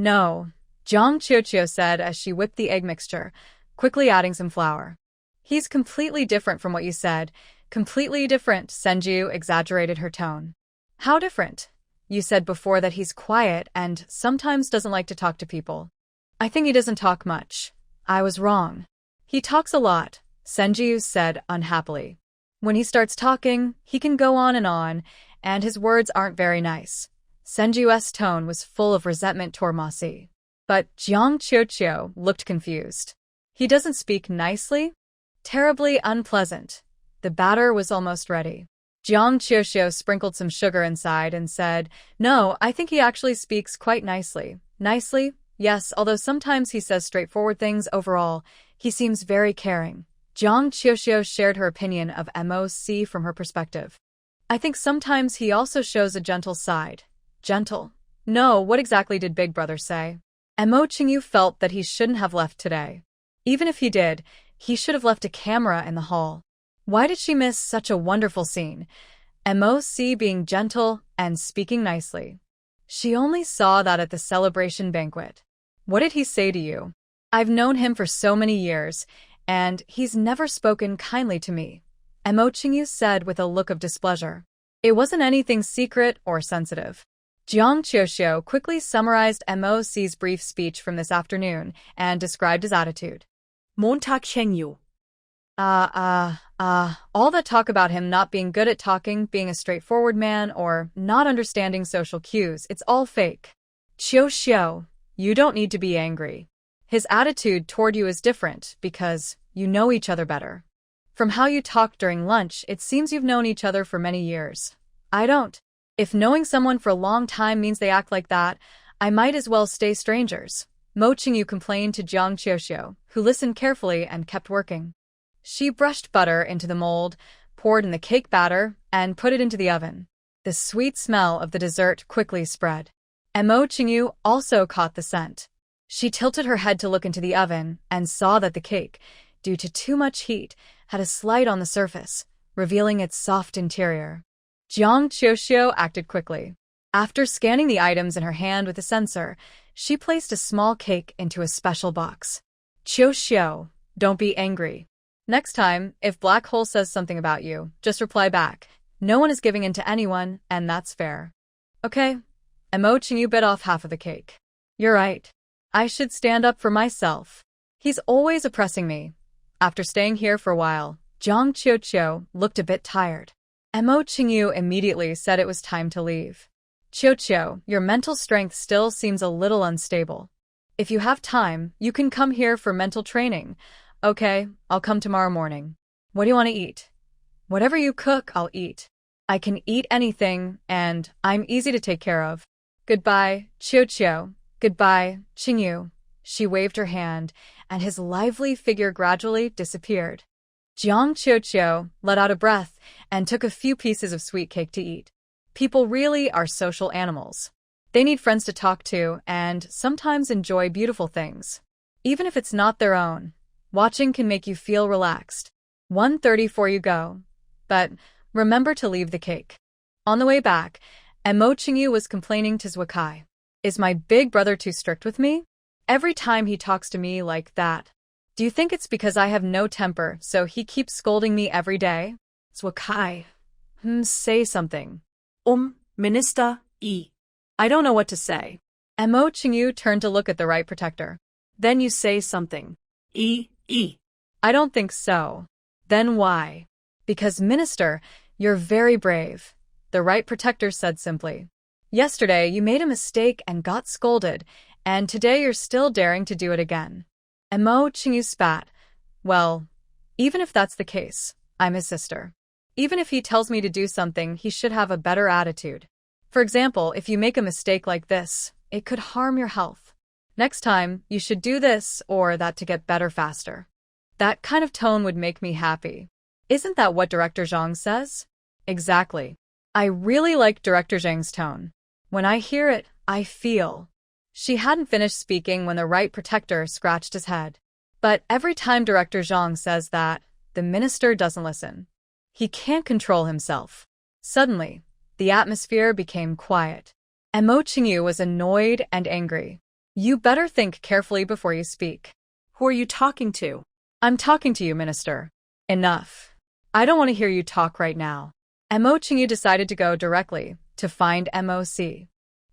No, Jiang Qiuqiu said as she whipped the egg mixture, quickly adding some flour. He's completely different from what you said. Completely different, Senju exaggerated her tone. How different? You said before that he's quiet and sometimes doesn't like to talk to people. I think he doesn't talk much. I was wrong. He talks a lot, Senju said unhappily. When he starts talking, he can go on, and his words aren't very nice. Senju's tone was full of resentment toward Masi. But Jiang Qiuqiu looked confused. He doesn't speak nicely? Terribly unpleasant. The batter was almost ready. Jiang Qiuqiu sprinkled some sugar inside and said, No, I think he actually speaks quite nicely. Nicely? Yes, although sometimes he says straightforward things. Overall, he seems very caring. Jiang Qiuqiu shared her opinion of Moc from her perspective. I think sometimes he also shows a gentle side. Gentle? No, what exactly did Big Brother say? Mo Qingyu felt that he shouldn't have left today. Even if he did, he should have left a camera in the hall. Why did she miss such a wonderful scene? Moc being gentle and speaking nicely. She only saw that at the celebration banquet. What did he say to you? I've known him for so many years, and he's never spoken kindly to me, Mo Qingyu said with a look of displeasure. It wasn't anything secret or sensitive. Jiang Qiuqiu quickly summarized Moc's brief speech from this afternoon and described his attitude. Montag Chengyu. All that talk about him not being good at talking, being a straightforward man, or not understanding social cues, it's all fake. Qiuqiu, you don't need to be angry. His attitude toward you is different because you know each other better. From how you talked during lunch, it seems you've known each other for many years. I don't. If knowing someone for a long time means they act like that, I might as well stay strangers. Mo Qingyu complained to Jiang Qiuqiu, who listened carefully and kept working. She brushed butter into the mold, poured in the cake batter, and put it into the oven. The sweet smell of the dessert quickly spread. Mo Qingyu also caught the scent. She tilted her head to look into the oven and saw that the cake, due to too much heat, had a slight on the surface, revealing its soft interior. Jiang Qiuqiu acted quickly. After scanning the items in her hand with a sensor, she placed a small cake into a special box. Qiuqiu, don't be angry. Next time, if Black Hole says something about you, just reply back. No one is giving in to anyone, and that's fair. Okay. Mo Qingyu bit off half of the cake. You're right. I should stand up for myself. He's always oppressing me. After staying here for a while, Jiang Qiuqiu looked a bit tired. Mo Qingyu immediately said it was time to leave. Qiuqiu, your mental strength still seems a little unstable. If you have time, you can come here for mental training. Okay, I'll come tomorrow morning. What do you want to eat? Whatever you cook, I'll eat. I can eat anything, and I'm easy to take care of. Goodbye, Qiuqiu. Goodbye, Qingyu. She waved her hand, and his lively figure gradually disappeared. Jiang Qiuqiu let out a breath and took a few pieces of sweet cake to eat. People really are social animals. They need friends to talk to and sometimes enjoy beautiful things. Even if it's not their own, watching can make you feel relaxed. 1:30 before you go. But remember to leave the cake. On the way back, Mo Qingyu was complaining to Zhukai. Is my big brother too strict with me? Every time he talks to me like that. Do you think it's because I have no temper, so he keeps scolding me every day? Zhukai. Say something. Minister, E. I don't know what to say. Mo Qingyu turned to look at the right protector. Then you say something. E. I don't think so. Then why? Because, Minister, you're very brave. The right protector said simply. Yesterday you made a mistake and got scolded, and today you're still daring to do it again. Mo Qingyu spat. Well, even if that's the case, I'm his sister. Even if he tells me to do something, he should have a better attitude. For example, if you make a mistake like this, it could harm your health. Next time, you should do this or that to get better faster. That kind of tone would make me happy. Isn't that what Director Zhang says? Exactly. I really like Director Zhang's tone. When I hear it, I feel. She hadn't finished speaking when the right protector scratched his head. But every time Director Zhang says that, the minister doesn't listen. He can't control himself. Suddenly, the atmosphere became quiet. Mo Qingyu was annoyed and angry. You better think carefully before you speak. Who are you talking to? I'm talking to you, Minister. Enough. I don't want to hear you talk right now. Mo Chingyu decided to go directly to find MOC.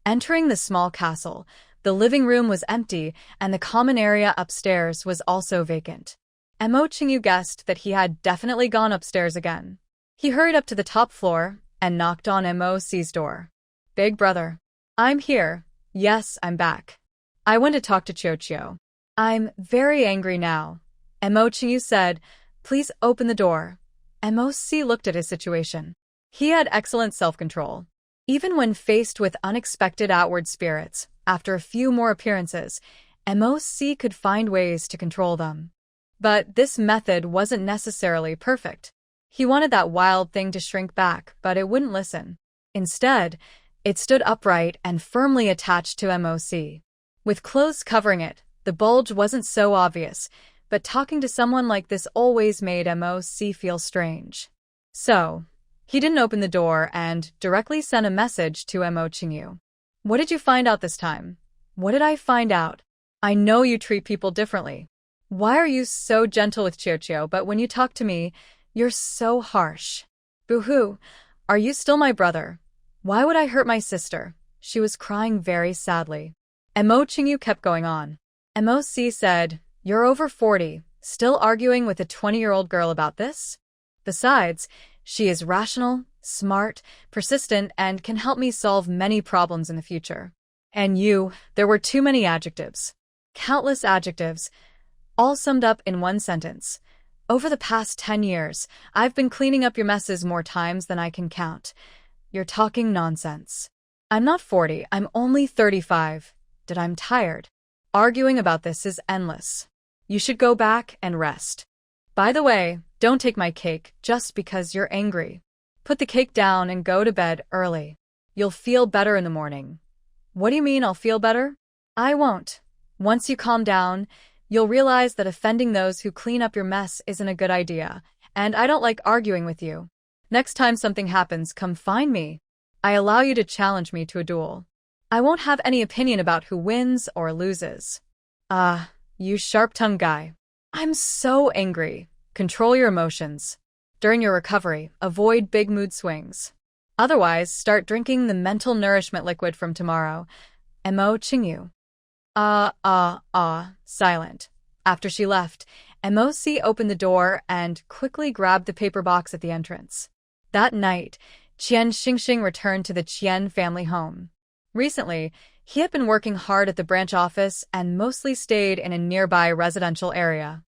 Entering the small castle, the living room was empty and the common area upstairs was also vacant. Mo Chingyu guessed that he had definitely gone upstairs again. He hurried up to the top floor and knocked on MOC's door. Big brother. I'm here. Yes, I'm back. I went to talk to Chio. I'm very angry now. Mo Chingyu said, please open the door. MOC looked at his situation. He had excellent self-control. Even when faced with unexpected outward spirits, after a few more appearances, MOC could find ways to control them. But this method wasn't necessarily perfect. He wanted that wild thing to shrink back, but it wouldn't listen. Instead, it stood upright and firmly attached to MOC. With clothes covering it, the bulge wasn't so obvious, but talking to someone like this always made MOC feel strange. So, he didn't open the door and directly sent a message to Mo Chingyu. What did you find out this time? What did I find out? I know you treat people differently. Why are you so gentle with Chio, but when you talk to me, you're so harsh? Boo-hoo, are you still my brother? Why would I hurt my sister? She was crying very sadly. Mo Chingyu kept going on. MOC said, you're over 40, still arguing with a 20-year-old girl about this? Besides, she is rational, smart, persistent, and can help me solve many problems in the future. And you, there were too many adjectives. Countless adjectives, all summed up in one sentence. Over the past 10 years, I've been cleaning up your messes more times than I can count. You're talking nonsense. I'm not 40, I'm only 35. I'm tired. Arguing about this is endless. You should go back and rest. By the way, don't take my cake just because you're angry. Put the cake down and go to bed early. You'll feel better in the morning. What do you mean I'll feel better? I won't. Once you calm down, you'll realize that offending those who clean up your mess isn't a good idea, and I don't like arguing with you. Next time something happens, come find me. I allow you to challenge me to a duel. I won't have any opinion about who wins or loses. You sharp-tongued guy. I'm so angry. Control your emotions. During your recovery, avoid big mood swings. Otherwise, start drinking the mental nourishment liquid from tomorrow. Mo Chingyu. Silent. After she left, MOC opened the door and quickly grabbed the paper box at the entrance. That night, Qian Xingxing returned to the Qian family home. Recently, he had been working hard at the branch office and mostly stayed in a nearby residential area.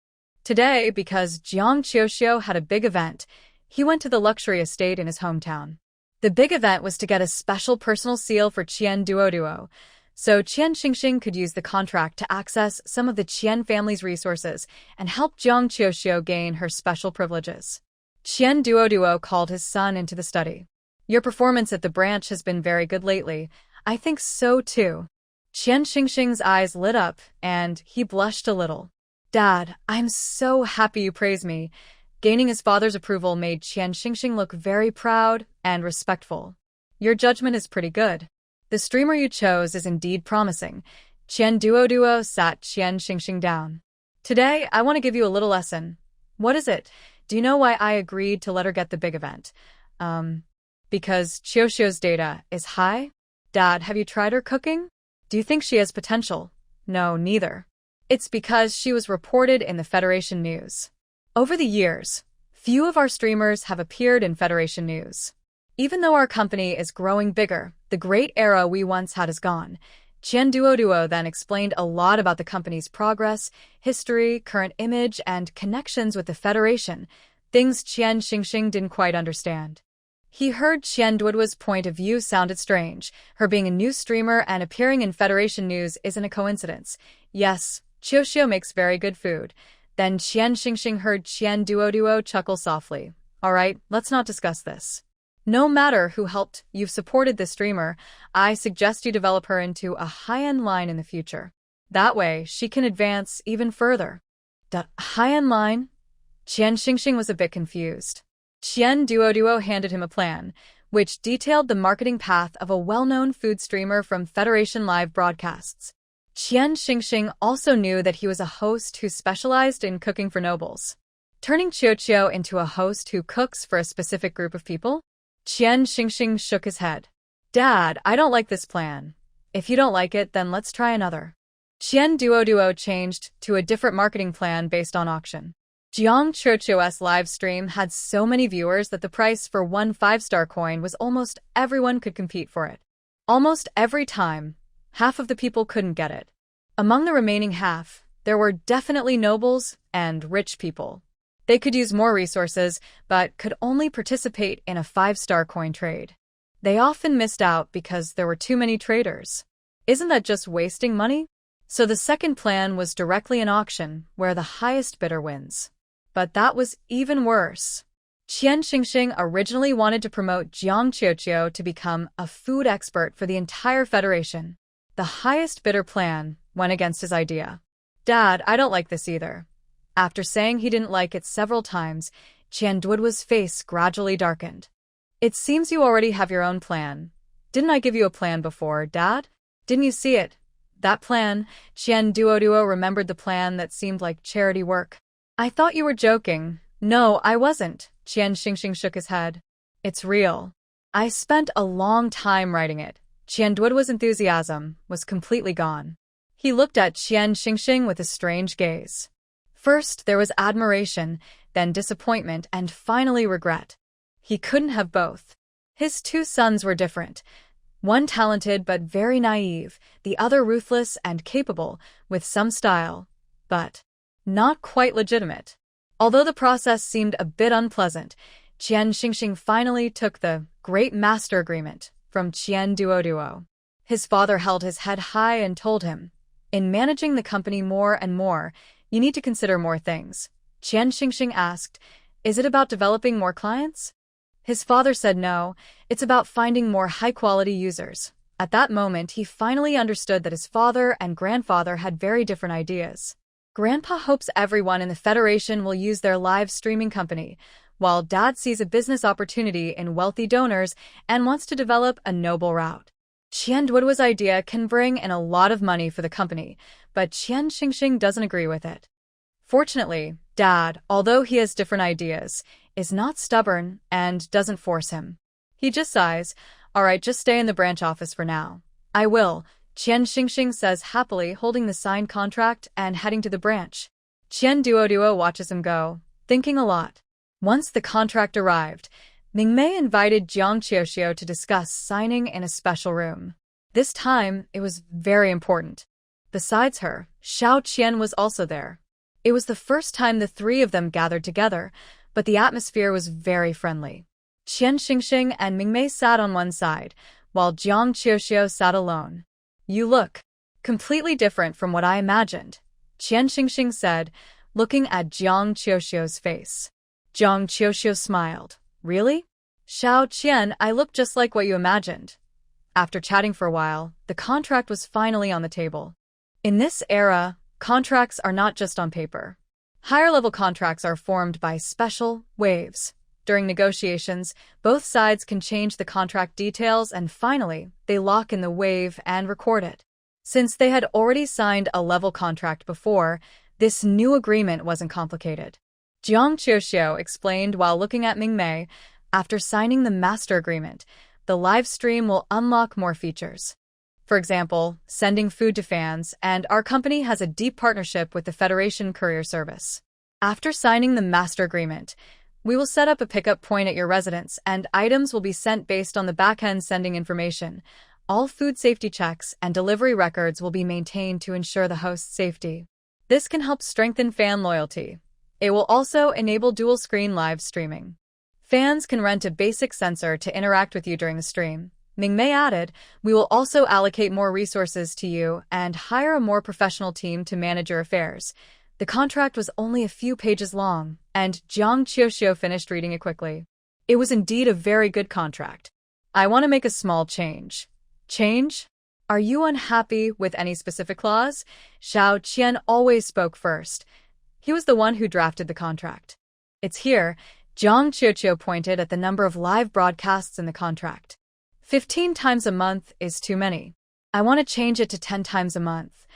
Today, because Jiang Qiuxiu had a big event, he went to the luxury estate in his hometown. The big event was to get a special personal seal for Qian Duoduo, so Qian Xingxing could use the contract to access some of the Qian family's resources and help Jiang Qiuxiu gain her special privileges. Qian Duoduo called his son into the study. Your performance at the branch has been very good lately. I think so too. Qian Xingxing's eyes lit up, and he blushed a little. Dad, I'm so happy you praise me. Gaining his father's approval made Qian Xingxing look very proud and respectful. Your judgment is pretty good. The streamer you chose is indeed promising. Qian Duoduo sat Qian Xingxing down. Today, I want to give you a little lesson. What is it? Do you know why I agreed to let her get the big event? Because Qiuxiu's data is high? Dad, have you tried her cooking? Do you think she has potential? No, neither. It's because she was reported in the Federation news. Over the years, few of our streamers have appeared in Federation news. Even though our company is growing bigger, the great era we once had is gone. Qian Duoduo then explained a lot about the company's progress, history, current image, and connections with the Federation, things Qian Xingxing didn't quite understand. He heard Qian Duoduo's point of view sounded strange. Her being a new streamer and appearing in Federation news isn't a coincidence. Yes, Qiuxiu makes very good food. Then Qian Xingxing heard Qian Duoduo chuckle softly. All right, let's not discuss this. No matter who helped, you've supported this streamer. I suggest you develop her into a high-end line in the future. That way, she can advance even further. The high-end line? Qian Xingxing was a bit confused. Qian Duoduo handed him a plan, which detailed the marketing path of a well-known food streamer from Federation Live broadcasts. Qian Xingxing also knew that he was a host who specialized in cooking for nobles. Turning Qiuqiu into a host who cooks for a specific group of people? Qian Xingxing shook his head. Dad, I don't like this plan. If you don't like it, then let's try another. Qian Duo changed to a different marketing plan based on auction. Jiang Qiuqiu's live stream had so many viewers that the price for one 5-star coin was almost everyone could compete for it. Almost every time, half of the people couldn't get it. Among the remaining half, there were definitely nobles and rich people. They could use more resources, but could only participate in a 5-star coin trade. They often missed out because there were too many traders. Isn't that just wasting money? So the second plan was directly an auction, where the highest bidder wins. But that was even worse. Qian Xingxing originally wanted to promote Jiang Qiuqiu to become a food expert for the entire federation. The highest bidder plan went against his idea. Dad, I don't like this either. After saying he didn't like it several times, Qian Duoduo's face gradually darkened. It seems you already have your own plan. Didn't I give you a plan before, Dad? Didn't you see it? That plan, Qian Duoduo remembered the plan that seemed like charity work. I thought you were joking. No, I wasn't. Qian Xingxing shook his head. It's real. I spent a long time writing it. Qian Duoduo's enthusiasm was completely gone. He looked at Qian Xingxing with a strange gaze. First, there was admiration, then disappointment, and finally regret. He couldn't have both. His two sons were different. One talented but very naive, the other ruthless and capable, with some style, but not quite legitimate. Although the process seemed a bit unpleasant, Qian Xingxing finally took the Great Master Agreement from Qian Duoduo. His father held his head high and told him, in managing the company more and more, you need to consider more things. Qian Xingxing asked, is it about developing more clients? His father said no, it's about finding more high-quality users. At that moment, he finally understood that his father and grandfather had very different ideas. Grandpa hopes everyone in the Federation will use their live streaming company, while Dad sees a business opportunity in wealthy donors and wants to develop a noble route. Qian Duoduo's idea can bring in a lot of money for the company, but Qian Xingxing doesn't agree with it. Fortunately, Dad, although he has different ideas, is not stubborn and doesn't force him. He just sighs, all right, just stay in the branch office for now. I will, Qian Xingxing says happily, holding the signed contract and heading to the branch. Qian Duoduo watches him go, thinking a lot. Once the contract arrived, Mingmei invited Jiang Qiuqiu to discuss signing in a special room. This time, it was very important. Besides her, Xiao Qian was also there. It was the first time the three of them gathered together, but the atmosphere was very friendly. Qian Xingxing and Mingmei sat on one side, while Jiang Qiuqiu sat alone. You look completely different from what I imagined, Qian Xingxing said, looking at Jiang Qiuqiu's face. Jiang Qiuqiu smiled. Really? Xiao Qian, I look just like what you imagined. After chatting for a while, the contract was finally on the table. In this era, contracts are not just on paper. Higher-level contracts are formed by special waves. During negotiations, both sides can change the contract details and finally, they lock in the wave and record it. Since they had already signed a level contract before, this new agreement wasn't complicated. Jiang Qiuqiu explained while looking at Mingmei, after signing the master agreement, the live stream will unlock more features. For example, sending food to fans, and our company has a deep partnership with the Federation Courier Service. After signing the master agreement, we will set up a pickup point at your residence, and items will be sent based on the back-end sending information. All food safety checks and delivery records will be maintained to ensure the host's safety. This can help strengthen fan loyalty. It will also enable dual-screen live streaming. Fans can rent a basic sensor to interact with you during the stream. Mingmei added, we will also allocate more resources to you and hire a more professional team to manage your affairs. The contract was only a few pages long, and Jiang Qiuqiu finished reading it quickly. It was indeed a very good contract. I want to make a small change. Change? Are you unhappy with any specific clause? Xiao Qian always spoke first. He was the one who drafted the contract. It's here. Jiang Qiuqiu pointed at the number of live broadcasts in the contract. 15 times a month is too many. I want to change it to 10 times a month.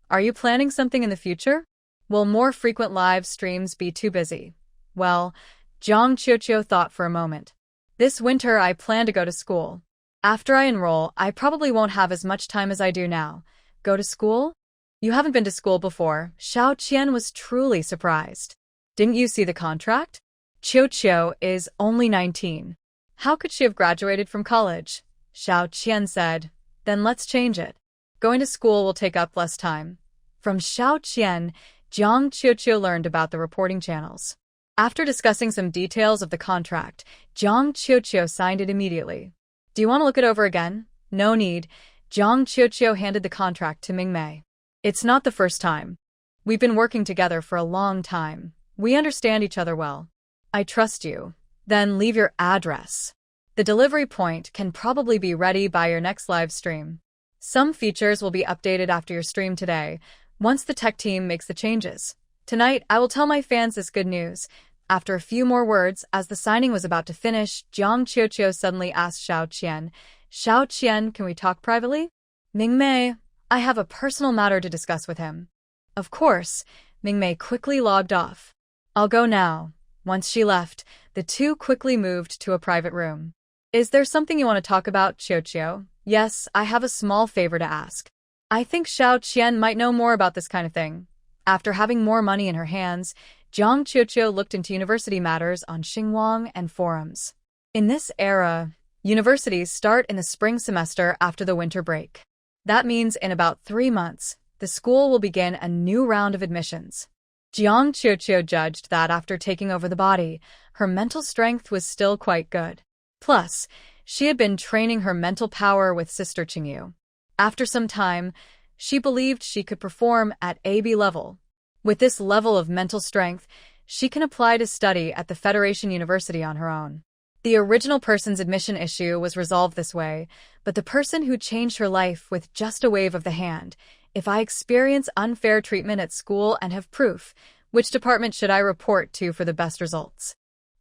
Are you planning something in the future? Will more frequent live streams be too busy? Well, Jiang Qiuqiu thought for a moment. This winter I plan to go to school. After I enroll, I probably won't have as much time as I do now. Go to school? You haven't been to school before. Xiao Qian was truly surprised. Didn't you see the contract? Qiuqiu is only 19. How could she have graduated from college? Xiao Qian said. Then let's change it. Going to school will take up less time. From Xiao Qian, Jiang Qiuqiu learned about the reporting channels. After discussing some details of the contract, Jiang Qiuqiu signed it immediately. Do you want to look it over again? No need. Jiang Qiuqiu handed the contract to Mingmei. It's not the first time. We've been working together for a long time. We understand each other well. I trust you. Then leave your address. The delivery point can probably be ready by your next live stream. Some features will be updated after your stream today, once the tech team makes the changes. Tonight, I will tell my fans this good news. After a few more words, as the signing was about to finish, Jiang Qiuqiu suddenly asked Xiao Qian, Xiao Qian, can we talk privately? Mingmei, I have a personal matter to discuss with him. Of course, Mingmei quickly logged off. I'll go now. Once she left, the two quickly moved to a private room. Is there something you want to talk about, Qiuqiu? Yes, I have a small favor to ask. I think Xiao Qian might know more about this kind of thing. After having more money in her hands, Jiang Qiuqiu looked into university matters on Xinguang and forums. In this era, universities start in the spring semester after the winter break. That means in about 3 months, the school will begin a new round of admissions. Jiang Qiuqiu judged that after taking over the body, her mental strength was still quite good. Plus, she had been training her mental power with Sister Qingyu. After some time, she believed she could perform at AB level. With this level of mental strength, she can apply to study at the Federation University on her own. The original person's admission issue was resolved this way, but the person who changed her life with just a wave of the hand. If I experience unfair treatment at school and have proof, which department should I report to for the best results?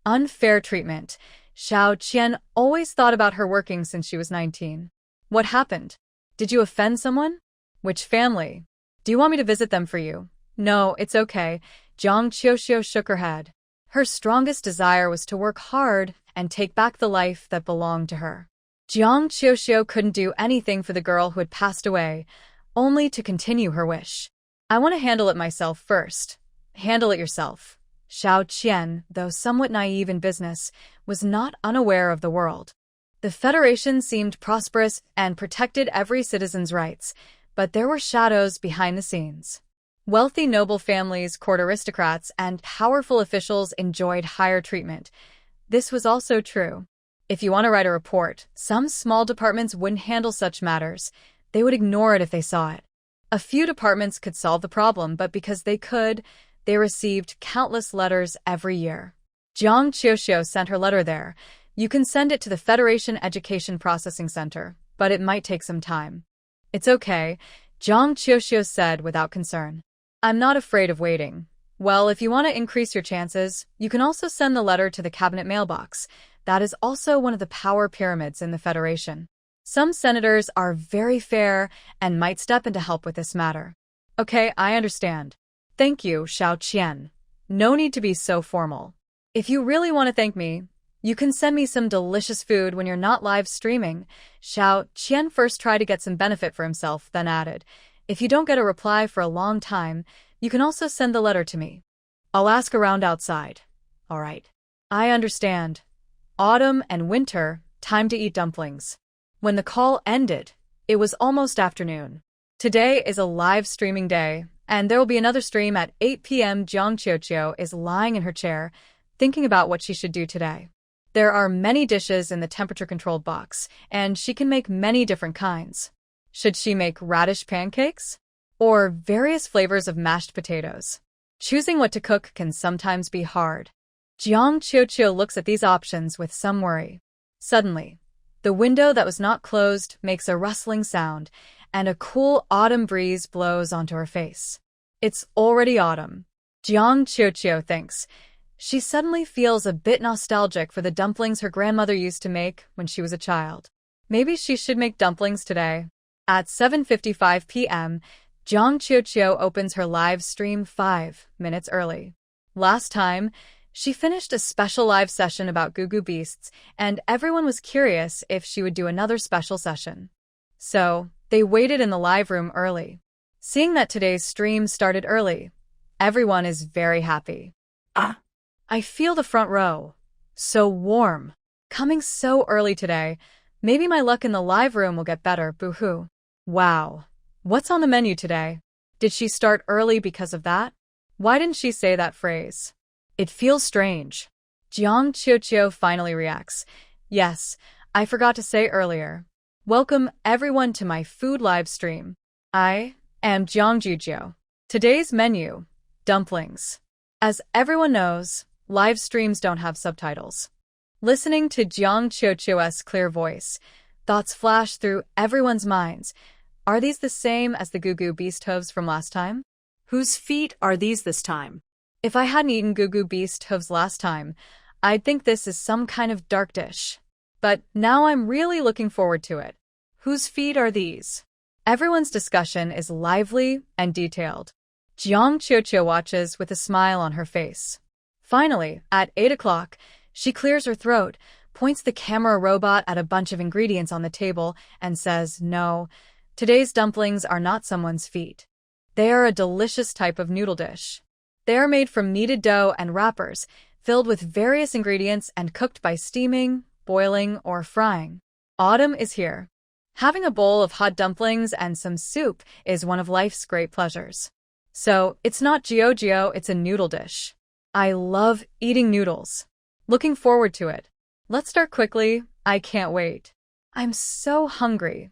Unfair treatment. Xiao Qian always thought about her working since she was 19. What happened? Did you offend someone? Which family? Do you want me to visit them for you? No, it's okay. Jiang Qiuqiu shook her head. Her strongest desire was to work hard and take back the life that belonged to her. Jiang Qiuqiu couldn't do anything for the girl who had passed away, only to continue her wish. I want to handle it myself first. Handle it yourself. Xiao Qian, though somewhat naive in business, was not unaware of the world. The Federation seemed prosperous and protected every citizen's rights, but there were shadows behind the scenes. Wealthy noble families, court aristocrats, and powerful officials enjoyed higher treatment. This was also true. If you want to write a report, some small departments wouldn't handle such matters. They would ignore it if they saw it. A few departments could solve the problem, but because they could, they received countless letters every year. Jiang Qiuqiu sent her letter there. You can send it to the Federation Education Processing Center, but it might take some time. It's okay, Jiang Qiuqiu said without concern. I'm not afraid of waiting. Well, if you want to increase your chances, you can also send the letter to the cabinet mailbox. That is also one of the power pyramids in the Federation. Some senators are very fair and might step in to help with this matter. Okay, I understand. Thank you, Xiao Qian. No need to be so formal. If you really want to thank me, you can send me some delicious food when you're not live streaming. Xiao Qian first tried to get some benefit for himself, then added, if you don't get a reply for a long time, you can also send the letter to me. I'll ask around outside. All right. I understand. Autumn and winter, time to eat dumplings. When the call ended, it was almost afternoon. Today is a live streaming day, and there will be another stream at 8 p.m. Jiang Qiuqiu is lying in her chair, thinking about what she should do today. There are many dishes in the temperature-controlled box, and she can make many different kinds. Should she make radish pancakes? Or various flavors of mashed potatoes? Choosing what to cook can sometimes be hard. Jiang Qiuqiu looks at these options with some worry. Suddenly, the window that was not closed makes a rustling sound, and a cool autumn breeze blows onto her face. It's already autumn. Jiang Qiuqiu thinks. She suddenly feels a bit nostalgic for the dumplings her grandmother used to make when she was a child. Maybe she should make dumplings today. At 7:55 p.m., Jiang Qiuqiu opens her live stream 5 minutes early. Last time, she finished a special live session about Gugu Beasts, and everyone was curious if she would do another special session. So, they waited in the live room early. Seeing that today's stream started early, everyone is very happy. I feel the front row. So warm. Coming so early today. Maybe my luck in the live room will get better, boo-hoo. Wow. What's on the menu today? Did she start early because of that? Why didn't she say that phrase? It feels strange. Jiang Qiuqiu finally reacts. Yes, I forgot to say earlier. Welcome everyone to my food live stream. I am Jiang Qiuqiu. Today's menu, dumplings. As everyone knows, live streams don't have subtitles. Listening to Jiang Qiuqiu's clear voice, thoughts flash through everyone's minds. Are these the same as the Gugu Beast hooves from last time? Whose feet are these this time? If I hadn't eaten Gugu Beast hooves last time, I'd think this is some kind of dark dish. But now I'm really looking forward to it. Whose feet are these? Everyone's discussion is lively and detailed. Jiang Qiuqiu watches with a smile on her face. Finally, at 8 o'clock, she clears her throat, points the camera robot at a bunch of ingredients on the table, and says, "No, today's dumplings are not someone's feet. They are a delicious type of noodle dish. They are made from kneaded dough and wrappers, filled with various ingredients and cooked by steaming, boiling, or frying. Autumn is here. Having a bowl of hot dumplings and some soup is one of life's great pleasures. So, it's not Gio, it's a noodle dish. I love eating noodles. Looking forward to it. Let's start quickly. I can't wait. I'm so hungry.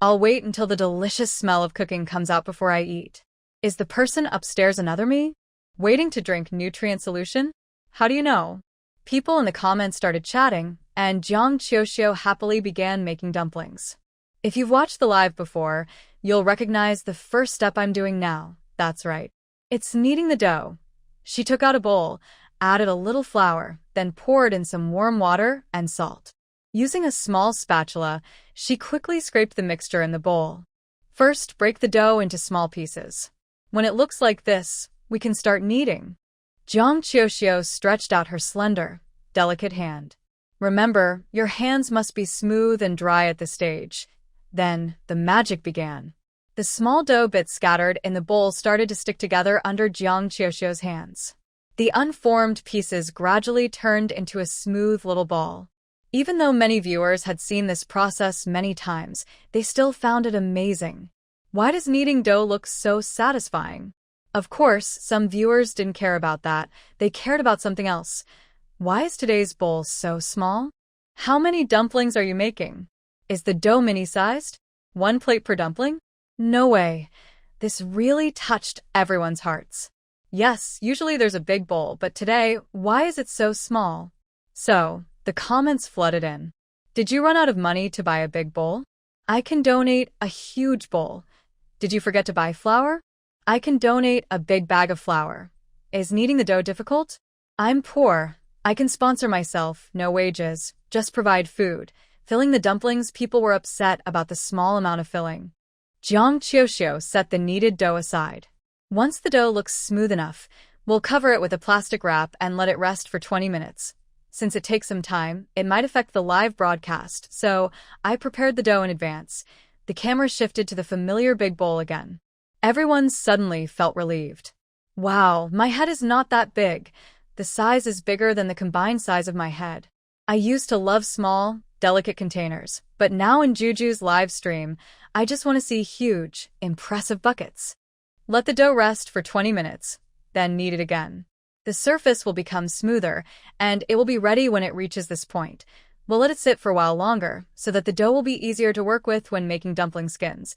I'll wait until the delicious smell of cooking comes out before I eat. Is the person upstairs another me? Waiting to drink nutrient solution? How do you know?" People in the comments started chatting, and Jiang Qiuqiu happily began making dumplings. If you've watched the live before, you'll recognize the first step I'm doing now. That's right. It's kneading the dough. She took out a bowl, added a little flour, then poured in some warm water and salt. Using a small spatula, she quickly scraped the mixture in the bowl. First, break the dough into small pieces. When it looks like this, we can start kneading. Jiang Qiuqiu stretched out her slender, delicate hand. Remember, your hands must be smooth and dry at this stage. Then, the magic began. The small dough bits scattered in the bowl started to stick together under Jiang Qiuqiu's hands. The unformed pieces gradually turned into a smooth little ball. Even though many viewers had seen this process many times, they still found it amazing. Why does kneading dough look so satisfying? Of course, some viewers didn't care about that. They cared about something else. Why is today's bowl so small? How many dumplings are you making? Is the dough mini-sized? 1 plate per dumpling? No way. This really touched everyone's hearts. Yes, usually there's a big bowl, but today, why is it so small? So, the comments flooded in. Did you run out of money to buy a big bowl? I can donate a huge bowl. Did you forget to buy flour? I can donate a big bag of flour. Is kneading the dough difficult? I'm poor. I can sponsor myself, no wages, just provide food. Filling the dumplings, people were upset about the small amount of filling. Jiang Qiuqiu set the kneaded dough aside. Once the dough looks smooth enough, we'll cover it with a plastic wrap and let it rest for 20 minutes. Since it takes some time, it might affect the live broadcast, so I prepared the dough in advance. The camera shifted to the familiar big bowl again. Everyone suddenly felt relieved. Wow, my head is not that big. The size is bigger than the combined size of my head. I used to love small, delicate containers, but now in Juju's live stream, I just want to see huge, impressive buckets. Let the dough rest for 20 minutes, then knead it again. The surface will become smoother, and it will be ready when it reaches this point. We'll let it sit for a while longer, so that the dough will be easier to work with when making dumpling skins.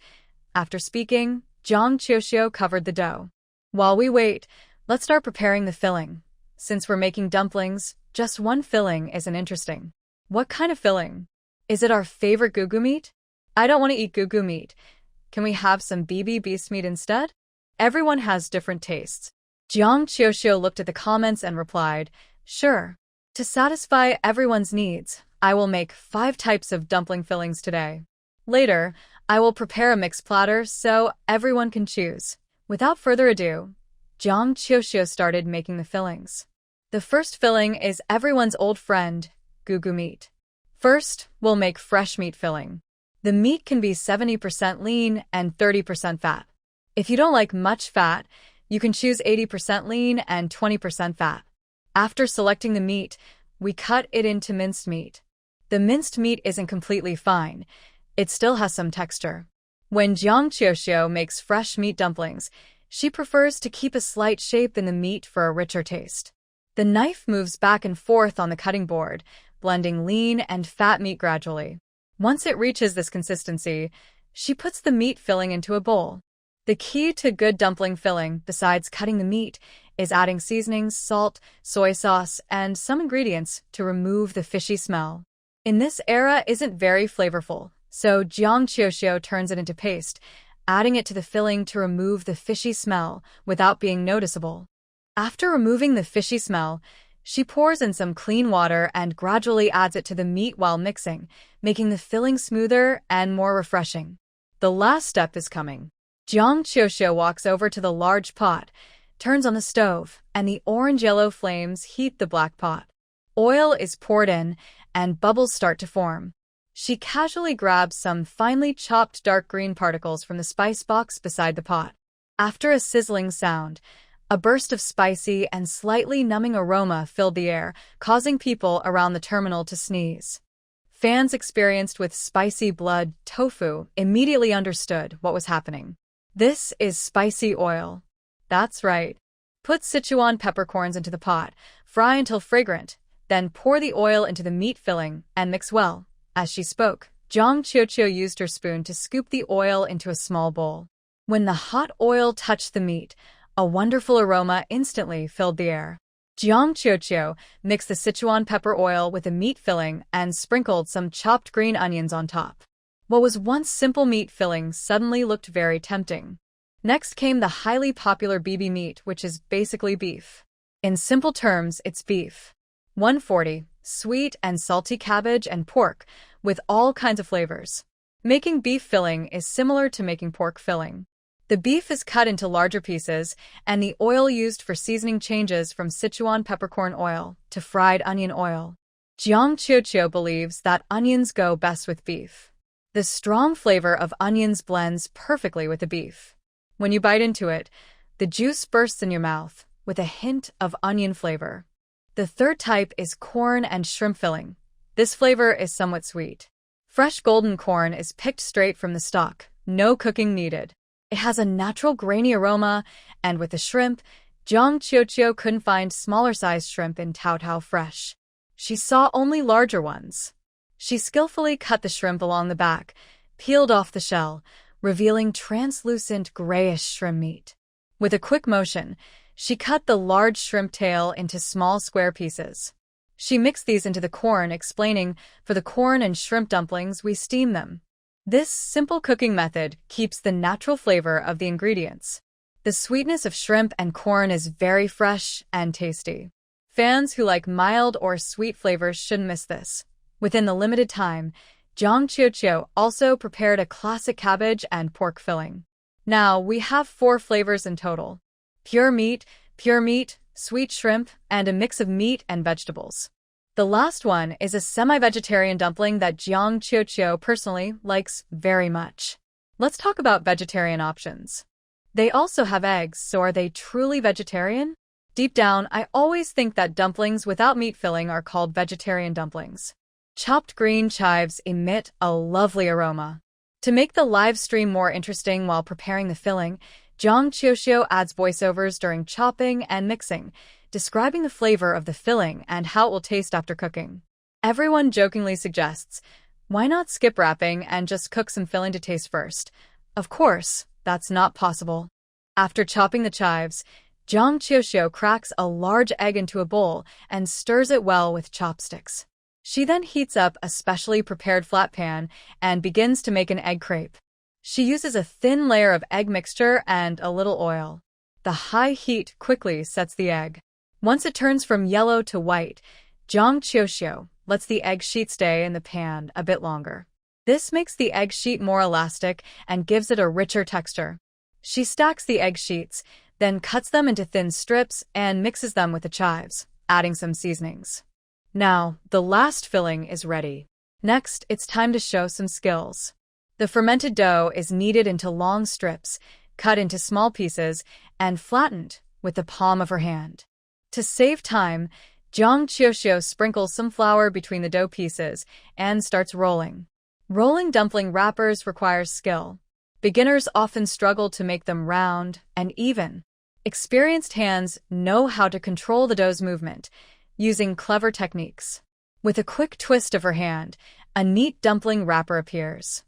After speaking, Jiang Qiuqiu covered the dough. While we wait, let's start preparing the filling. Since we're making dumplings, just one filling isn't interesting. What kind of filling? Is it our favorite gugu meat? I don't want to eat gugu meat. Can we have some BB beast meat instead? Everyone has different tastes. Jiang Qiuqiu looked at the comments and replied, "Sure. To satisfy everyone's needs, I will make 5 types of dumpling fillings today. Later, I will prepare a mixed platter so everyone can choose. Without further ado, Jiang Qiuxiu started making the fillings. The first filling is everyone's old friend, gugu meat. First, we'll make fresh meat filling. The meat can be 70% lean and 30% fat. If you don't like much fat, you can choose 80% lean and 20% fat. After selecting the meat, we cut it into minced meat. The minced meat isn't completely fine. It still has some texture. When Jiang Qiuxiu makes fresh meat dumplings, she prefers to keep a slight shape in the meat for a richer taste. The knife moves back and forth on the cutting board, blending lean and fat meat gradually. Once it reaches this consistency, she puts the meat filling into a bowl. The key to good dumpling filling, besides cutting the meat, is adding seasonings, salt, soy sauce, and some ingredients to remove the fishy smell. In this era isn't very flavorful, so Jiang Qiuxiu turns it into paste, adding it to the filling to remove the fishy smell without being noticeable. After removing the fishy smell, she pours in some clean water and gradually adds it to the meat while mixing, making the filling smoother and more refreshing. The last step is coming. Jiang Qiuxiu walks over to the large pot, turns on the stove, and the orange-yellow flames heat the black pot. Oil is poured in, and bubbles start to form. She casually grabs some finely chopped dark green particles from the spice box beside the pot. After a sizzling sound, a burst of spicy and slightly numbing aroma filled the air, causing people around the terminal to sneeze. Fans experienced with spicy blood tofu immediately understood what was happening. This is spicy oil. That's right. Put Sichuan peppercorns into the pot, fry until fragrant, then pour the oil into the meat filling and mix well. As she spoke, Jiang Qiuxiu used her spoon to scoop the oil into a small bowl. When the hot oil touched the meat, a wonderful aroma instantly filled the air. Jiang Qiuxiu mixed the Sichuan pepper oil with the meat filling and sprinkled some chopped green onions on top. What was once simple meat filling suddenly looked very tempting. Next came the highly popular BB meat, which is basically beef. In simple terms, it's beef. 140, sweet and salty cabbage and pork, with all kinds of flavors. Making beef filling is similar to making pork filling. The beef is cut into larger pieces, and the oil used for seasoning changes from Sichuan peppercorn oil to fried onion oil. Jiang Qiuxiu believes that onions go best with beef. The strong flavor of onions blends perfectly with the beef. When you bite into it, the juice bursts in your mouth, with a hint of onion flavor. The third type is corn and shrimp filling. This flavor is somewhat sweet. Fresh golden corn is picked straight from the stalk, no cooking needed. It has a natural grainy aroma, and with the shrimp, Jiang Qiuxiu couldn't find smaller-sized shrimp in Taotao Fresh. She saw only larger ones. She skillfully cut the shrimp along the back, peeled off the shell, revealing translucent grayish shrimp meat. With a quick motion, she cut the large shrimp tail into small square pieces. She mixed these into the corn, explaining, "For the corn and shrimp dumplings, we steam them." This simple cooking method keeps the natural flavor of the ingredients. The sweetness of shrimp and corn is very fresh and tasty. Fans who like mild or sweet flavors shouldn't miss this. Within the limited time, Jiang Qiuxiu also prepared a classic cabbage and pork filling. Now we have 4 flavors in total: pure meat, sweet shrimp, and a mix of meat and vegetables. The last one is a semi-vegetarian dumpling that Jiang Qiuxiu personally likes very much. Let's talk about vegetarian options. They also have eggs, so are they truly vegetarian? Deep down, I always think that dumplings without meat filling are called vegetarian dumplings. Chopped green chives emit a lovely aroma. To make the live stream more interesting while preparing the filling, Jiang Qiuxiu adds voiceovers during chopping and mixing, describing the flavor of the filling and how it will taste after cooking. Everyone jokingly suggests, why not skip wrapping and just cook some filling to taste first? Of course, that's not possible. After chopping the chives, Jiang Qiuxiu cracks a large egg into a bowl and stirs it well with chopsticks. She then heats up a specially prepared flat pan and begins to make an egg crepe. She uses a thin layer of egg mixture and a little oil. The high heat quickly sets the egg. Once it turns from yellow to white, Jiang Qiuxiu lets the egg sheet stay in the pan a bit longer. This makes the egg sheet more elastic and gives it a richer texture. She stacks the egg sheets, then cuts them into thin strips and mixes them with the chives, adding some seasonings. Now, the last filling is ready. Next, it's time to show some skills. The fermented dough is kneaded into long strips, cut into small pieces, and flattened with the palm of her hand. To save time, Jiang Qiuxiu sprinkles some flour between the dough pieces and starts rolling. Rolling dumpling wrappers requires skill. Beginners often struggle to make them round and even. Experienced hands know how to control the dough's movement, using clever techniques. With a quick twist of her hand, a neat dumpling wrapper appears.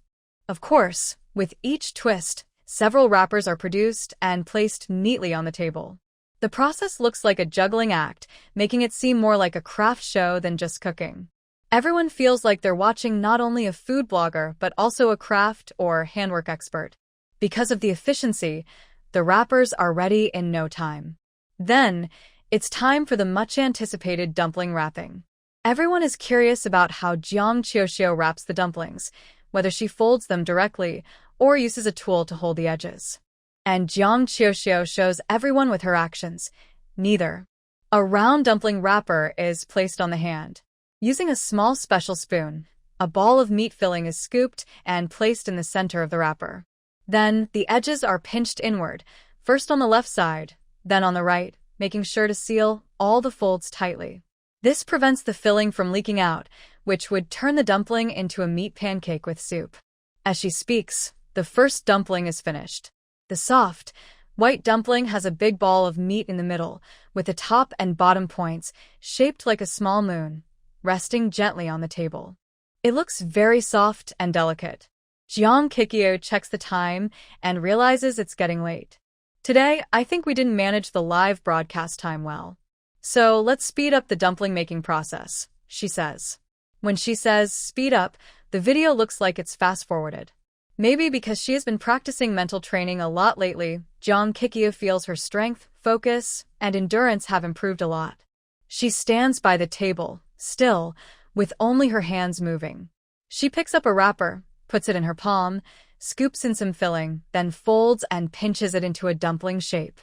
Of course, with each twist, several wrappers are produced and placed neatly on the table. The process looks like a juggling act, making it seem more like a craft show than just cooking. Everyone feels like they're watching not only a food blogger, but also a craft or handwork expert. Because of the efficiency, the wrappers are ready in no time. Then, it's time for the much-anticipated dumpling wrapping. Everyone is curious about how Jiang Qiuxiu wraps the dumplings, whether she folds them directly or uses a tool to hold the edges. And Jiang Qiuxiu shows everyone with her actions. Neither. A round dumpling wrapper is placed on the hand. Using a small special spoon, a ball of meat filling is scooped and placed in the center of the wrapper. Then, the edges are pinched inward, first on the left side, then on the right, making sure to seal all the folds tightly. This prevents the filling from leaking out, which would turn the dumpling into a meat pancake with soup. As she speaks, the first dumpling is finished. The soft, white dumpling has a big ball of meat in the middle, with the top and bottom points shaped like a small moon, resting gently on the table. It looks very soft and delicate. Jiang Qiuxiu checks the time and realizes it's getting late. Today, I think we didn't manage the live broadcast time well. So let's speed up the dumpling making process, she says. When she says speed up, the video looks like it's fast-forwarded. Maybe because she has been practicing mental training a lot lately, Jiang Qiuxiu feels her strength, focus, and endurance have improved a lot. She stands by the table, still, with only her hands moving. She picks up a wrapper, puts it in her palm, scoops in some filling, then folds and pinches it into a dumpling shape.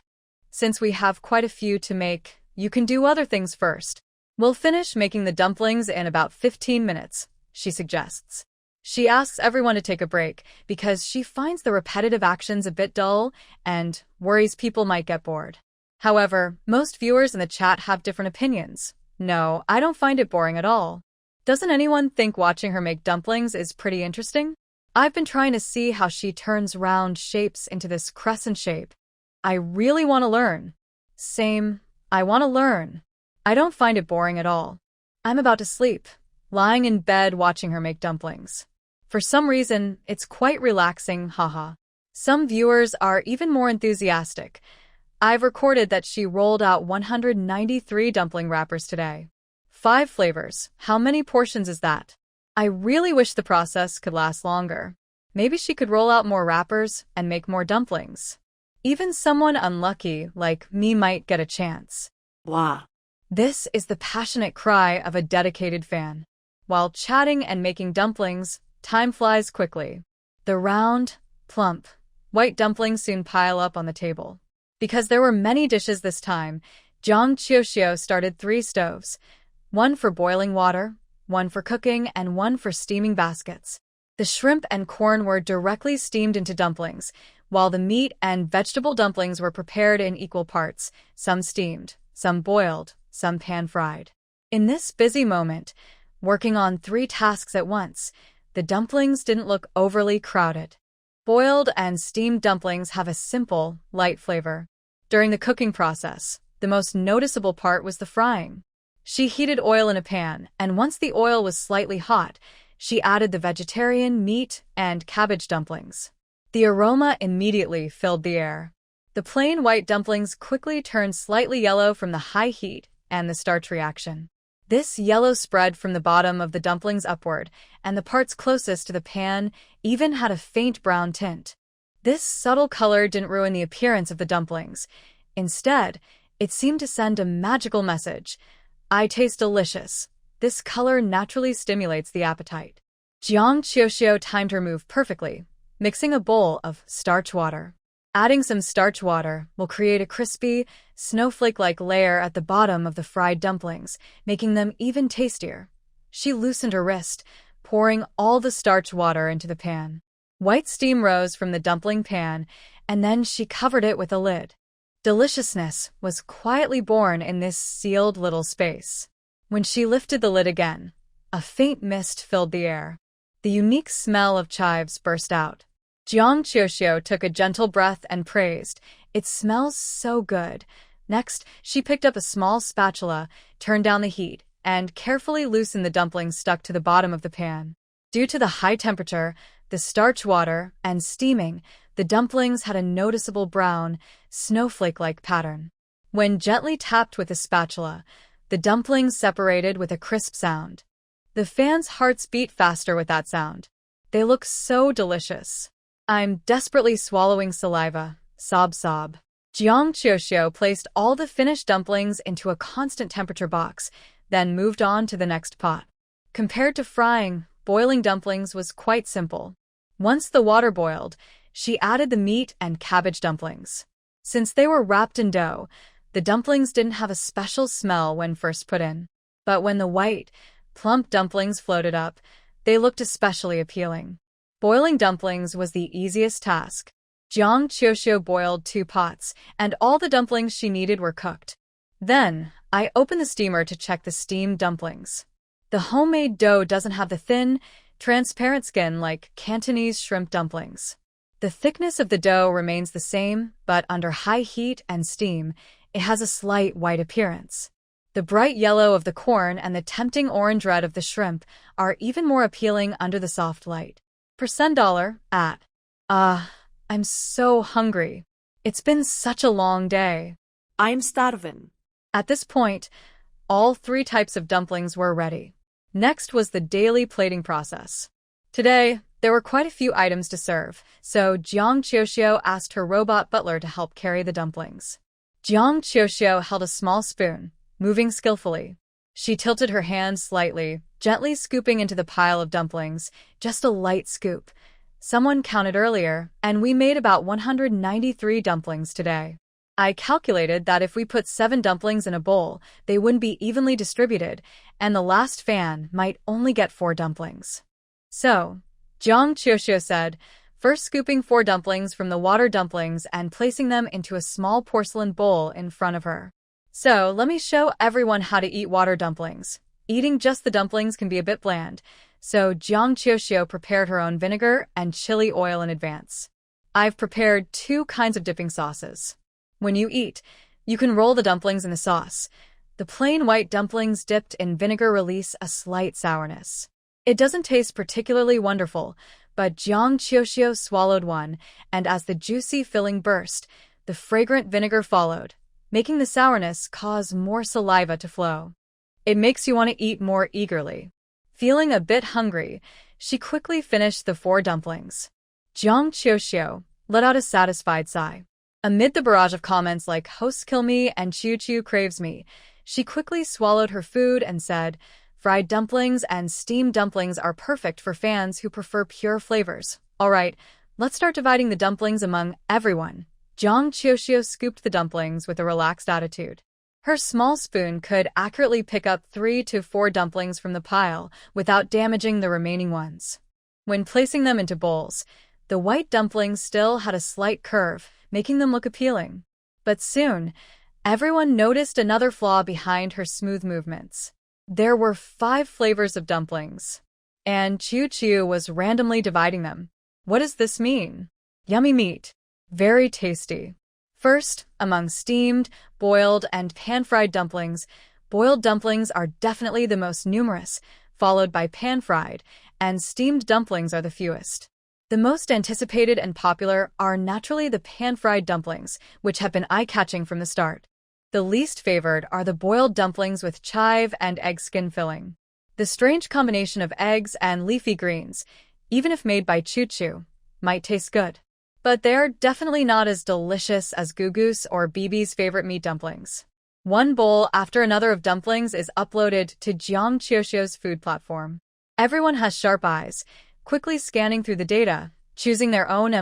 Since we have quite a few to make, you can do other things first. We'll finish making the dumplings in about 15 minutes, she suggests. She asks everyone to take a break because she finds the repetitive actions a bit dull and worries people might get bored. However, most viewers in the chat have different opinions. No, I don't find it boring at all. Doesn't anyone think watching her make dumplings is pretty interesting? I've been trying to see how she turns round shapes into this crescent shape. I really want to learn. Same, I want to learn. I don't find it boring at all. I'm about to sleep, lying in bed watching her make dumplings. For some reason, it's quite relaxing, haha. Some viewers are even more enthusiastic. I've recorded that she rolled out 193 dumpling wrappers today. 5 flavors. How many portions is that? I really wish the process could last longer. Maybe she could roll out more wrappers and make more dumplings. Even someone unlucky like me might get a chance. Blah. This is the passionate cry of a dedicated fan. While chatting and making dumplings, time flies quickly. The round, plump, white dumplings soon pile up on the table. Because there were many dishes this time, Jiang Qiuxiu started 3 stoves. One for boiling water, one for cooking, and one for steaming baskets. The shrimp and corn were directly steamed into dumplings, while the meat and vegetable dumplings were prepared in equal parts, some steamed, some boiled, some pan-fried. In this busy moment, working on 3 tasks at once, the dumplings didn't look overly crowded. Boiled and steamed dumplings have a simple, light flavor. During the cooking process, the most noticeable part was the frying. She heated oil in a pan, and once the oil was slightly hot, she added the vegetarian meat and cabbage dumplings. The aroma immediately filled the air. The plain white dumplings quickly turned slightly yellow from the high heat and the starch reaction. This yellow spread from the bottom of the dumplings upward, and the parts closest to the pan even had a faint brown tint. This subtle color didn't ruin the appearance of the dumplings. Instead, it seemed to send a magical message. I taste delicious. This color naturally stimulates the appetite. Jiang Qiuxiu timed her move perfectly, mixing a bowl of starch water. Adding some starch water will create a crispy, snowflake-like layer at the bottom of the fried dumplings, making them even tastier. She loosened her wrist, pouring all the starch water into the pan. White steam rose from the dumpling pan, and then she covered it with a lid. Deliciousness was quietly born in this sealed little space. When she lifted the lid again, a faint mist filled the air. The unique smell of chives burst out. Jiang Qiuxiu took a gentle breath and praised, "It smells so good." Next, she picked up a small spatula, turned down the heat, and carefully loosened the dumplings stuck to the bottom of the pan. Due to the high temperature, the starch water, and steaming, the dumplings had a noticeable brown, snowflake-like pattern. When gently tapped with a spatula, the dumplings separated with a crisp sound. The fans' hearts beat faster with that sound. They look so delicious. I'm desperately swallowing saliva. Sob sob. Jiang Qiuxiu placed all the finished dumplings into a constant temperature box, then moved on to the next pot. Compared to frying, boiling dumplings was quite simple. Once the water boiled, she added the meat and cabbage dumplings. Since they were wrapped in dough, the dumplings didn't have a special smell when first put in. But when the white, plump dumplings floated up, they looked especially appealing. Boiling dumplings was the easiest task. Jiang Qiuxiu boiled 2 pots, and all the dumplings she needed were cooked. Then, I opened the steamer to check the steamed dumplings. The homemade dough doesn't have the thin, transparent skin like Cantonese shrimp dumplings. The thickness of the dough remains the same, but under high heat and steam, it has a slight white appearance. The bright yellow of the corn and the tempting orange red of the shrimp are even more appealing under the soft light. $1 at. I'm so hungry. It's been such a long day. I'm starving. At this point, all 3 types of dumplings were ready. Next was the daily plating process. Today, there were quite a few items to serve, so Jiang Qiuxiu asked her robot butler to help carry the dumplings. Jiang Qiuxiu held a small spoon, moving skillfully. She tilted her hand slightly, gently scooping into the pile of dumplings, just a light scoop. Someone counted earlier, and we made about 193 dumplings today. I calculated that if we put 7 dumplings in a bowl, they wouldn't be evenly distributed, and the last fan might only get 4 dumplings. So, Jiang Qiuxiu said, first scooping 4 dumplings from the water dumplings and placing them into a small porcelain bowl in front of her. So, let me show everyone how to eat water dumplings. Eating just the dumplings can be a bit bland, so Jiang Qiuxiu prepared her own vinegar and chili oil in advance. I've prepared 2 kinds of dipping sauces. When you eat, you can roll the dumplings in the sauce. The plain white dumplings dipped in vinegar release a slight sourness. It doesn't taste particularly wonderful, but Jiang Qiuxiu swallowed one, and as the juicy filling burst, the fragrant vinegar followed, making the sourness cause more saliva to flow. It makes you want to eat more eagerly. Feeling a bit hungry, she quickly finished the 4 dumplings. Jiang Qiuxiu let out a satisfied sigh. Amid the barrage of comments like "hosts kill me" and "Chiu Chiu craves me," she quickly swallowed her food and said, "Fried dumplings and steamed dumplings are perfect for fans who prefer pure flavors. All right, let's start dividing the dumplings among everyone." Jiang Qiuxiu scooped the dumplings with a relaxed attitude. Her small spoon could accurately pick up 3 to 4 dumplings from the pile without damaging the remaining ones. When placing them into bowls, the white dumplings still had a slight curve, making them look appealing. But soon, everyone noticed another flaw behind her smooth movements. There were 5 flavors of dumplings, and Chiu Chiu was randomly dividing them. What does this mean? Yummy meat. Very tasty. First, among steamed, boiled, and pan-fried dumplings, boiled dumplings are definitely the most numerous, followed by pan-fried, and steamed dumplings are the fewest. The most anticipated and popular are naturally the pan-fried dumplings, which have been eye-catching from the start. The least favored are the boiled dumplings with chive and egg skin filling. The strange combination of eggs and leafy greens, even if made by Choo Choo, might taste good. But they're definitely not as delicious as Gugu's or BB's favorite meat dumplings. One bowl after another of dumplings is uploaded to Jiang Qiuxiu's food platform. Everyone has sharp eyes, quickly scanning through the data, choosing their own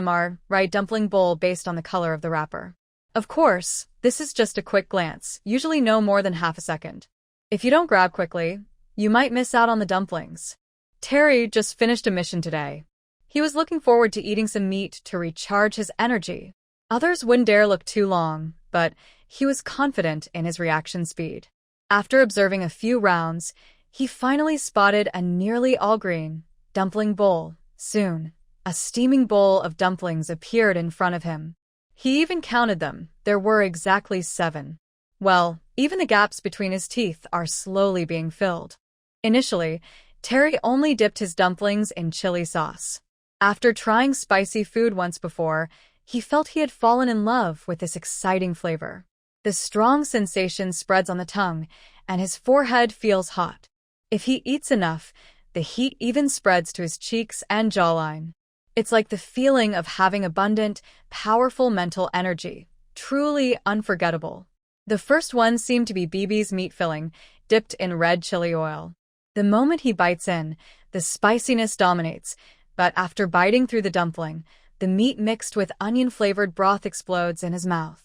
right dumpling bowl based on the color of the wrapper. Of course, this is just a quick glance, usually no more than half a second. If you don't grab quickly, you might miss out on the dumplings. Terry just finished a mission today. He was looking forward to eating some meat to recharge his energy. Others wouldn't dare look too long, but he was confident in his reaction speed. After observing a few rounds, he finally spotted a nearly all-green dumpling bowl. Soon, a steaming bowl of dumplings appeared in front of him. He even counted them. There were exactly 7. Well, even the gaps between his teeth are slowly being filled. Initially, Terry only dipped his dumplings in chili sauce. After trying spicy food once before, he felt he had fallen in love with this exciting flavor. The strong sensation spreads on the tongue, and his forehead feels hot. If he eats enough, the heat even spreads to his cheeks and jawline. It's like the feeling of having abundant, powerful mental energy. Truly unforgettable. The first one seemed to be BB's meat filling, dipped in red chili oil. The moment he bites in, the spiciness dominates, but after biting through the dumpling, the meat mixed with onion-flavored broth explodes in his mouth.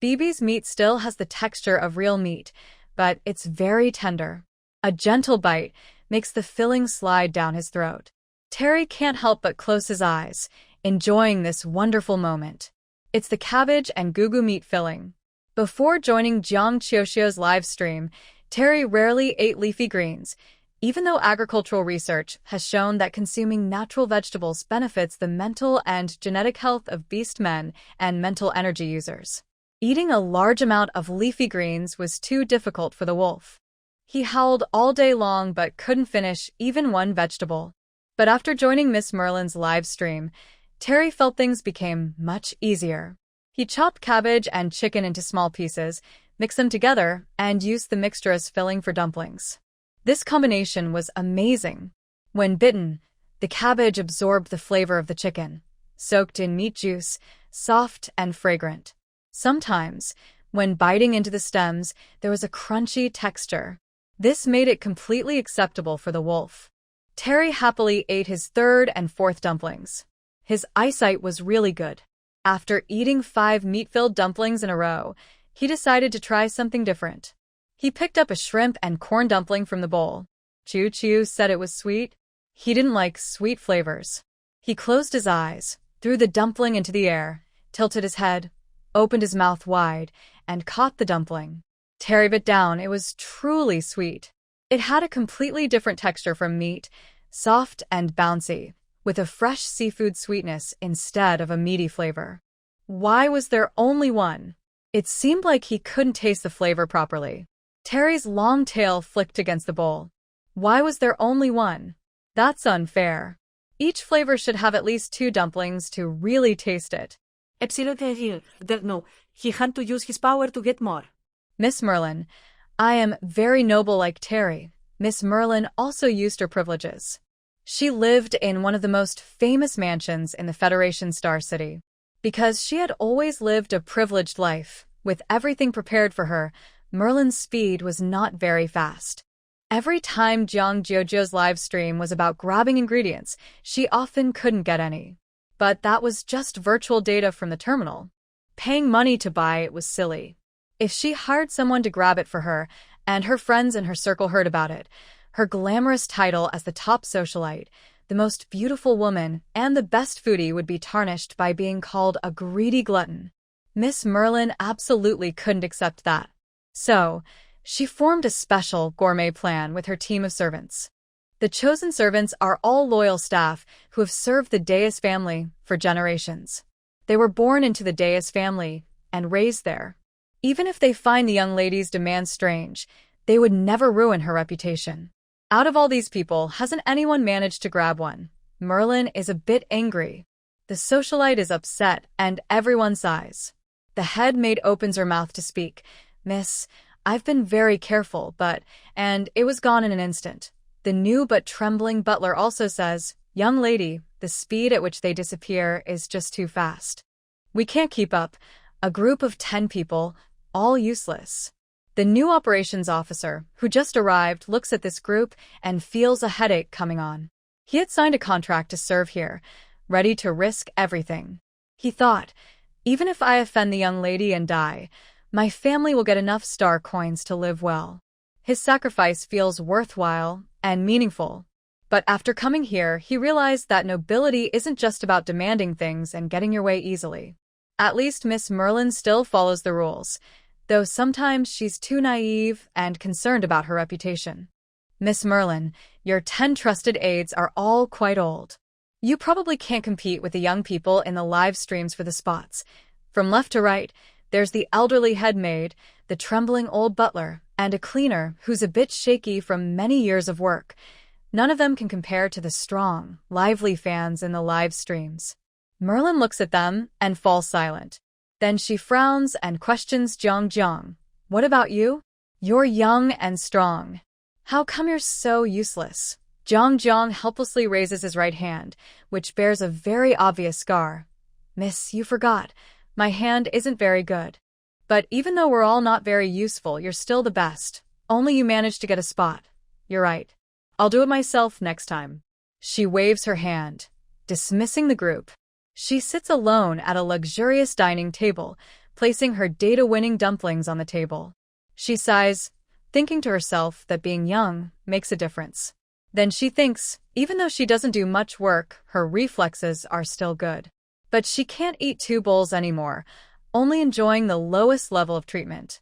BB's meat still has the texture of real meat, but it's very tender. A gentle bite makes the filling slide down his throat. Terry can't help but close his eyes, enjoying this wonderful moment. It's the cabbage and gugu meat filling. Before joining Jiang Qiuxiu's live stream, Terry rarely ate leafy greens, even though agricultural research has shown that consuming natural vegetables benefits the mental and genetic health of beast men and mental energy users. Eating a large amount of leafy greens was too difficult for the wolf. He howled all day long but couldn't finish even one vegetable. But after joining Miss Merlin's live stream, Terry felt things became much easier. He chopped cabbage and chicken into small pieces, mixed them together, and used the mixture as filling for dumplings. This combination was amazing. When bitten, the cabbage absorbed the flavor of the chicken, soaked in meat juice, soft and fragrant. Sometimes, when biting into the stems, there was a crunchy texture. This made it completely acceptable for the wolf. Terry happily ate his 3rd and 4th dumplings. His eyesight was really good. After eating 5 meat-filled dumplings in a row, he decided to try something different. He picked up a shrimp and corn dumpling from the bowl. Chiu said it was sweet. He didn't like sweet flavors. He closed his eyes, threw the dumpling into the air, tilted his head, opened his mouth wide, and caught the dumpling. Terry bit down. It was truly sweet. It had a completely different texture from meat, soft and bouncy, with a fresh seafood sweetness instead of a meaty flavor. Why was there only one? It seemed like he couldn't taste the flavor properly. Terry's long tail flicked against the bowl. Why was there only one? That's unfair. Each flavor should have at least 2 dumplings to really taste it. No, he had to use his power to get more. Miss Merlin, I am very noble like Terry. Miss Merlin also used her privileges. She lived in one of the most famous mansions in the Federation Star City. Because she had always lived a privileged life, with everything prepared for her, Merlin's speed was not very fast. Every time Jiang Jiujiu's live stream was about grabbing ingredients, she often couldn't get any. But that was just virtual data from the terminal. Paying money to buy it was silly. If she hired someone to grab it for her, and her friends in her circle heard about it, her glamorous title as the top socialite, the most beautiful woman, and the best foodie would be tarnished by being called a greedy glutton. Miss Merlin absolutely couldn't accept that. So, she formed a special gourmet plan with her team of servants. The chosen servants are all loyal staff who have served the Deus family for generations. They were born into the Deus family and raised there. Even if they find the young lady's demands strange, they would never ruin her reputation. Out of all these people, hasn't anyone managed to grab one? Merlin is a bit angry. The socialite is upset, and everyone sighs. The head maid opens her mouth to speak. Miss, I've been very careful, and it was gone in an instant. The new but trembling butler also says, young lady, the speed at which they disappear is just too fast. We can't keep up. A group of 10 people, all useless. The new operations officer, who just arrived, looks at this group and feels a headache coming on. He had signed a contract to serve here, ready to risk everything. He thought, even if I offend the young lady and die, my family will get enough star coins to live well. His sacrifice feels worthwhile and meaningful. But after coming here, he realized that nobility isn't just about demanding things and getting your way easily. At least Miss Merlin still follows the rules, though sometimes she's too naive and concerned about her reputation. Miss Merlin, your 10 trusted aides are all quite old. You probably can't compete with the young people in the live streams for the spots. From left to right, there's the elderly head maid, the trembling old butler, and a cleaner who's a bit shaky from many years of work. None of them can compare to the strong, lively fans in the live streams. Merlin looks at them and falls silent. Then she frowns and questions Jiang. What about you? You're young and strong. How come you're so useless? Jiang helplessly raises his right hand, which bears a very obvious scar. Miss, you forgot. My hand isn't very good. But even though we're all not very useful, you're still the best. Only you managed to get a spot. You're right. I'll do it myself next time. She waves her hand, dismissing the group. She sits alone at a luxurious dining table, placing her data-winning dumplings on the table. She sighs, thinking to herself that being young makes a difference. Then she thinks, even though she doesn't do much work, her reflexes are still good. But she can't eat 2 bowls anymore, only enjoying the lowest level of treatment.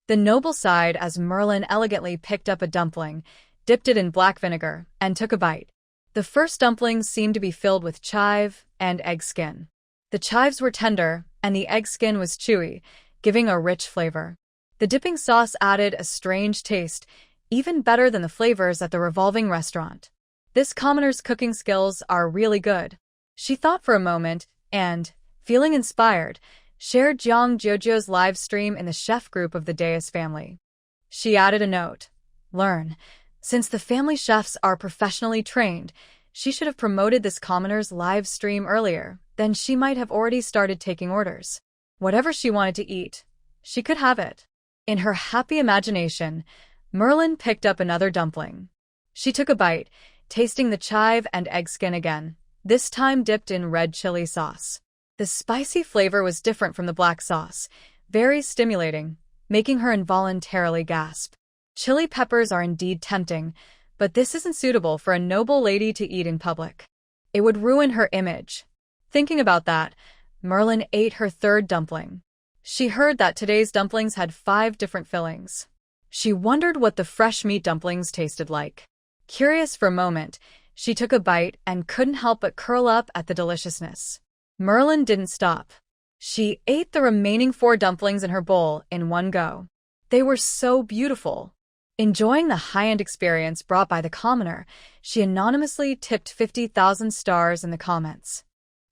The noble sighed as Merlin elegantly picked up a dumpling, dipped it in black vinegar, and took a bite. The first dumplings seemed to be filled with chive and egg skin. The chives were tender, and the egg skin was chewy, giving a rich flavor. The dipping sauce added a strange taste, even better than the flavors at the revolving restaurant. This commoner's cooking skills are really good. She thought for a moment, and, feeling inspired, shared Jojo's live stream in the chef group of the Deus family. She added a note. Learn. Since the family chefs are professionally trained, she should have promoted this commoner's live stream earlier, then she might have already started taking orders. Whatever she wanted to eat, she could have it. In her happy imagination, Merlin picked up another dumpling. She took a bite, tasting the chive and egg skin again, this time dipped in red chili sauce. The spicy flavor was different from the black sauce, very stimulating, making her involuntarily gasp. Chili peppers are indeed tempting, but this isn't suitable for a noble lady to eat in public. It would ruin her image. Thinking about that, Merlin ate her 3rd dumpling. She heard that today's dumplings had 5 different fillings. She wondered what the fresh meat dumplings tasted like. Curious for a moment, she took a bite and couldn't help but curl up at the deliciousness. Merlin didn't stop. She ate the remaining 4 dumplings in her bowl in one go. They were so beautiful. Enjoying the high-end experience brought by the commoner, she anonymously tipped 50,000 stars in the comments.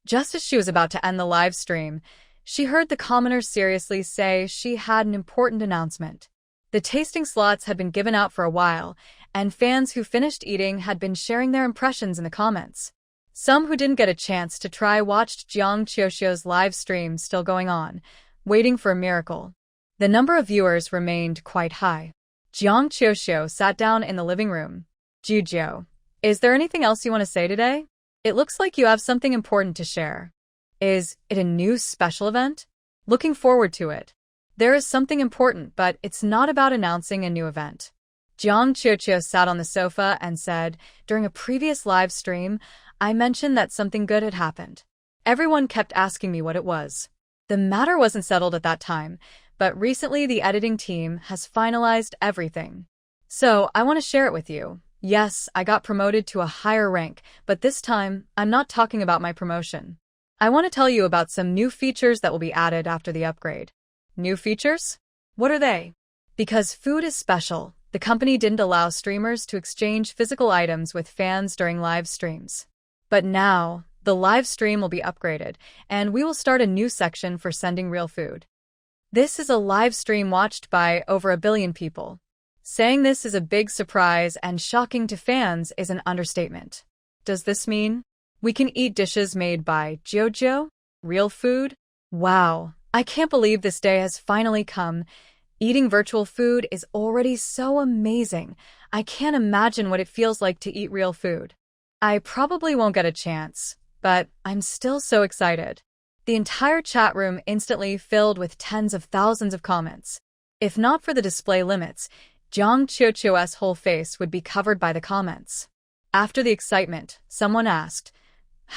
Just as she was about to end the live stream, she heard the commoner seriously say she had an important announcement. The tasting slots had been given out for a while, and fans who finished eating had been sharing their impressions in the comments. Some who didn't get a chance to try watched Jiang Qiuxiu's live stream still going on, waiting for a miracle. The number of viewers remained quite high. Jiang Qiuxiu sat down in the living room. Jiujiu, is there anything else you want to say today? It looks like you have something important to share. Is it a new special event? Looking forward to it. There is something important, but it's not about announcing a new event. Jiang Qiuxiu sat on the sofa and said, during a previous live stream, I mentioned that something good had happened. Everyone kept asking me what it was. The matter wasn't settled at that time, but recently the editing team has finalized everything. So I want to share it with you. Yes, I got promoted to a higher rank, but this time, I'm not talking about my promotion. I want to tell you about some new features that will be added after the upgrade. New features? What are they? Because food is special, the company didn't allow streamers to exchange physical items with fans during live streams. But now, the live stream will be upgraded, and we will start a new section for sending real food. This is a live stream watched by over 1 billion people. Saying this is a big surprise and shocking to fans is an understatement. Does this mean we can eat dishes made by Jojo? Real food? Wow, I can't believe this day has finally come. Eating virtual food is already so amazing. I can't imagine what it feels like to eat real food. I probably won't get a chance, but I'm still so excited. The entire chat room instantly filled with tens of thousands of comments. If not for the display limits, Jiang Qiuqiu's whole face would be covered by the comments. After the excitement, someone asked,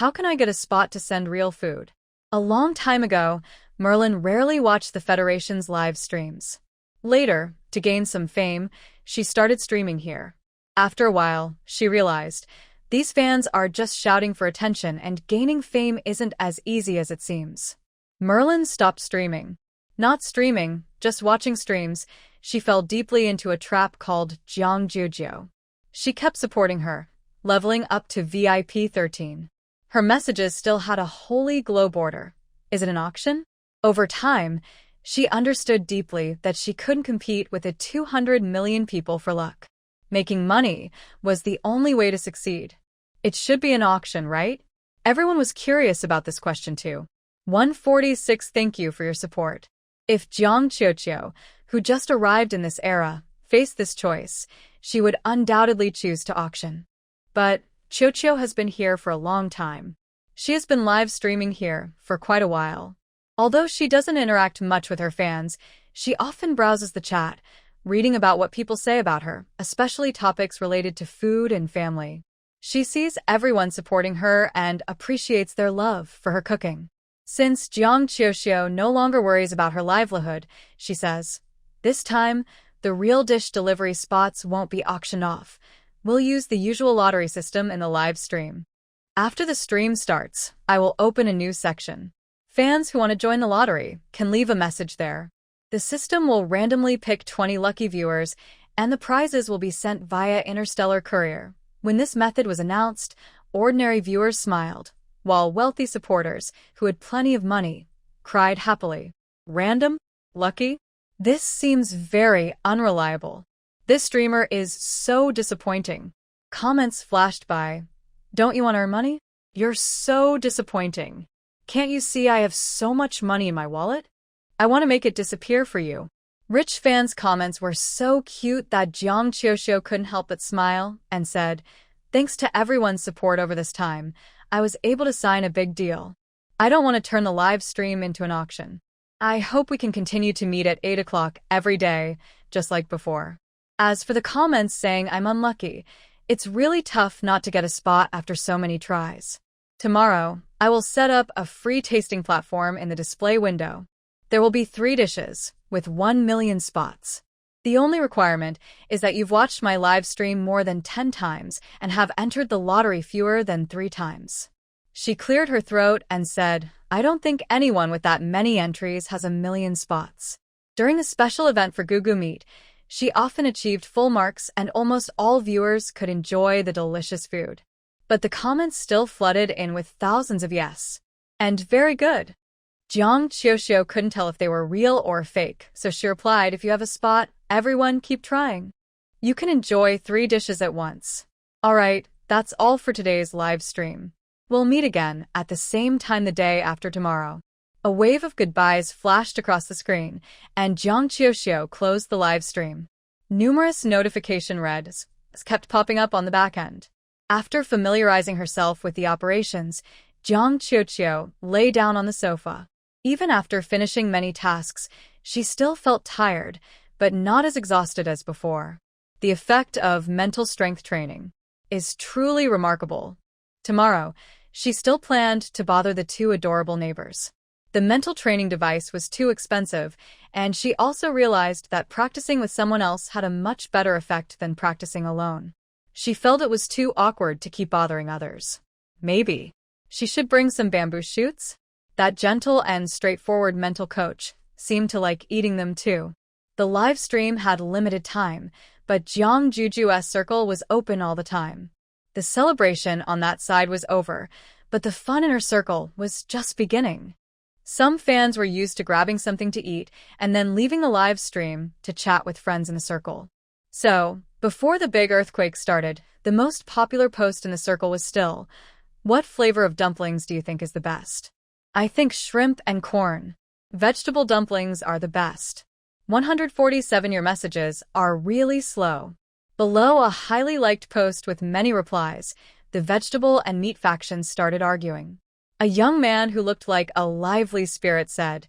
"How can I get a spot to send real food?" A long time ago, Merlin rarely watched the Federation's live streams. Later, to gain some fame, she started streaming here. After a while, she realized, these fans are just shouting for attention and gaining fame isn't as easy as it seems. Merlin stopped streaming. Not streaming, just watching streams, she fell deeply into a trap called Jiang Jujiu. She kept supporting her, leveling up to VIP 13. Her messages still had a holy glow border. Is it an auction? Over time, she understood deeply that she couldn't compete with the 200 million people for luck. Making money was the only way to succeed. It should be an auction, right? Everyone was curious about this question too. 146 Thank you for your support. If Jiang Qiuqiu, who just arrived in this era, faced this choice, she would undoubtedly choose to auction. But Qiuqiu has been here for a long time. She has been live streaming here for quite a while. Although she doesn't interact much with her fans, she often browses the chat, reading about what people say about her, especially topics related to food and family. She sees everyone supporting her and appreciates their love for her cooking. Since Jiang Qiuqiu no longer worries about her livelihood, she says, "This time, the real dish delivery spots won't be auctioned off. We'll use the usual lottery system in the live stream. After the stream starts, I will open a new section. Fans who want to join the lottery can leave a message there. The system will randomly pick 20 lucky viewers, and the prizes will be sent via interstellar courier." When this method was announced, ordinary viewers smiled, while wealthy supporters, who had plenty of money, cried happily. Random? Lucky? This seems very unreliable. This streamer is so disappointing. Comments flashed by. Don't you want to earn money? You're so disappointing. Can't you see I have so much money in my wallet? I want to make it disappear for you. Rich fans' comments were so cute that Jiang Qiuqiu couldn't help but smile and said, "Thanks to everyone's support over this time, I was able to sign a big deal. I don't want to turn the live stream into an auction. I hope we can continue to meet at 8 o'clock every day, just like before." As for the comments saying I'm unlucky, it's really tough not to get a spot after so many tries. Tomorrow, I will set up a free tasting platform in the display window. There will be 3 dishes, with 1 million spots. The only requirement is that you've watched my live stream more than 10 times and have entered the lottery fewer than 3 times. She cleared her throat and said, "I don't think anyone with that many entries has 1 million spots." During the special event for Gugu Meat, she often achieved full marks and almost all viewers could enjoy the delicious food. But the comments still flooded in with thousands of yes. And very good. Jiang Qiuqiu couldn't tell if they were real or fake, so she replied, "If you have a spot, everyone keep trying. You can enjoy 3 dishes at once." Alright, that's all for today's live stream. We'll meet again at the same time the day after tomorrow. A wave of goodbyes flashed across the screen, and Jiang Qiuqiu closed the live stream. Numerous notification reds kept popping up on the back end. After familiarizing herself with the operations, Jiang Qiuqiu lay down on the sofa. Even after finishing many tasks, she still felt tired, but not as exhausted as before. The effect of mental strength training is truly remarkable. Tomorrow, she still planned to bother the 2 adorable neighbors. The mental training device was too expensive, and she also realized that practicing with someone else had a much better effect than practicing alone. She felt it was too awkward to keep bothering others. Maybe she should bring some bamboo shoots? That gentle and straightforward mental coach seemed to like eating them too. The live stream had limited time, but Jiang Juju's circle was open all the time. The celebration on that side was over, but the fun in her circle was just beginning. Some fans were used to grabbing something to eat and then leaving the live stream to chat with friends in the circle. So, before the big earthquake started, the most popular post in the circle was still, "What flavor of dumplings do you think is the best?" "I think shrimp and corn. Vegetable dumplings are the best." 147 Your messages are really slow. Below a highly liked post with many replies, the vegetable and meat factions started arguing. A young man who looked like a lively spirit said,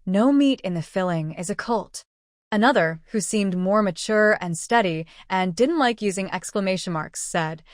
"No meat in the filling is a cult." Another, who seemed more mature and steady and didn't like using exclamation marks, said,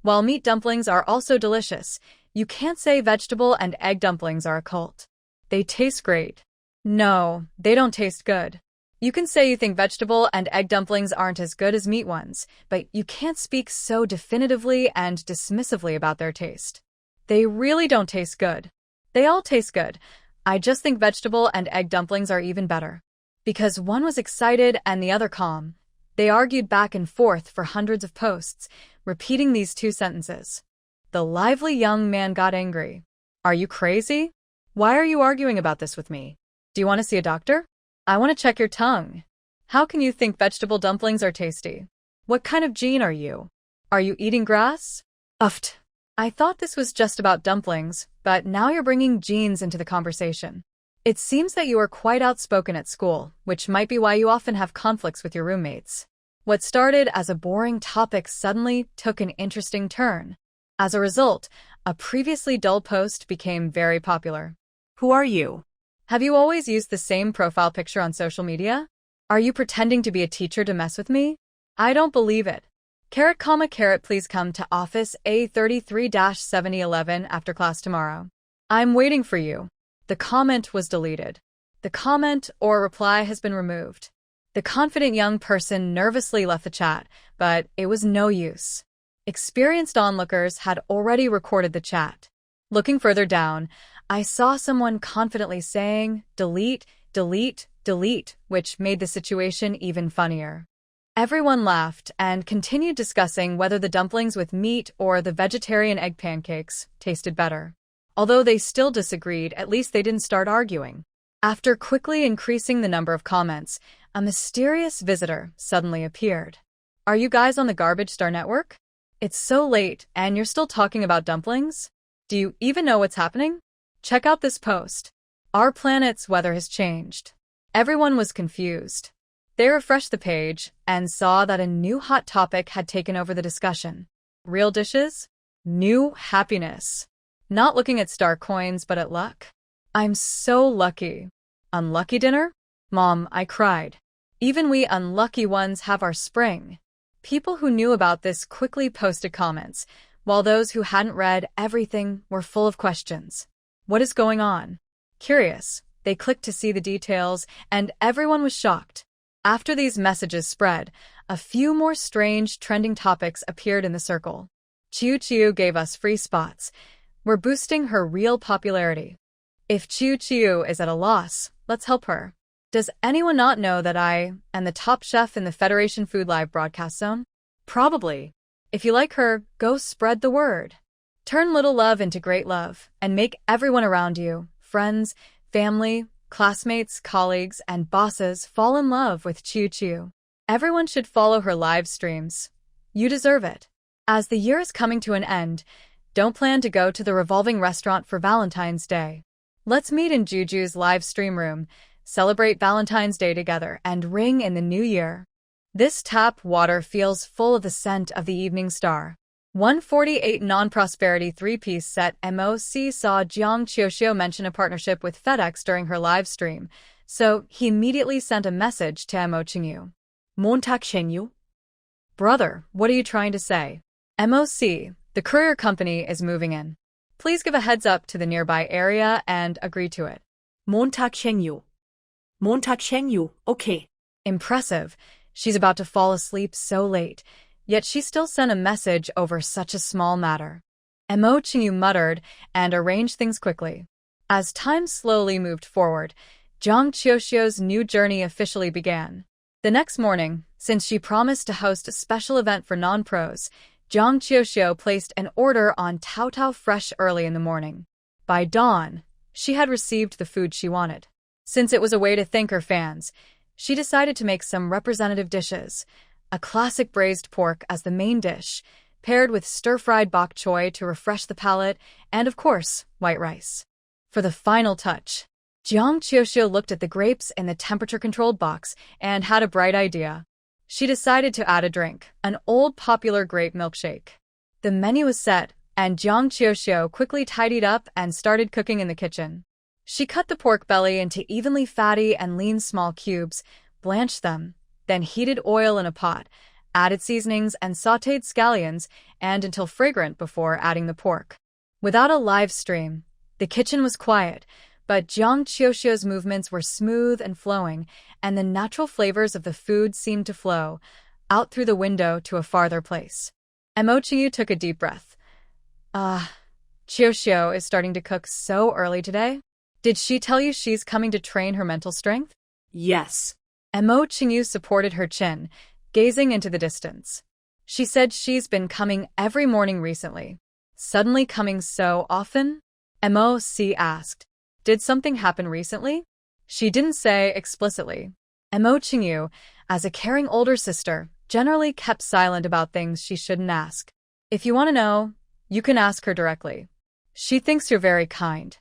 "While meat dumplings are also delicious, you can't say vegetable and egg dumplings are a cult. They taste great." No, they don't taste good. You can say you think vegetable and egg dumplings aren't as good as meat ones, but you can't speak so definitively and dismissively about their taste. They really don't taste good. They all taste good. I just think vegetable and egg dumplings are even better. Because one was excited and the other calm, they argued back and forth for hundreds of posts, repeating these two sentences. The lively young man got angry. "Are you crazy? Why are you arguing about this with me? Do you want to see a doctor? I want to check your tongue. How can you think vegetable dumplings are tasty? What kind of gene are you? Are you eating grass?" Uffed. I thought this was just about dumplings, but now you're bringing genes into the conversation. It seems that you are quite outspoken at school, which might be why you often have conflicts with your roommates. What started as a boring topic suddenly took an interesting turn. As a result, a previously dull post became very popular. Who are you? Have you always used the same profile picture on social media? Are you pretending to be a teacher to mess with me? I don't believe it. Please come to office A33-7011 after class tomorrow. I'm waiting for you. The comment was deleted. The comment or reply has been removed. The confident young person nervously left the chat, but it was no use. Experienced onlookers had already recorded the chat. Looking further down, I saw someone confidently saying, "Delete, delete, delete," which made the situation even funnier. Everyone laughed and continued discussing whether the dumplings with meat or the vegetarian egg pancakes tasted better. Although they still disagreed, at least they didn't start arguing. After quickly increasing the number of comments, a mysterious visitor suddenly appeared. "Are you guys on the Garbage Star Network? It's so late and you're still talking about dumplings? Do you even know what's happening? Check out this post. Our planet's weather has changed." Everyone was confused. They refreshed the page and saw that a new hot topic had taken over the discussion. Real dishes? New happiness. Not looking at star coins, but at luck. I'm so lucky. Unlucky dinner? Mom, I cried. Even we unlucky ones have our spring. People who knew about this quickly posted comments, while those who hadn't read everything were full of questions. What is going on? Curious, they clicked to see the details, and everyone was shocked. After these messages spread, a few more strange trending topics appeared in the circle. Chiu Chiu gave us free spots. We're boosting her real popularity. If Chiu Chiu is at a loss, let's help her. Does anyone not know that I am the top chef in the Federation Food Live broadcast zone? Probably. If you like her, go spread the word. Turn little love into great love and make everyone around you, friends, family, classmates, colleagues, and bosses fall in love with Chiu Chiu. Everyone should follow her live streams. You deserve it. As the year is coming to an end, don't plan to go to the revolving restaurant for Valentine's Day. Let's meet in Juju's live stream room, celebrate Valentine's Day together, and ring in the new year. This tap water feels full of the scent of the evening star. 148 Non-Prosperity 3-piece set MOC saw Jiang Qiuxiu mention a partnership with FedEx during her live stream, so he immediately sent a message to Mo Qingyu. Montag Shenyu? Brother, what are you trying to say? MOC, the courier company is moving in. Please give a heads up to the nearby area and agree to it. Montag Shenyu. Montag Shenyu, okay. Impressive. She's about to fall asleep so late. Yet she still sent a message over such a small matter. Mo Qingyu muttered and arranged things quickly. As time slowly moved forward, Jiang Qiuxiu's new journey officially began. The next morning, since she promised to host a special event for non-pros, Jiang Qiuxiu placed an order on Tao Tao Fresh early in the morning. By dawn, she had received the food she wanted. Since it was a way to thank her fans, she decided to make some representative dishes. A classic braised pork as the main dish, paired with stir-fried bok choy to refresh the palate, and of course, white rice. For the final touch, Jiang Qiuxiu looked at the grapes in the temperature-controlled box and had a bright idea. She decided to add a drink, an old popular grape milkshake. The menu was set, and Jiang Qiuxiu quickly tidied up and started cooking in the kitchen. She cut the pork belly into evenly fatty and lean small cubes, blanched them, then heated oil in a pot, added seasonings and sautéed scallions and until fragrant before adding the pork. Without a live stream, the kitchen was quiet, but Jiang Qiuxiu's movements were smooth and flowing, and the natural flavors of the food seemed to flow out through the window to a farther place. Mo Qingyu took a deep breath. Qiuxiu is starting to cook so early today? Did she tell you she's coming to train her mental strength? Yes. Mo Qingyu supported her chin, gazing into the distance. She said she's been coming every morning recently. Suddenly coming so often? Mo C asked. Did something happen recently? She didn't say explicitly. Mo Qingyu, as a caring older sister, generally kept silent about things she shouldn't ask. If you want to know, you can ask her directly. She thinks you're very kind.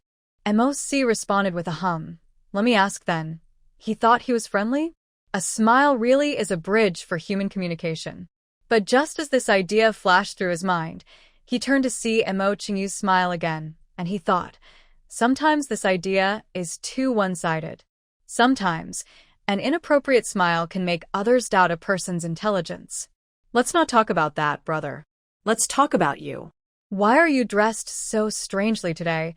Mo C responded with a hum. Let me ask then. He thought he was friendly? A smile really is a bridge for human communication. But just as this idea flashed through his mind, he turned to see Mo Qingyu smile again, and he thought, sometimes this idea is too one-sided. Sometimes, an inappropriate smile can make others doubt a person's intelligence. Let's not talk about that, brother. Let's talk about you. Why are you dressed so strangely today?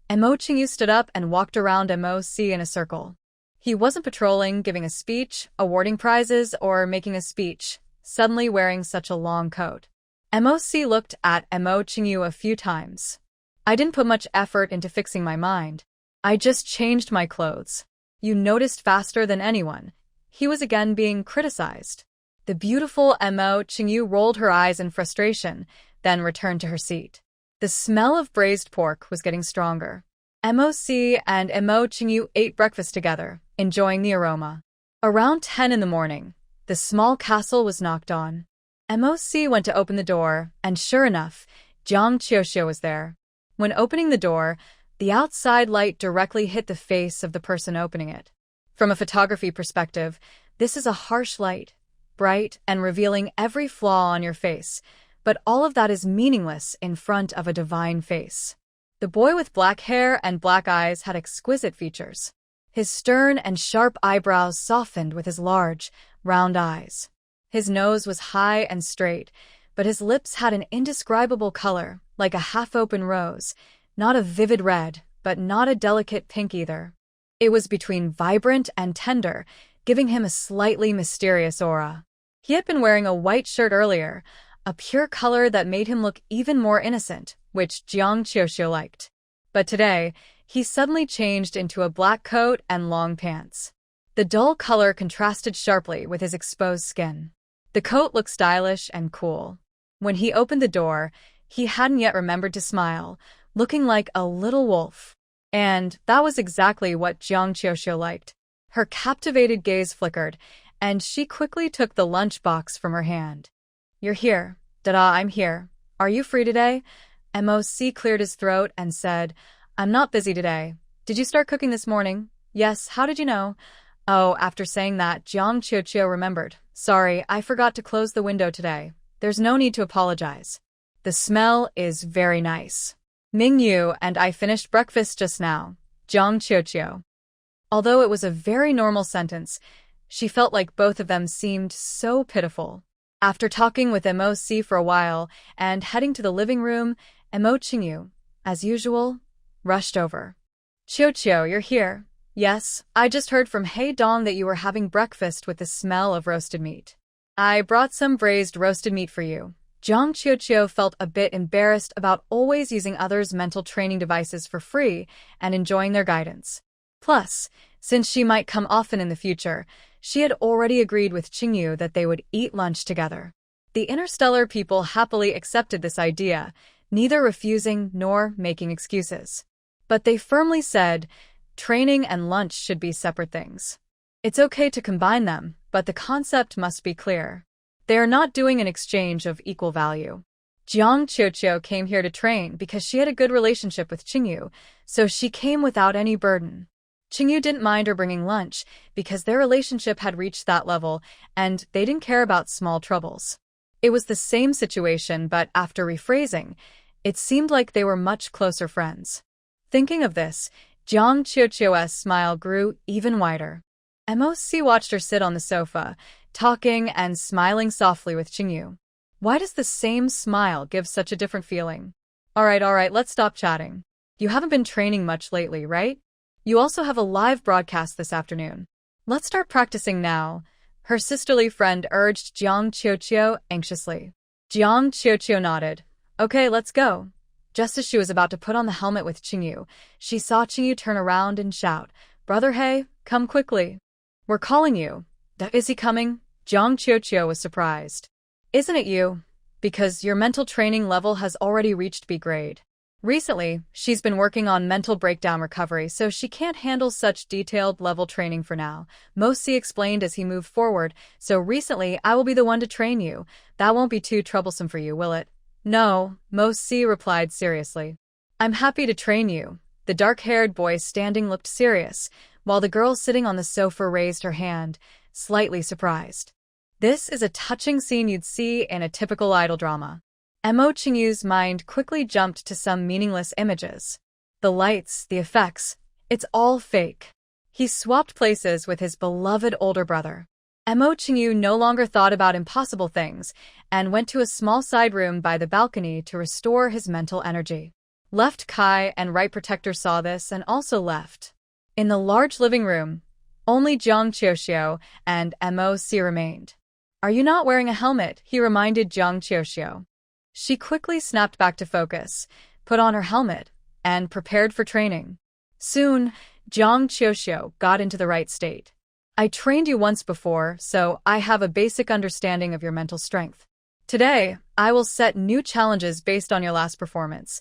Mo Qingyu stood up and walked around Mo C in a circle. He wasn't patrolling, giving a speech, awarding prizes, or making a speech, suddenly wearing such a long coat. Mo C looked at Mo Qingyu a few times. I didn't put much effort into fixing my mind. I just changed my clothes. You noticed faster than anyone. He was again being criticized. The beautiful Mo Qingyu rolled her eyes in frustration, then returned to her seat. The smell of braised pork was getting stronger. Mo C and Mo Qingyu ate breakfast together, enjoying the aroma. Around 10 in the morning, the small castle was knocked on. Mo C went to open the door, and sure enough, Jiang Qiuxiu was there. When opening the door, the outside light directly hit the face of the person opening it. From a photography perspective, this is a harsh light, bright and revealing every flaw on your face, but all of that is meaningless in front of a divine face. The boy with black hair and black eyes had exquisite features. His stern and sharp eyebrows softened with his large, round eyes. His nose was high and straight, but his lips had an indescribable color, like a half-open rose, not a vivid red, but not a delicate pink either. It was between vibrant and tender, giving him a slightly mysterious aura. He had been wearing a white shirt earlier, a pure color that made him look even more innocent, which Jiang Qiuxiu liked. But today, he suddenly changed into a black coat and long pants. The dull color contrasted sharply with his exposed skin. The coat looked stylish and cool. When he opened the door, he hadn't yet remembered to smile, looking like a little wolf. And that was exactly what Jiang Qiuxiu liked. Her captivated gaze flickered, and she quickly took the lunchbox from her hand. You're here. Da-da, I'm here. Are you free today? Mo C cleared his throat and said, I'm not busy today. Did you start cooking this morning? Yes, how did you know? Oh, after saying that, Jiang Qiuxiu remembered. Sorry, I forgot to close the window today. There's no need to apologize. The smell is very nice. Ming Yu and I finished breakfast just now. Jiang Qiuxiu. Although it was a very normal sentence, she felt like both of them seemed so pitiful. After talking with Mo C for a while and heading to the living room, Mo Qingyu, as usual, rushed over. Qiuqiu, you're here. Yes, I just heard from He Dong that you were having breakfast with the smell of roasted meat. I brought some braised roasted meat for you. Jiang Qiuqiu felt a bit embarrassed about always using others' mental training devices for free and enjoying their guidance. Plus, since she might come often in the future, she had already agreed with Qingyu that they would eat lunch together. The Interstellar people happily accepted this idea, neither refusing nor making excuses. But they firmly said, training and lunch should be separate things. It's okay to combine them, but the concept must be clear. They are not doing an exchange of equal value. Jiang Qiuqiu came here to train because she had a good relationship with Qingyu, so she came without any burden. Qingyu didn't mind her bringing lunch because their relationship had reached that level and they didn't care about small troubles. It was the same situation, but after rephrasing, it seemed like they were much closer friends. Thinking of this, Jiang Qiuqiu's smile grew even wider. MOC watched her sit on the sofa, talking and smiling softly with Qingyu. Why does the same smile give such a different feeling? All right, let's stop chatting. You haven't been training much lately, right? You also have a live broadcast this afternoon. Let's start practicing now, her sisterly friend urged Jiang Qiuqiu anxiously. Jiang Qiuqiu nodded. Okay, let's go. Just as she was about to put on the helmet with Qingyu, she saw Qingyu turn around and shout, Brother He, come quickly. We're calling you. Is he coming? Jiang Qiuqiu was surprised. Isn't it you? Because your mental training level has already reached B grade. Recently, she's been working on mental breakdown recovery, so she can't handle such detailed level training for now, Mosi explained as he moved forward. So recently, I will be the one to train you. That won't be too troublesome for you, will it? No, Mosi replied seriously. I'm happy to train you. The dark-haired boy standing looked serious, while the girl sitting on the sofa raised her hand, slightly surprised. This is a touching scene you'd see in a typical idol drama. Mo Qingyu's mind quickly jumped to some meaningless images. The lights, the effects, it's all fake. He swapped places with his beloved older brother. Mo Qingyu no longer thought about impossible things and went to a small side room by the balcony to restore his mental energy. Left Kai and Right Protector saw this and also left. In the large living room, only Jiang Qiuqiu and MOC remained. Are you not wearing a helmet? He reminded Jiang Qiuqiu. She quickly snapped back to focus, put on her helmet, and prepared for training. Soon, Jiang Qiuqiu got into the right state. I trained you once before, so I have a basic understanding of your mental strength. Today, I will set new challenges based on your last performance.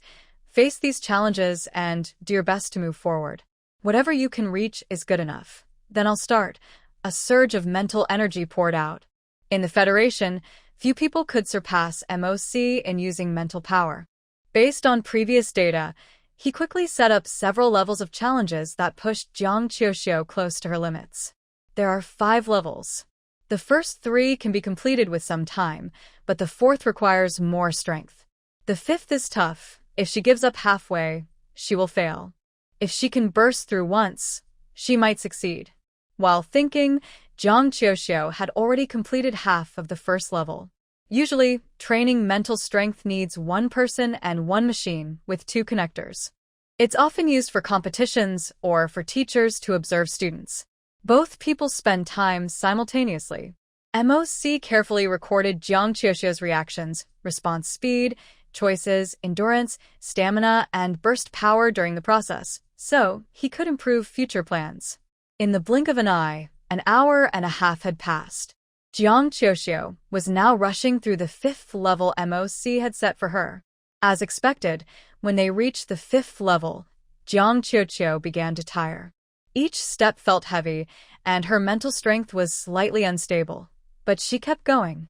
Face these challenges and do your best to move forward. Whatever you can reach is good enough. Then I'll start. A surge of mental energy poured out. In the Federation, few people could surpass MOC in using mental power. Based on previous data, he quickly set up several levels of challenges that pushed Jiang Qiuqiu close to her limits. There are 5 levels. The first 3 can be completed with some time, but the 4th requires more strength. The 5th is tough. If she gives up halfway, she will fail. If she can burst through once, she might succeed. While thinking, Jiang Qiuqiu had already completed half of the first level. Usually, training mental strength needs 1 person and 1 machine with 2 connectors. It's often used for competitions or for teachers to observe students. Both people spend time simultaneously. MOC carefully recorded Jiang Qiuqiu's reactions, response speed, choices, endurance, stamina, and burst power during the process, so he could improve future plans. In the blink of an eye, an hour and a half had passed. Jiang Qiuqiu was now rushing through the 5th level MOC had set for her. As expected, when they reached the 5th level, Jiang Qiuqiu began to tire. Each step felt heavy, and her mental strength was slightly unstable, but she kept going.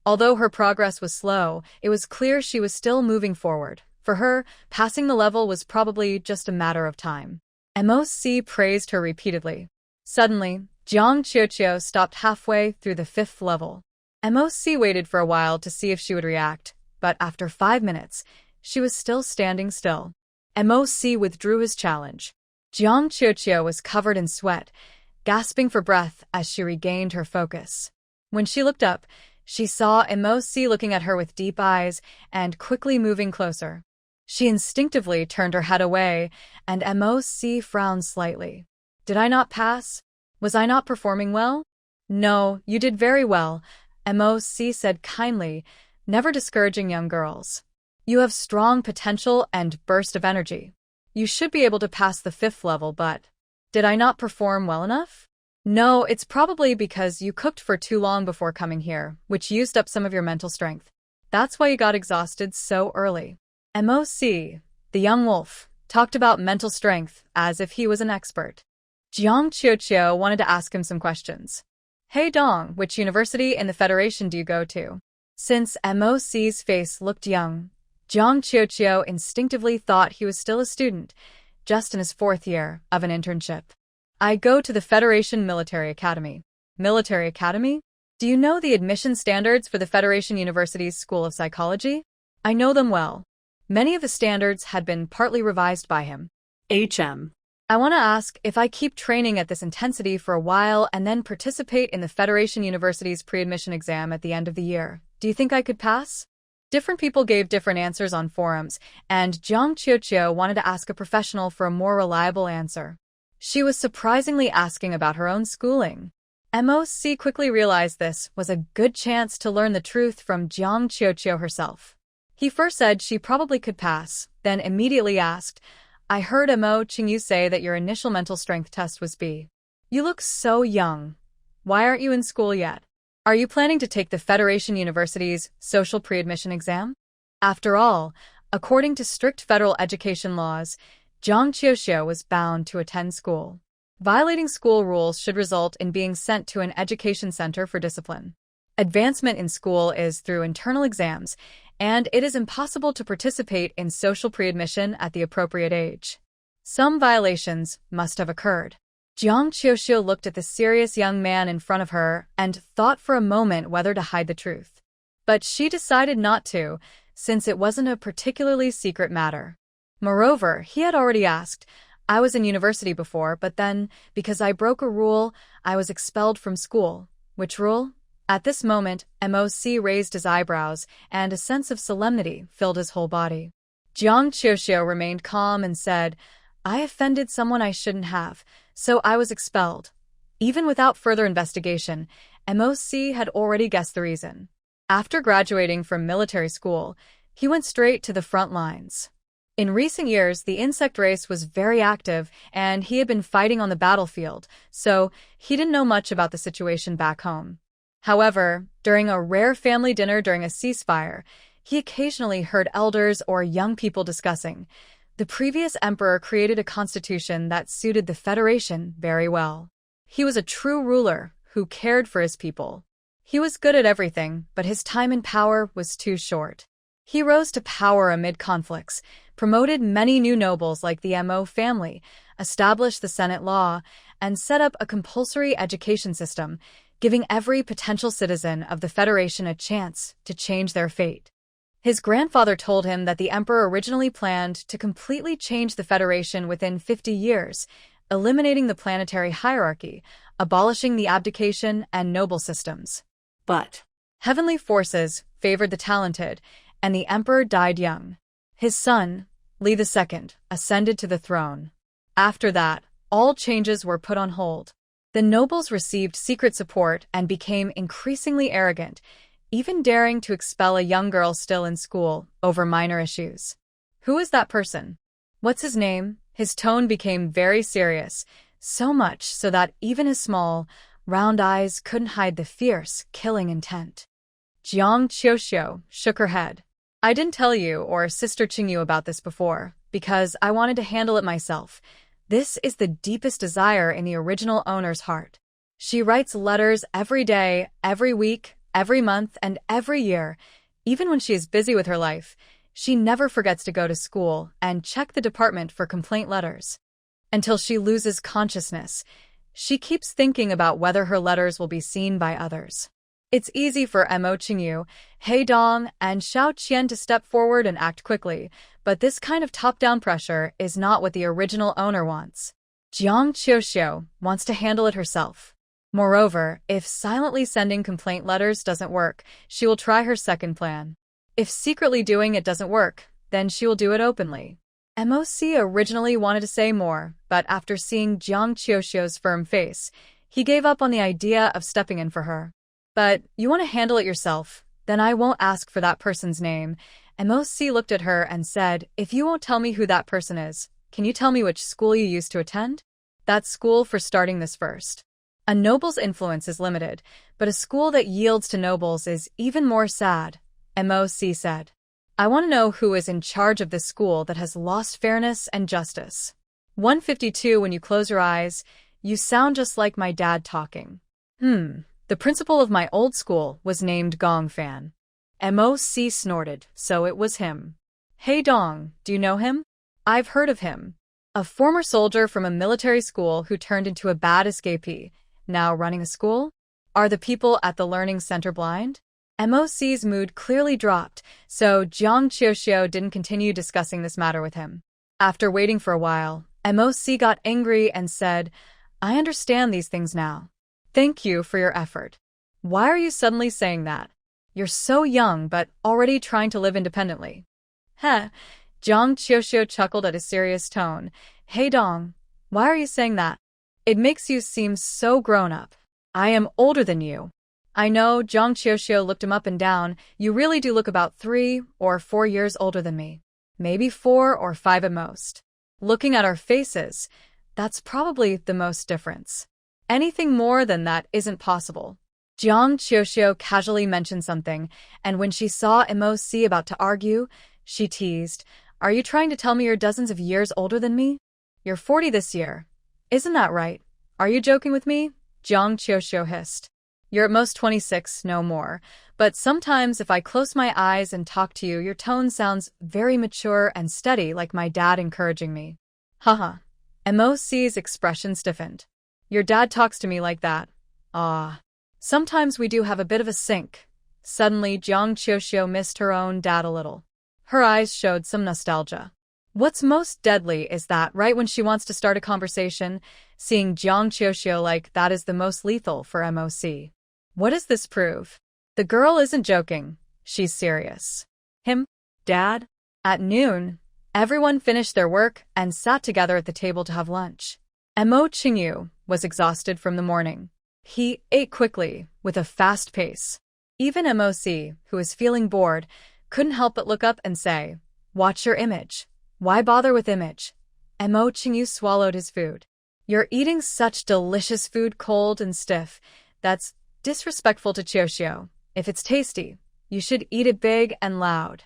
Although her progress was slow, it was clear she was still moving forward. For her, passing the level was probably just a matter of time. MOC praised her repeatedly. Suddenly, Jiang Qiuqiu stopped halfway through the 5th level. MOC waited for a while to see if she would react, but after 5 minutes, she was still standing still. MOC withdrew his challenge. Jiang Qiuqiu was covered in sweat, gasping for breath as she regained her focus. When she looked up, she saw MOC looking at her with deep eyes and quickly moving closer. She instinctively turned her head away, and MOC frowned slightly. Did I not pass? Was I not performing well? No, you did very well, MOC said kindly, never discouraging young girls. You have strong potential and burst of energy. You should be able to pass the 5th level, but did I not perform well enough? No, it's probably because you cooked for too long before coming here, which used up some of your mental strength. That's why you got exhausted so early. MOC, the young wolf, talked about mental strength as if he was an expert. Jiang Qiuqiu wanted to ask him some questions. Hey Dong, which university in the Federation do you go to? Since MOC's face looked young, Jiang Qiuqiu instinctively thought he was still a student, just in his 4th year of an internship. I go to the Federation Military Academy. Military Academy? Do you know the admission standards for the Federation University's School of Psychology? I know them well. Many of the standards had been partly revised by him. HM. I want to ask if I keep training at this intensity for a while and then participate in the Federation University's pre-admission exam at the end of the year. Do you think I could pass? Different people gave different answers on forums, and Jiang Qiuqiu wanted to ask a professional for a more reliable answer. She was surprisingly asking about her own schooling. MOC quickly realized this was a good chance to learn the truth from Jiang Qiuqiu herself. He first said she probably could pass, then immediately asked, I heard Mo Qingyu say that your initial mental strength test was B. You look so young. Why aren't you in school yet? Are you planning to take the Federation University's social pre-admission exam? After all, according to strict federal education laws, Jiang Qiuqiu was bound to attend school. Violating school rules should result in being sent to an education center for discipline. Advancement in school is through internal exams, and it is impossible to participate in social pre-admission at the appropriate age. Some violations must have occurred. Jiang Qiuqiu looked at the serious young man in front of her and thought for a moment whether to hide the truth. But she decided not to, since it wasn't a particularly secret matter. Moreover, he had already asked, I was in university before, but then, because I broke a rule, I was expelled from school. Which rule? At this moment, MOC raised his eyebrows, and a sense of solemnity filled his whole body. Jiang Qiuqiu remained calm and said, I offended someone I shouldn't have, so I was expelled. Even without further investigation, MOC had already guessed the reason. After graduating from military school, he went straight to the front lines. In recent years, the insect race was very active, and he had been fighting on the battlefield, so he didn't know much about the situation back home. However, during a rare family dinner during a ceasefire, he occasionally heard elders or young people discussing. The previous emperor created a constitution that suited the Federation very well. He was a true ruler who cared for his people. He was good at everything, but his time in power was too short. He rose to power amid conflicts, promoted many new nobles like the Mo family, established the Senate law, and set up a compulsory education system, giving every potential citizen of the Federation a chance to change their fate. His grandfather told him that the emperor originally planned to completely change the Federation within 50 years, eliminating the planetary hierarchy, abolishing the abdication and noble systems. But Heavenly forces favored the talented, and the emperor died young. His son, Li II, ascended to the throne. After that, all changes were put on hold. The nobles received secret support and became increasingly arrogant, even daring to expel a young girl still in school over minor issues. Who is that person? What's his name? His tone became very serious, so much so that even his small, round eyes couldn't hide the fierce, killing intent. Jiang Qiuqiu shook her head. I didn't tell you or Sister Qingyu about this before, because I wanted to handle it myself. This is the deepest desire in the original owner's heart. She writes letters every day, every week, every month, and every year. Even when she is busy with her life, she never forgets to go to school and check the department for complaint letters. Until she loses consciousness, she keeps thinking about whether her letters will be seen by others. It's easy for Mo Qingyu, He Dong, and Xiao Qian to step forward and act quickly, but this kind of top-down pressure is not what the original owner wants. Jiang Qiuqiu wants to handle it herself. Moreover, if silently sending complaint letters doesn't work, she will try her second plan. If secretly doing it doesn't work, then she will do it openly. MOC originally wanted to say more, but after seeing Jiang Qiuqiu's firm face, he gave up on the idea of stepping in for her. But you want to handle it yourself, then I won't ask for that person's name. MOC looked at her and said, if you won't tell me who that person is, can you tell me which school you used to attend? That's school for starting this first. A noble's influence is limited, but a school that yields to nobles is even more sad, MOC said. I want to know who is in charge of this school that has lost fairness and justice. 152. When you close your eyes, you sound just like my dad talking. The principal of my old school was named Gong Fan. MOC snorted, so it was him. Hey Dong, do you know him? I've heard of him. A former soldier from a military school who turned into a bad escapee, now running a school? Are the people at the learning center blind? MOC's mood clearly dropped, so Jiang Qiuxiu didn't continue discussing this matter with him. After waiting for a while, MOC got angry and said, I understand these things now. Thank you for your effort. Why are you suddenly saying that? You're so young but already trying to live independently. Heh, Jiang Qiuxiu chuckled at his serious tone. Hey Dong, why are you saying that? It makes you seem so grown up. I am older than you. I know, Jiang Qiuxiu looked him up and down. You really do look about 3 or 4 years older than me. Maybe 4 or 5 at most. Looking at our faces, that's probably the most difference. Anything more than that isn't possible. Jiang Qiuxiu casually mentioned something, and when she saw MOC about to argue, she teased, Are you trying to tell me you're dozens of years older than me? You're 40 this year. Isn't that right? Are you joking with me? Jiang Qiuxiu hissed. You're at most 26, no more. But sometimes if I close my eyes and talk to you, your tone sounds very mature and steady, like my dad encouraging me. Haha. MOC's expression stiffened. Your dad talks to me like that. Ah. Sometimes we do have a bit of a sync. Suddenly, Jiang Qiuxiu missed her own dad a little. Her eyes showed some nostalgia. What's most deadly is that right when she wants to start a conversation, seeing Jiang Qiuxiu like that is the most lethal for MOC. What does this prove? The girl isn't joking. She's serious. Him? Dad? At noon, everyone finished their work and sat together at the table to have lunch. Mo Qingyu was exhausted from the morning. He ate quickly, with a fast pace. Even MOC, who was feeling bored, couldn't help but look up and say, Watch your image. Why bother with image? Mo Qingyu swallowed his food. You're eating such delicious food cold and stiff. That's disrespectful to Qiuxiu. If it's tasty, you should eat it big and loud.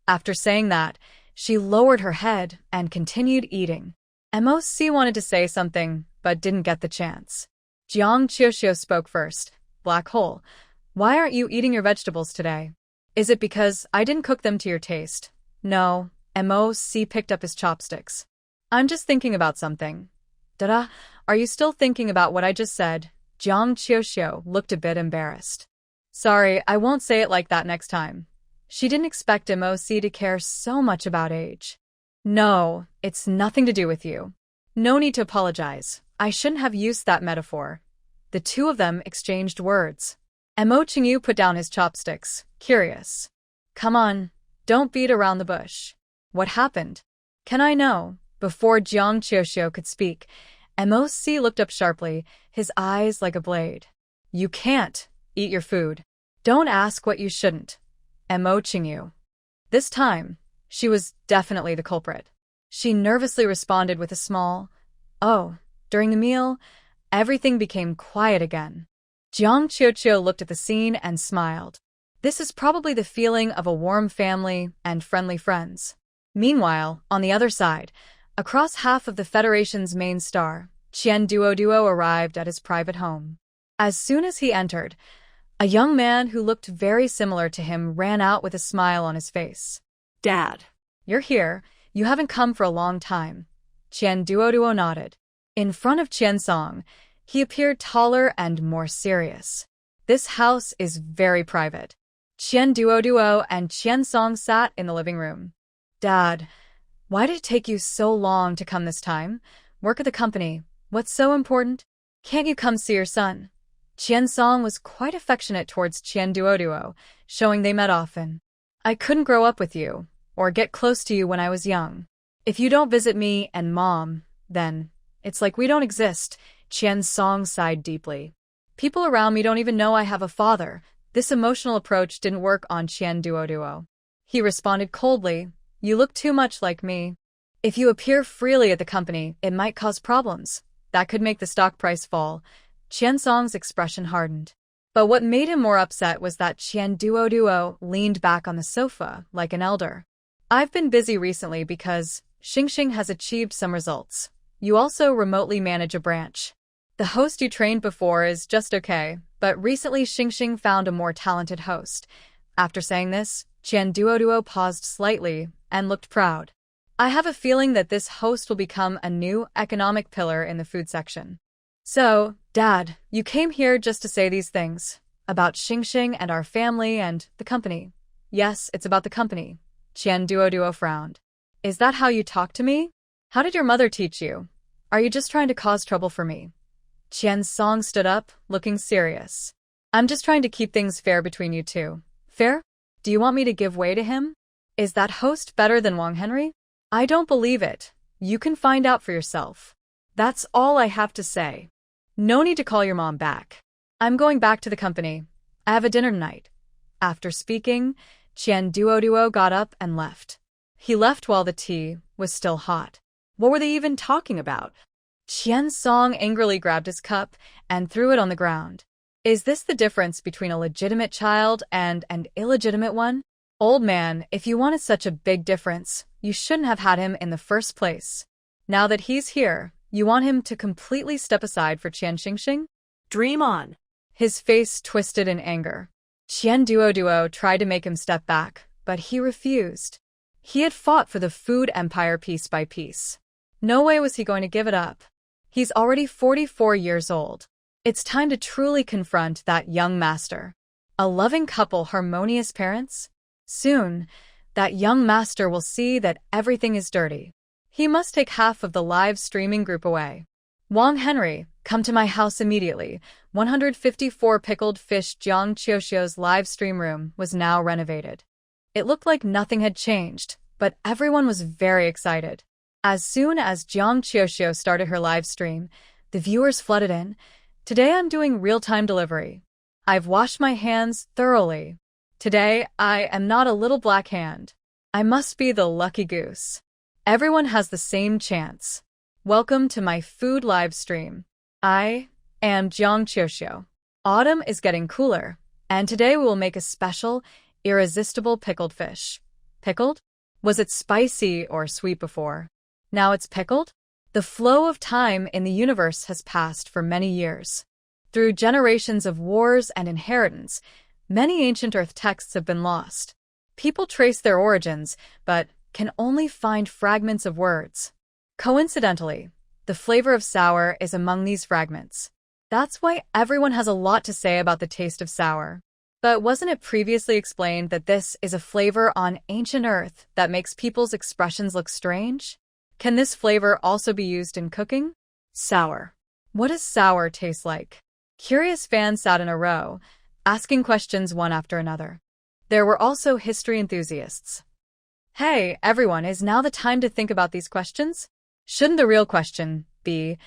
After saying that, she lowered her head and continued eating. MOC wanted to say something, but didn't get the chance. Jiang Qiuxiu spoke first. Black hole. Why aren't you eating your vegetables today? Is it because I didn't cook them to your taste? No. MOC picked up his chopsticks. I'm just thinking about something. Dada, are you still thinking about what I just said? Jiang Qiuxiu looked a bit embarrassed. Sorry, I won't say it like that next time. She didn't expect MOC to care so much about age. No, it's nothing to do with you. No need to apologize. I shouldn't have used that metaphor. The two of them exchanged words. Mo Qingyu put down his chopsticks, curious. Come on, don't beat around the bush. What happened? Can I know? Before Jiang Qiuxiu could speak, MOC looked up sharply, his eyes like a blade. You can't eat your food. Don't ask what you shouldn't. Mo Qingyu. This time, she was definitely the culprit. She nervously responded with a small, Oh. During the meal, everything became quiet again. Jiang Qiuxiu looked at the scene and smiled. This is probably the feeling of a warm family and friendly friends. Meanwhile, on the other side, across half of the Federation's main star, Qian Duoduo arrived at his private home. As soon as he entered, a young man who looked very similar to him ran out with a smile on his face. Dad. You're here. You haven't come for a long time. Qian Duoduo nodded. In front of Qiansong, he appeared taller and more serious. This house is very private. Qian Duoduo and Qiansong sat in the living room. Dad, why did it take you so long to come this time? Work at the company. What's so important? Can't you come see your son? Qiansong was quite affectionate towards Qian Duoduo, showing they met often. I couldn't grow up with you, or get close to you when I was young. If you don't visit me and Mom, then it's like we don't exist. Qiansong sighed deeply. People around me don't even know I have a father. This emotional approach didn't work on Qian Duoduo. He responded coldly, You look too much like me. If you appear freely at the company, it might cause problems. That could make the stock price fall. Qiansong's expression hardened. But what made him more upset was that Qian Duoduo leaned back on the sofa like an elder. I've been busy recently because Xingxing has achieved some results. You also remotely manage a branch. The host you trained before is just okay, but recently Xingxing found a more talented host. After saying this, Qian Duoduo paused slightly and looked proud. I have a feeling that this host will become a new economic pillar in the food section. So, Dad, you came here just to say these things about Xingxing and our family and the company. Yes, it's about the company. Qian Duo frowned. Is that how you talk to me? How did your mother teach you? Are you just trying to cause trouble for me? Qian Song stood up, looking serious. I'm just trying to keep things fair between you two. Fair? Do you want me to give way to him? Is that host better than Wang Henry? I don't believe it. You can find out for yourself. That's all I have to say. No need to call your mom back. I'm going back to the company. I have a dinner tonight. After speaking, Qian Duo got up and left. He left while the tea was still hot. What were they even talking about? Qian Song angrily grabbed his cup and threw it on the ground. Is this the difference between a legitimate child and an illegitimate one? Old man, if you wanted such a big difference, you shouldn't have had him in the first place. Now that he's here, you want him to completely step aside for Qian Xingxing? Dream on. His face twisted in anger. Qian Duo tried to make him step back, but he refused. He had fought for the food empire piece by piece. No way was he going to give it up. He's already 44 years old. It's time to truly confront that young master. A loving couple, harmonious parents? Soon, that young master will see that everything is dirty. He must take half of the live streaming group away. Wang Henry, come to my house immediately. 154 Pickled Fish. Jiang Qiuxiu's live stream room was now renovated. It looked like nothing had changed, but everyone was very excited. As soon as Jiang Qiuxiu started her live stream, the viewers flooded in. Today I'm doing real-time delivery. I've washed my hands thoroughly. Today I am not a little black hand. I must be the lucky goose. Everyone has the same chance. Welcome to my food live stream. I am Jiang Qiuxiu. Autumn is getting cooler, and today we will make a special, irresistible pickled fish. Pickled? Was it spicy or sweet before? Now it's pickled? The flow of time in the universe has passed for many years. Through generations of wars and inheritance, many ancient Earth texts have been lost. People trace their origins, but can only find fragments of words. Coincidentally, the flavor of sour is among these fragments. That's why everyone has a lot to say about the taste of sour. But wasn't it previously explained that this is a flavor on ancient Earth that makes people's expressions look strange? Can this flavor also be used in cooking? Sour. What does sour taste like? Curious fans sat in a row, asking questions one after another. There were also history enthusiasts. Hey, everyone, is now the time to think about these questions? Shouldn't the real question be,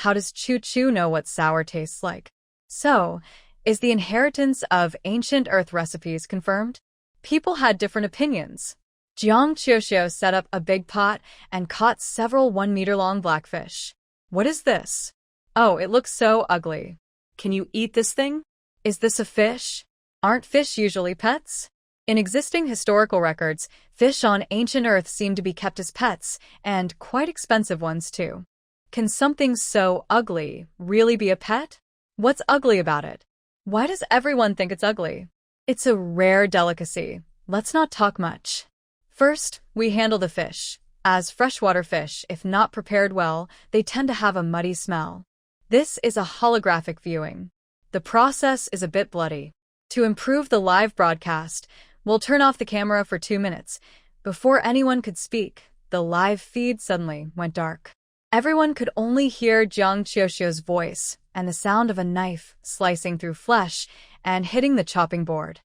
how does Choo Choo know what sour tastes like? So, is the inheritance of ancient Earth recipes confirmed? People had different opinions. Jiang Qiuxiu set up a big pot and caught several 1-meter-long blackfish. What is this? Oh, it looks so ugly. Can you eat this thing? Is this a fish? Aren't fish usually pets? In existing historical records, fish on ancient Earth seem to be kept as pets, and quite expensive ones too. Can something so ugly really be a pet? What's ugly about it? Why does everyone think it's ugly? It's a rare delicacy. Let's not talk much. First, we handle the fish. As freshwater fish, if not prepared well, they tend to have a muddy smell. This is a holographic viewing. The process is a bit bloody. To improve the live broadcast, we'll turn off the camera for 2 minutes. Before anyone could speak, the live feed suddenly went dark. Everyone could only hear Jiang Qiuxiu's voice and the sound of a knife slicing through flesh and hitting the chopping board.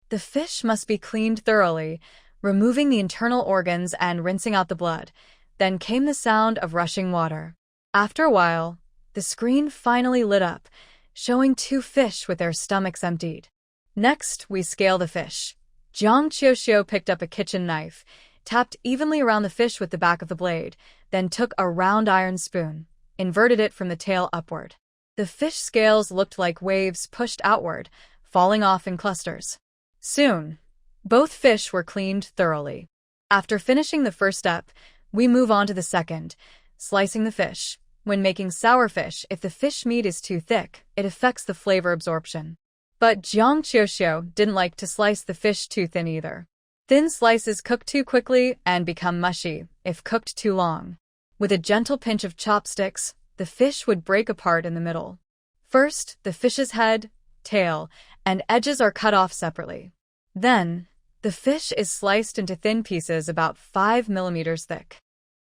The fish must be cleaned thoroughly, removing the internal organs and rinsing out the blood. Then came the sound of rushing water. After a while, the screen finally lit up, showing 2 fish with their stomachs emptied. Next, we scale the fish. Jiang Qiuxiu picked up a kitchen knife, tapped evenly around the fish with the back of the blade, then took a round iron spoon, inverted it from the tail upward. The fish scales looked like waves pushed outward, falling off in clusters. Soon, both fish were cleaned thoroughly. After finishing the first step, we move on to the second, slicing the fish. When making sour fish, if the fish meat is too thick, it affects the flavor absorption. But Jiang Qiuxiu didn't like to slice the fish too thin either. Thin slices cook too quickly and become mushy, if cooked too long. With a gentle pinch of chopsticks, the fish would break apart in the middle. First, the fish's head, tail, and edges are cut off separately. Then, the fish is sliced into thin pieces about 5 millimeters thick.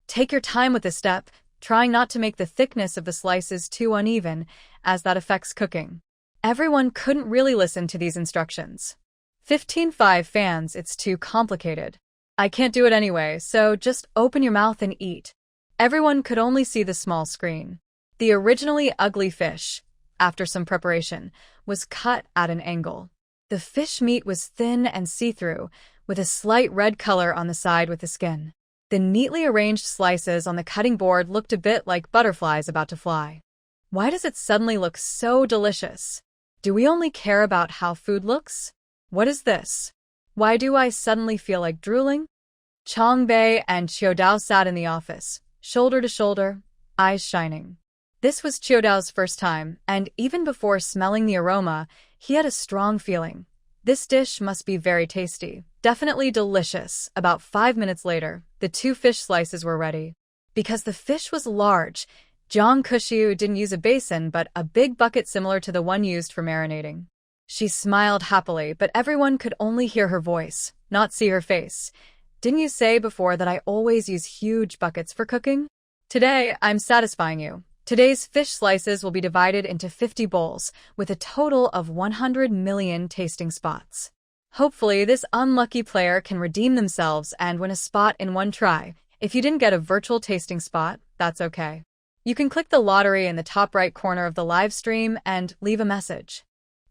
Take your time with this step, trying not to make the thickness of the slices too uneven, as that affects cooking. Everyone couldn't really listen to these instructions. 15.5 fans, it's too complicated. I can't do it anyway, so just open your mouth and eat. Everyone could only see the small screen. The originally ugly fish, after some preparation, was cut at an angle. The fish meat was thin and see-through, with a slight red color on the side with the skin. The neatly arranged slices on the cutting board looked a bit like butterflies about to fly. Why does it suddenly look so delicious? Do we only care about how food looks? What is this? Why do I suddenly feel like drooling? Chongbei and Qiudao sat in the office, shoulder to shoulder, eyes shining. This was Qiudao's first time, and even before smelling the aroma, he had a strong feeling. This dish must be very tasty, definitely delicious. About 5 minutes later, the 2 fish slices were ready. Because the fish was large, Jiang Kushiu didn't use a basin but a big bucket similar to the one used for marinating. She smiled happily, but everyone could only hear her voice, not see her face. Didn't you say before that I always use huge buckets for cooking? Today, I'm satisfying you. Today's fish slices will be divided into 50 bowls, with a total of 100 million tasting spots. Hopefully, this unlucky player can redeem themselves and win a spot in one try. If you didn't get a virtual tasting spot, that's okay. You can click the lottery in the top right corner of the live stream and leave a message.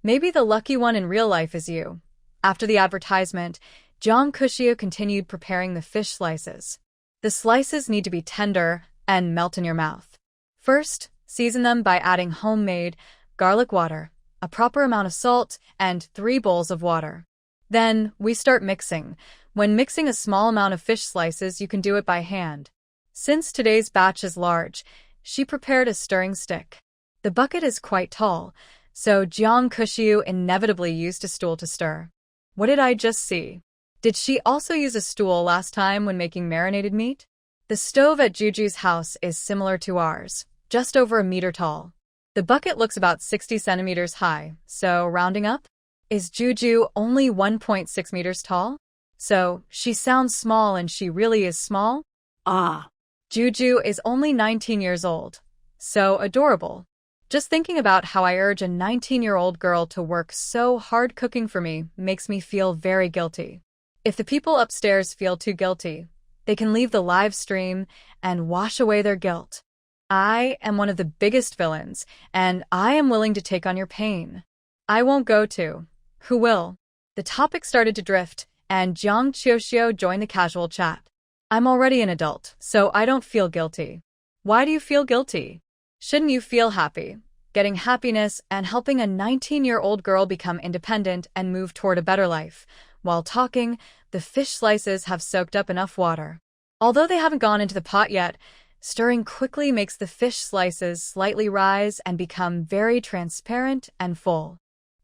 Maybe the lucky one in real life is you. After the advertisement, Jiang Kushiu continued preparing the fish slices. The slices need to be tender and melt in your mouth. First, season them by adding homemade garlic water, a proper amount of salt, and 3 bowls of water. Then, we start mixing. When mixing a small amount of fish slices, you can do it by hand. Since today's batch is large, she prepared a stirring stick. The bucket is quite tall, so Jiang Kushiu inevitably used a stool to stir. What did I just see? Did she also use a stool last time when making marinated meat? The stove at Juju's house is similar to ours, just over a meter tall. The bucket looks about 60 centimeters high, so rounding up, is Juju only 1.6 meters tall? So, she sounds small and she really is small? Ah. Juju is only 19 years old. So adorable. Just thinking about how I urge a 19-year-old girl to work so hard cooking for me makes me feel very guilty. If the people upstairs feel too guilty, they can leave the live stream and wash away their guilt. I am one of the biggest villains, and I am willing to take on your pain. I won't go to. Who will? The topic started to drift, and Jiang Qiuxiu joined the casual chat. I'm already an adult, so I don't feel guilty. Why do you feel guilty? Shouldn't you feel happy? Getting happiness and helping a 19-year-old girl become independent and move toward a better life. While talking, the fish slices have soaked up enough water. Although they haven't gone into the pot yet, stirring quickly makes the fish slices slightly rise and become very transparent and full.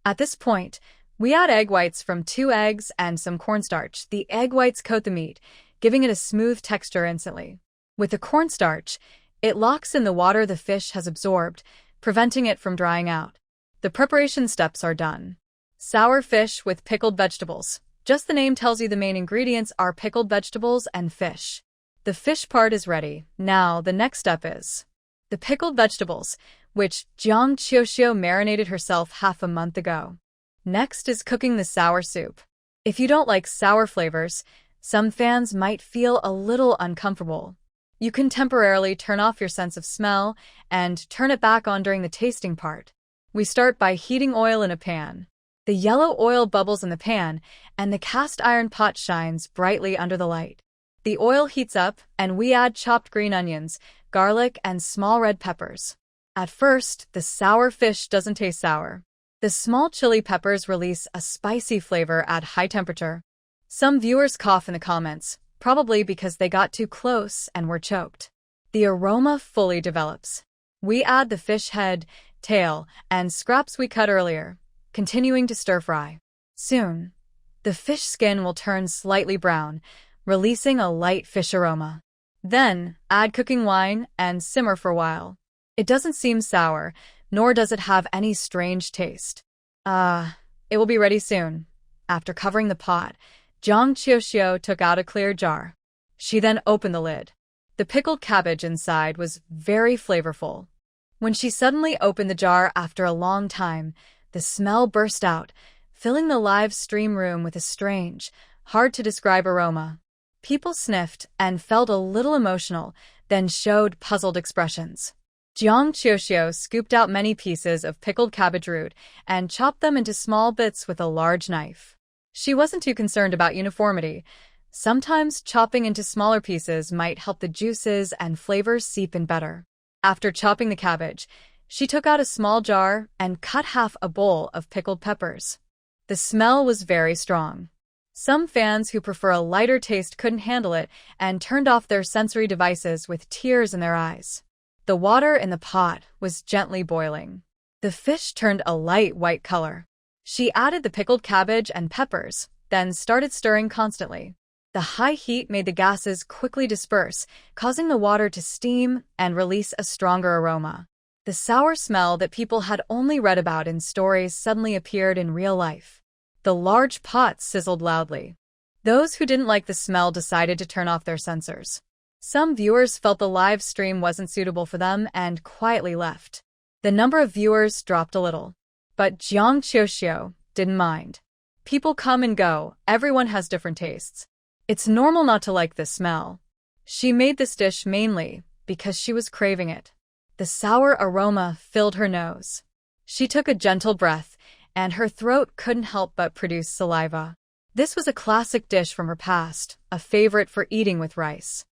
At this point, we add egg whites from 2 eggs and some cornstarch. The egg whites coat the meat, giving it a smooth texture instantly. With the cornstarch, it locks in the water the fish has absorbed, preventing it from drying out. The preparation steps are done. Sour fish with pickled vegetables. Just the name tells you the main ingredients are pickled vegetables and fish. The fish part is ready. Now, the next step is the pickled vegetables, which Jiang Qiuxiu marinated herself half a month ago. Next is cooking the sour soup. If you don't like sour flavors, some fans might feel a little uncomfortable. You can temporarily turn off your sense of smell and turn it back on during the tasting part. We start by heating oil in a pan. The yellow oil bubbles in the pan, and the cast iron pot shines brightly under the light. The oil heats up, and we add chopped green onions, garlic, and small red peppers. At first, the sour fish doesn't taste sour. The small chili peppers release a spicy flavor at high temperature. Some viewers cough in the comments, probably because they got too close and were choked. The aroma fully develops. We add the fish head, tail, and scraps we cut earlier, continuing to stir-fry. Soon, the fish skin will turn slightly brown, releasing a light fish aroma. Then, add cooking wine and simmer for a while. It doesn't seem sour, nor does it have any strange taste. It will be ready soon. After covering the pot, Jiang Qiuxiu took out a clear jar. She then opened the lid. The pickled cabbage inside was very flavorful. When she suddenly opened the jar after a long time, the smell burst out, filling the live stream room with a strange, hard-to-describe aroma. People sniffed and felt a little emotional, then showed puzzled expressions. Jiang Qiuxiu scooped out many pieces of pickled cabbage root and chopped them into small bits with a large knife. She wasn't too concerned about uniformity. Sometimes chopping into smaller pieces might help the juices and flavors seep in better. After chopping the cabbage, she took out a small jar and cut half a bowl of pickled peppers. The smell was very strong. Some fans who prefer a lighter taste couldn't handle it and turned off their sensory devices with tears in their eyes. The water in the pot was gently boiling. The fish turned a light white color. She added the pickled cabbage and peppers, then started stirring constantly. The high heat made the gases quickly disperse, causing the water to steam and release a stronger aroma. The sour smell that people had only read about in stories suddenly appeared in real life. The large pot sizzled loudly. Those who didn't like the smell decided to turn off their sensors. Some viewers felt the live stream wasn't suitable for them and quietly left. The number of viewers dropped a little. But Jiang Qiuxiu didn't mind. People come and go, everyone has different tastes. It's normal not to like this smell. She made this dish mainly because she was craving it. The sour aroma filled her nose. She took a gentle breath, and her throat couldn't help but produce saliva. This was a classic dish from her past, a favorite for eating with rice.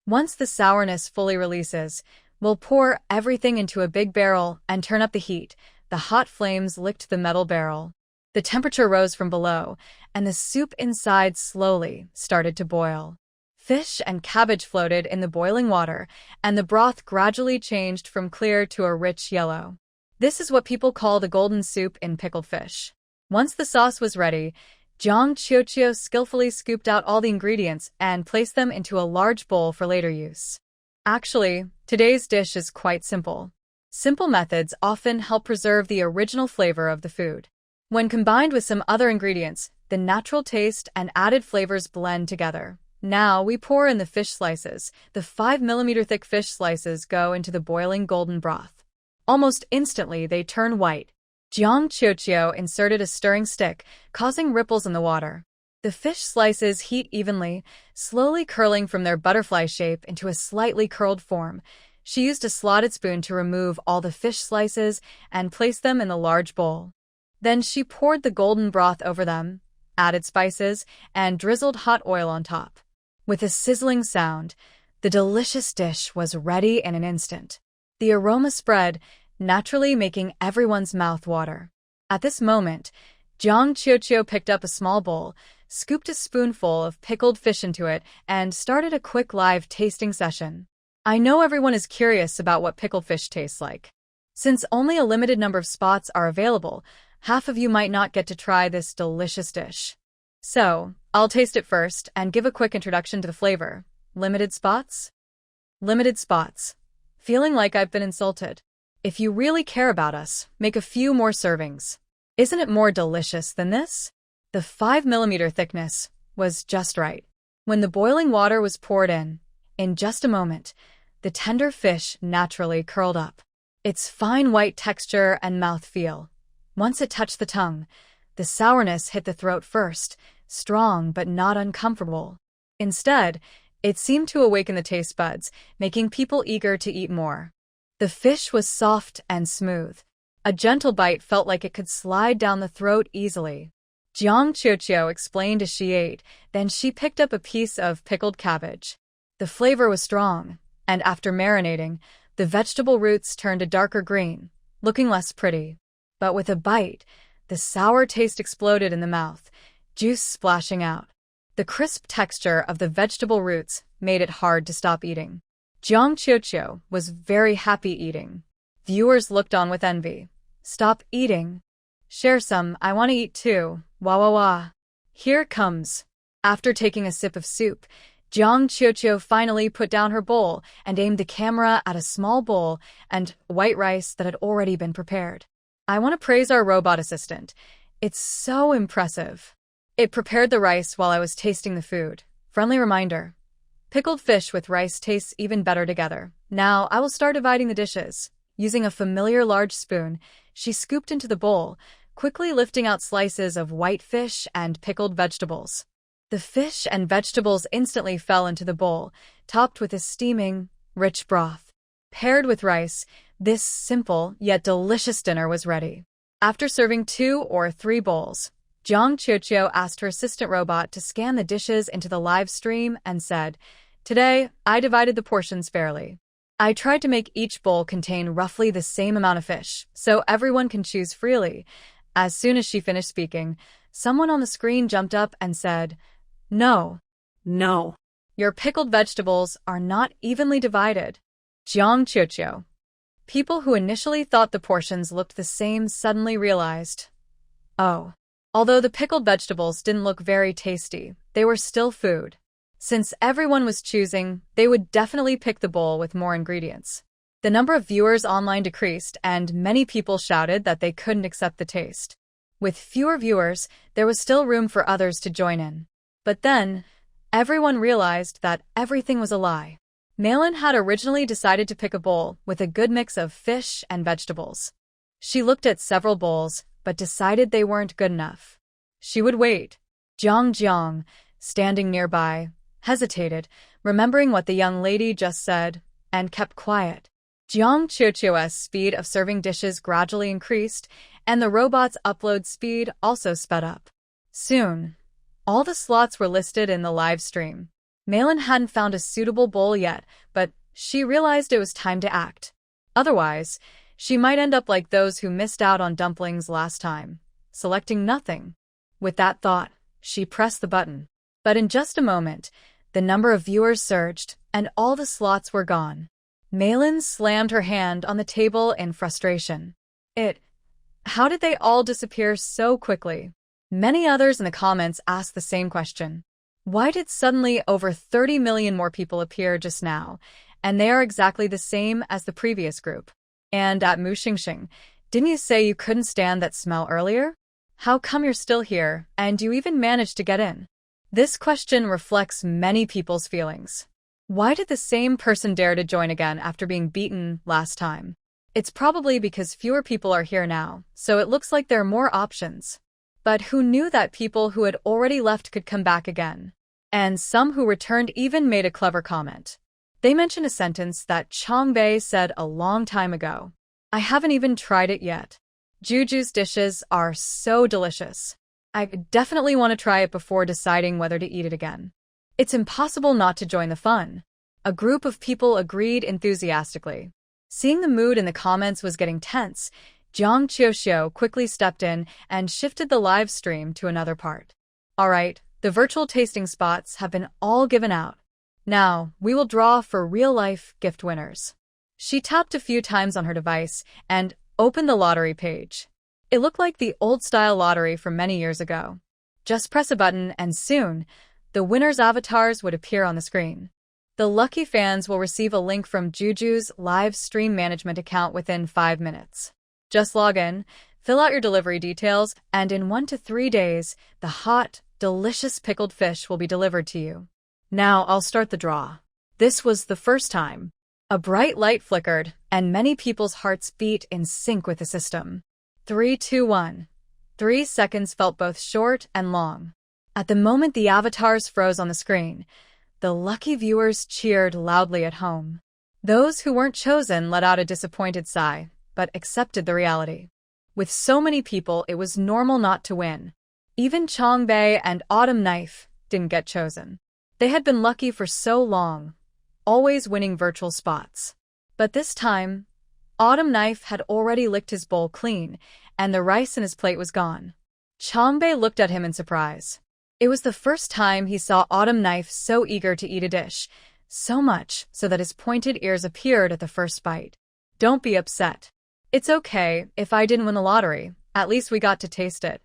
Once the sourness fully releases, we'll pour everything into a big barrel and turn up the heat. The hot flames licked the metal barrel. The temperature rose from below, and the soup inside slowly started to boil. Fish and cabbage floated in the boiling water, and the broth gradually changed from clear to a rich yellow. This is what people call the golden soup in pickled fish. Once the sauce was ready, Jiang Qiuxiu skillfully scooped out all the ingredients and placed them into a large bowl for later use. Actually, today's dish is quite simple. Simple methods often help preserve the original flavor of the food. When combined with some other ingredients, the natural taste and added flavors blend together. Now we pour in the fish slices. The 5mm thick fish slices go into the boiling golden broth. Almost instantly, they turn white. Jiang Qiuxiu inserted a stirring stick, causing ripples in the water. The fish slices heat evenly, slowly curling from their butterfly shape into a slightly curled form. She used a slotted spoon to remove all the fish slices and place them in the large bowl. Then she poured the golden broth over them, added spices, and drizzled hot oil on top. With a sizzling sound, the delicious dish was ready in an instant. The aroma spread, naturally making everyone's mouth water. At this moment, Jiang Qiuxiu picked up a small bowl, scooped a spoonful of pickled fish into it, and started a quick live tasting session. I know everyone is curious about what pickled fish tastes like. Since only a limited number of spots are available, half of you might not get to try this delicious dish. So, I'll taste it first and give a quick introduction to the flavor. Limited spots? Limited spots. Feeling like I've been insulted. If you really care about us, make a few more servings. Isn't it more delicious than this? The 5mm thickness was just right. When the boiling water was poured in just a moment, the tender fish naturally curled up. Its fine white texture and mouthfeel. Once it touched the tongue, the sourness hit the throat first, strong but not uncomfortable. Instead, it seemed to awaken the taste buds, making people eager to eat more. The fish was soft and smooth. A gentle bite felt like it could slide down the throat easily. Jiang Qiuxiu explained as she ate, then she picked up a piece of pickled cabbage. The flavor was strong, and after marinating, the vegetable roots turned a darker green, looking less pretty. But with a bite, the sour taste exploded in the mouth, juice splashing out. The crisp texture of the vegetable roots made it hard to stop eating. Jiang Qiuxiu was very happy eating. Viewers looked on with envy. Stop eating. Share some, I want to eat too. Wah wah wah. Here it comes. After taking a sip of soup, Jiang Qiuqiu finally put down her bowl and aimed the camera at a small bowl and white rice that had already been prepared. I want to praise our robot assistant. It's so impressive. It prepared the rice while I was tasting the food. Friendly reminder. Pickled fish with rice tastes even better together. Now I will start dividing the dishes. Using a familiar large spoon, she scooped into the bowl, quickly lifting out slices of white fish and pickled vegetables. The fish and vegetables instantly fell into the bowl, topped with a steaming, rich broth. Paired with rice, this simple yet delicious dinner was ready. After serving 2 or 3 bowls, Jiang Qiuqiu asked her assistant robot to scan the dishes into the live stream and said, "Today, I divided the portions fairly. I tried to make each bowl contain roughly the same amount of fish, so everyone can choose freely." As soon as she finished speaking, someone on the screen jumped up and said, "No. No. Your pickled vegetables are not evenly divided." Jiang Qiuqiu. People who initially thought the portions looked the same suddenly realized, oh. Although the pickled vegetables didn't look very tasty, they were still food. Since everyone was choosing, they would definitely pick the bowl with more ingredients. The number of viewers online decreased, and many people shouted that they couldn't accept the taste. With fewer viewers, there was still room for others to join in. But then, everyone realized that everything was a lie. Malin had originally decided to pick a bowl with a good mix of fish and vegetables. She looked at several bowls, but decided they weren't good enough. She would wait. Jiang, standing nearby, hesitated, remembering what the young lady just said, and kept quiet. Jiang Qiuqiu's speed of serving dishes gradually increased, and the robot's upload speed also sped up. Soon, all the slots were listed in the live stream. Malin hadn't found a suitable bowl yet, but she realized it was time to act. Otherwise, she might end up like those who missed out on dumplings last time, selecting nothing. With that thought, she pressed the button. But in just a moment, the number of viewers surged, and all the slots were gone. Malin slammed her hand on the table in frustration. How did they all disappear so quickly? Many others in the comments asked the same question. Why did suddenly over 30 million more people appear just now, and they are exactly the same as the previous group? And at Mu Xingxing, didn't you say you couldn't stand that smell earlier? How come you're still here, and you even managed to get in? This question reflects many people's feelings. Why did the same person dare to join again after being beaten last time? It's probably because fewer people are here now, so it looks like there are more options. But who knew that people who had already left could come back again? And some who returned even made a clever comment. They mentioned a sentence that Changbei said a long time ago. I haven't even tried it yet. Juju's dishes are so delicious. I definitely want to try it before deciding whether to eat it again. It's impossible not to join the fun. A group of people agreed enthusiastically. Seeing the mood in the comments was getting tense, Jiang Qiuqiu quickly stepped in and shifted the live stream to another part. Alright, the virtual tasting spots have been all given out. Now, we will draw for real-life gift winners. She tapped a few times on her device and opened the lottery page. It looked like the old-style lottery from many years ago. Just press a button and soon, the winners' avatars would appear on the screen. The lucky fans will receive a link from Juju's live stream management account within 5 minutes. Just log in, fill out your delivery details, and in 1 to 3 days, the hot, delicious pickled fish will be delivered to you. Now I'll start the draw. This was the first time. A bright light flickered, and many people's hearts beat in sync with the system. 3, 2, 1. 3 seconds felt both short and long. At the moment the avatars froze on the screen, the lucky viewers cheered loudly at home. Those who weren't chosen let out a disappointed sigh, but accepted the reality. With so many people, it was normal not to win. Even Changbei and Autumn Knife didn't get chosen. They had been lucky for so long, always winning virtual spots. But this time, Autumn Knife had already licked his bowl clean, and the rice in his plate was gone. Changbei looked at him in surprise. It was the first time he saw Autumn Knife so eager to eat a dish, so much so that his pointed ears appeared at the first bite. Don't be upset. It's okay if I didn't win the lottery, at least we got to taste it.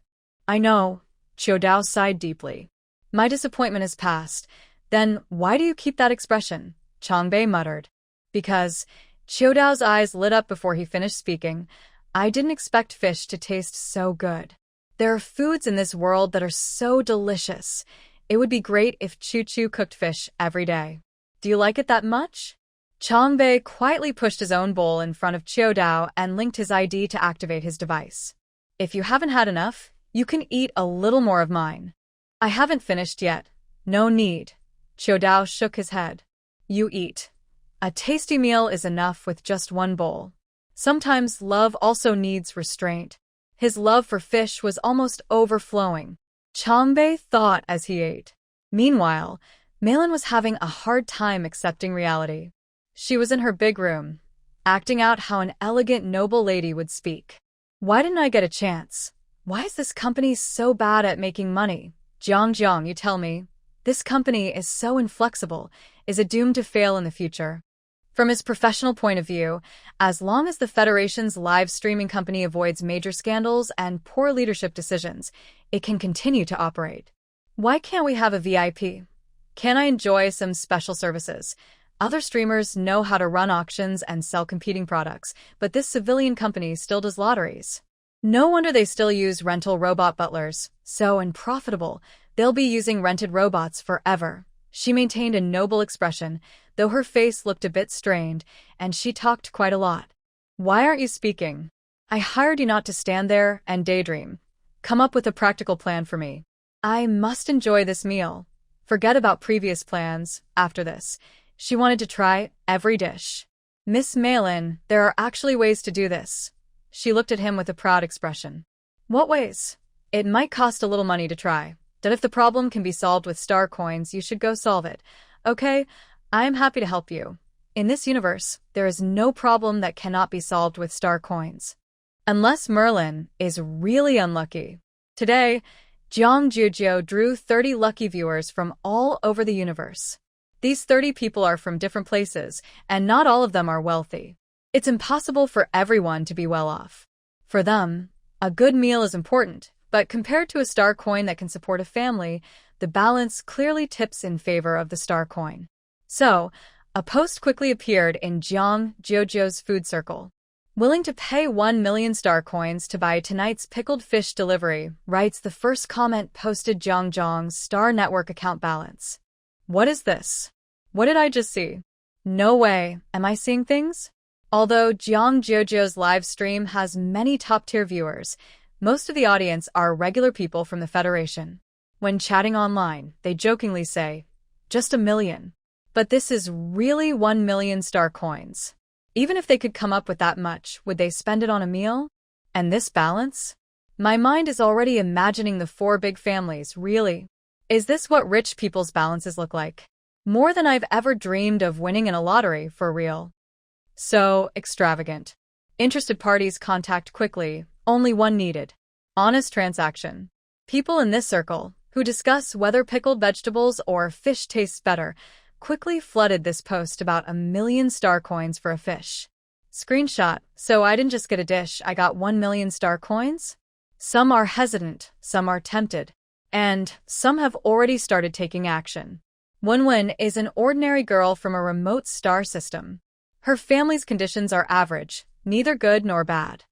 I know, Qiudao sighed deeply. My disappointment is past. Then why do you keep that expression? Changbei muttered. Because Chiodao's eyes lit up before he finished speaking. I didn't expect fish to taste so good. There are foods in this world that are so delicious. It would be great if Chu cooked fish every day. Do you like it that much? Changbei quietly pushed his own bowl in front of Chiodao and linked his ID to activate his device. If you haven't had enough, you can eat a little more of mine. I haven't finished yet. No need. Chiodao shook his head. You eat. A tasty meal is enough with just one bowl. Sometimes love also needs restraint. His love for fish was almost overflowing. Changbei thought as he ate. Meanwhile, Malin was having a hard time accepting reality. She was in her big room, acting out how an elegant, noble lady would speak. Why didn't I get a chance? Why is this company so bad at making money? Jiang, you tell me. This company is so inflexible. Is it doomed to fail in the future? From his professional point of view, as long as the Federation's live streaming company avoids major scandals and poor leadership decisions, it can continue to operate. Why can't we have a VIP? Can I enjoy some special services? Other streamers know how to run auctions and sell competing products, but this civilian company still does lotteries. No wonder they still use rental robot butlers. So unprofitable. They'll be using rented robots forever. She maintained a noble expression, though her face looked a bit strained, and she talked quite a lot. Why aren't you speaking? I hired you not to stand there and daydream. Come up with a practical plan for me. I must enjoy this meal. Forget about previous plans. After this, she wanted to try every dish. Miss Malin, there are actually ways to do this. She looked at him with a proud expression. What ways? It might cost a little money to try. But if the problem can be solved with star coins, you should go solve it. Okay, I am happy to help you. In this universe, there is no problem that cannot be solved with star coins. Unless Merlin is really unlucky. Today, Jiang Jujio drew 30 lucky viewers from all over the universe. These 30 people are from different places, and not all of them are wealthy. It's impossible for everyone to be well off. For them, a good meal is important, but compared to a star coin that can support a family, the balance clearly tips in favor of the star coin. So, a post quickly appeared in Jiang Jujio's food circle. Willing to pay 1 million star coins to buy tonight's pickled fish delivery, writes the first comment posted Jiang's Star Network account balance. What is this? What did I just see? No way, am I seeing things? Although Jiang Jujio's live stream has many top-tier viewers, most of the audience are regular people from the Federation. When chatting online, they jokingly say, just 1 million. But this is really 1 million star coins. Even if they could come up with that much, would they spend it on a meal? And this balance? My mind is already imagining the 4 big families, really. Is this what rich people's balances look like? More than I've ever dreamed of winning in a lottery, for real. So extravagant. Interested parties contact quickly, only one needed. Honest transaction. People in this circle, who discuss whether pickled vegetables or fish tastes better, quickly flooded this post about 1 million star coins for a fish. Screenshot, so I didn't just get a dish, I got 1 million star coins? Some are hesitant, some are tempted, and some have already started taking action. Wenwen is an ordinary girl from a remote star system. Her family's conditions are average, neither good nor bad.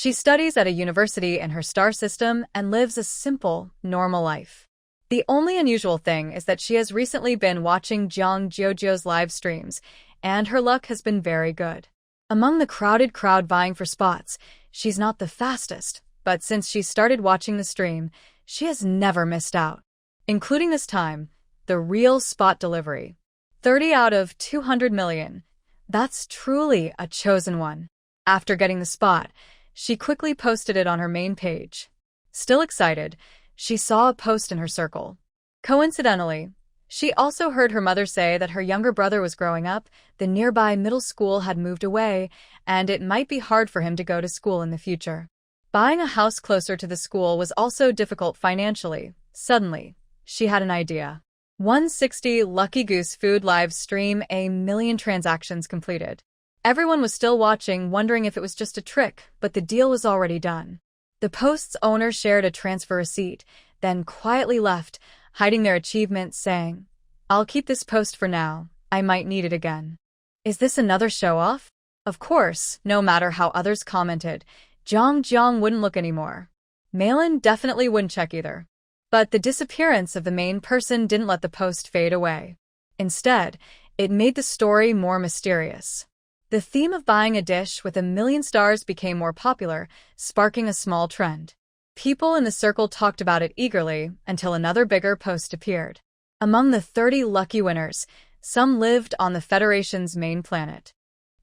She studies at a university in her star system and lives a simple, normal life. The only unusual thing is that she has recently been watching Jiang Jujio's live streams, and her luck has been very good. Among the crowded crowd vying for spots, she's not the fastest, but since she started watching the stream, she has never missed out. Including this time, the real spot delivery. 30 out of 200 million. That's truly a chosen one. After getting the spot, she quickly posted it on her main page. Still excited, she saw a post in her circle. Coincidentally, she also heard her mother say that her younger brother was growing up, the nearby middle school had moved away, and it might be hard for him to go to school in the future. Buying a house closer to the school was also difficult financially. Suddenly, she had an idea. 160 Lucky Goose Food live stream, 1 million transactions completed. Everyone was still watching, wondering if it was just a trick, but the deal was already done. The post's owner shared a transfer receipt, then quietly left, hiding their achievement, saying, I'll keep this post for now. I might need it again. Is this another show-off? Of course, no matter how others commented, Jiang wouldn't look anymore. Malin definitely wouldn't check either. But the disappearance of the main person didn't let the post fade away. Instead, it made the story more mysterious. The theme of buying a dish with 1,000,000 stars became more popular, sparking a small trend. People in the circle talked about it eagerly until another bigger post appeared. Among the 30 lucky winners, some lived on the Federation's main planet.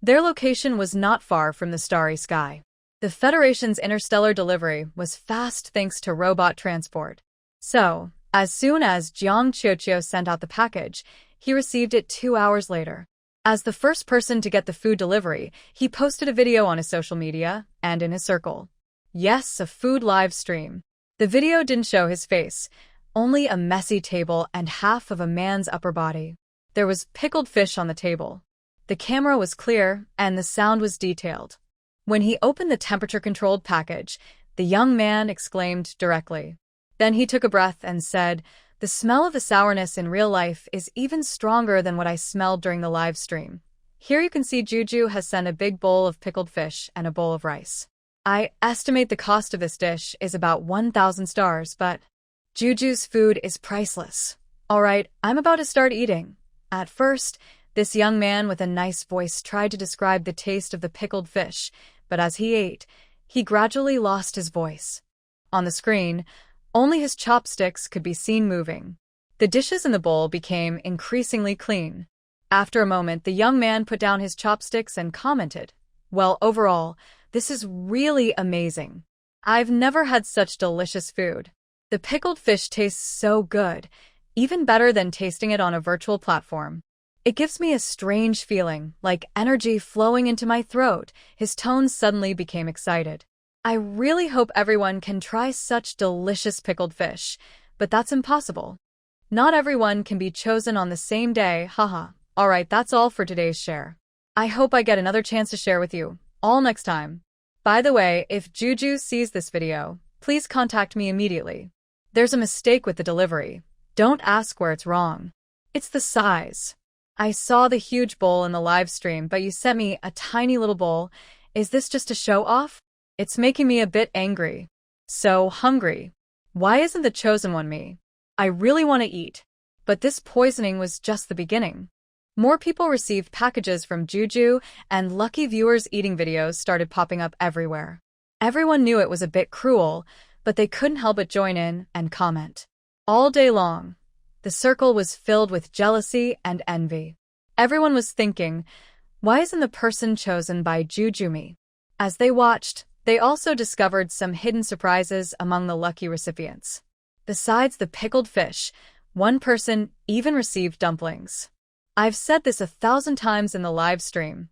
Their location was not far from the starry sky. The Federation's interstellar delivery was fast thanks to robot transport. So, as soon as Jiang Qiuqiu sent out the package, he received it 2 hours later. As the first person to get the food delivery, he posted a video on his social media and in his circle. Yes, a food live stream. The video didn't show his face, only a messy table and half of a man's upper body. There was pickled fish on the table. The camera was clear and the sound was detailed. When he opened the temperature-controlled package, the young man exclaimed directly. Then he took a breath and said, "The smell of the sourness in real life is even stronger than what I smelled during the live stream." Here you can see Juju has sent a big bowl of pickled fish and a bowl of rice. I estimate the cost of this dish is about 1,000 stars, but Juju's food is priceless. Alright, I'm about to start eating. At first, this young man with a nice voice tried to describe the taste of the pickled fish, but as he ate, he gradually lost his voice. On the screen, only his chopsticks could be seen moving. The dishes in the bowl became increasingly clean. After a moment, the young man put down his chopsticks and commented, "Well, overall, this is really amazing. I've never had such delicious food. The pickled fish tastes so good, even better than tasting it on a virtual platform. It gives me a strange feeling, like energy flowing into my throat." His tone suddenly became excited. "I really hope everyone can try such delicious pickled fish, but that's impossible. Not everyone can be chosen on the same day, haha. Alright, that's all for today's share. I hope I get another chance to share with you all next time. By the way, if Juju sees this video, please contact me immediately. There's a mistake with the delivery. Don't ask where it's wrong. It's the size. I saw the huge bowl in the live stream, but you sent me a tiny little bowl. Is this just a show off? It's making me a bit angry. So hungry. Why isn't the chosen one me? I really want to eat. But this poisoning was just the beginning." More people received packages from Juju, and lucky viewers' eating videos started popping up everywhere. Everyone knew it was a bit cruel, but they couldn't help but join in and comment. All day long, the circle was filled with jealousy and envy. Everyone was thinking, why isn't the person chosen by Juju me? As they watched, they also discovered some hidden surprises among the lucky recipients. Besides the pickled fish, one person even received dumplings. I've said this 1,000 times in the live stream.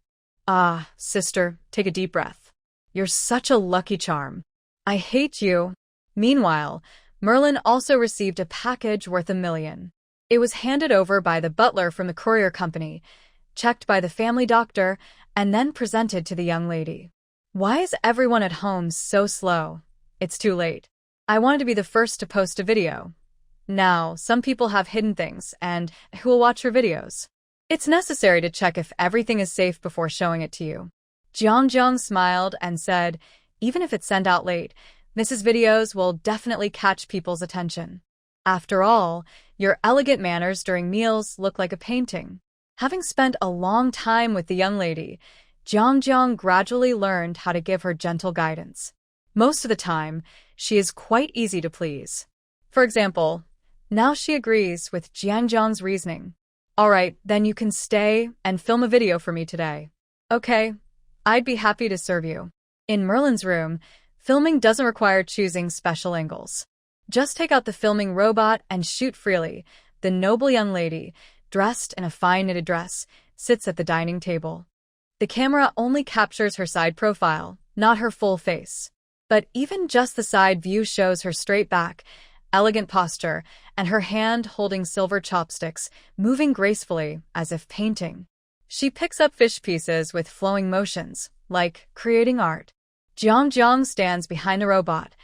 Ah, sister, take a deep breath. You're such a lucky charm. I hate you. Meanwhile, Merlin also received a package worth 1,000,000. It was handed over by the butler from the courier company, checked by the family doctor, and then presented to the young lady. Why is everyone at home so slow? It's too late. I wanted to be the first to post a video. Now, some people have hidden things, and who will watch your videos? It's necessary to check if everything is safe before showing it to you. Jiang smiled and said, even if it's sent out late, Mrs. Videos will definitely catch people's attention. After all, your elegant manners during meals look like a painting. Having spent a long time with the young lady, Jiang gradually learned how to give her gentle guidance. Most of the time, she is quite easy to please. For example, now she agrees with Jiang's reasoning. Alright, then you can stay and film a video for me today. Okay, I'd be happy to serve you. In Merlin's room, filming doesn't require choosing special angles. Just take out the filming robot and shoot freely. The noble young lady, dressed in a fine knitted dress, sits at the dining table. The camera only captures her side profile, not her full face. But even just the side view shows her straight back, elegant posture, and her hand holding silver chopsticks, moving gracefully as if painting. She picks up fish pieces with flowing motions, like creating art. Jiang stands behind the robot,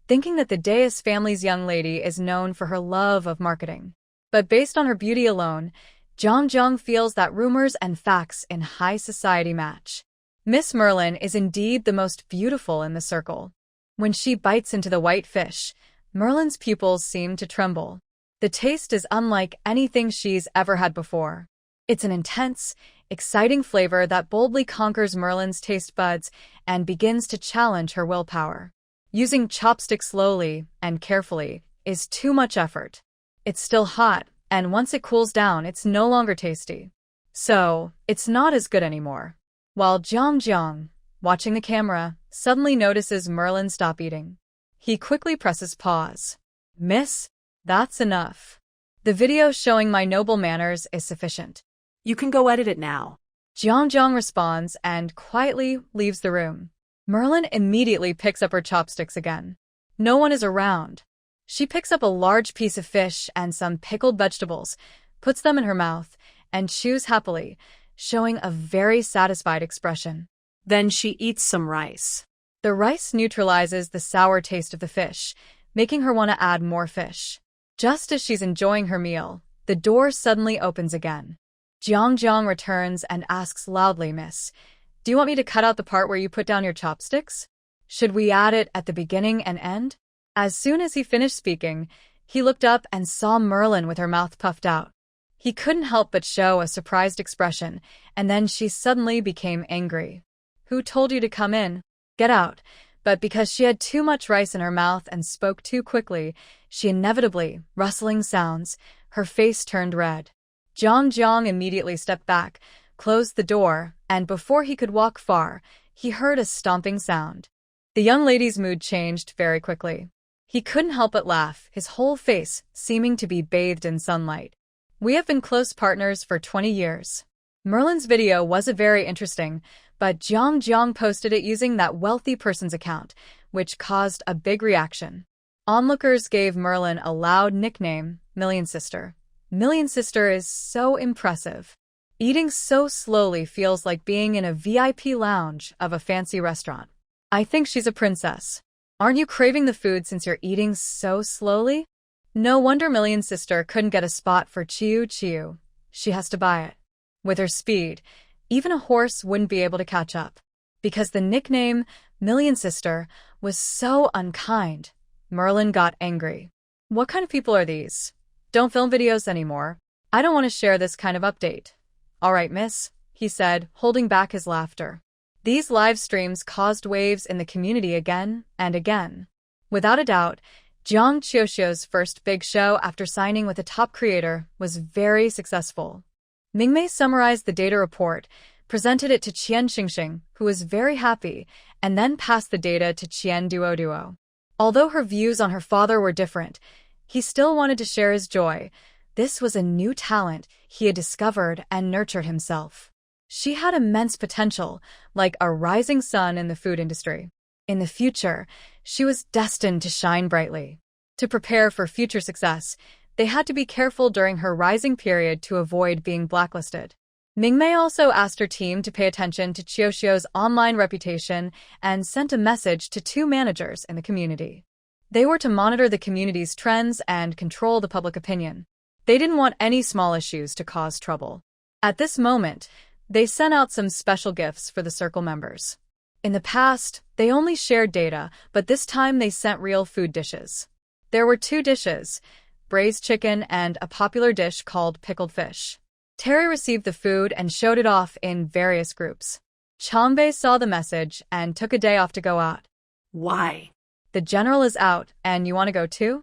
thinking that the Deus family's young lady is known for her love of marketing. But based on her beauty alone, Jong feels that rumors and facts in high society match. Miss Merlin is indeed the most beautiful in the circle. When she bites into the white fish, Merlin's pupils seem to tremble. The taste is unlike anything she's ever had before. It's an intense, exciting flavor that boldly conquers Merlin's taste buds and begins to challenge her willpower. Using chopsticks slowly and carefully is too much effort. It's still hot, and once it cools down, it's no longer tasty. So, it's not as good anymore. While Jong, watching the camera, suddenly notices Merlin stop eating. He quickly presses pause. Miss, that's enough. The video showing my noble manners is sufficient. You can go edit it now. Jong responds and quietly leaves the room. Merlin immediately picks up her chopsticks again. No one is around. She picks up a large piece of fish and some pickled vegetables, puts them in her mouth, and chews happily, showing a very satisfied expression. Then she eats some rice. The rice neutralizes the sour taste of the fish, making her want to add more fish. Just as she's enjoying her meal, the door suddenly opens again. Jong returns and asks loudly, Miss, do you want me to cut out the part where you put down your chopsticks? Should we add it at the beginning and end? As soon as he finished speaking, he looked up and saw Merlin with her mouth puffed out. He couldn't help but show a surprised expression, and then she suddenly became angry. Who told you to come in? Get out. But because she had too much rice in her mouth and spoke too quickly, she inevitably, rustling sounds, her face turned red. Jong immediately stepped back, closed the door, and before he could walk far, he heard a stomping sound. The young lady's mood changed very quickly. He couldn't help but laugh, his whole face seeming to be bathed in sunlight. We have been close partners for 20 years. Merlin's video wasn't very interesting, but Jong posted it using that wealthy person's account, which caused a big reaction. Onlookers gave Merlin a loud nickname, Million Sister. Million Sister is so impressive. Eating so slowly feels like being in a VIP lounge of a fancy restaurant. I think she's a princess. Aren't you craving the food since you're eating so slowly? No wonder Million Sister couldn't get a spot for Chiu. She has to buy it. With her speed, even a horse wouldn't be able to catch up. Because the nickname, Million Sister, was so unkind, Merlin got angry. What kind of people are these? Don't film videos anymore. I don't want to share this kind of update. All right, miss, he said, holding back his laughter. These live streams caused waves in the community again and again. Without a doubt, Jong Chio's first big show after signing with a top creator was very successful. Mingmei summarized the data report, presented it to Qian Xingxing, who was very happy, and then passed the data to Qian Duo. Although her views on her father were different, he still wanted to share his joy. This was a new talent he had discovered and nurtured himself. She had immense potential, like a rising sun in the food industry. In the future, she was destined to shine brightly. To prepare for future success, they had to be careful during her rising period to avoid being blacklisted. Mingmei also asked her team to pay attention to Chio's online reputation and sent a message to 2 managers in the community. They were to monitor the community's trends and control the public opinion. They didn't want any small issues to cause trouble. At this moment, they sent out some special gifts for the circle members. In the past, they only shared data, but this time they sent real food dishes. There were 2 dishes, braised chicken and a popular dish called pickled fish. Terry received the food and showed it off in various groups. Changbei saw the message and took a day off to go out. Why? The general is out, and you want to go too?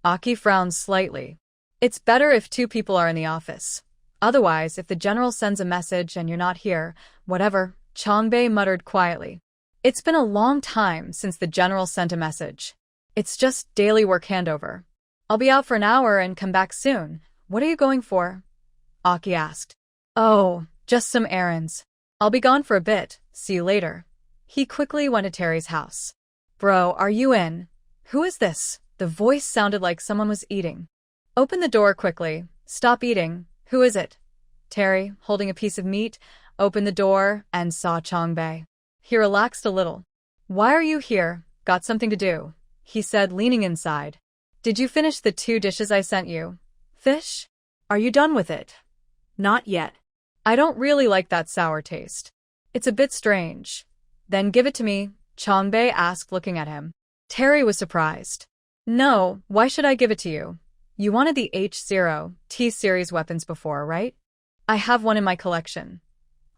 Aki frowned slightly. It's better if 2 people are in the office. Otherwise, if the general sends a message and you're not here, whatever, Changbei muttered quietly. It's been a long time since the general sent a message. It's just daily work handover. I'll be out for an hour and come back soon. What are you going for? Aki asked. Oh, just some errands. I'll be gone for a bit. See you later. He quickly went to Terry's house. Bro, are you in? Who is this? The voice sounded like someone was eating. Open the door quickly. Stop eating. Who is it? Terry, holding a piece of meat, opened the door and saw Changbei. He relaxed a little. Why are you here? Got something to do, he said, leaning inside. Did you finish the 2 dishes I sent you? fish? Are you done with it? Not yet. I don't really like that sour taste. It's a bit strange. Then give it to me, Chongbei asked, looking at him. Terry was surprised. No, why should I give it to you? You wanted the H0 T-series weapons before, right? I have one in my collection.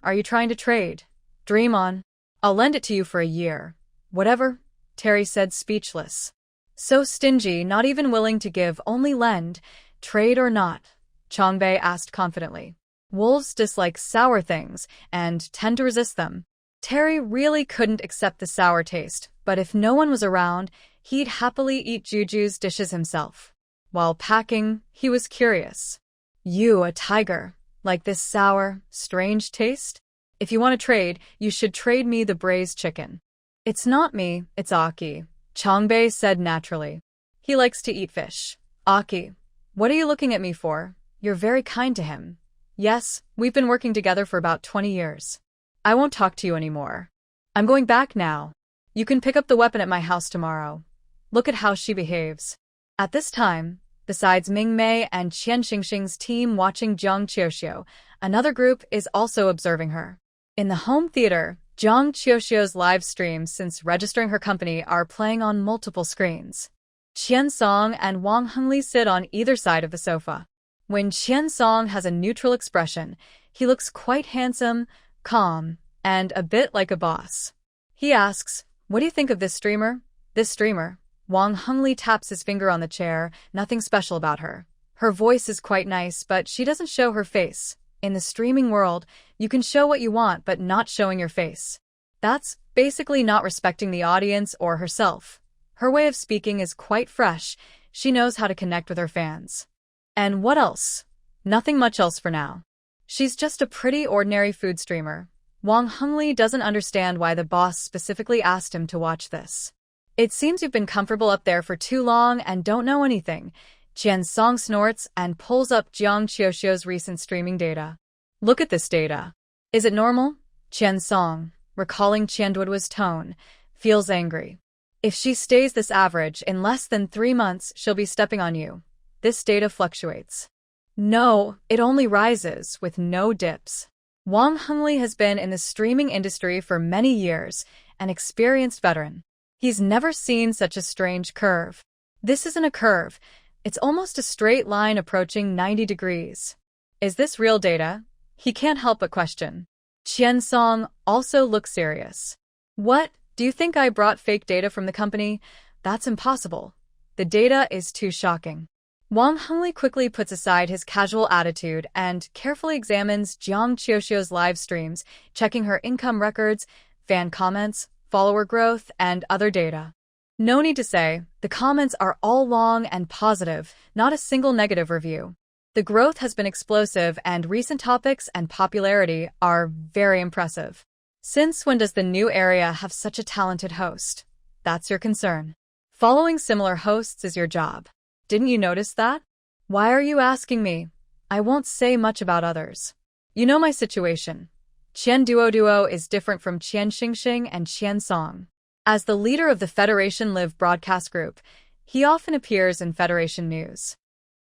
Are you trying to trade? Dream on. I'll lend it to you for a year. Whatever, Terry said, speechless. So stingy, not even willing to give, only lend. Trade or not? Chongbei asked confidently. Wolves dislike sour things and tend to resist them. Terry really couldn't accept the sour taste, but if no one was around, he'd happily eat Juju's dishes himself. While packing, he was curious. You, a tiger, like this sour, strange taste? If you want to trade, you should trade me the braised chicken. It's not me, it's Aki, Chongbei said naturally. He likes to eat fish. Aki, what are you looking at me for? You're very kind to him. Yes, we've been working together for about 20 years. I won't talk to you anymore. I'm going back now. You can pick up the weapon at my house tomorrow. Look at how she behaves. At this time, besides Ming Mei and Qian Xingxing's team watching Jiang Qiuxiu, another group is also observing her. In the home theater, Jiang Qiuxiu's live streams since registering her company are playing on multiple screens. Qian Song and Wang Hengli sit on either side of the sofa. When Qian Song has a neutral expression, he looks quite handsome, calm, and a bit like a boss. He asks, "What do you think of this streamer?" This streamer. Wang Hengli taps his finger on the chair, nothing special about her. Her voice is quite nice, but she doesn't show her face. In the streaming world, you can show what you want but not showing your face. That's basically not respecting the audience or herself. Her way of speaking is quite fresh. She knows how to connect with her fans. And what else? Nothing much else for now. She's just a pretty ordinary food streamer. Wang Hengli doesn't understand why the boss specifically asked him to watch this. It seems you've been comfortable up there for too long and don't know anything. Qian Song snorts and pulls up Jiang Qiuxiu's recent streaming data. Look at this data. Is it normal? Qian Song, recalling Qian Duoduo's tone, feels angry. If she stays this average, in less than 3 months, she'll be stepping on you. This data fluctuates. No, it only rises, with no dips. Wang Hengli has been in the streaming industry for many years, an experienced veteran. He's never seen such a strange curve. This isn't a curve. It's almost a straight line approaching 90 degrees. Is this real data? He can't help but question. Qian Song also looks serious. What? Do you think I brought fake data from the company? That's impossible. The data is too shocking. Wang Hengli quickly puts aside his casual attitude and carefully examines Jiang Qiuxiu's live streams, checking her income records, fan comments, follower growth, and other data. No need to say, the comments are all long and positive, not a single negative review. The growth has been explosive and recent topics and popularity are very impressive. Since when does the new area have such a talented host? That's your concern. Following similar hosts is your job. Didn't you notice that? Why are you asking me? I won't say much about others. You know my situation. Qian Duoduo is different from Qian Xingxing and Qian Song. As the leader of the Federation Live broadcast group, he often appears in Federation news.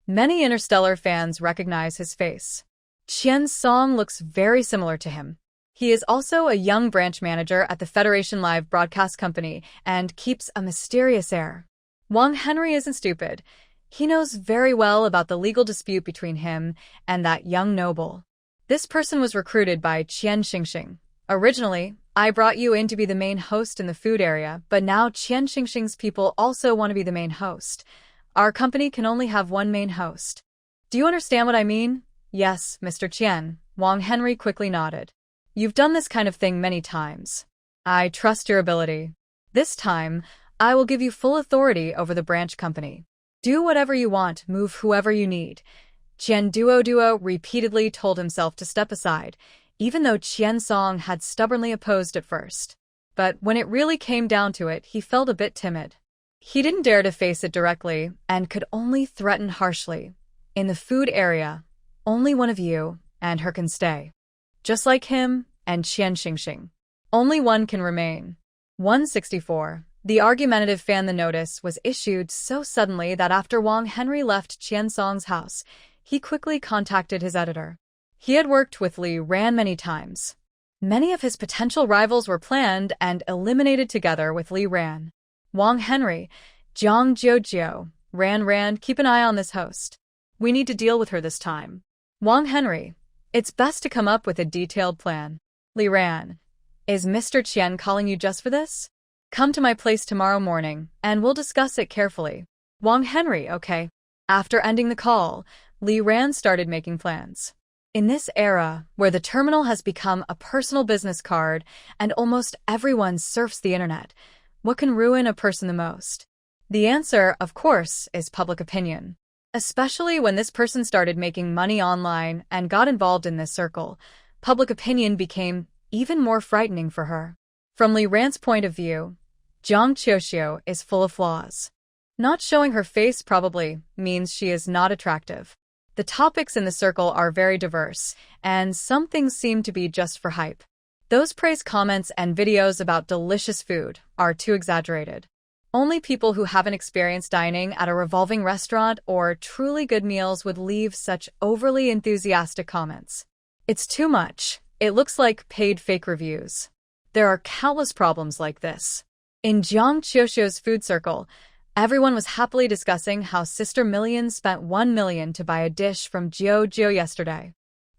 Many Interstellar fans recognize his face. Qian Song looks very similar to him. He is also a young branch manager at the Federation Live broadcast company and keeps a mysterious air. Wang Henry isn't stupid. He knows very well about the legal dispute between him and that young noble. This person was recruited by Qian Xingxing. Originally, I brought you in to be the main host in the food area, but now Qian Xingxing's people also want to be the main host. Our company can only have one main host. Do you understand what I mean? Yes, Mr. Qian, Wang Henry quickly nodded. You've done this kind of thing many times. I trust your ability. This time, I will give you full authority over the branch company. Do whatever you want, move whoever you need. Qian Duoduo repeatedly told himself to step aside, even though Qian Song had stubbornly opposed at first. But when it really came down to it, he felt a bit timid. He didn't dare to face it directly and could only threaten harshly. In the food area, only one of you and her can stay. Just like him and Qian Xingxing. Only one can remain. 164. The argumentative fan. The notice was issued so suddenly that after Wang Henry left Qian Song's house, he quickly contacted his editor. He had worked with Li Ran many times. Many of his potential rivals were planned and eliminated together with Li Ran. Wang Henry, Zhang Jiujiu, Ran, keep an eye on this host. We need to deal with her this time. Wang Henry, it's best to come up with a detailed plan. Li Ran, is Mr. Qian calling you just for this? Come to my place tomorrow morning, and we'll discuss it carefully. Wang Henry, okay. After ending the call, Li Ran started making plans. In this era, where the terminal has become a personal business card and almost everyone surfs the internet, what can ruin a person the most? The answer, of course, is public opinion. Especially when this person started making money online and got involved in this circle, public opinion became even more frightening for her. From Li Ran's point of view, Zhang Qiuxiu is full of flaws. Not showing her face probably means she is not attractive. The topics in the circle are very diverse, and some things seem to be just for hype. Those praise comments and videos about delicious food are too exaggerated. Only people who haven't experienced dining at a revolving restaurant or truly good meals would leave such overly enthusiastic comments. It's too much. It looks like paid fake reviews. There are countless problems like this. In Zhang Qiuxiu's food circle, everyone was happily discussing how Sister Million spent 1 million to buy a dish from Jiu yesterday.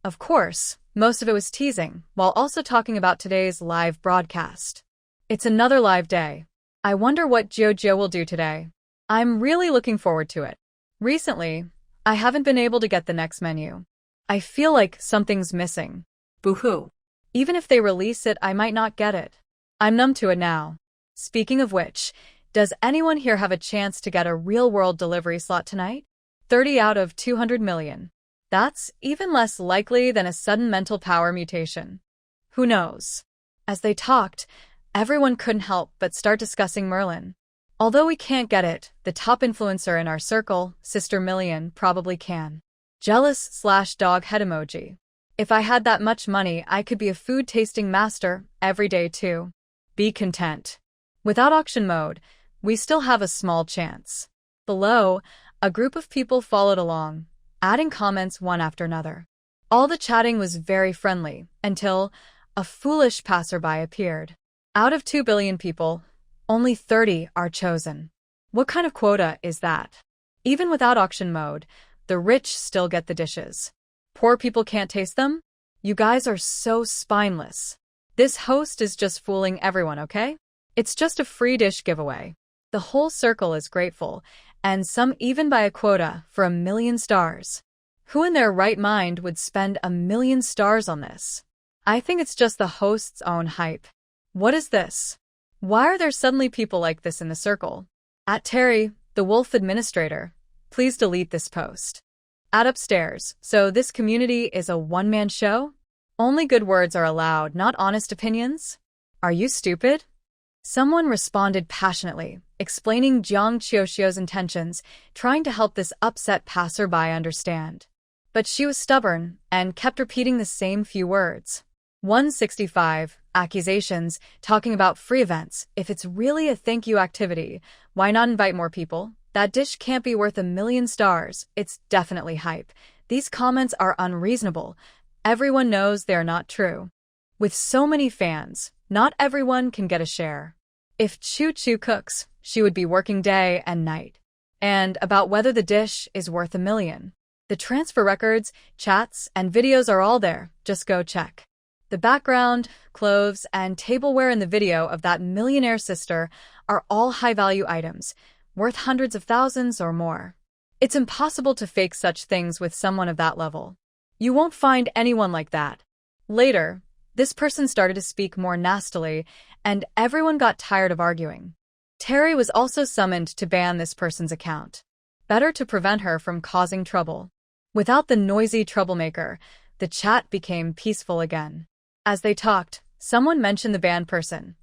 Of course, most of it was teasing, while also talking about today's live broadcast. It's another live day. I wonder what Jiu will do today. I'm really looking forward to it. Recently, I haven't been able to get the next menu. I feel like something's missing. Boo-hoo. Even if they release it, I might not get it. I'm numb to it now. Speaking of which, does anyone here have a chance to get a real-world delivery slot tonight? 30 out of 200 million. That's even less likely than a sudden mental power mutation. Who knows? As they talked, everyone couldn't help but start discussing Merlin. Although we can't get it, the top influencer in our circle, Sister Million, probably can. Jealous/dog head emoji. If I had that much money, I could be a food-tasting master every day too. Be content. Without auction mode, we still have a small chance. Below, a group of people followed along, adding comments one after another. All the chatting was very friendly, until a foolish passerby appeared. Out of 2 billion people, only 30 are chosen. What kind of quota is that? Even without auction mode, the rich still get the dishes. Poor people can't taste them? You guys are so spineless. This host is just fooling everyone, okay? It's just a free dish giveaway. The whole circle is grateful, and some even buy a quota for 1 million stars. Who in their right mind would spend 1 million stars on this? I think it's just the host's own hype. What is this? Why are there suddenly people like this in the circle? At Terry, the wolf administrator, please delete this post. At upstairs, so this community is a one-man show? Only good words are allowed, not honest opinions? Are you stupid? Someone responded passionately, explaining Zhang Qiuxiu's intentions, trying to help this upset passerby understand. But she was stubborn and kept repeating the same few words. 165, accusations, talking about free events. If it's really a thank you activity, why not invite more people? That dish can't be worth 1 million stars. It's definitely hype. These comments are unreasonable. Everyone knows they're not true. With so many fans, not everyone can get a share. If Chu cooks, she would be working day and night. And about whether the dish is worth 1 million. The transfer records, chats, and videos are all there. Just go check. The background, clothes, and tableware in the video of that millionaire sister are all high-value items, worth hundreds of thousands or more. It's impossible to fake such things with someone of that level. You won't find anyone like that. Later, this person started to speak more nastily, and everyone got tired of arguing. Terry was also summoned to ban this person's account. Better to prevent her from causing trouble. Without the noisy troublemaker, the chat became peaceful again. As they talked, someone mentioned the banned person.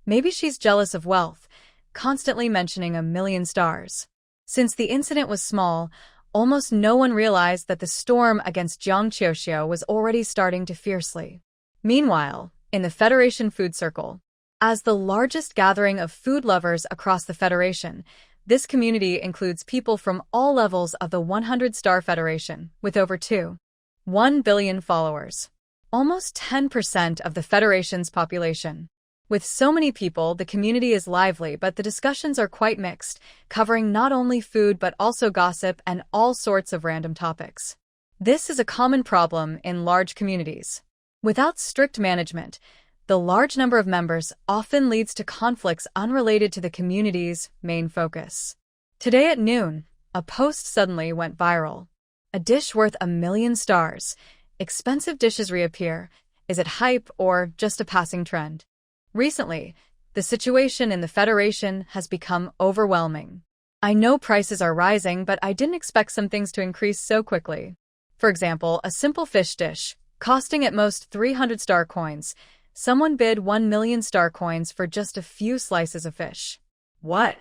Maybe she's jealous of wealth, constantly mentioning 1 million stars. Since the incident was small, almost no one realized that the storm against Zhang Qiuxiu was already starting to fiercely. Meanwhile, in the Federation Food Circle, as the largest gathering of food lovers across the Federation, This community includes people from all levels of the 100-star Federation, with over 2.1 billion followers. Almost 10% of the Federation's population. With so many people, the community is lively, but the discussions are quite mixed, covering not only food but also gossip and all sorts of random topics. This is a common problem in large communities. Without strict management, the large number of members often leads to conflicts unrelated to the community's main focus. Today at noon, a post suddenly went viral. A dish worth 1 million stars. Expensive dishes reappear. Is it hype or just a passing trend? Recently, the situation in the Federation has become overwhelming. I know prices are rising, but I didn't expect some things to increase so quickly. For example, a simple fish dish, costing at most 300 star coins. Someone bid 1 million star coins for just a few slices of fish. What?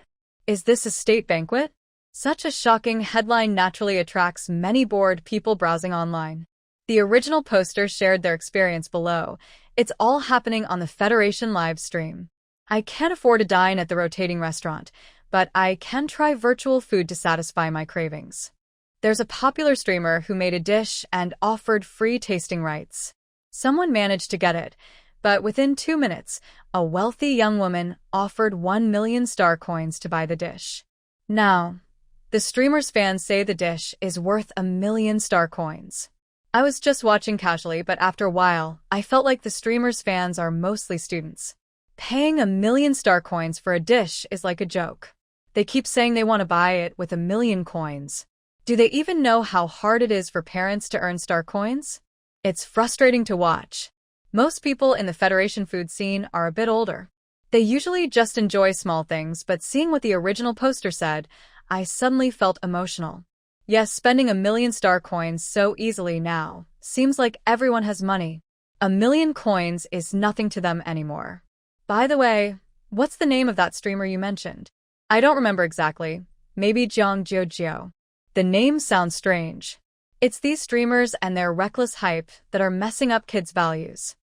Is this a state banquet? Such a shocking headline naturally attracts many bored people browsing online. The original posters shared their experience below. It's all happening on the Federation live stream. I can't afford to dine at the rotating restaurant, but I can try virtual food to satisfy my cravings. There's a popular streamer who made a dish and offered free tasting rights. Someone managed to get it, but within 2 minutes, a wealthy young woman offered 1 million star coins to buy the dish. Now, the streamer's fans say the dish is worth 1 million star coins. I was just watching casually, but after a while, I felt like the streamer's fans are mostly students. Paying 1 million star coins for a dish is like a joke. They keep saying they want to buy it with 1 million coins. Do they even know how hard it is for parents to earn star coins? It's frustrating to watch. Most people in the Federation food scene are a bit older. They usually just enjoy small things, but seeing what the original poster said, I suddenly felt emotional. Yes, spending 1 million star coins so easily now. Seems like everyone has money. 1 million coins is nothing to them anymore. By the way, what's the name of that streamer you mentioned? I don't remember exactly. Maybe Jiang. The name sounds strange. It's these streamers and their reckless hype that are messing up kids' values.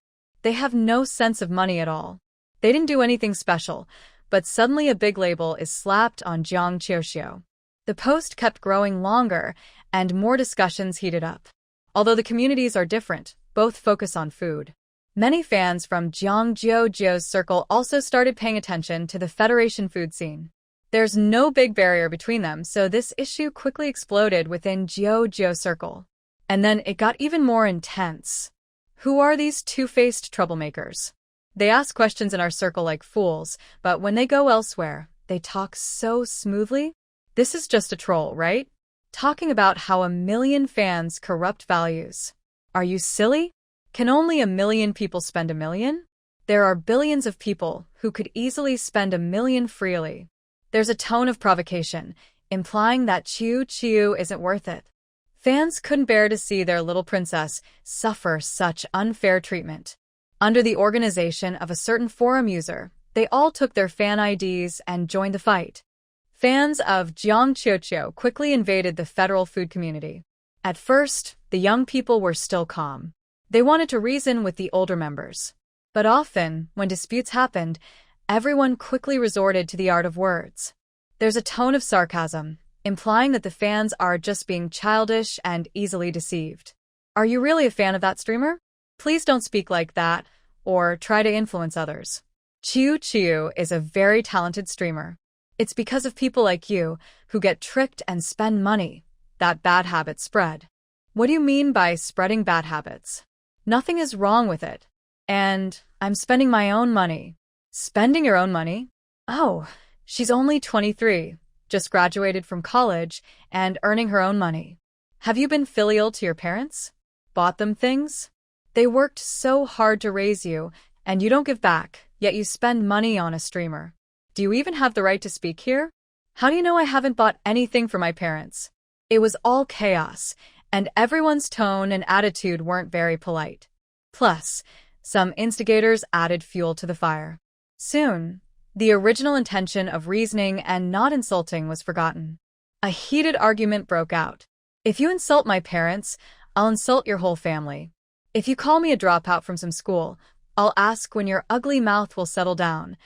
They have no sense of money at all. They didn't do anything special, but suddenly a big label is slapped on Jiang. The post kept growing longer, and more discussions heated up. Although the communities are different, both focus on food. Many fans from Jiang's circle also started paying attention to the Federation food scene. There's no big barrier between them, so this issue quickly exploded within Jiang's circle. And then it got even more intense. Who are these two-faced troublemakers? They ask questions in our circle like fools, but when they go elsewhere, they talk so smoothly. This is just a troll, right? Talking about how 1 million fans corrupt values. Are you silly? Can only 1 million people spend 1 million? There are billions of people who could easily spend 1 million freely. There's a tone of provocation, implying that Chiu isn't worth it. Fans couldn't bear to see their little princess suffer such unfair treatment. Under the organization of a certain forum user, they all took their fan IDs and joined the fight. Fans of Jiang quickly invaded the federal food community. At first, the young people were still calm. They wanted to reason with the older members. But often, when disputes happened, everyone quickly resorted to the art of words. There's a tone of sarcasm, implying that the fans are just being childish and easily deceived. Are you really a fan of that streamer? Please don't speak like that, or try to influence others. Chiu is a very talented streamer. It's because of people like you, who get tricked and spend money, that bad habits spread. What do you mean by spreading bad habits? Nothing is wrong with it. And I'm spending my own money. Spending your own money? Oh, she's only 23, just graduated from college, and earning her own money. Have you been filial to your parents? Bought them things? They worked so hard to raise you, and you don't give back, yet you spend money on a streamer. Do you even have the right to speak here? How do you know I haven't bought anything for my parents? It was all chaos, and everyone's tone and attitude weren't very polite. Plus, some instigators added fuel to the fire. Soon, the original intention of reasoning and not insulting was forgotten. A heated argument broke out. If you insult my parents, I'll insult your whole family. If you call me a dropout from some school, I'll ask when your ugly mouth will settle down.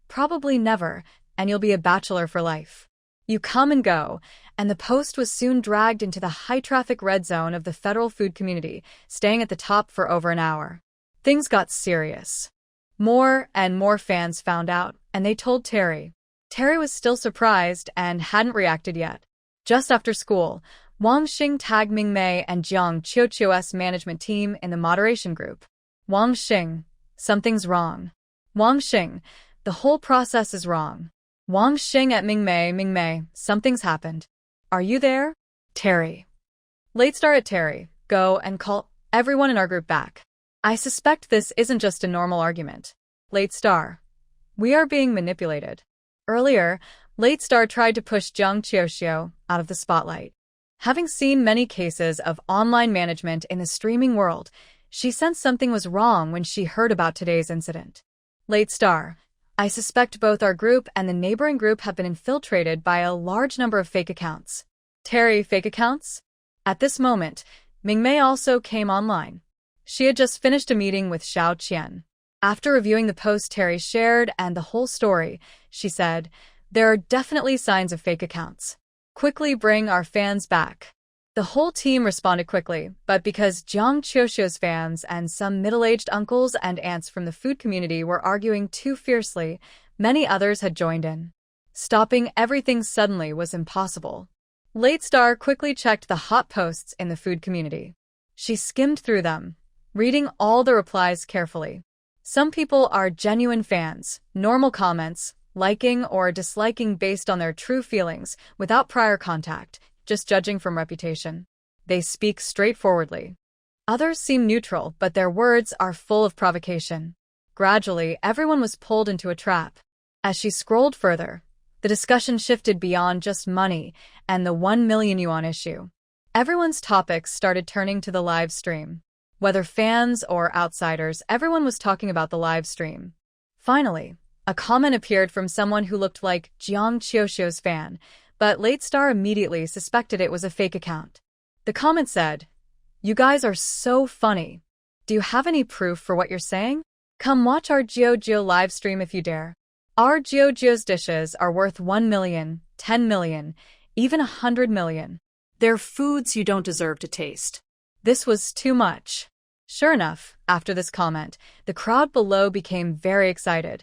Probably never, and you'll be a bachelor for life. You come and go, and the post was soon dragged into the high-traffic red zone of the federal food community, staying at the top for over an hour. Things got serious. More and more fans found out, and they told Terry. Terry was still surprised and hadn't reacted yet. Just after school, Wang Xing tagged Mingmei and Jiang Qiuqiu's management team in the moderation group. Wang Xing, something's wrong. Wang Xing, the whole process is wrong. Wang Xing at Mingmei, something's happened. Are you there? Terry. Late star at Terry, go and call everyone in our group back. I suspect this isn't just a normal argument. Late star. We are being manipulated. Earlier, Late Star tried to push Jiang Qiuqiu out of the spotlight. Having seen many cases of online management in the streaming world, she sensed something was wrong when she heard about today's incident. Late Star. I suspect both our group and the neighboring group have been infiltrated by a large number of fake accounts. Terry, fake accounts? At this moment, Mingmei also came online. She had just finished a meeting with Xiao Qian. After reviewing the post Terry shared and the whole story, she said, there are definitely signs of fake accounts. Quickly bring our fans back. The whole team responded quickly, but because Jiang Qiuqiu's fans and some middle-aged uncles and aunts from the food community were arguing too fiercely, many others had joined in. Stopping everything suddenly was impossible. Late Star quickly checked the hot posts in the food community. She skimmed through them, reading all the replies carefully. Some people are genuine fans, normal comments, liking or disliking based on their true feelings, without prior contact, just judging from reputation. They speak straightforwardly. Others seem neutral, but their words are full of provocation. Gradually, everyone was pulled into a trap. As she scrolled further, the discussion shifted beyond just money and the 1 million yuan issue. Everyone's topics started turning to the live stream. Whether fans or outsiders, everyone was talking about the live stream. Finally, a comment appeared from someone who looked like Jiang Qiuqiu's fan, but Late Star immediately suspected it was a fake account. The comment said, "You guys are so funny. Do you have any proof for what you're saying? Come watch our Jiao live stream if you dare. Our Jiao's dishes are worth 1 million, 10 million, even 100 million. They're foods you don't deserve to taste." This was too much. Sure enough, after this comment, the crowd below became very excited.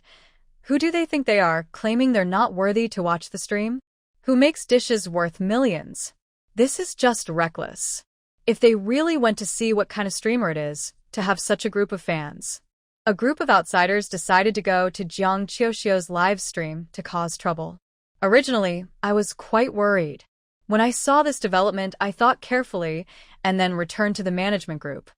Who do they think they are, claiming they're not worthy to watch the stream? Who makes dishes worth millions? This is just reckless. If they really went to see what kind of streamer it is, to have such a group of fans. A group of outsiders decided to go to Jiang Qiuqiu's live stream to cause trouble. Originally, I was quite worried. When I saw this development, I thought carefully and then returned to the management group.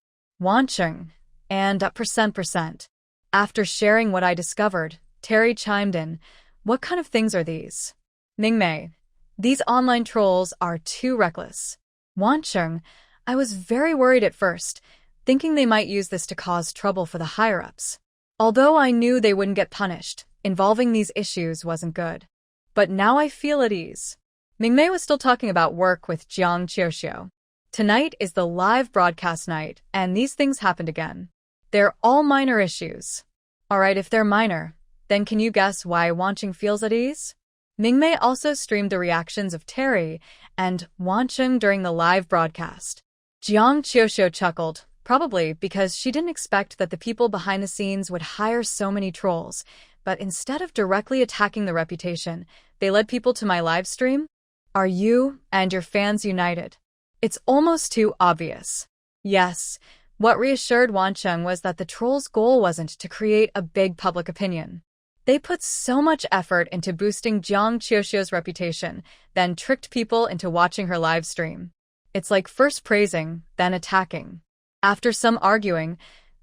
Wancheng and %. After sharing what I discovered, Terry chimed in, "What kind of things are these?" Mingmei, "These online trolls are too reckless." Wancheng, "I was very worried at first, thinking they might use this to cause trouble for the higher-ups. Although I knew they wouldn't get punished, involving these issues wasn't good. But now I feel at ease." Mingmei was still talking about work with Jiang Qiuqiu. Tonight is the live broadcast night, and these things happened again. They're all minor issues. Alright, if they're minor, then can you guess why Wancheng feels at ease? Mingmei also streamed the reactions of Terry and Wancheng during the live broadcast. Jiang Qiuqiu chuckled, probably because she didn't expect that the people behind the scenes would hire so many trolls, but instead of directly attacking the reputation, they led people to my live stream? Are you and your fans united? It's almost too obvious. Yes, what reassured Wancheng was that the trolls' goal wasn't to create a big public opinion. They put so much effort into boosting Jiang Qiuqiu's reputation, then tricked people into watching her live stream. It's like first praising, then attacking. After some arguing,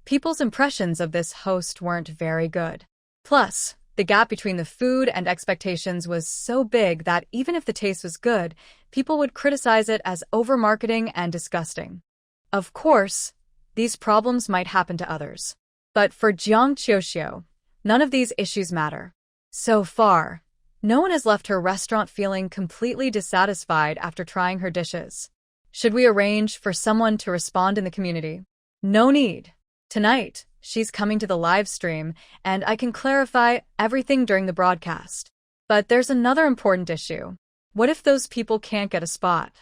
people's impressions of this host weren't very good. Plus, the gap between the food and expectations was so big that even if the taste was good, people would criticize it as over-marketing and disgusting. Of course, these problems might happen to others. But for Jiang Qiuqiu, none of these issues matter. So far, no one has left her restaurant feeling completely dissatisfied after trying her dishes. Should we arrange for someone to respond in the community? No need. Tonight, she's coming to the live stream, and I can clarify everything during the broadcast. But there's another important issue. What if those people can't get a spot?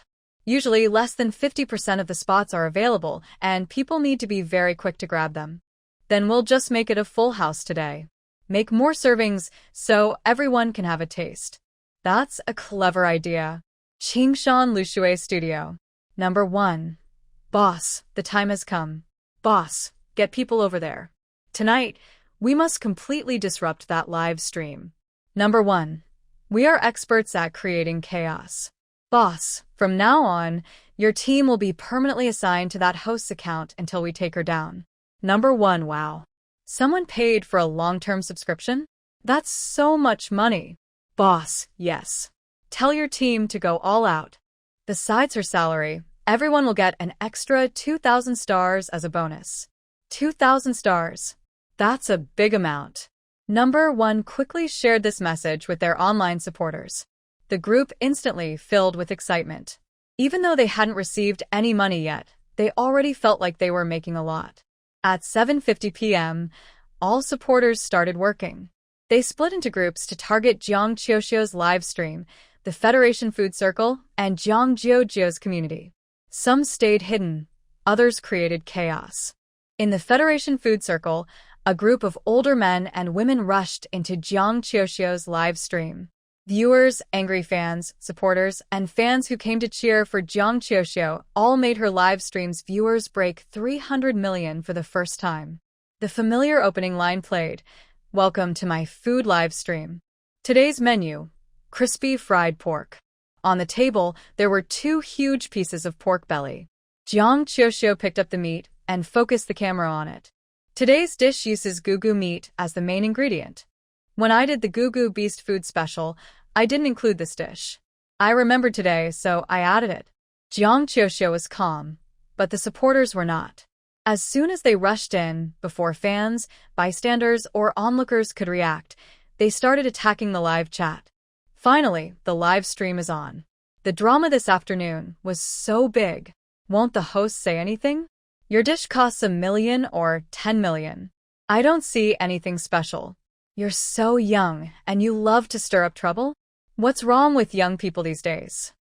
Usually, less than 50% of the spots are available, and people need to be very quick to grab them. Then we'll just make it a full house today. Make more servings so everyone can have a taste. That's a clever idea. Qingshan Lushui Studio. Number 1. Boss, the time has come. Boss, get people over there. Tonight, we must completely disrupt that live stream. Number 1. We are experts at creating chaos. Boss, from now on, your team will be permanently assigned to that host's account until we take her down. Number 1. Wow. Someone paid for a long-term subscription? That's so much money. Boss, yes. Tell your team to go all out. Besides her salary, everyone will get an extra 2,000 stars as a bonus. 2,000 stars. That's a big amount. Number 1 quickly shared this message with their online supporters. The group instantly filled with excitement. Even though they hadn't received any money yet, they already felt like they were making a lot. At 7:50 p.m., all supporters started working. They split into groups to target Jiang Qiuxiu's live stream, the Federation Food Circle, and Jiang Jiujiu's community. Some stayed hidden, others created chaos. In the Federation Food Circle, a group of older men and women rushed into Jiang Qiuxiu's live stream. Viewers, angry fans, supporters, and fans who came to cheer for Jiang Qiuxiu all made her live stream's viewers break 300 million for the first time. The familiar opening line played, "Welcome to my food live stream. Today's menu, crispy fried pork." On the table, there were 2 huge pieces of pork belly. Jiang Qiuxiu picked up the meat and focused the camera on it. Today's dish uses gugu meat as the main ingredient. When I did the gugu beast food special, I didn't include this dish. I remembered today, so I added it. Jiang Qiuxiu was calm, but the supporters were not. As soon as they rushed in, before fans, bystanders, or onlookers could react, they started attacking the live chat. Finally, the live stream is on. The drama this afternoon was so big. Won't the host say anything? Your dish costs 1 million or 10 million. I don't see anything special. You're so young, and you love to stir up trouble? What's wrong with young people these days?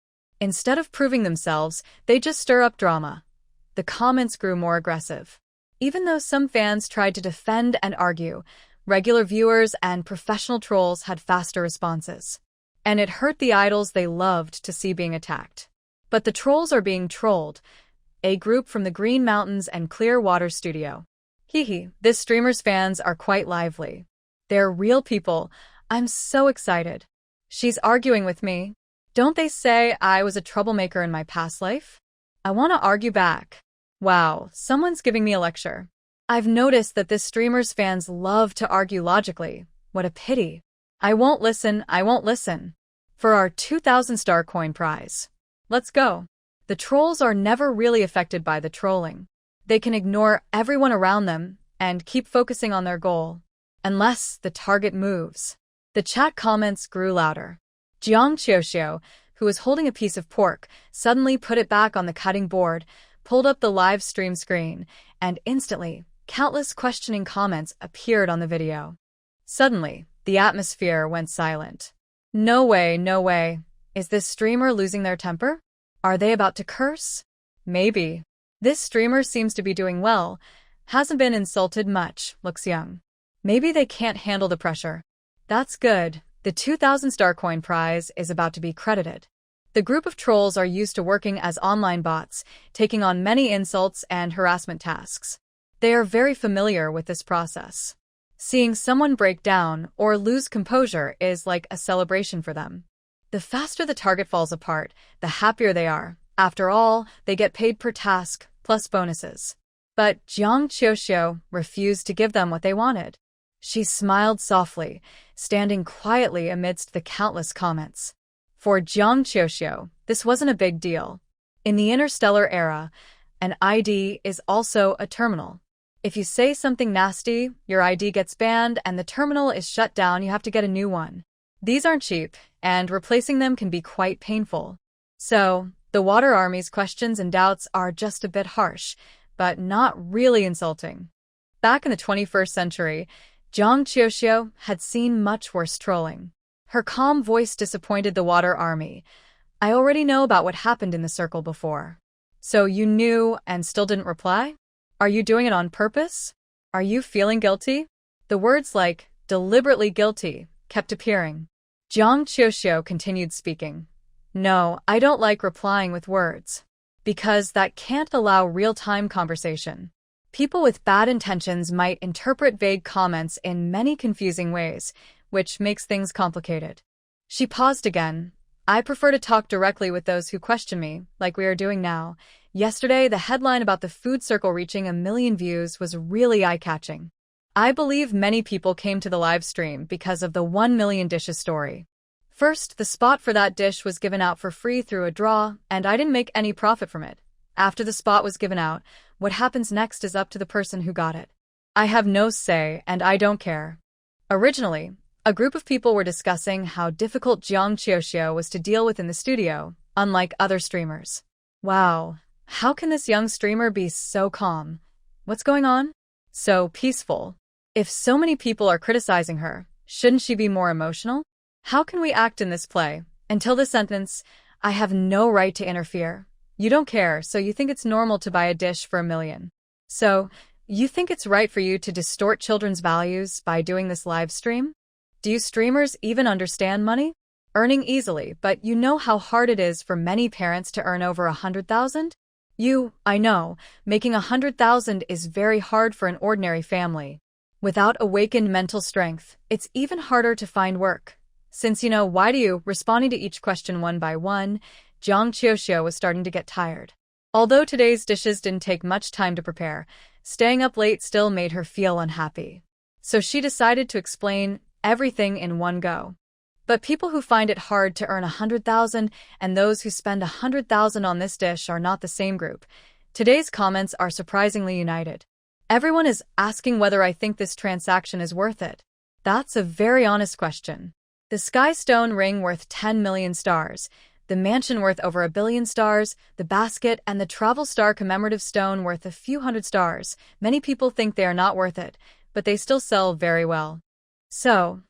Instead of proving themselves, they just stir up drama. The comments grew more aggressive. Even though some fans tried to defend and argue, regular viewers and professional trolls had faster responses. And it hurt the idols they loved to see being attacked. But the trolls are being trolled. A group from the Green Mountains and Clear Water Studio. Hehe, this streamer's fans are quite lively. They're real people. I'm so excited. She's arguing with me. Don't they say I was a troublemaker in my past life? I want to argue back. Wow, someone's giving me a lecture. I've noticed that this streamer's fans love to argue logically. What a pity. I won't listen. For our 2,000 star coin prize. Let's go. The trolls are never really affected by the trolling. They can ignore everyone around them and keep focusing on their goal. Unless the target moves. The chat comments grew louder. Jiang Qiuxiu, who was holding a piece of pork, suddenly put it back on the cutting board, pulled up the live stream screen, and instantly, countless questioning comments appeared on the video. Suddenly, the atmosphere went silent. No way. Is this streamer losing their temper? Are they about to curse? Maybe. This streamer seems to be doing well, hasn't been insulted much, looks young. Maybe they can't handle the pressure. That's good. The 2,000 star coin prize is about to be credited. The group of trolls are used to working as online bots, taking on many insults and harassment tasks. They are very familiar with this process. Seeing someone break down or lose composure is like a celebration for them. The faster the target falls apart, the happier they are. After all, they get paid per task, plus bonuses. But Jiang Qiuxiu refused to give them what they wanted. She smiled softly, standing quietly amidst the countless comments. For Jiang Qiuxiu, this wasn't a big deal. In the Interstellar Era, an ID is also a terminal. If you say something nasty, your ID gets banned and the terminal is shut down. You have to get a new one. These aren't cheap, and replacing them can be quite painful. So, the Water Army's questions and doubts are just a bit harsh, but not really insulting. Back in the 21st century, Jiang Qiuxiu had seen much worse trolling. Her calm voice disappointed the water army. I already know about what happened in the circle before. So you knew and still didn't reply? Are you doing it on purpose? Are you feeling guilty? The words like, deliberately guilty, kept appearing. Jiang Qiuxiu continued speaking. No, I don't like replying with words. Because that can't allow real-time conversation. People with bad intentions might interpret vague comments in many confusing ways, which makes things complicated. She paused again. I prefer to talk directly with those who question me, like we are doing now. Yesterday, the headline about the food circle reaching 1 million views was really eye-catching. I believe many people came to the live stream because of the 1 million dishes story. First, the spot for that dish was given out for free through a draw, and I didn't make any profit from it. After the spot was given out, what happens next is up to the person who got it. I have no say, and I don't care. Originally, a group of people were discussing how difficult Jiang Qiuxiu was to deal with in the studio, unlike other streamers. Wow, how can this young streamer be so calm? What's going on? So peaceful. If so many people are criticizing her, shouldn't she be more emotional? How can we act in this play? Until the sentence, I have no right to interfere. You don't care, so you think it's normal to buy a dish for 1 million. So, you think it's right for you to distort children's values by doing this live stream? Do you streamers even understand money? Earning easily, but you know how hard it is for many parents to earn over 100,000? I know, making 100,000 is very hard for an ordinary family. Without awakened mental strength, it's even harder to find work. Since you know why do you, responding to each question one by one, Jiang Qiuxiu was starting to get tired. Although today's dishes didn't take much time to prepare, staying up late still made her feel unhappy. So she decided to explain everything in one go. But people who find it hard to earn 100,000 and those who spend 100,000 on this dish are not the same group. Today's comments are surprisingly united. Everyone is asking whether I think this transaction is worth it. That's a very honest question. The Sky Stone ring worth 10 million stars, the mansion worth over 1 billion stars, the basket and the travel star commemorative stone worth a few hundred stars. Many people think they are not worth it, but they still sell very well. So,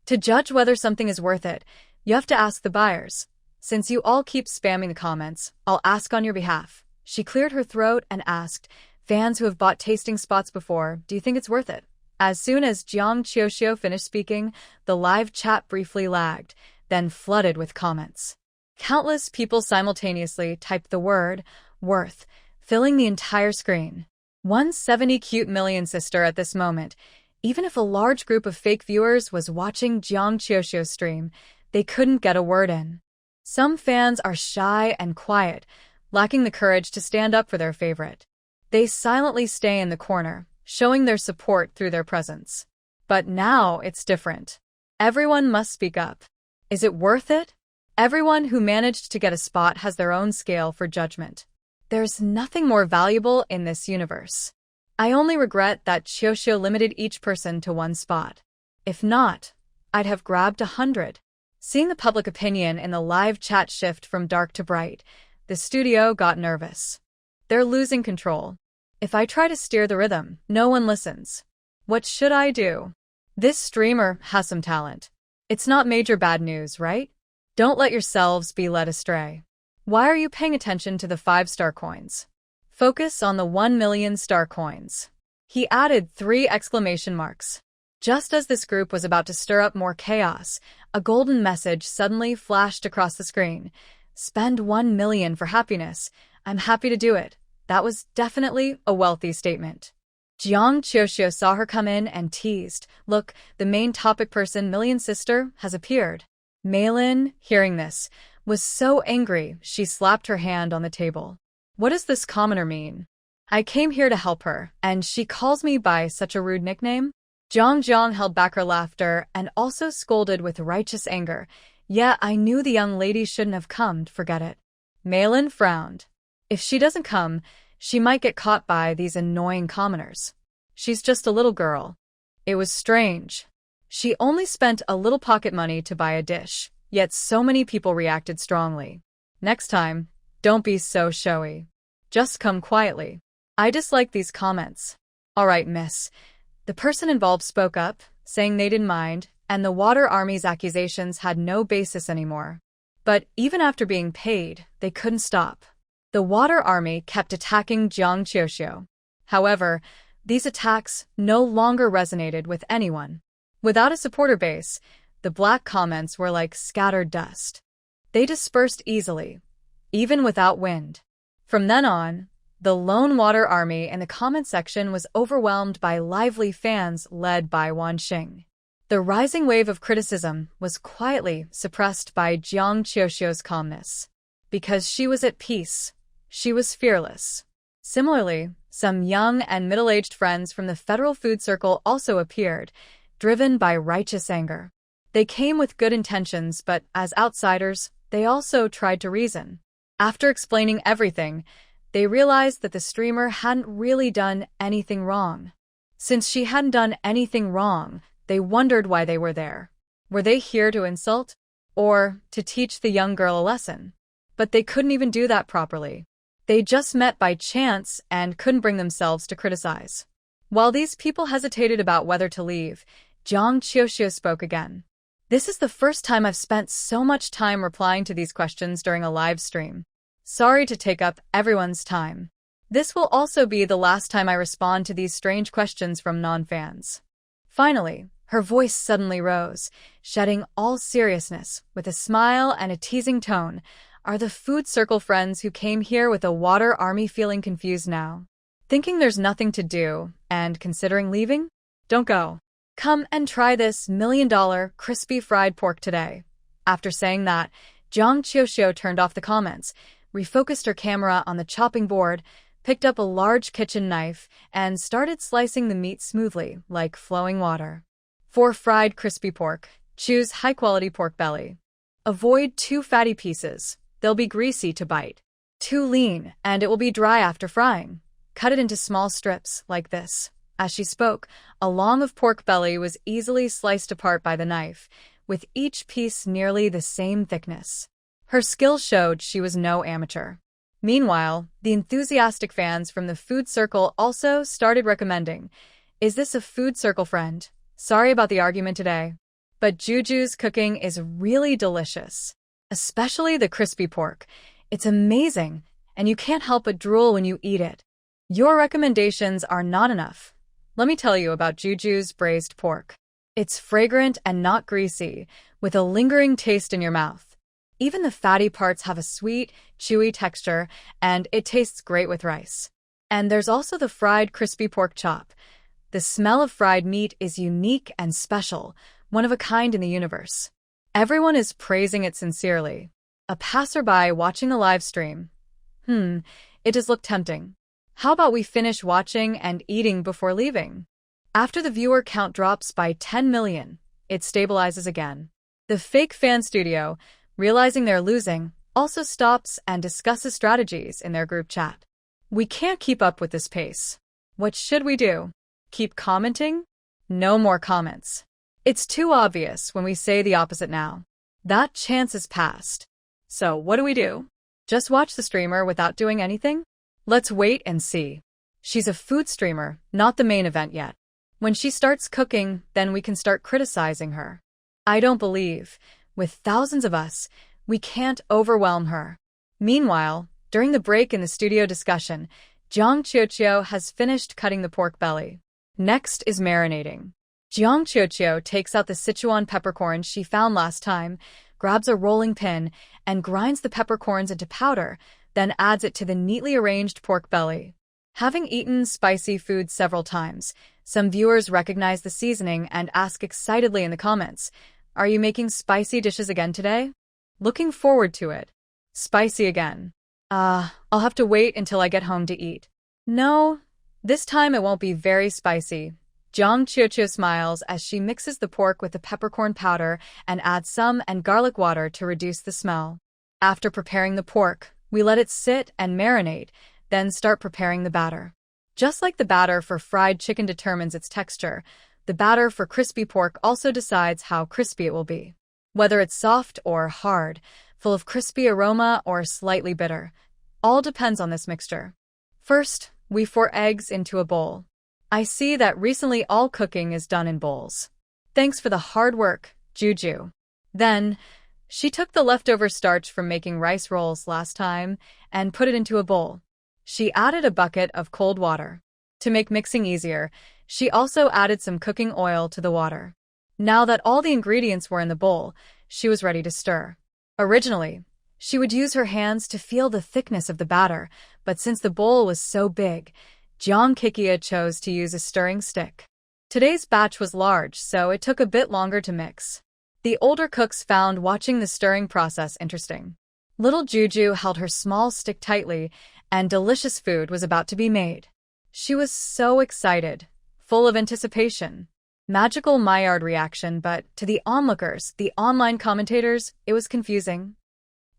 to judge whether something is worth it, you have to ask the buyers. Since you all keep spamming the comments, I'll ask on your behalf. She cleared her throat and asked, fans who have bought tasting spots before, do you think it's worth it? As soon as Jiang Qiuxiu finished speaking, the live chat briefly lagged, then flooded with comments. Countless people simultaneously typed the word, worth, filling the entire screen. 170 cute million sister at this moment. Even if a large group of fake viewers was watching Jiang Qiuxiu's stream, they couldn't get a word in. Some fans are shy and quiet, lacking the courage to stand up for their favorite. They silently stay in the corner, showing their support through their presence. But now it's different. Everyone must speak up. Is it worth it? Everyone who managed to get a spot has their own scale for judgment. There's nothing more valuable in this universe. I only regret that Qiuxiu limited each person to 1 spot. If not, I'd have grabbed 100. Seeing the public opinion in the live chat shift from dark to bright, the studio got nervous. They're losing control. If I try to steer the rhythm, no one listens. What should I do? This streamer has some talent. It's not major bad news, right? Don't let yourselves be led astray. Why are you paying attention to the 5-star coins? Focus on the 1 million star coins. He added 3 exclamation marks. Just as this group was about to stir up more chaos, a golden message suddenly flashed across the screen. Spend 1 million for happiness. I'm happy to do it. That was definitely a wealthy statement. Jiang Qiuxiu saw her come in and teased, look, the main topic person Million Sister has appeared. Maylin, hearing this, was so angry she slapped her hand on the table. What does this commoner mean? I came here to help her, and she calls me by such a rude nickname? Jiang held back her laughter and also scolded with righteous anger. Yeah, I knew the young lady shouldn't have come, forget it. Maylin frowned. If she doesn't come, she might get caught by these annoying commoners. She's just a little girl. It was strange. She only spent a little pocket money to buy a dish, yet so many people reacted strongly. Next time, don't be so showy. Just come quietly. I dislike these comments. All right, miss. The person involved spoke up, saying they didn't mind. and the Water Army's accusations had no basis anymore. But even after being paid, they couldn't stop. The Water Army kept attacking Jiang Qiuxiu. However, these attacks no longer resonated with anyone. Without a supporter base, the black comments were like scattered dust. They dispersed easily, even without wind. From then on, the lone Water Army in the comment section was overwhelmed by lively fans led by Wan Xing. The rising wave of criticism was quietly suppressed by Jiang Qiuxiu's calmness. Because she was at peace, she was fearless. Similarly, some young and middle-aged friends from the Federal Food Circle also appeared, driven by righteous anger. They came with good intentions, but as outsiders, they also tried to reason. After explaining everything, they realized that the streamer hadn't really done anything wrong. Since she hadn't done anything wrong, they wondered why they were there. Were they here to insult? Or to teach the young girl a lesson? But they couldn't even do that properly. They just met by chance and couldn't bring themselves to criticize. While these people hesitated about whether to leave, Jiang Qiuxiu spoke again. This is the first time I've spent so much time replying to these questions during a live stream. Sorry to take up everyone's time. This will also be the last time I respond to these strange questions from non-fans. Finally, her voice suddenly rose, shedding all seriousness, with a smile and a teasing tone. Are the Food Circle friends who came here with a Water Army feeling confused now? Thinking there's nothing to do, and considering leaving? Don't go. Come and try this $1 million crispy fried pork today. After saying that, Jiang Qiuxiu turned off the comments, refocused her camera on the chopping board, picked up a large kitchen knife, and started slicing the meat smoothly, like flowing water. For fried crispy pork, choose high-quality pork belly. Avoid too fatty pieces. They'll be greasy to bite. Too lean, and it will be dry after frying. Cut it into small strips, like this. As she spoke, a long of pork belly was easily sliced apart by the knife, with each piece nearly the same thickness. Her skill showed she was no amateur. Meanwhile, the enthusiastic fans from the Food Circle also started recommending, "Is this a Food Circle friend? Sorry about the argument today. But Juju's cooking is really delicious. Especially the crispy pork. It's amazing, and you can't help but drool when you eat it. Your recommendations are not enough. Let me tell you about Juju's braised pork. It's fragrant and not greasy, with a lingering taste in your mouth. Even the fatty parts have a sweet, chewy texture, and it tastes great with rice. And there's also the fried crispy pork chop. The smell of fried meat is unique and special, one of a kind in the universe. Everyone is praising it sincerely. A passerby watching the live stream. It does look tempting. How about we finish watching and eating before leaving? After the viewer count drops by 10 million, it stabilizes again. The fake fan studio, realizing they're losing, also stops and discusses strategies in their group chat. We can't keep up with this pace. What should we do? Keep commenting? No more comments. It's too obvious when we say the opposite now. That chance is past. So what do we do? Just watch the streamer without doing anything? Let's wait and see. She's a food streamer, not the main event yet. When she starts cooking, then we can start criticizing her. I don't believe, with thousands of us, we can't overwhelm her. Meanwhile, during the break in the studio discussion, Jiang Qiuxiu has finished cutting the pork belly. Next is marinating. Jiang Qiuxiu takes out the Sichuan peppercorns she found last time, grabs a rolling pin, and grinds the peppercorns into powder, then adds it to the neatly arranged pork belly. Having eaten spicy food several times, some viewers recognize the seasoning and ask excitedly in the comments, "Are you making spicy dishes again today?" Looking forward to it. Spicy again. I'll have to wait until I get home to eat. No, this time it won't be very spicy. Jiang Qiuqiu smiles as she mixes the pork with the peppercorn powder and adds some and garlic water to reduce the smell. After preparing the pork, we let it sit and marinate, then start preparing the batter. Just like the batter for fried chicken determines its texture, the batter for crispy pork also decides how crispy it will be. Whether it's soft or hard, full of crispy aroma or slightly bitter, all depends on this mixture. First, we pour eggs into a bowl. I see that recently all cooking is done in bowls. Thanks for the hard work, Juju. Then, she took the leftover starch from making rice rolls last time and put it into a bowl. She added a bucket of cold water. To make mixing easier, she also added some cooking oil to the water. Now that all the ingredients were in the bowl, she was ready to stir. Originally, she would use her hands to feel the thickness of the batter, but since the bowl was so big, Jeong Kikia chose to use a stirring stick. Today's batch was large, so it took a bit longer to mix. The older cooks found watching the stirring process interesting. Little Juju held her small stick tightly, and delicious food was about to be made. She was so excited, full of anticipation. Magical Maillard reaction, but to the onlookers, the online commentators, it was confusing.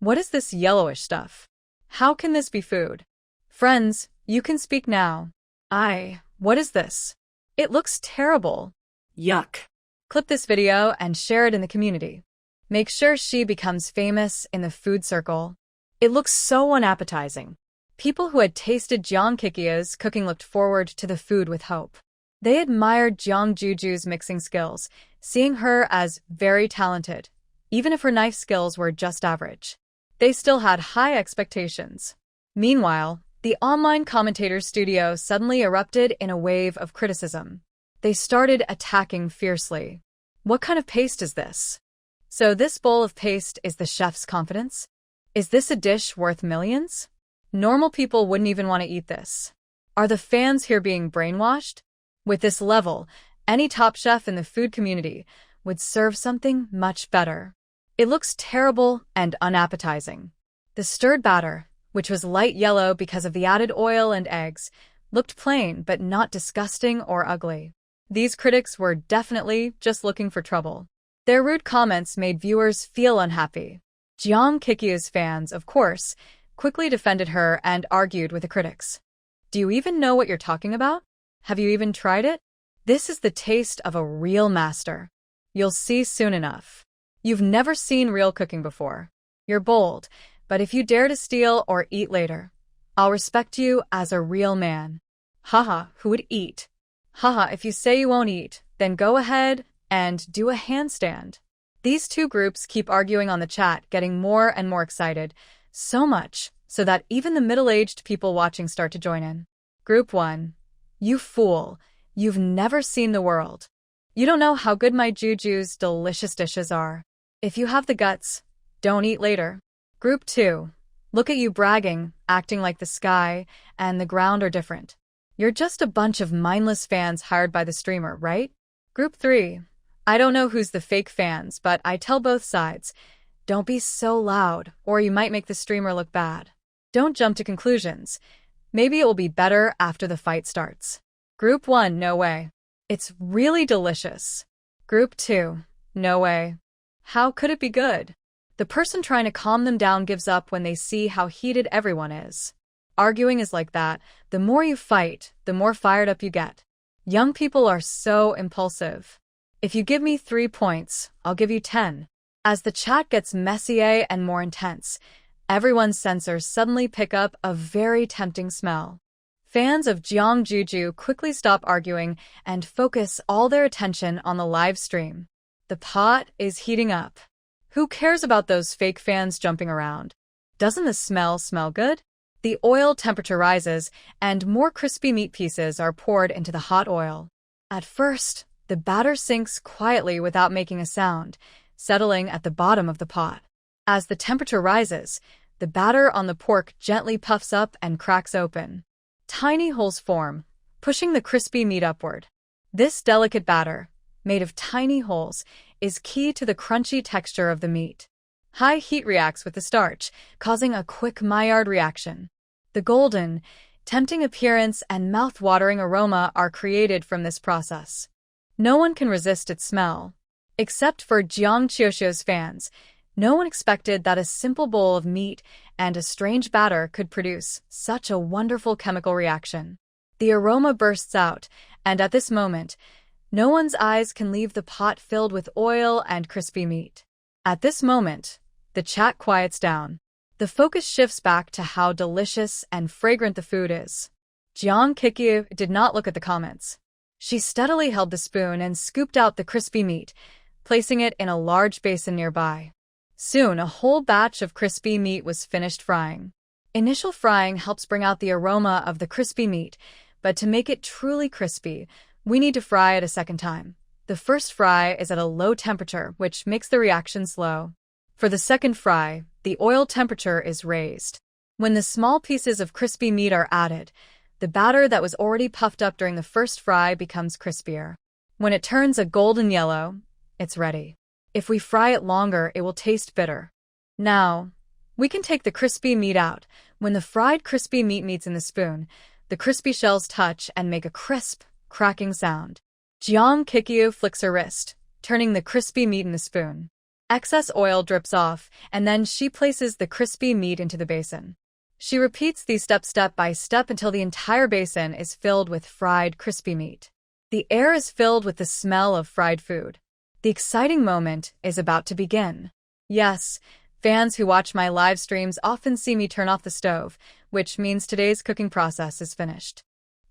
What is this yellowish stuff? How can this be food? Friends, you can speak now. What is this? It looks terrible. Yuck. Clip this video and share it in the community. Make sure she becomes famous in the food circle. It looks so unappetizing. People who had tasted Jeong Kikia's cooking looked forward to the food with hope. They admired Jeong Juju's mixing skills, seeing her as very talented, even if her knife skills were just average. They still had high expectations. Meanwhile, the online commentators' studio suddenly erupted in a wave of criticism. They started attacking fiercely. What kind of paste is this? So this bowl of paste is the chef's confidence? Is this a dish worth millions? Normal people wouldn't even want to eat this. Are the fans here being brainwashed? With this level, any top chef in the food community would serve something much better. It looks terrible and unappetizing. The stirred batter, which was light yellow because of the added oil and eggs, looked plain but not disgusting or ugly. These critics were definitely just looking for trouble. Their rude comments made viewers feel unhappy. Jeong Kikia's fans, of course, quickly defended her and argued with the critics. Do you even know what you're talking about? Have you even tried it? This is the taste of a real master. You'll see soon enough. You've never seen real cooking before. You're bold, but if you dare to steal or eat later, I'll respect you as a real man. Haha, who would eat? Haha, if you say you won't eat, then go ahead and do a handstand. These two groups keep arguing on the chat, getting more and more excited, so much so that even the middle-aged people watching start to join in. Group 1. You fool. You've never seen the world. You don't know how good my Juju's delicious dishes are. If you have the guts, don't eat later. Group 2. Look at you bragging, acting like the sky and the ground are different. You're just a bunch of mindless fans hired by the streamer, right? Group 3. I don't know who's the fake fans, but I tell both sides. Don't be so loud, or you might make the streamer look bad. Don't jump to conclusions. Maybe it will be better after the fight starts. Group 1, no way. It's really delicious. Group 2, no way. How could it be good? The person trying to calm them down gives up when they see how heated everyone is. Arguing is like that. The more you fight, the more fired up you get. Young people are so impulsive. If you give me 3 points, I'll give you 10. As the chat gets messier and more intense, everyone's sensors suddenly pick up a very tempting smell. Fans of Jeong Juju quickly stop arguing and focus all their attention on the live stream. The pot is heating up. Who cares about those fake fans jumping around? Doesn't the smell good? The oil temperature rises, and more crispy meat pieces are poured into the hot oil. At first, the batter sinks quietly without making a sound, settling at the bottom of the pot. As the temperature rises, the batter on the pork gently puffs up and cracks open. Tiny holes form, pushing the crispy meat upward. This delicate batter, made of tiny holes, is key to the crunchy texture of the meat. High heat reacts with the starch, causing a quick Maillard reaction. The golden, tempting appearance and mouth-watering aroma are created from this process. No one can resist its smell. Except for Jeong Chioshio's fans, no one expected that a simple bowl of meat and a strange batter could produce such a wonderful chemical reaction. The aroma bursts out, and at this moment, no one's eyes can leave the pot filled with oil and crispy meat. At this moment, the chat quiets down. The focus shifts back to how delicious and fragrant the food is. Jeong Kikia did not look at the comments. She steadily held the spoon and scooped out the crispy meat, placing it in a large basin nearby. Soon, a whole batch of crispy meat was finished frying. Initial frying helps bring out the aroma of the crispy meat, but to make it truly crispy, we need to fry it a second time. The first fry is at a low temperature, which makes the reaction slow. For the second fry, the oil temperature is raised. When the small pieces of crispy meat are added, the batter that was already puffed up during the first fry becomes crispier. When it turns a golden yellow, it's ready. If we fry it longer, it will taste bitter. Now, we can take the crispy meat out. When the fried crispy meat meets in the spoon, the crispy shells touch and make a crisp, cracking sound. Jeong Kikyu flicks her wrist, turning the crispy meat in the spoon. Excess oil drips off, and then she places the crispy meat into the basin. She repeats these steps step by step until the entire basin is filled with fried crispy meat. The air is filled with the smell of fried food. The exciting moment is about to begin. Yes, fans who watch my live streams often see me turn off the stove, which means today's cooking process is finished.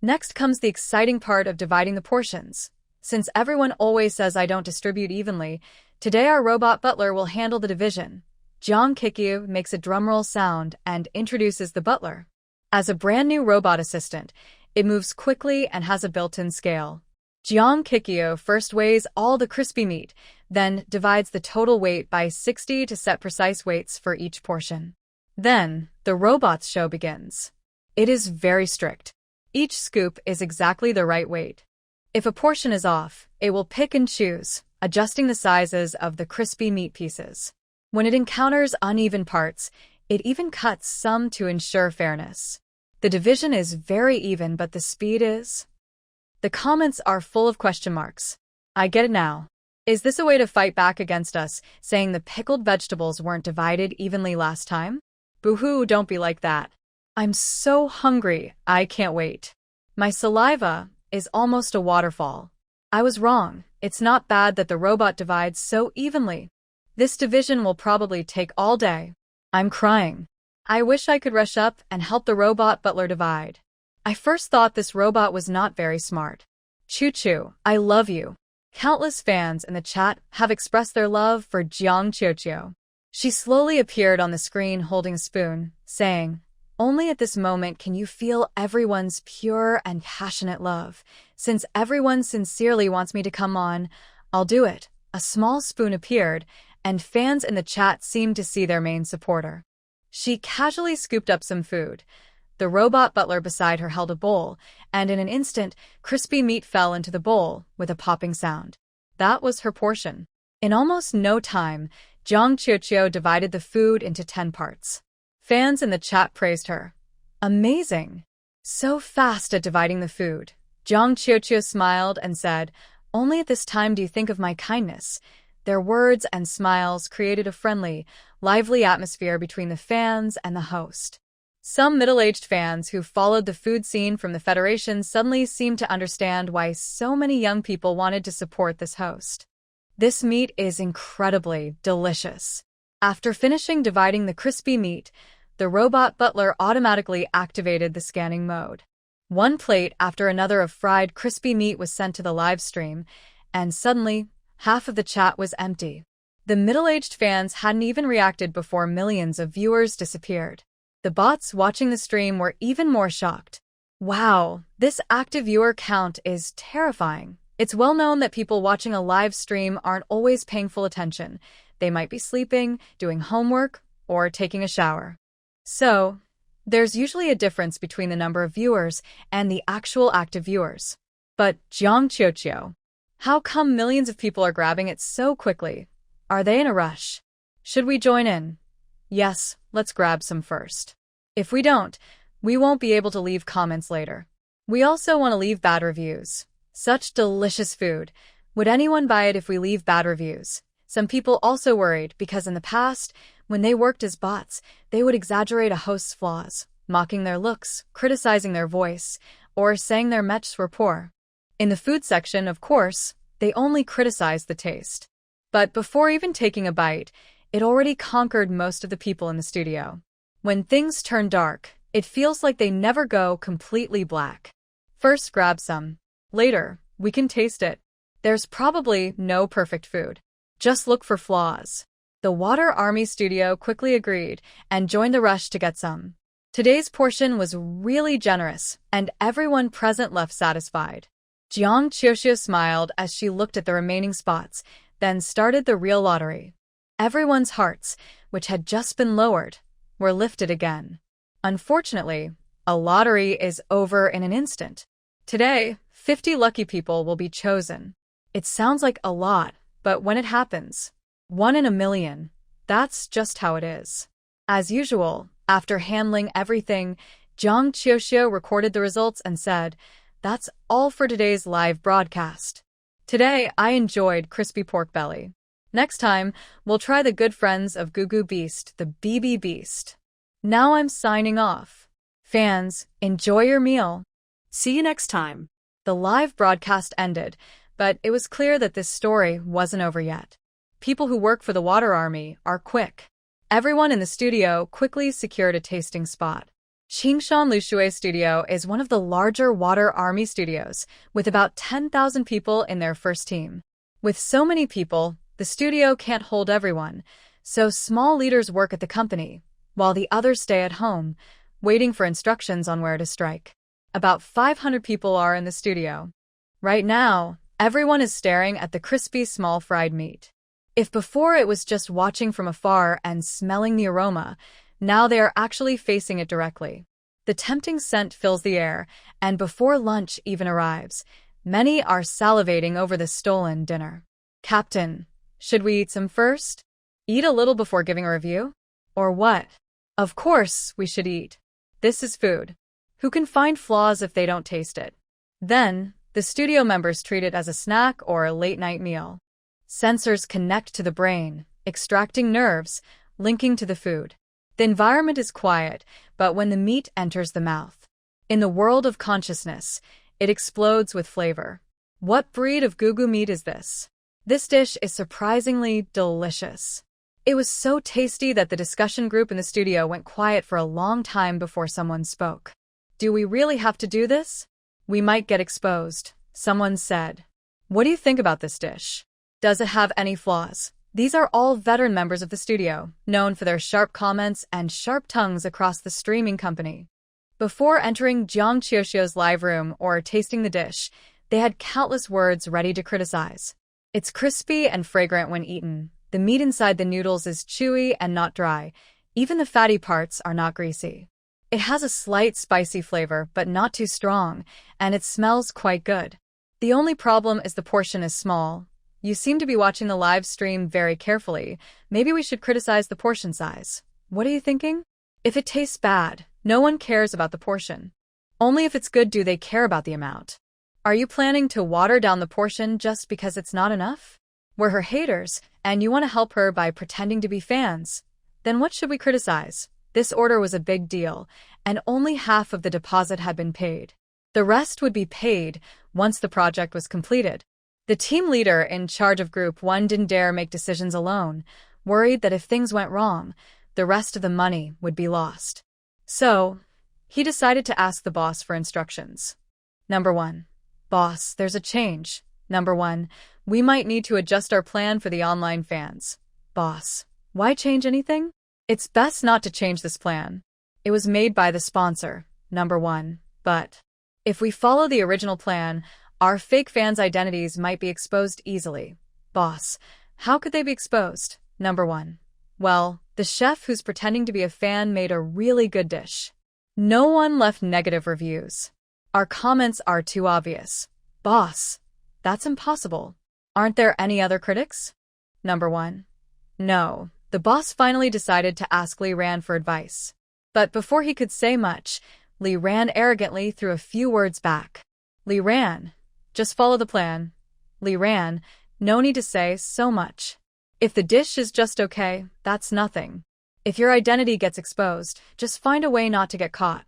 Next comes the exciting part of dividing the portions. Since everyone always says I don't distribute evenly, today our robot butler will handle the division. Jeong Kikyu makes a drumroll sound and introduces the butler. As a brand new robot assistant, it moves quickly and has a built-in scale. Jeong Kikyu first weighs all the crispy meat, then divides the total weight by 60 to set precise weights for each portion. Then, the robot's show begins. It is very strict. Each scoop is exactly the right weight. If a portion is off, it will pick and choose, adjusting the sizes of the crispy meat pieces. When it encounters uneven parts, it even cuts some to ensure fairness. The division is very even, but the speed is... The comments are full of question marks. I get it now. Is this a way to fight back against us, saying the pickled vegetables weren't divided evenly last time? Boo-hoo, don't be like that. I'm so hungry, I can't wait. My saliva is almost a waterfall. I was wrong. It's not bad that the robot divides so evenly. This division will probably take all day. I'm crying. I wish I could rush up and help the robot butler divide. I first thought this robot was not very smart. Choo-choo, I love you. Countless fans in the chat have expressed their love for Jeong Kikyu. She slowly appeared on the screen holding a spoon, saying, "Only at this moment can you feel everyone's pure and passionate love. Since everyone sincerely wants me to come on, I'll do it." A small spoon appeared, and fans in the chat seemed to see their main supporter. She casually scooped up some food. The robot butler beside her held a bowl, and in an instant, crispy meat fell into the bowl with a popping sound. That was her portion. In almost no time, Jeong Kikyu divided the food into 10 parts. Fans in the chat praised her. Amazing! So fast at dividing the food. Jeong Kikyu smiled and said, "Only at this time do you think of my kindness." Their words and smiles created a friendly, lively atmosphere between the fans and the host. Some middle-aged fans who followed the food scene from the Federation suddenly seemed to understand why so many young people wanted to support this host. This meat is incredibly delicious. After finishing dividing the crispy meat, the robot butler automatically activated the scanning mode. One plate after another of fried crispy meat was sent to the live stream, and suddenly, half of the chat was empty. The middle-aged fans hadn't even reacted before millions of viewers disappeared. The bots watching the stream were even more shocked. Wow, this active viewer count is terrifying. It's well known that people watching a live stream aren't always paying full attention. They might be sleeping, doing homework, or taking a shower. So, there's usually a difference between the number of viewers and the actual active viewers. But Jeong Kikyu, how come millions of people are grabbing it so quickly? Are they in a rush? Should we join in? Yes, let's grab some first. If we don't, we won't be able to leave comments later. We also want to leave bad reviews. Such delicious food. Would anyone buy it if we leave bad reviews? Some people also worried because in the past, when they worked as bots, they would exaggerate a host's flaws, mocking their looks, criticizing their voice, or saying their mechs were poor. In the food section, of course, they only criticized the taste. But before even taking a bite, it already conquered most of the people in the studio. When things turn dark, it feels like they never go completely black. First grab some. Later, We can taste it. There's probably no perfect food. Just look for flaws. The Water Army studio quickly agreed and joined the rush to get some. Today's portion was really generous, and everyone present left satisfied. Jiang Qiuxiu smiled as she looked at the remaining spots, then started the real lottery. Everyone's hearts, which had just been lowered, were lifted again. Unfortunately, a lottery is over in an instant. Today, 50 lucky people will be chosen. It sounds like a lot, but when it happens, 1 in a million, that's just how it is. As usual, after handling everything, Jiang Qiuxiu recorded the results and said, "That's all for today's live broadcast. Today, I enjoyed crispy pork belly. Next time, we'll try the good friends of Goo Goo Beast, the BB Beast. Now I'm signing off. Fans, enjoy your meal." See you next time. The live broadcast ended, but it was clear that this story wasn't over yet. People who work for the Water Army are quick. Everyone in the studio quickly secured a tasting spot. Qingshan Lushui Studio is one of the larger Water Army studios, with about 10,000 people in their first team. With so many people, the studio can't hold everyone, so small leaders work at the company, while the others stay at home, waiting for instructions on where to strike. About 500 people are in the studio. Right now, everyone is staring at the crispy small fried meat. If before it was just watching from afar and smelling the aroma, now they are actually facing it directly. The tempting scent fills the air, and before lunch even arrives, many are salivating over the stolen dinner. Captain, should we eat some first? Eat a little before giving a review? Or what? Of course, we should eat. This is food. Who can find flaws if they don't taste it? Then, the studio members treat it as a snack or a late-night meal. Sensors connect to the brain, extracting nerves, linking to the food. The environment is quiet, but when the meat enters the mouth, in the world of consciousness, it explodes with flavor. What breed of Goo Goo meat is this? This dish is surprisingly delicious. It was so tasty that the discussion group in the studio went quiet for a long time before someone spoke. Do we really have to do this? We might get exposed, someone said. What do you think about this dish? Does it have any flaws? These are all veteran members of the studio, known for their sharp comments and sharp tongues across the streaming company. Before entering Jiang Qiuxiu's live room or tasting the dish, they had countless words ready to criticize. It's crispy and fragrant when eaten. The meat inside the noodles is chewy and not dry. Even the fatty parts are not greasy. It has a slight spicy flavor, but not too strong, and it smells quite good. The only problem is the portion is small. You seem to be watching the live stream very carefully. Maybe we should criticize the portion size. What are you thinking? If it tastes bad, no one cares about the portion. Only if it's good do they care about the amount. Are you planning to water down the portion just because it's not enough? We're her haters, and you want to help her by pretending to be fans. Then what should we criticize? This order was a big deal, and only half of the deposit had been paid. The rest would be paid once the project was completed. The team leader in charge of Group 1 didn't dare make decisions alone, worried that if things went wrong, the rest of the money would be lost. So, he decided to ask the boss for instructions. Number 1. Boss, there's a change. Number 1. We might need to adjust our plan for the online fans. Boss, why change anything? It's best not to change this plan. It was made by the sponsor. Number 1. But if we follow the original plan, our fake fans' identities might be exposed easily. Boss, how could they be exposed? Number 1. Well, the chef who's pretending to be a fan made a really good dish. No one left negative reviews. Our comments are too obvious. Boss, that's impossible. Aren't there any other critics? Number 1. No. The boss finally decided to ask Li Ran for advice. But before he could say much, Li Ran arrogantly threw a few words back. Li Ran, just follow the plan. Li Ran, no need to say so much. If the dish is just okay, that's nothing. If your identity gets exposed, just find a way not to get caught.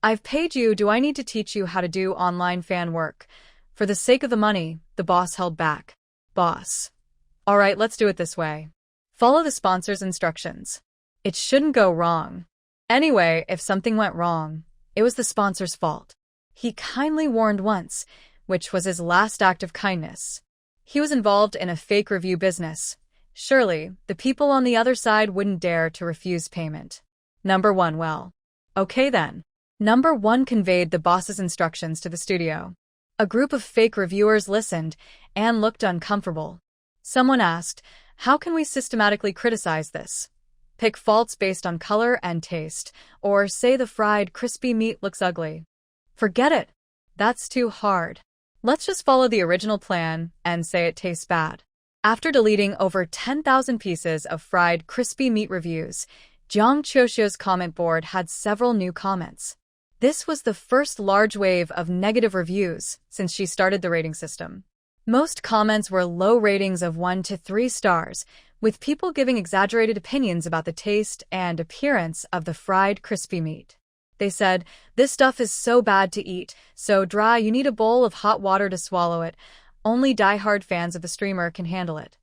I've paid you, do I need to teach you how to do online fan work? For the sake of the money, the boss held back. Boss. All right, let's do it this way. Follow the sponsor's instructions. It shouldn't go wrong. Anyway, if something went wrong, it was the sponsor's fault. He kindly warned once, which was his last act of kindness. He was involved in a fake review business. Surely, the people on the other side wouldn't dare to refuse payment. Number 1. Well, okay then. Number 1 conveyed the boss's instructions to the studio. A group of fake reviewers listened and looked uncomfortable. Someone asked, "How can we systematically criticize this? Pick faults based on color and taste, or say the fried, crispy meat looks ugly." Forget it. That's too hard. Let's just follow the original plan and say it tastes bad. After deleting over 10,000 pieces of fried, crispy meat reviews, Jiang Qiuxiu's comment board had several new comments. This was the first large wave of negative reviews since she started the rating system. Most comments were low ratings of 1 to 3 stars, with people giving exaggerated opinions about the taste and appearance of the fried, crispy meat. They said, "This stuff is so bad to eat, so dry you need a bowl of hot water to swallow it. Only die-hard fans of the streamer can handle it.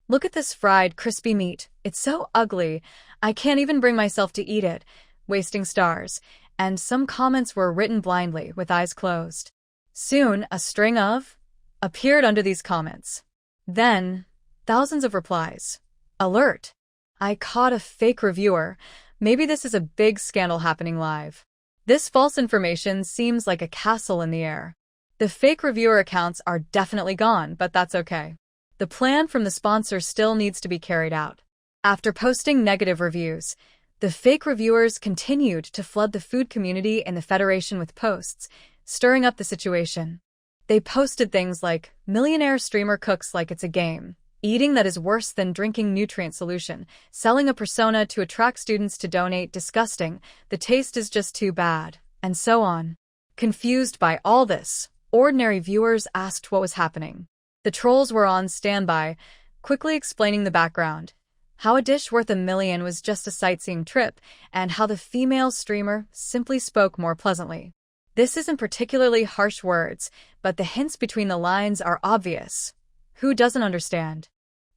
Look at this fried, crispy meat. It's so ugly. I can't even bring myself to eat it," wasting stars. And some comments were written blindly, with eyes closed. Soon, a string of appeared under these comments. Then, thousands of replies. Alert! I caught a fake reviewer. Maybe this is a big scandal happening live. This false information seems like a castle in the air. The fake reviewer accounts are definitely gone, but that's okay. The plan from the sponsor still needs to be carried out. After posting negative reviews, the fake reviewers continued to flood the food community in the Federation with posts, stirring up the situation. They posted things like, "Millionaire streamer cooks like it's a game," "Eating that is worse than drinking nutrient solution," "Selling a persona to attract students to donate, disgusting," "The taste is just too bad," and so on. Confused by all this, ordinary viewers asked what was happening. The trolls were on standby, quickly explaining the background. How a dish worth $1 million was just a sightseeing trip, and how the female streamer simply spoke more pleasantly. This isn't particularly harsh words, but the hints between the lines are obvious. Who doesn't understand?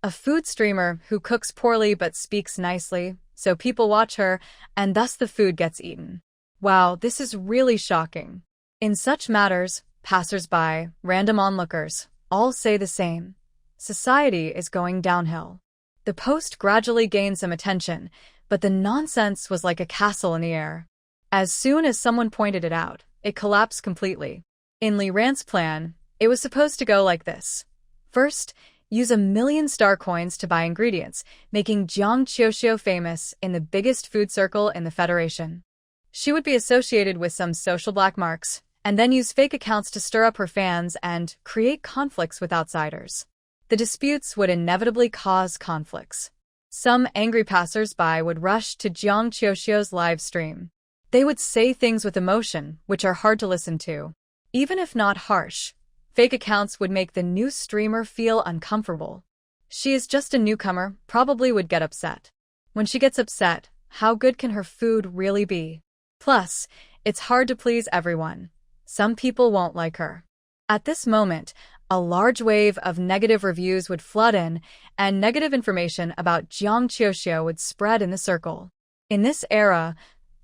A food streamer who cooks poorly but speaks nicely, so people watch her, and thus the food gets eaten. Wow, this is really shocking. In such matters, passers-by, random onlookers, all say the same. Society is going downhill. The post gradually gained some attention, but the nonsense was like a castle in the air. As soon as someone pointed it out, it collapsed completely. In Li Ran's plan, it was supposed to go like this. First, use 1 million star coins to buy ingredients, making Jiang Qiuxiu famous in the biggest food circle in the Federation. She would be associated with some social black marks, and then use fake accounts to stir up her fans and create conflicts with outsiders. The disputes would inevitably cause conflicts. Some angry passers-by would rush to Jiang Qiuxiu's live stream. They would say things with emotion, which are hard to listen to. Even if not harsh, fake accounts would make the new streamer feel uncomfortable. She is just a newcomer, probably would get upset. When she gets upset, how good can her food really be? Plus, it's hard to please everyone. Some people won't like her. At this moment, a large wave of negative reviews would flood in, and negative information about Jiang Qiuxiu would spread in the circle. In this era,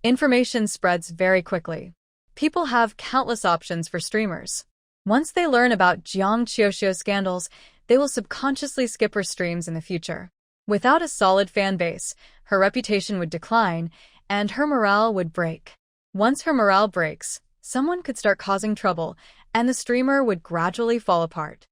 information spreads very quickly. People have countless options for streamers. Once they learn about Jiang Qiuxiu's scandals, they will subconsciously skip her streams in the future. Without a solid fan base, her reputation would decline, and her morale would break. Once her morale breaks, someone could start causing trouble, and the streamer would gradually fall apart.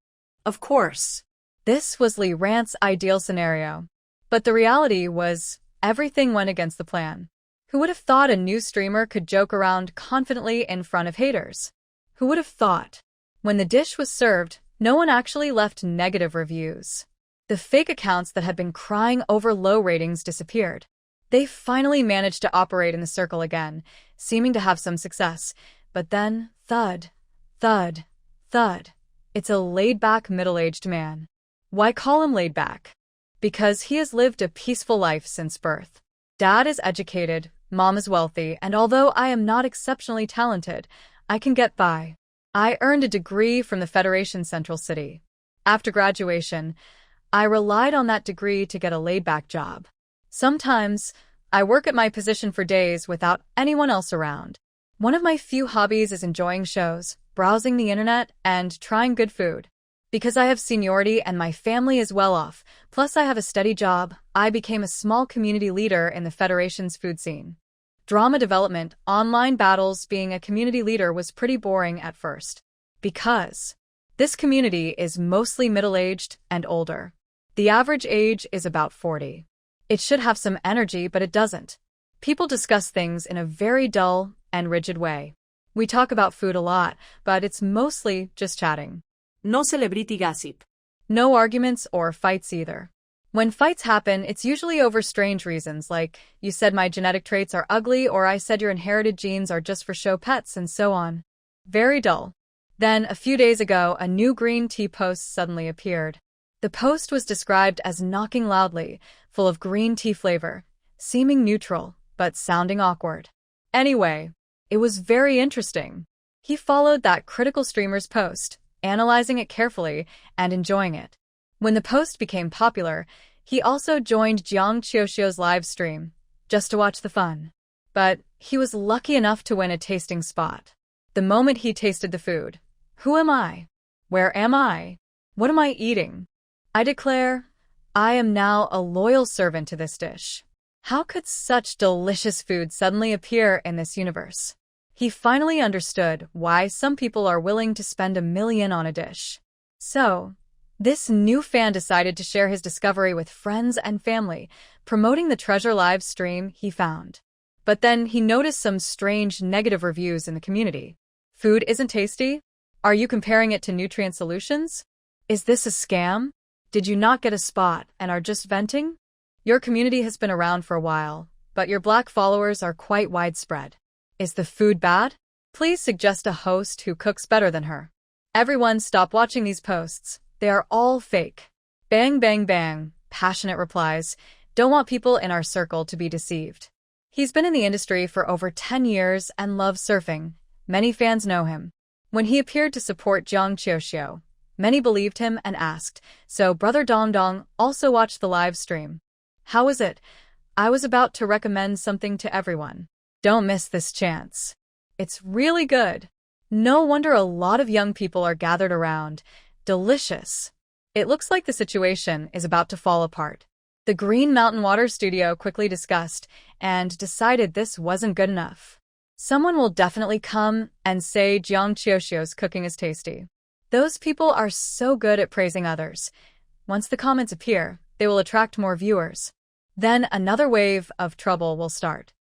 Of course, this was Li Ran's ideal scenario. But the reality was, everything went against the plan. Who would have thought a new streamer could joke around confidently in front of haters? Who would have thought? When the dish was served, no one actually left negative reviews. The fake accounts that had been crying over low ratings disappeared. They finally managed to operate in the circle again, seeming to have some success. But then, thud, thud, thud. It's a laid-back middle-aged man. Why call him laid-back? Because he has lived a peaceful life since birth. Dad is educated, mom is wealthy, and although I am not exceptionally talented, I can get by. I earned a degree from the Federation Central City. After graduation, I relied on that degree to get a laid-back job. Sometimes, I work at my position for days without anyone else around. One of my few hobbies is enjoying shows, browsing the internet, and trying good food. Because I have seniority and my family is well off, plus I have a steady job, I became a small community leader in the Federation's food scene. Drama development, online battles, being a community leader was pretty boring at first. Because this community is mostly middle-aged and older. The average age is about 40. It should have some energy, but it doesn't. People discuss things in a very dull and rigid way. We talk about food a lot, but it's mostly just chatting. No celebrity gossip. No arguments or fights either. When fights happen, it's usually over strange reasons like, you said my genetic traits are ugly, or I said your inherited genes are just for show pets, and so on. Very dull. Then, a few days ago, a new green tea post suddenly appeared. The post was described as knocking loudly, full of green tea flavor, seeming neutral, but sounding awkward. Anyway, it was very interesting. He followed that critical streamer's post, analyzing it carefully and enjoying it. When the post became popular, he also joined Jiang Qiuxiu's live stream, just to watch the fun. But he was lucky enough to win a tasting spot. The moment he tasted the food, who am I? Where am I? What am I eating? I declare, I am now a loyal servant to this dish. How could such delicious food suddenly appear in this universe? He finally understood why some people are willing to spend $1 million on a dish. So, this new fan decided to share his discovery with friends and family, promoting the treasure live stream he found. But then he noticed some strange negative reviews in the community. Food isn't tasty? Are you comparing it to nutrient solutions? Is this a scam? Did you not get a spot and are just venting? Your community has been around for a while, but your Black followers are quite widespread. Is the food bad? Please suggest a host who cooks better than her. Everyone stop watching these posts. They are all fake. Bang, bang, bang, passionate replies. Don't want people in our circle to be deceived. He's been in the industry for over 10 years and loves surfing. Many fans know him. When he appeared to support Jiang Qiuxiu, many believed him and asked, so Brother Dong Dong also watched the live stream. How was it? I was about to recommend something to everyone. Don't miss this chance. It's really good. No wonder a lot of young people are gathered around. Delicious. It looks like the situation is about to fall apart. The Green Mountain Water Studio quickly discussed and decided this wasn't good enough. Someone will definitely come and say Jiang Qiuxiu's cooking is tasty. Those people are so good at praising others. Once the comments appear, they will attract more viewers. Then another wave of trouble will start.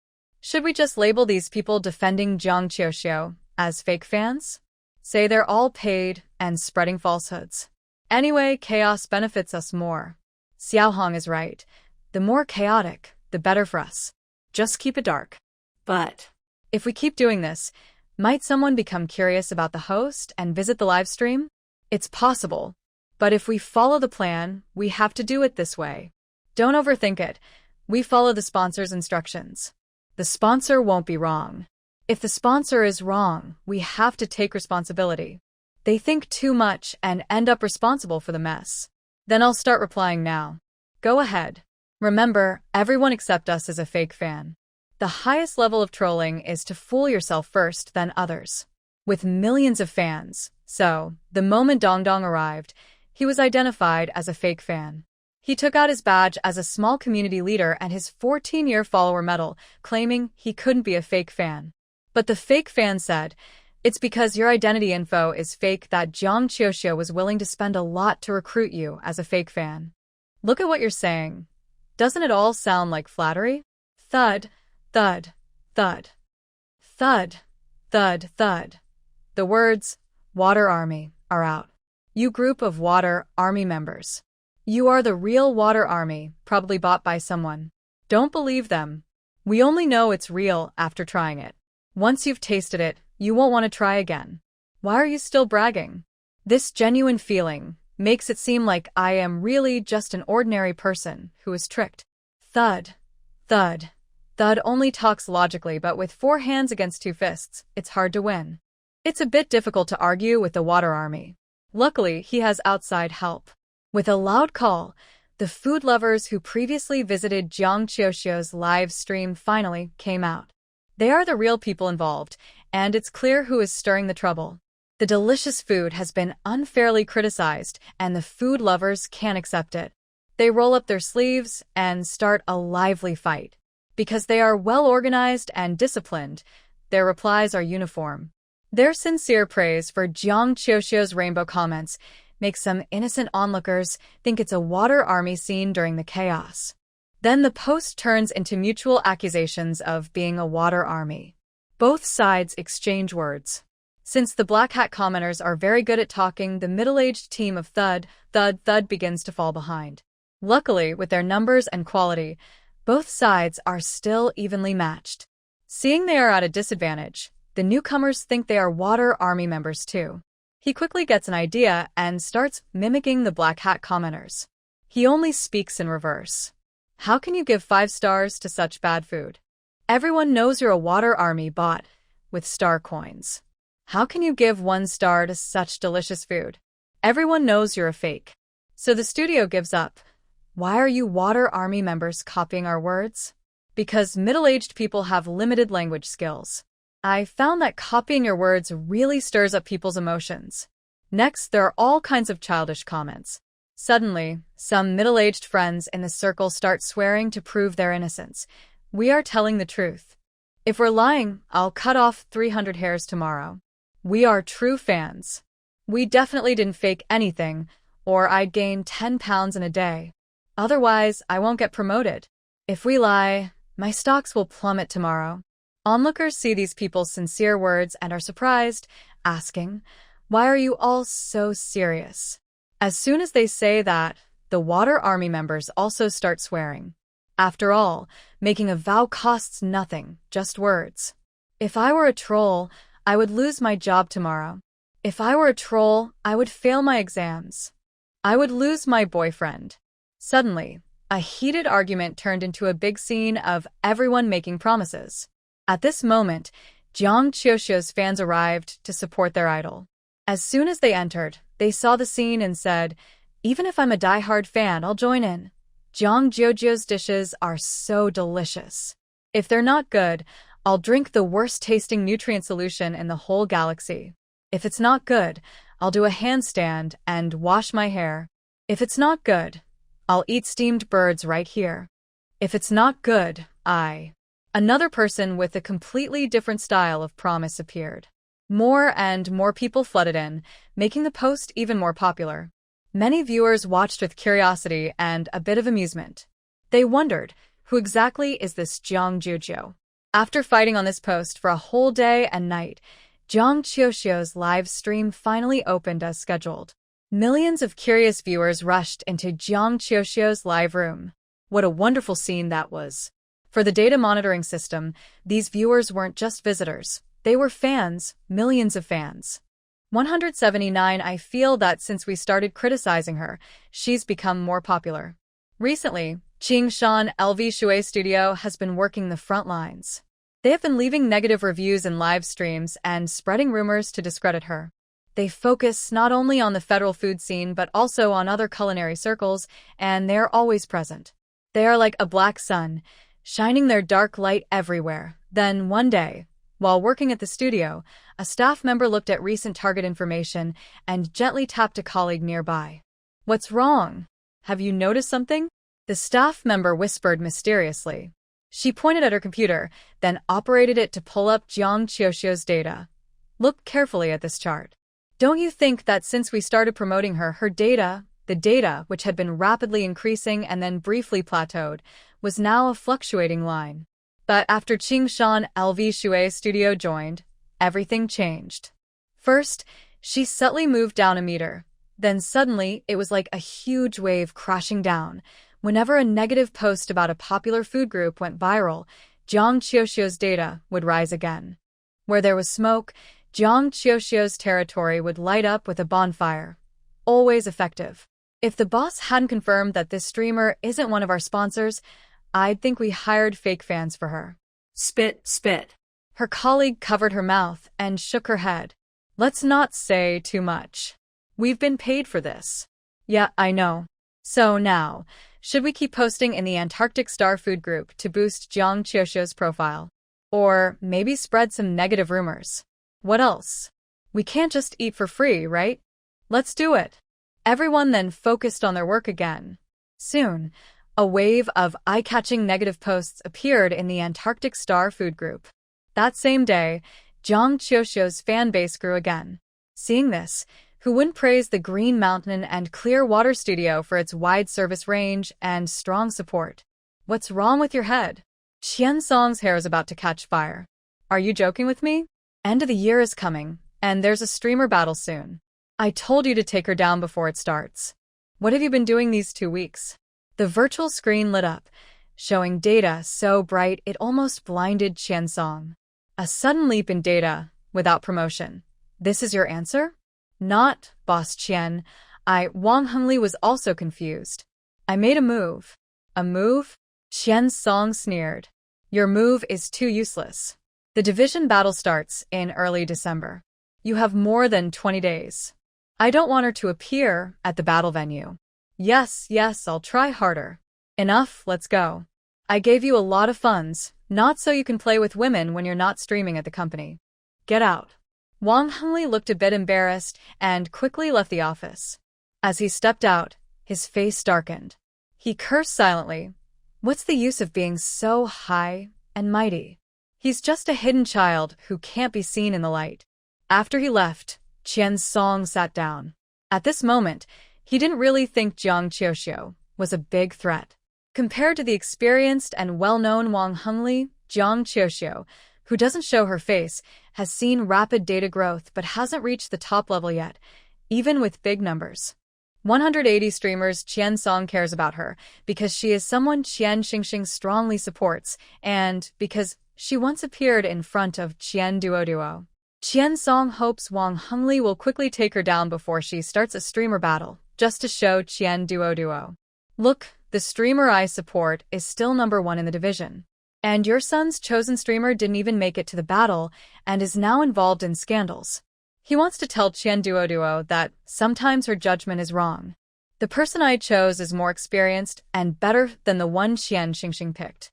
Should we just label these people defending Jiang Qiuxiu as fake fans? Say they're all paid and spreading falsehoods. Anyway, chaos benefits us more. Xiaohong is right. The more chaotic, the better for us. Just keep it dark. But If we keep doing this, might someone become curious about the host and visit the live stream? It's possible. But if we follow the plan, we have to do it this way. Don't overthink it. We follow the sponsor's instructions. The sponsor won't be wrong. If the sponsor is wrong, we have to take responsibility. They think too much and end up responsible for the mess. Then I'll start replying now. Go ahead. Remember, everyone except us is a fake fan. The highest level of trolling is to fool yourself first, then others. With millions of fans, so, the moment Dong Dong arrived, he was identified as a fake fan. He took out his badge as a small community leader and his 14-year follower medal, claiming he couldn't be a fake fan. But the fake fan said, it's because your identity info is fake that Jiang Qiuxiu was willing to spend a lot to recruit you as a fake fan. Look at what you're saying. Doesn't it all sound like flattery? Thud, thud, thud. Thud, thud, thud. The words, Water Army, are out. You group of Water Army members. You are the real Water Army, probably bought by someone. Don't believe them. We only know it's real after trying it. Once you've tasted it, you won't want to try again. Why are you still bragging? This genuine feeling makes it seem like I am really just an ordinary person who is tricked. Thud, thud, thud only talks logically, but with 4 hands against 2 fists, it's hard to win. It's a bit difficult to argue with the Water Army. Luckily, he has outside help. With a loud call, the food lovers who previously visited Jiang Qiuxiu's live stream finally came out. They are the real people involved, and it's clear who is stirring the trouble. The delicious food has been unfairly criticized, and the food lovers can't accept it. They roll up their sleeves and start a lively fight. Because they are well-organized and disciplined, their replies are uniform. Their sincere praise for Jiang Qiuxiu's rainbow comments makes some innocent onlookers think it's a water army scene during the chaos. Then the post turns into mutual accusations of being a water army. Both sides exchange words. Since the black hat commenters are very good at talking, the middle-aged team of thud begins to fall behind. Luckily, with their numbers and quality, both sides are still evenly matched. Seeing they are at a disadvantage, the newcomers think they are water army members too. He quickly gets an idea and starts mimicking the black hat commenters. He only speaks in reverse. How can you give 5 stars to such bad food? Everyone knows you're a water army bought with star coins. How can you give 1 star to such delicious food? Everyone knows you're a fake. So the studio gives up. Why are you water army members copying our words? Because middle-aged people have limited language skills. I found that copying your words really stirs up people's emotions. Next, there are all kinds of childish comments. Suddenly, some middle-aged friends in the circle start swearing to prove their innocence. We are telling the truth. If we're lying, I'll cut off 300 hairs tomorrow. We are true fans. We definitely didn't fake anything, or I'd gain 10 pounds in a day. Otherwise, I won't get promoted. If we lie, my stocks will plummet tomorrow. Onlookers see these people's sincere words and are surprised, asking, "Why are you all so serious?" As soon as they say that, the water army members also start swearing. After all, making a vow costs nothing, just words. If I were a troll, I would lose my job tomorrow. If I were a troll, I would fail my exams. I would lose my boyfriend. Suddenly, a heated argument turned into a big scene of everyone making promises. At this moment, Jiang Qiuxiu's fans arrived to support their idol. As soon as they entered, they saw the scene and said, "Even if I'm a die-hard fan, I'll join in. Jiang Qiuxiu's dishes are so delicious. If they're not good, I'll drink the worst-tasting nutrient solution in the whole galaxy. If it's not good, I'll do a handstand and wash my hair. If it's not good, I'll eat steamed birds right here. If it's not good, I..." Another person with a completely different style of promise appeared. More and more people flooded in, making the post even more popular. Many viewers watched with curiosity and a bit of amusement. They wondered, who exactly is this Jiang Qiuxiu? After fighting on this post for a whole day and night, Jiang Qiuxiu's live stream finally opened as scheduled. Millions of curious viewers rushed into Jiang Qiuxiu's live room. What a wonderful scene that was. For the data monitoring system, these viewers weren't just visitors. They were fans, millions of fans. 179. I feel that since we started criticizing her, she's become more popular. Recently, Qingshan LV Shui Studio has been working the front lines. They have been leaving negative reviews in live streams and spreading rumors to discredit her. They focus not only on the federal food scene but also on other culinary circles, and they're always present. They are like a black sun, shining their dark light everywhere. Then, one day, while working at the studio, a staff member looked at recent target information and gently tapped a colleague nearby. "What's wrong? Have you noticed something?" The staff member whispered mysteriously. She pointed at her computer, then operated it to pull up Jiang Qiuxiu's data. "Look carefully at this chart. Don't you think that since we started promoting her, her data, the data which had been rapidly increasing and then briefly plateaued, was now a fluctuating line? But after Qingshan LV Shui Studio joined, everything changed. First, she subtly moved down a meter. Then suddenly, it was like a huge wave crashing down. Whenever a negative post about a popular food group went viral, Jiang Qiuxiu's data would rise again. Where there was smoke, Jiang Qiuxiu's territory would light up with a bonfire. Always effective. If the boss hadn't confirmed that this streamer isn't one of our sponsors, I'd think we hired fake fans for her. Spit, spit. Her colleague covered her mouth and shook her head. "Let's not say too much. We've been paid for this." "Yeah, I know. So now, should we keep posting in the Antarctic Star Food Group to boost Jiang Qiuxiu's profile? Or maybe spread some negative rumors? What else?" We can't just eat for free, right? Let's do it. Everyone then focused on their work again. Soon, a wave of eye-catching negative posts appeared in the Antarctic Star food group. That same day, Jang Chioshio's fan base grew again. Seeing this, who wouldn't praise the Green Mountain and Clear Water Studio for its wide service range and strong support? What's wrong with your head? Qian Song's hair is about to catch fire. Are you joking with me? End of the year is coming, and there's a streamer battle soon. I told you to take her down before it starts. What have you been doing these 2 weeks? The virtual screen lit up, showing data so bright it almost blinded Qian Song. A sudden leap in data, without promotion. This is your answer? Not, Boss Qian. Wang Hengli was also confused. I made a move. A move? Qian Song sneered. Your move is too useless. The division battle starts in early December. You have more than 20 days. I don't want her to appear at the battle venue. Yes, I'll try harder. Enough, let's go. I gave you a lot of funds, not so you can play with women when you're not streaming at the company. Get out. Wang Hengli looked a bit embarrassed and quickly left the office. As he stepped out, his face darkened. He cursed silently. What's the use of being so high and mighty? He's just a hidden child who can't be seen in the light. After he left, Qian Song sat down. At this moment, he didn't really think Jiang Qiuxiu was a big threat. Compared to the experienced and well-known Wang Hengli, Jiang Qiuxiu, who doesn't show her face, has seen rapid data growth but hasn't reached the top level yet, even with big numbers. 180 streamers Qian Song cares about her because she is someone Qian Xingxing strongly supports and because she once appeared in front of Qian Duo. Qian Song hopes Wang Hengli will quickly take her down before she starts a streamer battle, just to show Qian Duo. Look, the streamer I support is still #1 in the division. And your son's chosen streamer didn't even make it to the battle and is now involved in scandals. He wants to tell Qian Duo that sometimes her judgment is wrong. The person I chose is more experienced and better than the one Qian Xingxing picked.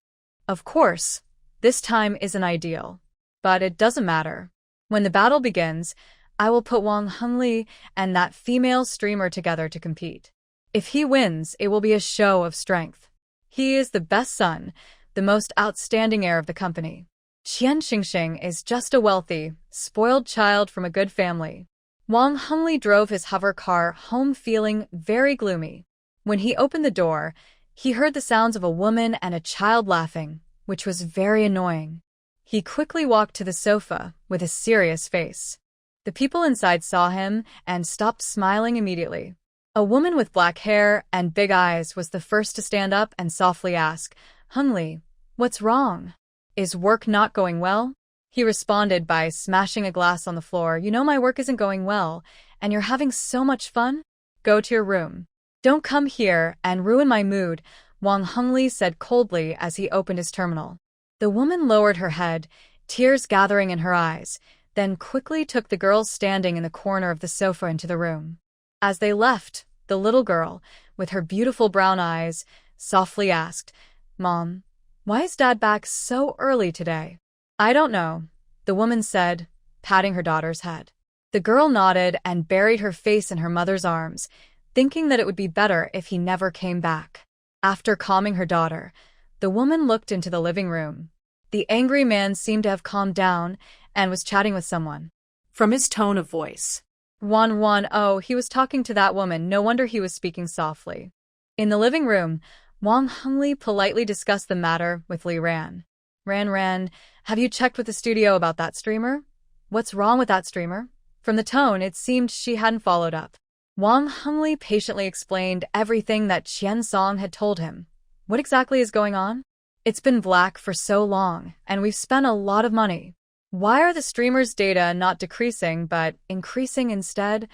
Of course, this time isn't ideal, but it doesn't matter. When the battle begins, I will put Wang Hengli and that female streamer together to compete. If he wins, it will be a show of strength. He is the best son, the most outstanding heir of the company. Qian Xingxing is just a wealthy, spoiled child from a good family. Wang Hengli drove his hover car home feeling very gloomy. When he opened the door, he heard the sounds of a woman and a child laughing, which was very annoying. He quickly walked to the sofa with a serious face. The people inside saw him and stopped smiling immediately. A woman with black hair and big eyes was the first to stand up and softly ask, Hengli, what's wrong? Is work not going well? He responded by smashing a glass on the floor. You know my work isn't going well, and you're having so much fun? Go to your room. Don't come here and ruin my mood, Wang Hengli said coldly as he opened his terminal. The woman lowered her head, tears gathering in her eyes, then quickly took the girl standing in the corner of the sofa into the room. As they left, the little girl, with her beautiful brown eyes, softly asked, Mom, why is Dad back so early today? I don't know, the woman said, patting her daughter's head. The girl nodded and buried her face in her mother's arms, thinking that it would be better if he never came back. After calming her daughter, the woman looked into the living room. The angry man seemed to have calmed down and was chatting with someone. From his tone of voice. Oh, he was talking to that woman. No wonder he was speaking softly. In the living room, Wang Hengli politely discussed the matter with Li Ran. Ran, have you checked with the studio about that streamer? What's wrong with that streamer? From the tone, it seemed she hadn't followed up. Wang Hengli patiently explained everything that Qian Song had told him. What exactly is going on? It's been black for so long, and we've spent a lot of money. Why are the streamer's data not decreasing but increasing instead?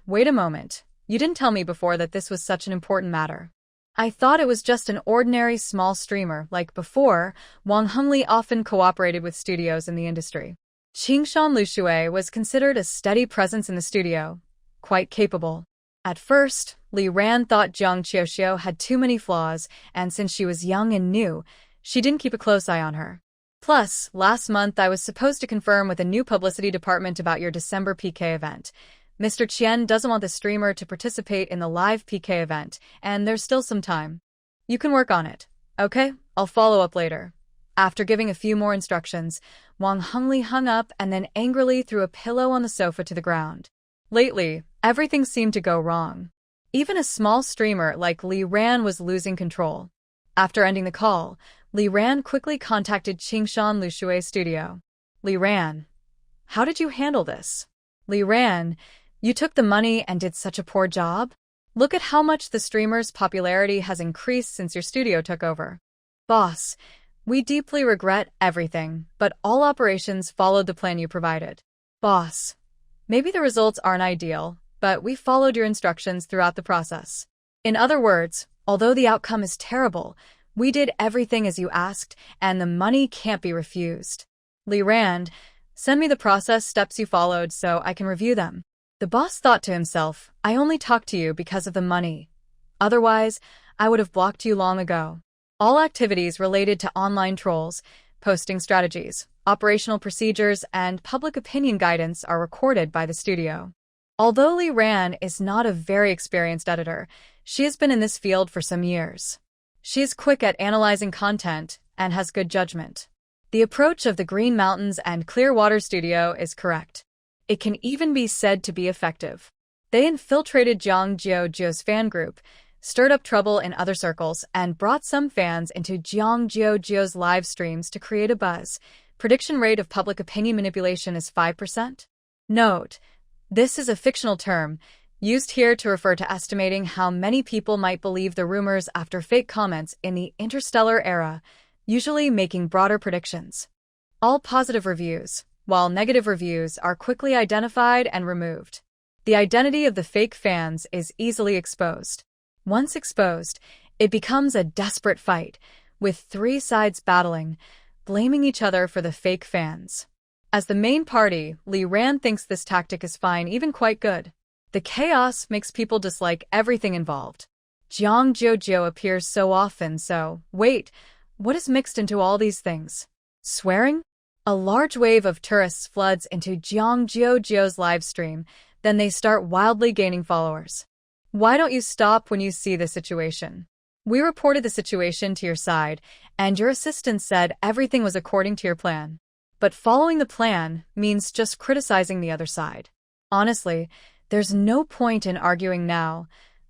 Wait a moment. You didn't tell me before that this was such an important matter. I thought it was just an ordinary small streamer. Like before, Wang Hengli often cooperated with studios in the industry. Qingshan Luxue was considered a steady presence in the studio, quite capable. At first, Li Ran thought Jiang Qiuxiu had too many flaws, and since she was young and new, she didn't keep a close eye on her. Plus, last month I was supposed to confirm with a new publicity department about your December PK event. Mr. Chien doesn't want the streamer to participate in the live PK event, and there's still some time. You can work on it. Okay, I'll follow up later. After giving a few more instructions, Wang Hengli hung up and then angrily threw a pillow on the sofa to the ground. Lately, everything seemed to go wrong. Even a small streamer like Li Ran was losing control. After ending the call, Li Ran quickly contacted Qingshan Lushui's studio. Li Ran, how did you handle this? Li Ran, you took the money and did such a poor job? Look at how much the streamer's popularity has increased since your studio took over. Boss, we deeply regret everything, but all operations followed the plan you provided. Boss, maybe the results aren't ideal, but we followed your instructions throughout the process. In other words, although the outcome is terrible, we did everything as you asked, and the money can't be refused. Li Rand, send me the process steps you followed so I can review them. The boss thought to himself, I only talked to you because of the money. Otherwise, I would have blocked you long ago. All activities related to online trolls, posting strategies, operational procedures, and public opinion guidance are recorded by the studio. Although Li Ran is not a very experienced editor, she has been in this field for some years. She is quick at analyzing content and has good judgment. The approach of the Green Mountains and Clearwater studio is correct. It can even be said to be effective. They infiltrated Jiang Jiu's fan group, stirred up trouble in other circles, and brought some fans into Jiang Jiu's live streams to create a buzz. Prediction rate of public opinion manipulation is 5%. Note, this is a fictional term, used here to refer to estimating how many people might believe the rumors after fake comments in the Interstellar Era, usually making broader predictions. All positive reviews, while negative reviews, are quickly identified and removed. The identity of the fake fans is easily exposed. Once exposed, it becomes a desperate fight, with three sides battling, blaming each other for the fake fans. As the main party, Li Ran thinks this tactic is fine, even quite good. The chaos makes people dislike everything involved. Jiang Jiu appears so often, so, wait, what is mixed into all these things? Swearing? A large wave of tourists floods into Jiang Jiu's live stream, then they start wildly gaining followers. Why don't you stop when you see the situation? We reported the situation to your side, and your assistant said everything was according to your plan. But following the plan means just criticizing the other side. Honestly, there's no point in arguing now.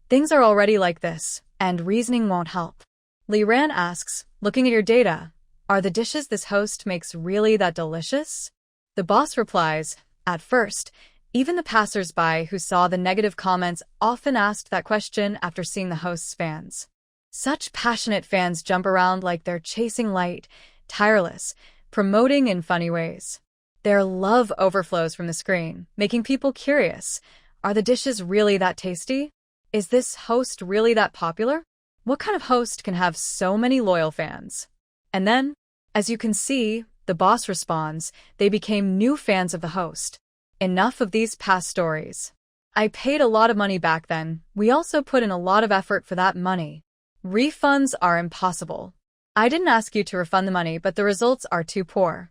Things are already like this, and reasoning won't help. Li Ran asks, looking at your data, are the dishes this host makes really that delicious? The boss replies, at first, even the passers-by who saw the negative comments often asked that question after seeing the host's fans. Such passionate fans jump around like they're chasing light, tireless, promoting in funny ways. Their love overflows from the screen, making people curious. Are the dishes really that tasty? Is this host really that popular? What kind of host can have so many loyal fans? And then, as you can see, the boss responds, they became new fans of the host. Enough of these past stories. I paid a lot of money back then. We also put in a lot of effort for that money. Refunds are impossible. I didn't ask you to refund the money, but the results are too poor.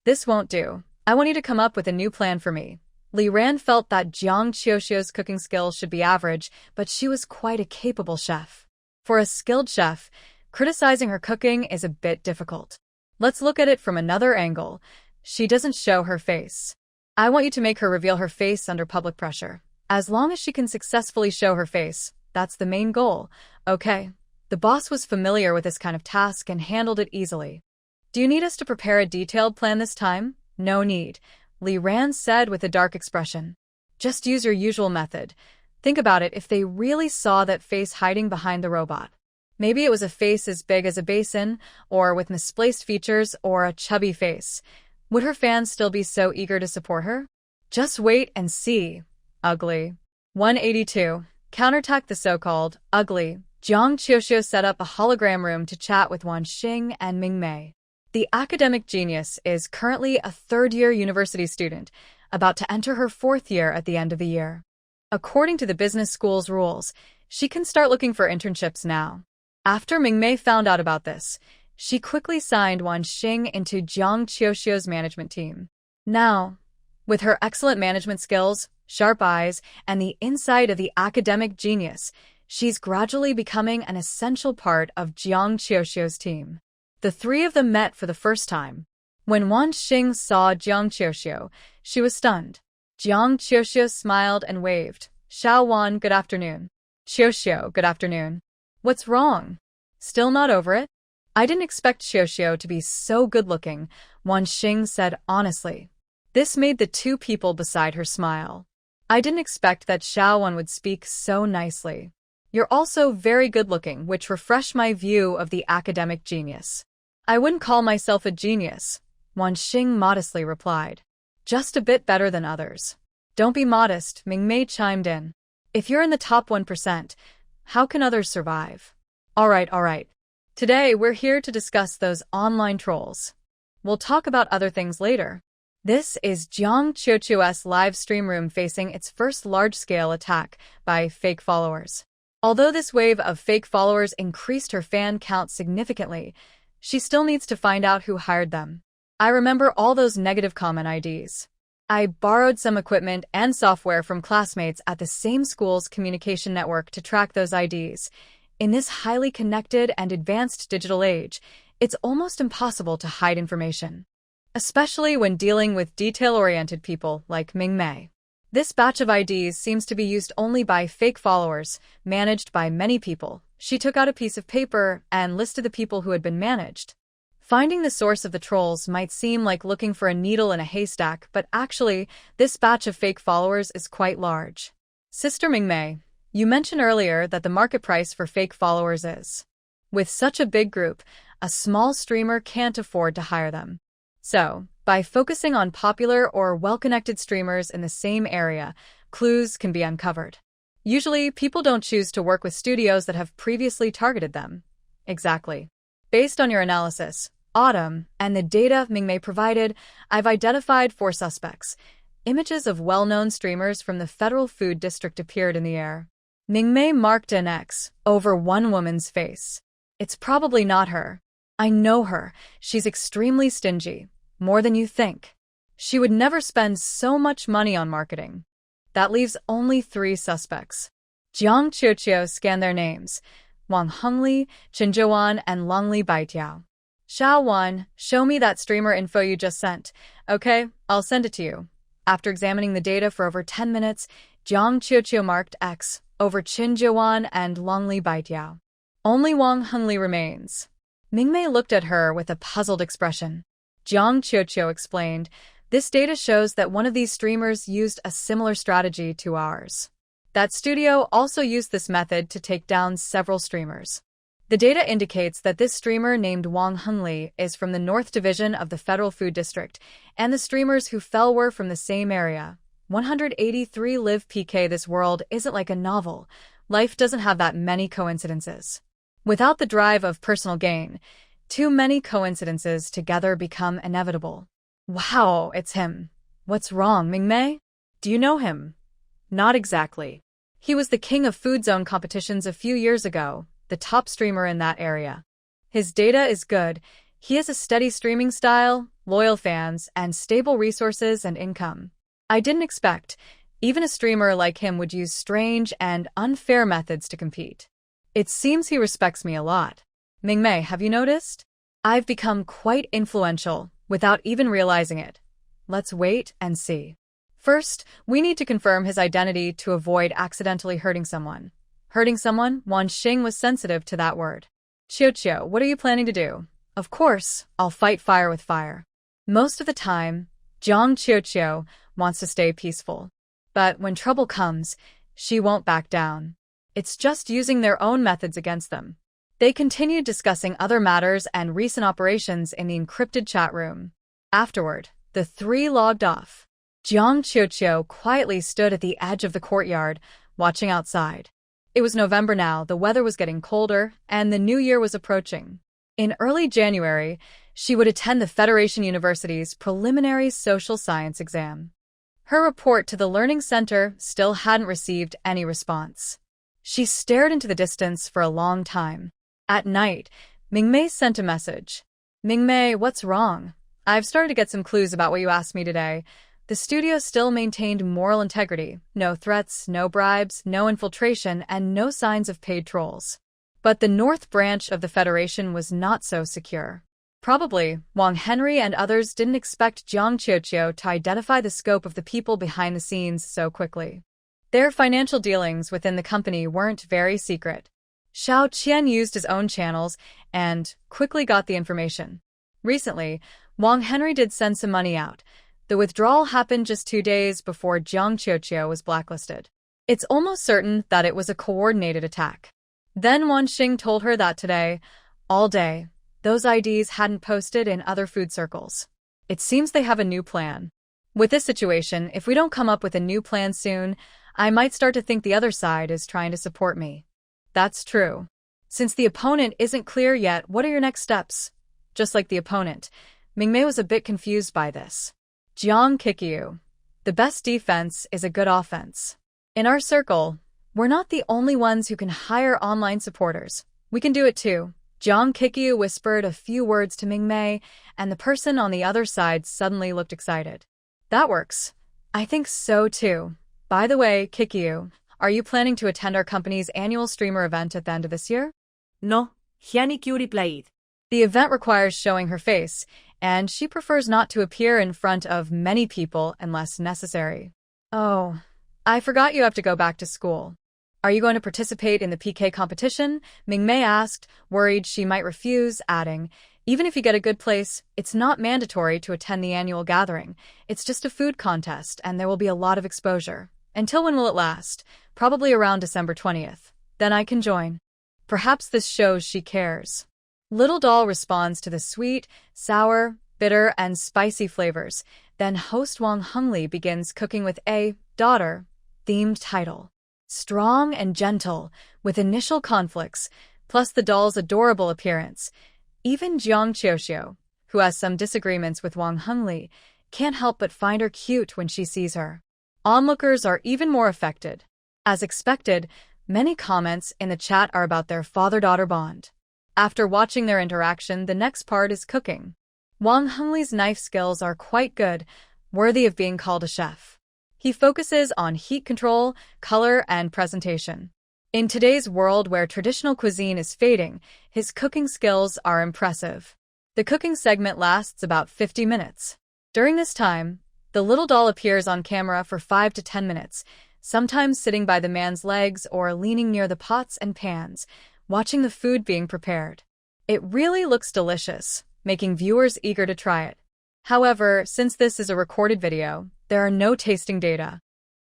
This won't do. I want you to come up with a new plan for me. Li Ran felt that Jiang Qiuxiu's cooking skills should be average, but she was quite a capable chef. For a skilled chef, criticizing her cooking is a bit difficult. Let's look at it from another angle. She doesn't show her face. I want you to make her reveal her face under public pressure. As long as she can successfully show her face, that's the main goal. Okay. The boss was familiar with this kind of task and handled it easily. Do you need us to prepare a detailed plan this time? No need, Li Ran said with a dark expression. Just use your usual method. Think about it, if they really saw that face hiding behind the robot. Maybe it was a face as big as a basin, or with misplaced features, or a chubby face. Would her fans still be so eager to support her? Just wait and see. Ugly. 182. Counterattack the so-called ugly. Jiang Qiuxiu set up a hologram room to chat with Wan Xing and Ming Mei. The academic genius is currently a third-year university student, about to enter her fourth year at the end of the year. According to the business school's rules, she can start looking for internships now. After Ming Mei found out about this, She quickly signed Wan Xing into Jiang Qiuxiu's management team. Now, with her excellent management skills, sharp eyes, and the insight of the academic genius, she's gradually becoming an essential part of Jiang Qiuxiu's team. The three of them met for the first time. When Wan Xing saw Jiang Qiuxiu, she was stunned. Jiang Qiuxiu smiled and waved. Xiao Wan, good afternoon. Qiuxiu, good afternoon. What's wrong? Still not over it? I didn't expect Qiuxiu to be so good-looking, Wan Xing said honestly. This made the two people beside her smile. I didn't expect that Xiao Wan would speak so nicely. You're also very good-looking, which refreshed my view of the academic genius. I wouldn't call myself a genius, Wan Xing modestly replied. Just a bit better than others. Don't be modest, Ming Mei chimed in. If you're in the top 1%, how can others survive? All right. Today, we're here to discuss those online trolls. We'll talk about other things later. This is Jiang Qiuxiu's live stream room facing its first large-scale attack by fake followers. Although this wave of fake followers increased her fan count significantly, she still needs to find out who hired them. I remember all those negative comment IDs. I borrowed some equipment and software from classmates at the same school's communication network to track those IDs. In this highly connected and advanced digital age, it's almost impossible to hide information, especially when dealing with detail-oriented people like Ming Mei. This batch of IDs seems to be used only by fake followers, managed by many people. She took out a piece of paper and listed the people who had been managed. Finding the source of the trolls might seem like looking for a needle in a haystack, but actually, this batch of fake followers is quite large. Sister Ming Mei, you mentioned earlier that the market price for fake followers is. With such a big group, a small streamer can't afford to hire them. So, by focusing on popular or well-connected streamers in the same area, clues can be uncovered. Usually, people don't choose to work with studios that have previously targeted them. Exactly. Based on your analysis, Autumn, and the data Ming Mei provided, I've identified 4 suspects. Images of well-known streamers from the Federal Food District appeared in the air. Ming Mei marked an X over one woman's face. It's probably not her. I know her. She's extremely stingy. More than you think. She would never spend so much money on marketing. That leaves only 3 suspects. Jiang Qiuxiu scanned their names. Wang Hengli, Qin Zhouan, and Longli Baitiao. Xiao Wan, show me that streamer info you just sent. Okay, I'll send it to you. After examining the data for over 10 minutes, Jiang Qiuxiu marked X over Qin Zhouan and Longli Baitiao. Only Wang Hengli remains. Ming Mei looked at her with a puzzled expression. Jiang Qiuxiu explained, this data shows that one of these streamers used a similar strategy to ours. That studio also used this method to take down several streamers. The data indicates that this streamer named Wang Hengli is from the North Division of the Federal Food District, and the streamers who fell were from the same area. 183 live PK. This world isn't like a novel. Life doesn't have that many coincidences. Without the drive of personal gain, too many coincidences together become inevitable. Wow, it's him. What's wrong, Ming Mei? Do you know him? Not exactly. He was the king of food zone competitions a few years ago, the top streamer in that area. His data is good. He has a steady streaming style, loyal fans, and stable resources and income. I didn't expect even a streamer like him would use strange and unfair methods to compete. It seems he respects me a lot. Ming Mei, have you noticed? I've become quite influential without even realizing it. Let's wait and see. First, we need to confirm his identity to avoid accidentally hurting someone. Hurting someone? Wan Xing was sensitive to that word. Qiuqiu, what are you planning to do? Of course, I'll fight fire with fire. Most of the time, Jiang Qiuqiu wants to stay peaceful. But when trouble comes, she won't back down. It's just using their own methods against them. They continued discussing other matters and recent operations in the encrypted chat room. Afterward, the 3 logged off. Jiang Qiuqiu quietly stood at the edge of the courtyard, watching outside. It was November now, the weather was getting colder, and the new year was approaching. In early January, she would attend the Federation University's preliminary social science exam. Her report to the Learning Center still hadn't received any response. She stared into the distance for a long time. At night, Mingmei sent a message. Mingmei, what's wrong? I've started to get some clues about what you asked me today. The studio still maintained moral integrity. No threats, no bribes, no infiltration, and no signs of paid trolls. But the North Branch of the Federation was not so secure. Probably, Wang Henry and others didn't expect Jiang Qiuqiu to identify the scope of the people behind the scenes so quickly. Their financial dealings within the company weren't very secret. Xiao Qian used his own channels and quickly got the information. Recently, Wang Henry did send some money out. The withdrawal happened just 2 days before Jiang Qiuqiu was blacklisted. It's almost certain that it was a coordinated attack. Then Wan Xing told her that today, all day, those IDs hadn't posted in other food circles. It seems they have a new plan. With this situation, if we don't come up with a new plan soon, I might start to think the other side is trying to support me. That's true. Since the opponent isn't clear yet, what are your next steps? Just like the opponent, Mingmei was a bit confused by this. Jiang Qiuqiu. The best defense is a good offense. In our circle, we're not the only ones who can hire online supporters. We can do it too. Jiang Qiuqiu whispered a few words to Mingmei, and the person on the other side suddenly looked excited. That works. I think so too. By the way, Qiuqiu, are you planning to attend our company's annual streamer event at the end of this year? No, Hyani-Q replied. The event requires showing her face, and she prefers not to appear in front of many people unless necessary. Oh, I forgot you have to go back to school. Are you going to participate in the PK competition? Mingmei asked, worried she might refuse, adding, even if you get a good place, it's not mandatory to attend the annual gathering. It's just a food contest, and there will be a lot of exposure. Until when will it last? Probably around December 20th. Then I can join. Perhaps this shows she cares. Little Doll responds to the sweet, sour, bitter, and spicy flavors. Then host Wang Hengli begins cooking with a daughter-themed title. Strong and gentle, with initial conflicts, plus the doll's adorable appearance. Even Jiang Qiuqiu, who has some disagreements with Wang Hengli, can't help but find her cute when she sees her. Onlookers are even more affected. As expected, many comments in the chat are about their father-daughter bond. After watching their interaction, the next part is cooking. Wang Hengli's knife skills are quite good, worthy of being called a chef. He focuses on heat control, color, and presentation. In today's world where traditional cuisine is fading, his cooking skills are impressive. The cooking segment lasts about 50 minutes. During this time, the little doll appears on camera for 5 to 10 minutes, sometimes sitting by the man's legs or leaning near the pots and pans, watching the food being prepared. It really looks delicious, making viewers eager to try it. However, since this is a recorded video, there are no tasting data.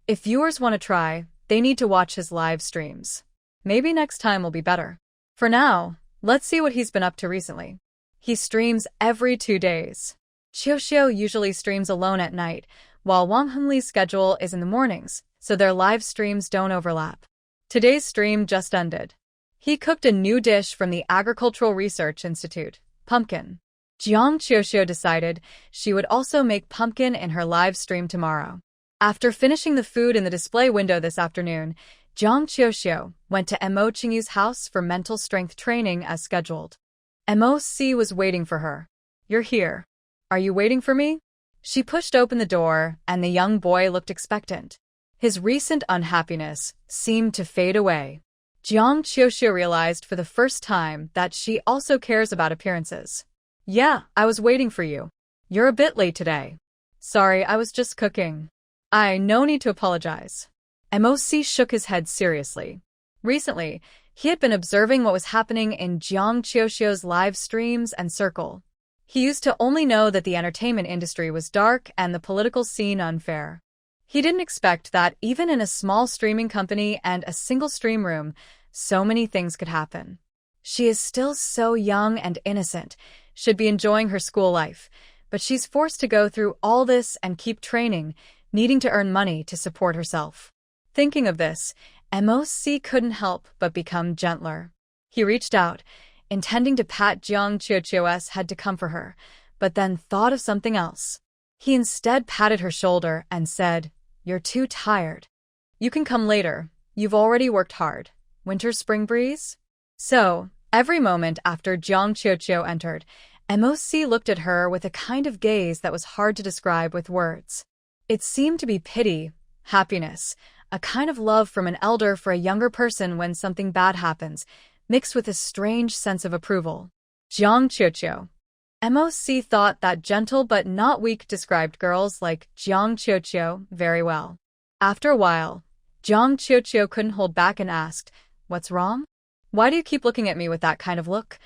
If viewers want to try, they need to watch his live streams. Maybe next time will be better. For now, let's see what he's been up to recently. He streams every 2 days. Qiuqiu usually streams alone at night, while Wang Hengli's schedule is in the mornings, so their live streams don't overlap. Today's stream just ended. He cooked a new dish from the Agricultural Research Institute, pumpkin. Jiang Qiuqiu decided she would also make pumpkin in her live stream tomorrow. After finishing the food in the display window this afternoon, Jiang Qiuqiu went to Mo Qingyu's house for mental strength training as scheduled. Mo.C was waiting for her. You're here. Are you waiting for me? She pushed open the door, and the young boy looked expectant. His recent unhappiness seemed to fade away. Jiang Qiuqiu realized for the first time that she also cares about appearances. Yeah, I was waiting for you. You're a bit late today. Sorry, I was just cooking. No need to apologize. Mo.C shook his head seriously. Recently, he had been observing what was happening in Jiang Qiuqiu's live streams and circle. He used to only know that the entertainment industry was dark and the political scene unfair. He didn't expect that even in a small streaming company and a single stream room, so many things could happen. She is still so young and innocent, should be enjoying her school life, but she's forced to go through all this and keep training, needing to earn money to support herself. Thinking of this, Mo.C couldn't help but become gentler. He reached out, intending to pat Jiang Qiuqiu's head to comfort her, but then thought of something else. He instead patted her shoulder and said, "You're too tired. You can come later. You've already worked hard. Winter spring breeze?" So, Every moment after Jiang Qiuqiu entered, MOC looked at her with a kind of gaze that was hard to describe with words. It seemed to be pity, happiness, a kind of love from an elder for a younger person when something bad happens, mixed with a strange sense of approval. Jiang Qiuqiu. MOC thought that gentle but not weak described girls like Jiang Qiuqiu very well. After a while, Jiang Qiuqiu couldn't hold back and asked, "What's wrong? Why do you keep looking at me with that kind of look?"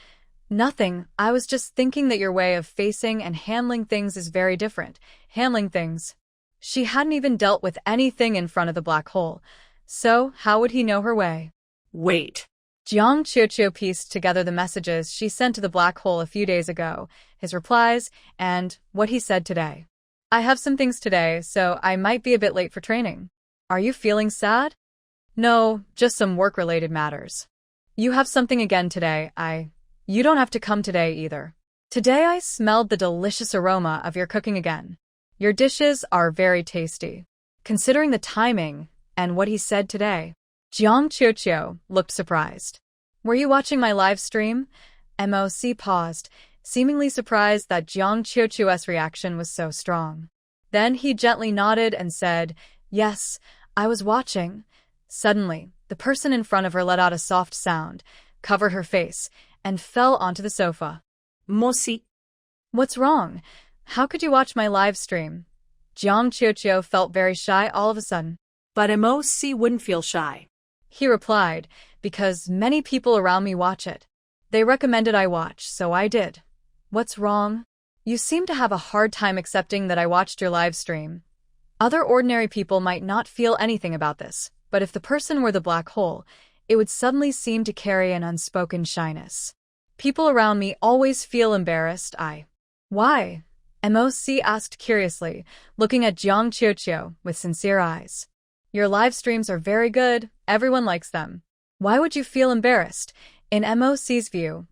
"Nothing, I was just thinking that your way of facing and handling things is very different." Handling things. She hadn't even dealt with anything in front of the black hole, so how would he know her way? Wait. Jiang Qiuqiu pieced together the messages she sent to the black hole a few days ago, his replies, and what he said today. "I have some things today, so I might be a bit late for training. Are you feeling sad?" "No, just some work-related matters." "You have something again today, You don't have to come today either. Today I smelled the delicious aroma of your cooking again. Your dishes are very tasty." Considering the timing and what he said today, Jiang Qiuqiu looked surprised. "Were you watching my live stream?" MOC paused, seemingly surprised that Jiang Qiuqiu's reaction was so strong. Then he gently nodded and said, "Yes, I was watching." Suddenly, the person in front of her let out a soft sound, covered her face, and fell onto the sofa. Mosi. "What's wrong? How could you watch my live stream?" Jiang Qiuqiu felt very shy all of a sudden. But MOC wouldn't feel shy. He replied, "Because many people around me watch it. They recommended I watch, so I did." "What's wrong? You seem to have a hard time accepting that I watched your live stream. Other ordinary people might not feel anything about this, but if the person were the black hole, it would suddenly seem to carry an unspoken shyness. People around me always feel embarrassed. Why?" MOC asked curiously, looking at Jiang Qiuqiu with sincere eyes. "Your live streams are very good, everyone likes them. Why would you feel embarrassed?" In MOC's view,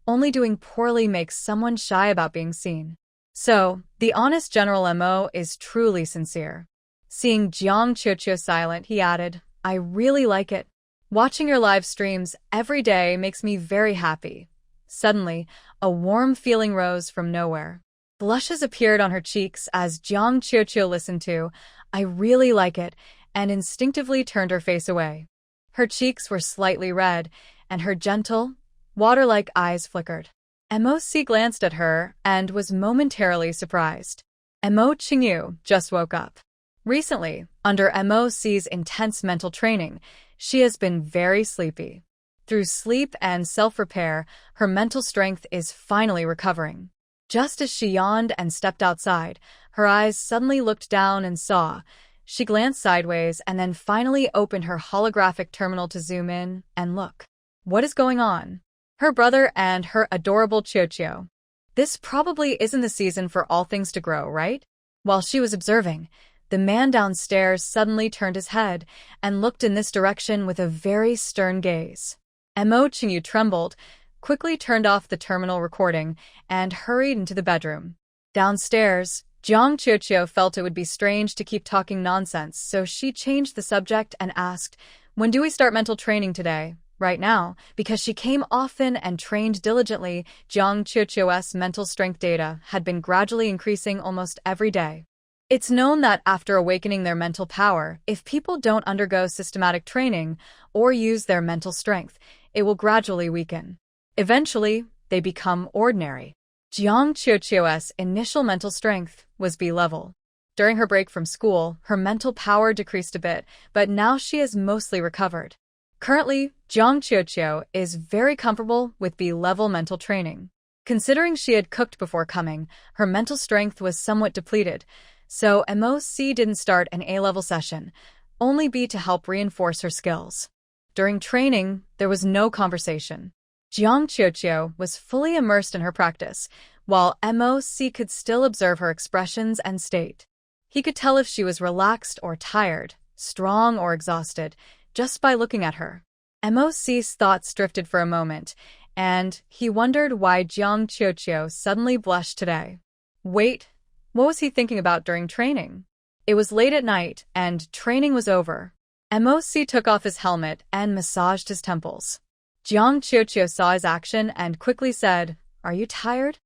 only doing poorly makes someone shy about being seen. So, the honest General MO is truly sincere. Seeing Jiang Qiuqiu silent, he added, "I really like it. Watching your live streams every day makes me very happy." Suddenly, a warm feeling rose from nowhere. Blushes appeared on her cheeks as Jiang Qiuqiu listened to, "I really like it," and instinctively turned her face away. Her cheeks were slightly red, and her gentle, water-like eyes flickered. MOC glanced at her and was momentarily surprised. Mo Qingyu just woke up. Recently, under MOC's intense mental training, she has been very sleepy. Through sleep and self-repair, her mental strength is finally recovering. Just as she yawned and stepped outside, her eyes suddenly looked down and saw. She glanced sideways and then finally opened her holographic terminal to zoom in and look. What is going on? Her brother and her adorable Qiuqiu. This probably isn't the season for all things to grow, right? While she was observing, the man downstairs suddenly turned his head and looked in this direction with a very stern gaze. Mo Qingyu trembled, quickly turned off the terminal recording, and hurried into the bedroom. Downstairs, Jiang Qiuqiu felt it would be strange to keep talking nonsense, so she changed the subject and asked, "When do we start mental training today?" Right now, because she came often and trained diligently, Jiang Qiuqiu's mental strength data had been gradually increasing almost every day. It's known that after awakening their mental power, if people don't undergo systematic training or use their mental strength, it will gradually weaken. Eventually, they become ordinary. Jiang Qiuqiu's initial mental strength was B level. During her break from school, her mental power decreased a bit, but now she has mostly recovered. Currently, Jiang Qiuqiu is very comfortable with B-level mental training. Considering she had cooked before coming, her mental strength was somewhat depleted, so MOC didn't start an A-level session, only B to help reinforce her skills. During training, there was no conversation. Jiang Qiuqiu was fully immersed in her practice, while MOC could still observe her expressions and state. He could tell if she was relaxed or tired, strong or exhausted, just by looking at her. MOC's thoughts drifted for a moment, and he wondered why Jiang Qiuqiu suddenly blushed today. Wait, what was he thinking about during training? It was late at night, and training was over. MOC took off his helmet and massaged his temples. Jiang Qiuqiu saw his action and quickly said, "Are you tired?"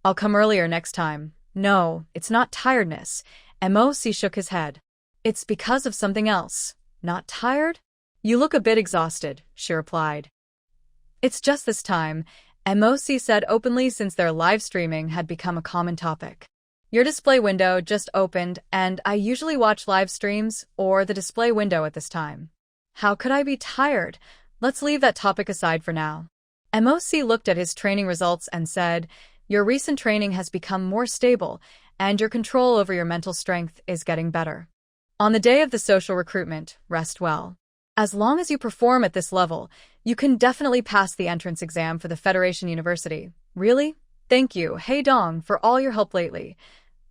"I'll come earlier next time." "No, it's not tiredness." Moc shook his head. "It's because of something else." "Not tired?" "You look a bit exhausted," she replied. "It's just this time," Moc said openly since their live streaming had become a common topic. "Your display window just opened, and I usually watch live streams or the display window at this time." "How could I be tired?" "Let's leave that topic aside for now." Moc looked at his training results and said, "Your recent training has become more stable, and your control over your mental strength is getting better. On the day of the social recruitment, rest well. As long as you perform at this level, you can definitely pass the entrance exam for the Federation University." "Really? Thank you, He Dong, for all your help lately."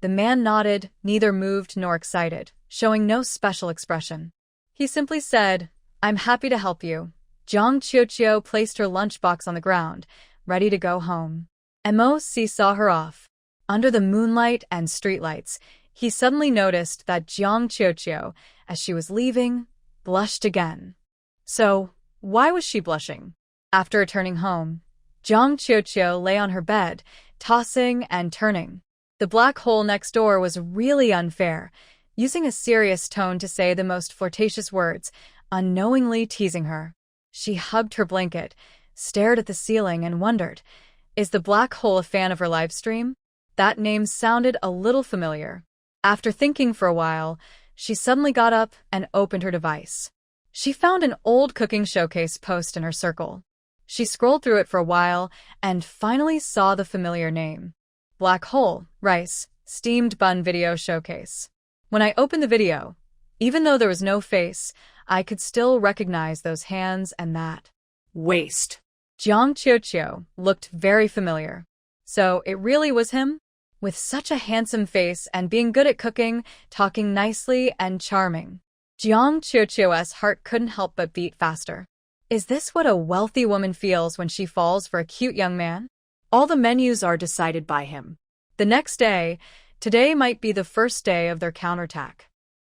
The man nodded, neither moved nor excited, showing no special expression. He simply said, "I'm happy to help you." Jiang Qiuqiu placed her lunchbox on the ground, ready to go home. Moc saw her off. Under the moonlight and streetlights, he suddenly noticed that Jiang Qiuqiu, as she was leaving, blushed again. So, why was she blushing? After returning home, Jiang Qiuqiu lay on her bed, tossing and turning. The black hole next door was really unfair, using a serious tone to say the most flirtatious words, unknowingly teasing her. She hugged her blanket, stared at the ceiling, and wondered, is the black hole a fan of her live stream? That name sounded a little familiar. After thinking for a while, she suddenly got up and opened her device. She found an old cooking showcase post in her circle. She scrolled through it for a while and finally saw the familiar name. Black hole, rice, steamed bun video showcase. When I opened the video, even though there was no face, I could still recognize those hands and that waist. Jiang Qiuqiu looked very familiar. So it really was him? With such a handsome face and being good at cooking, talking nicely and charming. Jiang Qiuqiu's heart couldn't help but beat faster. Is this what a wealthy woman feels when she falls for a cute young man? All the menus are decided by him. The next day, today might be the first day of their counterattack.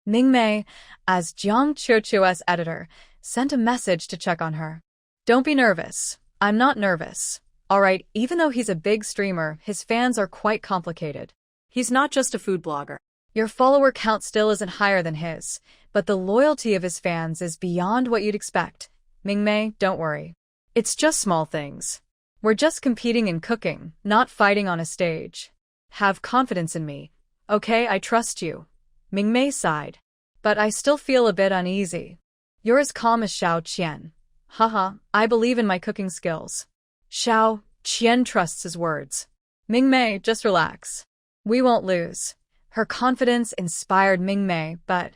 Mingmei, as Jiang Qiuqiu's editor, sent a message to check on her. "Don't be nervous." "I'm not nervous." "All right, even though he's a big streamer, his fans are quite complicated. He's not just a food blogger. Your follower count still isn't higher than his, but the loyalty of his fans is beyond what you'd expect. Mingmei, don't worry. It's just small things. We're just competing in cooking, not fighting on a stage. Have confidence in me. Okay, I trust you." Mingmei sighed. "But I still feel a bit uneasy." "You're as calm as Xiao Qian." "Haha, I believe in my cooking skills." Xiao Qian trusts his words. "Mingmei, just relax. We won't lose." Her confidence inspired Mingmei, but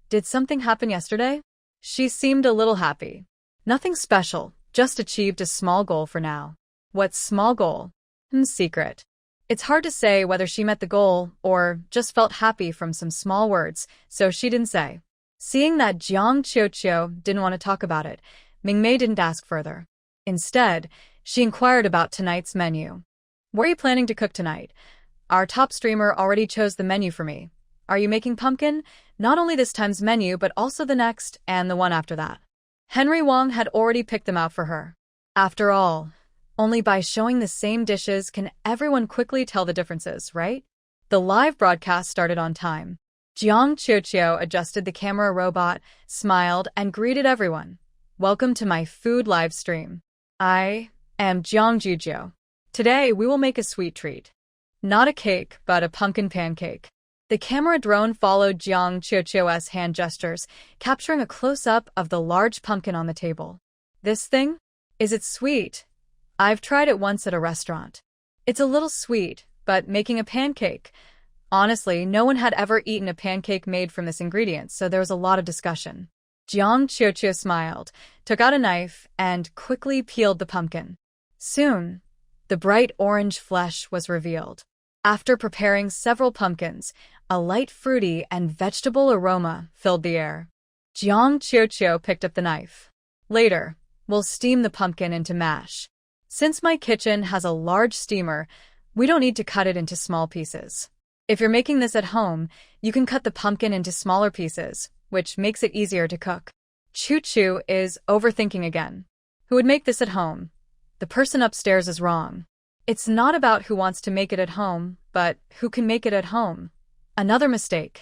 did something happen yesterday? She seemed a little happy. "Nothing special, just achieved a small goal for now." "What small goal?" Secret. It's hard to say whether she met the goal or just felt happy from some small words, so she didn't say. Seeing that Jiang Qiuqiu didn't want to talk about it, Mingmei didn't ask further. Instead, she inquired about tonight's menu. "What are you planning to cook tonight?" "Our top streamer already chose the menu for me." "Are you making pumpkin?" "Not only this time's menu, but also the next and the one after that." Henry Wong had already picked them out for her. After all, only by showing the same dishes can everyone quickly tell the differences, right? The live broadcast started on time. Jiang Qiuqiu adjusted the camera robot, smiled, and greeted everyone. "Welcome to my food live stream. I am Jiang Qiuqiu. Today we will make a sweet treat. Not a cake, but a pumpkin pancake." The camera drone followed Jiang Qiuqiu's hand gestures, capturing a close-up of the large pumpkin on the table. "This thing? Is it sweet?" "I've tried it once at a restaurant. It's a little sweet, but making a pancake." Honestly, no one had ever eaten a pancake made from this ingredient, so there was a lot of discussion. Jiang Qiuqiu smiled, took out a knife, and quickly peeled the pumpkin. Soon, the bright orange flesh was revealed. After preparing several pumpkins, a light fruity and vegetable aroma filled the air. Jiang Qiuqiu picked up the knife. "Later, we'll steam the pumpkin into mash. Since my kitchen has a large steamer, we don't need to cut it into small pieces. If you're making this at home, you can cut the pumpkin into smaller pieces, which makes it easier to cook." Chu Chu is overthinking again. Who would make this at home? The person upstairs is wrong. It's not about who wants to make it at home, but who can make it at home. Another mistake.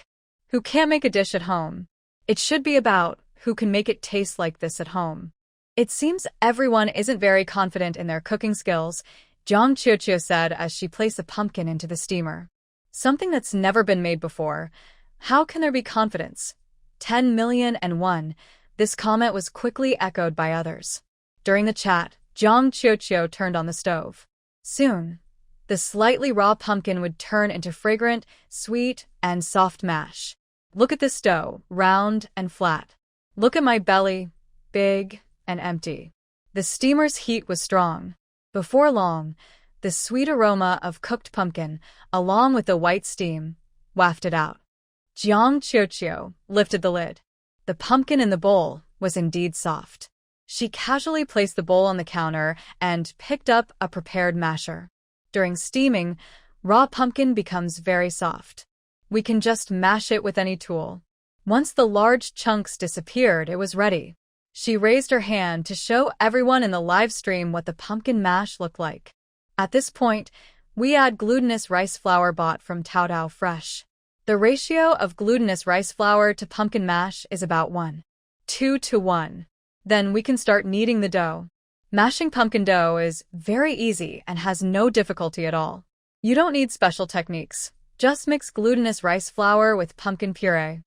Who can't make a dish at home? It should be about who can make it taste like this at home. It seems everyone isn't very confident in their cooking skills, Jang Chio said as she placed a pumpkin into the steamer. Something that's never been made before. How can there be confidence? 10,000,001. This comment was quickly echoed by others. During the chat, Jang Chio turned on the stove. Soon, the slightly raw pumpkin would turn into fragrant, sweet, and soft mash. Look at this dough, round and flat. Look at my belly, big and empty. The steamer's heat was strong. Before long, the sweet aroma of cooked pumpkin, along with the white steam, wafted out. Jang Chio lifted the lid. The pumpkin in the bowl was indeed soft. She casually placed the bowl on the counter and picked up a prepared masher. During steaming, raw pumpkin becomes very soft. We can just mash it with any tool. Once the large chunks disappeared, it was ready. She raised her hand to show everyone in the live stream what the pumpkin mash looked like. At this point, we add glutinous rice flour bought from Taodao Fresh. The ratio of glutinous rice flour to pumpkin mash is about 1:2 to 1. Then we can start kneading the dough. Mashing pumpkin dough is very easy and has no difficulty at all. You don't need special techniques. Just mix glutinous rice flour with pumpkin puree.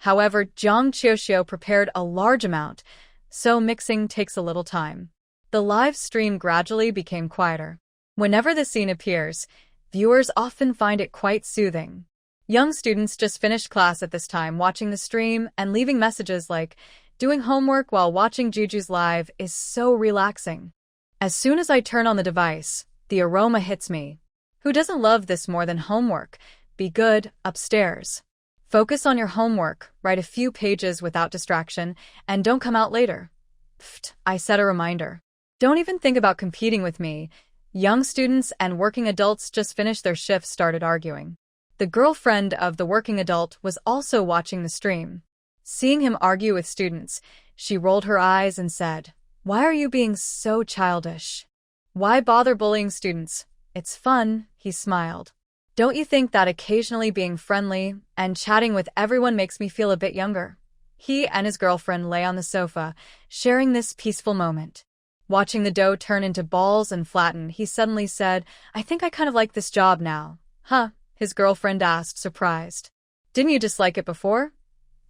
However, Jang Chio prepared a large amount, so mixing takes a little time. The live stream gradually became quieter. Whenever the scene appears, viewers often find it quite soothing. Young students just finished class at this time watching the stream and leaving messages like, "Doing homework while watching Juju's live is so relaxing. As soon as I turn on the device, the aroma hits me. Who doesn't love this more than homework? Be good, upstairs. Focus on your homework, write a few pages without distraction, and don't come out later." Pfft, I set a reminder. Don't even think about competing with me. Young students and working adults just finished their shifts started arguing. The girlfriend of the working adult was also watching the stream. Seeing him argue with students, she rolled her eyes and said, "Why are you being so childish? Why bother bullying students? It's fun," he smiled. "Don't you think that occasionally being friendly and chatting with everyone makes me feel a bit younger?" He and his girlfriend lay on the sofa, sharing this peaceful moment. Watching the dough turn into balls and flatten, he suddenly said, "I think I kind of like this job now." "Huh?" his girlfriend asked, surprised. "Didn't you dislike it before?"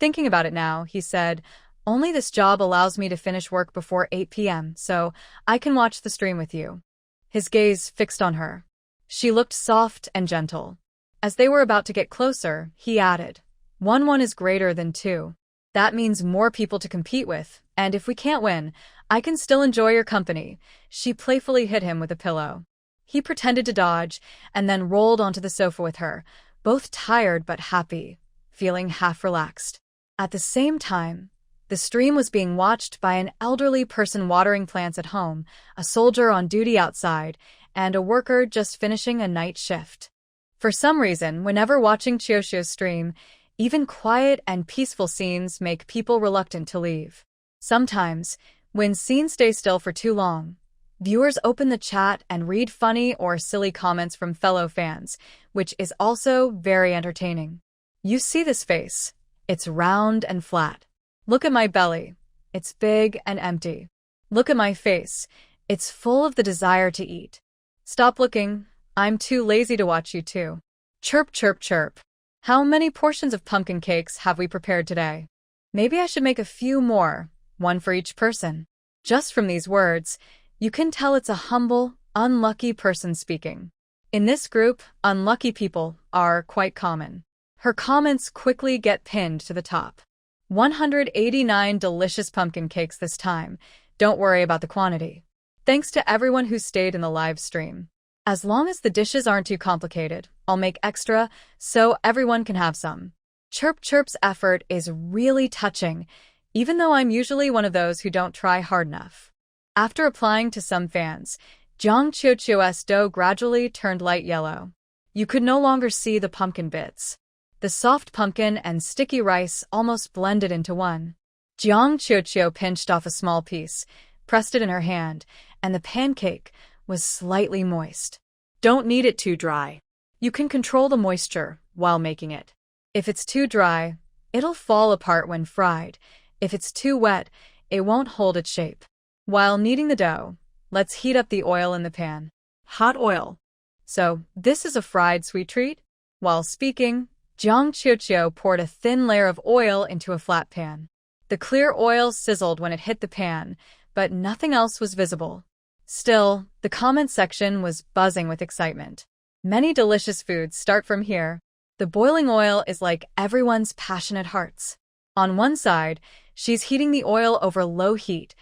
"Thinking about it now," he said, "only this job allows me to finish work before 8 p.m., so I can watch the stream with you." His gaze fixed on her. She looked soft and gentle. As they were about to get closer, he added, "1 is greater than 2. That means more people to compete with, and if we can't win, I can still enjoy your company." She playfully hit him with a pillow. He pretended to dodge and then rolled onto the sofa with her, both tired but happy, feeling half relaxed. At the same time, the stream was being watched by an elderly person watering plants at home, a soldier on duty outside, and a worker just finishing a night shift. For some reason, whenever watching Chio's stream, even quiet and peaceful scenes make people reluctant to leave. Sometimes, when scenes stay still for too long, viewers open the chat and read funny or silly comments from fellow fans, which is also very entertaining. "You see this face? It's round and flat. Look at my belly. It's big and empty. Look at my face. It's full of the desire to eat. Stop looking. I'm too lazy to watch you too. Chirp, chirp, chirp. How many portions of pumpkin cakes have we prepared today? Maybe I should make a few more, one for each person." Just from these words, you can tell it's a humble, unlucky person speaking. In this group, unlucky people are quite common. Her comments quickly get pinned to the top. 189 delicious pumpkin cakes this time. Don't worry about the quantity. Thanks to everyone who stayed in the live stream. As long as the dishes aren't too complicated, I'll make extra so everyone can have some. Chirp Chirp's effort is really touching, even though I'm usually one of those who don't try hard enough. After applying to some fans, Jang Chio's dough gradually turned light yellow. You could no longer see the pumpkin bits. The soft pumpkin and sticky rice almost blended into one. Jang Chio pinched off a small piece, pressed it in her hand, and the pancake was slightly moist. Don't knead it too dry. You can control the moisture while making it. If it's too dry, it'll fall apart when fried. If it's too wet, it won't hold its shape. While kneading the dough, let's heat up the oil in the pan. Hot oil. So, this is a fried sweet treat? While speaking, Jiang Qiuqiu poured a thin layer of oil into a flat pan. The clear oil sizzled when it hit the pan, but nothing else was visible. Still, the comment section was buzzing with excitement. Many delicious foods start from here. The boiling oil is like everyone's passionate hearts. On one side, she's heating the oil over low heat.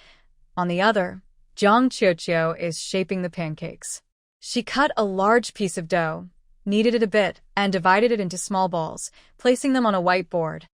On the other, Jiang Qiuqiu is shaping the pancakes. She cut a large piece of dough, kneaded it a bit, and divided it into small balls, placing them on a white board.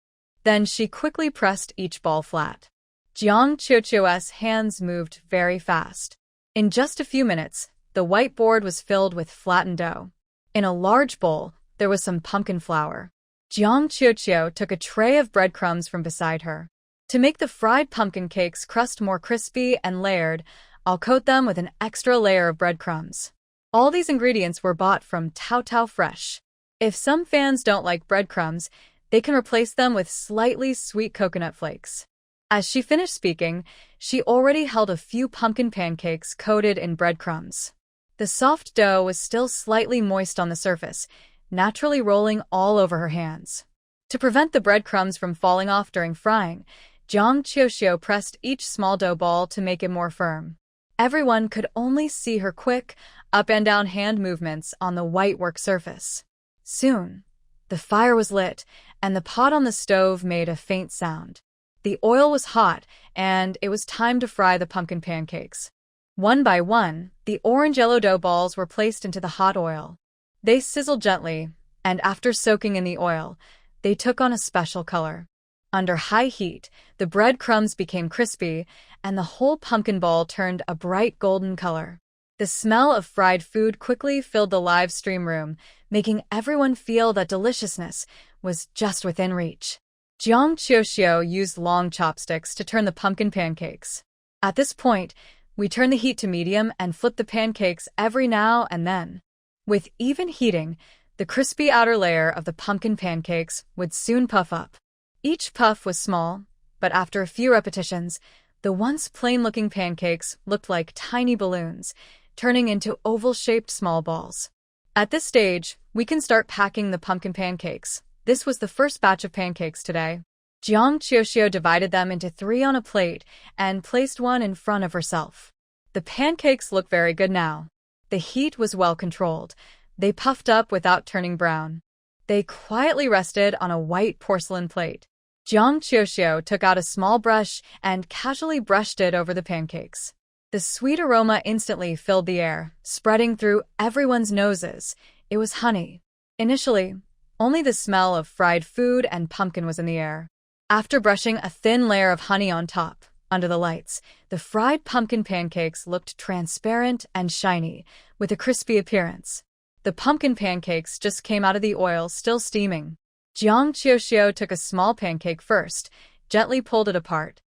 Then she quickly pressed each ball flat. Jiang Qiuqiu's hands moved very fast. In just a few minutes, the white board was filled with flattened dough. In a large bowl, there was some pumpkin flour. Jiang Qiuqiu took a tray of breadcrumbs from beside her. To make the fried pumpkin cakes crust more crispy and layered, I'll coat them with an extra layer of breadcrumbs. All these ingredients were bought from Tao Fresh. If some fans don't like breadcrumbs, they can replace them with slightly sweet coconut flakes. As she finished speaking, she already held a few pumpkin pancakes coated in breadcrumbs. The soft dough was still slightly moist on the surface, naturally rolling all over her hands. To prevent the breadcrumbs from falling off during frying, Jiang Qiuqiu pressed each small dough ball to make it more firm. Everyone could only see her quick, up and down hand movements on the white work surface. Soon, the fire was lit, and the pot on the stove made a faint sound. The oil was hot, and it was time to fry the pumpkin pancakes. One by one, the orange-yellow dough balls were placed into the hot oil. They sizzled gently, and after soaking in the oil, they took on a special color. Under high heat, the breadcrumbs became crispy, and the whole pumpkin ball turned a bright golden color. The smell of fried food quickly filled the live stream room, making everyone feel that deliciousness was just within reach. Jiang Qiuqiu used long chopsticks to turn the pumpkin pancakes. At this point, we turn the heat to medium and flip the pancakes every now and then. With even heating, the crispy outer layer of the pumpkin pancakes would soon puff up. Each puff was small, but after a few repetitions, the once plain-looking pancakes looked like tiny balloons, turning into oval-shaped small balls. At this stage, we can start packing the pumpkin pancakes. This was the first batch of pancakes today. Jiang Qiuqiu divided them into 3 on a plate and placed one in front of herself. The pancakes look very good now. The heat was well controlled. They puffed up without turning brown. They quietly rested on a white porcelain plate. Jiang Qiuqiu took out a small brush and casually brushed it over the pancakes. The sweet aroma instantly filled the air, spreading through everyone's noses. It was honey. Initially, only the smell of fried food and pumpkin was in the air. After brushing a thin layer of honey on top, under the lights, the fried pumpkin pancakes looked transparent and shiny, with a crispy appearance. The pumpkin pancakes just came out of the oil, still steaming. Jiang Qiuqiu took a small pancake first, gently pulled it apart.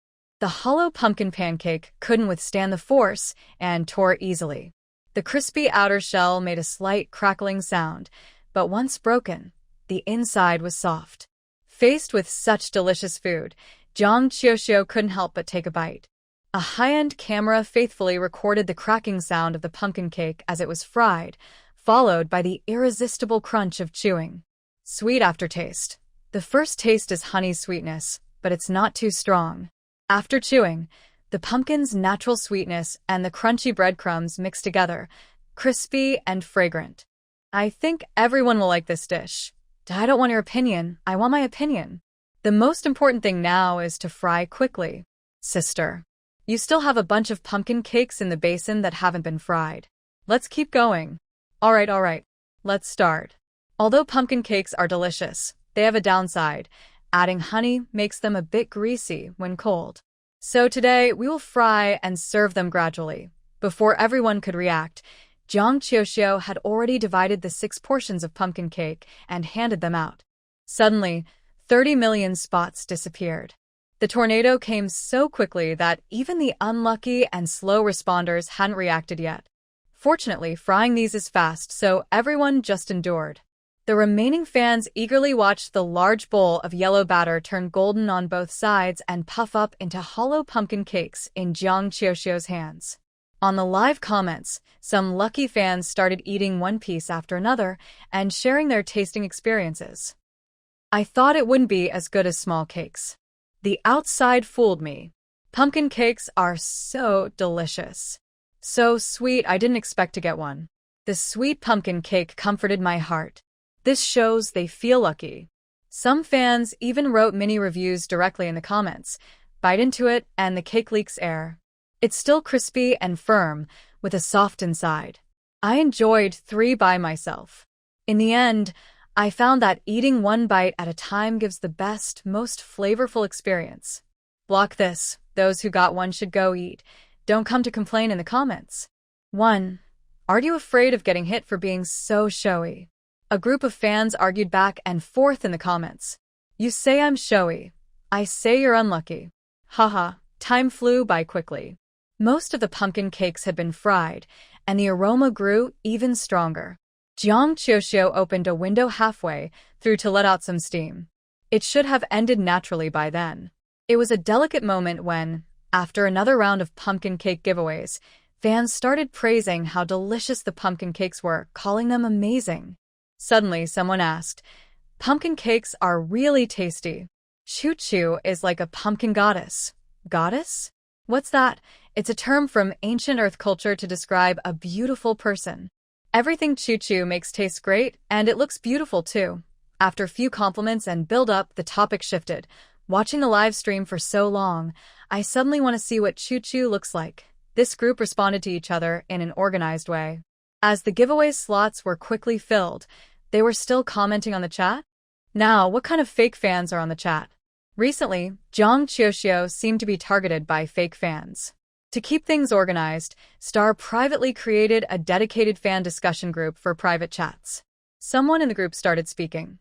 The hollow pumpkin pancake couldn't withstand the force and tore easily. The crispy outer shell made a slight crackling sound, but once broken, the inside was soft. Faced with such delicious food, Jiang Qiuqiu couldn't help but take a bite. A high-end camera faithfully recorded the cracking sound of the pumpkin cake as it was fried, followed by the irresistible crunch of chewing. Sweet aftertaste. The first taste is honey sweetness, but it's not too strong. After chewing, the pumpkin's natural sweetness and the crunchy breadcrumbs mix together, crispy and fragrant. I think everyone will like this dish. I don't want your opinion, I want my opinion. The most important thing now is to fry quickly. Sister, you still have a bunch of pumpkin cakes in the basin that haven't been fried. Let's keep going. All right. Let's start. Although pumpkin cakes are delicious, they have a downside. Adding honey makes them a bit greasy when cold. So today, we will fry and serve them gradually. Before everyone could react, Jiang Qiuqiu had already divided the 6 portions of pumpkin cake and handed them out. Suddenly, 30 million spots disappeared. The tornado came so quickly that even the unlucky and slow responders hadn't reacted yet. Fortunately, frying these is fast, so everyone just endured. The remaining fans eagerly watched the large bowl of yellow batter turn golden on both sides and puff up into hollow pumpkin cakes in Jiang Qiuxiu's hands. On the live comments, some lucky fans started eating one piece after another and sharing their tasting experiences. I thought it wouldn't be as good as small cakes. The outside fooled me. Pumpkin cakes are so delicious. So sweet, I didn't expect to get one. The sweet pumpkin cake comforted my heart. This shows they feel lucky. Some fans even wrote mini reviews directly in the comments. Bite into it and the cake leaks air. It's still crispy and firm, with a soft inside. I enjoyed 3 by myself. In the end, I found that eating one bite at a time gives the best, most flavorful experience. Block this. Those who got one should go eat. Don't come to complain in the comments. 1. Aren't you afraid of getting hit for being so showy? A group of fans argued back and forth in the comments. You say I'm showy. I say you're unlucky. Haha, time flew by quickly. Most of the pumpkin cakes had been fried, and the aroma grew even stronger. Jiang Qiuxiu opened a window halfway through to let out some steam. It should have ended naturally by then. It was a delicate moment when, after another round of pumpkin cake giveaways, fans started praising how delicious the pumpkin cakes were, calling them amazing. Suddenly, someone asked, "Pumpkin cakes are really tasty. Chu-chu is like a pumpkin goddess." Goddess? What's that? It's a term from ancient Earth culture to describe a beautiful person. Everything Chu-chu makes tastes great, and it looks beautiful too. After a few compliments and build-up, the topic shifted. Watching the live stream for so long, I suddenly want to see what Chu-chu looks like. This group responded to each other in an organized way. As the giveaway slots were quickly filled, they were still commenting on the chat. Now, what kind of fake fans are on the chat? Recently, Jiang Qiuxiu seemed to be targeted by fake fans. To keep things organized, Star privately created a dedicated fan discussion group for private chats. Someone in the group started speaking.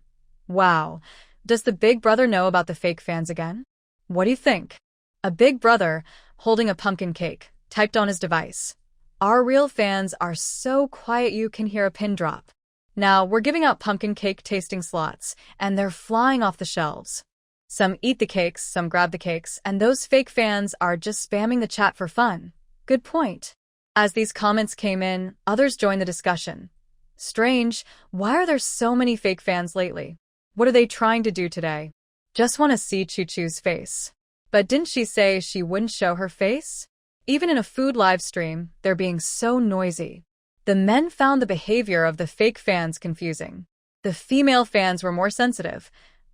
Wow, does the big brother know about the fake fans again? What do you think? A big brother, holding a pumpkin cake, typed on his device. Our real fans are so quiet you can hear a pin drop. Now, we're giving out pumpkin cake tasting slots, and they're flying off the shelves. Some eat the cakes, some grab the cakes, and those fake fans are just spamming the chat for fun. Good point. As these comments came in, others joined the discussion. Strange, why are there so many fake fans lately? What are they trying to do today? Just want to see Chu-chu's face. But didn't she say she wouldn't show her face? Even in a food live stream, they're being so noisy. The men found the behavior of the fake fans confusing. The female fans were more sensitive.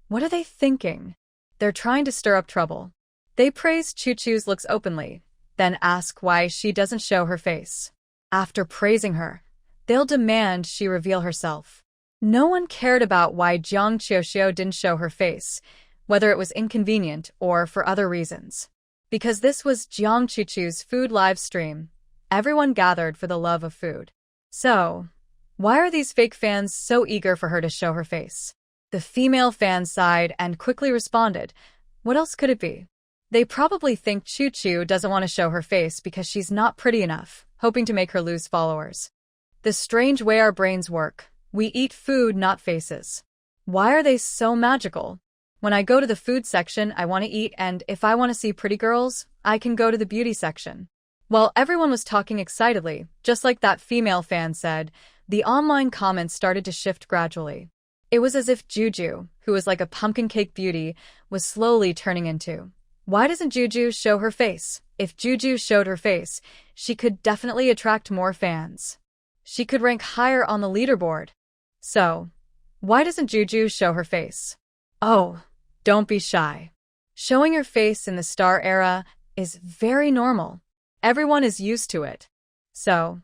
What are they thinking? They're trying to stir up trouble. They praise Chu-chu's looks openly, then ask why she doesn't show her face. After praising her, they'll demand she reveal herself. No one cared about why Jiang Qiuxiu didn't show her face, whether it was inconvenient or for other reasons. Because this was Jiang Qiuxiu's food live stream, everyone gathered for the love of food. So, why are these fake fans so eager for her to show her face? The female fans sighed and quickly responded. What else could it be? They probably think Chu-chu doesn't want to show her face because she's not pretty enough, hoping to make her lose followers. The strange way our brains work. We eat food, not faces. Why are they so magical? When I go to the food section, I want to eat, and if I want to see pretty girls, I can go to the beauty section. While everyone was talking excitedly, just like that female fan said, the online comments started to shift gradually. It was as if Juju, who was like a pumpkin cake beauty, was slowly turning into, why doesn't Juju show her face? If Juju showed her face, she could definitely attract more fans. She could rank higher on the leaderboard. So, why doesn't Juju show her face? Oh, don't be shy. Showing your face in the Star era is very normal. Everyone is used to it. So,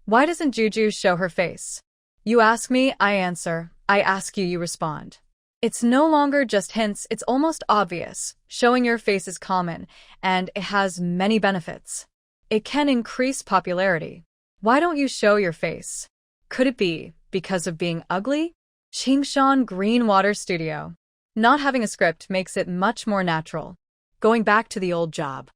why doesn't Juju show her face? You ask me, I answer. I ask you, you respond. It's no longer just hints, it's almost obvious. Showing your face is common, and it has many benefits. It can increase popularity. Why don't you show your face? Could it be because of being ugly? Qingshan Green Water Studio. Not having a script makes it much more natural. Going back to the old job.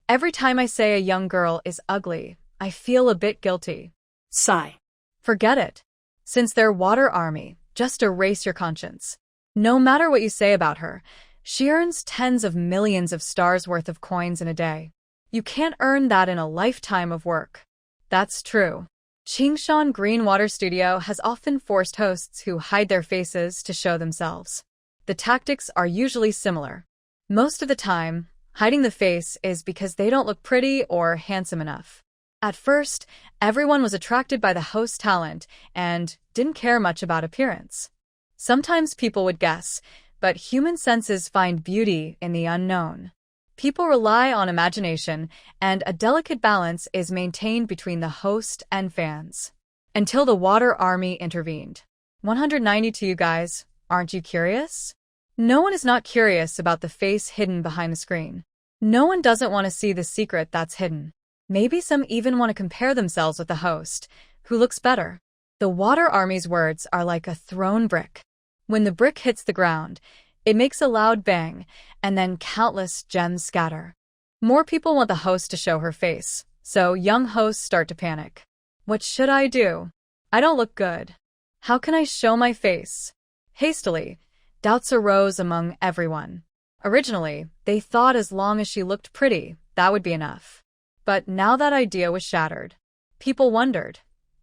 Every time I say a young girl is ugly, I feel a bit guilty. Sigh. Forget it. Since they're water army, just erase your conscience. No matter what you say about her, she earns tens of millions of stars worth of coins in a day. You can't earn that in a lifetime of work. That's true. Qingshan Green Water Studio has often forced hosts who hide their faces to show themselves. The tactics are usually similar. Most of the time, hiding the face is because they don't look pretty or handsome enough. At first, everyone was attracted by the host's talent and didn't care much about appearance. Sometimes people would guess, but human senses find beauty in the unknown. People rely on imagination, and a delicate balance is maintained between the host and fans. Until the Water Army intervened. 192 guys, aren't you curious? No one is not curious about the face hidden behind the screen. No one doesn't want to see the secret that's hidden. Maybe some even want to compare themselves with the host, who looks better. The Water Army's words are like a thrown brick. When the brick hits the ground, it makes a loud bang, and then countless gems scatter. More people want the host to show her face, so young hosts start to panic. What should I do? I don't look good. How can I show my face? Hastily, doubts arose among everyone. Originally, they thought as long as she looked pretty, that would be enough. But now that idea was shattered. People wondered,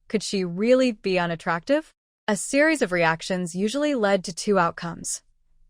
could she really be unattractive? A series of reactions usually led to two outcomes.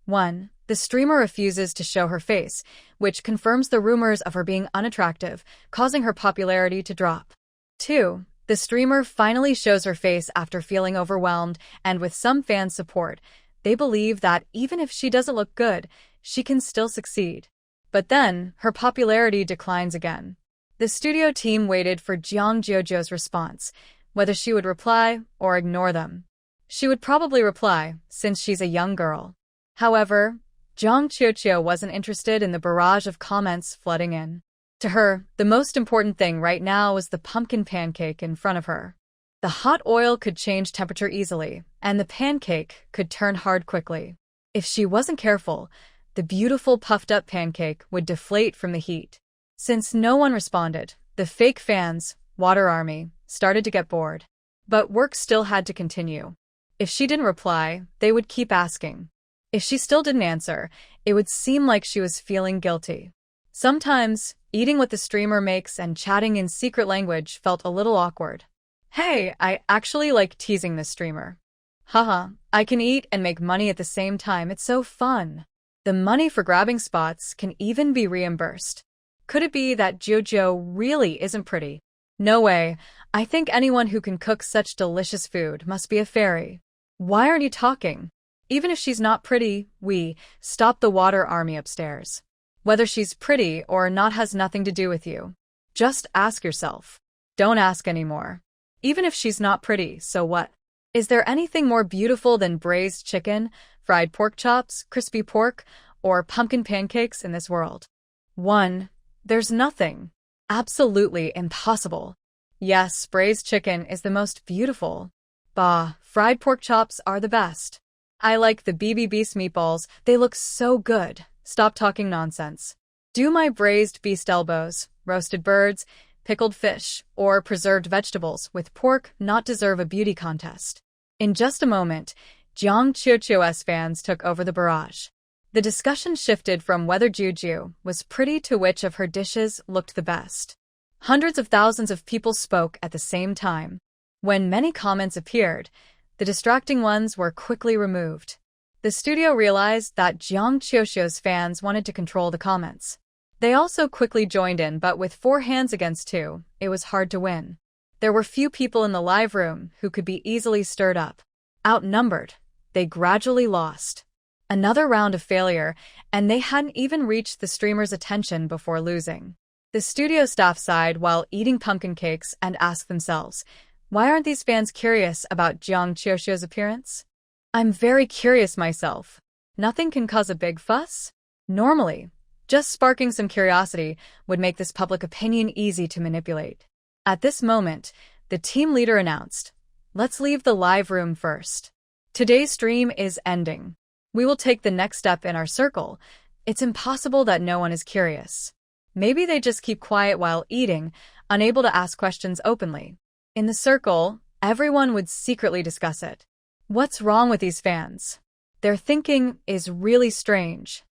1. The streamer refuses to show her face, which confirms the rumors of her being unattractive, causing her popularity to drop. 2. The streamer finally shows her face after feeling overwhelmed, and with some fans' support, they believe that even if she doesn't look good, she can still succeed. But then, her popularity declines again. The studio team waited for Jiang Jojo's response, whether she would reply or ignore them. She would probably reply, since she's a young girl. However, Jiang Jojo wasn't interested in the barrage of comments flooding in. To her, the most important thing right now was the pumpkin pancake in front of her. The hot oil could change temperature easily, and the pancake could turn hard quickly. If she wasn't careful, the beautiful puffed-up pancake would deflate from the heat. Since no one responded, the fake fans, Water Army, started to get bored. But work still had to continue. If she didn't reply, they would keep asking. If she still didn't answer, it would seem like she was feeling guilty. Sometimes, eating what the streamer makes and chatting in secret language felt a little awkward. Hey, I actually like teasing this streamer. Haha, I can eat and make money at the same time, it's so fun. The money for grabbing spots can even be reimbursed. Could it be that Jojo really isn't pretty? No way, I think anyone who can cook such delicious food must be a fairy. Why aren't you talking? Even if she's not pretty, we stop the Water Army upstairs. Whether she's pretty or not has nothing to do with you. Just ask yourself. Don't ask anymore. Even if she's not pretty, so what? Is there anything more beautiful than braised chicken, fried pork chops, crispy pork, or pumpkin pancakes in this world? 1. There's nothing. Absolutely impossible. Yes, braised chicken is the most beautiful. Bah, fried pork chops are the best. I like the BB Beast meatballs, they look so good. Stop talking nonsense. Do my braised beast elbows, roasted birds, pickled fish, or preserved vegetables with pork not deserve a beauty contest? In just a moment, Jiang Jojo's fans took over the barrage. The discussion shifted from whether Juju was pretty to which of her dishes looked the best. Hundreds of thousands of people spoke at the same time. When many comments appeared, the distracting ones were quickly removed. The studio realized that Jiang Jojo's fans wanted to control the comments. They also quickly joined in, but with 4 hands against 2, it was hard to win. There were few people in the live room who could be easily stirred up. Outnumbered, they gradually lost. Another round of failure, and they hadn't even reached the streamer's attention before losing. The studio staff sighed while eating pumpkin cakes and asked themselves, why aren't these fans curious about Jiang Jojo's appearance? I'm very curious myself. Nothing can cause a big fuss? Normally, just sparking some curiosity would make this public opinion easy to manipulate. At this moment, the team leader announced, let's leave the live room first. Today's stream is ending. We will take the next step in our circle, It's impossible that no one is curious. Maybe they just keep quiet while eating, unable to ask questions openly. In the circle, everyone would secretly discuss it. What's wrong with these fans? Their thinking is really strange.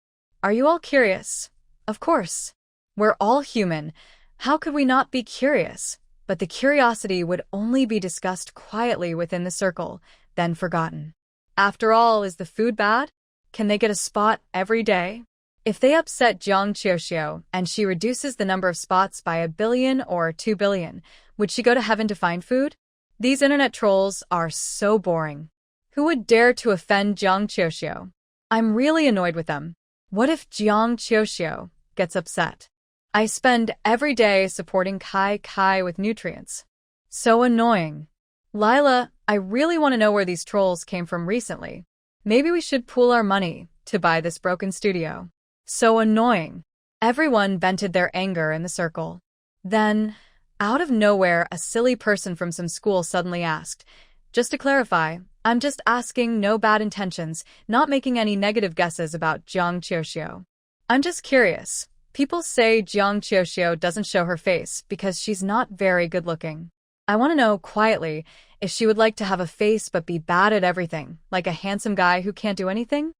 Are you all curious? Of course. We're all human. How could we not be curious? But the curiosity would only be discussed quietly within the circle, then forgotten. After all, is the food bad? Can they get a spot every day? If they upset Jiang Qiuxiu and she reduces the number of spots by 1 billion or 2 billion, would she go to heaven to find food? These internet trolls are so boring. Who would dare to offend Jiang Qiuxiu? I'm really annoyed with them. What if Jiang Qiuxiu gets upset? I spend every day supporting Kai with nutrients. So annoying. Lila, I really want to know where these trolls came from recently. Maybe we should pool our money to buy this broken studio. So annoying. Everyone vented their anger in the circle. Then, out of nowhere, a silly person from some school suddenly asked, "Just to clarify, I'm just asking, no bad intentions, not making any negative guesses about Jiang Qiuxiu. I'm just curious. People say Jiang Qiuxiu doesn't show her face because she's not very good looking. I want to know quietly if she would like to have a face but be bad at everything, like a handsome guy who can't do anything?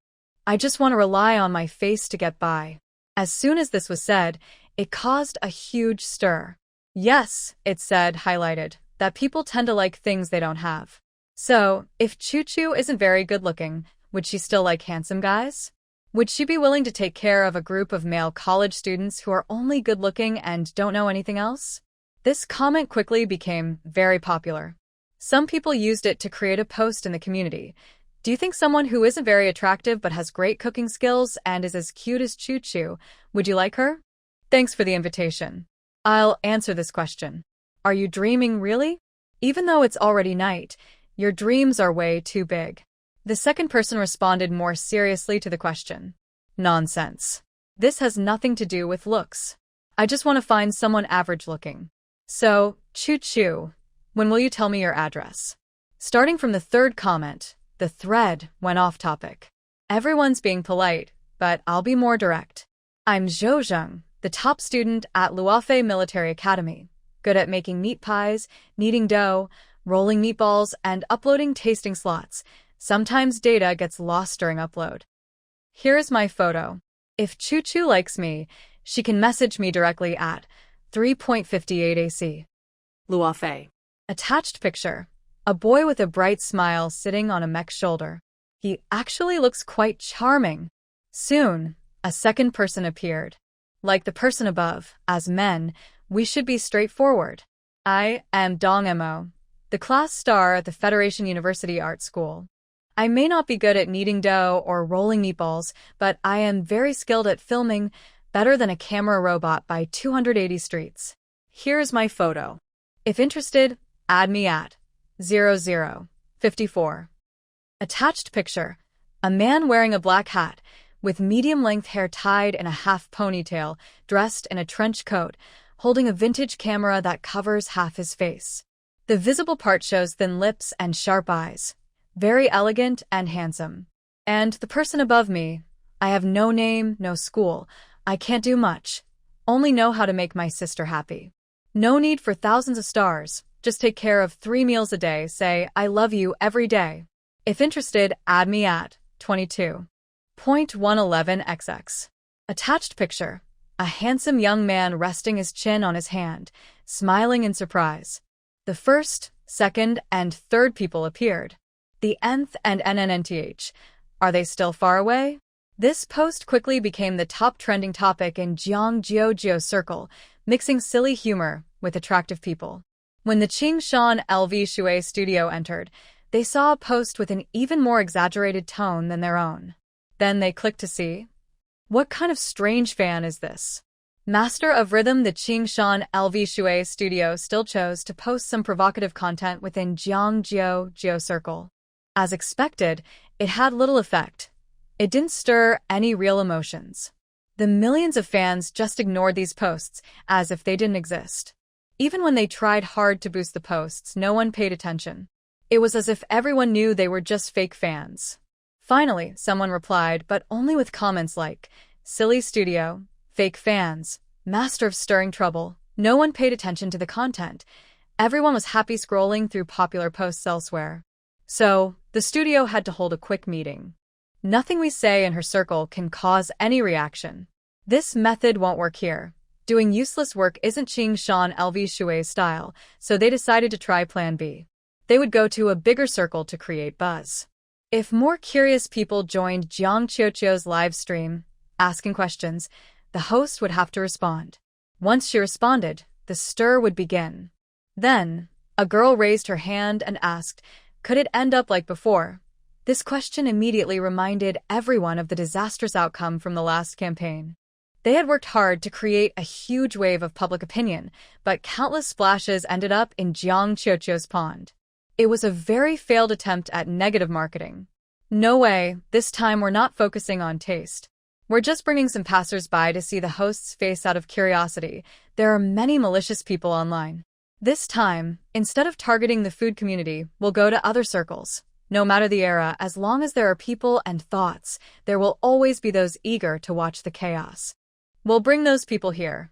I just want to rely on my face to get by." As soon as this was said, it caused a huge stir. Yes, it said, highlighted, that people tend to like things they don't have. So, if Choo-Choo isn't very good looking, would she still like handsome guys? Would she be willing to take care of a group of male college students who are only good looking and don't know anything else? This comment quickly became very popular. Some people used it to create a post in the community. Do you think someone who isn't very attractive but has great cooking skills and is as cute as Choo-Choo, would you like her? Thanks for the invitation. I'll answer this question. Are you dreaming really? Even though it's already night, your dreams are way too big. The second person responded more seriously to the question. Nonsense. This has nothing to do with looks. I just want to find someone average looking. So, Choo-Choo, when will you tell me your address? Starting from the third comment, the thread went off topic. Everyone's being polite, but I'll be more direct. I'm Zhou Zheng, the top student at Luofei Military Academy, good at making meat pies, kneading dough, rolling meatballs, and uploading tasting slots. Sometimes data gets lost during upload. Here is my photo. If Choo-Choo likes me, she can message me directly at 3.58 AC. Luofei. Attached picture. A boy with a bright smile sitting on a mech's shoulder. He actually looks quite charming. Soon, a second person appeared. Like the person above, as men, we should be straightforward. I am Dong Mo, the class star at the Federation University Art School. I may not be good at kneading dough or rolling meatballs, but I am very skilled at filming, better than a camera robot by 280 streets. Here's my photo. If interested, add me at 0054. Attached picture. A man wearing a black hat, with medium-length hair tied in a half ponytail, dressed in a trench coat, holding a vintage camera that covers half his face. The visible part shows thin lips and sharp eyes. Very elegant and handsome. And the person above me, I have no name, no school. I can't do much. Only know how to make my sister happy. No need for thousands of stars. Just take care of 3 meals a day. Say, I love you every day. If interested, add me at 22.111xx. Attached picture. A handsome young man resting his chin on his hand, smiling in surprise. The first, second, and third people appeared. The nth and nnth. Are they still far away? This post quickly became the top trending topic in Jiang Jiao circle, mixing silly humor with attractive people. When the Qingshan LV Shui studio entered, they saw a post with an even more exaggerated tone than their own. Then they clicked to see. What kind of strange fan is this? Master of Rhythm, the Qingshan LV Shui studio still chose to post some provocative content within Jiang Jiao circle. As expected, it had little effect. It didn't stir any real emotions. The millions of fans just ignored these posts as if they didn't exist. Even when they tried hard to boost the posts, no one paid attention. It was as if everyone knew they were just fake fans. Finally, someone replied, but only with comments like, silly studio, fake fans, master of stirring trouble. No one paid attention to the content. Everyone was happy scrolling through popular posts elsewhere. So, the studio had to hold a quick meeting. Nothing we say in her circle can cause any reaction. This method won't work here. Doing useless work isn't Ching Shan LV Shui's style, so they decided to try Plan B. They would go to a bigger circle to create buzz. If more curious people joined Jiang Qiuqiu's live stream, asking questions, the host would have to respond. Once she responded, the stir would begin. Then, a girl raised her hand and asked, could it end up like before? This question immediately reminded everyone of the disastrous outcome from the last campaign. They had worked hard to create a huge wave of public opinion, but countless splashes ended up in Jiang Qiuqiu's pond. It was a very failed attempt at negative marketing. No way, this time we're not focusing on taste. We're just bringing some passers-by to see the host's face out of curiosity. There are many malicious people online. This time, instead of targeting the food community, we'll go to other circles. No matter the era, as long as there are people and thoughts, there will always be those eager to watch the chaos. We'll bring those people here.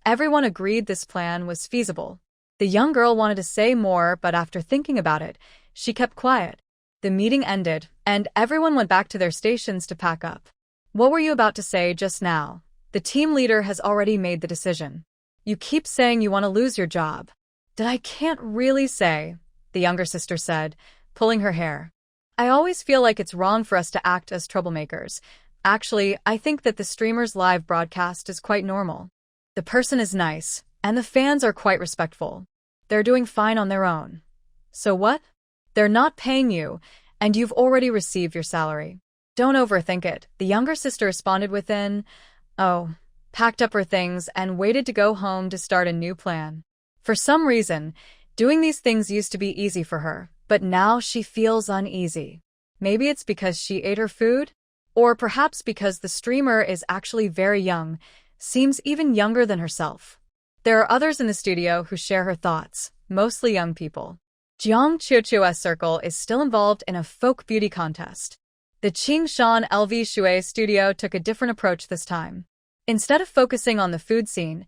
Everyone agreed this plan was feasible. The young girl wanted to say more, but after thinking about it, she kept quiet. The meeting ended, and everyone went back to their stations to pack up. What were you about to say just now? The team leader has already made the decision. You keep saying you want to lose your job. I can't really say, the younger sister said, pulling her hair. I always feel like it's wrong for us to act as troublemakers. Actually, I think that the streamer's live broadcast is quite normal. The person is nice, and the fans are quite respectful. They're doing fine on their own. So what? They're not paying you, and you've already received your salary. Don't overthink it, the younger sister responded packed up her things and waited to go home to start a new plan. For some reason, doing these things used to be easy for her, but now she feels uneasy. Maybe it's because she ate her food? Or perhaps because the streamer is actually very young, seems even younger than herself. There are others in the studio who share her thoughts, mostly young people. Jiang Qiuqiu's circle is still involved in a folk beauty contest. The Qingshan LV Shui studio took a different approach this time. Instead of focusing on the food scene,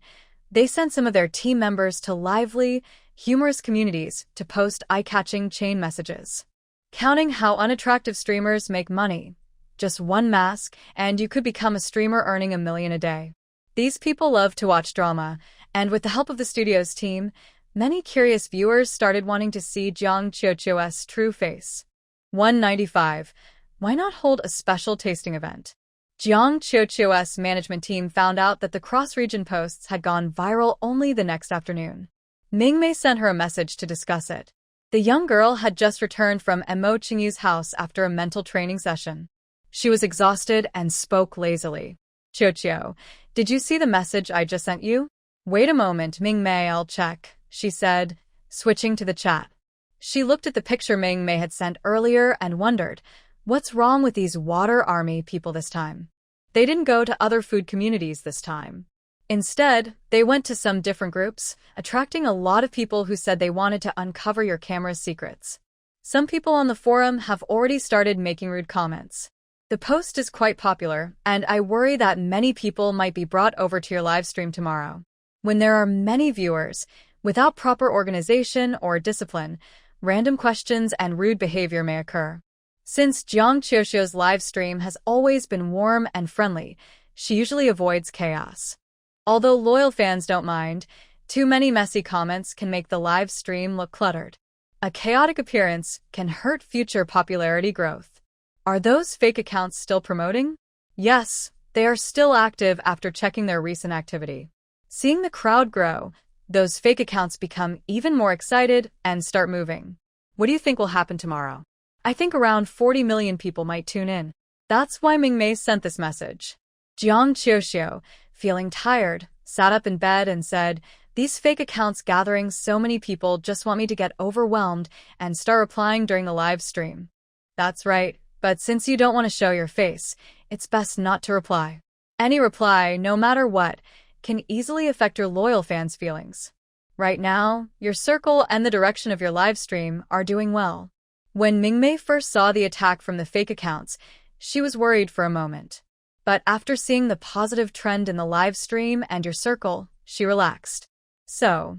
they sent some of their team members to lively, humorous communities to post eye-catching chain messages. Counting how unattractive streamers make money. Just one mask, and you could become a streamer earning $1 million a day. These people love to watch drama, and with the help of the studio's team, many curious viewers started wanting to see Jiang Qiuqiu's true face. 195. Why not hold a special tasting event? Jiang Qiuqiu's management team found out that the cross-region posts had gone viral only the next afternoon. Mingmei sent her a message to discuss it. The young girl had just returned from Mo Qingyu's house after a mental training session. She was exhausted and spoke lazily. Qiuqiu, did you see the message I just sent you? Wait a moment, Mingmei, I'll check, she said, switching to the chat. She looked at the picture Mingmei had sent earlier and wondered, what's wrong with these water army people this time? They didn't go to other food communities this time. Instead, they went to some different groups, attracting a lot of people who said they wanted to uncover your camera's secrets. Some people on the forum have already started making rude comments. The post is quite popular, and I worry that many people might be brought over to your live stream tomorrow. When there are many viewers, without proper organization or discipline, random questions and rude behavior may occur. Since Jiang Qiuqiu's live stream has always been warm and friendly, she usually avoids chaos. Although loyal fans don't mind, too many messy comments can make the live stream look cluttered. A chaotic appearance can hurt future popularity growth. Are those fake accounts still promoting? Yes, they are still active after checking their recent activity. Seeing the crowd grow, those fake accounts become even more excited and start moving. What do you think will happen tomorrow? I think around 40 million people might tune in. That's why Mingmei sent this message. Jiang Qiuqiu, feeling tired, sat up in bed and said, these fake accounts gathering so many people just want me to get overwhelmed and start replying during the live stream. That's right, but since you don't want to show your face, it's best not to reply. Any reply, no matter what, can easily affect your loyal fans' feelings. Right now, your circle and the direction of your live stream are doing well. When Mingmei first saw the attack from the fake accounts, she was worried for a moment. But after seeing the positive trend in the live stream and your circle, she relaxed. So,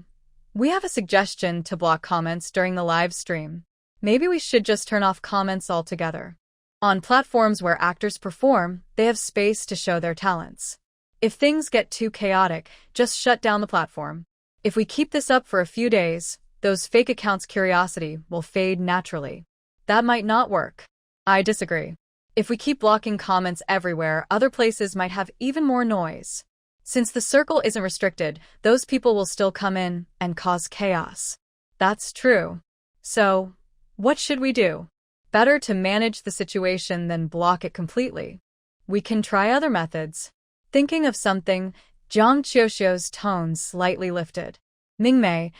we have a suggestion to block comments during the live stream. Maybe we should just turn off comments altogether. On platforms where actors perform, they have space to show their talents. If things get too chaotic, just shut down the platform. If we keep this up for a few days, those fake accounts' curiosity will fade naturally. That might not work. I disagree. If we keep blocking comments everywhere, other places might have even more noise. Since the circle isn't restricted, those people will still come in and cause chaos. That's true. So, what should we do? Better to manage the situation than block it completely. We can try other methods. Thinking of something, Zhang Qiuxiu's tone slightly lifted. Mingmei,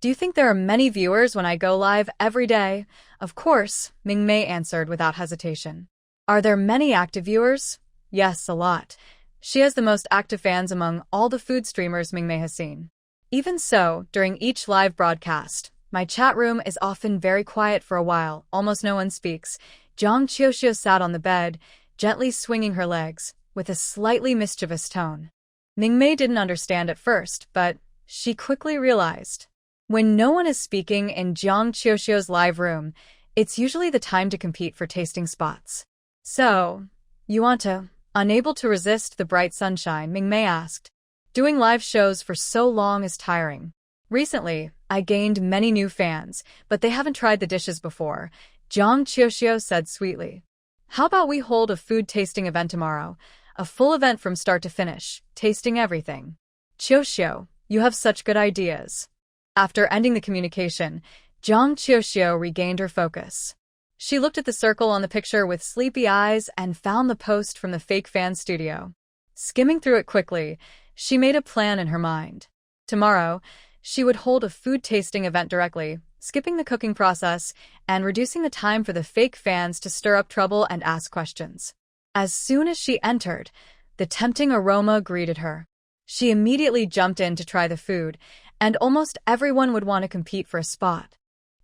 do you think there are many viewers when I go live every day? Of course, Mingmei answered without hesitation. Are there many active viewers? Yes, a lot. She has the most active fans among all the food streamers Mingmei has seen. Even so, during each live broadcast, my chat room is often very quiet for a while, almost no one speaks. Zhang Qiuxiu sat on the bed, gently swinging her legs, with a slightly mischievous tone. Mingmei didn't understand at first, but she quickly realized. When no one is speaking in Zhang Qiuxiu's live room, it's usually the time to compete for tasting spots. So, you want to? Unable to resist the bright sunshine, Mingmei asked. Doing live shows for so long is tiring. Recently, I gained many new fans, but they haven't tried the dishes before, Zhang Qiuxiu said sweetly. How about we hold a food tasting event tomorrow? A full event from start to finish, tasting everything. Qiuxiu, you have such good ideas. After ending the communication, Zhang Qiuxiu regained her focus. She looked at the circle on the picture with sleepy eyes and found the post from the fake fan studio. Skimming through it quickly, she made a plan in her mind. Tomorrow, she would hold a food tasting event directly, skipping the cooking process and reducing the time for the fake fans to stir up trouble and ask questions. As soon as she entered, the tempting aroma greeted her. She immediately jumped in to try the food, and almost everyone would want to compete for a spot.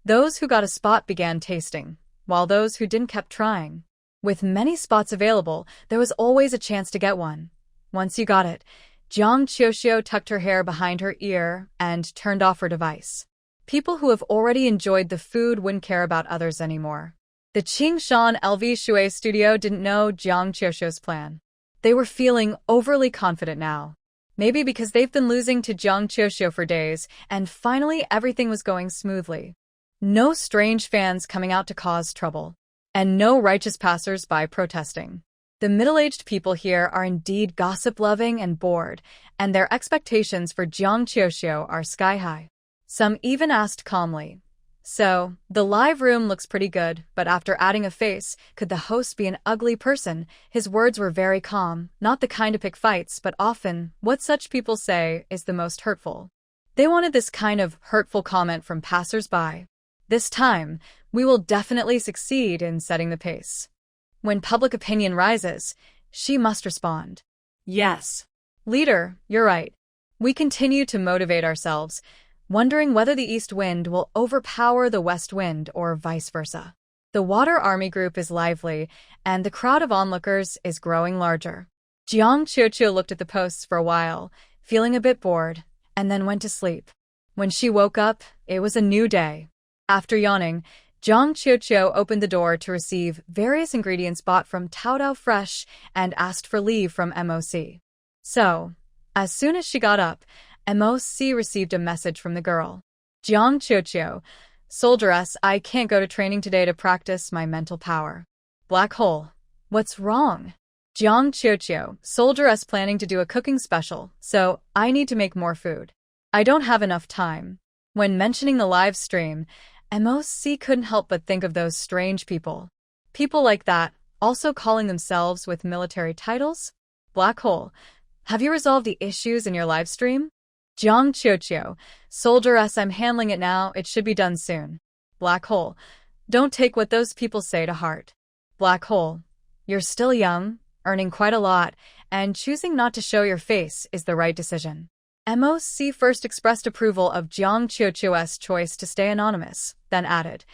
Those who got a spot began tasting, while those who didn't kept trying. With many spots available, there was always a chance to get one. Once you got it, Zhang Qiuxiu tucked her hair behind her ear and turned off her device. People who have already enjoyed the food wouldn't care about others anymore. The Qingshan LV Shui studio didn't know Zhang Qiuxiu's plan. They were feeling overly confident now. Maybe because they've been losing to Zhang Qiuxiu for days, and finally everything was going smoothly. No strange fans coming out to cause trouble. And no righteous passers-by protesting. The middle-aged people here are indeed gossip-loving and bored, and their expectations for Zhang Qiuxiu are sky-high. Some even asked calmly. So, the live room looks pretty good, but after adding a face, could the host be an ugly person? His words were very calm, not the kind to pick fights, but often, what such people say is the most hurtful. They wanted this kind of hurtful comment from passers-by. This time, we will definitely succeed in setting the pace. When public opinion rises, she must respond. Yes. Leader, you're right. We continue to motivate ourselves, wondering whether the east wind will overpower the west wind or vice versa. The water army group is lively, and the crowd of onlookers is growing larger. Zhang Qiuxiu looked at the posts for a while, feeling a bit bored, and then went to sleep. When she woke up, it was a new day. After yawning, Zhang Qiuxiu opened the door to receive various ingredients bought from Taodao Fresh and asked for leave from MOC. So, as soon as she got up, MOC received a message from the girl. Zhang Qiuxiu, Soldieress, I can't go to training today to practice my mental power. Black hole. What's wrong? Zhang Qiuxiu, Soldieress planning to do a cooking special, so I need to make more food. I don't have enough time. When mentioning the live stream, MOC couldn't help but think of those strange people. People like that, also calling themselves with military titles? Black hole. Have you resolved the issues in your live stream? Zhang Qiuxiu, Soldieress, I'm handling it now, it should be done soon. Black hole. Don't take what those people say to heart. Black hole. You're still young, earning quite a lot, and choosing not to show your face is the right decision. MOC first expressed approval of Zhang Qiuxiu's choice to stay anonymous, then added,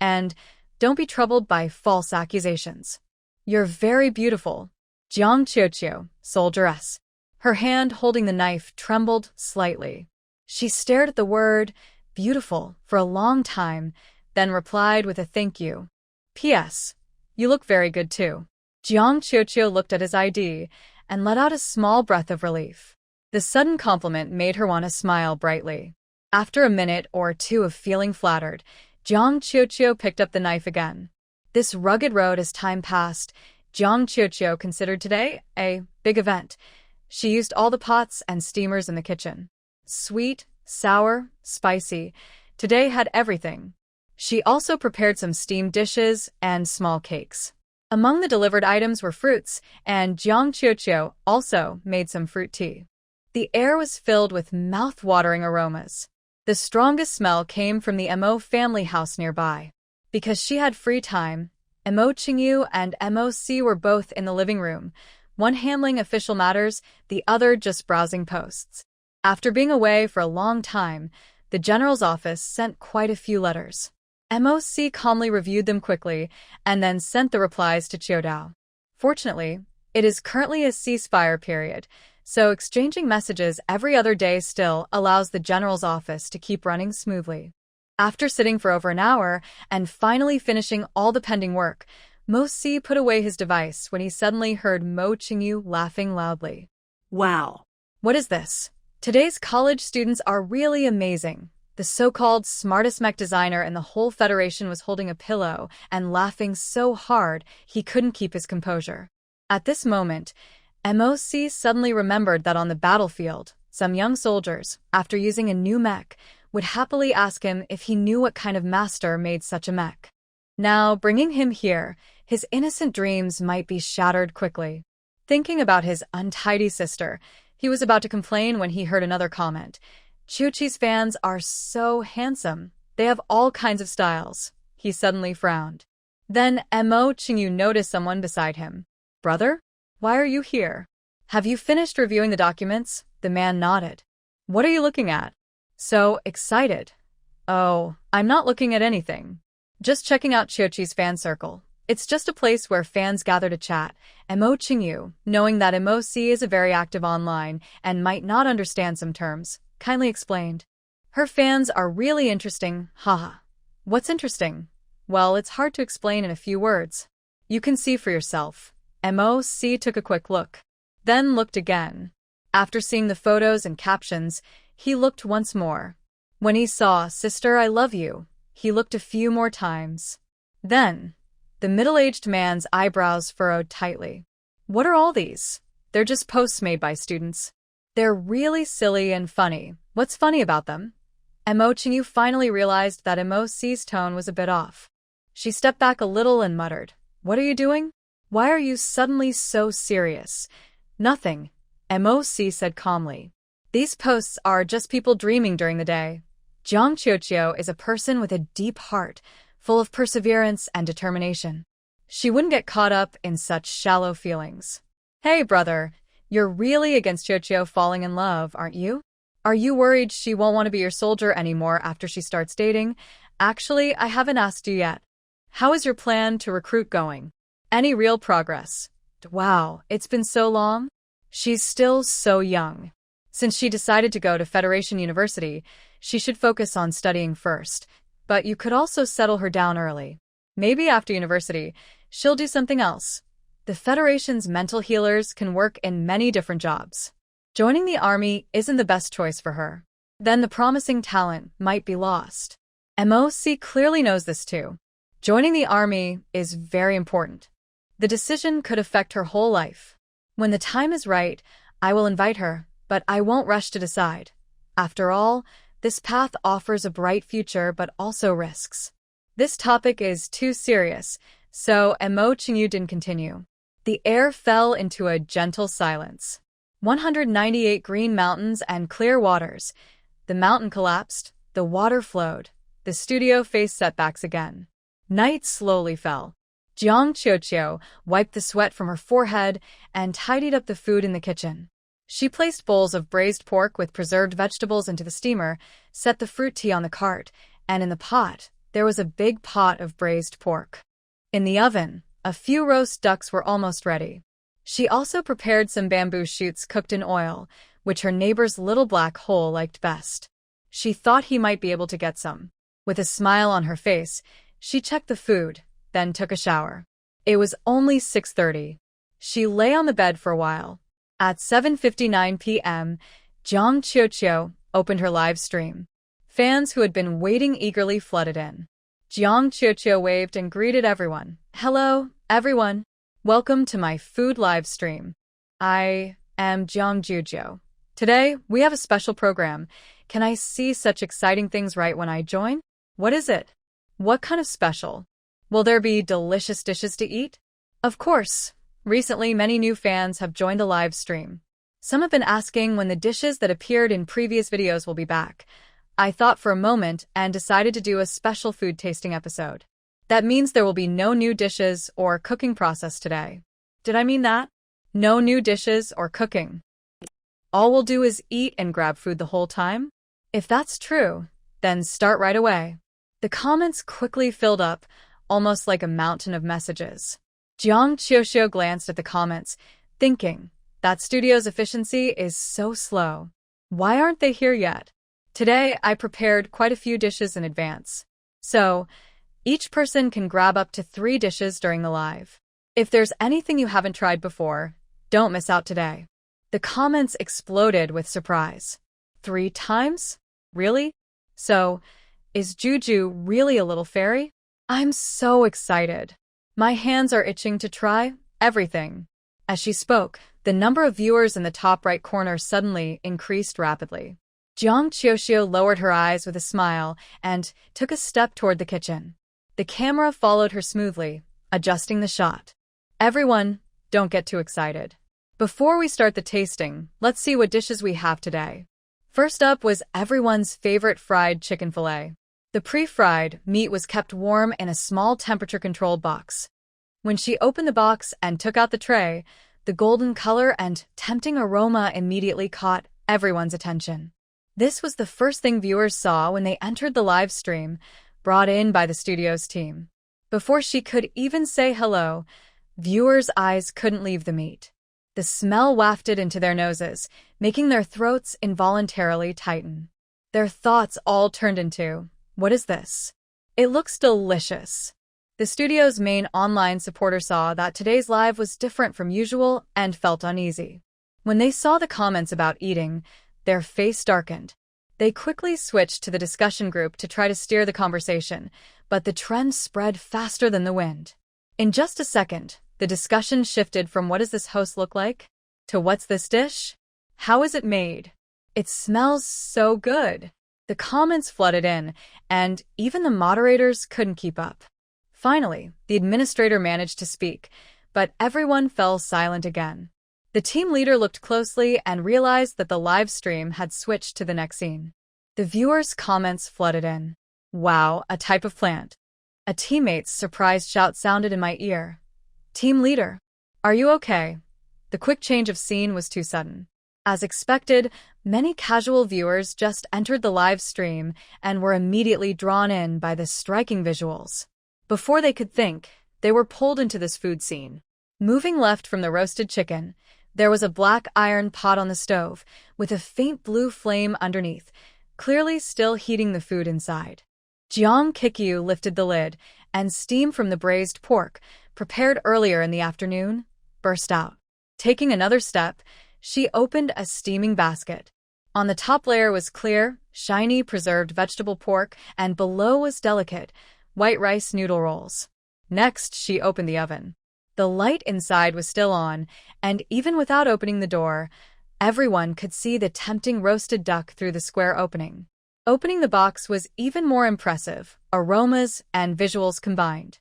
and don't be troubled by false accusations. You're very beautiful. Jiang Qiuqiu, soldieress. Her hand holding the knife trembled slightly. She stared at the word, beautiful, for a long time, then replied with a thank you. P.S. You look very good too. Jiang Qiuqiu looked at his ID and let out a small breath of relief. The sudden compliment made her want to smile brightly. After a minute or two of feeling flattered, Jiang Qiuqiu picked up the knife again. This rugged road as time passed, Jiang Qiuqiu considered today a big event. She used all the pots and steamers in the kitchen. Sweet, sour, spicy. Today had everything. She also prepared some steamed dishes and small cakes. Among the delivered items were fruits, and Jiang Qiuqiu also made some fruit tea. The air was filled with mouth-watering aromas. The strongest smell came from the Mo family house nearby. Because she had free time, Mo Qingyu and MOC were both in the living room, one handling official matters, the other just browsing posts. After being away for a long time, the general's office sent quite a few letters. MOC calmly reviewed them quickly and then sent the replies to Qiudao. Fortunately, it is currently a ceasefire period, so exchanging messages every other day still allows the general's office to keep running smoothly. After sitting for over an hour and finally finishing all the pending work, Mo Si put away his device when he suddenly heard Mo Qingyu laughing loudly. Wow. What is this? Today's college students are really amazing. The so-called smartest mech designer in the whole Federation was holding a pillow and laughing so hard he couldn't keep his composure. At this moment, MOC suddenly remembered that on the battlefield, some young soldiers, after using a new mech, would happily ask him if he knew what kind of master made such a mech. Now, bringing him here, his innocent dreams might be shattered quickly. Thinking about his untidy sister, he was about to complain when he heard another comment. Qiuqi's fans are so handsome. They have all kinds of styles. He suddenly frowned. Then Mo Qingyu noticed someone beside him. Brother? Why are you here? Have you finished reviewing the documents? The man nodded. What are you looking at? So excited. Oh, I'm not looking at anything. Just checking out Qiuqi's fan circle. It's just a place where fans gather to chat. Mo Qingyu, knowing that MOC is very active online and might not understand some terms, kindly explained. Her fans are really interesting, haha. What's interesting? Well, it's hard to explain in a few words. You can see for yourself. MOC took a quick look, then looked again. After seeing the photos and captions, he looked once more. When he saw, Sister, I love you, he looked a few more times. Then, the middle-aged man's eyebrows furrowed tightly. What are all these? They're just posts made by students. They're really silly and funny. What's funny about them? Mo Qingyu finally realized that MOC's tone was a bit off. She stepped back a little and muttered, What are you doing? Why are you suddenly so serious? Nothing, MOC said calmly. These posts are just people dreaming during the day. Jiang Qiuqiu is a person with a deep heart, full of perseverance and determination. She wouldn't get caught up in such shallow feelings. Hey, brother, you're really against Qiuqiu falling in love, aren't you? Are you worried she won't want to be your soldier anymore after she starts dating? Actually, I haven't asked you yet. How is your plan to recruit going? Any real progress? Wow, it's been so long. She's still so young. Since she decided to go to Federation University, she should focus on studying first. But you could also settle her down early. Maybe after university, she'll do something else. The Federation's mental healers can work in many different jobs. Joining the army isn't the best choice for her. Then the promising talent might be lost. MOC clearly knows this too. Joining the army is very important. The decision could affect her whole life. When the time is right, I will invite her, but I won't rush to decide. After all, this path offers a bright future but also risks. This topic is too serious, so Mo Qingyu didn't continue. The air fell into a gentle silence. 198 green mountains and clear waters. The mountain collapsed, the water flowed. The studio faced setbacks again. Night slowly fell. Jiang Qiuqiu wiped the sweat from her forehead and tidied up the food in the kitchen. She placed bowls of braised pork with preserved vegetables into the steamer, set the fruit tea on the cart, and in the pot, there was a big pot of braised pork. In the oven, a few roast ducks were almost ready. She also prepared some bamboo shoots cooked in oil, which her neighbor's little black hole liked best. She thought he might be able to get some. With a smile on her face, she checked the food, then took a shower. It was only 6:30. She lay on the bed for a while. At 7:59 p.m., Jiang Qiuqiu opened her live stream. Fans who had been waiting eagerly flooded in. Jiang Qiuqiu waved and greeted everyone. Hello, everyone. Welcome to my food live stream. I am Jiang Qiuqiu. Today, we have a special program. Can I see such exciting things right when I join? What is it? What kind of special? Will there be delicious dishes to eat? Of course. Recently, many new fans have joined the live stream. Some have been asking when the dishes that appeared in previous videos will be back. I thought for a moment and decided to do a special food tasting episode. That means there will be no new dishes or cooking process today. Did I mean that? No new dishes or cooking. All we'll do is eat and grab food the whole time? If that's true, then start right away. The comments quickly filled up, almost like a mountain of messages. Jiang Qiuqiu glanced at the comments, thinking, that studio's efficiency is so slow. Why aren't they here yet? Today, I prepared quite a few dishes in advance. So, each person can grab up to 3 dishes during the live. If there's anything you haven't tried before, don't miss out today. The comments exploded with surprise. 3 times? Really? So, is Juju really a little fairy? I'm so excited. My hands are itching to try everything. As she spoke, the number of viewers in the top right corner suddenly increased rapidly. Jiang Qiuqiu lowered her eyes with a smile and took a step toward the kitchen. The camera followed her smoothly, adjusting the shot. Everyone, don't get too excited. Before we start the tasting, let's see what dishes we have today. First up was everyone's favorite fried chicken fillet. The pre-fried meat was kept warm in a small temperature-controlled box. When she opened the box and took out the tray, the golden color and tempting aroma immediately caught everyone's attention. This was the first thing viewers saw when they entered the live stream, brought in by the studio's team. Before she could even say hello, viewers' eyes couldn't leave the meat. The smell wafted into their noses, making their throats involuntarily tighten. Their thoughts all turned into, what is this? It looks delicious. The studio's main online supporter saw that today's live was different from usual and felt uneasy. When they saw the comments about eating, their face darkened. They quickly switched to the discussion group to try to steer the conversation, but the trend spread faster than the wind. In just a second, the discussion shifted from what does this host look like to what's this dish? How is it made? It smells so good. The comments flooded in, and even the moderators couldn't keep up. Finally, the administrator managed to speak, but everyone fell silent again. The team leader looked closely and realized that the live stream had switched to the next scene. The viewers' comments flooded in. Wow, a type of plant. A teammate's surprised shout sounded in my ear. Team leader, are you okay? The quick change of scene was too sudden. As expected, many casual viewers just entered the live stream and were immediately drawn in by the striking visuals. Before they could think, they were pulled into this food scene. Moving left from the roasted chicken, there was a black iron pot on the stove, with a faint blue flame underneath, clearly still heating the food inside. Jiang Qiuqiu lifted the lid, and steam from the braised pork, prepared earlier in the afternoon, burst out. Taking another step, she opened a steaming basket. On the top layer was clear, shiny preserved vegetable pork, and below was delicate, white rice noodle rolls. Next, she opened the oven. The light inside was still on, and even without opening the door, everyone could see the tempting roasted duck through the square opening. Opening the box was even more impressive, aromas and visuals combined.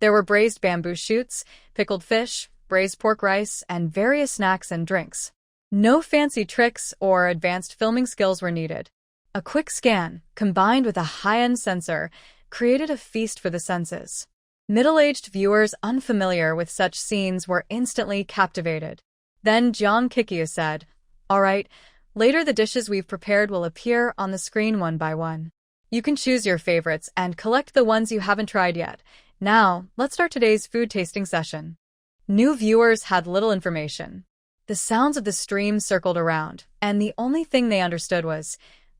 There were braised bamboo shoots, pickled fish, braised pork rice, and various snacks and drinks. No fancy tricks or advanced filming skills were needed. A quick scan, combined with a high-end sensor, created a feast for the senses. Middle-aged viewers unfamiliar with such scenes were instantly captivated. Then Jiang Qiuqiu said, "All right, later the dishes we've prepared will appear on the screen one by one. You can choose your favorites and collect the ones you haven't tried yet. Now, let's start today's food tasting session." New viewers had little information. The sounds of the stream circled around, and the only thing they understood was,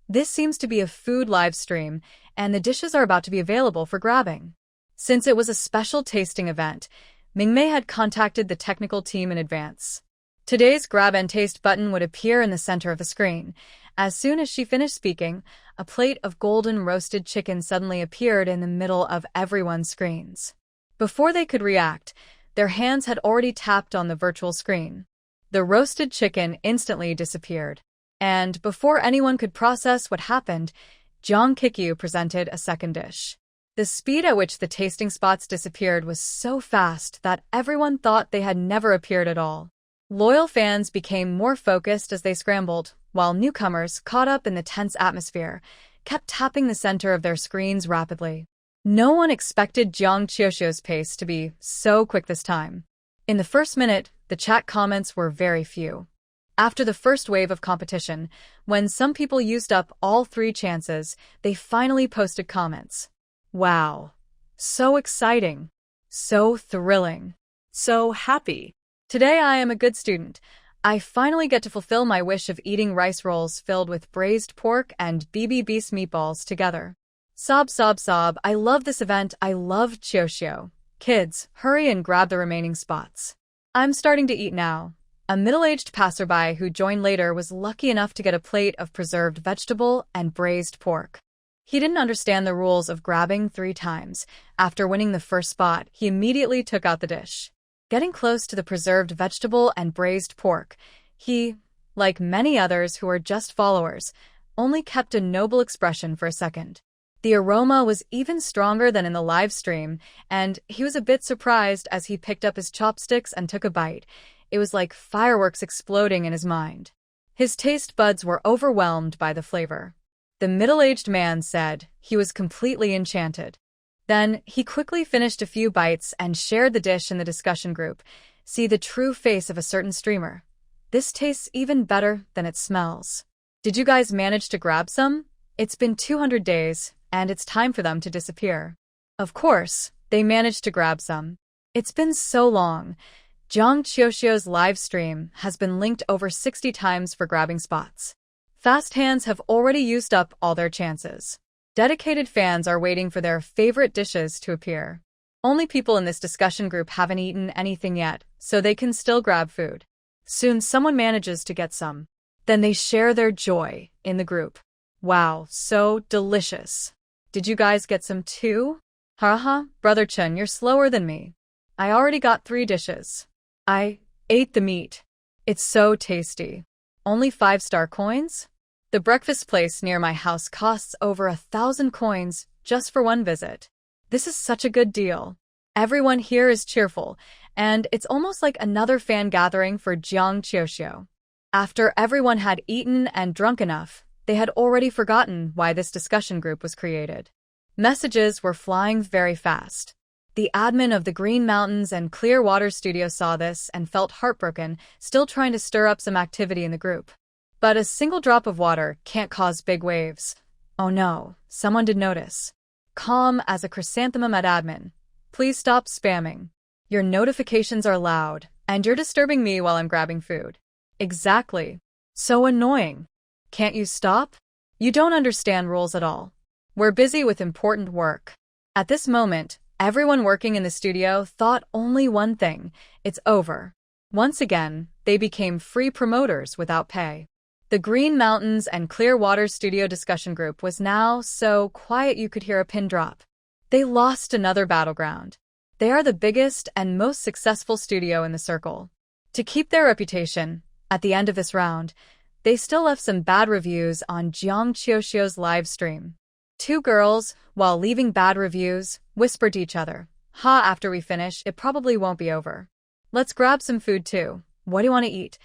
this seems to be a food live stream, and the dishes are about to be available for grabbing. Since it was a special tasting event, Mingmei had contacted the technical team in advance. Today's grab and taste button would appear in the center of the screen. As soon as she finished speaking, a plate of golden roasted chicken suddenly appeared in the middle of everyone's screens. Before they could react, their hands had already tapped on the virtual screen. The roasted chicken instantly disappeared. And before anyone could process what happened, Jang Kikyu presented a second dish. The speed at which the tasting spots disappeared was so fast that everyone thought they had never appeared at all. Loyal fans became more focused as they scrambled, while newcomers, caught up in the tense atmosphere, kept tapping the center of their screens rapidly. No one expected Jiang Qiuxiu's pace to be so quick this time. In the first minute, the chat comments were very few. After the first wave of competition, when some people used up all 3 chances, they finally posted comments. Wow. So exciting. So thrilling. So happy. Today I am a good student. I finally get to fulfill my wish of eating rice rolls filled with braised pork and BB meatballs together. Sob, sob, sob. I love this event. I love Qiuxiu. Kids, hurry and grab the remaining spots. I'm starting to eat now. A middle-aged passerby who joined later was lucky enough to get a plate of preserved vegetable and braised pork. He didn't understand the rules of grabbing 3 times. After winning the first spot, he immediately took out the dish. Getting close to the preserved vegetable and braised pork, he, like many others who are just followers, only kept a noble expression for a second. The aroma was even stronger than in the live stream, and he was a bit surprised as he picked up his chopsticks and took a bite. It was like fireworks exploding in his mind. His taste buds were overwhelmed by the flavor. The middle-aged man said he was completely enchanted. Then, he quickly finished a few bites and shared the dish in the discussion group. See the true face of a certain streamer. This tastes even better than it smells. Did you guys manage to grab some? It's been 200 days, and it's time for them to disappear. Of course, they managed to grab some. It's been so long. Jiang Qiuxiu's live stream has been linked over 60 times for grabbing spots. Fast hands have already used up all their chances. Dedicated fans are waiting for their favorite dishes to appear. Only people in this discussion group haven't eaten anything yet, so they can still grab food. Soon someone manages to get some. Then they share their joy in the group. Wow, so delicious. Did you guys get some too? Haha, Brother Chen, you're slower than me. I already got 3 dishes. I ate the meat. It's so tasty. Only 5-star coins? The breakfast place near my house costs over 1,000 coins just for one visit. This is such a good deal. Everyone here is cheerful, and it's almost like another fan gathering for Jiang Qiuxiu. After everyone had eaten and drunk enough, they had already forgotten why this discussion group was created. Messages were flying very fast. The admin of the Green Mountains and Clear Water Studio saw this and felt heartbroken, still trying to stir up some activity in the group. But a single drop of water can't cause big waves. Oh no, someone did notice. Calm as a chrysanthemum at admin. Please stop spamming. Your notifications are loud, and you're disturbing me while I'm grabbing food. Exactly. So annoying. Can't you stop? You don't understand rules at all. We're busy with important work. At this moment, everyone working in the studio thought only one thing. It's over. Once again, they became free promoters without pay. The Green Mountains and Clear Water Studio discussion group was now so quiet you could hear a pin drop. They lost another battleground. They are the biggest and most successful studio in the circle. To keep their reputation, at the end of this round, they still left some bad reviews on Jiang Qiuxiu's live stream. 2 girls, while leaving bad reviews, whispered to each other, "Ha, after we finish, it probably won't be over. Let's grab some food too. What do you want to eat?"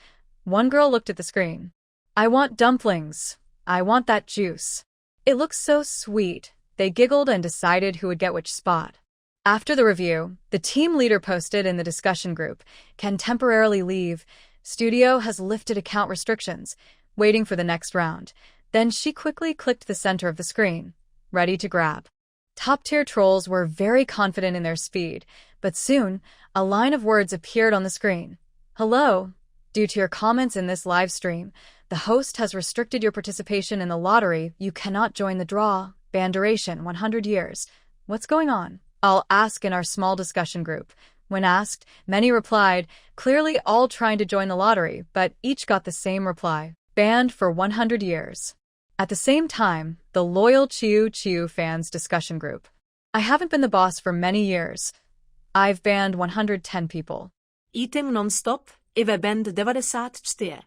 One girl looked at the screen. "I want dumplings. I want that juice. It looks so sweet." They giggled and decided who would get which spot. After the review, the team leader posted in the discussion group, "Can temporarily leave. Studio has lifted account restrictions, waiting for the next round." Then she quickly clicked the center of the screen. Ready to grab. Top-tier trolls were very confident in their speed, but soon, a line of words appeared on the screen. Hello. Due to your comments in this live stream, the host has restricted your participation in the lottery. You cannot join the draw. Ban duration 100 years. What's going on? I'll ask in our small discussion group. When asked, many replied, clearly all trying to join the lottery, but each got the same reply. Banned for 100 years. At the same time, the loyal Chiu Chiu fans discussion group. I haven't been the boss for many years. I've banned 110 people. Item non-stop e we band 94.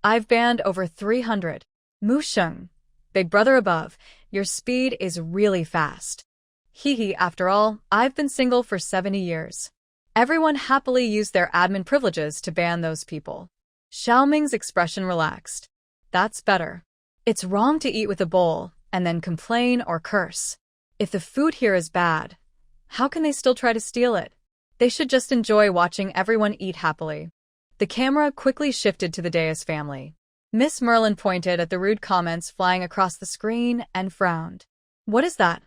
I've banned over 300. Musheng. Big brother above, your speed is really fast. Hee after all, I've been single for 70 years. Everyone happily used their admin privileges to ban those people. Xiaoming's expression relaxed. That's better. It's wrong to eat with a bowl and then complain or curse. If the food here is bad, how can they still try to steal it? They should just enjoy watching everyone eat happily. The camera quickly shifted to the Deus family. Miss Merlin pointed at the rude comments flying across the screen and frowned. What is that?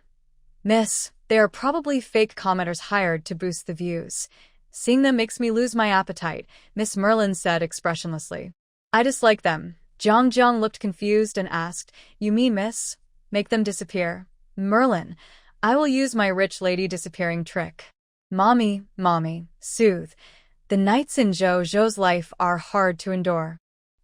Miss, they are probably fake commenters hired to boost the views. Seeing them makes me lose my appetite, Miss Merlin said expressionlessly. I dislike them. Jiang looked confused and asked, You mean, miss? Make them disappear. Merlin, I will use my rich lady disappearing trick. Mommy, soothe. The nights in Zhou's life are hard to endure.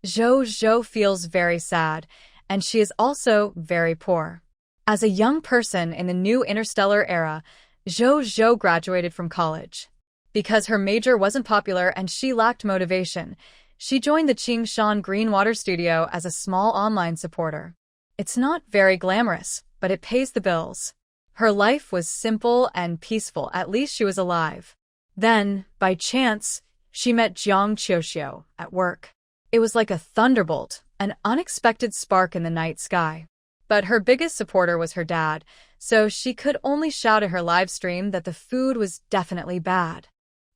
Zhou feels very sad, and she is also very poor. As a young person in the new Interstellar Era, Zhou graduated from college. Because her major wasn't popular and she lacked motivation, she joined the Qingshan Green Water Studio as a small online supporter. It's not very glamorous, but it pays the bills. Her life was simple and peaceful, at least she was alive. Then, by chance, she met Jiang Qiuxiu at work. It was like a thunderbolt, an unexpected spark in the night sky. But her biggest supporter was her dad, so she could only shout at her live stream that the food was definitely bad.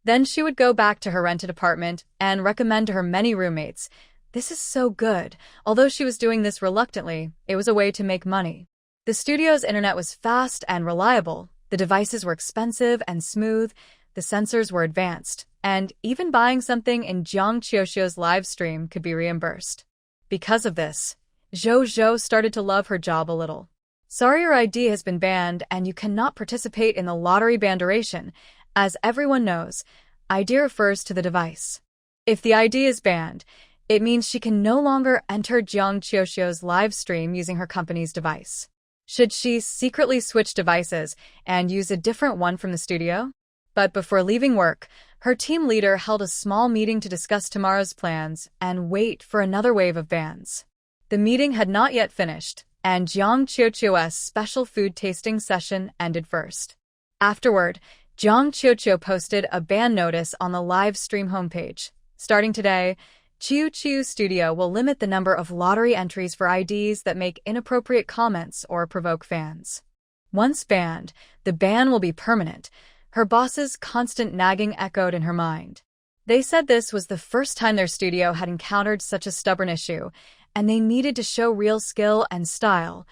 Then she would go back to her rented apartment and recommend to her many roommates, This is so good. Although she was doing this reluctantly, it was a way to make money. The studio's internet was fast and reliable, the devices were expensive and smooth, the sensors were advanced, and even buying something in Jiang Qiuxiu's live stream could be reimbursed. Because of this, Zhou started to love her job a little. Sorry, your ID has been banned and you cannot participate in the lottery ban duration. As everyone knows, ID refers to the device. If the ID is banned, it means she can no longer enter Jiang Qiuxiu's live stream using her company's device. Should she secretly switch devices and use a different one from the studio? But before leaving work, her team leader held a small meeting to discuss tomorrow's plans and wait for another wave of bans. The meeting had not yet finished, and Jiang Qiuxiu's special food tasting session ended first. Afterward, Jiang Qiuxiu posted a ban notice on the live stream homepage. Starting today, Chiu Studio will limit the number of lottery entries for IDs that make inappropriate comments or provoke fans. Once banned, the ban will be permanent. Her boss's constant nagging echoed in her mind. They said this was the first time their studio had encountered such a stubborn issue, and they needed to show real skill and style,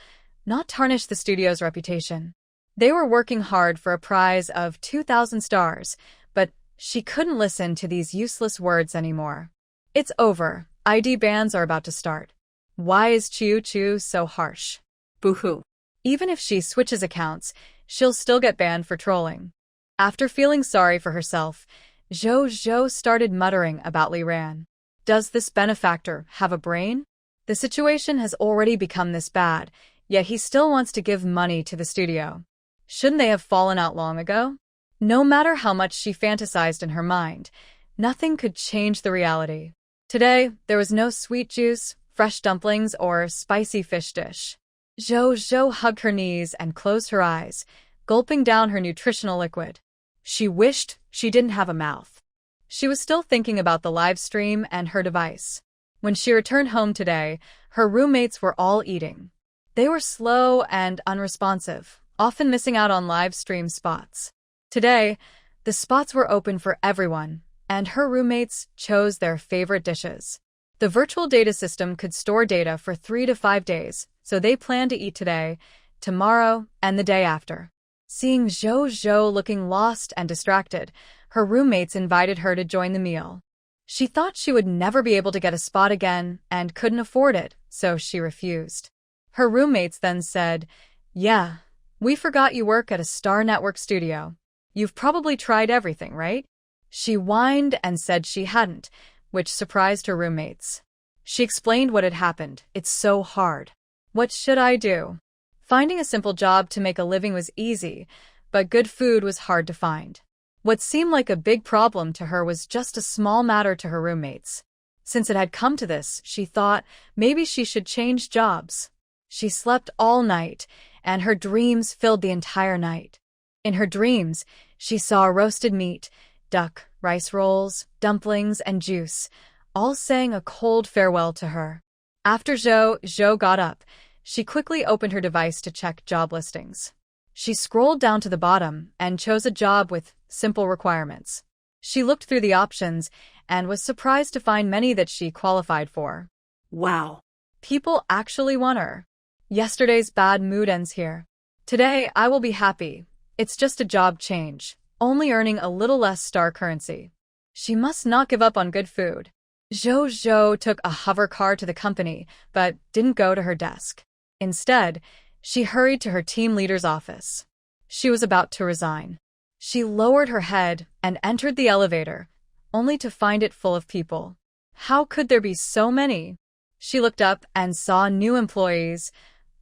not tarnish the studio's reputation. They were working hard for a prize of 2,000 stars, but she couldn't listen to these useless words anymore. It's over. ID bans are about to start. Why is Chiu so harsh? Boo-hoo. Even if she switches accounts, she'll still get banned for trolling. After feeling sorry for herself, Zhou started muttering about Li Ran. Does this benefactor have a brain? The situation has already become this bad, yet he still wants to give money to the studio. Shouldn't they have fallen out long ago? No matter how much she fantasized in her mind, nothing could change the reality. Today, there was no sweet juice, fresh dumplings, or spicy fish dish. Zhou hugged her knees and closed her eyes, gulping down her nutritional liquid. She wished she didn't have a mouth. She was still thinking about the live stream and her device. When she returned home today, her roommates were all eating. They were slow and unresponsive, often missing out on live stream spots. Today, the spots were open for everyone, and her roommates chose their favorite dishes. The virtual data system could store data for 3 to 5 days, so they planned to eat today, tomorrow, and the day after. Seeing Zhou looking lost and distracted, her roommates invited her to join the meal. She thought she would never be able to get a spot again and couldn't afford it, so she refused. Her roommates then said, "Yeah, we forgot you work at a Star Network studio. You've probably tried everything, right?" She whined and said she hadn't, which surprised her roommates. She explained what had happened. "It's so hard. What should I do?" Finding a simple job to make a living was easy, but good food was hard to find. What seemed like a big problem to her was just a small matter to her roommates. Since it had come to this, she thought maybe she should change jobs. She slept all night, and her dreams filled the entire night. In her dreams, she saw roasted meat, duck, rice rolls, dumplings, and juice, all saying a cold farewell to her. After Zhou got up, she quickly opened her device to check job listings. She scrolled down to the bottom and chose a job with simple requirements. She looked through the options and was surprised to find many that she qualified for. Wow. People actually want her. Yesterday's bad mood ends here. Today I will be happy. It's just a job change, only earning a little less star currency. She must not give up on good food. Zhou took a hover car to the company, but didn't go to her desk. Instead, she hurried to her team leader's office. She was about to resign. She lowered her head and entered the elevator, only to find it full of people. How could there be so many? She looked up and saw new employees,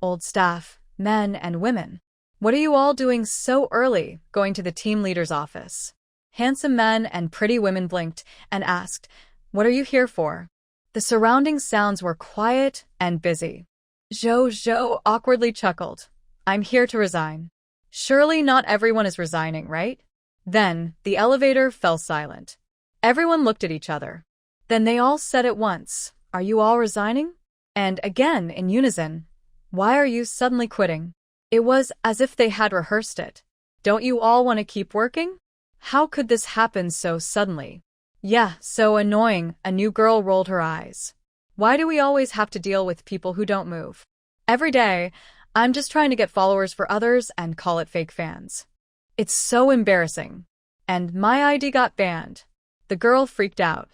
old staff, men and women. "What are you all doing so early?" Going to the team leader's office. Handsome men and pretty women blinked and asked, "What are you here for?" The surrounding sounds were quiet and busy. Zhou awkwardly chuckled. "I'm here to resign." Surely not everyone is resigning, right? Then the elevator fell silent. Everyone looked at each other. Then they all said at once, "Are you all resigning?" And again in unison, "Why are you suddenly quitting?" It was as if they had rehearsed it. "Don't you all want to keep working?" How could this happen so suddenly? "Yeah, so annoying," a new girl rolled her eyes. "Why do we always have to deal with people who don't move? Every day, I'm just trying to get followers for others and call it fake fans. It's so embarrassing. And my ID got banned." The girl freaked out.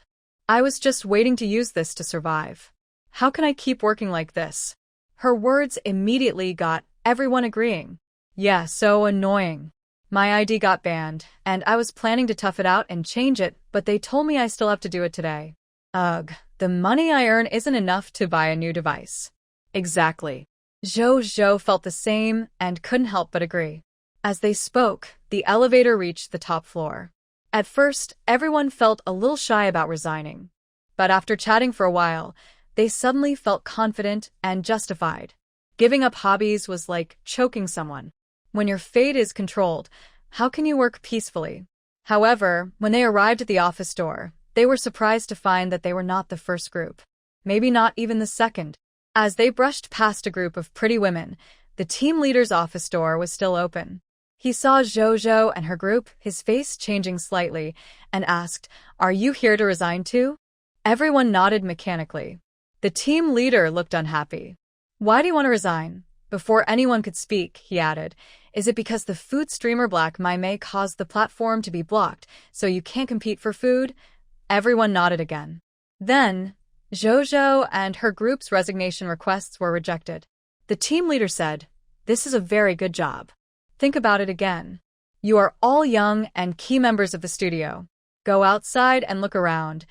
"I was just waiting to use this to survive. How can I keep working like this?" Her words immediately got everyone agreeing. "Yeah, so annoying. My ID got banned, and I was planning to tough it out and change it, but they told me I still have to do it today. Ugh, the money I earn isn't enough to buy a new device." Exactly. Zhou felt the same and couldn't help but agree. As they spoke, the elevator reached the top floor. At first, everyone felt a little shy about resigning. But after chatting for a while, they suddenly felt confident and justified. Giving up hobbies was like choking someone. When your fate is controlled, how can you work peacefully? However, when they arrived at the office door, they were surprised to find that they were not the first group. Maybe not even the second. As they brushed past a group of pretty women, the team leader's office door was still open. He saw Zhou and her group, his face changing slightly, and asked, "Are you here to resign too?" Everyone nodded mechanically. The team leader looked unhappy. "Why do you want to resign?" Before anyone could speak, he added, "Is it because the food streamer Black May caused the platform to be blocked, so you can't compete for food?" Everyone nodded again. Then, Zhou and her group's resignation requests were rejected. The team leader said, "This is a very good job. Think about it again. You are all young and key members of the studio. Go outside and look around.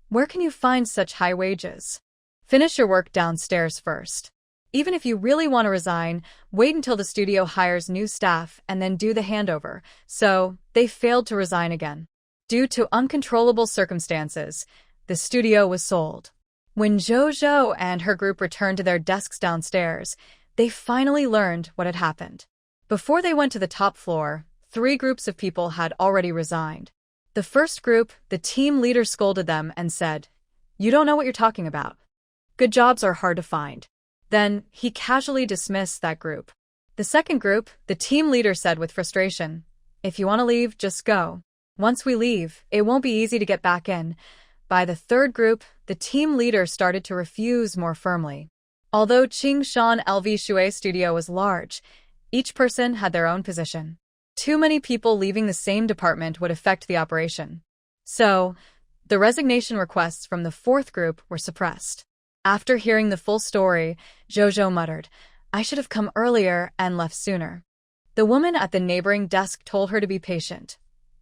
Where can you find such high wages? Finish your work downstairs first. Even if you really want to resign, wait until the studio hires new staff and then do the handover." So, they failed to resign again. Due to uncontrollable circumstances, the studio was sold. When Zhou and her group returned to their desks downstairs, they finally learned what had happened. Before they went to the top floor, 3 groups of people had already resigned. The first group, the team leader scolded them and said, "You don't know what you're talking about. Good jobs are hard to find." Then, he casually dismissed that group. The second group, the team leader said with frustration, "If you want to leave, just go. Once we leave, it won't be easy to get back in." By the third group, the team leader started to refuse more firmly. Although Qingshan LV Shui studio was large, each person had their own position. Too many people leaving the same department would affect the operation. So, the resignation requests from the fourth group were suppressed. After hearing the full story, Jojo muttered, "I should have come earlier and left sooner." The woman at the neighboring desk told her to be patient.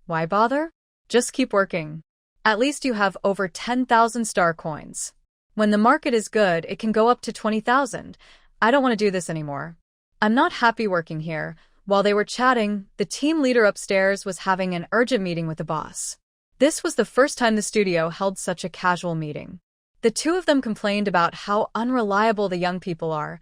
Why bother? Just keep working. At least you have over 10,000 star coins. When the market is good, it can go up to 20,000. I don't want to do this anymore. I'm not happy working here. While they were chatting, the team leader upstairs was having an urgent meeting with the boss. This was the first time the studio held such a casual meeting. The two of them complained about how unreliable the young people are.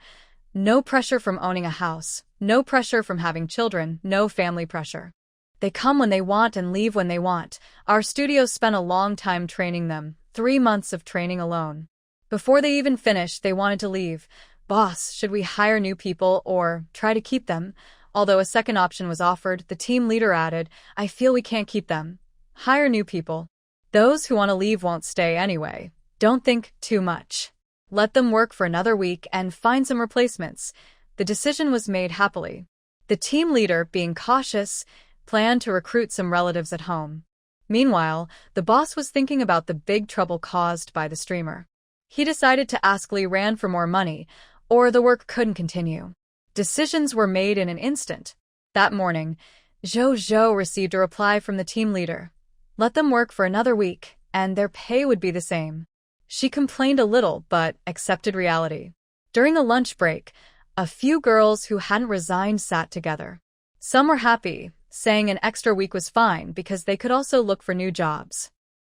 No pressure from owning a house, no pressure from having children, no family pressure. They come when they want and leave when they want. Our studio spent a long time training them, 3 months of training alone. Before they even finished, they wanted to leave. Boss, should we hire new people or try to keep them? Although a second option was offered, the team leader added, I feel we can't keep them. Hire new people. Those who want to leave won't stay anyway. Don't think too much. Let them work for another week and find some replacements. The decision was made happily. The team leader, being cautious, planned to recruit some relatives at home. Meanwhile, the boss was thinking about the big trouble caused by the streamer. He decided to ask Li Ran for more money, or the work couldn't continue. Decisions were made in an instant. That morning, Zhou received a reply from the team leader. Let them work for another week, and their pay would be the same. She complained a little, but accepted reality. During a lunch break, a few girls who hadn't resigned sat together. Some were happy, saying an extra week was fine because they could also look for new jobs.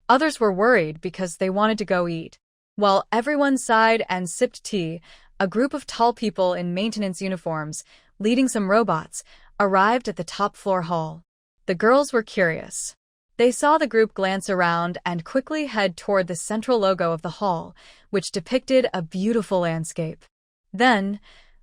Others were worried because they wanted to go eat. While everyone sighed and sipped tea, a group of tall people in maintenance uniforms, leading some robots, arrived at the top floor hall. The girls were curious. They saw the group glance around and quickly head toward the central logo of the hall, which depicted a beautiful landscape. Then,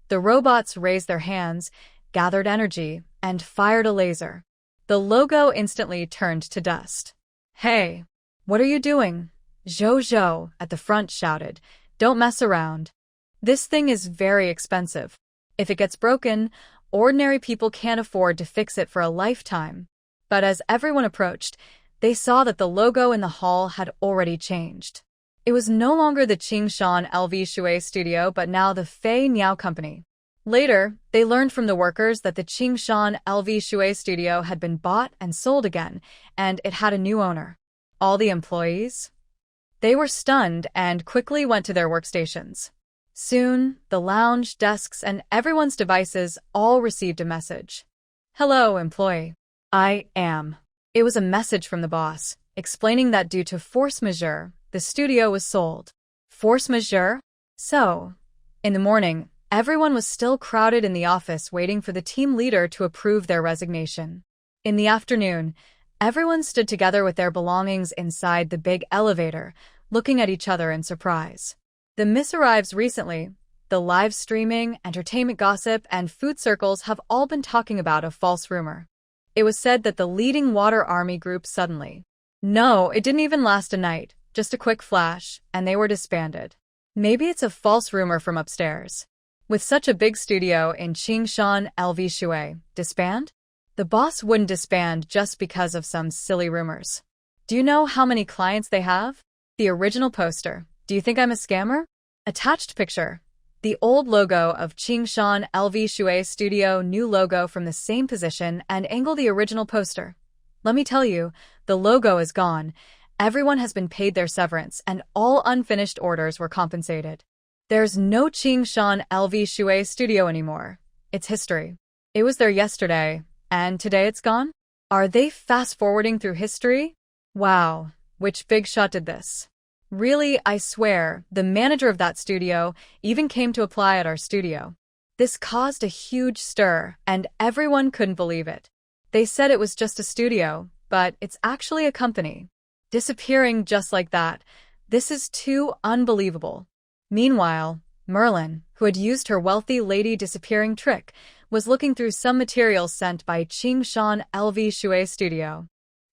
the robots raised their hands, gathered energy, and fired a laser. The logo instantly turned to dust. Hey, what are you doing? Zhou at the front shouted, don't mess around. This thing is very expensive. If it gets broken, ordinary people can't afford to fix it for a lifetime. But as everyone approached, they saw that the logo in the hall had already changed. It was no longer the Qingshan LV Shui studio but now the Fei Niao company. Later, they learned from the workers that the Qingshan LV Shui studio had been bought and sold again, and it had a new owner. All the employees? They were stunned and quickly went to their workstations. Soon, the lounge, desks, and everyone's devices all received a message. Hello, employee. I am. It was a message from the boss, explaining that due to force majeure, the studio was sold. Force majeure? So, in the morning, everyone was still crowded in the office waiting for the team leader to approve their resignation. In the afternoon, everyone stood together with their belongings inside the big elevator, looking at each other in surprise. The misarrives recently, the live streaming, entertainment gossip, and food circles have all been talking about a false rumor. It was said that the leading water army group suddenly. No, it didn't even last a night, just a quick flash, and they were disbanded. Maybe it's a false rumor from upstairs. With such a big studio in Qingshan LV Shui, disband? The boss wouldn't disband just because of some silly rumors. Do you know how many clients they have? The original poster. Do you think I'm a scammer? Attached picture. The old logo of Qingshan LV Shui Studio, new logo from the same position and angle the original poster. Let me tell you, the logo is gone. Everyone has been paid their severance and all unfinished orders were compensated. There's no Qingshan LV Shui Studio anymore. It's history. It was there yesterday, and today it's gone? Are they fast-forwarding through history? Wow, which big shot did this? Really, I swear, the manager of that studio even came to apply at our studio. This caused a huge stir, and everyone couldn't believe it. They said it was just a studio, but it's actually a company. Disappearing just like that. This is too unbelievable. Meanwhile, Merlin, who had used her wealthy lady disappearing trick, was looking through some materials sent by Qingshan LV Shui Studio.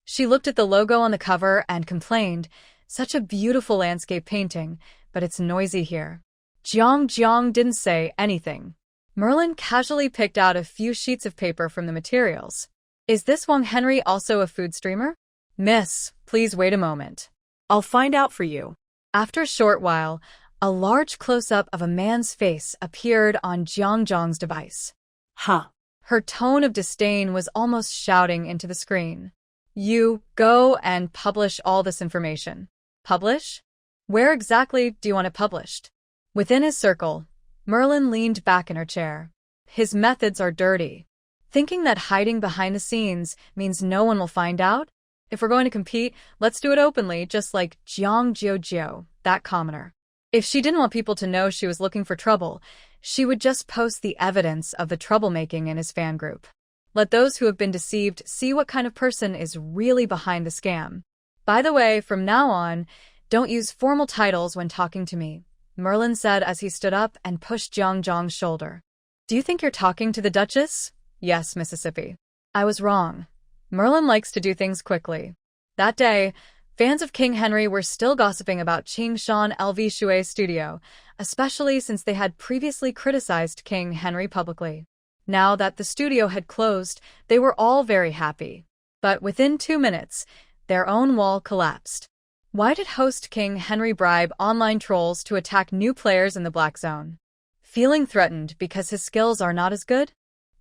She looked at the logo on the cover and complained, such a beautiful landscape painting, but it's noisy here. Jiang didn't say anything. Merlin casually picked out a few sheets of paper from the materials. Is this Wang Henry also a food streamer? Miss, please wait a moment. I'll find out for you. After a short while, a large close-up of a man's face appeared on Jiang Zhang's device. Ha. Her tone of disdain was almost shouting into the screen. You go and publish all this information. Publish? Where exactly do you want it published? Within his circle, Merlin leaned back in her chair. His methods are dirty. Thinking that hiding behind the scenes means no one will find out? If we're going to compete, let's do it openly, just like Jiang Jiao, that commoner. If she didn't want people to know she was looking for trouble, she would just post the evidence of the troublemaking in his fan group. Let those who have been deceived see what kind of person is really behind the scam. By the way, from now on, don't use formal titles when talking to me, Merlin said as he stood up and pushed Jiang Zhang's shoulder. Do you think you're talking to the Duchess? Yes, Mississippi. I was wrong. Merlin likes to do things quickly. That day, fans of King Henry were still gossiping about Qingshan LV Shui's studio, especially since they had previously criticized King Henry publicly. Now that the studio had closed, they were all very happy. But within 2 minutes, their own wall collapsed. Why did host King Henry bribe online trolls to attack new players in the Black Zone? Feeling threatened because his skills are not as good?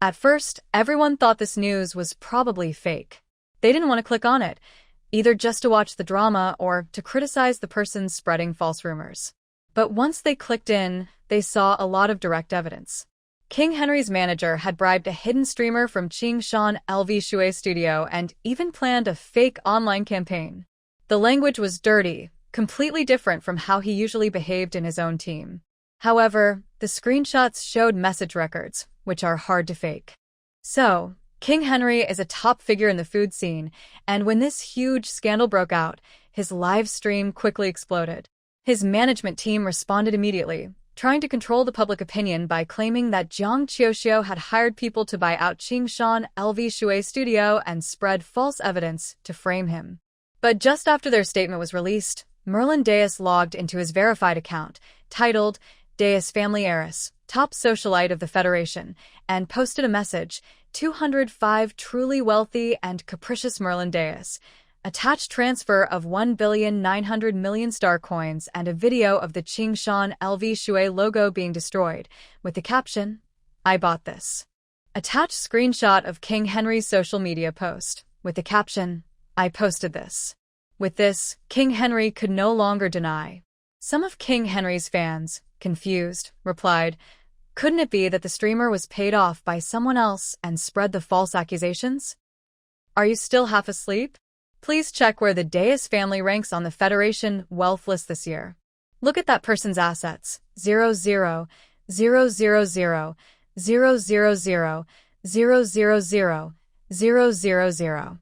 At first, everyone thought this news was probably fake. They didn't want to click on it, either just to watch the drama or to criticize the person spreading false rumors. But once they clicked in, they saw a lot of direct evidence. King Henry's manager had bribed a hidden streamer from Qingshan LV Shui's studio and even planned a fake online campaign. The language was dirty, completely different from how he usually behaved in his own team. However, the screenshots showed message records, which are hard to fake. So, King Henry is a top figure in the food scene, and when this huge scandal broke out, his live stream quickly exploded. His management team responded immediately, trying to control the public opinion by claiming that Jiang Qiuxiu had hired people to buy out Qingshan LV Shui's studio and spread false evidence to frame him. But just after their statement was released, Merlin Deus logged into his verified account, titled Deus Family Heiress, top socialite of the Federation, and posted a message, 205 truly wealthy and capricious Merlin Deus, attached transfer of 1,900,000,000 star coins and a video of the Qingshan LV Shui logo being destroyed, with the caption, I bought this. Attached screenshot of King Henry's social media post, with the caption, I posted this. With this, King Henry could no longer deny. Some of King Henry's fans, confused, replied, couldn't it be that the streamer was paid off by someone else and spread the false accusations? Are you still half asleep? Please check where the Deus family ranks on the Federation wealth list this year. Look at that person's assets, 0, 0, 0, 0, 0, 0, 0, 0, 0, 0, 0, 0, 0, 0.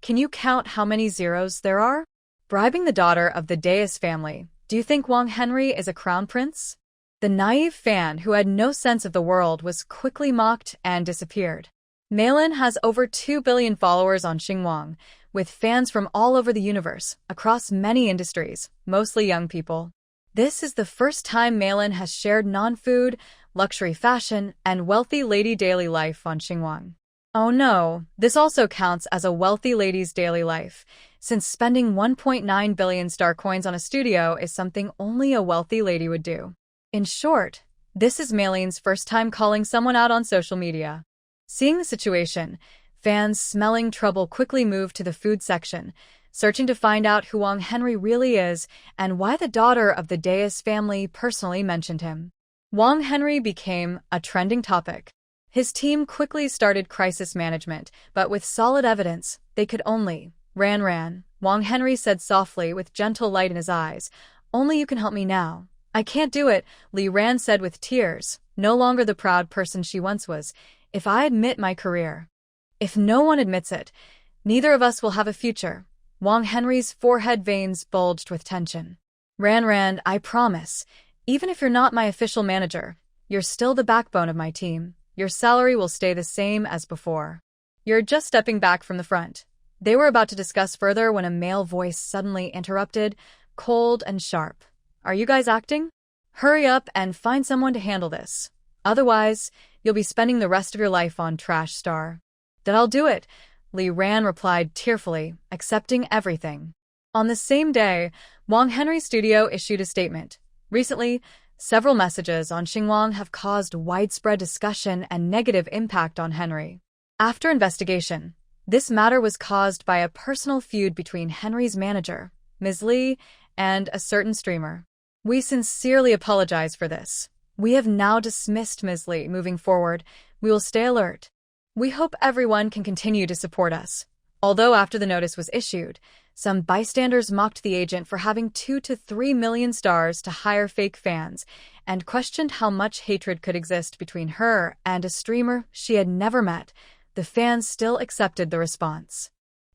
Can you count how many zeros there are? Bribing the daughter of the Deus family, do you think Wang Henry is a crown prince? The naive fan who had no sense of the world was quickly mocked and disappeared. Malin has over 2 billion followers on Xinguang, with fans from all over the universe, across many industries, mostly young people. This is the first time Malin has shared non-food, luxury fashion, and wealthy lady daily life on Xinguang. Oh no, this also counts as a wealthy lady's daily life, since spending 1.9 billion star coins on a studio is something only a wealthy lady would do. In short, this is Malin's first time calling someone out on social media. Seeing the situation, fans smelling trouble quickly moved to the food section, searching to find out who Wang Henry really is and why the daughter of the Deus family personally mentioned him. Wang Henry became a trending topic. His team quickly started crisis management, but with solid evidence, they could only ran. Wang Henry said softly with gentle light in his eyes, only you can help me now. I can't do it, Li Ran said with tears, no longer the proud person she once was. If I admit my career. If no one admits it, neither of us will have a future. Wang Henry's forehead veins bulged with tension. Ran, I promise. Even if you're not my official manager, you're still the backbone of my team. Your salary will stay the same as before. You're just stepping back from the front. They were about to discuss further when a male voice suddenly interrupted, cold and sharp. Are you guys acting? Hurry up and find someone to handle this. Otherwise, you'll be spending the rest of your life on Trash Star. Then I'll do it, Li Ran replied tearfully, accepting everything. On the same day, Wang Henry's studio issued a statement. Recently, several messages on Xinguang have caused widespread discussion and negative impact on Henry. After investigation, this matter was caused by a personal feud between Henry's manager, Ms. Li, and a certain streamer. We sincerely apologize for this. We have now dismissed Ms. Li. Moving forward, we will stay alert. We hope everyone can continue to support us. Although after the notice was issued, some bystanders mocked the agent for having 2 to 3 million stars to hire fake fans and questioned how much hatred could exist between her and a streamer she had never met. The fans still accepted the response.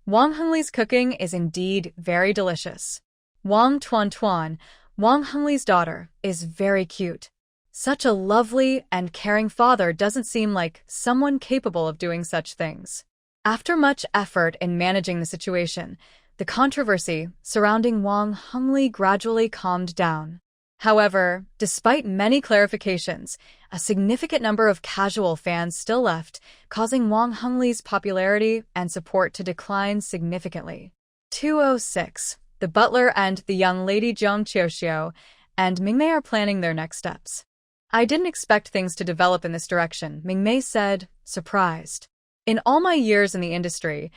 Wang Hengli's cooking is indeed very delicious. Wang Tuan, Wang Hengli's daughter, is very cute. Such a lovely and caring father doesn't seem like someone capable of doing such things. After much effort in managing the situation, the controversy surrounding Wang Hengli gradually calmed down. However, despite many clarifications, a significant number of casual fans still left, causing Wang Hengli's popularity and support to decline significantly. 206. The butler and the young lady Zhang Qiuxiu and Mingmei are planning their next steps. I didn't expect things to develop in this direction, Mingmei said, surprised. In all my years in the industry,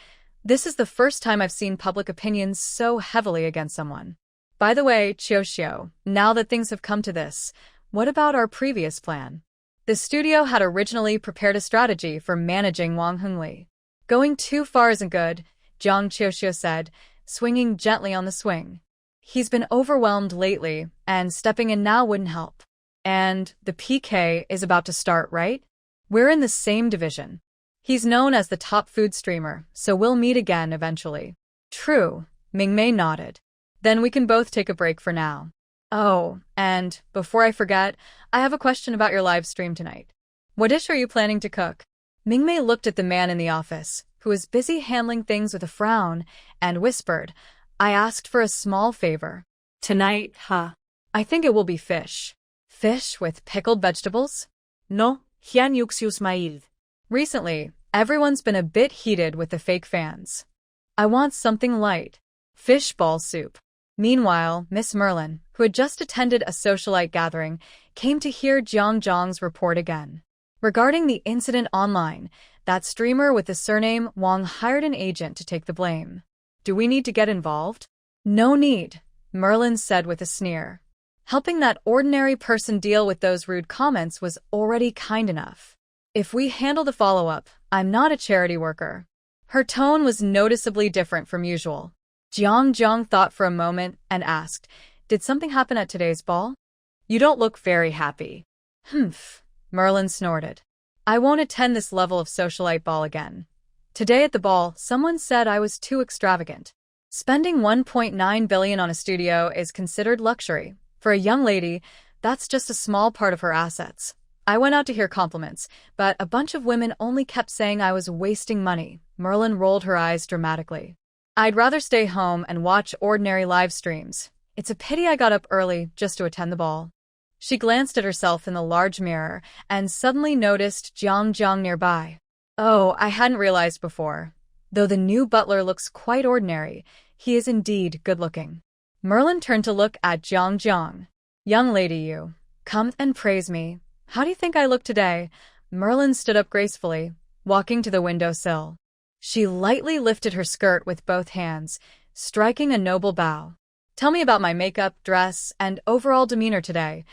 this is the first time I've seen public opinions so heavily against someone. By the way, Qiuxiu, now that things have come to this, what about our previous plan? The studio had originally prepared a strategy for managing Wang Hengli. Going too far isn't good, Zhang Qiuxiu said, swinging gently on the swing. He's been overwhelmed lately, and stepping in now wouldn't help. And the PK is about to start, right? We're in the same division. He's known as the top food streamer, so we'll meet again eventually. True, Mingmei nodded. Then we can both take a break for now. Oh, and before I forget, I have a question about your live stream tonight. What dish are you planning to cook? Mingmei looked at the man in the office, who was busy handling things with a frown, and whispered, I asked for a small favor. Tonight, huh? I think it will be fish. Fish with pickled vegetables? No, Hian Yuxiu smiled. Recently, everyone's been a bit heated with the fake fans. I want something light. Fish ball soup. Meanwhile, Miss Merlin, who had just attended a socialite gathering, came to hear Jiang Zhang's report again. Regarding the incident online, that streamer with the surname Wang hired an agent to take the blame. Do we need to get involved? No need, Merlin said with a sneer. Helping that ordinary person deal with those rude comments was already kind enough. If we handle the follow-up, I'm not a charity worker. Her tone was noticeably different from usual. Jiang Zhang thought for a moment and asked, Did something happen at today's ball? You don't look very happy. Humph, Merlin snorted. I won't attend this level of socialite ball again. Today at the ball, someone said I was too extravagant. Spending 1.9 billion on a studio is considered luxury. For a young lady, that's just a small part of her assets. I went out to hear compliments, but a bunch of women only kept saying I was wasting money. Merlin rolled her eyes dramatically. I'd rather stay home and watch ordinary live streams. It's a pity I got up early just to attend the ball. She glanced at herself in the large mirror and suddenly noticed Jiang Zhang nearby. Oh, I hadn't realized before. Though the new butler looks quite ordinary, he is indeed good-looking. Merlin turned to look at Jiang Zhang. Young lady, you. Come and praise me. How do you think I look today? Merlin stood up gracefully, walking to the windowsill. She lightly lifted her skirt with both hands, striking a noble bow. Tell me about my makeup, dress, and overall demeanor today.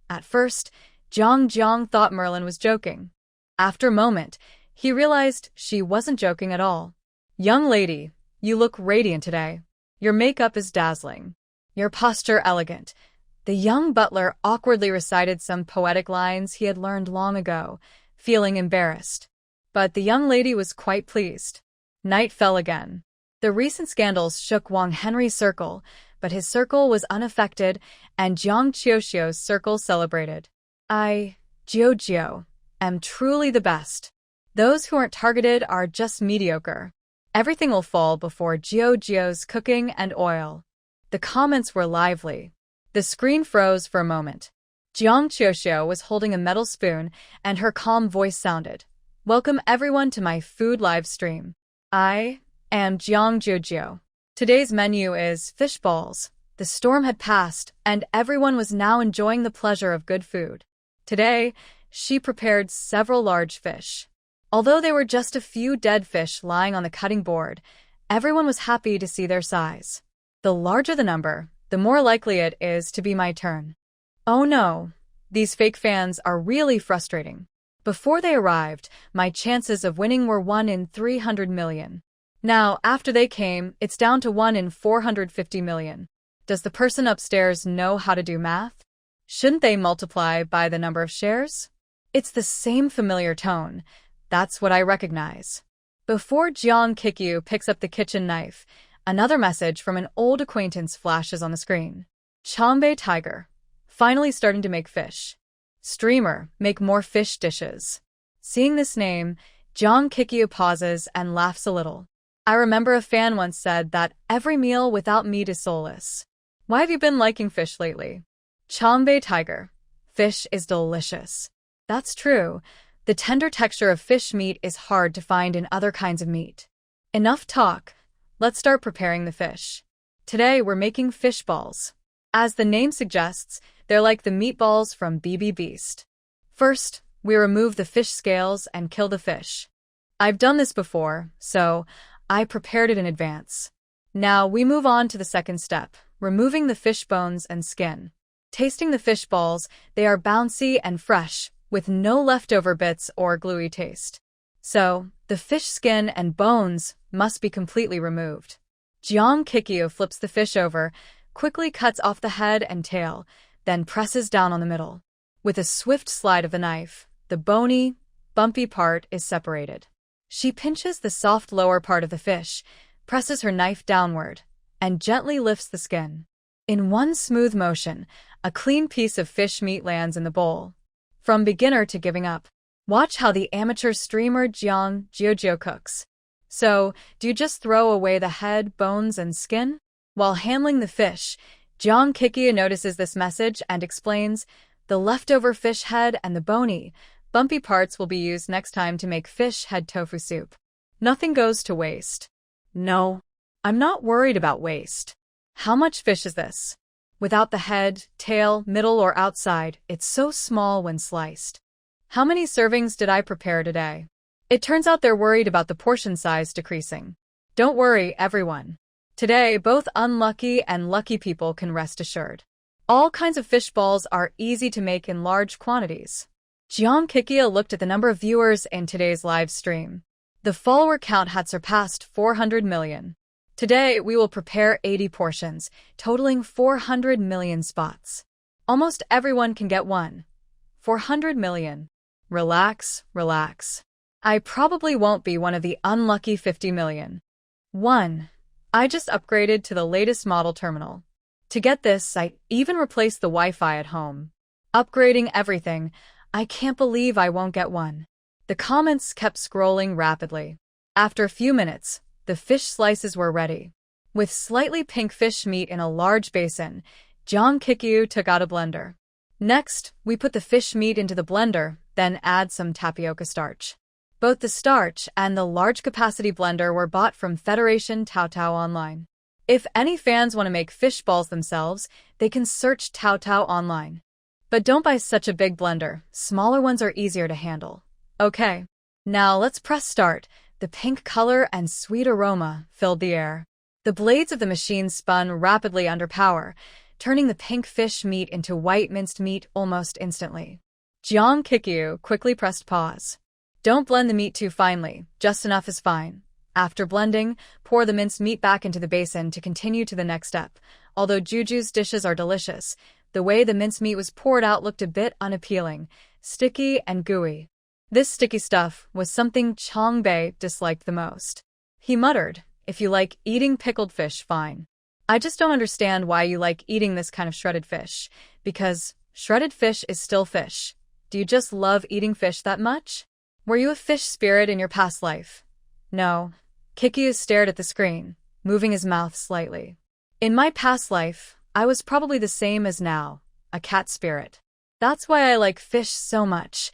At first, Jiang Zhang thought Merlin was joking. After a moment, he realized she wasn't joking at all. Young lady, you look radiant today. Your makeup is dazzling. Your posture elegant. The young butler awkwardly recited some poetic lines he had learned long ago, feeling embarrassed. But the young lady was quite pleased. Night fell again. The recent scandals shook Wang Henry's circle, but his circle was unaffected, and Zhang Qiuxiu's circle celebrated. I, Jiu, am truly the best. Those who aren't targeted are just mediocre. Everything will fall before Jiu's cooking and oil. The comments were lively. The screen froze for a moment. Zhang Qiuxiu was holding a metal spoon, and her calm voice sounded. Welcome everyone to my food live stream. I am Jiang Jojo. Today's menu is fish balls. The storm had passed, and everyone was now enjoying the pleasure of good food. Today, she prepared several large fish. Although they were just a few dead fish lying on the cutting board, everyone was happy to see their size. The larger the number, the more likely it is to be my turn. Oh no, these fake fans are really frustrating. Before they arrived, my chances of winning were 1 in 300 million. Now, after they came, it's down to 1 in 450 million. Does the person upstairs know how to do math? Shouldn't they multiply by the number of shares? It's the same familiar tone. That's what I recognize. Before Jiang Kikyu picks up the kitchen knife, another message from an old acquaintance flashes on the screen. Changbe Tiger, finally starting to make fish. Streamer, make more fish dishes. Seeing this name, Jiang Kikyu pauses and laughs a little. I remember a fan once said that every meal without meat is soulless. Why have you been liking fish lately? Changbe Tiger, fish is delicious. That's true. The tender texture of fish meat is hard to find in other kinds of meat. Enough talk. Let's start preparing the fish. Today we're making fish balls. As the name suggests, they're like the meatballs from BB Beast. First, we remove the fish scales and kill the fish. I've done this before, so I prepared it in advance. Now we move on to the second step, removing the fish bones and skin. Tasting the fish balls, they are bouncy and fresh, with no leftover bits or gluey taste. So, the fish skin and bones must be completely removed. Jiang Kikyu flips the fish over, quickly cuts off the head and tail, then presses down on the middle. With a swift slide of the knife, the bony, bumpy part is separated. She pinches the soft lower part of the fish, presses her knife downward, and gently lifts the skin. In one smooth motion, a clean piece of fish meat lands in the bowl. From beginner to giving up, watch how the amateur streamer Jiang Jojo cooks. So, do you just throw away the head, bones, and skin? While handling the fish, Jiang Kikyu notices this message and explains, the leftover fish head and the bony, bumpy parts will be used next time to make fish head tofu soup. Nothing goes to waste. No, I'm not worried about waste. How much fish is this? Without the head, tail, middle, or outside, it's so small when sliced. How many servings did I prepare today? It turns out they're worried about the portion size decreasing. Don't worry, everyone. Today, both unlucky and lucky people can rest assured. All kinds of fish balls are easy to make in large quantities. Jiang Kikyu looked at the number of viewers in today's live stream. The follower count had surpassed 400 million. Today, we will prepare 80 portions, totaling 400 million spots. Almost everyone can get one. 400 million. Relax, relax. I probably won't be one of the unlucky 50 million. 1. I just upgraded to the latest model terminal. To get this, I even replaced the Wi-Fi at home. Upgrading everything. I can't believe I won't get one. The comments kept scrolling rapidly. After a few minutes, the fish slices were ready. With slightly pink fish meat in a large basin, Jiang Kikyu took out a blender. Next, we put the fish meat into the blender, then add some tapioca starch. Both the starch and the large-capacity blender were bought from Federation Taotao online. If any fans want to make fish balls themselves, they can search Taotao online. But don't buy such a big blender, smaller ones are easier to handle. Okay, now let's press start. The pink color and sweet aroma filled the air. The blades of the machine spun rapidly under power, turning the pink fish meat into white minced meat almost instantly. Jiang Kikyu quickly pressed pause. Don't blend the meat too finely, just enough is fine. After blending, pour the minced meat back into the basin to continue to the next step. Although Juju's dishes are delicious, the way the minced meat was poured out looked a bit unappealing, sticky and gooey. This sticky stuff was something Changbei disliked the most. He muttered, if you like eating pickled fish, fine. I just don't understand why you like eating this kind of shredded fish, because shredded fish is still fish. Do you just love eating fish that much? Were you a fish spirit in your past life? No. Kikyu stared at the screen, moving his mouth slightly. In my past life, I was probably the same as now, a cat spirit. That's why I like fish so much.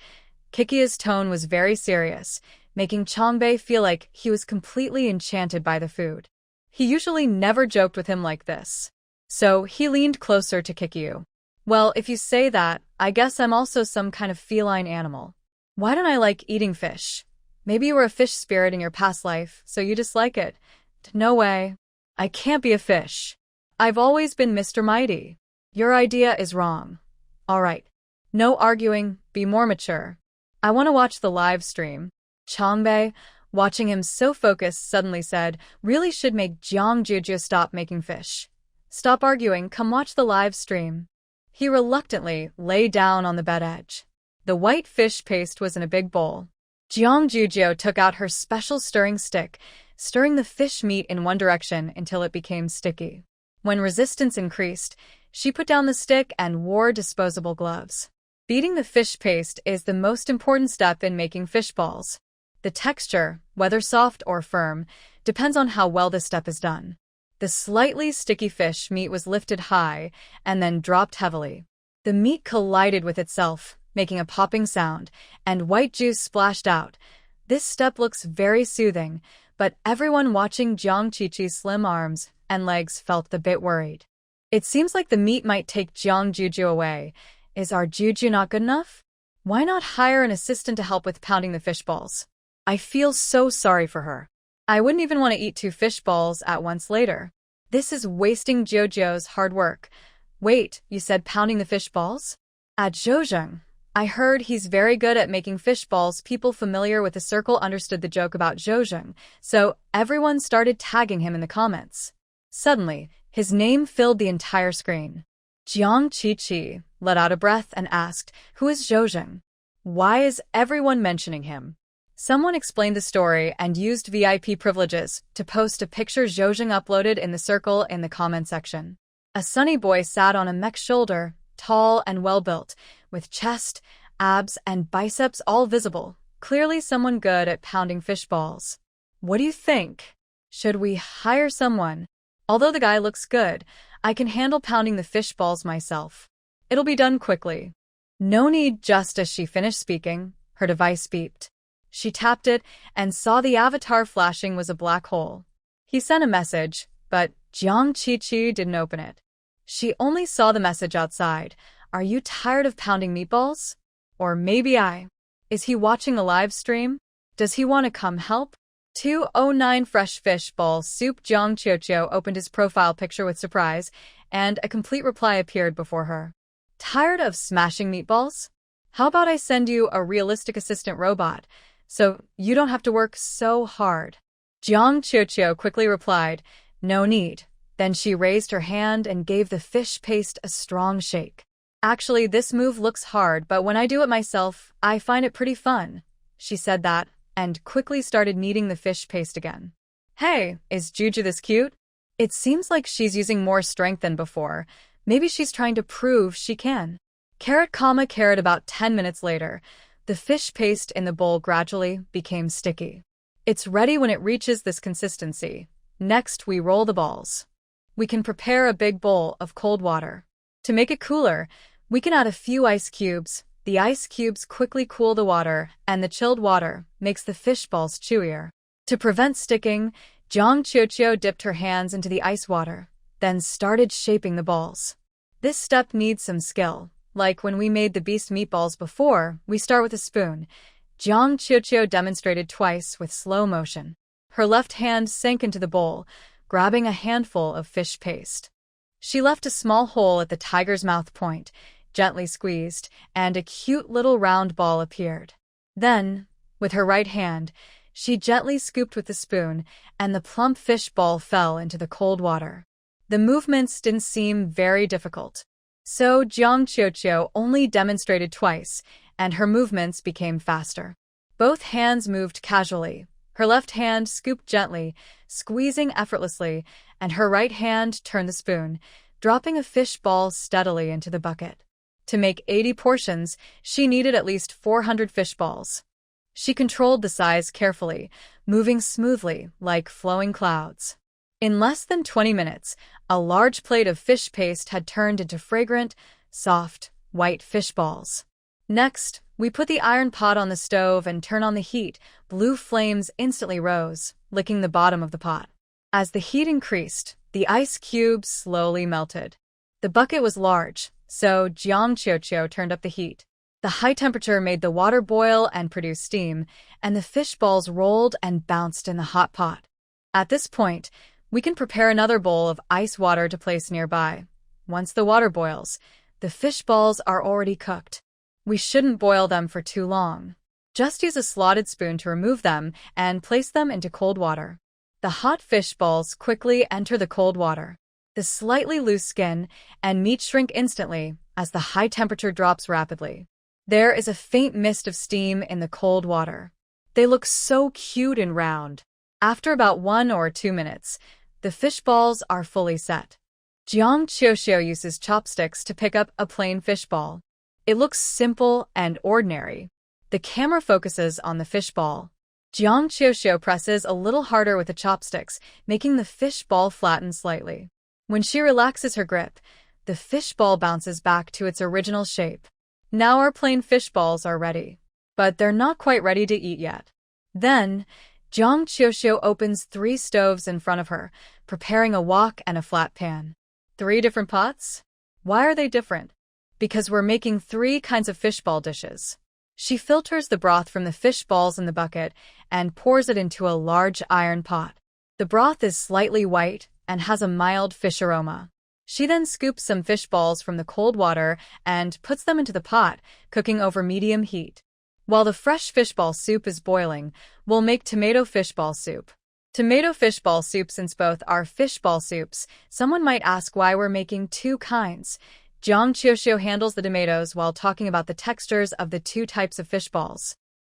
Kikyu's tone was very serious. making Changbei feel like he was completely enchanted by the food. He usually never joked with him like this. So he leaned closer to Kikyu. Well, if you say that, I guess I'm also some kind of feline animal. Why don't I like eating fish? Maybe you were a fish spirit in your past life, so you dislike it. No way. I can't be a fish. I've always been Mr. Mighty. Your idea is wrong. All right. No arguing, be more mature. I want to watch the live stream. Changbei, watching him so focused, suddenly said, really should make Jiang Juju stop making fish. Stop arguing, come watch the live stream. He reluctantly lay down on the bed edge. The white fish paste was in a big bowl. Jiang Juju took out her special stirring stick, stirring the fish meat in one direction until it became sticky. When resistance increased, she put down the stick and wore disposable gloves. Beating the fish paste is the most important step in making fish balls. The texture, whether soft or firm, depends on how well this step is done. The slightly sticky fish meat was lifted high and then dropped heavily. The meat collided with itself, making a popping sound, and white juice splashed out. This step looks very soothing, but everyone watching Jiang Qiqi's slim arms and legs felt a bit worried. It seems like the meat might take Jiang Juju away. Is our Juju not good enough? Why not hire an assistant to help with pounding the fish balls? I feel so sorry for her. I wouldn't even want to eat 2 fish balls at once later. This is wasting Jojo's hard work. Wait, you said pounding the fish balls? At Zheozheng, I heard he's very good at making fish balls. People familiar with the circle understood the joke about Zheozheng, so everyone started tagging him in the comments. Suddenly, his name filled the entire screen. Jiang Qiqi let out a breath and asked, who is Zheozheng? Why is everyone mentioning him? Someone explained the story and used VIP privileges to post a picture Zheozheng uploaded in the circle in the comment section. A sunny boy sat on a mech's shoulder, tall and well-built, with chest, abs, and biceps all visible, clearly someone good at pounding fish balls. What do you think? Should we hire someone? Although the guy looks good, I can handle pounding the fish balls myself. It'll be done quickly. No need. Just as she finished speaking, her device beeped. She tapped it and saw the avatar flashing was a black hole. He sent a message, but Jiang Qiqi didn't open it. She only saw the message outside. Are you tired of pounding meatballs? Or maybe I. Is he watching a live stream? Does he want to come help? 209 Fresh Fish Ball Soup. Jiang Qiqi opened his profile picture with surprise, and a complete reply appeared before her. Tired of smashing meatballs? How about I send you a realistic assistant robot, so you don't have to work so hard? Jiang Qiqi quickly replied, no need. Then she raised her hand and gave the fish paste a strong shake. Actually, this move looks hard, but when I do it myself, I find it pretty fun. She said that, and quickly started kneading the fish paste again. Hey, is Juju this cute? It seems like she's using more strength than before. Maybe she's trying to prove she can. Carrot. About 10 minutes later, the fish paste in the bowl gradually became sticky. It's ready when it reaches this consistency. Next, we roll the balls. We can prepare a big bowl of cold water. To make it cooler, we can add a few ice cubes. The ice cubes quickly cool the water, and the chilled water makes the fish balls chewier. To prevent sticking, Jiang Qiqi dipped her hands into the ice water, then started shaping the balls. This step needs some skill. Like when we made the beast meatballs before, we start with a spoon. Jiang Qiqi demonstrated twice with slow motion. Her left hand sank into the bowl, grabbing a handful of fish paste. She left a small hole at the tiger's mouth point, gently squeezed, and a cute little round ball appeared. Then, with her right hand, she gently scooped with the spoon, and the plump fish ball fell into the cold water. The movements didn't seem very difficult. So Jiang Qiqi only demonstrated twice, and her movements became faster. Both hands moved casually. Her left hand scooped gently, squeezing effortlessly, and her right hand turned the spoon, dropping a fish ball steadily into the bucket. To make 80 portions, she needed at least 400 fish balls. She controlled the size carefully, moving smoothly like flowing clouds. In less than 20 minutes, a large plate of fish paste had turned into fragrant, soft, white fish balls. Next, We put the iron pot on the stove and turn on the heat. Blue flames instantly rose, licking the bottom of the pot. As the heat increased, the ice cubes slowly melted. The bucket was large, so Jiang Qiuqiu turned up the heat. The high temperature made the water boil and produce steam, and the fish balls rolled and bounced in the hot pot. At this point, we can prepare another bowl of ice water to place nearby. Once the water boils, the fish balls are already cooked. We shouldn't boil them for too long. Just use a slotted spoon to remove them and place them into cold water. The hot fish balls quickly enter the cold water. The slightly loose skin and meat shrink instantly as the high temperature drops rapidly. There is a faint mist of steam in the cold water. They look so cute and round. After about 1 or 2 minutes, the fish balls are fully set. Jiang Qiuqiu uses chopsticks to pick up a plain fish ball. It looks simple and ordinary. The camera focuses on the fish ball. Jiang Qiuqiu presses a little harder with the chopsticks, making the fish ball flatten slightly. When she relaxes her grip, the fish ball bounces back to its original shape. Now our plain fish balls are ready, but they're not quite ready to eat yet. Then, Jiang Qiuqiu opens 3 stoves in front of her, preparing a wok and a flat pan. 3 different pots? Why are they different? Because we're making 3 kinds of fishball dishes. She filters the broth from the fish balls in the bucket and pours it into a large iron pot. The broth is slightly white and has a mild fish aroma. She then scoops some fish balls from the cold water and puts them into the pot, cooking over medium heat. While the fresh fishball soup is boiling, we'll make tomato fishball soup. Tomato fishball soup. Since both are fishball soups, someone might ask why we're making 2 kinds. Jiang Qiuqiu handles the tomatoes while talking about the textures of the 2 types of fish balls.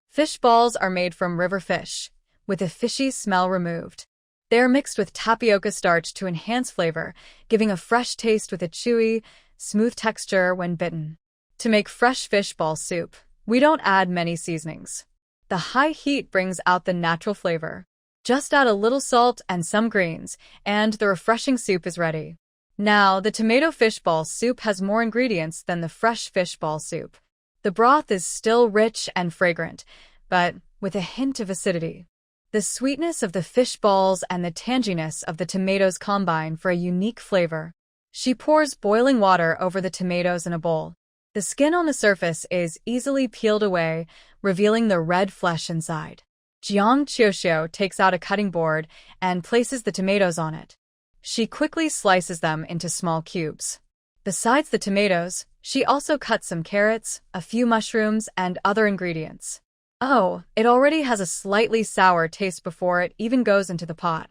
Fish balls are made from river fish, with a fishy smell removed. They are mixed with tapioca starch to enhance flavor, giving a fresh taste with a chewy, smooth texture when bitten. To make fresh fish ball soup, we don't add many seasonings. The high heat brings out the natural flavor. Just add a little salt and some greens, and the refreshing soup is ready. Now, the tomato fish ball soup has more ingredients than the fresh fish ball soup. The broth is still rich and fragrant, but with a hint of acidity. The sweetness of the fish balls and the tanginess of the tomatoes combine for a unique flavor. She pours boiling water over the tomatoes in a bowl. The skin on the surface is easily peeled away, revealing the red flesh inside. Jiang Qiuqiu takes out a cutting board and places the tomatoes on it. She quickly slices them into small cubes. Besides the tomatoes, she also cuts some carrots, a few mushrooms, and other ingredients. Oh, it already has a slightly sour taste before it even goes into the pot.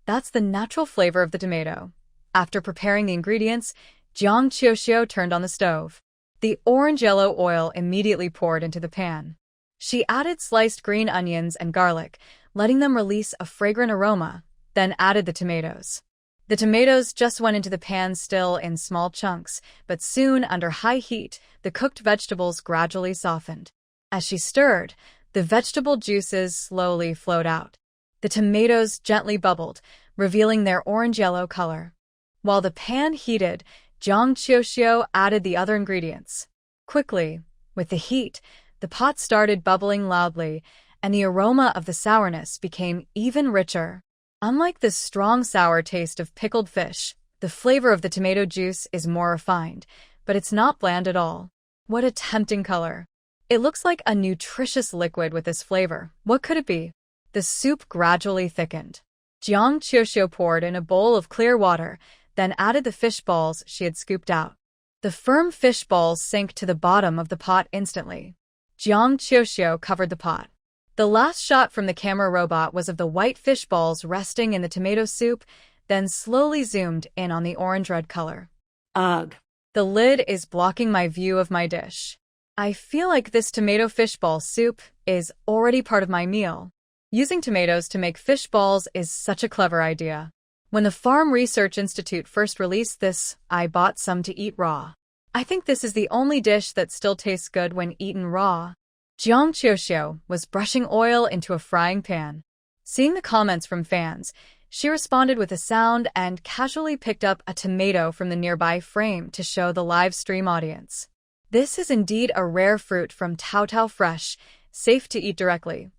That's the natural flavor of the tomato. After preparing the ingredients, Jiang Qiuqiu turned on the stove. The orange-yellow oil immediately poured into the pan. She added sliced green onions and garlic, letting them release a fragrant aroma, then added the tomatoes. The tomatoes just went into the pan still in small chunks, but soon, under high heat, the cooked vegetables gradually softened. As she stirred, the vegetable juices slowly flowed out. The tomatoes gently bubbled, revealing their orange-yellow color. While the pan heated, Jiang Qiuqiu added the other ingredients. Quickly, with the heat, the pot started bubbling loudly, and the aroma of the sourness became even richer. Unlike the strong sour taste of pickled fish, the flavor of the tomato juice is more refined, but it's not bland at all. What a tempting color! It looks like a nutritious liquid with this flavor. What could it be? The soup gradually thickened. Jiang Qiuqiu poured in a bowl of clear water, then added the fish balls she had scooped out. The firm fish balls sank to the bottom of the pot instantly. Jiang Qiuqiu covered the pot. The last shot from the camera robot was of the white fish balls resting in the tomato soup, then slowly zoomed in on the orange-red color. Ugh. The lid is blocking my view of my dish. I feel like this tomato fish ball soup is already part of my meal. Using tomatoes to make fish balls is such a clever idea. When the Farm Research Institute first released this, I bought some to eat raw. I think this is the only dish that still tastes good when eaten raw. Jiang Qiuqiu was brushing oil into a frying pan. Seeing the comments from fans, she responded with a sound and casually picked up a tomato from the nearby frame to show the live stream audience. This is indeed a rare fruit from Tao Tao Fresh, safe to eat directly.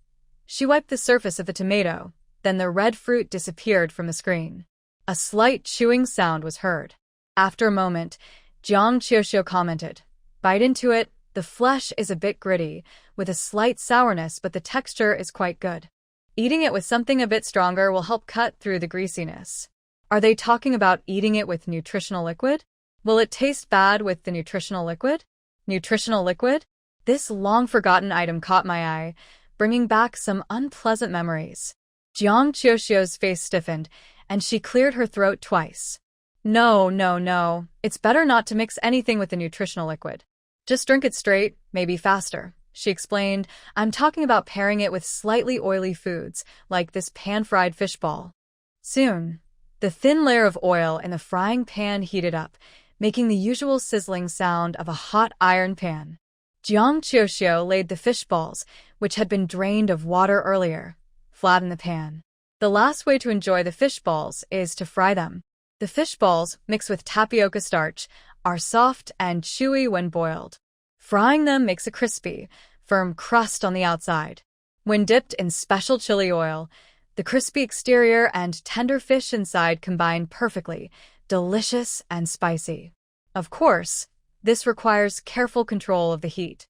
She wiped the surface of the tomato, then the red fruit disappeared from the screen. A slight chewing sound was heard. After a moment, Jiang Qiuxiu commented, "Bite into it, the flesh is a bit gritty, with a slight sourness, but the texture is quite good. Eating it with something a bit stronger will help cut through the greasiness." Are they talking about eating it with nutritional liquid? Will it taste bad with the nutritional liquid? Nutritional liquid? This long-forgotten item caught my eye, bringing back some unpleasant memories. Jiang Qiuxiu's face stiffened, and she cleared her throat twice. No, no, no. It's better not to mix anything with the nutritional liquid. Just drink it straight, maybe faster. She explained, I'm talking about pairing it with slightly oily foods, like this pan-fried fish ball. Soon, the thin layer of oil in the frying pan heated up, making the usual sizzling sound of a hot iron pan. Jiang Qiuxiu laid the fish balls, which had been drained of water earlier, flat in the pan. The last way to enjoy the fish balls is to fry them. The fish balls, mixed with tapioca starch, are soft and chewy when boiled. Frying them makes a crispy, firm crust on the outside. When dipped in special chili oil, the crispy exterior and tender fish inside combine perfectly, delicious and spicy. Of course, this requires careful control of the heat.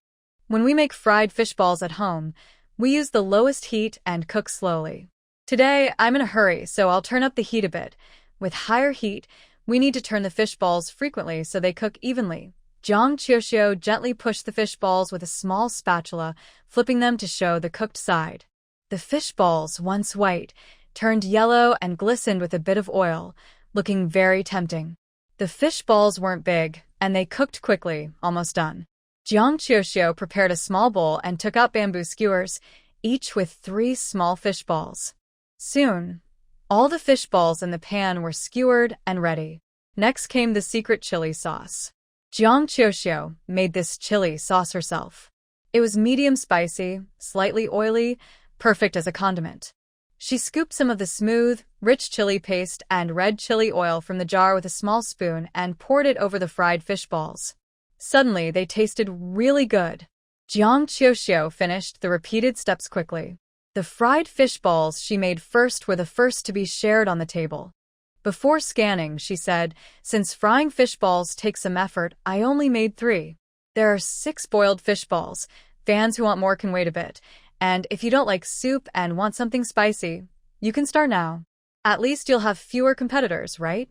When we make fried fish balls at home, we use the lowest heat and cook slowly. Today, I'm in a hurry, so I'll turn up the heat a bit. With higher heat, we need to turn the fish balls frequently so they cook evenly. Jiang Qiuxiu gently pushed the fish balls with a small spatula, flipping them to show the cooked side. The fish balls, once white, turned yellow and glistened with a bit of oil, looking very tempting. The fish balls weren't big, and they cooked quickly, almost done. Jiang Qiuxiu prepared a small bowl and took out bamboo skewers, each with 3 small fish balls. Soon, all the fish balls in the pan were skewered and ready. Next came the secret chili sauce. Jiang Qiuxiu made this chili sauce herself. It was medium spicy, slightly oily, perfect as a condiment. She scooped some of the smooth, rich chili paste and red chili oil from the jar with a small spoon and poured it over the fried fish balls. Suddenly, they tasted really good. Jiang Qiuxiu finished the repeated steps quickly. The fried fish balls she made first were the first to be shared on the table. Before scanning, she said, since frying fish balls takes some effort, I only made 3. There are 6 boiled fish balls. Fans who want more can wait a bit. And if you don't like soup and want something spicy, you can start now. At least you'll have fewer competitors, right?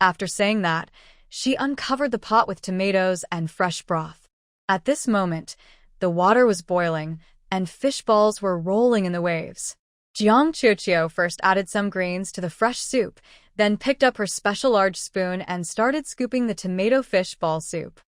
After saying that, she uncovered the pot with tomatoes and fresh broth. At this moment, the water was boiling, and fish balls were rolling in the waves. Jiang Qiuxiu first added some greens to the fresh soup, then picked up her special large spoon and started scooping the tomato fish ball soup.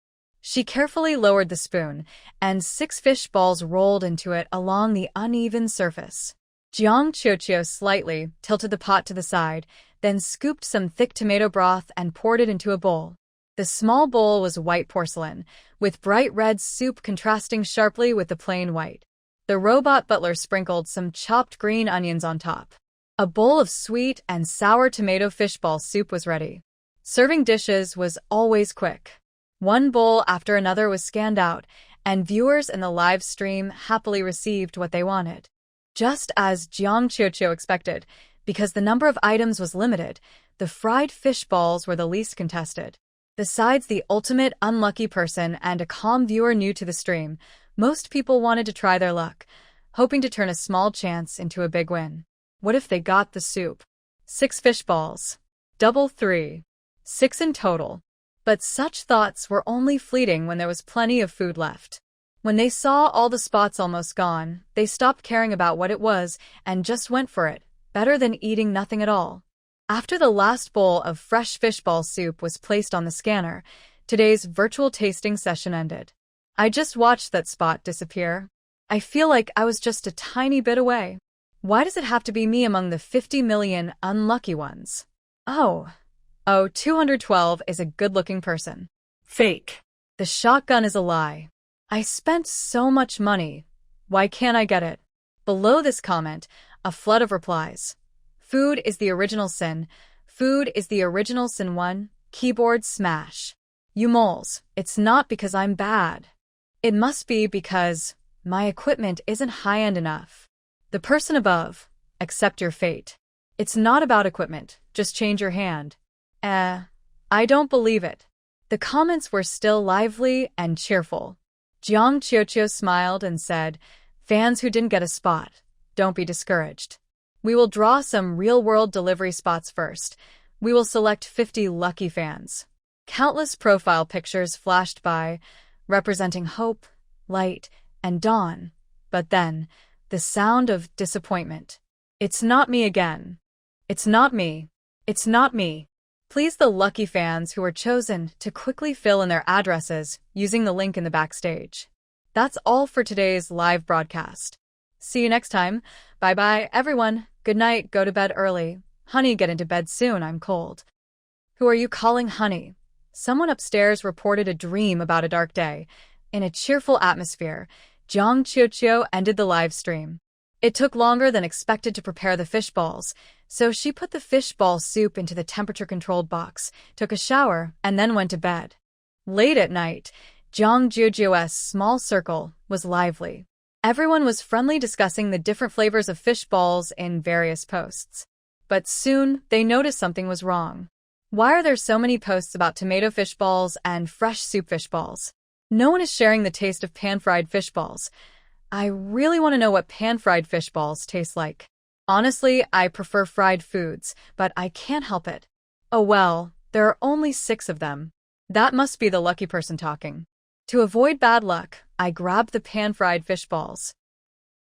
She carefully lowered the spoon, and 6 fish balls rolled into it along the uneven surface. Jiang Qiuxiu slightly tilted the pot to the side, then scooped some thick tomato broth and poured it into a bowl. The small bowl was white porcelain, with bright red soup contrasting sharply with the plain white. The robot butler sprinkled some chopped green onions on top. A bowl of sweet and sour tomato fishball soup was ready. Serving dishes was always quick. One bowl after another was scanned out, and viewers in the live stream happily received what they wanted. Just as Jiang Qiuqiu expected, because the number of items was limited, the fried fish balls were the least contested. Besides the ultimate unlucky person and a calm viewer new to the stream, most people wanted to try their luck, hoping to turn a small chance into a big win. What if they got the soup? 6 fish balls. Double 3. 6 in total. But such thoughts were only fleeting when there was plenty of food left. When they saw all the spots almost gone, they stopped caring about what it was and just went for it, better than eating nothing at all. After the last bowl of fresh fishball soup was placed on the scanner, today's virtual tasting session ended. I just watched that spot disappear. I feel like I was just a tiny bit away. Why does it have to be me among the 50 million unlucky ones? Oh, 212 is a good-looking person. Fake. The shotgun is a lie. I spent so much money. Why can't I get it? Below this comment, a flood of replies. Food is the original sin. Food is the original sin 1. Keyboard smash. You moles, it's not because I'm bad. It must be because my equipment isn't high-end enough. The person above, accept your fate. It's not about equipment, just change your hand. I don't believe it. The comments were still lively and cheerful. Jiang Qiuqiu smiled and said, fans who didn't get a spot, don't be discouraged. We will draw some real-world delivery spots first. We will select 50 lucky fans. Countless profile pictures flashed by, representing hope, light, and dawn. But then, the sound of disappointment. It's not me again. It's not me. It's not me. Please the lucky fans who were chosen to quickly fill in their addresses using the link in the backstage. That's all for today's live broadcast. See you next time. Bye-bye, everyone. Good night, go to bed early. Honey, get into bed soon, I'm cold. Who are you calling honey? Someone upstairs reported a dream about a dark day. In a cheerful atmosphere, Jiang Qiuqiu ended the live stream. It took longer than expected to prepare the fish balls, so she put the fish ball soup into the temperature-controlled box, took a shower, and then went to bed. Late at night, Jiang Qiuqiu's small circle was lively. Everyone was friendly discussing the different flavors of fish balls in various posts. But soon, they noticed something was wrong. Why are there so many posts about tomato fish balls and fresh soup fish balls? No one is sharing the taste of pan-fried fish balls. I really want to know what pan-fried fish balls taste like. Honestly, I prefer fried foods, but I can't help it. Oh well, there are only 6 of them. That must be the lucky person talking. To avoid bad luck, I grabbed the pan-fried fish balls.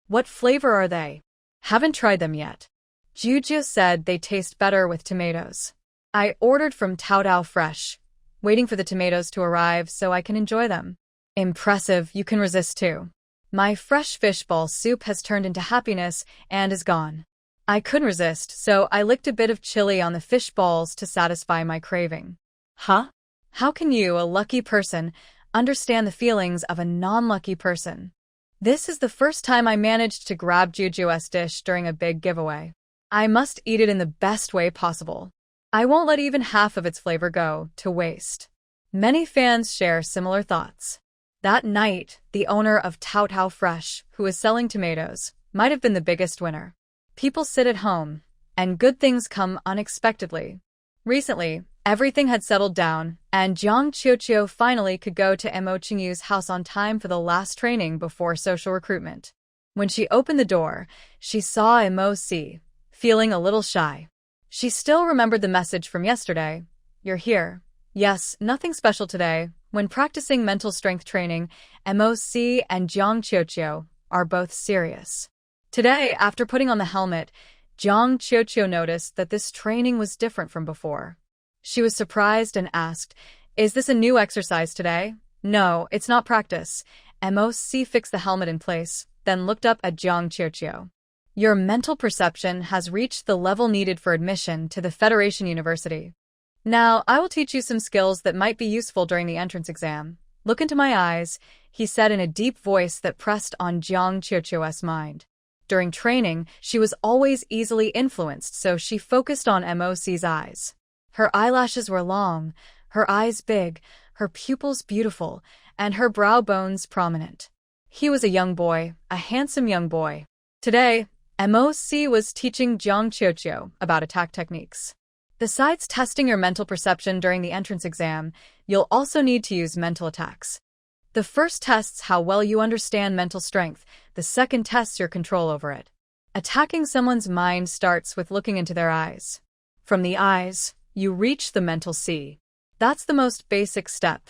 What flavor are they? Haven't tried them yet. Juju said they taste better with tomatoes. I ordered from Taotao Fresh, waiting for the tomatoes to arrive so I can enjoy them. Impressive, you can resist too. My fresh fish ball soup has turned into happiness and is gone. I couldn't resist, so I licked a bit of chili on the fish balls to satisfy my craving. Huh? How can you, a lucky person, understand the feelings of a non-lucky person? This is the first time I managed to grab Juju's dish during a big giveaway. I must eat it in the best way possible. I won't let even half of its flavor go to waste. Many fans share similar thoughts. That night, the owner of Taotao Fresh, who is selling tomatoes, might have been the biggest winner. People sit at home, and good things come unexpectedly. Recently, everything had settled down, and Jiang Qiuqiu finally could go to Mo Qingyu's house on time for the last training before social recruitment. When she opened the door, she saw Mo Si, feeling a little shy. She still remembered the message from yesterday. You're here. Yes, nothing special today. When practicing mental strength training, Mo Si and Jiang Qiuqiu are both serious. Today, after putting on the helmet, Jiang Qiuqiu noticed that this training was different from before. She was surprised and asked, is this a new exercise today? No, it's not practice. Mo Si fixed the helmet in place, then looked up at Jiang Qiuqiu. Your mental perception has reached the level needed for admission to the Federation University. Now, I will teach you some skills that might be useful during the entrance exam. Look into my eyes, he said in a deep voice that pressed on Jiang Qiuqiu's mind. During training, she was always easily influenced, so she focused on Mo Si's eyes. Her eyelashes were long, her eyes big, her pupils beautiful, and her brow bones prominent. He was a young boy, a handsome young boy. Today, Mo Si was teaching Jiang Qiuqiu about attack techniques. Besides testing your mental perception during the entrance exam, you'll also need to use mental attacks. The first tests how well you understand mental strength, the second tests your control over it. Attacking someone's mind starts with looking into their eyes. From the eyes, you reach the mental C. That's the most basic step.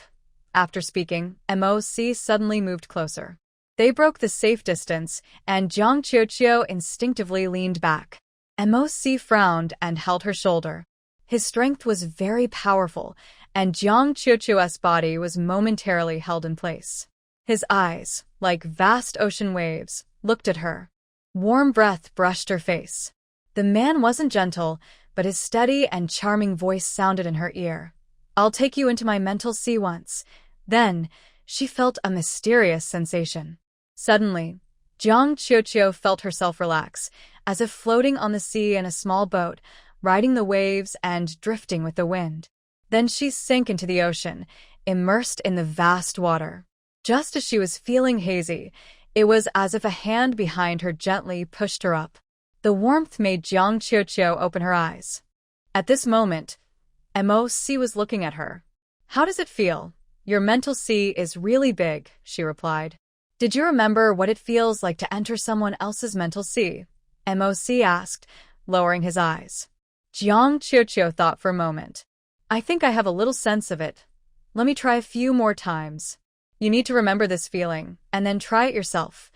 After speaking, Mo Si suddenly moved closer. They broke the safe distance, and Jiang Qiuqiu instinctively leaned back. Mo Si frowned and held her shoulder. His strength was very powerful, and Jiang Qiuqiu's body was momentarily held in place. His eyes, like vast ocean waves, looked at her. Warm breath brushed her face. The man wasn't gentle, but his steady and charming voice sounded in her ear. I'll take you into my mental sea once. Then, she felt a mysterious sensation. Suddenly, Jiang Qiuqiu felt herself relax, as if floating on the sea in a small boat, riding the waves and drifting with the wind. Then she sank into the ocean, immersed in the vast water. Just as she was feeling hazy, it was as if a hand behind her gently pushed her up. The warmth made Jiang Qiuqiu open her eyes. At this moment, MOC was looking at her. "How does it feel? Your mental sea is really big," she replied. "Did you remember what it feels like to enter someone else's mental sea?" MOC asked, lowering his eyes. Jiang Qiuqiu thought for a moment. "I think I have a little sense of it. Let me try a few more times." "You need to remember this feeling, and then try it yourself."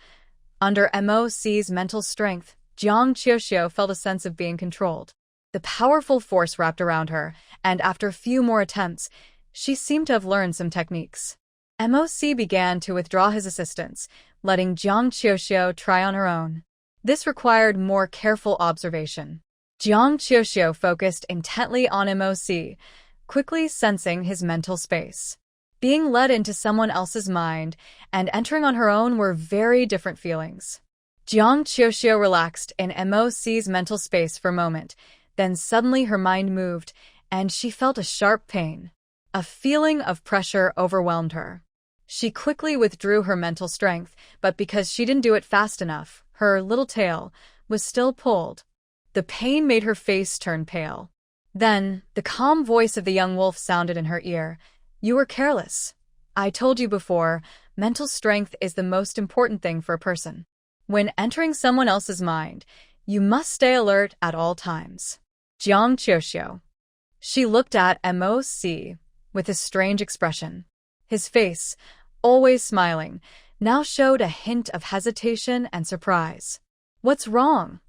Under MOC's mental strength, Jiang Qiuqiu felt a sense of being controlled. The powerful force wrapped around her, and after a few more attempts, she seemed to have learned some techniques. MOC began to withdraw his assistance, letting Jiang Qiuqiu try on her own. This required more careful observation. Jiang Qiuqiu focused intently on MOC, quickly sensing his mental space. Being led into someone else's mind and entering on her own were very different feelings. Jiang Qiuqiu relaxed in MOC's mental space for a moment, then suddenly her mind moved, and she felt a sharp pain. A feeling of pressure overwhelmed her. She quickly withdrew her mental strength, but because she didn't do it fast enough, her little tail was still pulled. The pain made her face turn pale. Then, the calm voice of the young wolf sounded in her ear. "You were careless. I told you before, mental strength is the most important thing for a person. When entering someone else's mind, you must stay alert at all times." Jiang Qiuqiu. She looked at MOC with a strange expression. His face, always smiling, now showed a hint of hesitation and surprise. "What's wrong?"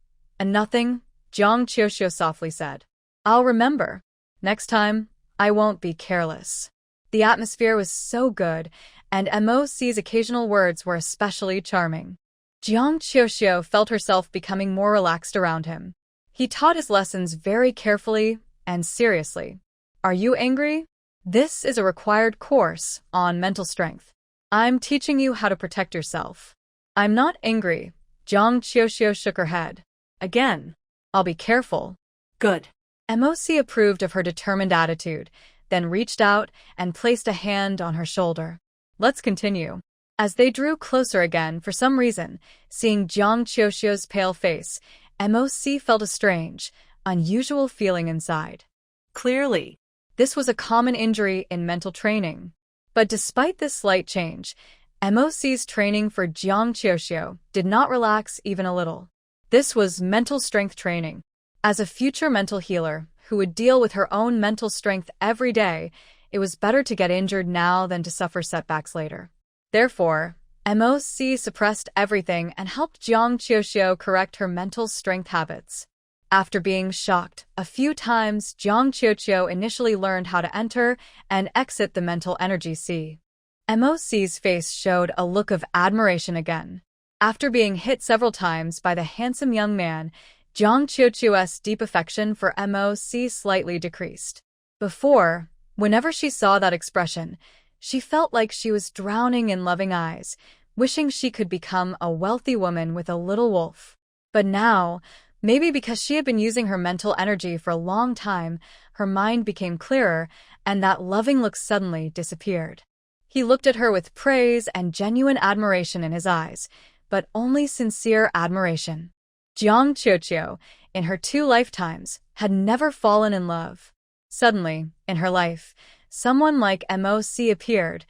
"Nothing," Jiang Qiuqiu softly said. "I'll remember. Next time, I won't be careless." The atmosphere was so good, and MOC's occasional words were especially charming. Jiang Qiuqiu felt herself becoming more relaxed around him. He taught his lessons very carefully and seriously. "Are you angry? This is a required course on mental strength. I'm teaching you how to protect yourself." "I'm not angry." Jiang Qiuqiu shook her head. "Again, I'll be careful." Good. MOC approved of her determined attitude, then reached out and placed a hand on her shoulder. "Let's continue." As they drew closer again for some reason, seeing Jiang Qiuqiu's pale face, MOC felt a strange, unusual feeling inside. Clearly. This was a common injury in mental training. But despite this slight change, MOC's training for Jiang Qiuqiu did not relax even a little. This was mental strength training. As a future mental healer who would deal with her own mental strength every day, it was better to get injured now than to suffer setbacks later. Therefore, MOC suppressed everything and helped Jiang Qiuqiu correct her mental strength habits. After being shocked a few times, Jiang Qiuqiu initially learned how to enter and exit the mental energy sea. MOC's face showed a look of admiration again. After being hit several times by the handsome young man, Jiang Qiuqiu's deep affection for MOC slightly decreased. Before, whenever she saw that expression, she felt like she was drowning in loving eyes, wishing she could become a wealthy woman with a little wolf. But now, maybe because she had been using her mental energy for a long time, her mind became clearer, and that loving look suddenly disappeared. He looked at her with praise and genuine admiration in his eyes, but only sincere admiration. Jiang Qiuqiu, in her 2 lifetimes, had never fallen in love. Suddenly, in her life, someone like MOC appeared.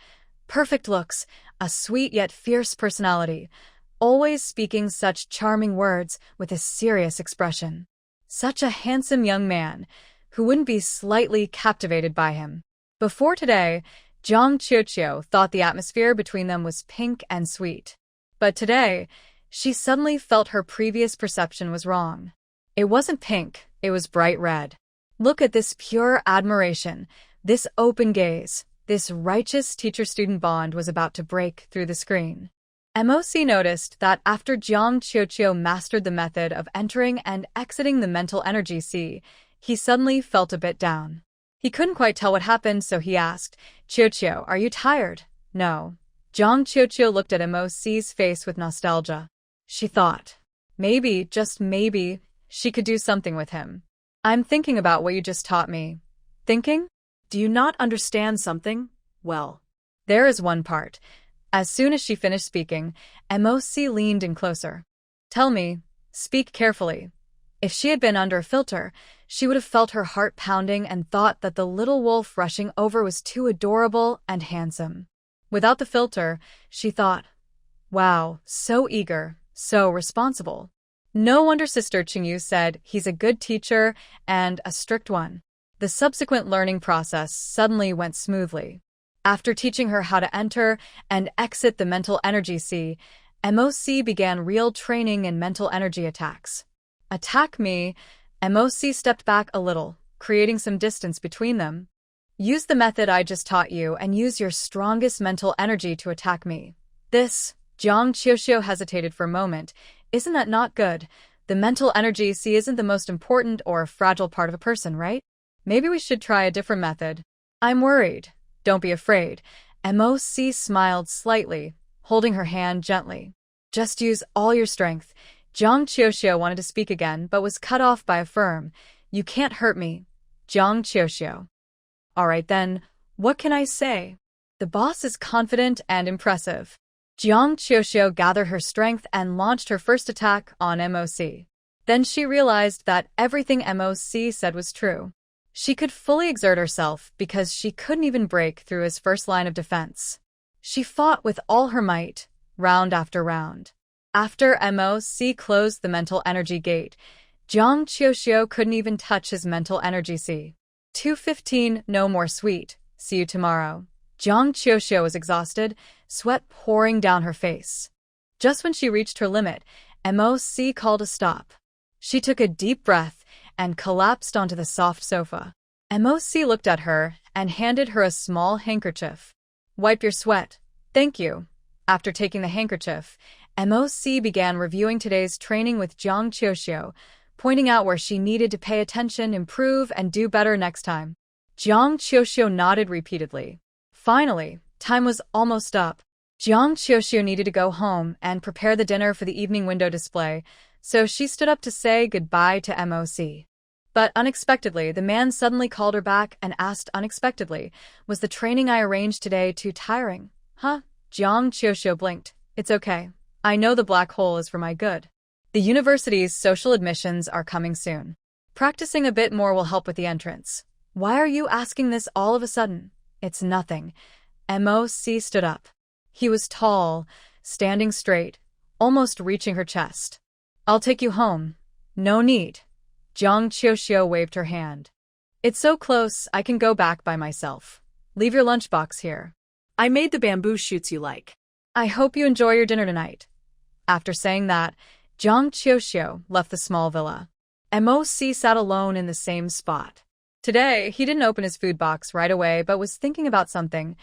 Perfect looks, a sweet yet fierce personality, always speaking such charming words with a serious expression. Such a handsome young man, who wouldn't be slightly captivated by him. Before today, Jiang Qiuqiu thought the atmosphere between them was pink and sweet. But today, she suddenly felt her previous perception was wrong. It wasn't pink, it was bright red. Look at this pure admiration, this open gaze, this righteous teacher-student bond was about to break through the screen. MOC noticed that after Jiang Qiuqiu mastered the method of entering and exiting the mental energy sea, he suddenly felt a bit down. He couldn't quite tell what happened, so he asked, "Qiuqiu, are you tired?" "No." Jiang Qiuqiu looked at MOC's face with nostalgia. She thought, maybe, just maybe, she could do something with him. "I'm thinking about what you just taught me." "Thinking? Do you not understand something?" Well, There is one part. As soon as she finished speaking, MOC leaned in closer. Tell me, speak carefully. If she had been under a filter, she would have felt her heart pounding and thought that the little wolf rushing over was too adorable and handsome. Without the filter, she thought, wow, so eager, so responsible. No wonder Sister Chingyu said he's a good teacher and a strict one. The subsequent learning process suddenly went smoothly. After teaching her how to enter and exit the mental energy sea, MOC began real training in mental energy attacks. Attack me. MOC stepped back a little, creating some distance between them. Use the method I just taught you and use your strongest mental energy to attack me. This, Jiang Qiuxiu hesitated for a moment. Isn't that not good? The mental energy sea isn't the most important or fragile part of a person, right? Maybe we should try a different method. I'm worried. Don't be afraid. MOC smiled slightly, holding her hand gently. Just use all your strength. Jiang Qiuxiu wanted to speak again, but was cut off by a firm, "You can't hurt me." Jiang Qiuxiu. All right then, what can I say? The boss is confident and impressive. Jiang Qiuxiu gathered her strength and launched her first attack on MOC. Then she realized that everything MOC said was true. She could fully exert herself because she couldn't even break through his first line of defense. She fought with all her might, round after round. After MOC closed the mental energy gate, Jiang Qiuxiu couldn't even touch his mental energy sea. 2:15, no more sweet. See you tomorrow. Jiang Qiuxiu was exhausted, sweat pouring down her face. Just when she reached her limit, MOC called a stop. She took a deep breath and collapsed onto the soft sofa. MOC looked at her and handed her a small handkerchief. Wipe your sweat. Thank you. After taking the handkerchief, MOC began reviewing today's training with Jiang Qiuxiu, pointing out where she needed to pay attention, improve, and do better next time. Jiang Qiuxiu nodded repeatedly. Finally, time was almost up. Jiang Qiuxiu needed to go home and prepare the dinner for the evening window display, so she stood up to say goodbye to MOC. But unexpectedly, the man suddenly called her back and asked unexpectedly, "Was the training I arranged today too tiring?" Huh? Jiang Qiuxiu blinked. It's okay. I know the black hole is for my good. The university's social admissions are coming soon. Practicing a bit more will help with the entrance. Why are you asking this all of a sudden? It's nothing. MOC stood up. He was tall, standing straight, almost reaching her chest. I'll take you home. No need. Jiang Qiuxiu waved her hand. It's so close, I can go back by myself. Leave your lunchbox here. I made the bamboo shoots you like. I hope you enjoy your dinner tonight. After saying that, Jiang Qiuxiu left the small villa. MOC sat alone in the same spot. Today, he didn't open his food box right away but was thinking about something.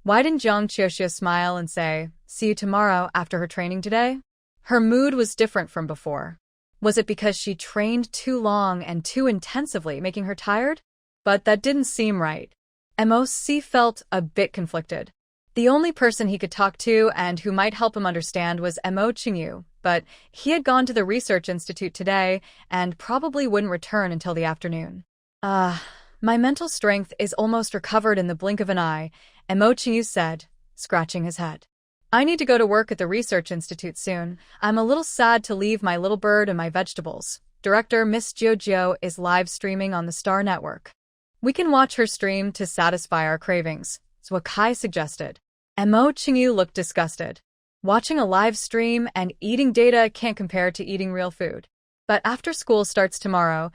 Why didn't Jiang Qiuxiu smile and say, "See you tomorrow" after her training today? Her mood was different from before. Was it because she trained too long and too intensively, making her tired? But that didn't seem right. MOC felt a bit conflicted. The only person he could talk to and who might help him understand was Mo Qingyu, but he had gone to the research institute today and probably wouldn't return until the afternoon. My mental strength is almost recovered in the blink of an eye, Mo Qingyu said, scratching his head. I need to go to work at the research institute soon. I'm a little sad to leave my little bird and my vegetables. Director Miss Jojo is live streaming on the Star Network. We can watch her stream to satisfy our cravings, Zhuo Kai suggested. Mo Qingyu looked disgusted. Watching a live stream and eating data can't compare to eating real food. But after school starts tomorrow,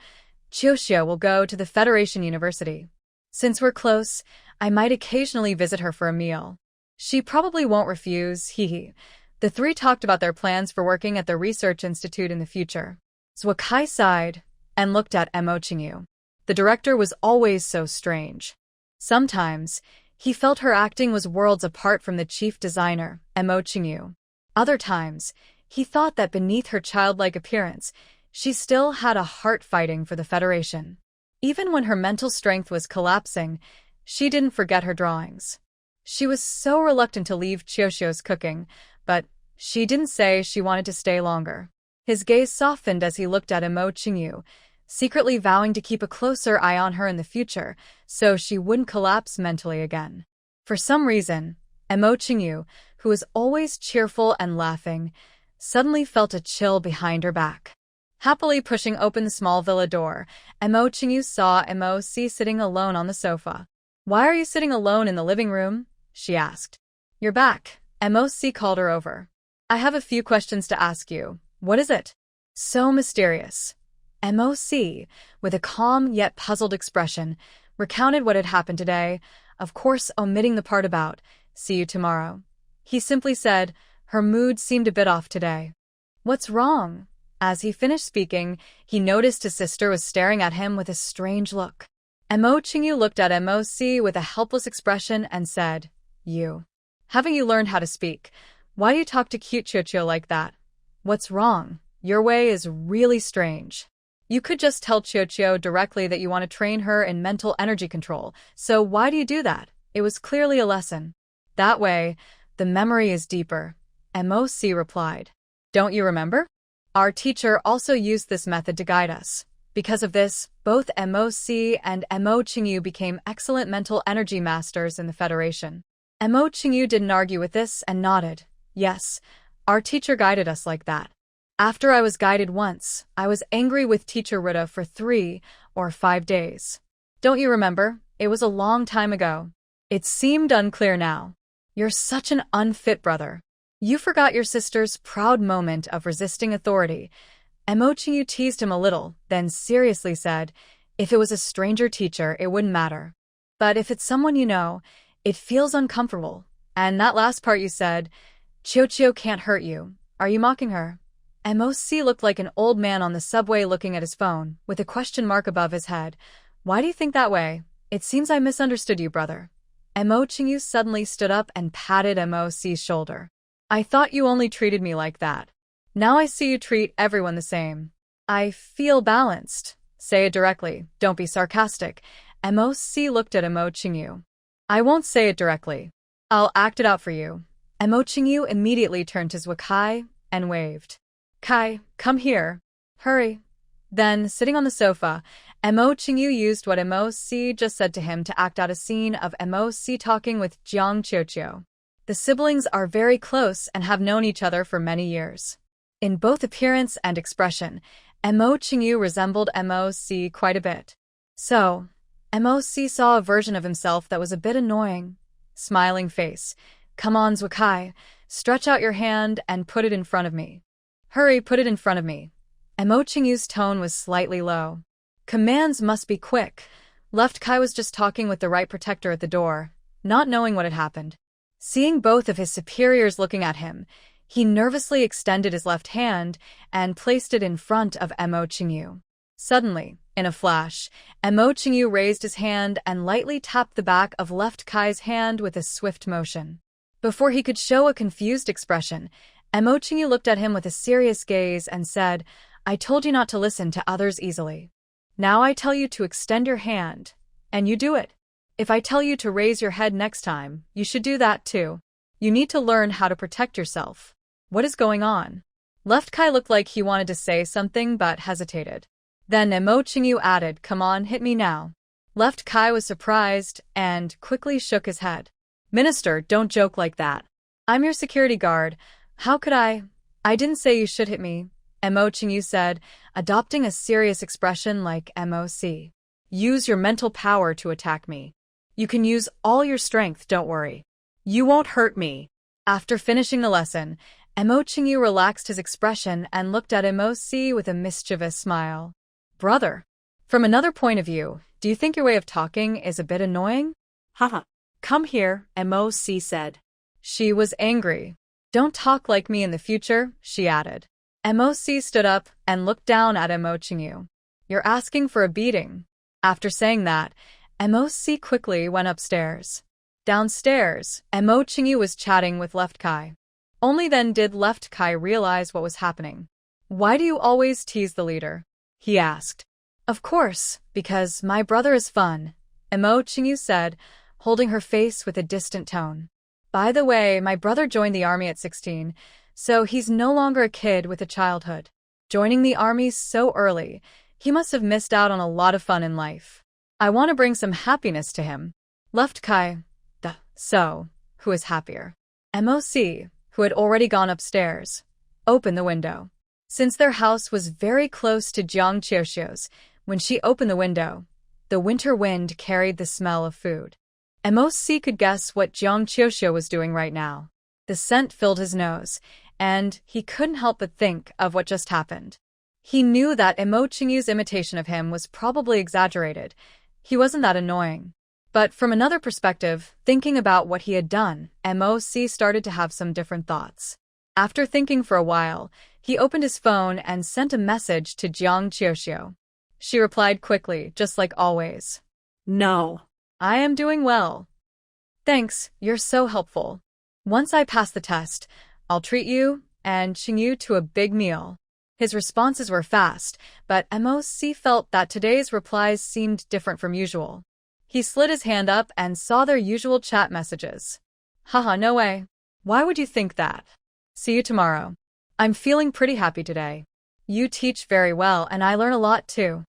Qiuxiu will go to the Federation University. Since we're close, I might occasionally visit her for a meal. She probably won't refuse, hee. The three talked about their plans for working at the research institute in the future. Zhuo Kai sighed and looked at Mo Qingyu. The director was always so strange. Sometimes, he felt her acting was worlds apart from the chief designer, Mo Qingyu. Other times, he thought that beneath her childlike appearance, she still had a heart fighting for the Federation. Even when her mental strength was collapsing, she didn't forget her drawings. She was so reluctant to leave Qiuxiu's cooking, but she didn't say she wanted to stay longer. His gaze softened as he looked at Mo Qingyu, secretly vowing to keep a closer eye on her in the future, so she wouldn't collapse mentally again. For some reason, Mo Qingyu, who was always cheerful and laughing, suddenly felt a chill behind her back. Happily pushing open the small villa door, Mo Qingyu saw Mo Si sitting alone on the sofa. "Why are you sitting alone in the living room?" she asked. "You're back." Mo Si called her over. "I have a few questions to ask you." "What is it?" So mysterious. Mo Si, with a calm yet puzzled expression, recounted what had happened today, of course omitting the part about, "See you tomorrow." He simply said, "Her mood seemed a bit off today." "What's wrong?" As he finished speaking, he noticed his sister was staring at him with a strange look. Mo Qingyu looked at Mo Si with a helpless expression and said, "You. Haven't you learned how to speak? Why do you talk to cute Qiuqiu like that? What's wrong? Your way is really strange. You could just tell Qiuqiu directly that you want to train her in mental energy control, so why do you do that? It was clearly a lesson." "That way, the memory is deeper," Mo Si replied. "Don't you remember? Our teacher also used this method to guide us. Because of this, both Mo Si and Mo Qingyu became excellent mental energy masters in the Federation." Mo Qingyu didn't argue with this and nodded. "Yes, our teacher guided us like that. After I was guided once, I was angry with Teacher Rita for 3 or 5 days. Don't you remember? It was a long time ago." It seemed unclear now. "You're such an unfit brother. You forgot your sister's proud moment of resisting authority." Mo Qingyu teased him a little, then seriously said, "If it was a stranger teacher, it wouldn't matter. But if it's someone you know, it feels uncomfortable. And that last part you said, Qiuqiu can't hurt you. Are you mocking her?" Mo Si looked like an old man on the subway looking at his phone, with a question mark above his head. "Why do you think that way? It seems I misunderstood you, brother." Mo Qingyu suddenly stood up and patted Mo Si's shoulder. "I thought you only treated me like that. Now I see you treat everyone the same. I feel balanced. Say it directly, don't be sarcastic." Mo Si looked at Mo Qingyu. "I won't say it directly. I'll act it out for you." Mo Qingyu immediately turned to Zhukai and waved. "Kai, come here. Hurry." Then, sitting on the sofa, Mo Qingyu used what Mo Si just said to him to act out a scene of Mo Si talking with Jiang Qiuqiu. The siblings are very close and have known each other for many years. In both appearance and expression, Mo Qingyu resembled Mo Si quite a bit. So, Mo Si saw a version of himself that was a bit annoying. Smiling face. "Come on, Zhukai, stretch out your hand and put it in front of me. Hurry, put it in front of me." Mo Qingyu's tone was slightly low. Commands must be quick. Left Kai was just talking with the right protector at the door, not knowing what had happened. Seeing both of his superiors looking at him, he nervously extended his left hand and placed it in front of Mo Qingyu. Suddenly, in a flash, Mo Qingyu raised his hand and lightly tapped the back of Left Kai's hand with a swift motion. Before he could show a confused expression, Mo Qingyu looked at him with a serious gaze and said, "I told you not to listen to others easily. Now I tell you to extend your hand, and you do it. If I tell you to raise your head next time, you should do that too. You need to learn how to protect yourself." "What is going on?" Left Kai looked like he wanted to say something but hesitated. Then Mo Qingyu added, "Come on, hit me now." Left Kai was surprised and quickly shook his head. "Minister, don't joke like that. I'm your security guard. How could I? I didn't say you should hit me," Mo Qingyu said, adopting a serious expression like Mo Si. "Use your mental power to attack me. You can use all your strength, don't worry. You won't hurt me." After finishing the lesson, Mo Qingyu relaxed his expression and looked at Mo Si with a mischievous smile. "Brother, from another point of view, do you think your way of talking is a bit annoying?" Haha. "Come here," Mo Si said. She was angry. "Don't talk like me in the future," she added. Mo Si stood up and looked down at Mo Qingyu. "You're asking for a beating." After saying that, Mo Si quickly went upstairs. Downstairs, Mo Qingyu was chatting with Left Kai. Only then did Left Kai realize what was happening. "Why do you always tease the leader?" he asked. "Of course, because my brother is fun," Mo Qingyu said, holding her face with a distant tone. "By the way, my brother joined the army at 16, so he's no longer a kid with a childhood. Joining the army so early, he must have missed out on a lot of fun in life. I want to bring some happiness to him." Left Kai So, who is happier? MOC, who had already gone upstairs, opened the window. Since their house was very close to Jiang Qiuxiu's, when she opened the window, the winter wind carried the smell of food. MOC could guess what Jiang Qiuxiu was doing right now. The scent filled his nose, and he couldn't help but think of what just happened. He knew that Mo Qingyu's imitation of him was probably exaggerated. He wasn't that annoying. But from another perspective, thinking about what he had done, MOC started to have some different thoughts. After thinking for a while, he opened his phone and sent a message to Jiang Qiuxiu. She replied quickly, just like always. No. I am doing well. Thanks, you're so helpful. Once I pass the test, I'll treat you and Qingyu to a big meal. His responses were fast, but MOC felt that today's replies seemed different from usual. He slid his hand up and saw their usual chat messages. Haha, no way. Why would you think that? See you tomorrow. I'm feeling pretty happy today. You teach very well and I learn a lot too.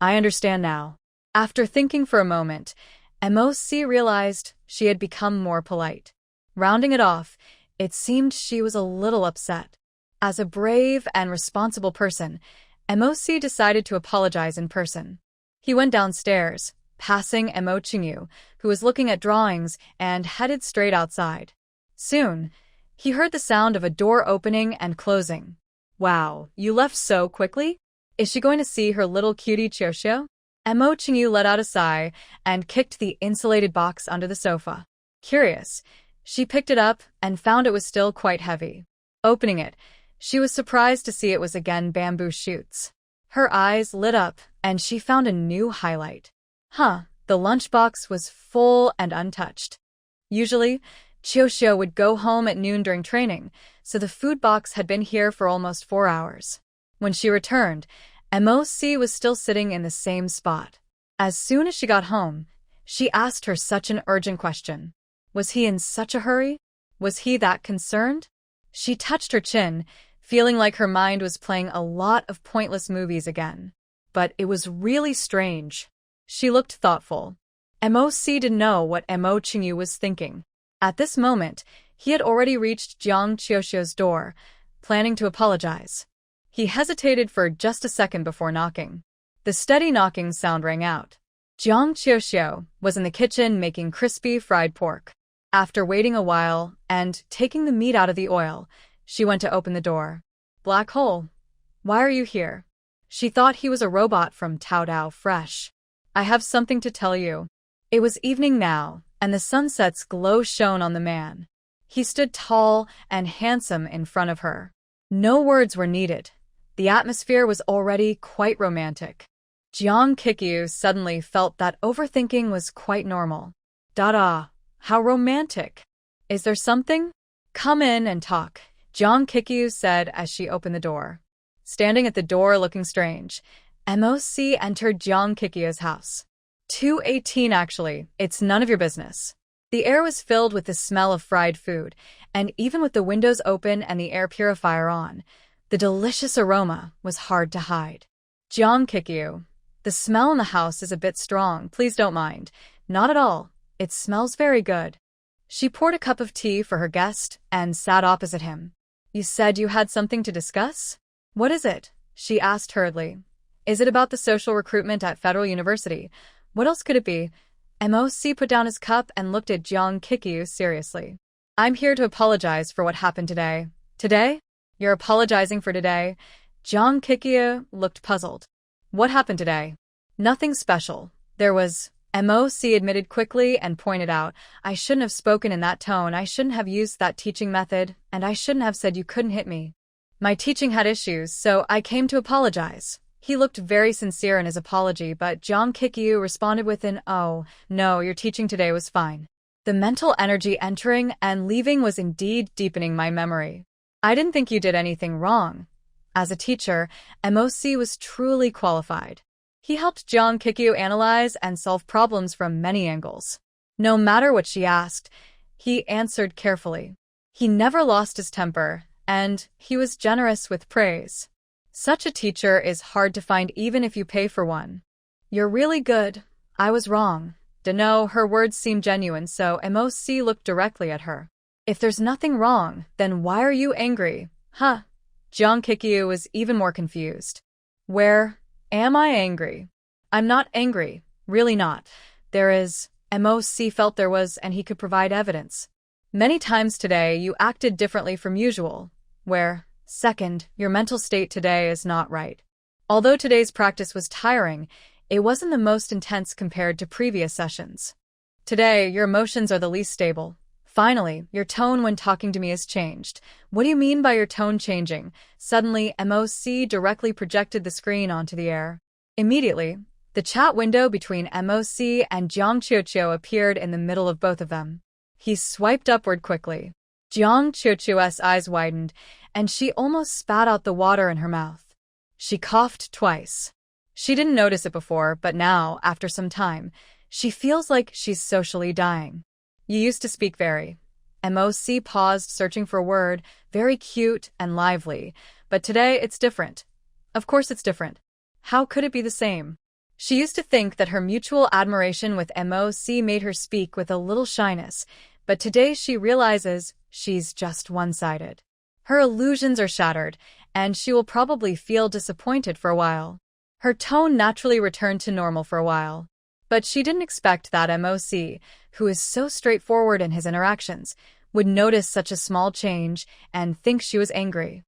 I understand now. After thinking for a moment, MOC realized she had become more polite. Rounding it off, it seemed she was a little upset. As a brave and responsible person, MOC decided to apologize in person. He went downstairs, passing Mo Qingyu, who was looking at drawings, and headed straight outside. Soon, he heard the sound of a door opening and closing. Wow, you left so quickly? Is she going to see her little cutie Qiuxiu? Mo Qingyu let out a sigh and kicked the insulated box under the sofa. Curious, she picked it up and found it was still quite heavy. Opening it, she was surprised to see it was again bamboo shoots. Her eyes lit up and she found a new highlight. The lunchbox was full and untouched. Usually, Qiuxiu would go home at noon during training, so the food box had been here for almost 4 hours. When she returned, MOC was still sitting in the same spot. As soon as she got home, she asked her such an urgent question. Was he in such a hurry? Was he that concerned? She touched her chin, feeling like her mind was playing a lot of pointless movies again. But it was really strange. She looked thoughtful. MOC didn't know what Mo Qingyu was thinking. At this moment, he had already reached Jiang Qiuxiu's door, planning to apologize. He hesitated for just a second before knocking. The steady knocking sound rang out. Jiang Qiuxiu was in the kitchen making crispy fried pork. After waiting a while and taking the meat out of the oil, she went to open the door. Black hole. Why are you here? She thought he was a robot from Tao Dao Fresh. I have something to tell you. It was evening now, and the sunset's glow shone on the man. He stood tall and handsome in front of her. No words were needed. The atmosphere was already quite romantic. Jiang Qiuxiu suddenly felt that overthinking was quite normal. Dada, how romantic. Is there something? Come in and talk, Jiang Qiuxiu said as she opened the door. Standing at the door looking strange, MOC entered Jiang Qiuxiu's house. 218 actually, it's none of your business. The air was filled with the smell of fried food, and even with the windows open and the air purifier on, the delicious aroma was hard to hide. Jiang Qiuxiu, the smell in the house is a bit strong, please don't mind. Not at all, it smells very good. She poured a cup of tea for her guest and sat opposite him. You said you had something to discuss? What is it? She asked hurriedly. Is it about the social recruitment at Federal University? What else could it be? MOC put down his cup and looked at Jiang Qiuxiu seriously. I'm here to apologize for what happened today. Today? You're apologizing for today? Jiang Qiuxiu looked puzzled. What happened today? Nothing special. There was... MOC admitted quickly and pointed out, I shouldn't have spoken in that tone, I shouldn't have used that teaching method, and I shouldn't have said you couldn't hit me. My teaching had issues, so I came to apologize. He looked very sincere in his apology, but Jiang Qiuxiu responded with an, oh, no, your teaching today was fine. The mental energy entering and leaving was indeed deepening my memory. I didn't think you did anything wrong. As a teacher, MOC was truly qualified. He helped Jiang Qiuxiu analyze and solve problems from many angles. No matter what she asked, he answered carefully. He never lost his temper, and he was generous with praise. Such a teacher is hard to find even if you pay for one. You're really good. I was wrong. No, her words seemed genuine, so MOC looked directly at her. If there's nothing wrong, then why are you angry? Huh? Jang Kikyu was even more confused. Where am I angry? I'm not angry. Really not. There is. MOC felt there was, and he could provide evidence. Many times today you acted differently from usual. Where, second, your mental state today is not right. Although today's practice was tiring, it wasn't the most intense compared to previous sessions. Today, your emotions are the least stable. Finally, your tone when talking to me has changed. What do you mean by your tone changing? Suddenly, MOC directly projected the screen onto the air. Immediately, the chat window between MOC and Jiang Qiuqiu appeared in the middle of both of them. He swiped upward quickly. Jiang Qiuqiu's eyes widened, and she almost spat out the water in her mouth. She coughed twice. She didn't notice it before, but now, after some time, she feels like she's socially dying. You used to speak very. MOC paused, searching for a word, very cute and lively, but today it's different. Of course it's different. How could it be the same? She used to think that her mutual admiration with MOC made her speak with a little shyness, but today she realizes she's just one-sided. Her illusions are shattered, and she will probably feel disappointed for a while. Her tone naturally returned to normal for a while. But she didn't expect that MOC, who is so straightforward in his interactions, would notice such a small change and think she was angry.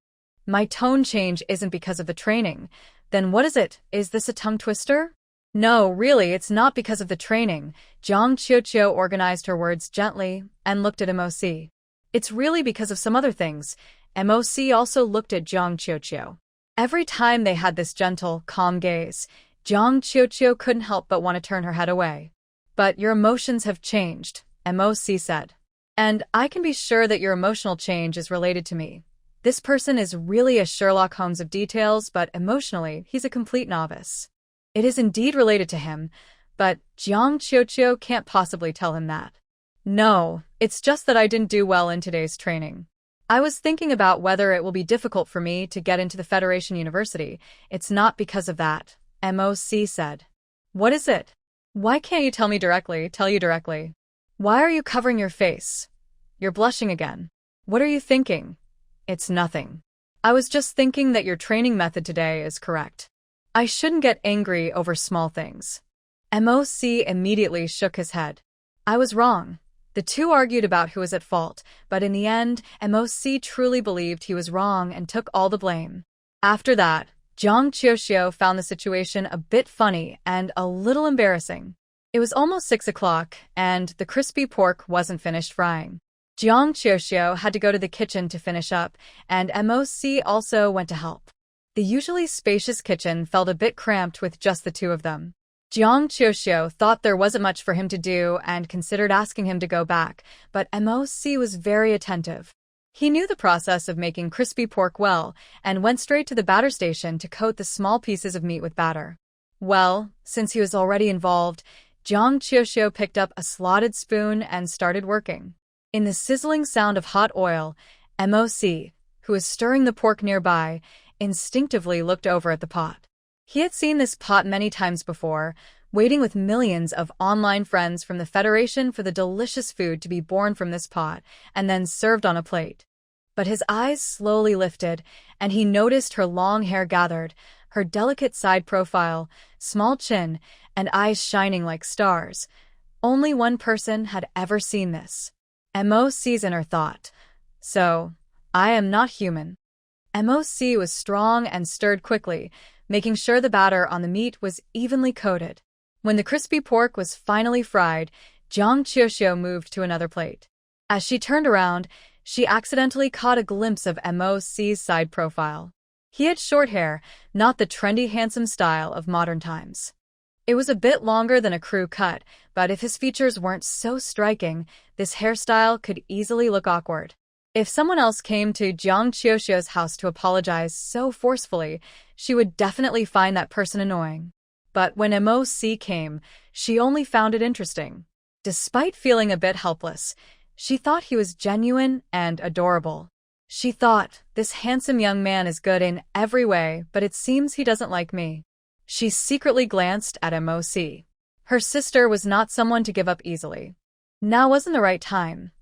My tone change isn't because of the training. Then what is it? Is this a tongue twister? No, really, it's not because of the training. Jiang Qiuqiu organized her words gently and looked at MOC. It's really because of some other things. MOC also looked at Jiang Qiuqiu. Every time they had this gentle, calm gaze, Jiang Qiuqiu couldn't help but want to turn her head away. But your emotions have changed, MOC said. And I can be sure that your emotional change is related to me. This person is really a Sherlock Holmes of details, but emotionally, he's a complete novice. It is indeed related to him, but Jiang Qiuqiu can't possibly tell him that. No, it's just that I didn't do well in today's training. I was thinking about whether it will be difficult for me to get into the Federation University. It's not because of that, MOC said. What is it? Why can't you tell you directly? Why are you covering your face? You're blushing again. What are you thinking? It's nothing. I was just thinking that your training method today is correct. I shouldn't get angry over small things. MOC immediately shook his head. I was wrong. The two argued about who was at fault, but in the end, MOC truly believed he was wrong and took all the blame. After that, Jiang Qiuqiu found the situation a bit funny and a little embarrassing. It was almost 6 o'clock, and the crispy pork wasn't finished frying. Jiang Qiuqiu had to go to the kitchen to finish up, and MOC also went to help. The usually spacious kitchen felt a bit cramped with just the two of them. Jiang Qiuqiu thought there wasn't much for him to do and considered asking him to go back, but MOC was very attentive. He knew the process of making crispy pork well and went straight to the batter station to coat the small pieces of meat with batter. Well, since he was already involved, Jiang Qiuqiu picked up a slotted spoon and started working. In the sizzling sound of hot oil, MOC, who was stirring the pork nearby, instinctively looked over at the pot. He had seen this pot many times before, waiting with millions of online friends from the Federation for the delicious food to be born from this pot and then served on a plate. But his eyes slowly lifted, and he noticed her long hair gathered, her delicate side profile, small chin, and eyes shining like stars. Only one person had ever seen this. MOC's inner thought. So, I am not human. MOC was strong and stirred quickly, making sure the batter on the meat was evenly coated. When the crispy pork was finally fried, Jiang Qiuqiu moved to another plate. As she turned around, she accidentally caught a glimpse of MOC's side profile. He had short hair, not the trendy handsome style of modern times. It was a bit longer than a crew cut, but if his features weren't so striking, this hairstyle could easily look awkward. If someone else came to Jiang Qiuqiu's house to apologize so forcefully, she would definitely find that person annoying. But when MOC came, she only found it interesting. Despite feeling a bit helpless, she thought he was genuine and adorable. She thought, this handsome young man is good in every way, but it seems he doesn't like me. She secretly glanced at MOC. Her sister was not someone to give up easily. Now wasn't the right time.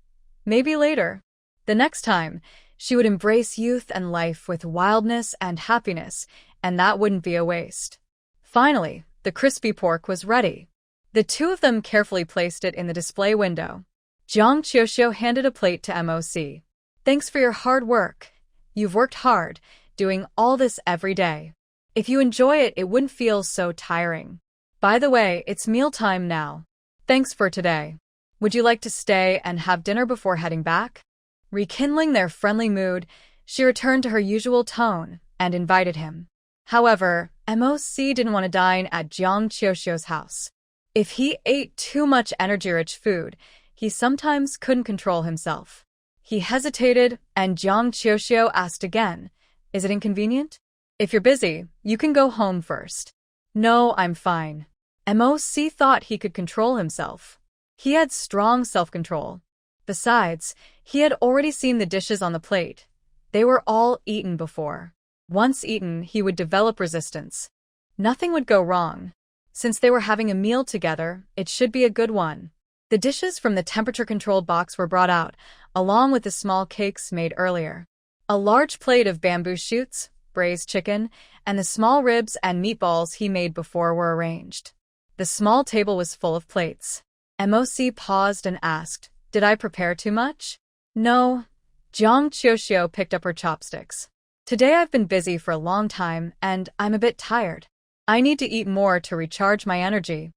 Maybe later. The next time, she would embrace youth and life with wildness and happiness, and that wouldn't be a waste. Finally, the crispy pork was ready. The two of them carefully placed it in the display window. Jiang Qiuxiu handed a plate to MOC. Thanks for your hard work. You've worked hard, doing all this every day. If you enjoy it, it wouldn't feel so tiring. By the way, it's mealtime now. Thanks for today. Would you like to stay and have dinner before heading back? Rekindling their friendly mood, she returned to her usual tone and invited him. However, MOC didn't want to dine at Jiang Qiuxiu's house. If he ate too much energy-rich food, he sometimes couldn't control himself. He hesitated, and Jiang Qiuxiu asked again, "Is it inconvenient? If you're busy, you can go home first." "No, I'm fine." MOC thought he could control himself. He had strong self-control. Besides, he had already seen the dishes on the plate. They were all eaten before. Once eaten, he would develop resistance. Nothing would go wrong. Since they were having a meal together, it should be a good one. The dishes from the temperature-controlled box were brought out, along with the small cakes made earlier. A large plate of bamboo shoots, braised chicken, and the small ribs and meatballs he made before were arranged. The small table was full of plates. MOC paused and asked, "Did I prepare too much?" "No." Jiang Qiuxiu picked up her chopsticks. "Today I've been busy for a long time, and I'm a bit tired. I need to eat more to recharge my energy.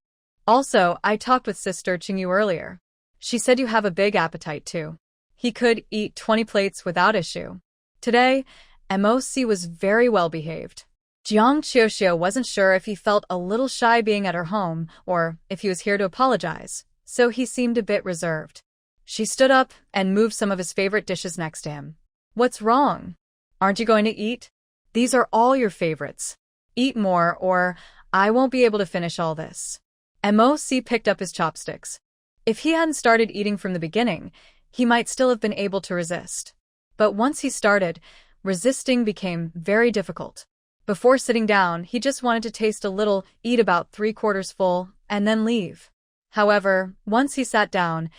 Also, I talked with Sister Qingyu earlier. She said you have a big appetite too. He could eat 20 plates without issue." Today, MOC was very well behaved. Jiang Qiuxiu wasn't sure if he felt a little shy being at her home or if he was here to apologize, so he seemed a bit reserved. She stood up and moved some of his favorite dishes next to him. "What's wrong? Aren't you going to eat? These are all your favorites. Eat more or I won't be able to finish all this." MOC picked up his chopsticks. If he hadn't started eating from the beginning, he might still have been able to resist. But once he started, resisting became very difficult. Before sitting down, he just wanted to taste a little, eat about 3/4 full, and then leave. However, once he sat down,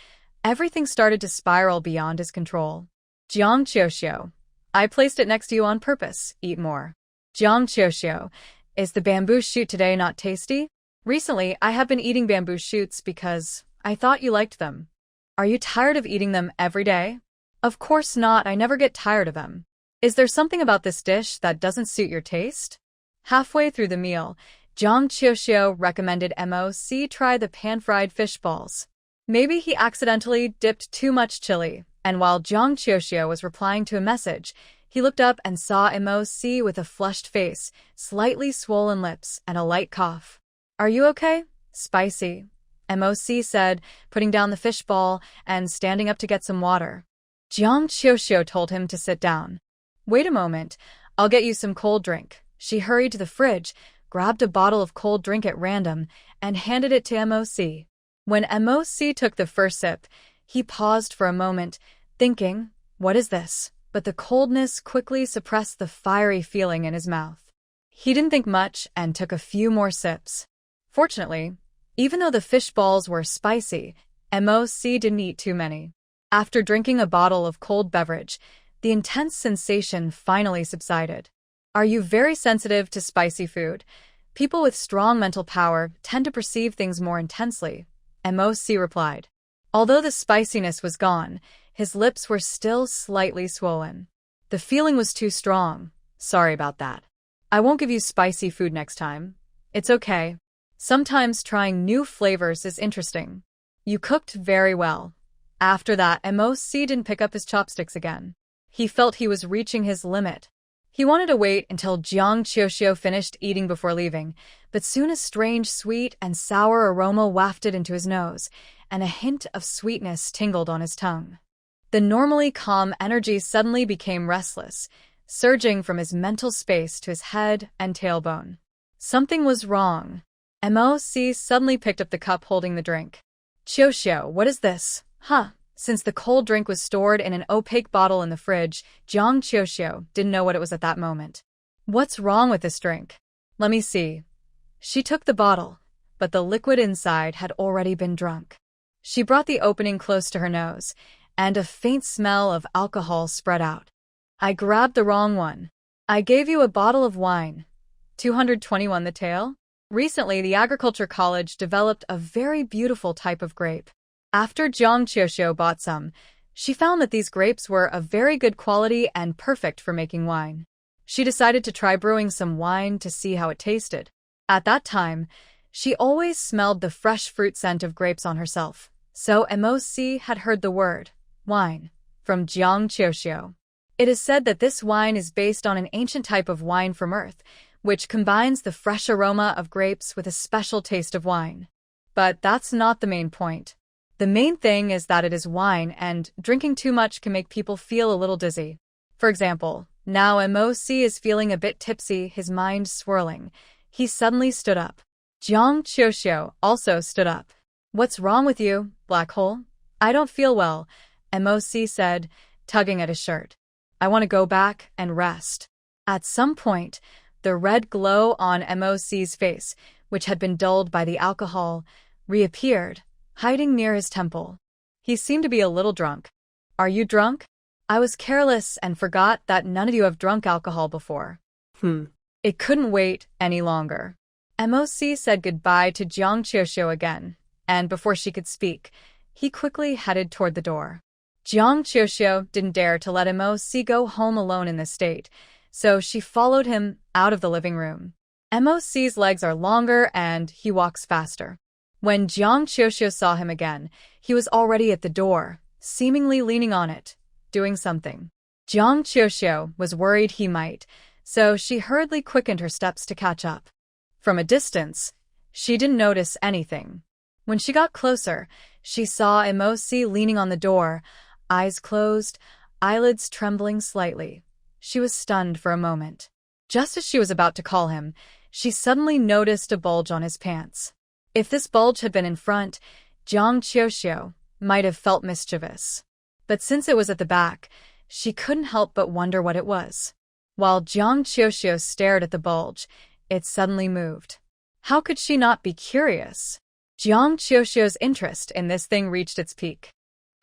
everything started to spiral beyond his control. "Jiang Qiuxiu, I placed it next to you on purpose. Eat more." "Jiang Qiuxiu, is the bamboo shoot today not tasty? Recently, I have been eating bamboo shoots because I thought you liked them. Are you tired of eating them every day?" "Of course not, I never get tired of them. Is there something about this dish that doesn't suit your taste?" Halfway through the meal, Jiang Qiuxiu recommended MOC try the pan-fried fish balls. Maybe he accidentally dipped too much chili, and while Jiang Qiuxiu was replying to a message, he looked up and saw MOC with a flushed face, slightly swollen lips, and a light cough. "Are you okay?" "Spicy," MOC said, putting down the fish ball and standing up to get some water. Jiang Qiuxiu told him to sit down. "Wait a moment, I'll get you some cold drink." She hurried to the fridge, grabbed a bottle of cold drink at random, and handed it to MOC. When MOC took the first sip, he paused for a moment, thinking, "What is this?" But the coldness quickly suppressed the fiery feeling in his mouth. He didn't think much and took a few more sips. Fortunately, even though the fish balls were spicy, MOC didn't eat too many. After drinking a bottle of cold beverage, the intense sensation finally subsided. "Are you very sensitive to spicy food? People with strong mental power tend to perceive things more intensely," MOC replied. Although the spiciness was gone, his lips were still slightly swollen. "The feeling was too strong. Sorry about that. I won't give you spicy food next time. It's okay. Sometimes trying new flavors is interesting. You cooked very well." After that, MOC didn't pick up his chopsticks again. He felt he was reaching his limit. He wanted to wait until Jiang Qiuxiu finished eating before leaving, but soon a strange sweet and sour aroma wafted into his nose, and a hint of sweetness tingled on his tongue. The normally calm energy suddenly became restless, surging from his mental space to his head and tailbone. Something was wrong. MOC suddenly picked up the cup holding the drink. "Qiuxiu, what is this?" "Huh." Since the cold drink was stored in an opaque bottle in the fridge, Jiang Qiuxiu didn't know what it was at that moment. "What's wrong with this drink? Let me see." She took the bottle, but the liquid inside had already been drunk. She brought the opening close to her nose, and a faint smell of alcohol spread out. I grabbed the wrong one. I gave you a bottle of wine. 221 the tale? Recently, the Agriculture College developed a very beautiful type of grape. After Jiang Qiuxiu bought some, she found that these grapes were of very good quality and perfect for making wine. She decided to try brewing some wine to see how it tasted. At that time, she always smelled the fresh fruit scent of grapes on herself, so MOC had heard the word, wine, from Jiang Qiuxiu. It is said that this wine is based on an ancient type of wine from Earth, which combines the fresh aroma of grapes with a special taste of wine. But that's not the main point. The main thing is that it is wine, and drinking too much can make people feel a little dizzy. For example, now MOC is feeling a bit tipsy, his mind swirling. He suddenly stood up. Jiang Qiuxiu also stood up. What's wrong with you, black hole? I don't feel well, MOC said, tugging at his shirt. I want to go back and rest. At some point, the red glow on MOC's face, which had been dulled by the alcohol, reappeared, hiding near his temple. He seemed to be a little drunk. Are you drunk? I was careless and forgot that none of you have drunk alcohol before. It couldn't wait any longer. MOC said goodbye to Jiang Qiuxiu again, and before she could speak, he quickly headed toward the door. Jiang Qiuxiu didn't dare to let MOC go home alone in this state, so she followed him out of the living room. MOC's legs are longer and he walks faster. When Jiang Qiuxiu saw him again, he was already at the door, seemingly leaning on it, doing something. Jiang Qiuxiu was worried he might, so she hurriedly quickened her steps to catch up. From a distance, she didn't notice anything. When she got closer, she saw MOC leaning on the door, eyes closed, eyelids trembling slightly. She was stunned for a moment. Just as she was about to call him, she suddenly noticed a bulge on his pants. If this bulge had been in front, Jiang Qiuxiu might have felt mischievous. But since it was at the back, she couldn't help but wonder what it was. While Jiang Qiuxiu stared at the bulge, it suddenly moved. How could she not be curious? Jiang Qiuxiu's interest in this thing reached its peak.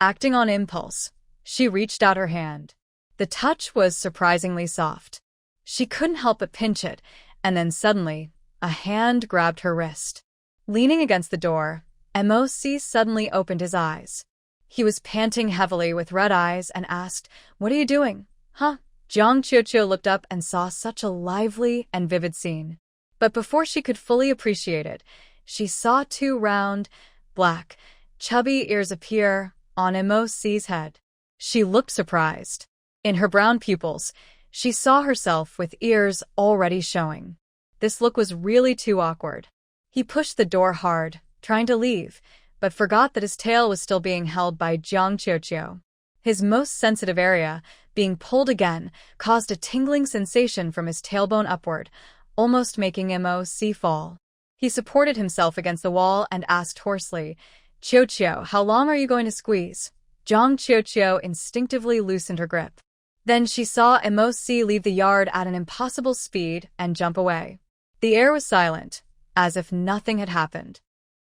Acting on impulse, she reached out her hand. The touch was surprisingly soft. She couldn't help but pinch it, and then suddenly, a hand grabbed her wrist. Leaning against the door, MOC suddenly opened his eyes. He was panting heavily with red eyes and asked, "What are you doing?" "Huh?" Jiang Qiuxiu looked up and saw such a lively and vivid scene. But before she could fully appreciate it, she saw two round, black, chubby ears appear on MOC's head. She looked surprised. In her brown pupils, she saw herself with ears already showing. This look was really too awkward. He pushed the door hard, trying to leave, but forgot that his tail was still being held by Jiang Qiuxiu. His most sensitive area, being pulled again, caused a tingling sensation from his tailbone upward, almost making MOC fall. He supported himself against the wall and asked hoarsely, "Qiuqiu, how long are you going to squeeze?" Jiang Qiuqiu instinctively loosened her grip. Then she saw MOC leave the yard at an impossible speed and jump away. The air was silent, as if nothing had happened.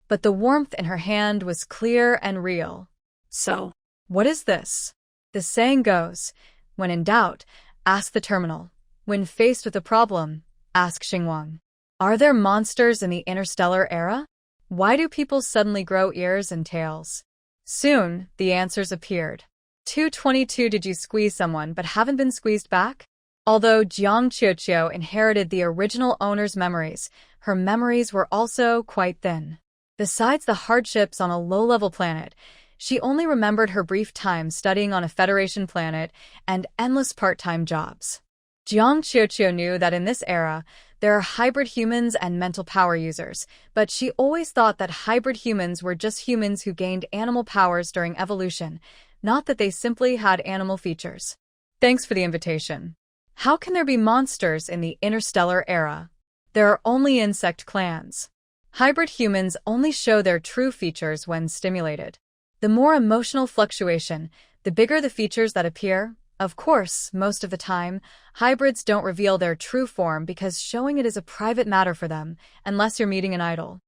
But the warmth in her hand was clear and real. So, What is this? The saying goes, when in doubt, ask the terminal. When faced with a problem, ask Xingwang. Are there monsters in the Interstellar Era? Why do people suddenly grow ears and tails? Soon, the answers appeared. 222 Did you squeeze someone but haven't been squeezed back? Although Jiang Qiuqiu inherited the original owner's memories, her memories were also quite thin. Besides the hardships on a low-level planet, she only remembered her brief time studying on a Federation planet and endless part-time jobs. Jiang Qiuqiu knew that in this era, there are hybrid humans and mental power users, but she always thought that hybrid humans were just humans who gained animal powers during evolution, not that they simply had animal features. Thanks for the invitation. How can there be monsters in the Interstellar Era? There are only insect clans. Hybrid humans only show their true features when stimulated. The more emotional fluctuation, the bigger the features that appear. Of course, most of the time, hybrids don't reveal their true form because showing it is a private matter for them, unless you're meeting an idol.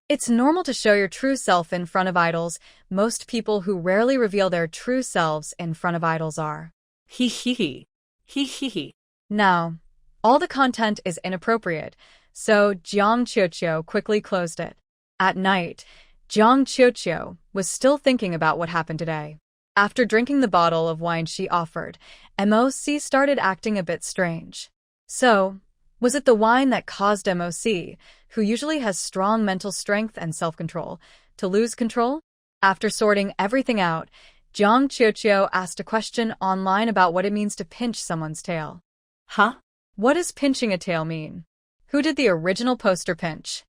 It's normal to show your true self in front of idols. Most people who rarely reveal their true selves in front of idols are. He he he. He he he. Now, all the content is inappropriate, so Jiang Qiuqiu quickly closed it. At night, Jiang Qiuqiu was still thinking about what happened today. After drinking the bottle of wine she offered, MOC started acting a bit strange. So, was it the wine that caused MOC, who usually has strong mental strength and self-control, to lose control? After sorting everything out, Jiang Qiuqiu asked a question online about what it means to pinch someone's tail. Huh? What does pinching a tail mean? Who did the original poster pinch?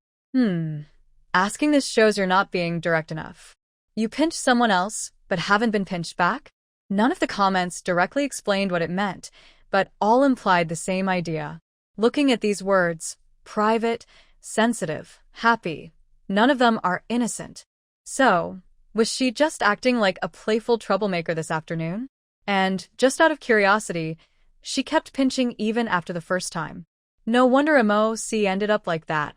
Asking this shows you're not being direct enough. You pinched someone else, but haven't been pinched back? None of the comments directly explained what it meant, but all implied the same idea. Looking at these words, private, sensitive, happy, none of them are innocent. So, was she just acting like a playful troublemaker this afternoon? And, just out of curiosity, she kept pinching even after the first time. No wonder MOC ended up like that.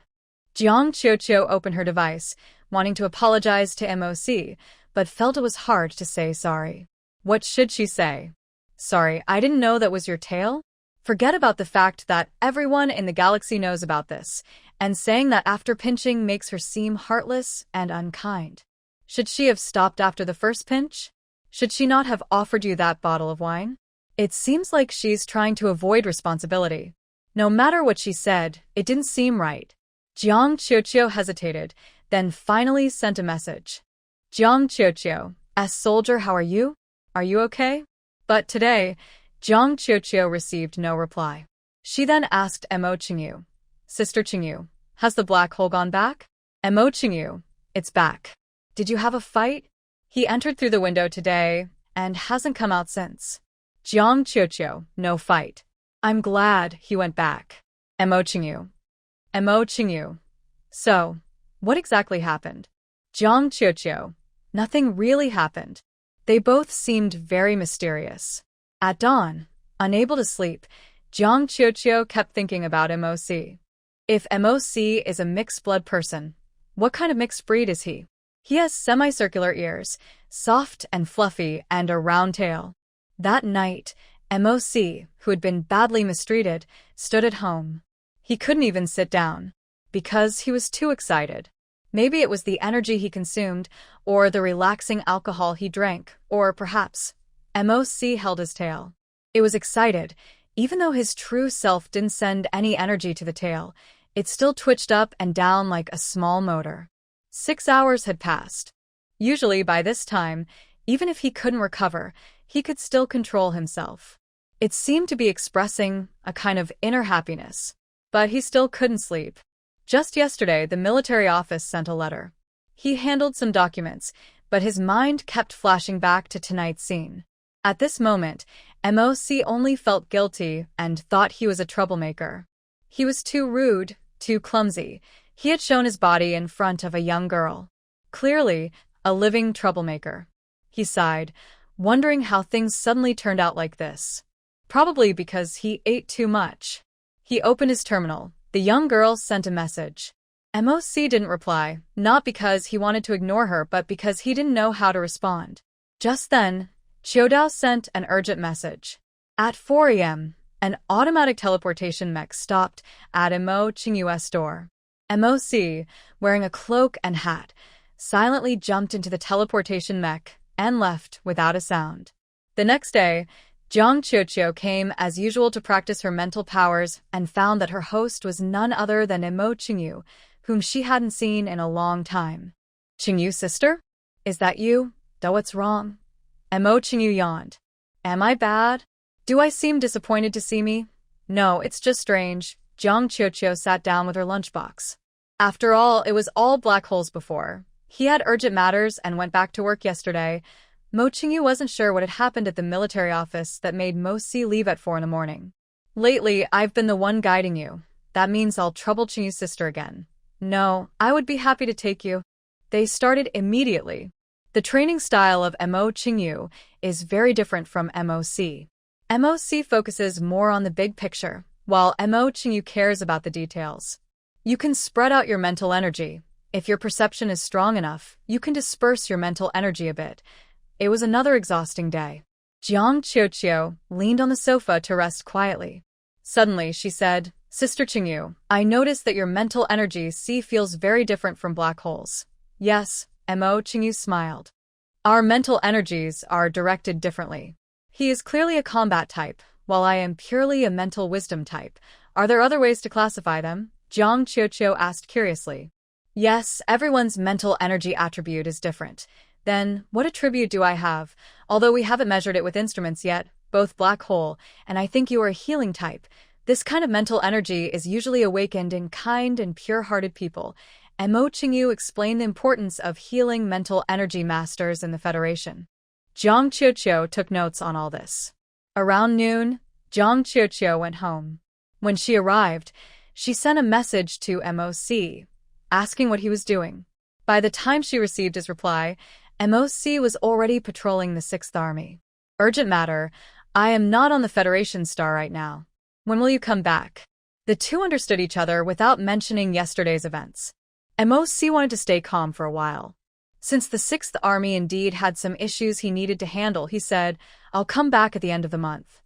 Jiang Qiuqiu opened her device, wanting to apologize to MOC, but felt it was hard to say sorry. What should she say? Sorry, I didn't know that was your tail? Forget about the fact that everyone in the galaxy knows about this, and saying that after pinching makes her seem heartless and unkind. Should she have stopped after the first pinch? Should she not have offered you that bottle of wine? It seems like she's trying to avoid responsibility. No matter what she said, it didn't seem right. Jiang Qiuqiu hesitated, then finally sent a message. Jiang Qiuqiu, soldier, how are you? Are you okay? But today, Jiang Qiuqiu received no reply. She then asked Mo Qingyu, Sister Qingyu, has the black hole gone back? Mo Qingyu, it's back. Did you have a fight? He entered through the window today and hasn't come out since. Jiang Qiuqiu, no fight. I'm glad he went back. Mo Qingyu. Mo Qingyu. So, what exactly happened? Jiang Qiuqiu. Nothing really happened. They both seemed very mysterious. At dawn, unable to sleep, Jiang Qiuqiu kept thinking about MOC. If MOC is a mixed-blood person, what kind of mixed breed is he? He has semicircular ears, soft and fluffy, and a round tail. That night, MOC, who had been badly mistreated, stood at home. He couldn't even sit down, because he was too excited. Maybe it was the energy he consumed, or the relaxing alcohol he drank, or perhaps MOC held his tail. It was excited. Even though his true self didn't send any energy to the tail, it still twitched up and down like a small motor. 6 hours had passed. Usually by this time, even if he couldn't recover, he could still control himself. It seemed to be expressing a kind of inner happiness. But he still couldn't sleep. Just yesterday, the military office sent a letter. He handled some documents, but his mind kept flashing back to tonight's scene. At this moment, MOC only felt guilty and thought he was a troublemaker. He was too rude, too clumsy. He had shown his body in front of a young girl. Clearly, a living troublemaker. He sighed, wondering how things suddenly turned out like this. Probably because he ate too much. He opened his terminal. The young girl sent a message. MOC didn't reply, not because he wanted to ignore her, but because he didn't know how to respond. Just then, Chiodao sent an urgent message. At 4 a.m., an automatic teleportation mech stopped at Mo Qingyu's door. MOC, wearing a cloak and hat, silently jumped into the teleportation mech and left without a sound. The next day, Jiang Qiuqiu came as usual to practice her mental powers and found that her host was none other than Mo Qingyu, whom she hadn't seen in a long time. Qingyu, sister? Is that you? What's wrong? Mo Qingyu yawned. Am I bad? Do I seem disappointed to see me? No, it's just strange. Jiang Qiuqiu sat down with her lunchbox. After all, it was all black holes before. He had urgent matters and went back to work yesterday. Mo Qingyu wasn't sure what had happened at the military office that made Mo C leave at 4 a.m. Lately, I've been the one guiding you. That means I'll trouble Qingyu's sister again. No, I would be happy to take you. They started immediately. The training style of Mo Qingyu is very different from MOC. MOC focuses more on the big picture, while Mo Qingyu cares about the details. You can spread out your mental energy. If your perception is strong enough, you can disperse your mental energy a bit. It was another exhausting day. Jiang Qiuqiu leaned on the sofa to rest quietly. Suddenly, she said, Sister Qingyu, I noticed that your mental energy feels very different from black holes. Yes, Mo Qingyu smiled. Our mental energies are directed differently. He is clearly a combat type, while I am purely a mental wisdom type. Are there other ways to classify them? Jiang Qiuqiu asked curiously. Yes, everyone's mental energy attribute is different. Then, what attribute do I have? Although we haven't measured it with instruments yet, both black hole, and I think you are a healing type. This kind of mental energy is usually awakened in kind and pure-hearted people. And Mo Qingyu explained the importance of healing mental energy masters in the Federation. Jiang Qiuqiu took notes on all this. Around noon, Jiang Qiuqiu went home. When she arrived, she sent a message to MOC, asking what he was doing. By the time she received his reply, MOC was already patrolling the 6th Army. Urgent matter, I am not on the Federation star right now. When will you come back? The two understood each other without mentioning yesterday's events. MOC wanted to stay calm for a while. Since the 6th Army indeed had some issues he needed to handle, he said, I'll come back at the end of the month.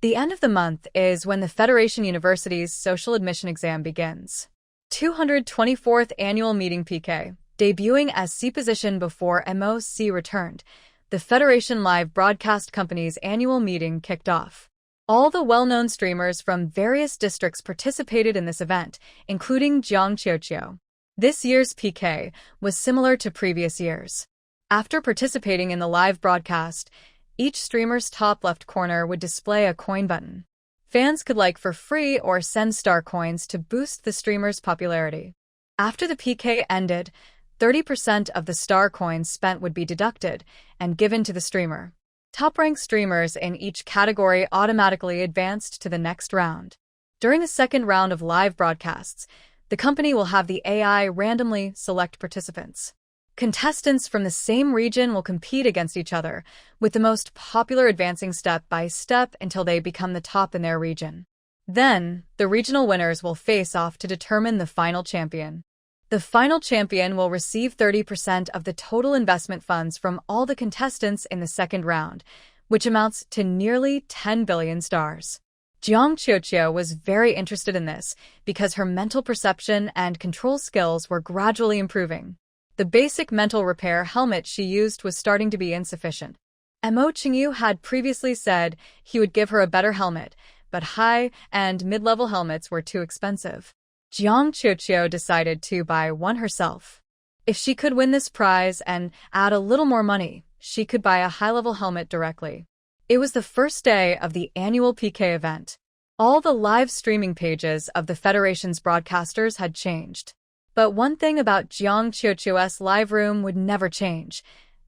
The end of the month is when the Federation University's social admission exam begins. 224th Annual Meeting PK, debuting as C position before MOC returned. The Federation Live Broadcast Company's annual meeting kicked off. All the well-known streamers from various districts participated in this event, including Jiang Qiuqiu. This year's PK was similar to previous years. After participating in the live broadcast, each streamer's top left corner would display a coin button. Fans could like for free or send star coins to boost the streamer's popularity. After the PK ended, 30% of the star coins spent would be deducted and given to the streamer. Top-ranked streamers in each category automatically advanced to the next round. During the second round of live broadcasts, the company will have the AI randomly select participants. Contestants from the same region will compete against each other, with the most popular advancing step by step until they become the top in their region. Then, the regional winners will face off to determine the final champion. The final champion will receive 30% of the total investment funds from all the contestants in the second round, which amounts to nearly 10 billion stars. Jiang Qiuqiu was very interested in this because her mental perception and control skills were gradually improving. The basic mental repair helmet she used was starting to be insufficient. Mo Qingyu had previously said he would give her a better helmet, but high and mid-level helmets were too expensive. Jiang Qiuqiu decided to buy one herself. If she could win this prize and add a little more money, she could buy a high-level helmet directly. It was the first day of the annual PK event. All the live streaming pages of the Federation's broadcasters had changed. But one thing about Jiang Qiuqiu's live room would never change: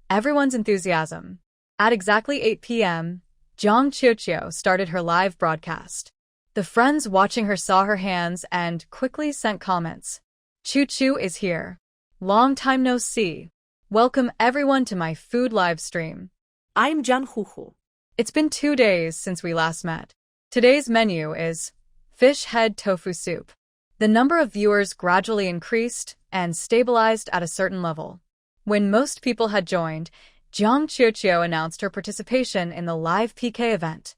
everyone's enthusiasm. At exactly 8 p.m., Jiang Qiuqiu started her live broadcast. The friends watching her saw her hands and quickly sent comments. Qiu is here. Long time no see. Welcome everyone to my food live stream. I'm Jian Huhu. It's been 2 days since we last met. Today's menu is fish head tofu soup. The number of viewers gradually increased and stabilized at a certain level. When most people had joined, Jiang Qiuqiu announced her participation in the live PK event.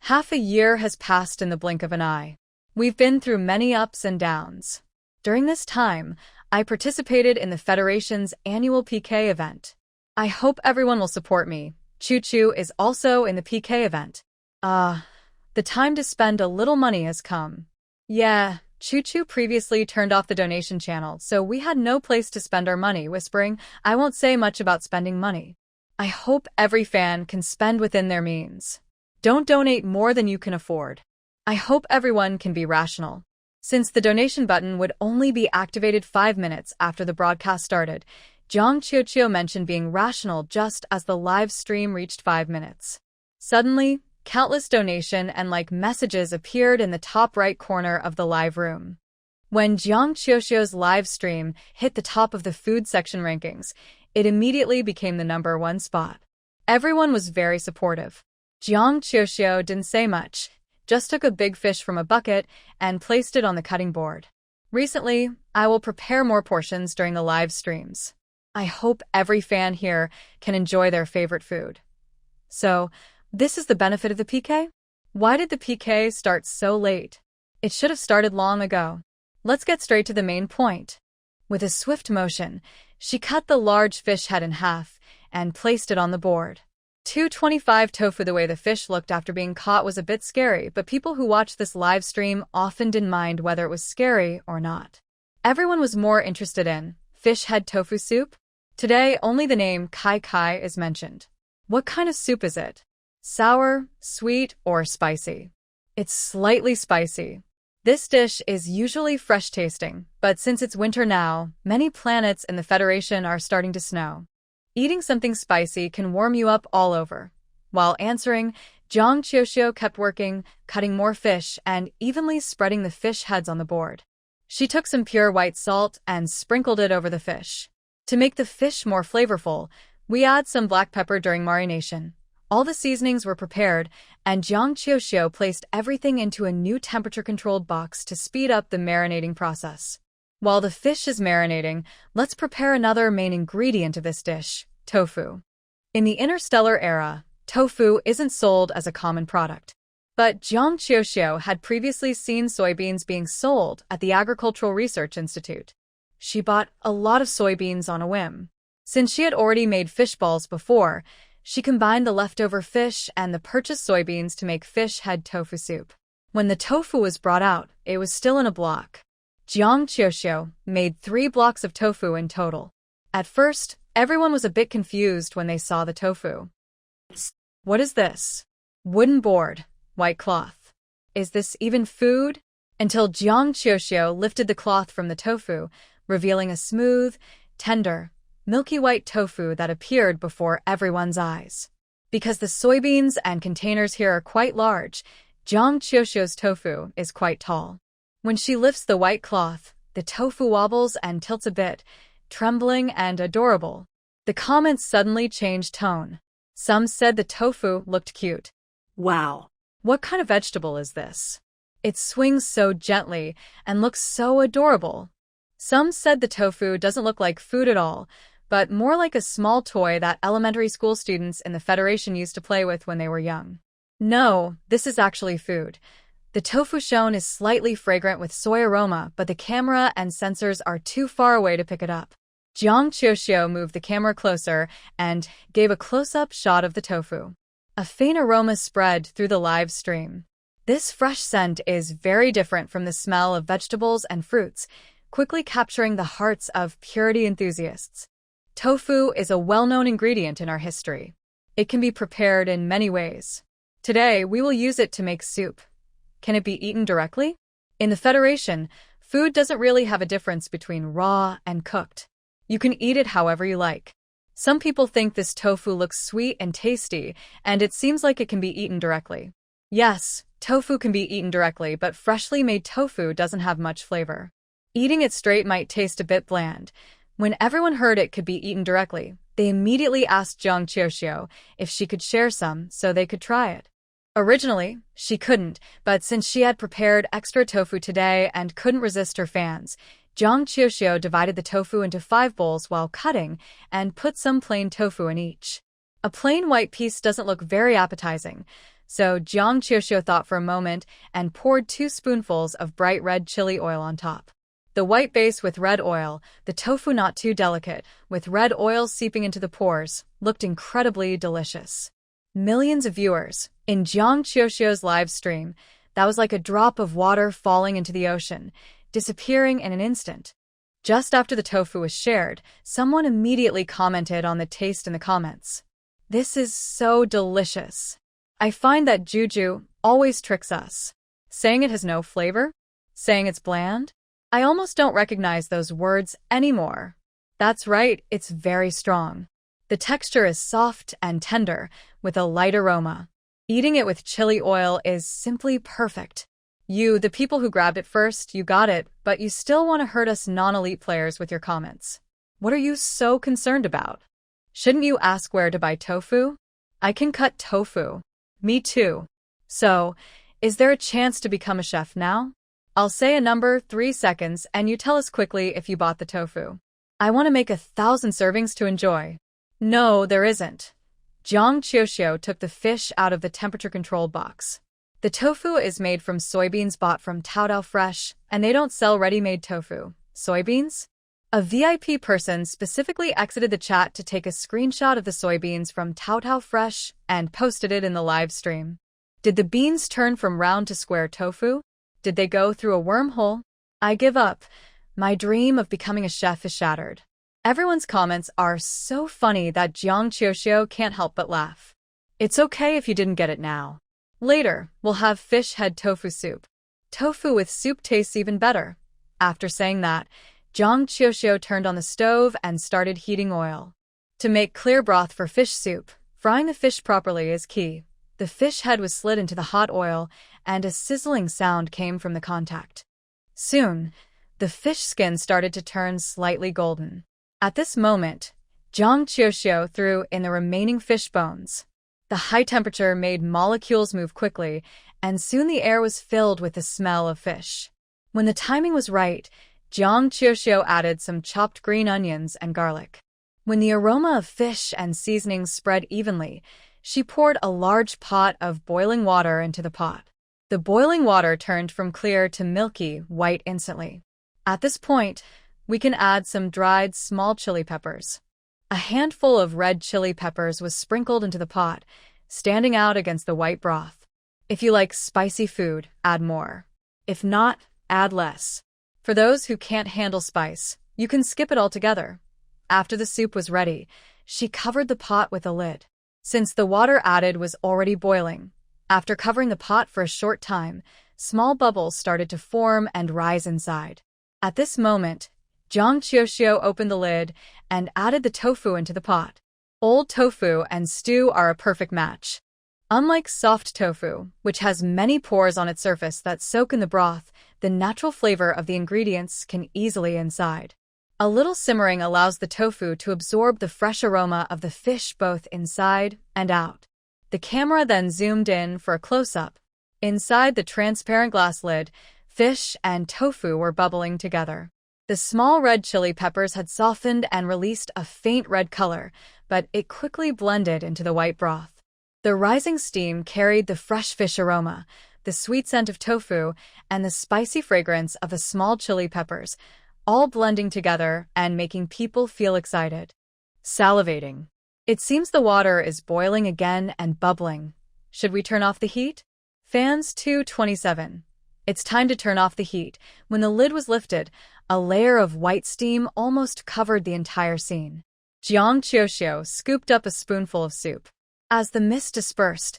Half a year has passed in the blink of an eye. We've been through many ups and downs. During this time, I participated in the Federation's annual PK event. I hope everyone will support me. Qiu is also in the PK event. The time to spend a little money has come. Yeah, Qiu previously turned off the donation channel, so we had no place to spend our money, whispering, I won't say much about spending money. I hope every fan can spend within their means. Don't donate more than you can afford. I hope everyone can be rational. Since the donation button would only be activated 5 minutes after the broadcast started, Jiang Qiuqiu mentioned being rational just as the live stream reached 5 minutes. Suddenly, countless donation and like messages appeared in the top right corner of the live room. When Jiang Qiuqiu's live stream hit the top of the food section rankings, it immediately became the #1 spot. Everyone was very supportive. Jiang Qiuqiu didn't say much, just took a big fish from a bucket and placed it on the cutting board. Recently, I will prepare more portions during the live streams. I hope every fan here can enjoy their favorite food. So, this is the benefit of the PK? Why did the PK start so late? It should have started long ago. Let's get straight to the main point. With a swift motion, she cut the large fish head in half and placed it on the board. 225 tofu. The way the fish looked after being caught was a bit scary, but people who watched this live stream often didn't mind whether it was scary or not. Everyone was more interested in fish head tofu soup. Today, only the name kai kai is mentioned. What kind of soup is it? Sour, sweet, or spicy? It's slightly spicy. This dish is usually fresh tasting, but since it's winter now, many planets in the Federation are starting to snow. Eating something spicy can warm you up all over. While answering, Jiang Qiuxiu kept working, cutting more fish and evenly spreading the fish heads on the board. She took some pure white salt and sprinkled it over the fish. To make the fish more flavorful, we add some black pepper during marination. All the seasonings were prepared, and Jiang Qiuxiu placed everything into a new temperature-controlled box to speed up the marinating process. While the fish is marinating, let's prepare another main ingredient of this dish, tofu. In the Interstellar Era, tofu isn't sold as a common product. But Jiang Qiuxiu had previously seen soybeans being sold at the Agricultural Research Institute. She bought a lot of soybeans on a whim. Since she had already made fish balls before, she combined the leftover fish and the purchased soybeans to make fish head tofu soup. When the tofu was brought out, it was still in a block. Jiang Qiuxiu made 3 blocks of tofu in total. At first, everyone was a bit confused when they saw the tofu. What is this? Wooden board, white cloth. Is this even food? Until Jiang Qiuxiu lifted the cloth from the tofu, revealing a smooth, tender, milky white tofu that appeared before everyone's eyes. Because the soybeans and containers here are quite large, Jiang Qiuxiu's tofu is quite tall. When she lifts the white cloth, the tofu wobbles and tilts a bit, trembling and adorable. The comments suddenly changed tone. Some said the tofu looked cute. Wow. What kind of vegetable is this? It swings so gently and looks so adorable. Some said the tofu doesn't look like food at all, but more like a small toy that elementary school students in the Federation used to play with when they were young. No, this is actually food. The tofu shown is slightly fragrant with soy aroma, but the camera and sensors are too far away to pick it up. Jiang Qiuxiu moved the camera closer and gave a close-up shot of the tofu. A faint aroma spread through the live stream. This fresh scent is very different from the smell of vegetables and fruits, quickly capturing the hearts of purity enthusiasts. Tofu is a well-known ingredient in our history. It can be prepared in many ways. Today, we will use it to make soup. Can it be eaten directly? In the Federation, food doesn't really have a difference between raw and cooked. You can eat it however you like. Some people think this tofu looks sweet and tasty, and it seems like it can be eaten directly. Yes, tofu can be eaten directly, but freshly made tofu doesn't have much flavor. Eating it straight might taste a bit bland. When everyone heard it could be eaten directly, they immediately asked Jiang Qiuxiu if she could share some so they could try it. Originally, she couldn't, but since she had prepared extra tofu today and couldn't resist her fans, Jiang Qiuxiu divided the tofu into 5 bowls while cutting and put some plain tofu in each. A plain white piece doesn't look very appetizing, so Jiang Qiuxiu thought for a moment and poured 2 spoonfuls of bright red chili oil on top. The white base with red oil, the tofu not too delicate, with red oil seeping into the pores, looked incredibly delicious. Millions of viewers. In Jiang Qiuxiu's live stream, that was like a drop of water falling into the ocean, disappearing in an instant. Just after the tofu was shared, someone immediately commented on the taste in the comments. This is so delicious. I find that Juju always tricks us. Saying it has no flavor? Saying it's bland? I almost don't recognize those words anymore. That's right, it's very strong. The texture is soft and tender, with a light aroma. Eating it with chili oil is simply perfect. You, the people who grabbed it first, you got it, but you still want to hurt us non-elite players with your comments. What are you so concerned about? Shouldn't you ask where to buy tofu? I can cut tofu. Me too. So, is there a chance to become a chef now? I'll say a number, 3 seconds, and you tell us quickly if you bought the tofu. I want to make 1,000 servings to enjoy. No, there isn't. Jiang Qiuxiu took the fish out of the temperature-controlled box. The tofu is made from soybeans bought from Taodao Fresh, and they don't sell ready-made tofu. Soybeans? A VIP person specifically exited the chat to take a screenshot of the soybeans from Taodao Fresh and posted it in the live stream. Did the beans turn from round to square tofu? Did they go through a wormhole? I give up. My dream of becoming a chef is shattered. Everyone's comments are so funny that Jiang Qiuxiu can't help but laugh. It's okay if you didn't get it now. Later, we'll have fish head tofu soup. Tofu with soup tastes even better. After saying that, Jiang Qiuxiu turned on the stove and started heating oil. To make clear broth for fish soup, frying the fish properly is key. The fish head was slid into the hot oil, and a sizzling sound came from the contact. Soon, the fish skin started to turn slightly golden. At this moment, Jiang Qiuxiu threw in the remaining fish bones. The high temperature made molecules move quickly, and soon the air was filled with the smell of fish. When the timing was right, Jiang Qiuxiu added some chopped green onions and garlic. When the aroma of fish and seasonings spread evenly, she poured a large pot of boiling water into the pot. The boiling water turned from clear to milky white instantly. At this point, we can add some dried small chili peppers. A handful of red chili peppers was sprinkled into the pot, standing out against the white broth. If you like spicy food, add more. If not, add less. For those who can't handle spice, you can skip it altogether. After the soup was ready, she covered the pot with a lid. Since the water added was already boiling, after covering the pot for a short time, small bubbles started to form and rise inside. At this moment, Jiang Qiuxiu opened the lid and added the tofu into the pot. Old tofu and stew are a perfect match. Unlike soft tofu, which has many pores on its surface that soak in the broth, the natural flavor of the ingredients can easily inside. A little simmering allows the tofu to absorb the fresh aroma of the fish both inside and out. The camera then zoomed in for a close-up. Inside the transparent glass lid, fish and tofu were bubbling together. The small red chili peppers had softened and released a faint red color, but it quickly blended into the white broth. The rising steam carried the fresh fish aroma, the sweet scent of tofu, and the spicy fragrance of the small chili peppers, all blending together and making people feel excited. Salivating. It seems the water is boiling again and bubbling. Should we turn off the heat? Fans 227. It's time to turn off the heat. When the lid was lifted, a layer of white steam almost covered the entire scene. Jiang Qiuxiu scooped up a spoonful of soup. As the mist dispersed,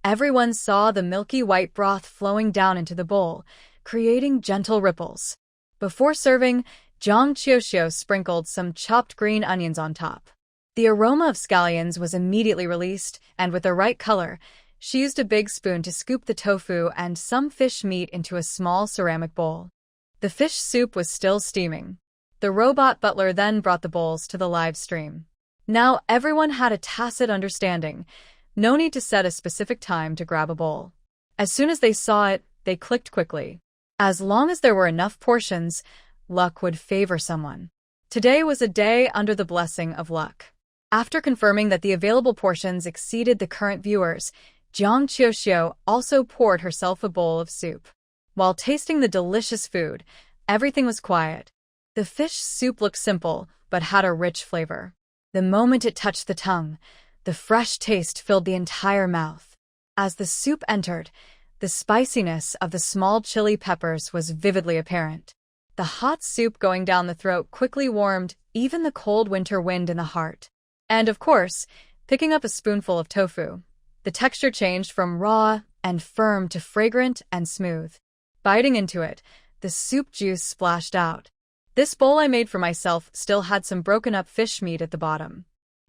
everyone saw the milky white broth flowing down into the bowl, creating gentle ripples. Before serving, Jiang Qiuxiu sprinkled some chopped green onions on top. The aroma of scallions was immediately released, and with the right color, she used a big spoon to scoop the tofu and some fish meat into a small ceramic bowl. The fish soup was still steaming. The robot butler then brought the bowls to the live stream. Now everyone had a tacit understanding. No need to set a specific time to grab a bowl. As soon as they saw it, they clicked quickly. As long as there were enough portions, luck would favor someone. Today was a day under the blessing of luck. After confirming that the available portions exceeded the current viewers, Jiang Qiuxiu also poured herself a bowl of soup. While tasting the delicious food, everything was quiet. The fish soup looked simple, but had a rich flavor. The moment it touched the tongue, the fresh taste filled the entire mouth. As the soup entered, the spiciness of the small chili peppers was vividly apparent. The hot soup going down the throat quickly warmed even the cold winter wind in the heart. And of course, picking up a spoonful of tofu, the texture changed from raw and firm to fragrant and smooth. Biting into it, the soup juice splashed out. This bowl I made for myself still had some broken-up fish meat at the bottom.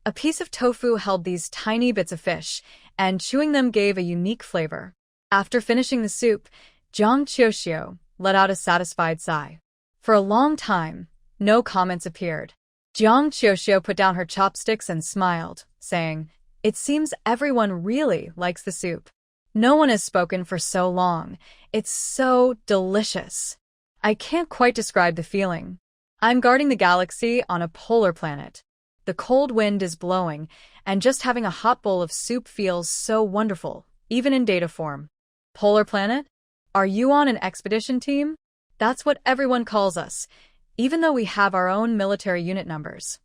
A piece of tofu held these tiny bits of fish, and chewing them gave a unique flavor. After finishing the soup, Jiang Qiuxiu let out a satisfied sigh. For a long time, no comments appeared. Jiang Qiuxiu put down her chopsticks and smiled, saying, "It seems everyone really likes the soup." No one has spoken for so long. It's so delicious. I can't quite describe the feeling. I'm guarding the galaxy on a polar planet. The cold wind is blowing, and just having a hot bowl of soup feels so wonderful, even in data form. Polar planet? Are you on an expedition team? That's what everyone calls us, even though we have our own military unit numbers.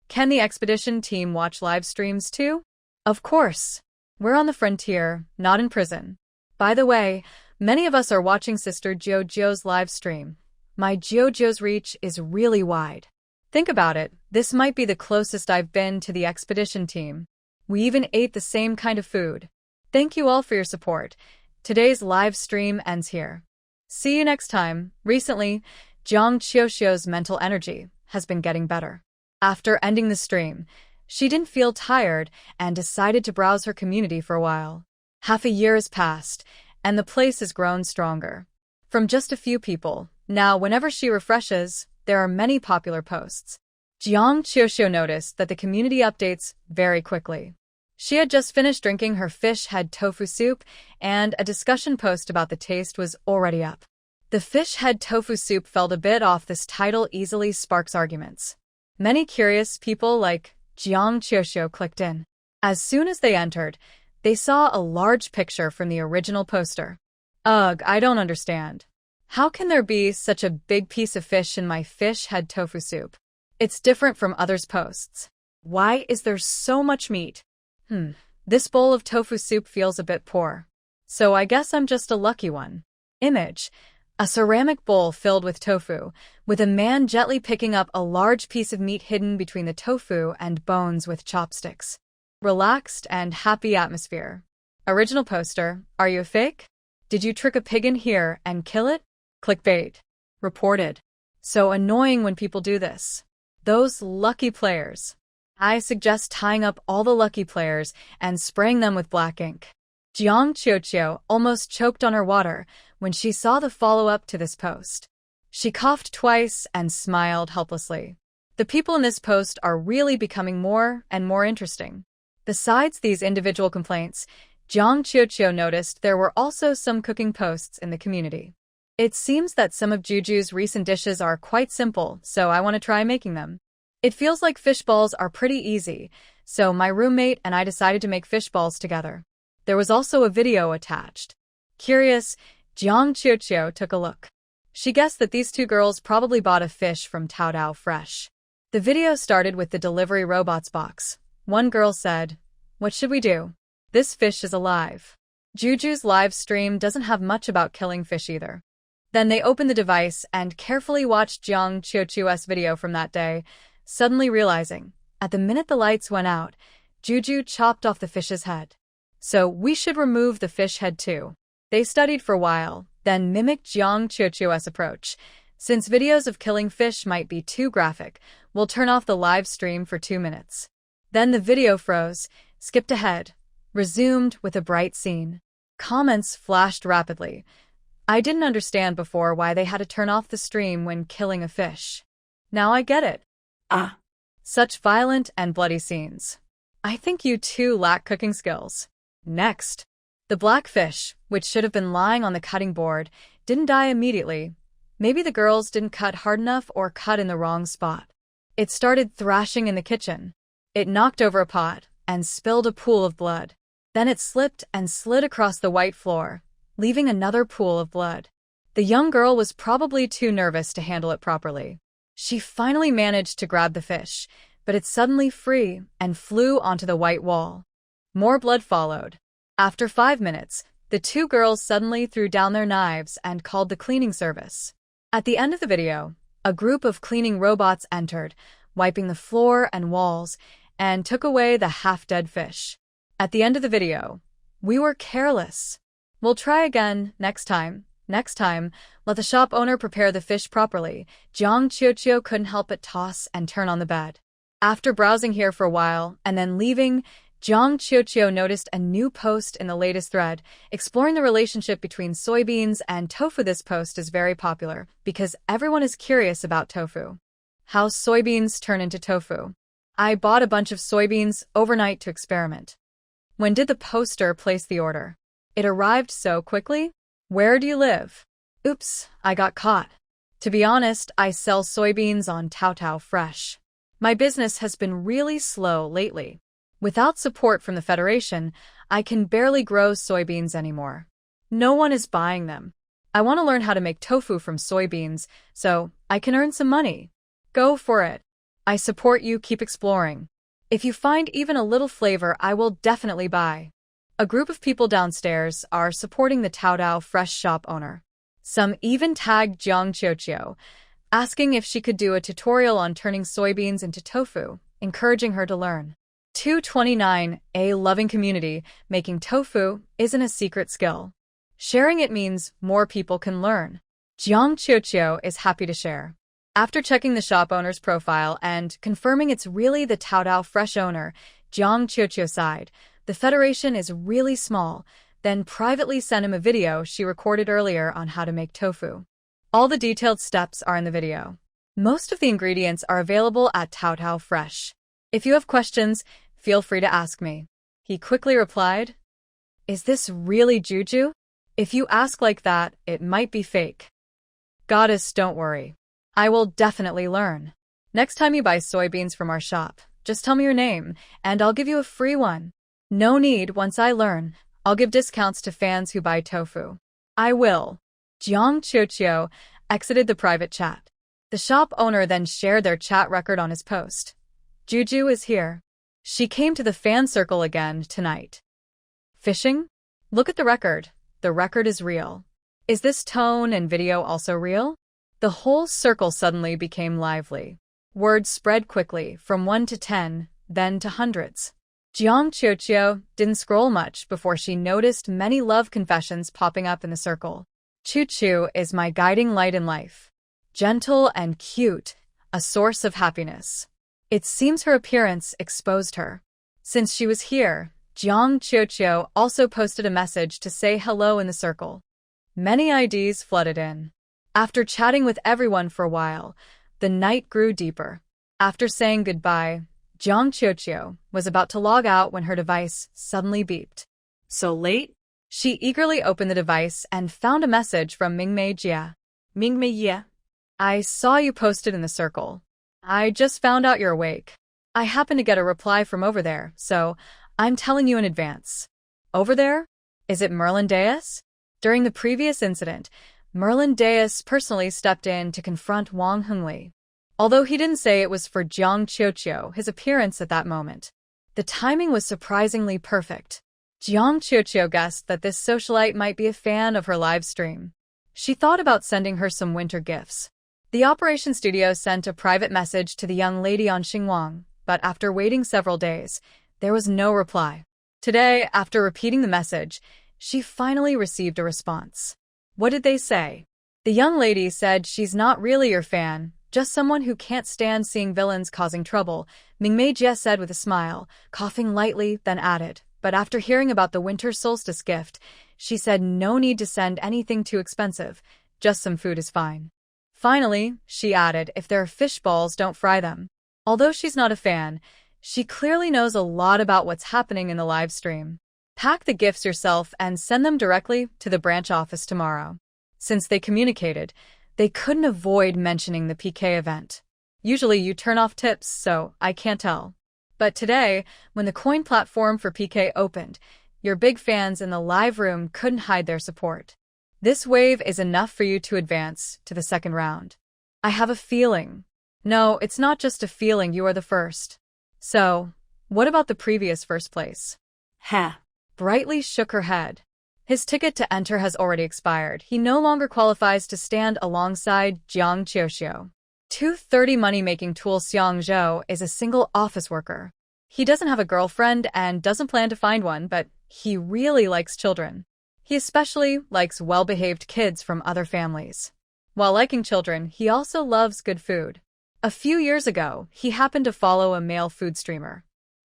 Can the expedition team watch live streams too? Of course. We're on the frontier, not in prison. By the way, many of us are watching Sister JoJo's live stream. My JoJo's reach is really wide. Think about it, this might be the closest I've been to the expedition team. We even ate the same kind of food. Thank you all for your support. Today's live stream ends here. See you next time. Recently, Jiang Qiuxiu's mental energy has been getting better. After ending the stream, she didn't feel tired and decided to browse her community for a while. Half a year has passed, and the place has grown stronger. From just a few people, now whenever she refreshes, there are many popular posts. Jiang Qiuxiu noticed that the community updates very quickly. She had just finished drinking her fish head tofu soup, and a discussion post about the taste was already up. The fish head tofu soup felt a bit off. This title easily sparks arguments. Many curious people like Jiang Qiuxiu clicked in. As soon as they entered, they saw a large picture from the original poster. Ugh, I don't understand. How can there be such a big piece of fish in my fish head tofu soup? It's different from others' posts. Why is there so much meat? This bowl of tofu soup feels a bit poor. So I guess I'm just a lucky one. Image. A ceramic bowl filled with tofu, with a man gently picking up a large piece of meat hidden between the tofu and bones with chopsticks. Relaxed and happy atmosphere. Original poster. Are you a fake? Did you trick a pig in here and kill it? Clickbait. Reported. So annoying when people do this. Those lucky players. I suggest tying up all the lucky players and spraying them with black ink. Jiang Qiuxiu almost choked on her water when she saw the follow-up to this post. She coughed twice and smiled helplessly. The people in this post are really becoming more and more interesting. Besides these individual complaints, Jiang Qiuxiu noticed there were also some cooking posts in the community. It seems that some of Juju's recent dishes are quite simple, so I want to try making them. It feels like fish balls are pretty easy, so my roommate and I decided to make fish balls together. There was also a video attached. Curious, Jiang Qiuxiu took a look. She guessed that these two girls probably bought a fish from Taodao Fresh. The video started with the delivery robot's box. One girl said, "What should we do? This fish is alive." Juju's live stream doesn't have much about killing fish either. Then they opened the device and carefully watched Jiang Qiuxiu's video from that day, suddenly realizing, at the minute the lights went out, Juju chopped off the fish's head. So we should remove the fish head too. They studied for a while, then mimicked Jiang Qiuxiu's approach. Since videos of killing fish might be too graphic, we'll turn off the live stream for 2 minutes. Then the video froze, skipped ahead, resumed with a bright scene. Comments flashed rapidly. I didn't understand before why they had to turn off the stream when killing a fish. Now I get it. Such violent and bloody scenes. I think you two lack cooking skills. Next. The black fish, which should have been lying on the cutting board, didn't die immediately. Maybe the girls didn't cut hard enough or cut in the wrong spot. It started thrashing in the kitchen. It knocked over a pot and spilled a pool of blood. Then it slipped and slid across the white floor, leaving another pool of blood. The young girl was probably too nervous to handle it properly. She finally managed to grab the fish, but it suddenly free and flew onto the white wall. More blood followed. After 5 minutes, the two girls suddenly threw down their knives and called the cleaning service. At the end of the video, a group of cleaning robots entered, wiping the floor and walls, and took away the half-dead fish. At the end of the video, "We were careless. We'll try again next time. Next time, let the shop owner prepare the fish properly." Jiang Qiuxiu couldn't help but toss and turn on the bed. After browsing here for a while and then leaving, Jiang Qiuxiu noticed a new post in the latest thread, exploring the relationship between soybeans and tofu. This post is very popular because everyone is curious about tofu. How soybeans turn into tofu. I bought a bunch of soybeans overnight to experiment. When did the poster place the order? It arrived so quickly? Where do you live? Oops, I got caught. To be honest, I sell soybeans on Taotao Fresh. My business has been really slow lately. Without support from the Federation, I can barely grow soybeans anymore. No one is buying them. I want to learn how to make tofu from soybeans so I can earn some money. Go for it. I support you, keep exploring. If you find even a little flavor, I will definitely buy. A group of people downstairs are supporting the Taodao Fresh shop owner. Some even tagged Jiang Qiuqiu, asking if she could do a tutorial on turning soybeans into tofu, encouraging her to learn. 229. A loving community, making tofu isn't a secret skill. Sharing it means more people can learn. Jiang Qiuqiu is happy to share. After checking the shop owner's profile and confirming it's really the Taodao Fresh owner, Jiang Qiuqiu sighed. The Federation is really small, then privately sent him a video she recorded earlier on how to make tofu. All the detailed steps are in the video. Most of the ingredients are available at Taotao Fresh. If you have questions, feel free to ask me. He quickly replied, Is this really juju? If you ask like that, it might be fake. Goddess, don't worry. I will definitely learn. Next time you buy soybeans from our shop, just tell me your name, and I'll give you a free one. No need, once I learn, I'll give discounts to fans who buy tofu. I will. Jiang Qiuqiu exited the private chat. The shop owner then shared their chat record on his post. Juju is here. She came to the fan circle again tonight. Fishing? Look at the record. The record is real. Is this tone and video also real? The whole circle suddenly became lively. Words spread quickly, from 1 to 10, then to hundreds. Jiang Qiuqiu didn't scroll much before she noticed many love confessions popping up in the circle. Chu is my guiding light in life. Gentle and cute, a source of happiness. It seems her appearance exposed her. Since she was here, Jiang Qiuqiu also posted a message to say hello in the circle. Many IDs flooded in. After chatting with everyone for a while, the night grew deeper. After saying goodbye, Jiang Qiuqiu was about to log out when her device suddenly beeped. So late? She eagerly opened the device and found a message from Mingmei Jia. Mingmei Jia. I saw you posted in the circle. I just found out you're awake. I happened to get a reply from over there, so I'm telling you in advance. Over there? Is it Merlin Deus? During the previous incident, Merlin Deus personally stepped in to confront Wang Hengli. Although he didn't say it was for Jiang Qiuqiu, his appearance at that moment. The timing was surprisingly perfect. Jiang Qiuqiu guessed that this socialite might be a fan of her live stream. She thought about sending her some winter gifts. The operation studio sent a private message to the young lady on Xinguang, but after waiting several days, there was no reply. Today, after repeating the message, she finally received a response. What did they say? The young lady said she's not really your fan, just someone who can't stand seeing villains causing trouble, Mingmei Jia said with a smile, coughing lightly, then added. But after hearing about the winter solstice gift, she said no need to send anything too expensive, just some food is fine. Finally, she added, if there are fish balls, don't fry them. Although she's not a fan, she clearly knows a lot about what's happening in the live stream. Pack the gifts yourself and send them directly to the branch office tomorrow. Since they communicated, they couldn't avoid mentioning the PK event. Usually you turn off tips, so I can't tell. But today, when the coin platform for PK opened, your big fans in the live room couldn't hide their support. This wave is enough for you to advance to the second round. I have a feeling. No, it's not just a feeling, you are the first. So, what about the previous first place? Ha. Brightly shook her head. His ticket to enter has already expired. He no longer qualifies to stand alongside Jiang Qiuqiu. 230 money-making tool Xiang Zhou is a single office worker. He doesn't have a girlfriend and doesn't plan to find one, but he really likes children. He especially likes well-behaved kids from other families. While liking children, he also loves good food. A few years ago, he happened to follow a male food streamer.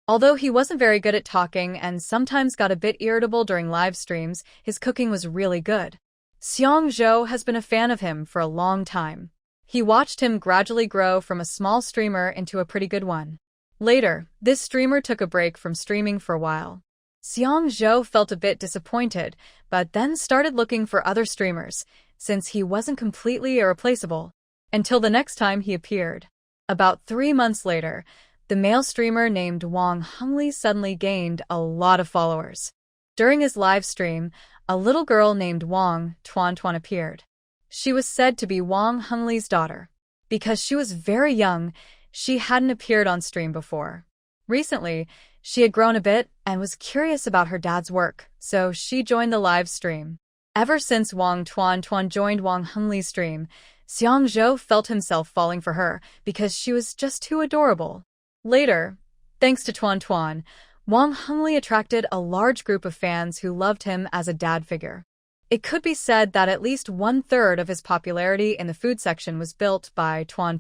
Although he wasn't very good at talking and sometimes got a bit irritable during live streams, his cooking was really good. Xiang Zhou has been a fan of him for a long time. He watched him gradually grow from a small streamer into a pretty good one. Later, this streamer took a break from streaming for a while. Xiang Zhou felt a bit disappointed, but then started looking for other streamers, since he wasn't completely irreplaceable, until the next time he appeared. About 3 months later, the male streamer named Wang Hengli suddenly gained a lot of followers. During his live stream, a little girl named Wang Tuan appeared. She was said to be Wang Hengli's daughter. Because she was very young, she hadn't appeared on stream before. Recently, she had grown a bit and was curious about her dad's work, so she joined the live stream. Ever since Wang Tuan joined Wang Hengli's stream, Xiang Zhou felt himself falling for her because she was just too adorable. Later, thanks to Tuan, Wang Hengli attracted a large group of fans who loved him as a dad figure. It could be said that at least 1/3 of his popularity in the food section was built by Tuan.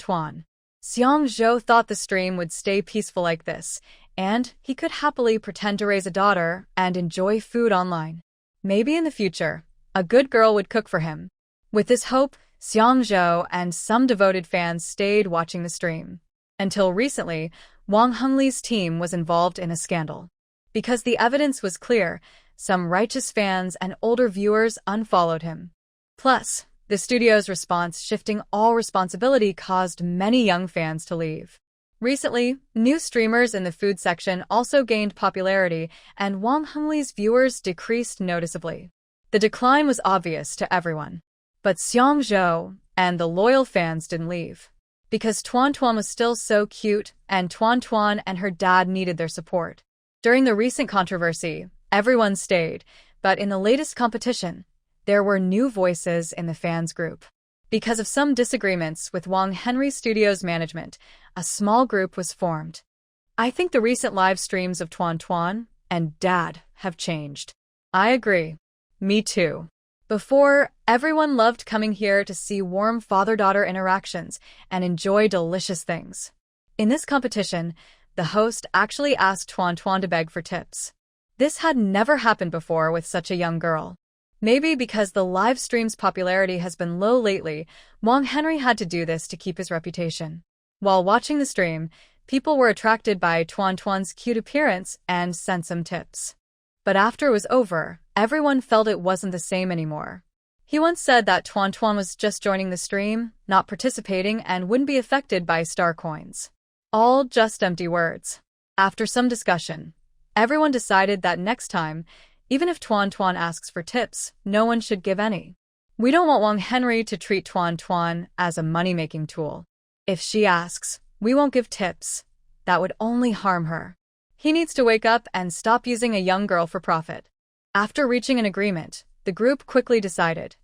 Xiang Zhou thought the stream would stay peaceful like this, and he could happily pretend to raise a daughter and enjoy food online. Maybe in the future, a good girl would cook for him. With this hope, Xiang Zhou and some devoted fans stayed watching the stream. Until recently, Wang Hengli's team was involved in a scandal. Because the evidence was clear, some righteous fans and older viewers unfollowed him. Plus, the studio's response shifting all responsibility caused many young fans to leave. Recently, new streamers in the food section also gained popularity, and Wang Hengli's viewers decreased noticeably. The decline was obvious to everyone. But Xiang Zhou and the loyal fans didn't leave. Because Tuan was still so cute, and Tuan and her dad needed their support. During the recent controversy, everyone stayed, but in the latest competition, there were new voices in the fans group. Because of some disagreements with Wang Henry Studios' management, a small group was formed. I think the recent live streams of Tuan and Dad have changed. I agree. Me too. Before, everyone loved coming here to see warm father-daughter interactions and enjoy delicious things. In this competition, the host actually asked Tuan to beg for tips. This had never happened before with such a young girl. Maybe because the live stream's popularity has been low lately, Wang Henry had to do this to keep his reputation. While watching the stream, people were attracted by Tuan's cute appearance and sent some tips. But after it was over, everyone felt it wasn't the same anymore. He once said that Tuan was just joining the stream, not participating, and wouldn't be affected by star coins. All just empty words. After some discussion, everyone decided that next time, even if Tuan asks for tips, no one should give any. We don't want Wang Henry to treat Tuan as a money-making tool. If she asks, we won't give tips. That would only harm her. He needs to wake up and stop using a young girl for profit. After reaching an agreement, the group quickly decided.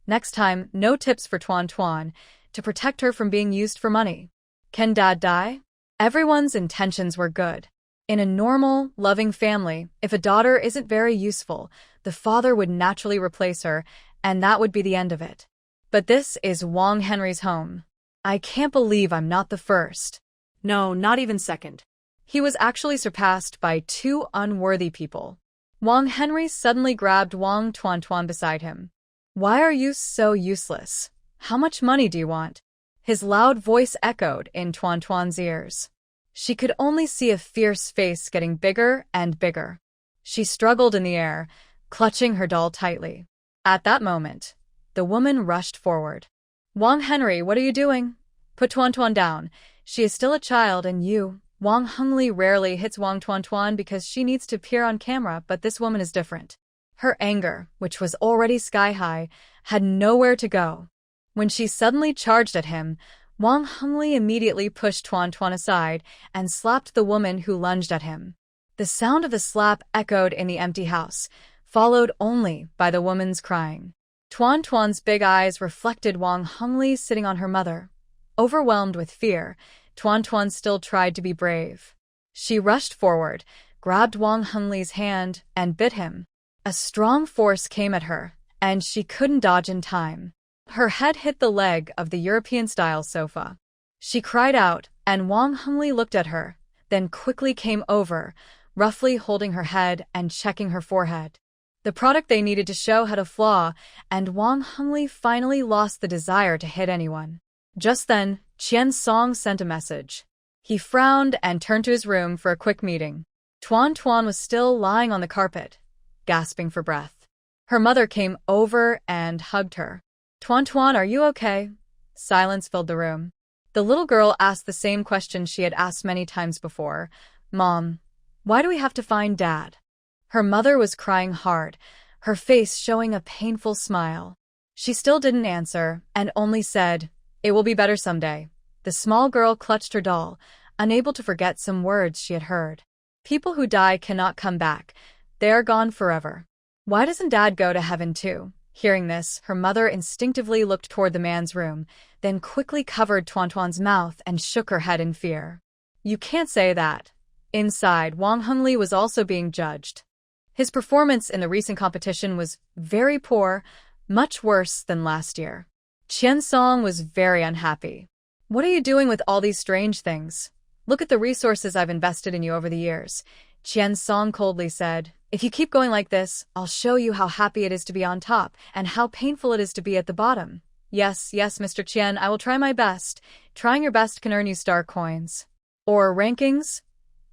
Next time, no tips for Tuan to protect her from being used for money. Can Dad die? Everyone's intentions were good. In a normal, loving family, if a daughter isn't very useful, the father would naturally replace her, and that would be the end of it. But this is Wang Henry's home. I can't believe I'm not the first. No, not even second. He was actually surpassed by 2 unworthy people. Wang Henry suddenly grabbed Wang Tuan beside him. Why are you so useless? How much money do you want? His loud voice echoed in Tuan's ears. She could only see a fierce face getting bigger and bigger. She struggled in the air, clutching her doll tightly. At that moment, the woman rushed forward. Wang Henry, what are you doing? Put Tuan down. She is still a child and you. Wang Hengli rarely hits Wang Tuan because she needs to appear on camera, but this woman is different. Her anger, which was already sky-high, had nowhere to go. When she suddenly charged at him, Wang Hengli immediately pushed Tuan aside and slapped the woman who lunged at him. The sound of the slap echoed in the empty house, followed only by the woman's crying. Tuan's big eyes reflected Wang Hengli sitting on her mother. Overwhelmed with fear, Tuan still tried to be brave. She rushed forward, grabbed Wang Hengli's hand, and bit him. A strong force came at her, and she couldn't dodge in time. Her head hit the leg of the European-style sofa. She cried out, and Wang Hengli looked at her, then quickly came over, roughly holding her head and checking her forehead. The product they needed to show had a flaw, and Wang Hengli finally lost the desire to hit anyone. Just then, Qian Song sent a message. He frowned and turned to his room for a quick meeting. Tuan Tuan was still lying on the carpet, gasping for breath. Her mother came over and hugged her. Tuan Tuan, are you okay? Silence filled the room. The little girl asked the same question she had asked many times before. Mom, why do we have to find Dad? Her mother was crying hard, her face showing a painful smile. She still didn't answer, and only said, "It will be better someday." The small girl clutched her doll, unable to forget some words she had heard. People who die cannot come back. They are gone forever. Why doesn't Dad go to heaven too? Hearing this, her mother instinctively looked toward the man's room, then quickly covered Tuan Tuan's mouth and shook her head in fear. You can't say that. Inside, Wang Hengli was also being judged. His performance in the recent competition was very poor, much worse than last year. Qian Song was very unhappy. What are you doing with all these strange things? Look at the resources I've invested in you over the years. Qian Song coldly said, if you keep going like this, I'll show you how happy it is to be on top and how painful it is to be at the bottom. Yes, Mr. Qian, I will try my best. Trying your best can earn you star coins. Or rankings?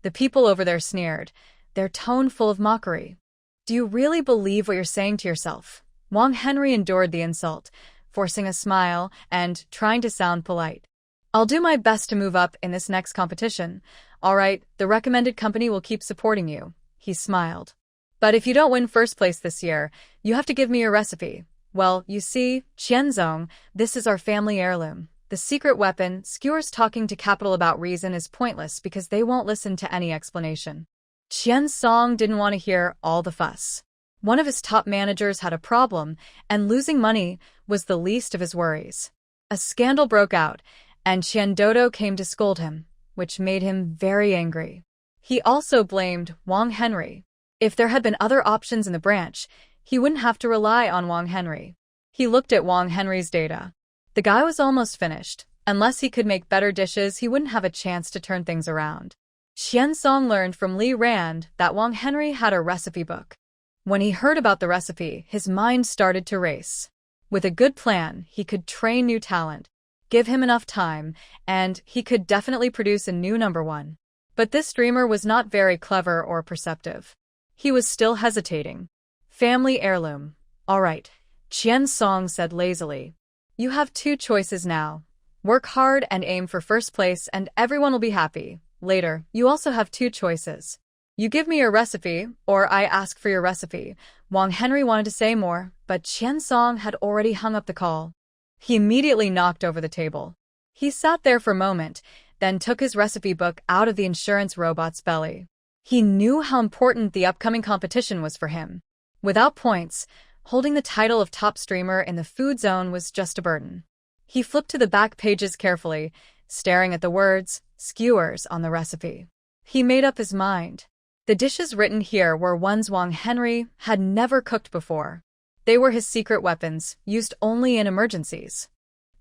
The people over there sneered, their tone full of mockery. Do you really believe what you're saying to yourself? Wang Henry endured the insult, forcing a smile and trying to sound polite. I'll do my best to move up in this next competition. All right, the recommended company will keep supporting you. He smiled. But if you don't win first place this year, you have to give me your recipe. Well, you see, Qianzong, this is our family heirloom. The secret weapon, skewers talking to capital about reason is pointless because they won't listen to any explanation. Qian Song didn't want to hear all the fuss. One of his top managers had a problem, and losing money was the least of his worries. A scandal broke out, and Qian Dodo came to scold him, which made him very angry. He also blamed Wang Henry. If there had been other options in the branch, he wouldn't have to rely on Wang Henry. He looked at Wang Henry's data. The guy was almost finished. Unless he could make better dishes, he wouldn't have a chance to turn things around. Qian Song learned from Li Rand that Wang Henry had a recipe book. When he heard about the recipe, his mind started to race. With a good plan, he could train new talent. Give him enough time, and he could definitely produce a new #1. But this dreamer was not very clever or perceptive. He was still hesitating. Family heirloom. All right, Qian Song said lazily. You have 2 choices now. Work hard and aim for first place and everyone will be happy. Later, you also have 2 choices. You give me your recipe, or I ask for your recipe. Wang Henry wanted to say more, but Qian Song had already hung up the call. He immediately knocked over the table. He sat there for a moment, then took his recipe book out of the insurance robot's belly. He knew how important the upcoming competition was for him. Without points, holding the title of top streamer in the food zone was just a burden. He flipped to the back pages carefully, staring at the words, skewers, on the recipe. He made up his mind. The dishes written here were ones Wang Henry had never cooked before. They were his secret weapons, used only in emergencies.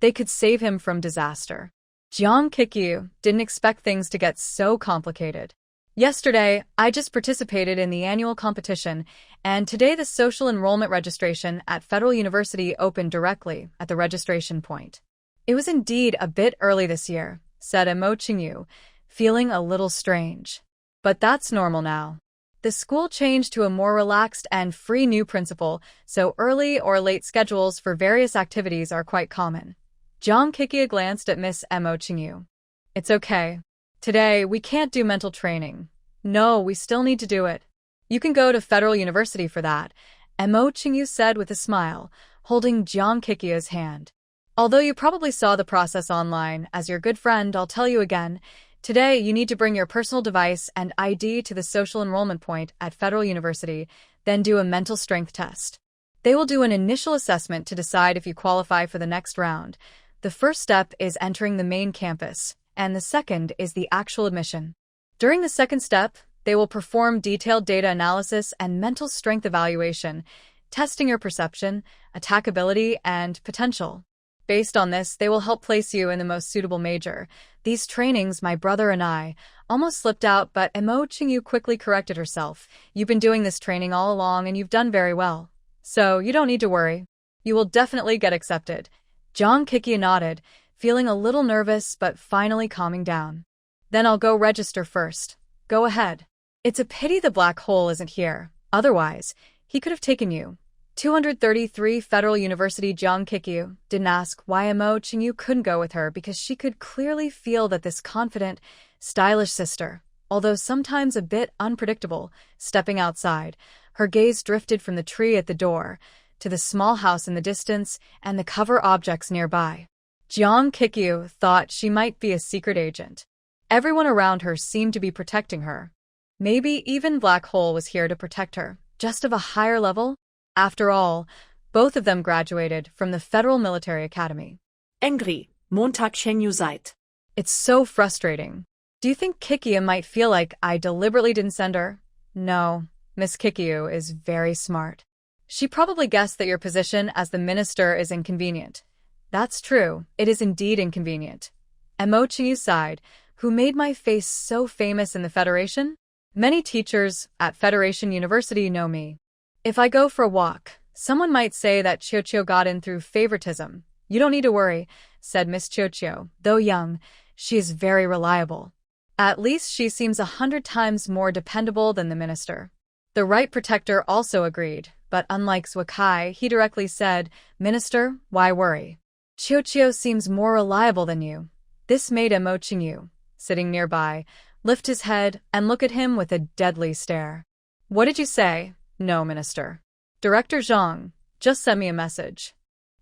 They could save him from disaster. Jiang Kikyu didn't expect things to get so complicated. Yesterday, I just participated in the annual competition, and today the social enrollment registration at Federal University opened directly at the registration point. It was indeed a bit early this year, said Mo Qingyu, feeling a little strange. But that's normal now. The school changed to a more relaxed and free new principal, so early or late schedules for various activities are quite common. Jiang Kikyu glanced at Miss Mo Qingyu. It's okay. Today, we can't do mental training. No, we still need to do it. You can go to Federal University for that, Mo Qingyu said with a smile, holding Jiang Kikyu's hand. Although you probably saw the process online, as your good friend, I'll tell you again. Today, you need to bring your personal device and ID to the social enrollment point at Federal University, then do a mental strength test. They will do an initial assessment to decide if you qualify for the next round. The first step is entering the main campus, and the second is the actual admission. During the second step, they will perform detailed data analysis and mental strength evaluation, testing your perception, attackability, and potential. Based on this, they will help place you in the most suitable major. These trainings, my brother and I, almost slipped out, but Mo Qingyu quickly corrected herself. You've been doing this training all along and you've done very well. So you don't need to worry. You will definitely get accepted. Jiang Kikyu nodded, feeling a little nervous but finally calming down. Then I'll go register first. Go ahead. It's a pity the black hole isn't here. Otherwise, he could have taken you. 233 Federal University Jiang Kikyu didn't ask why Mo Qingyu couldn't go with her because she could clearly feel that this confident, stylish sister, although sometimes a bit unpredictable, stepping outside, her gaze drifted from the tree at the door to the small house in the distance and the cover objects nearby. Jiang Kikyu thought she might be a secret agent. Everyone around her seemed to be protecting her. Maybe even Black Hole was here to protect her, just of a higher level? After all, both of them graduated from the Federal Military Academy. Angry, Montag Shenyu seid. It's so frustrating. Do you think Kikyu might feel like I deliberately didn't send her? No, Miss Kikyu is very smart. She probably guessed that your position as the minister is inconvenient. That's true, it is indeed inconvenient. And Mo Qingyu sighed, who made my face so famous in the Federation? Many teachers at Federation University know me. If I go for a walk, someone might say that Qiuqiu got in through favoritism. You don't need to worry, said Miss Qiuqiu. Though young, she is very reliable. At least she seems 100 times more dependable than the minister. The right protector also agreed, but unlike Zhukai, he directly said, Minister, why worry? Qiuqiu seems more reliable than you. This made Mo Qingyu, sitting nearby, lift his head and look at him with a deadly stare. What did you say? No, Minister. Director Zhang, just send me a message.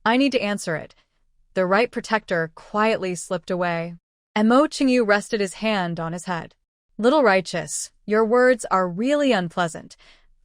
I need to answer it. The right protector quietly slipped away, and Mo Qingyu rested his hand on his head. Little Righteous, your words are really unpleasant.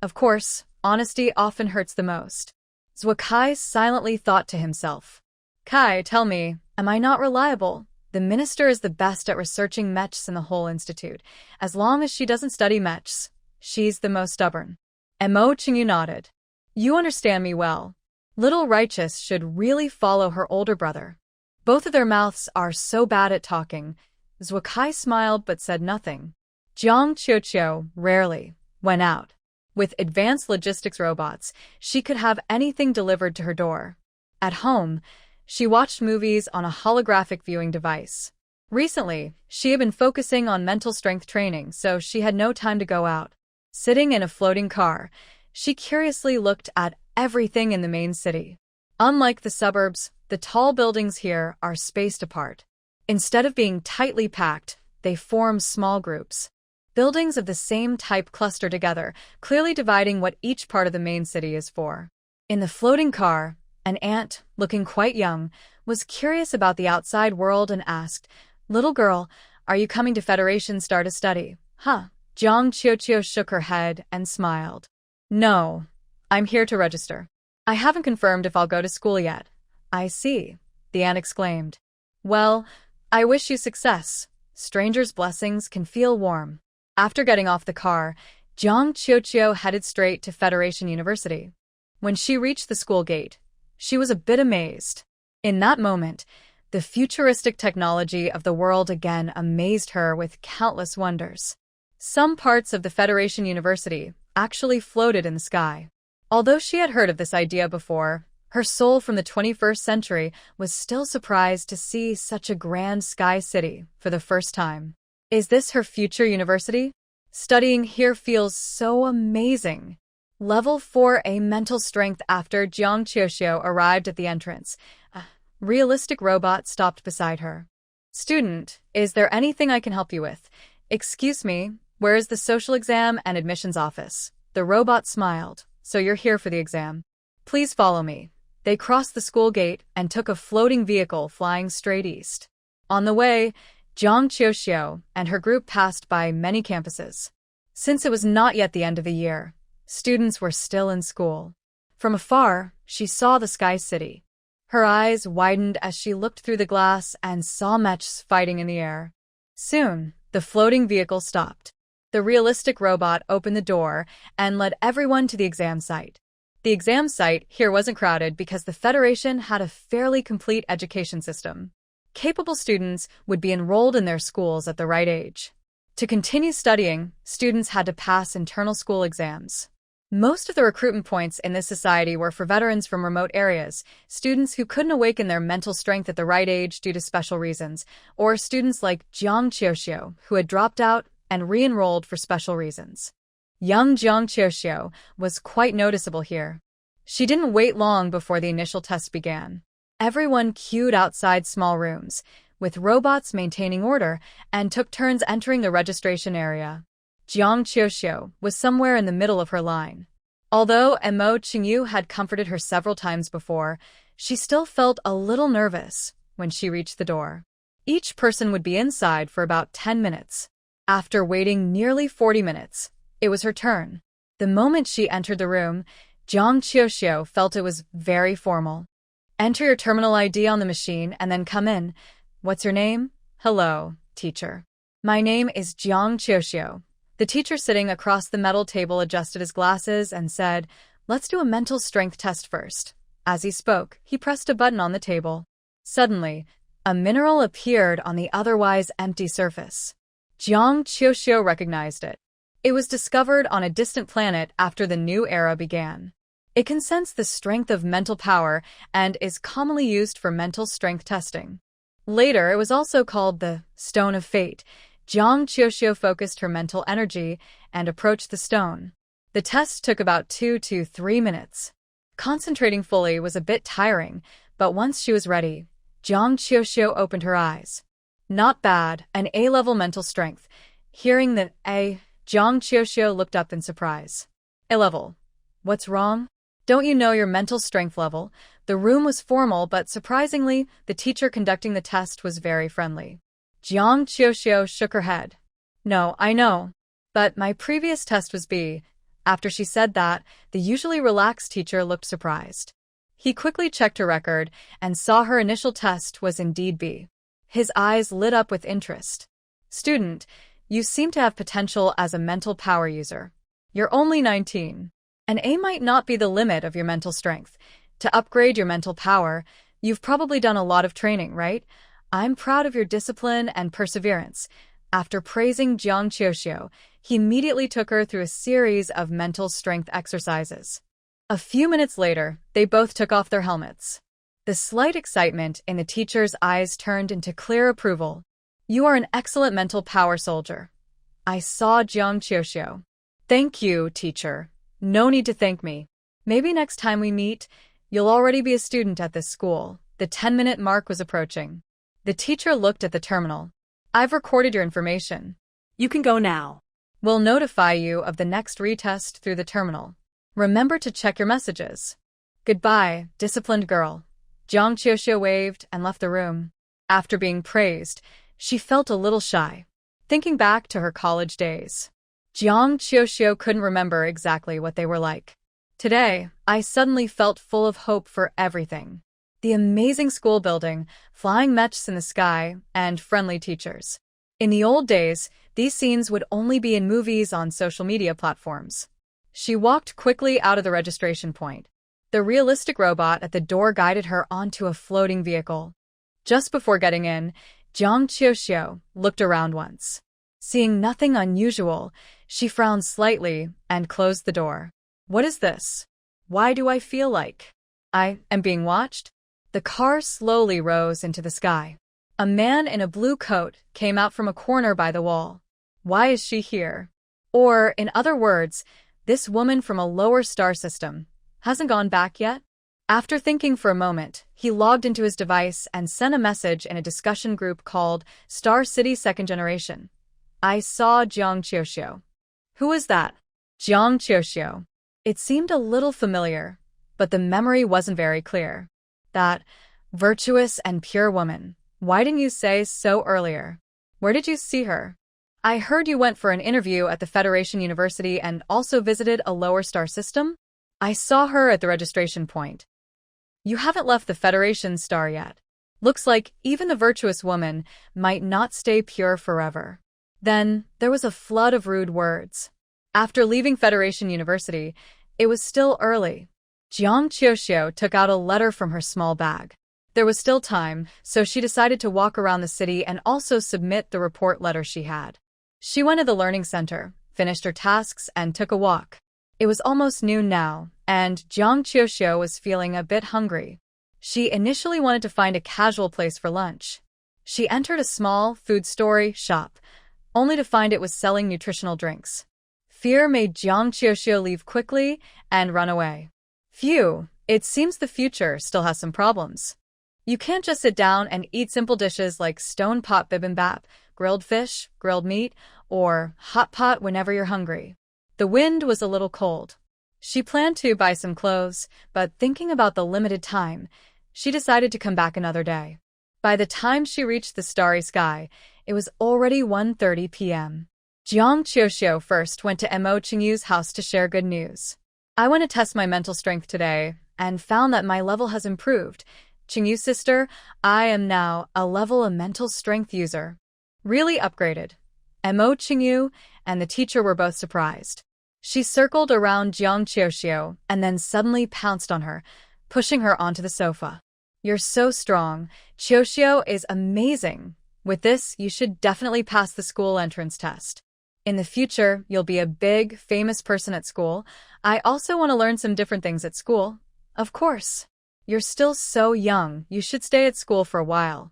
Of course, honesty often hurts the most. Zhukai silently thought to himself. Kai, tell me, am I not reliable? The minister is the best at researching mechs in the whole institute. As long as she doesn't study mechs, she's the most stubborn. And Mo Qingyu nodded. You understand me well. Little Righteous should really follow her older brother. Both of their mouths are so bad at talking. Zhukai smiled but said nothing. Jiang Qiuqiu rarely went out. With advanced logistics robots, she could have anything delivered to her door. At home, she watched movies on a holographic viewing device. Recently, she had been focusing on mental strength training, so she had no time to go out. Sitting in a floating car, she curiously looked at everything in the main city. Unlike the suburbs, the tall buildings here are spaced apart. Instead of being tightly packed, they form small groups. Buildings of the same type cluster together, clearly dividing what each part of the main city is for. In the floating car, an ant, looking quite young, was curious about the outside world and asked, Little girl, are you coming to Federation Star to study? Huh? Jiang Qiuqiu shook her head and smiled. No, I'm here to register. I haven't confirmed if I'll go to school yet. I see, the ant exclaimed. Well, I wish you success. Strangers' blessings can feel warm. After getting off the car, Jiang Qiuqiu headed straight to Federation University. When she reached the school gate, she was a bit amazed. In that moment, the futuristic technology of the world again amazed her with countless wonders. Some parts of the Federation University actually floated in the sky. Although she had heard of this idea before, her soul from the 21st century was still surprised to see such a grand sky city for the first time. Is this her future university? Studying here feels so amazing. Level 4A mental strength. After Jiang Qiuqiu arrived at the entrance, a realistic robot stopped beside her. Student, is there anything I can help you with? Excuse me, where is the social exam and admissions office? The robot smiled. So you're here for the exam. Please follow me. They crossed the school gate and took a floating vehicle flying straight east. On the way, Jiang Qiuqiu and her group passed by many campuses. Since it was not yet the end of the year, students were still in school. From afar, she saw the sky city. Her eyes widened as she looked through the glass and saw mechs fighting in the air. Soon, the floating vehicle stopped. The realistic robot opened the door and led everyone to the exam site. The exam site here wasn't crowded because the Federation had a fairly complete education system. Capable students would be enrolled in their schools at the right age. To continue studying, students had to pass internal school exams. Most of the recruitment points in this society were for veterans from remote areas, students who couldn't awaken their mental strength at the right age due to special reasons, or students like Jiang Qiuqiu, who had dropped out and re-enrolled for special reasons. Young Jiang Qiuxiu was quite noticeable here. She didn't wait long before the initial test began. Everyone queued outside small rooms, with robots maintaining order, and took turns entering the registration area. Jiang Qiuxiu was somewhere in the middle of her line. Although Mo Qingyu had comforted her several times before, she still felt a little nervous when she reached the door. Each person would be inside for about 10 minutes. After waiting nearly 40 minutes, it was her turn. The moment she entered the room, Jiang Qiuxiu felt it was very formal. Enter your terminal ID on the machine and then come in. What's your name? Hello, teacher. My name is Jiang Qiuxiu. The teacher sitting across the metal table adjusted his glasses and said, "Let's do a mental strength test first." As he spoke, he pressed a button on the table. Suddenly, a mineral appeared on the otherwise empty surface. Jiang Qiuxiu recognized it. It was discovered on a distant planet after the new era began. It can sense the strength of mental power and is commonly used for mental strength testing. Later, it was also called the Stone of Fate. Jiang Qiuxiu focused her mental energy and approached the stone. The test took about 2 to 3 minutes. Concentrating fully was a bit tiring, but once she was ready, Jiang Qiuxiu opened her eyes. Not bad, an A-level mental strength. Hearing that A, Jiang Qiuxiu looked up in surprise. A-level. What's wrong? Don't you know your mental strength level? The room was formal, but surprisingly, the teacher conducting the test was very friendly. Jiang Qiuxiu shook her head. No, I know. But my previous test was B. After she said that, the usually relaxed teacher looked surprised. He quickly checked her record and saw her initial test was indeed B. His eyes lit up with interest. Student, you seem to have potential as a mental power user. You're only 19. An A might not be the limit of your mental strength. To upgrade your mental power, you've probably done a lot of training, right? I'm proud of your discipline and perseverance. After praising Jiang Qiuxiu, he immediately took her through a series of mental strength exercises. A few minutes later, they both took off their helmets. The slight excitement in the teacher's eyes turned into clear approval. You are an excellent mental power soldier. I saw Jiang Qiuxiu. Thank you, teacher. No need to thank me. Maybe next time we meet, you'll already be a student at this school. The 10-minute mark was approaching. The teacher looked at the terminal. I've recorded your information. You can go now. We'll notify you of the next retest through the terminal. Remember to check your messages. Goodbye, disciplined girl. Jiang Qiuxiu waved and left the room. After being praised, she felt a little shy, thinking back to her college days. Jiang Qiuxiu couldn't remember exactly what they were like. Today, I suddenly felt full of hope for everything. The amazing school building, flying mechs in the sky, and friendly teachers. In the old days, these scenes would only be in movies on social media platforms. She walked quickly out of the registration point. The realistic robot at the door guided her onto a floating vehicle. Just before getting in, Jiang Qiuxiu looked around once. Seeing nothing unusual, she frowned slightly and closed the door. What is this? Why do I feel like I am being watched? The car slowly rose into the sky. A man in a blue coat came out from a corner by the wall. Why is she here? Or, in other words, this woman from a lower star system hasn't gone back yet? After thinking for a moment, he logged into his device and sent a message in a discussion group called Star City Second Generation. I saw Jiang Qiuxiu. Who is that? Jiang Qiuxiu. It seemed a little familiar, but the memory wasn't very clear. That virtuous and pure woman. Why didn't you say so earlier? Where did you see her? I heard you went for an interview at the Federation University and also visited a lower star system? I saw her at the registration point. You haven't left the Federation star yet. Looks like even the virtuous woman might not stay pure forever. Then, there was a flood of rude words. After leaving Federation University, it was still early. Jiang Qiuxiu took out a letter from her small bag. There was still time, so she decided to walk around the city and also submit the report letter she had. She went to the learning center, finished her tasks, and took a walk. It was almost noon now, and Jiang Qiuxiu was feeling a bit hungry. She initially wanted to find a casual place for lunch. She entered a small food store shop, only to find it was selling nutritional drinks. Fear made Jiang Qiuxiu leave quickly and run away. Phew, it seems the future still has some problems. You can't just sit down and eat simple dishes like stone pot bibimbap, grilled fish, grilled meat, or hot pot whenever you're hungry. The wind was a little cold. She planned to buy some clothes, but thinking about the limited time, she decided to come back another day. By the time she reached the starry sky, it was already 1:30 p.m. Jiang Qiuxiu first went to Mo Qingyu's house to share good news. I want to test my mental strength today, and found that my level has improved. Qingyu sister, I am now a level of mental strength user. Really upgraded. Mo Qingyu and the teacher were both surprised. She circled around Jiang Qiuxiu and then suddenly pounced on her, pushing her onto the sofa. You're so strong. Qiuxiu is amazing. With this, you should definitely pass the school entrance test. In the future, you'll be a big, famous person at school. I also want to learn some different things at school. Of course. You're still so young, you should stay at school for a while.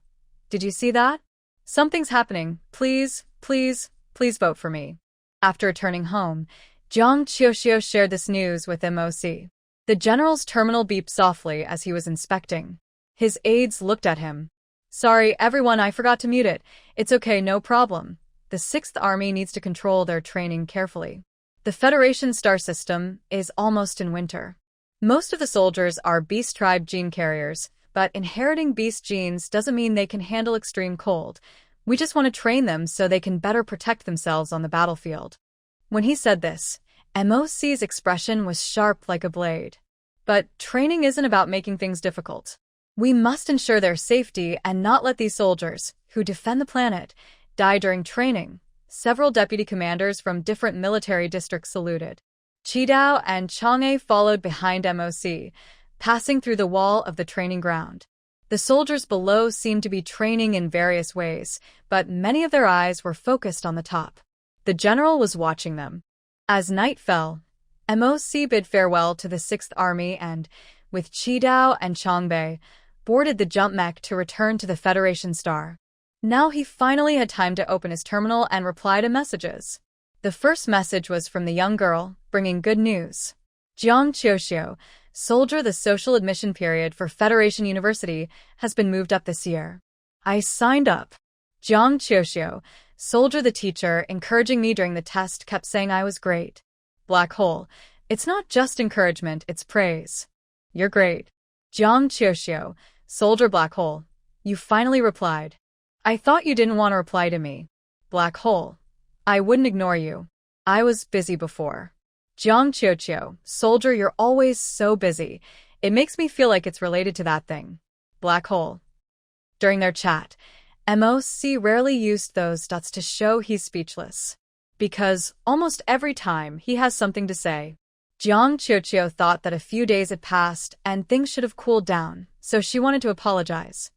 Did you see that? Something's happening. Please, please, please vote for me. After returning home, Jiang Qiuxiu shared this news with MOC. The general's terminal beeped softly as he was inspecting. His aides looked at him. Sorry, everyone, I forgot to mute it. It's okay, no problem. The 6th Army needs to control their training carefully. The Federation star system is almost in winter. Most of the soldiers are beast tribe gene carriers, but inheriting beast genes doesn't mean they can handle extreme cold. We just want to train them so they can better protect themselves on the battlefield. When he said this, MOC's expression was sharp like a blade. But training isn't about making things difficult. We must ensure their safety and not let these soldiers, who defend the planet, die during training. Several deputy commanders from different military districts saluted. Qidao and Chang'e followed behind MOC, passing through the wall of the training ground. The soldiers below seemed to be training in various ways, but many of their eyes were focused on the top. The general was watching them. As night fell, MOC bid farewell to the 6th Army and, with Qidao and Chang'e, boarded the jump mech to return to the Federation Star. Now he finally had time to open his terminal and reply to messages. The first message was from the young girl, bringing good news. Jiang Qiuxiu, soldier, the social admission period for Federation University has been moved up this year. I signed up. Jiang Qiuxiu, soldier, the teacher, encouraging me during the test, kept saying I was great. Black hole. It's not just encouragement, it's praise. You're great. Jiang Qiuxiu, soldier, black hole. You finally replied. I thought you didn't want to reply to me. Black hole. I wouldn't ignore you. I was busy before. Jiang Qiuxiu, soldier, you're always so busy. It makes me feel like it's related to that thing. Black hole. During their chat, MOC rarely used those dots to show he's speechless. Because almost every time he has something to say. Jiang Qiuxiu thought that a few days had passed and things should have cooled down, so she wanted to apologize.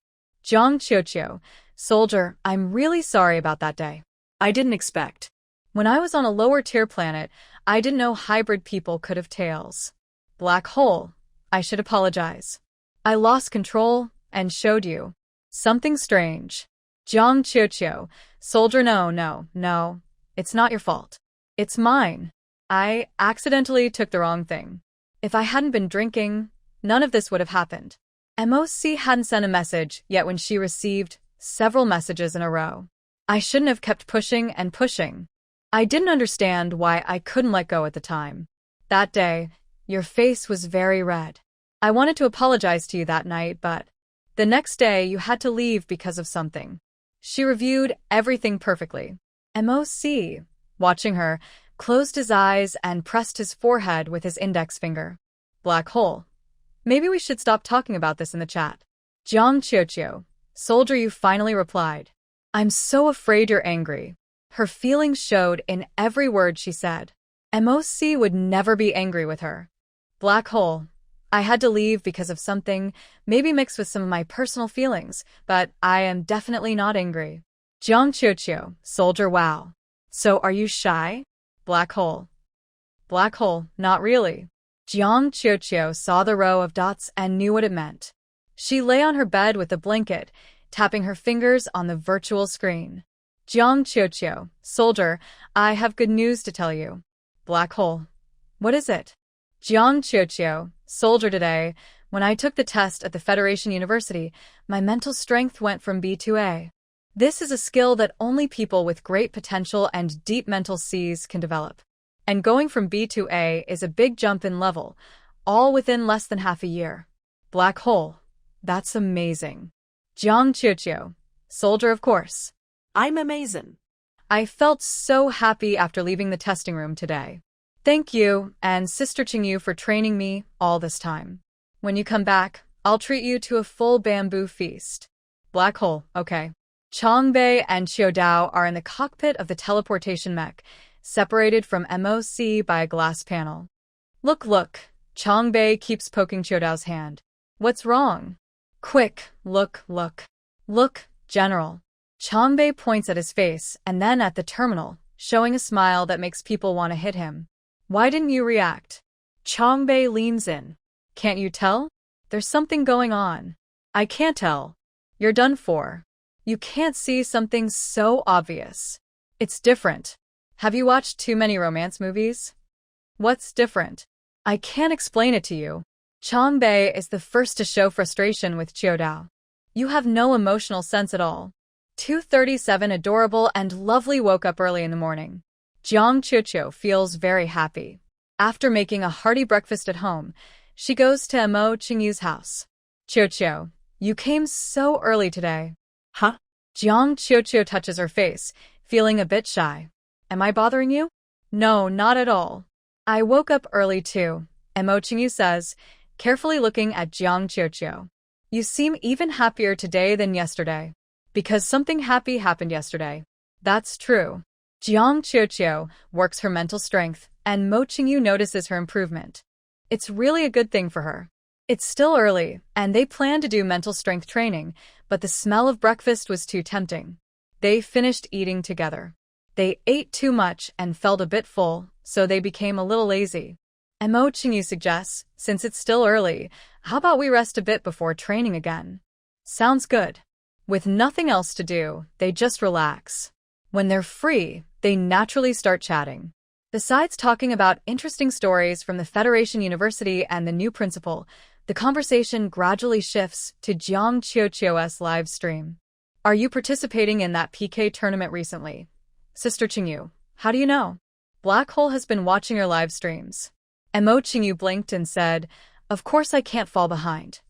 Jiang Qiuxiu, soldier, I'm really sorry about that day. I didn't expect. When I was on a lower-tier planet, I didn't know hybrid people could have tails. Black hole. I should apologize. I lost control and showed you something strange. Jiang Qiuxiu, soldier, no. It's not your fault. It's mine. I accidentally took the wrong thing. If I hadn't been drinking, none of this would have happened. MOC hadn't sent a message yet when she received several messages in a row. I shouldn't have kept pushing and pushing. I didn't understand why I couldn't let go at the time. That day, your face was very red. I wanted to apologize to you that night, but the next day you had to leave because of something. She reviewed everything perfectly. MOC, watching her, closed his eyes and pressed his forehead with his index finger. Black hole. Maybe we should stop talking about this in the chat. Jiang Qiuxiu, soldier, you finally replied. I'm so afraid you're angry. Her feelings showed in every word she said. MOC would never be angry with her. Black hole. I had to leave because of something, maybe mixed with some of my personal feelings, but I am definitely not angry. Jiang Qiuxiu, soldier, wow. So are you shy? Black hole. Black hole, not really. Jiang Qiuxiu saw the row of dots and knew what it meant. She lay on her bed with a blanket, tapping her fingers on the virtual screen. Jiang Qiuqiu, soldier, I have good news to tell you. Black hole. What is it? Jiang Qiuqiu, soldier, today, when I took the test at the Federation University, my mental strength went from B to A. This is a skill that only people with great potential and deep mental seas can develop. And going from B to A is a big jump in level, all within less than half a year. Black hole. That's amazing. Jiang Qiuqiu, soldier, of course. I'm amazing. I felt so happy after leaving the testing room today. Thank you and Sister Qingyu for training me all this time. When you come back, I'll treat you to a full bamboo feast. Black hole, okay. Changbei and Qiudao are in the cockpit of the teleportation mech, separated from MOC by a glass panel. Look. Changbei keeps poking Qiudao's hand. What's wrong? Quick, look. Look, General. Changbei points at his face and then at the terminal, showing a smile that makes people want to hit him. Why didn't you react? Changbei leans in. Can't you tell? There's something going on. I can't tell. You're done for. You can't see something so obvious. It's different. Have you watched too many romance movies? What's different? I can't explain it to you. Changbei is the first to show frustration with Qiudao. You have no emotional sense at all. 237 adorable and lovely woke up early in the morning. Jiang Qiuqiu feels very happy. After making a hearty breakfast at home, she goes to Mo Qingyu's house. Qiuqiu, you came so early today. Huh? Jiang Qiuqiu touches her face, feeling a bit shy. Am I bothering you? No, not at all. I woke up early too, Mo Qingyu says, carefully looking at Jiang Qiuqiu. You seem even happier today than yesterday. Because something happy happened yesterday. That's true. Jiang Qiuqiu works her mental strength, and Mo Qingyu notices her improvement. It's really a good thing for her. It's still early, and they plan to do mental strength training, but the smell of breakfast was too tempting. They finished eating together. They ate too much and felt a bit full, so they became a little lazy. And Mo Qingyu suggests, since it's still early, how about we rest a bit before training again? Sounds good. With nothing else to do, they just relax. When they're free, they naturally start chatting. Besides talking about interesting stories from the Federation University and the new principal, the conversation gradually shifts to Jiang Qiuqiu's live stream. Are you participating in that PK tournament recently? Sister Qingyu, how do you know? Black Hole has been watching your live streams. Mo Qingyu blinked and said, Of course I can't fall behind.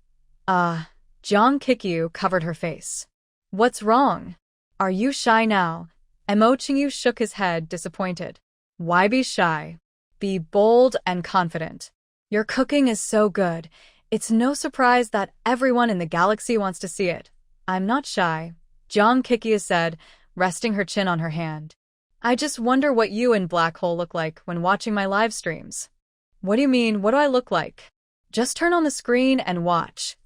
Jiang Qiuqiu covered her face. What's wrong? Are you shy now? Mo Qingyu shook his head, disappointed. Why be shy? Be bold and confident. Your cooking is so good. It's no surprise that everyone in the galaxy wants to see it. I'm not shy, Jiang Qiuqiu said, resting her chin on her hand. I just wonder what you and Black Hole look like when watching my live streams. What do you mean, what do I look like? Just turn on the screen and watch.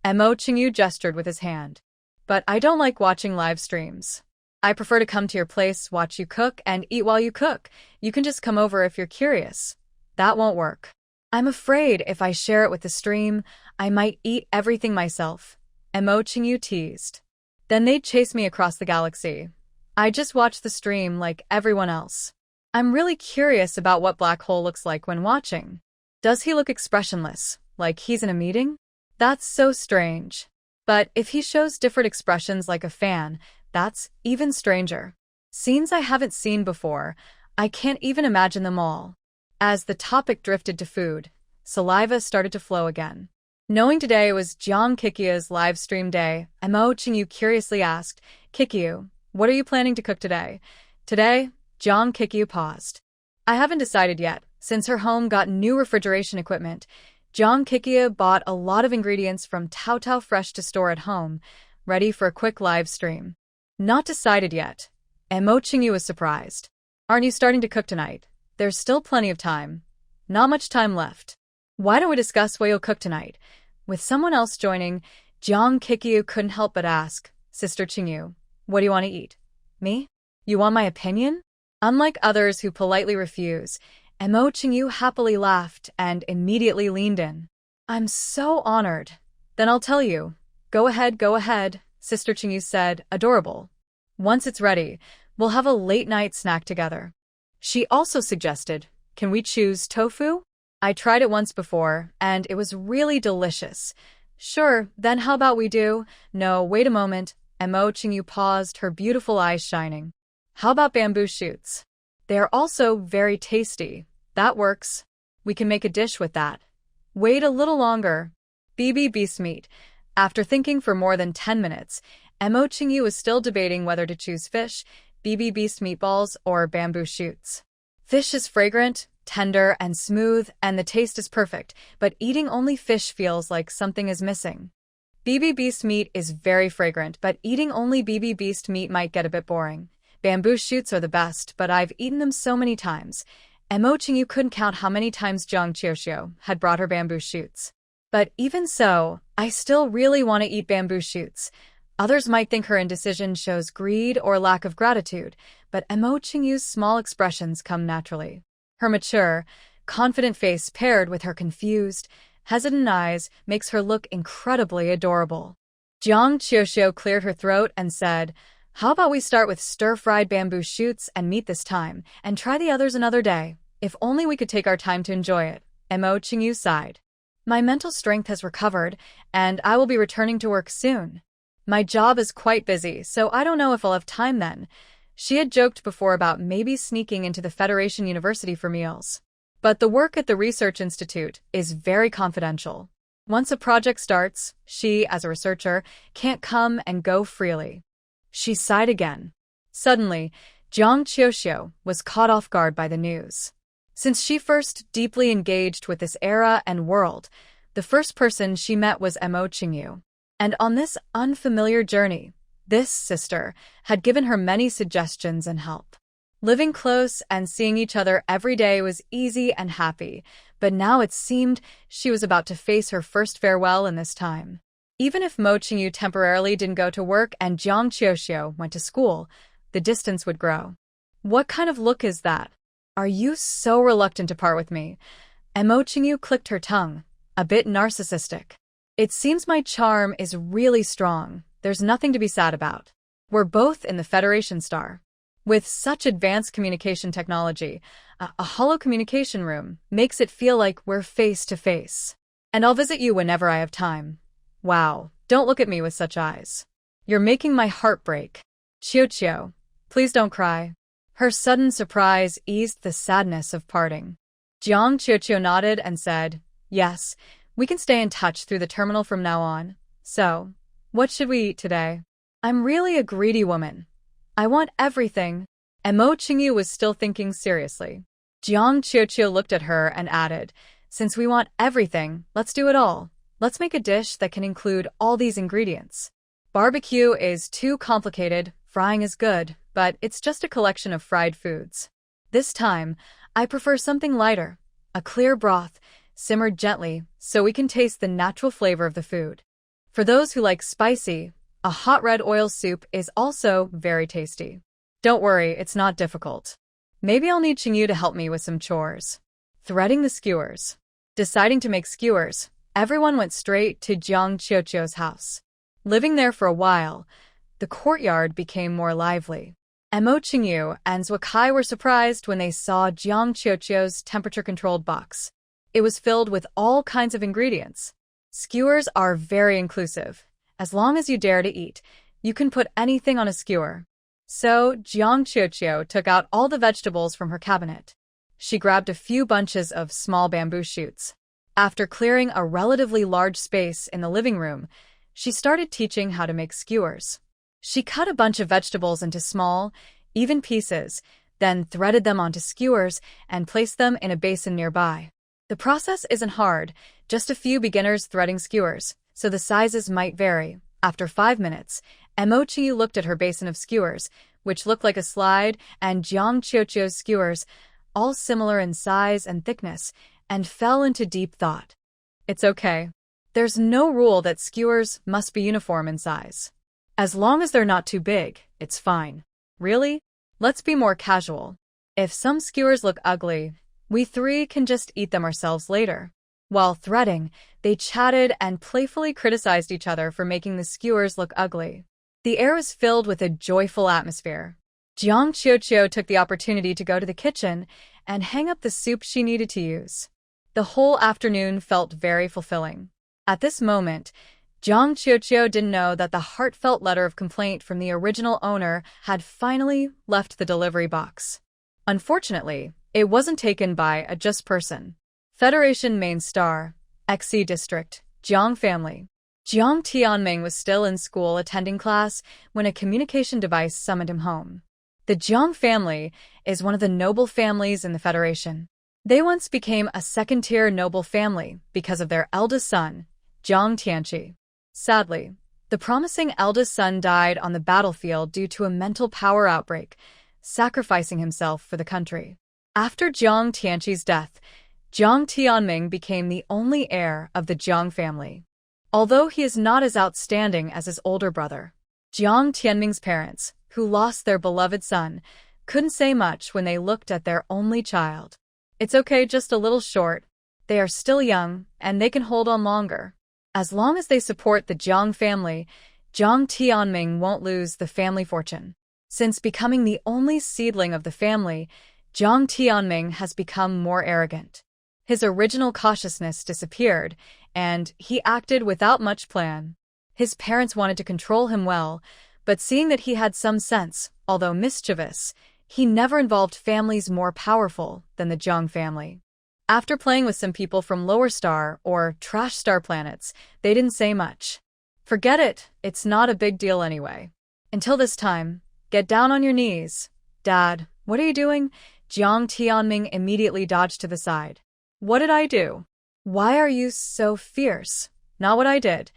Mo Qingyu gestured with his hand. But I don't like watching live streams. I prefer to come to your place, watch you cook, and eat while you cook. You can just come over if you're curious. That won't work. I'm afraid if I share it with the stream, I might eat everything myself. Mo Qingyu teased. Then they'd chase me across the galaxy. I just watch the stream like everyone else. I'm really curious about what Black Hole looks like when watching. Does he look expressionless, like he's in a meeting? That's so strange. But if he shows different expressions like a fan, that's even stranger. Scenes I haven't seen before, I can't even imagine them all. As the topic drifted to food, saliva started to flow again. Knowing today was Jiang Qiuqiu's live stream day, Mo Qingyu curiously asked, Qiuqiu, what are you planning to cook today? Today, Jiang Qiuqiu paused. I haven't decided yet. Since her home got new refrigeration equipment, Jiang Qiuqiu bought a lot of ingredients from Taotao Fresh to store at home, ready for a quick live stream. Not decided yet. Mo Qingyu was surprised. Aren't you starting to cook tonight? There's still plenty of time. Not much time left. Why don't we discuss what you'll cook tonight? With someone else joining, Jiang Qiuqiu couldn't help but ask, Sister Qingyu, what do you want to eat? Me? You want my opinion? Unlike others who politely refuse, Mo Qingyu happily laughed and immediately leaned in. I'm so honored. Then I'll tell you. Go ahead, Sister Qingyu said, adorable. Once it's ready, We'll have a late-night snack together. She also suggested, can we choose tofu? I tried it once before, and it was really delicious. Sure, then how about we do? No, wait a moment. Mo Chingyu paused, her beautiful eyes shining. How about bamboo shoots? They are also very tasty. That works. We can make a dish with that. Wait a little longer. BB beast meat. After thinking for more than 10 minutes, Mo Chingyu was still debating whether to choose fish, BB beast meatballs, or bamboo shoots. Fish is fragrant, tender, and smooth, and the taste is perfect, but eating only fish feels like something is missing. BB beast meat is very fragrant, but eating only BB beast meat might get a bit boring. Bamboo shoots are the best, but I've eaten them so many times. Mo Chingyu couldn't count how many times Jiang Qiuxiu had brought her bamboo shoots. But even so, I still really want to eat bamboo shoots. Others might think her indecision shows greed or lack of gratitude, but Mo Chingyu's small expressions come naturally. Her mature, confident face paired with her confused, hesitant eyes makes her look incredibly adorable. Jiang Qiuxiu cleared her throat and said, how about we start with stir-fried bamboo shoots and meat this time, and try the others another day? If only we could take our time to enjoy it. Mo Chingyu sighed. My mental strength has recovered, and I will be returning to work soon. My job is quite busy, so I don't know if I'll have time then. She had joked before about maybe sneaking into the Federation University for meals. But the work at the Research Institute is very confidential. Once a project starts, she, as a researcher, can't come and go freely. She sighed again. Suddenly, Jiang Qiuxiu was caught off guard by the news. Since she first deeply engaged with this era and world, the first person she met was Mo Chingyu. And on this unfamiliar journey, this sister had given her many suggestions and help. Living close and seeing each other every day was easy and happy, but now it seemed she was about to face her first farewell in this time. Even if Mo Chingyu temporarily didn't go to work and Jiang Qiuxiu went to school, the distance would grow. What kind of look is that? Are you so reluctant to part with me? Mo Chingyu clicked her tongue, a bit narcissistic. It seems my charm is really strong. There's nothing to be sad about. We're both in the Federation Star. With such advanced communication technology, a hollow communication room makes it feel like we're face to face. And I'll visit you whenever I have time. Wow, don't look at me with such eyes. You're making my heart break. Qiuqiu, please don't cry. Her sudden surprise eased the sadness of parting. Jiang Qiuqiu nodded and said, yes, we can stay in touch through the terminal from now on. So, what should we eat today? I'm really a greedy woman. I want everything. Mo Chingyu was still thinking seriously. Jiang Qiuqiu looked at her and added, since we want everything, let's do it all. Let's make a dish that can include all these ingredients. Barbecue is too complicated, frying is good, but it's just a collection of fried foods. This time, I prefer something lighter, a clear broth, simmered gently so we can taste the natural flavor of the food. For those who like spicy, a hot red oil soup is also very tasty. Don't worry, it's not difficult. Maybe I'll need Chingyu to help me with some chores. Threading the skewers. Deciding to make skewers, everyone went straight to Jiang Qiuqiu's house. Living there for a while, the courtyard became more lively. Mo Chingyu and Zhukai were surprised when they saw Jiang Qiuqiu's temperature-controlled box. It was filled with all kinds of ingredients. Skewers are very inclusive. As long as you dare to eat, you can put anything on a skewer. So, Jiang Qiuqiu took out all the vegetables from her cabinet. She grabbed a few bunches of small bamboo shoots. After clearing a relatively large space in the living room, she started teaching how to make skewers. She cut a bunch of vegetables into small, even pieces, then threaded them onto skewers and placed them in a basin nearby. The process isn't hard, just a few beginners threading skewers, so the sizes might vary. After 5 minutes, Mo Chingyu looked at her basin of skewers, which looked like a slide, and Jiang Qiuqiu's skewers, all similar in size and thickness, and fell into deep thought. It's okay. There's no rule that skewers must be uniform in size. As long as they're not too big, it's fine. Really? Let's be more casual. If some skewers look ugly, we three can just eat them ourselves later. While threading, they chatted and playfully criticized each other for making the skewers look ugly. The air was filled with a joyful atmosphere. Jiang Qiuqiu took the opportunity to go to the kitchen and hang up the soup she needed to use. The whole afternoon felt very fulfilling. At this moment, Jiang Qiuqiu didn't know that the heartfelt letter of complaint from the original owner had finally left the delivery box. Unfortunately, it wasn't taken by a just person. Federation main star, XC District, Jiang family. Jiang Tianming was still in school attending class when a communication device summoned him home. The Jiang family is one of the noble families in the Federation. They once became a second-tier noble family because of their eldest son, Jiang Tianqi. Sadly, the promising eldest son died on the battlefield due to a mental power outbreak, sacrificing himself for the country. After Jiang Tianqi's death, Jiang Tianming became the only heir of the Jiang family. Although he is not as outstanding as his older brother, Jiang Tianming's parents, who lost their beloved son, couldn't say much when they looked at their only child. It's okay, just a little short. They are still young, and they can hold on longer. As long as they support the Jiang family, Jiang Tianming won't lose the family fortune. Since becoming the only seedling of the family, Jiang Tianming has become more arrogant. His original cautiousness disappeared, and he acted without much plan. His parents wanted to control him well, but seeing that he had some sense, although mischievous, he never involved families more powerful than the Jiang family. After playing with some people from lower star or trash star planets, they didn't say much. Forget it, it's not a big deal anyway. Until this time, get down on your knees. Dad, what are you doing? Jiang Tianming immediately dodged to the side. What did I do? Why are you so fierce? Not what I did.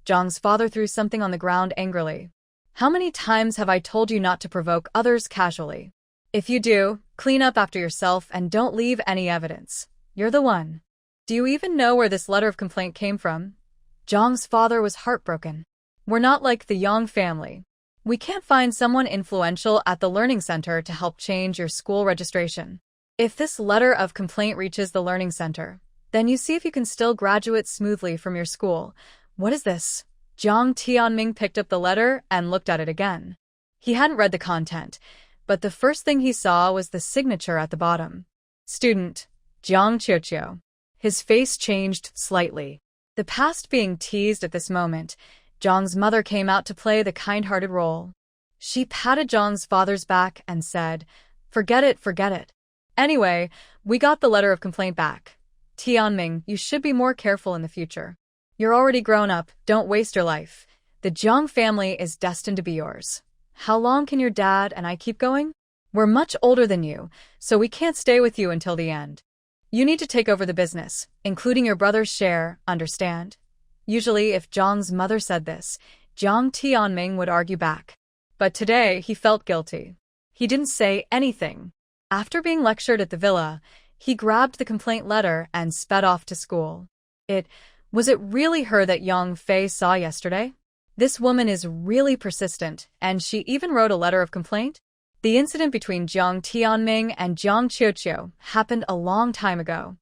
Jiang's father threw something on the ground angrily. How many times have I told you not to provoke others casually? If you do, clean up after yourself and don't leave any evidence. You're the one. Do you even know where this letter of complaint came from? Jiang's father was heartbroken. We're not like the Yang family. We can't find someone influential at the learning center to help change your school registration. If this letter of complaint reaches the learning center, then you see if you can still graduate smoothly from your school. What is this? Jiang Tianming picked up the letter and looked at it again. He hadn't read the content, but the first thing he saw was the signature at the bottom. Student, Jiang Qiuqiu. His face changed slightly. The past being teased at this moment, Jiang's mother came out to play the kind-hearted role. She patted Jiang's father's back and said, Forget it, forget it. Anyway, we got the letter of complaint back. Tianming, you should be more careful in the future. You're already grown up, don't waste your life. The Jiang family is destined to be yours. How long can your dad and I keep going? We're much older than you, so we can't stay with you until the end. You need to take over the business, including your brother's share, understand? Usually, if Jiang's mother said this, Jiang Tianming would argue back. But today, he felt guilty. He didn't say anything. After being lectured at the villa, he grabbed the complaint letter and sped off to school. Was it really her that Yang Fei saw yesterday? This woman is really persistent, and she even wrote a letter of complaint? The incident between Jiang Tianming and Jiang Qiuqiu happened a long time ago.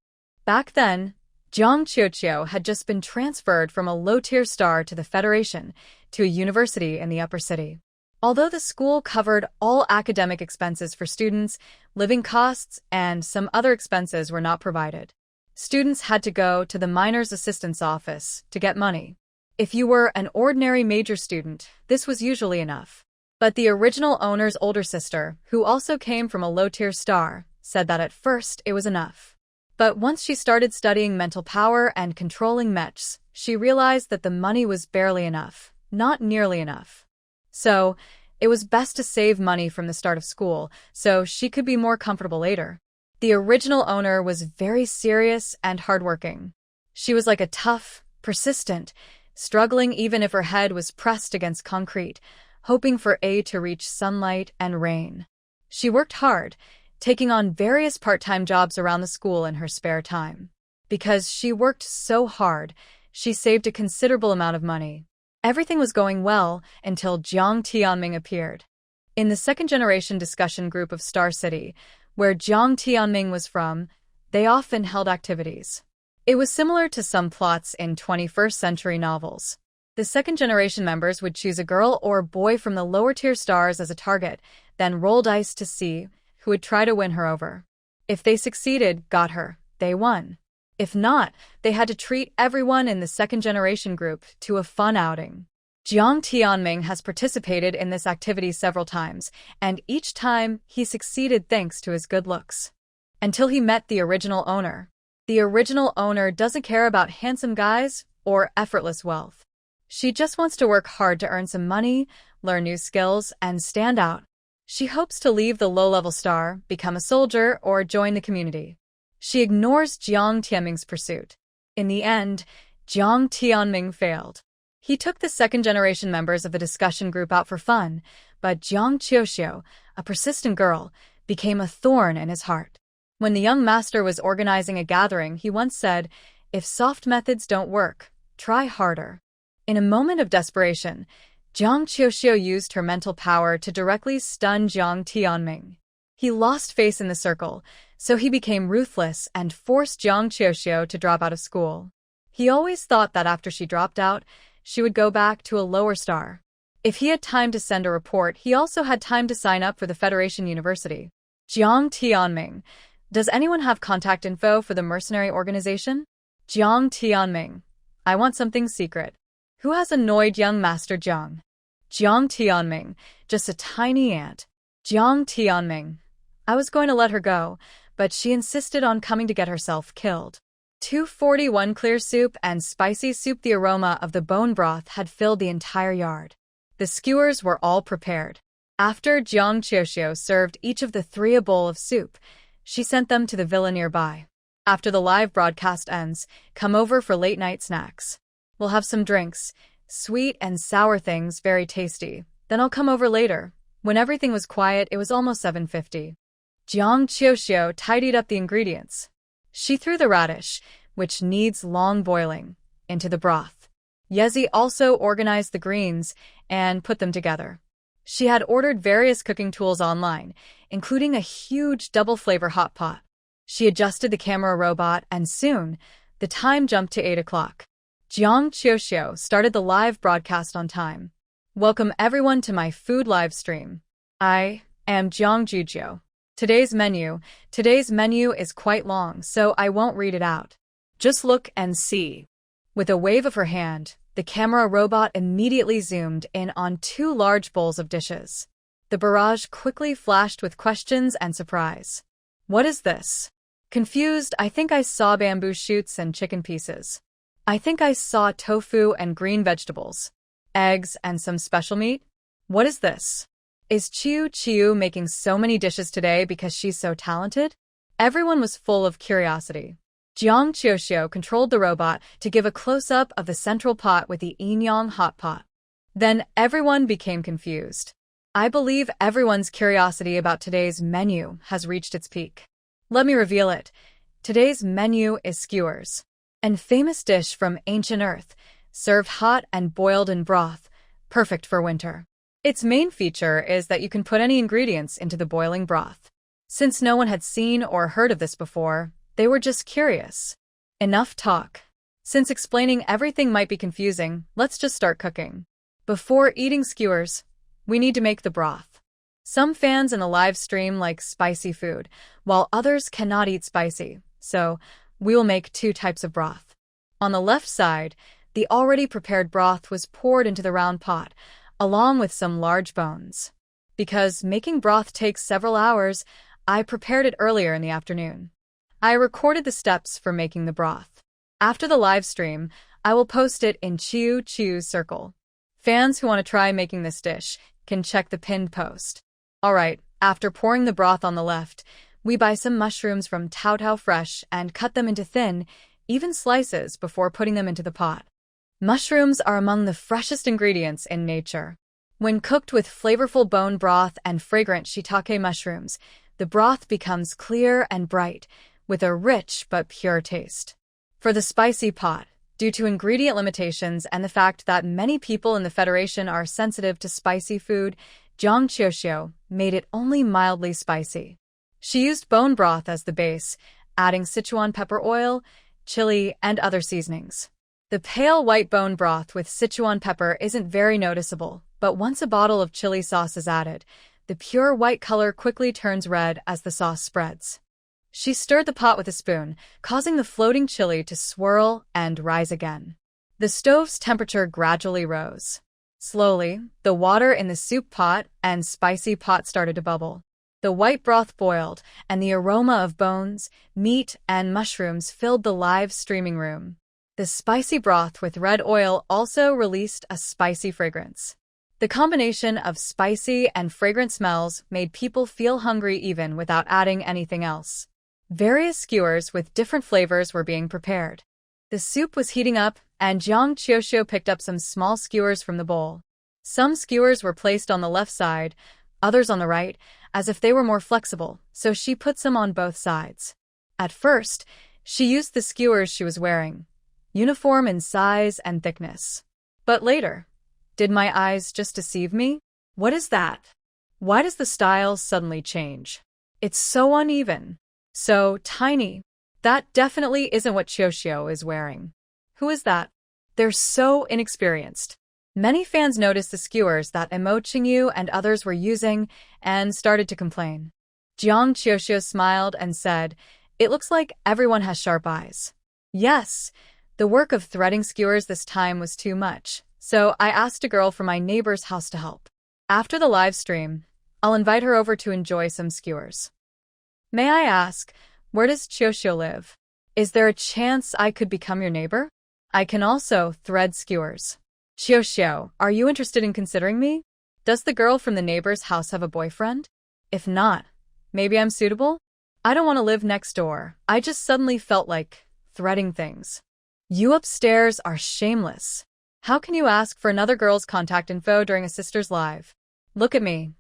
Back then, Jiang Qiuqiu had just been transferred from a low-tier star to the Federation to a university in the upper city. Although the school covered all academic expenses for students, living costs and some other expenses were not provided. Students had to go to the minor's assistant's office to get money. If you were an ordinary major student, this was usually enough. But the original owner's older sister, who also came from a low-tier star, said that at first it was enough. But once she started studying mental power and controlling mechs, she realized that the money was barely enough, not nearly enough. So, it was best to save money from the start of school, so she could be more comfortable later. The original owner was very serious and hardworking. She was like a tough, persistent, struggling even if her head was pressed against concrete, hoping for A to reach sunlight and rain. She worked hard, taking on various part-time jobs around the school in her spare time. Because she worked so hard, she saved a considerable amount of money. Everything was going well until Jiang Tianming appeared. In the second-generation discussion group of Star City, where Jiang Tianming was from, they often held activities. It was similar to some plots in 21st-century novels. The second-generation members would choose a girl or boy from the lower-tier stars as a target, then roll dice to see who would try to win her over. If they succeeded, got her, they won. If not, they had to treat everyone in the second-generation group to a fun outing. Jiang Tianming has participated in this activity several times, and each time he succeeded thanks to his good looks. Until he met the original owner. The original owner doesn't care about handsome guys or effortless wealth. She just wants to work hard to earn some money, learn new skills, and stand out. She hopes to leave the low-level star, become a soldier, or join the community. She ignores Jiang Tianming's pursuit. In the end, Jiang Tianming failed. He took the second-generation members of the discussion group out for fun, but Jiang Qiuxiu, a persistent girl, became a thorn in his heart. When the young master was organizing a gathering, he once said, "If soft methods don't work, try harder." In a moment of desperation, Jiang Qiuxiu used her mental power to directly stun Jiang Tianming. He lost face in the circle, so he became ruthless and forced Jiang Qiuxiu to drop out of school. He always thought that after she dropped out, she would go back to a lower star. If he had time to send a report, he also had time to sign up for the Federation University. Jiang Tianming. Does anyone have contact info for the mercenary organization? Jiang Tianming. I want something secret. Who has annoyed young Master Jiang? Jiang Tianming. Just a tiny ant. Jiang Tianming. I was going to let her go, but she insisted on coming to get herself killed. 241 clear soup and spicy soup. The aroma of the bone broth had filled the entire yard. The skewers were all prepared. After Jiang Qiuxiu served each of the three a bowl of soup, she sent them to the villa nearby. After the live broadcast ends, come over for late-night snacks. We'll have some drinks, sweet and sour things, very tasty. Then I'll come over later. When everything was quiet, it was almost 7:50. Jiang Qiuxiu tidied up the ingredients. She threw the radish, which needs long boiling, into the broth. Yezi also organized the greens and put them together. She had ordered various cooking tools online, including a huge double-flavor hot pot. She adjusted the camera robot, and soon, the time jumped to 8 o'clock. Jiang Qiuxiu started the live broadcast on time. Welcome everyone to my food live stream. I am Jiang Qiuxiu. Today's menu is quite long, so I won't read it out. Just look and see. With a wave of her hand, the camera robot immediately zoomed in on 2 large bowls of dishes. The barrage quickly flashed with questions and surprise. What is this? Confused, I think I saw bamboo shoots and chicken pieces. I think I saw tofu and green vegetables. Eggs and some special meat? What is this? Is Qiu making so many dishes today because she's so talented? Everyone was full of curiosity. Jiang Qiuxiu controlled the robot to give a close-up of the central pot with the yin-yang hot pot. Then everyone became confused. I believe everyone's curiosity about today's menu has reached its peak. Let me reveal it. Today's menu is skewers, an famous dish from ancient Earth, served hot and boiled in broth, perfect for winter. Its main feature is that you can put any ingredients into the boiling broth. Since no one had seen or heard of this before, they were just curious. Enough talk. Since explaining everything might be confusing, let's just start cooking. Before eating skewers, we need to make the broth. Some fans in the live stream like spicy food, while others cannot eat spicy, so we will make 2 types of broth. On the left side, the already prepared broth was poured into the round pot, along with some large bones. Because making broth takes several hours, I prepared it earlier in the afternoon. I recorded the steps for making the broth. After the live stream, I will post it in Qiu's circle. Fans who want to try making this dish can check the pinned post. Alright, after pouring the broth on the left, we buy some mushrooms from Taotao Fresh and cut them into thin, even slices before putting them into the pot. Mushrooms are among the freshest ingredients in nature. When cooked with flavorful bone broth and fragrant shiitake mushrooms, the broth becomes clear and bright, with a rich but pure taste. For the spicy pot, due to ingredient limitations and the fact that many people in the Federation are sensitive to spicy food, Jiang Qiuxiu made it only mildly spicy. She used bone broth as the base, adding Sichuan pepper oil, chili, and other seasonings. The pale white bone broth with Sichuan pepper isn't very noticeable, but once a bottle of chili sauce is added, the pure white color quickly turns red as the sauce spreads. She stirred the pot with a spoon, causing the floating chili to swirl and rise again. The stove's temperature gradually rose. Slowly, the water in the soup pot and spicy pot started to bubble. The white broth boiled, and the aroma of bones, meat, and mushrooms filled the live steaming room. The spicy broth with red oil also released a spicy fragrance. The combination of spicy and fragrant smells made people feel hungry even without adding anything else. Various skewers with different flavors were being prepared. The soup was heating up, and Jiang Qiuxiu picked up some small skewers from the bowl. Some skewers were placed on the left side, others on the right, as if they were more flexible, so she put some on both sides. At first, she used the skewers she was wearing, uniform in size and thickness. But later, did my eyes just deceive me? What is that? Why does the style suddenly change? It's so uneven, so tiny. That definitely isn't what Qiuxiu is wearing. Who is that? They're so inexperienced. Many fans noticed the skewers that Imo Qingyu and others were using and started to complain. Jiang Qiuxiu smiled and said, "It looks like everyone has sharp eyes." Yes, the work of threading skewers this time was too much, so I asked a girl from my neighbor's house to help. After the live stream, I'll invite her over to enjoy some skewers. May I ask, where does Qiuxiu live? Is there a chance I could become your neighbor? I can also thread skewers. Qiuxiu, are you interested in considering me? Does the girl from the neighbor's house have a boyfriend? If not, maybe I'm suitable? I don't want to live next door. I just suddenly felt like threading things. You upstairs are shameless. How can you ask for another girl's contact info during a sister's live? Look at me.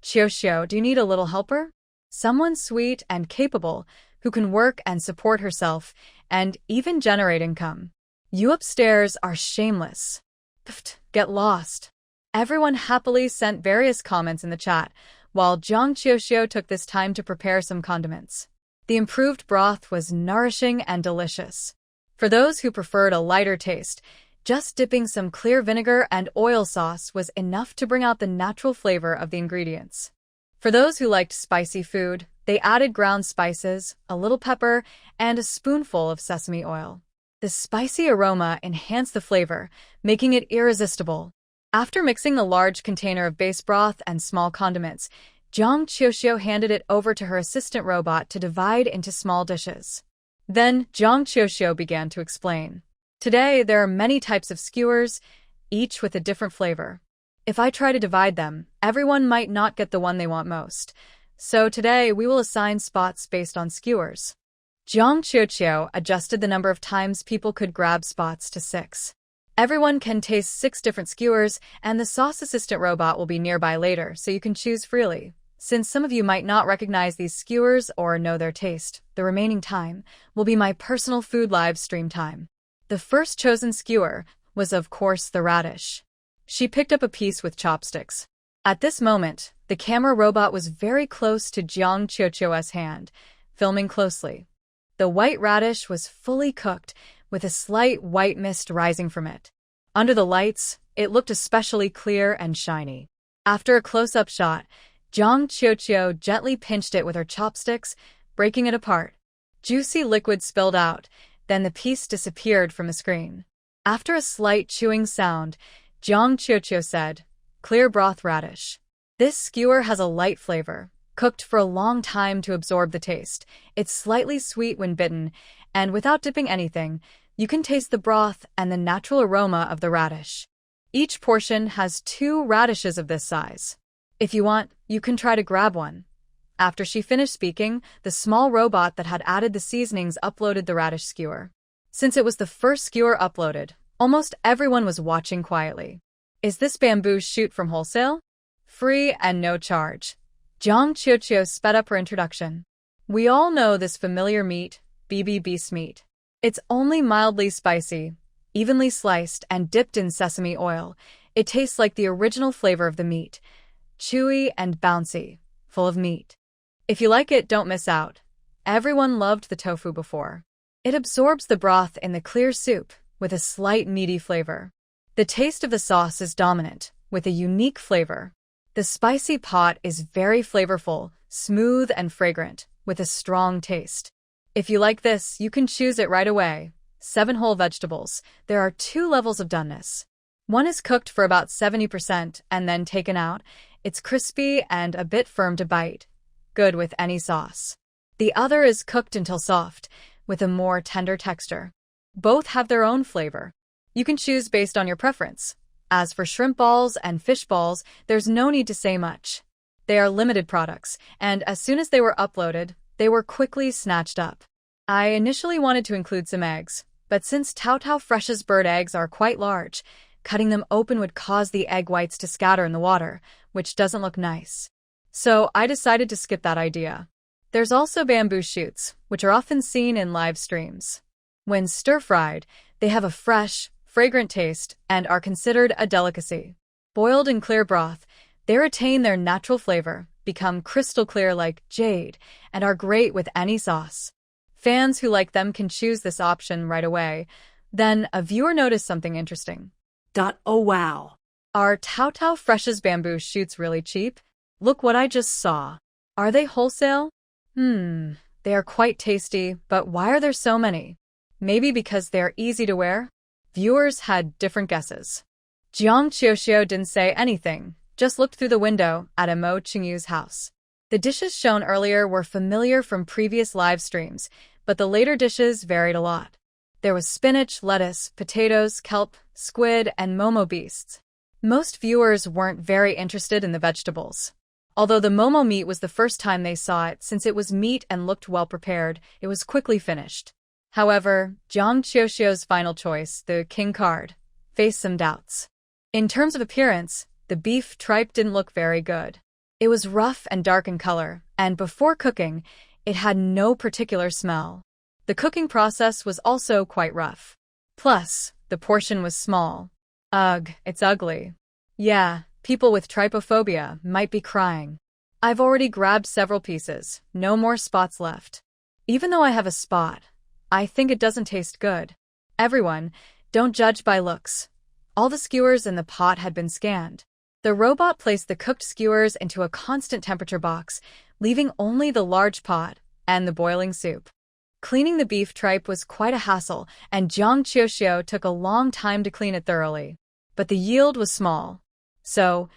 Qiuxiu, do you need a little helper? Someone sweet and capable who can work and support herself and even generate income. You upstairs are shameless. Pfft, get lost. Everyone happily sent various comments in the chat, while Jiang Qiuxiu took this time to prepare some condiments. The improved broth was nourishing and delicious. For those who preferred a lighter taste, just dipping some clear vinegar and oil sauce was enough to bring out the natural flavor of the ingredients. For those who liked spicy food, they added ground spices, a little pepper, and a spoonful of sesame oil. The spicy aroma enhanced the flavor, making it irresistible. After mixing the large container of base broth and small condiments, Jiang Qiuxiu handed it over to her assistant robot to divide into small dishes. Then Jiang Qiuxiu began to explain. Today, there are many types of skewers, each with a different flavor. If I try to divide them, everyone might not get the one they want most. So today, we will assign spots based on skewers. Jiang Qiuxiu adjusted the number of times people could grab spots to 6. Everyone can taste 6 different skewers, and the sauce assistant robot will be nearby later, so you can choose freely. Since some of you might not recognize these skewers or know their taste, the remaining time will be my personal food live stream time. The first chosen skewer was, of course, the radish. She picked up a piece with chopsticks. At this moment, the camera robot was very close to Jiang Qiuxiu's hand, filming closely. The white radish was fully cooked, with a slight white mist rising from it. Under the lights, it looked especially clear and shiny. After a close-up shot, Jiang Qiuxiu gently pinched it with her chopsticks, breaking it apart. Juicy liquid spilled out, then the piece disappeared from the screen. After a slight chewing sound, Jiang Qiuxiu said, "Clear broth radish. This skewer has a light flavor, cooked for a long time to absorb the taste. It's slightly sweet when bitten, and without dipping anything, you can taste the broth and the natural aroma of the radish. Each portion has 2 radishes of this size. If you want, you can try to grab one." After she finished speaking, the small robot that had added the seasonings uploaded the radish skewer. Since it was the first skewer uploaded, almost everyone was watching quietly. Is this bamboo shoot from wholesale? Free and no charge. Jiang Qiuxiu sped up her introduction. We all know this familiar meat, BB beast meat. It's only mildly spicy, evenly sliced and dipped in sesame oil. It tastes like the original flavor of the meat, chewy and bouncy, full of meat. If you like it, don't miss out. Everyone loved the tofu before. It absorbs the broth in the clear soup, with a slight meaty flavor. The taste of the sauce is dominant, with a unique flavor. The spicy pot is very flavorful, smooth and fragrant, with a strong taste. If you like this, you can choose it right away. 7 whole vegetables. There are 2 levels of doneness. One is cooked for about 70% and then taken out. It's crispy and a bit firm to bite. Good with any sauce. The other is cooked until soft, with a more tender texture. Both have their own flavor. You can choose based on your preference. As for shrimp balls and fish balls, there's no need to say much. They are limited products, and as soon as they were uploaded, they were quickly snatched up. I initially wanted to include some eggs, but since Tao Fresh's bird eggs are quite large, cutting them open would cause the egg whites to scatter in the water, which doesn't look nice. So I decided to skip that idea. There's also bamboo shoots, which are often seen in live streams. When stir-fried, they have a fresh, fragrant taste and are considered a delicacy. Boiled in clear broth, they retain their natural flavor, become crystal clear like jade, and are great with any sauce. Fans who like them can choose this option right away. Then a viewer noticed something interesting. Oh wow. Are Tao Fresh's bamboo shoots really cheap? Look what I just saw. Are they wholesale? They are quite tasty, but why are there so many? Maybe because they're easy to wear? Viewers had different guesses. Jiang Xiaoxiao didn't say anything, just looked through the window at Mo Qingyu's house. The dishes shown earlier were familiar from previous live streams, but the later dishes varied a lot. There was spinach, lettuce, potatoes, kelp, squid, and momo beasts. Most viewers weren't very interested in the vegetables. Although the momo meat was the first time they saw it, since it was meat and looked well prepared, it was quickly finished. However, Jiang Xiaoxiao's final choice, the king card, faced some doubts. In terms of appearance, the beef tripe didn't look very good. It was rough and dark in color, and before cooking, it had no particular smell. The cooking process was also quite rough. Plus, the portion was small. Ugh, it's ugly. Yeah, people with trypophobia might be crying. I've already grabbed several pieces, no more spots left. Even though I have a spot, I think it doesn't taste good. Everyone, don't judge by looks. All the skewers in the pot had been scanned. The robot placed the cooked skewers into a constant temperature box, leaving only the large pot and the boiling soup. Cleaning the beef tripe was quite a hassle, and Jiang Xiaoxiao took a long time to clean it thoroughly. But the yield was small. So,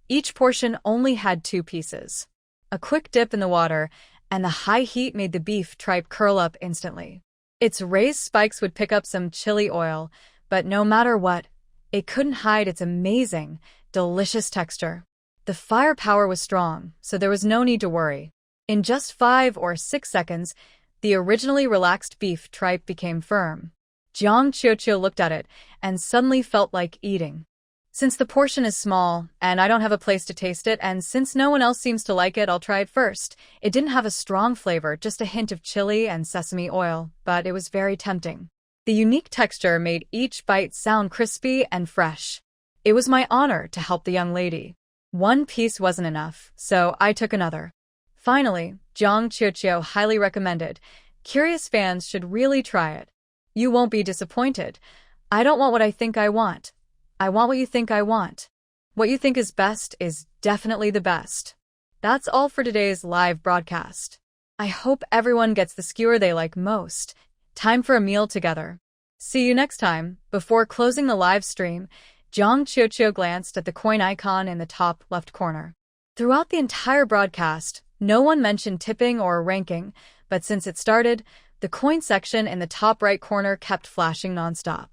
each portion only had 2 pieces. A quick dip in the water, and the high heat made the beef tripe curl up instantly. Its raised spikes would pick up some chili oil, but no matter what, it couldn't hide its amazing, delicious texture. The firepower was strong, so there was no need to worry. In just 5 or 6 seconds, the originally relaxed beef tripe became firm. Jiang Xiaoxiao looked at it and suddenly felt like eating. Since the portion is small, and I don't have a place to taste it, and since no one else seems to like it, I'll try it first. It didn't have a strong flavor, just a hint of chili and sesame oil, but it was very tempting. The unique texture made each bite sound crispy and fresh. It was my honor to help the young lady. 1 piece wasn't enough, so I took another. Finally, Jiang Xiaoxiao highly recommended. Curious fans should really try it. You won't be disappointed. I don't want what I think I want. I want what you think I want. What you think is best is definitely the best. That's all for today's live broadcast. I hope everyone gets the skewer they like most. Time for a meal together. See you next time. Before closing the live stream, Jiang Xiaoxiao glanced at the coin icon in the top left corner. Throughout the entire broadcast, no one mentioned tipping or ranking, but since it started, the coin section in the top right corner kept flashing nonstop.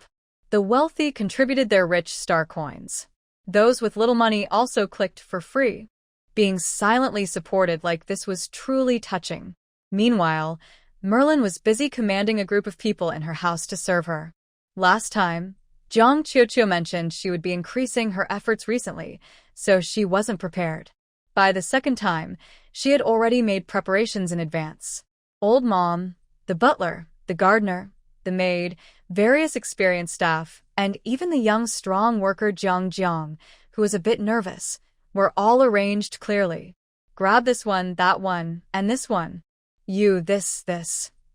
The wealthy contributed their rich star coins. Those with little money also clicked for free. Being silently supported like this was truly touching. Meanwhile, Merlin was busy commanding a group of people in her house to serve her. Last time, Jiang Xiaoxiao mentioned she would be increasing her efforts recently, so she wasn't prepared. By the second time, she had already made preparations in advance. Old Mom, the butler, the gardener, the maid, various experienced staff, and even the young strong worker Jiang, who was a bit nervous, were all arranged clearly. Grab this one, that one, and this one. You, this.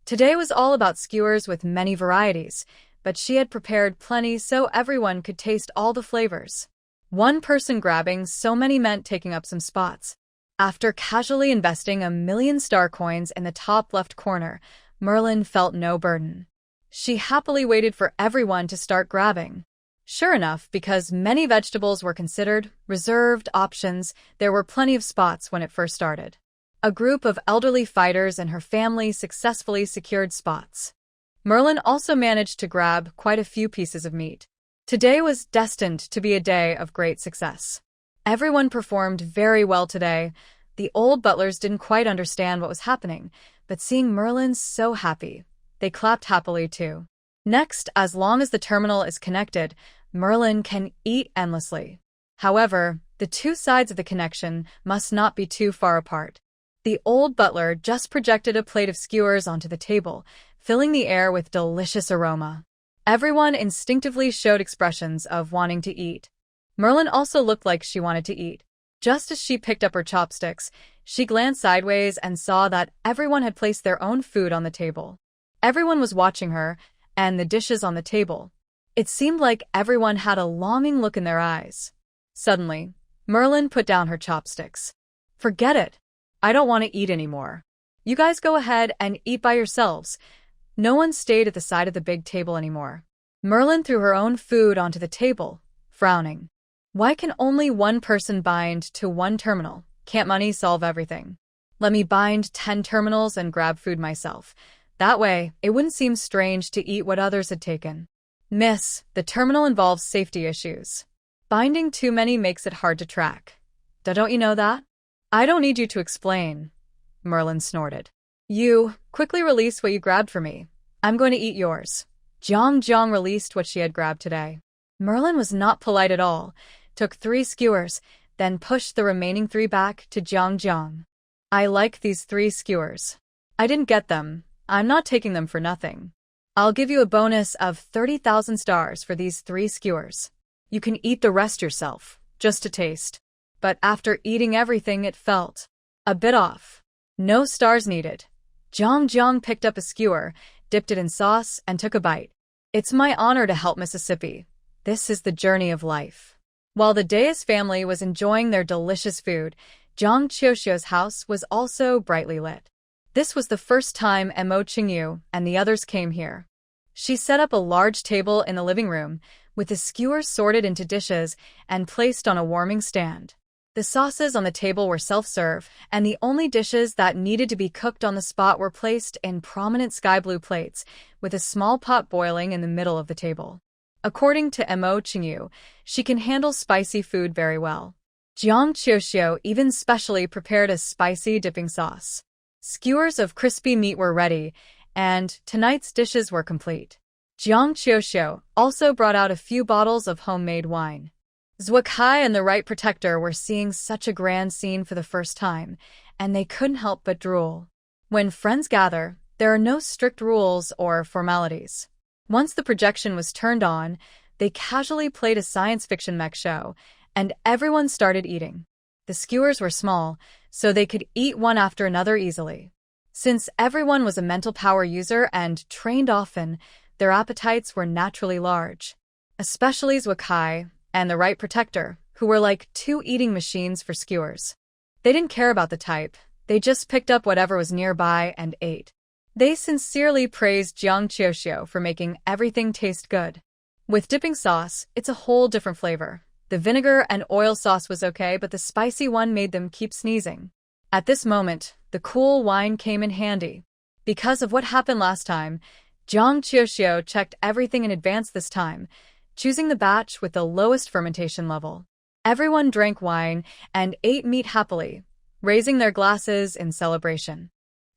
Today was all about skewers with many varieties. but she had prepared plenty so everyone could taste all the flavors. One person grabbing so many meant taking up some spots. After casually investing 1,000,000 star coins in the top left corner, Merlin felt no burden. She happily waited for everyone to start grabbing. Sure enough, because many vegetables were considered reserved options, there were plenty of spots when it first started. A group of elderly fighters and her family successfully secured spots. Merlin also managed to grab quite a few pieces of meat. Today was destined to be a day of great success. Everyone performed very well today. The old butlers didn't quite understand what was happening, but seeing Merlin so happy, they clapped happily too. Next, as long as the terminal is connected, Merlin can eat endlessly. However, the two sides of the connection must not be too far apart. The old butler just projected a plate of skewers onto the table, filling the air with delicious aroma. Everyone instinctively showed expressions of wanting to eat. Merlin also looked like she wanted to eat. Just as she picked up her chopsticks, she glanced sideways and saw that everyone had placed their own food on the table. Everyone was watching her and the dishes on the table. It seemed like everyone had a longing look in their eyes. Suddenly, Merlin put down her chopsticks. "Forget it. I don't want to eat anymore. You guys go ahead and eat by yourselves." No one stayed at the side of the big table anymore. Merlin threw her own food onto the table, frowning. Why can only one person bind to one terminal? Can't money solve everything? Let me bind 10 terminals and grab food myself. That way, it wouldn't seem strange to eat what others had taken. Miss, the terminal involves safety issues. Binding too many makes it hard to track. Don't you know that? I don't need you to explain, Merlin snorted. You, quickly release what you grabbed for me. I'm going to eat yours. Jiang released what she had grabbed today. Merlin was not polite at all, took 3 skewers, then pushed the remaining 3 back to Jiang. I like these 3 skewers. I didn't get them. I'm not taking them for nothing. I'll give you a bonus of 30,000 stars for these 3 skewers. You can eat the rest yourself, just to taste. But after eating everything, it felt a bit off. No stars needed. Jiang picked up a skewer, dipped it in sauce, and took a bite. It's my honor to help Mississippi. This is the journey of life. While the Deus family was enjoying their delicious food, Jiang Qiuxiu's house was also brightly lit. This was the first time Mo Qingyu and the others came here. She set up a large table in the living room, with the skewers sorted into dishes and placed on a warming stand. The sauces on the table were self-serve, and the only dishes that needed to be cooked on the spot were placed in prominent sky blue plates, with a small pot boiling in the middle of the table. According to Mo Qingyu, she can handle spicy food very well. Jiang Qiuxiu even specially prepared a spicy dipping sauce. Skewers of crispy meat were ready, and tonight's dishes were complete. Jiang Qiuxiu also brought out a few bottles of homemade wine. Zhuokai and the Right Protector were seeing such a grand scene for the first time, and they couldn't help but drool. When friends gather, there are no strict rules or formalities. Once the projection was turned on, they casually played a science fiction mech show, and everyone started eating. The skewers were small, so they could eat one after another easily. Since everyone was a mental power user and trained often, their appetites were naturally large. Especially Zhuokai and the Right Protector, who were like 2 eating machines for skewers. They didn't care about the type, they just picked up whatever was nearby and ate. They sincerely praised Jiang Qiuxiu for making everything taste good. With dipping sauce, it's a whole different flavor. The vinegar and oil sauce was okay, but the spicy one made them keep sneezing. At this moment, the cool wine came in handy. Because of what happened last time, Jiang Qiuxiu checked everything in advance this time, choosing the batch with the lowest fermentation level. Everyone drank wine and ate meat happily, raising their glasses in celebration.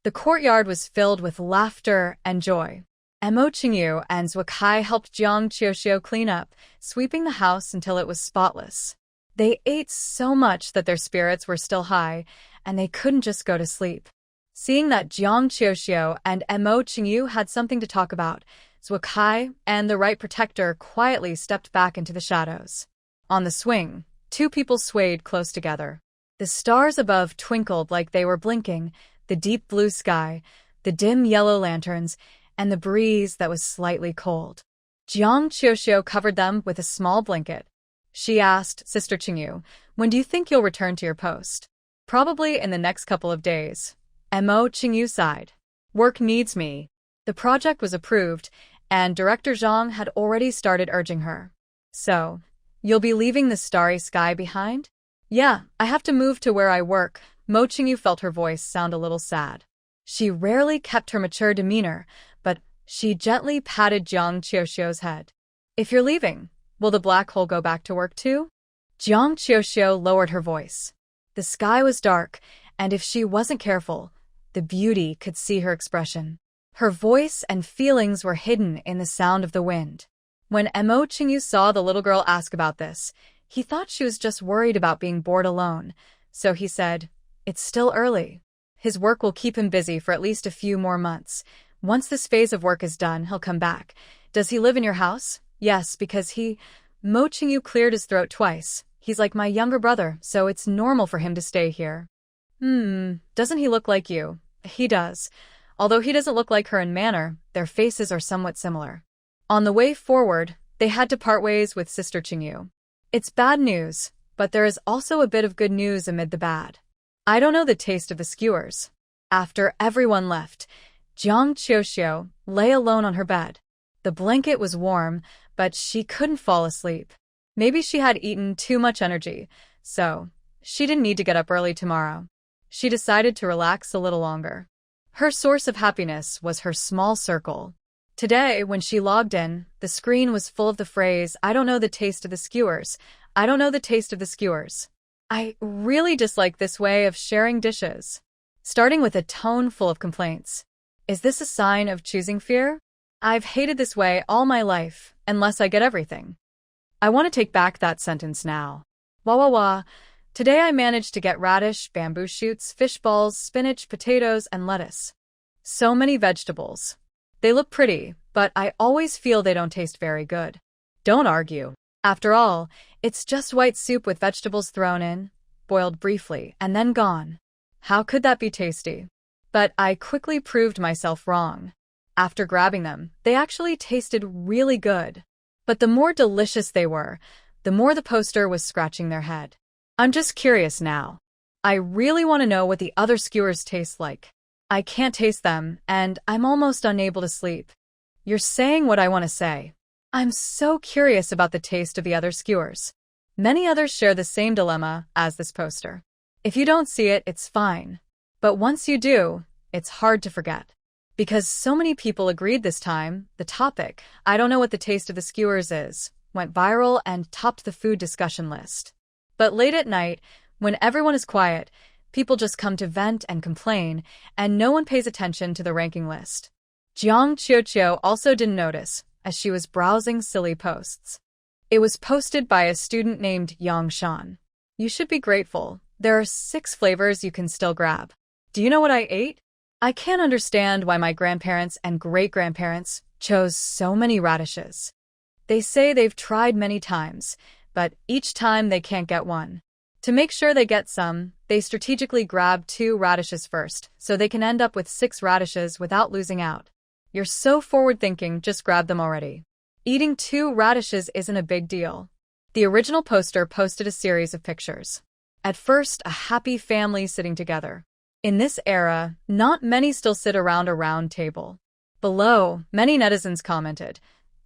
The courtyard was filled with laughter and joy. Mo Qingyu and Zhuokai helped Jiang Qiuxiu clean up, sweeping the house until it was spotless. They ate so much that their spirits were still high, and they couldn't just go to sleep. Seeing that Jiang Qiuxiu and Mo Qingyu had something to talk about, Zhuokai and the Right Protector quietly stepped back into the shadows. On the swing, 2 people swayed close together. The stars above twinkled like they were blinking, the deep blue sky, the dim yellow lanterns, and the breeze that was slightly cold. Jiang Qiuxiu covered them with a small blanket. She asked, Sister Qingyu, when do you think you'll return to your post? Probably in the next couple of days. Mo Qingyu sighed. Work needs me. The project was approved, and Director Zhang had already started urging her. So, you'll be leaving the starry sky behind? Yeah, I have to move to where I work. Mo Qingyu felt her voice sound a little sad. She rarely kept her mature demeanor, but she gently patted Jiang Qiuxiu's head. If you're leaving, will the black hole go back to work too? Jiang Qiuxiu lowered her voice. The sky was dark, and if she wasn't careful, the beauty could see her expression. Her voice and feelings were hidden in the sound of the wind. When Mo Qingyu saw the little girl ask about this, he thought she was just worried about being bored alone, so he said, It's still early. His work will keep him busy for at least a few more months. Once this phase of work is done, he'll come back. Does he live in your house? Yes, because Mo Qingyu cleared his throat twice. He's like my younger brother, so it's normal for him to stay here. Doesn't he look like you? He does. Although he doesn't look like her in manner, their faces are somewhat similar. On the way forward, they had to part ways with Sister Qingyu. It's bad news, but there is also a bit of good news amid the bad. I don't know the taste of the skewers. After everyone left, Jiang Qiuxiu lay alone on her bed. The blanket was warm, but she couldn't fall asleep. Maybe she had eaten too much energy, so she didn't need to get up early tomorrow. She decided to relax a little longer. Her source of happiness was her small circle. Today, when she logged in, the screen was full of the phrase, I don't know the taste of the skewers. I don't know the taste of the skewers. I really dislike this way of sharing dishes. Starting with a tone full of complaints. Is this a sign of choosing fear? I've hated this way all my life, unless I get everything. I want to take back that sentence now. Wah wah wah. Today I managed to get radish, bamboo shoots, fish balls, spinach, potatoes, and lettuce. So many vegetables. They look pretty, but I always feel they don't taste very good. Don't argue. After all, it's just white soup with vegetables thrown in, boiled briefly, and then gone. How could that be tasty? But I quickly proved myself wrong. After grabbing them, they actually tasted really good. But the more delicious they were, the more the poster was scratching their head. I'm just curious now. I really want to know what the other skewers taste like. I can't taste them, and I'm almost unable to sleep. You're saying what I want to say. I'm so curious about the taste of the other skewers. Many others share the same dilemma as this poster. If you don't see it, it's fine. But once you do, it's hard to forget. Because so many people agreed this time, the topic, I don't know what the taste of the skewers is, went viral and topped the food discussion list. But late at night, when everyone is quiet, people just come to vent and complain, and no one pays attention to the ranking list. Jiang Qiuxiu also didn't notice, as she was browsing silly posts. It was posted by a student named Yang Shan. You should be grateful. There are 6 flavors you can still grab. Do you know what I ate? I can't understand why my grandparents and great-grandparents chose so many radishes. They say they've tried many times, but each time they can't get one. To make sure they get some, they strategically grab 2 radishes first, so they can end up with 6 radishes without losing out. You're so forward-thinking, just grab them already. Eating 2 radishes isn't a big deal. The original poster posted a series of pictures. At first, a happy family sitting together. In this era, not many still sit around a round table. Below, many netizens commented,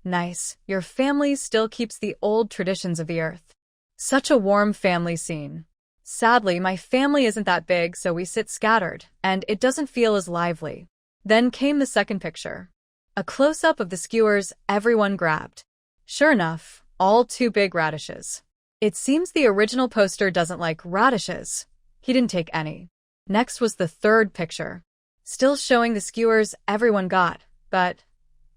Nice, your family still keeps the old traditions of the earth. Such a warm family scene. Sadly, my family isn't that big, so we sit scattered, and it doesn't feel as lively. Then came the second picture. A close-up of the skewers everyone grabbed. Sure enough, all 2 big radishes. It seems the original poster doesn't like radishes. He didn't take any. Next was the third picture. Still showing the skewers everyone got, but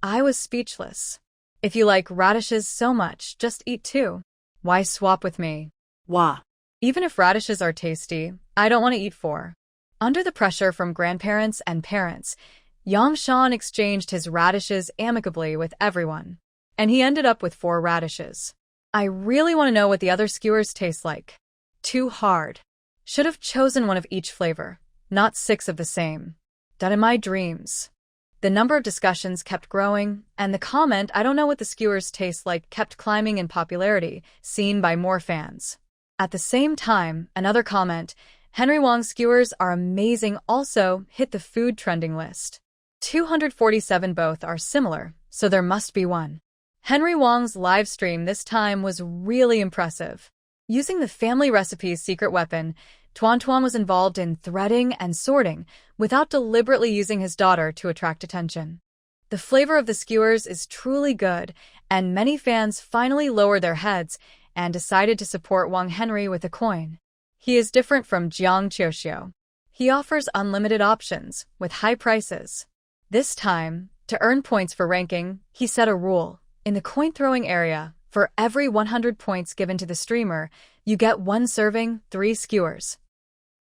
I was speechless. If you like radishes so much, just eat 2. Why swap with me? Wah. Even if radishes are tasty, I don't want to eat 4. Under the pressure from grandparents and parents, Yang Shan exchanged his radishes amicably with everyone. And he ended up with 4 radishes. I really want to know what the other skewers taste like. Too hard. Should have chosen one of each flavor, not 6 of the same. That in my dreams. The number of discussions kept growing, and the comment, "I don't know what the skewers taste like," kept climbing in popularity, seen by more fans. At the same time, another comment, "Henry Wong's skewers are amazing," also hit the food trending list. 247 both are similar, so there must be one. Henry Wong's live stream this time was really impressive. Using the family recipe's secret weapon, Tuan Tuan was involved in threading and sorting without deliberately using his daughter to attract attention. The flavor of the skewers is truly good, and many fans finally lowered their heads and decided to support Wang Henry with a coin. He is different from Jiang Qiuxiu. He offers unlimited options with high prices. This time, to earn points for ranking, he set a rule. In the coin-throwing area, for every 100 points given to the streamer, you get 1 serving, 3 skewers.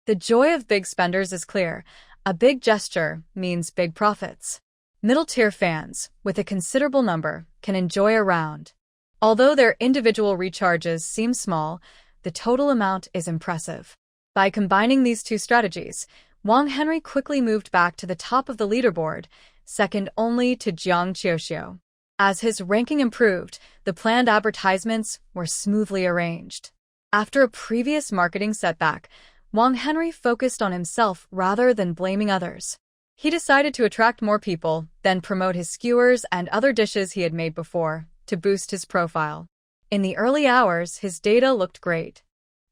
The joy of big spenders is clear. A big gesture means big profits. Middle-tier fans, with a considerable number, can enjoy a round. Although their individual recharges seem small, the total amount is impressive. By combining these two strategies, Wang Henry quickly moved back to the top of the leaderboard, second only to Jiang Qiuxiu. As his ranking improved, the planned advertisements were smoothly arranged. After a previous marketing setback, Wang Henry focused on himself rather than blaming others. He decided to attract more people, then promote his skewers and other dishes he had made before, to boost his profile. In the early hours, his data looked great.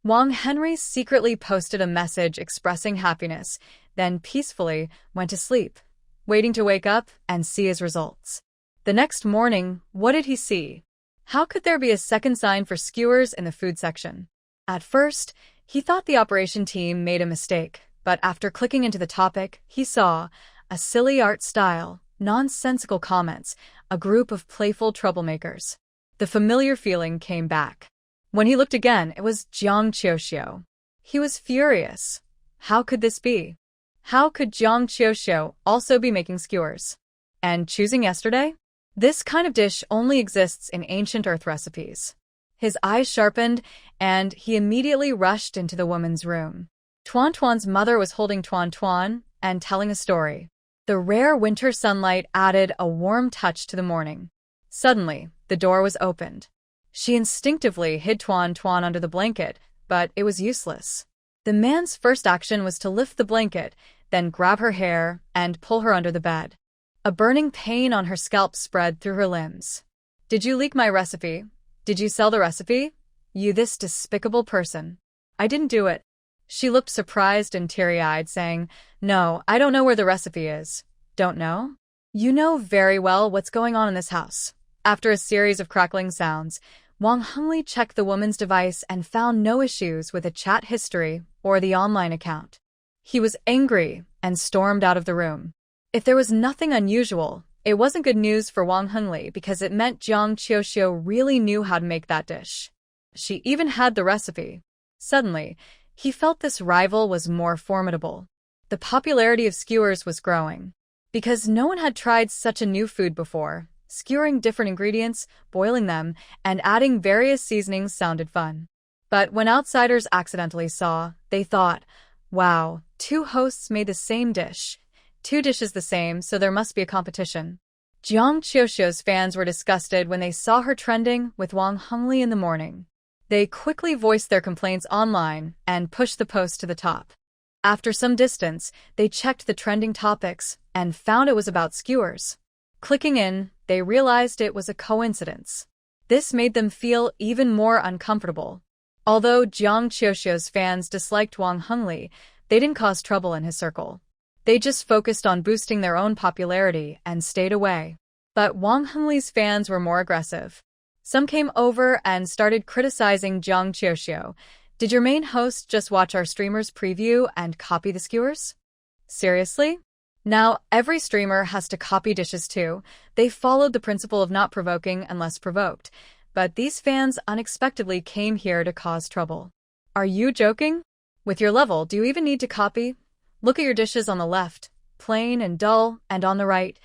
Wang Henry secretly posted a message expressing happiness, then peacefully went to sleep, waiting to wake up and see his results. The next morning, what did he see? How could there be a second sign for skewers in the food section? At first, he thought the operation team made a mistake, but after clicking into the topic, he saw a silly art style, nonsensical comments, a group of playful troublemakers. The familiar feeling came back. When he looked again, it was Jiang Qiuxiu. He was furious. How could this be? How could Jiang Qiuxiu also be making skewers? And choosing yesterday? This kind of dish only exists in ancient Earth recipes. His eyes sharpened, and he immediately rushed into the woman's room. Tuan Tuan's mother was holding Tuan Tuan and telling a story. The rare winter sunlight added a warm touch to the morning. Suddenly, the door was opened. She instinctively hid Tuan Tuan under the blanket, but it was useless. The man's first action was to lift the blanket, then grab her hair and pull her under the bed. A burning pain on her scalp spread through her limbs. "Did you leak my recipe? Did you sell the recipe? You this despicable person." "I didn't do it." She looked surprised and teary-eyed, saying, "No, I don't know where the recipe is." "Don't know? You know very well what's going on in this house." After a series of crackling sounds, Wang Hengli checked the woman's device and found no issues with the chat history or the online account. He was angry and stormed out of the room. If there was nothing unusual, it wasn't good news for Wang Hengli because it meant Jiang Qiuxiu really knew how to make that dish. She even had the recipe. Suddenly, he felt this rival was more formidable. The popularity of skewers was growing. Because no one had tried such a new food before, skewering different ingredients, boiling them, and adding various seasonings sounded fun. But when outsiders accidentally saw, they thought, "Wow, 2 hosts made the same dish. 2 dishes the same, so there must be a competition." Jiang Qiuxiu's fans were disgusted when they saw her trending with Wang Hengli in the morning. They quickly voiced their complaints online and pushed the post to the top. After some distance, they checked the trending topics and found it was about skewers. Clicking in, they realized it was a coincidence. This made them feel even more uncomfortable. Although Jiang Qiuxiu's fans disliked Wang Hengli, they didn't cause trouble in his circle. They just focused on boosting their own popularity and stayed away. But Wang Hengli's fans were more aggressive. Some came over and started criticizing Jiang Qiuxiu. "Did your main host just watch our streamer's preview and copy the skewers? Seriously? Now every streamer has to copy dishes too." They followed the principle of not provoking unless provoked, but these fans unexpectedly came here to cause trouble. "Are you joking? With your level, do you even need to copy? Look at your dishes on the left, plain and dull, and on the right,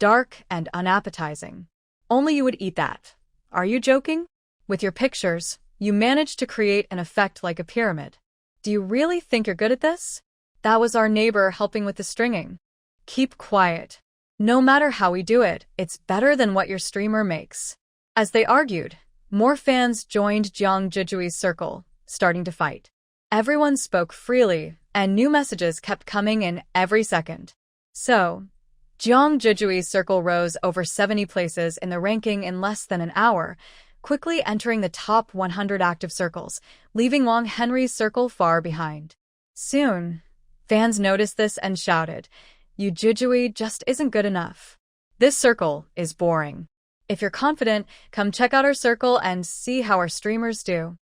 dark and unappetizing. Only you would eat that. Are you joking? With your pictures, you managed to create an effect like a pyramid. Do you really think you're good at this? That was our neighbor helping with the stringing. Keep quiet." No matter how we do it, it's better than what your streamer makes. As they argued, more fans joined Jeong Jujui's circle, starting to fight. Everyone spoke freely, and new messages kept coming in every second. So, Jeong Jujui's circle rose over 70 places in the ranking in less than an hour, quickly entering the top 100 active circles, leaving Wang Henry's circle far behind. Soon, fans noticed this and shouted, "You Jujui just isn't good enough. This circle is boring. If you're confident, come check out our circle and see how our streamers do.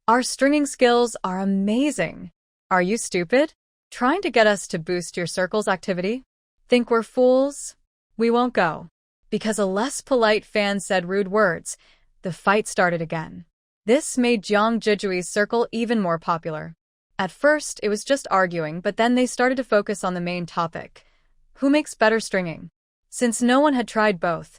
Our stringing skills are amazing. Are you stupid? Trying to get us to boost your circle's activity? Think we're fools? We won't go." Because a less polite fan said rude words, the fight started again. This made Jeong Jujui's circle even more popular. At first, it was just arguing, but then they started to focus on the main topic. Who makes better stringing? Since no one had tried both,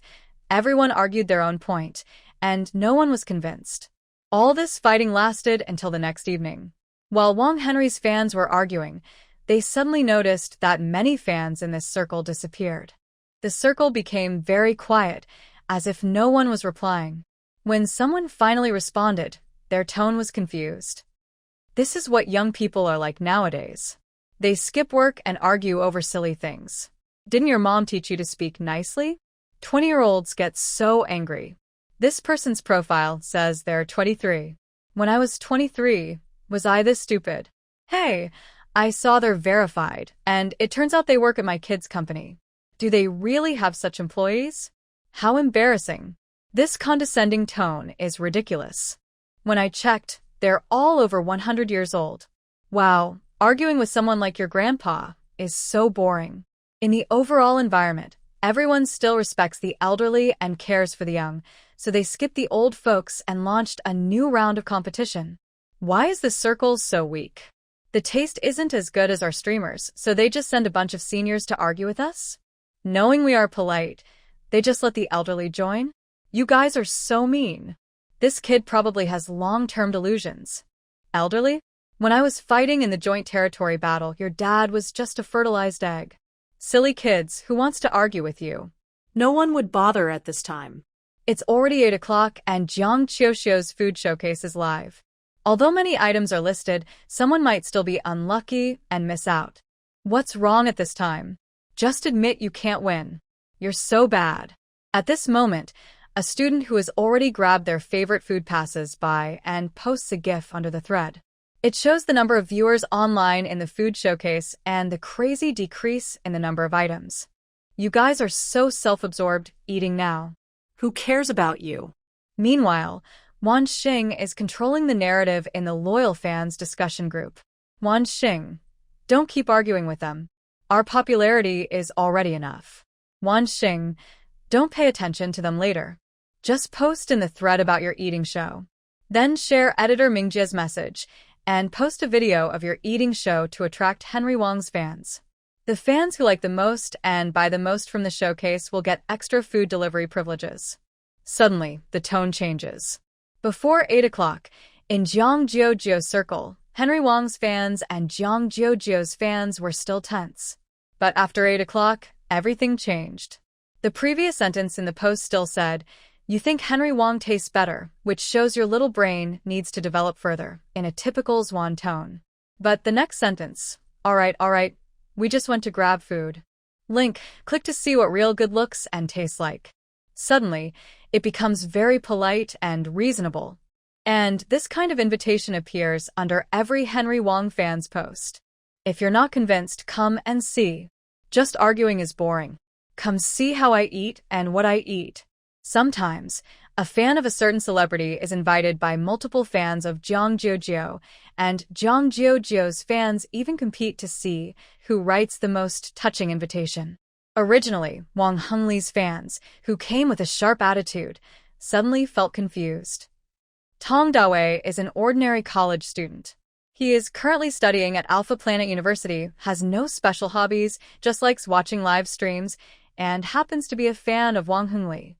everyone argued their own point, and no one was convinced. All this fighting lasted until the next evening. While Wang Henry's fans were arguing, they suddenly noticed that many fans in this circle disappeared. The circle became very quiet, as if no one was replying. When someone finally responded, their tone was confused. This is what young people are like nowadays. They skip work and argue over silly things. Didn't your mom teach you to speak nicely? 20-year-olds get so angry. This person's profile says they're 23. When I was 23, was I this stupid? Hey, I saw they're verified, and it turns out they work at my kid's company. Do they really have such employees? How embarrassing. This condescending tone is ridiculous. When I checked, they're all over 100 years old. Wow, arguing with someone like your grandpa is so boring. In the overall environment, everyone still respects the elderly and cares for the young, so they skipped the old folks and launched a new round of competition. Why is the circle so weak? The taste isn't as good as our streamers, so they just send a bunch of seniors to argue with us? Knowing we are polite, they just let the elderly join? You guys are so mean. This kid probably has long-term delusions. Elderly? When I was fighting in the joint territory battle, your dad was just a fertilized egg. Silly kids, who wants to argue with you? No one would bother at this time. It's already 8 o'clock and Jeong Jujui's food showcase is live. Although many items are listed, someone might still be unlucky and miss out. What's wrong at this time? Just admit you can't win. You're so bad. At this moment, a student who has already grabbed their favorite food passes by and posts a GIF under the thread. It shows the number of viewers online in the food showcase and the crazy decrease in the number of items. You guys are so self-absorbed, eating now. Who cares about you? Meanwhile, Wan Xing is controlling the narrative in the loyal fans discussion group. Wan Xing, don't keep arguing with them. Our popularity is already enough. Wan Xing, don't pay attention to them later. Just post in the thread about your eating show. Then share editor Mingjie's message and post a video of your eating show to attract Henry Wang's fans. The fans who like the most and buy the most from the showcase will get extra food delivery privileges. Suddenly, the tone changes. Before 8 o'clock, in Jeong Jujui's circle, Henry Wang's fans and Jeong Jujui's fans were still tense. But after 8 o'clock, everything changed. The previous sentence in the post still said, "You think Henry Wang tastes better," which shows your little brain needs to develop further, in a typical Zwan tone. But the next sentence, all right, we just went to grab food. Link, click to see what real good looks and tastes like. Suddenly, it becomes very polite and reasonable. And this kind of invitation appears under every Henry Wang fan's post. If you're not convinced, come and see. Just arguing is boring. Come see how I eat and what I eat. Sometimes, a fan of a certain celebrity is invited by multiple fans of Jeong Juju, and Jeong Juju's fans even compete to see who writes the most touching invitation. Originally, Wang Hengli's fans, who came with a sharp attitude, suddenly felt confused. Tong Dawei is an ordinary college student. He is currently studying at Alpha Planet University, has no special hobbies, just likes watching live streams, and happens to be a fan of Wang Hengli.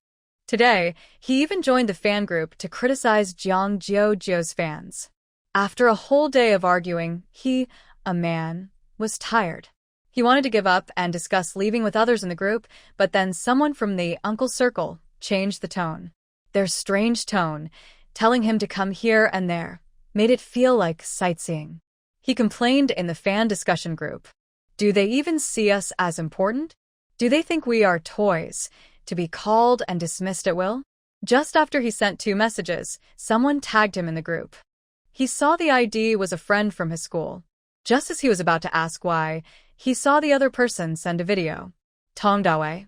Today, he even joined the fan group to criticize Jeong Juju's fans. After a whole day of arguing, he, a man, was tired. He wanted to give up and discuss leaving with others in the group, but then someone from the uncle circle changed the tone. Their strange tone, telling him to come here and there, made it feel like sightseeing. He complained in the fan discussion group. Do they even see us as important? Do they think we are toys, to be called and dismissed at will? Just after he sent 2 messages, someone tagged him in the group. He saw the ID was a friend from his school. Just as he was about to ask why, he saw the other person send a video. Tongdawe.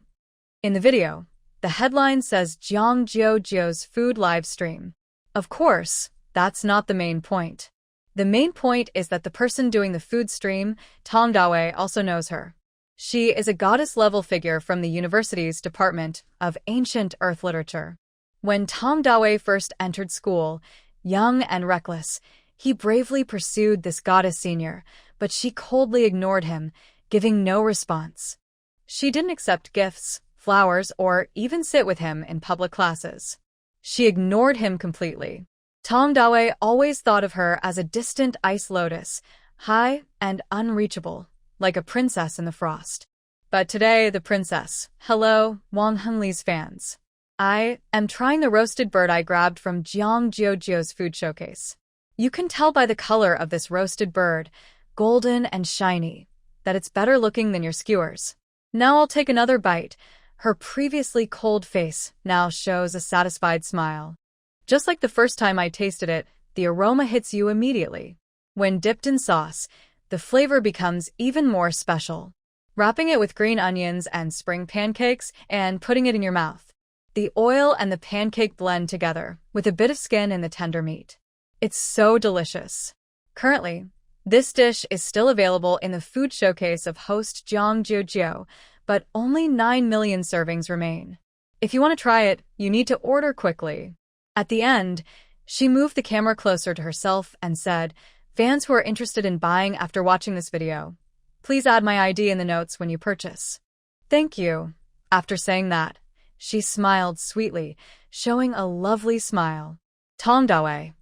In the video, the headline says Jiang Jiu's food live stream. Of course, that's not the main point. The main point is that the person doing the food stream, Tongdawe, also knows her. She is a goddess-level figure from the university's Department of Ancient Earth Literature. When Tongdawe first entered school, young and reckless, he bravely pursued this goddess senior, but she coldly ignored him, giving no response. She didn't accept gifts, flowers, or even sit with him in public classes. She ignored him completely. Tongdawe always thought of her as a distant ice lotus, high and unreachable, like a princess in the frost. But today, the princess. Hello, Wang Henli's fans. I am trying the roasted bird I grabbed from Jiang Jiu's food showcase. You can tell by the color of this roasted bird, golden and shiny, that it's better looking than your skewers. Now I'll take another bite. Her previously cold face now shows a satisfied smile. Just like the first time I tasted it, the aroma hits you immediately. When dipped in sauce, the flavor becomes even more special. Wrapping it with green onions and spring pancakes and putting it in your mouth. The oil and the pancake blend together, with a bit of skin in the tender meat. It's so delicious. Currently, this dish is still available in the food showcase of host Jiang Jiu, but only 9 million servings remain. If you want to try it, you need to order quickly. At the end, she moved the camera closer to herself and said, "Fans who are interested in buying after watching this video, please add my ID in the notes when you purchase." Thank you. After saying that, she smiled sweetly, showing a lovely smile. Tongdawe.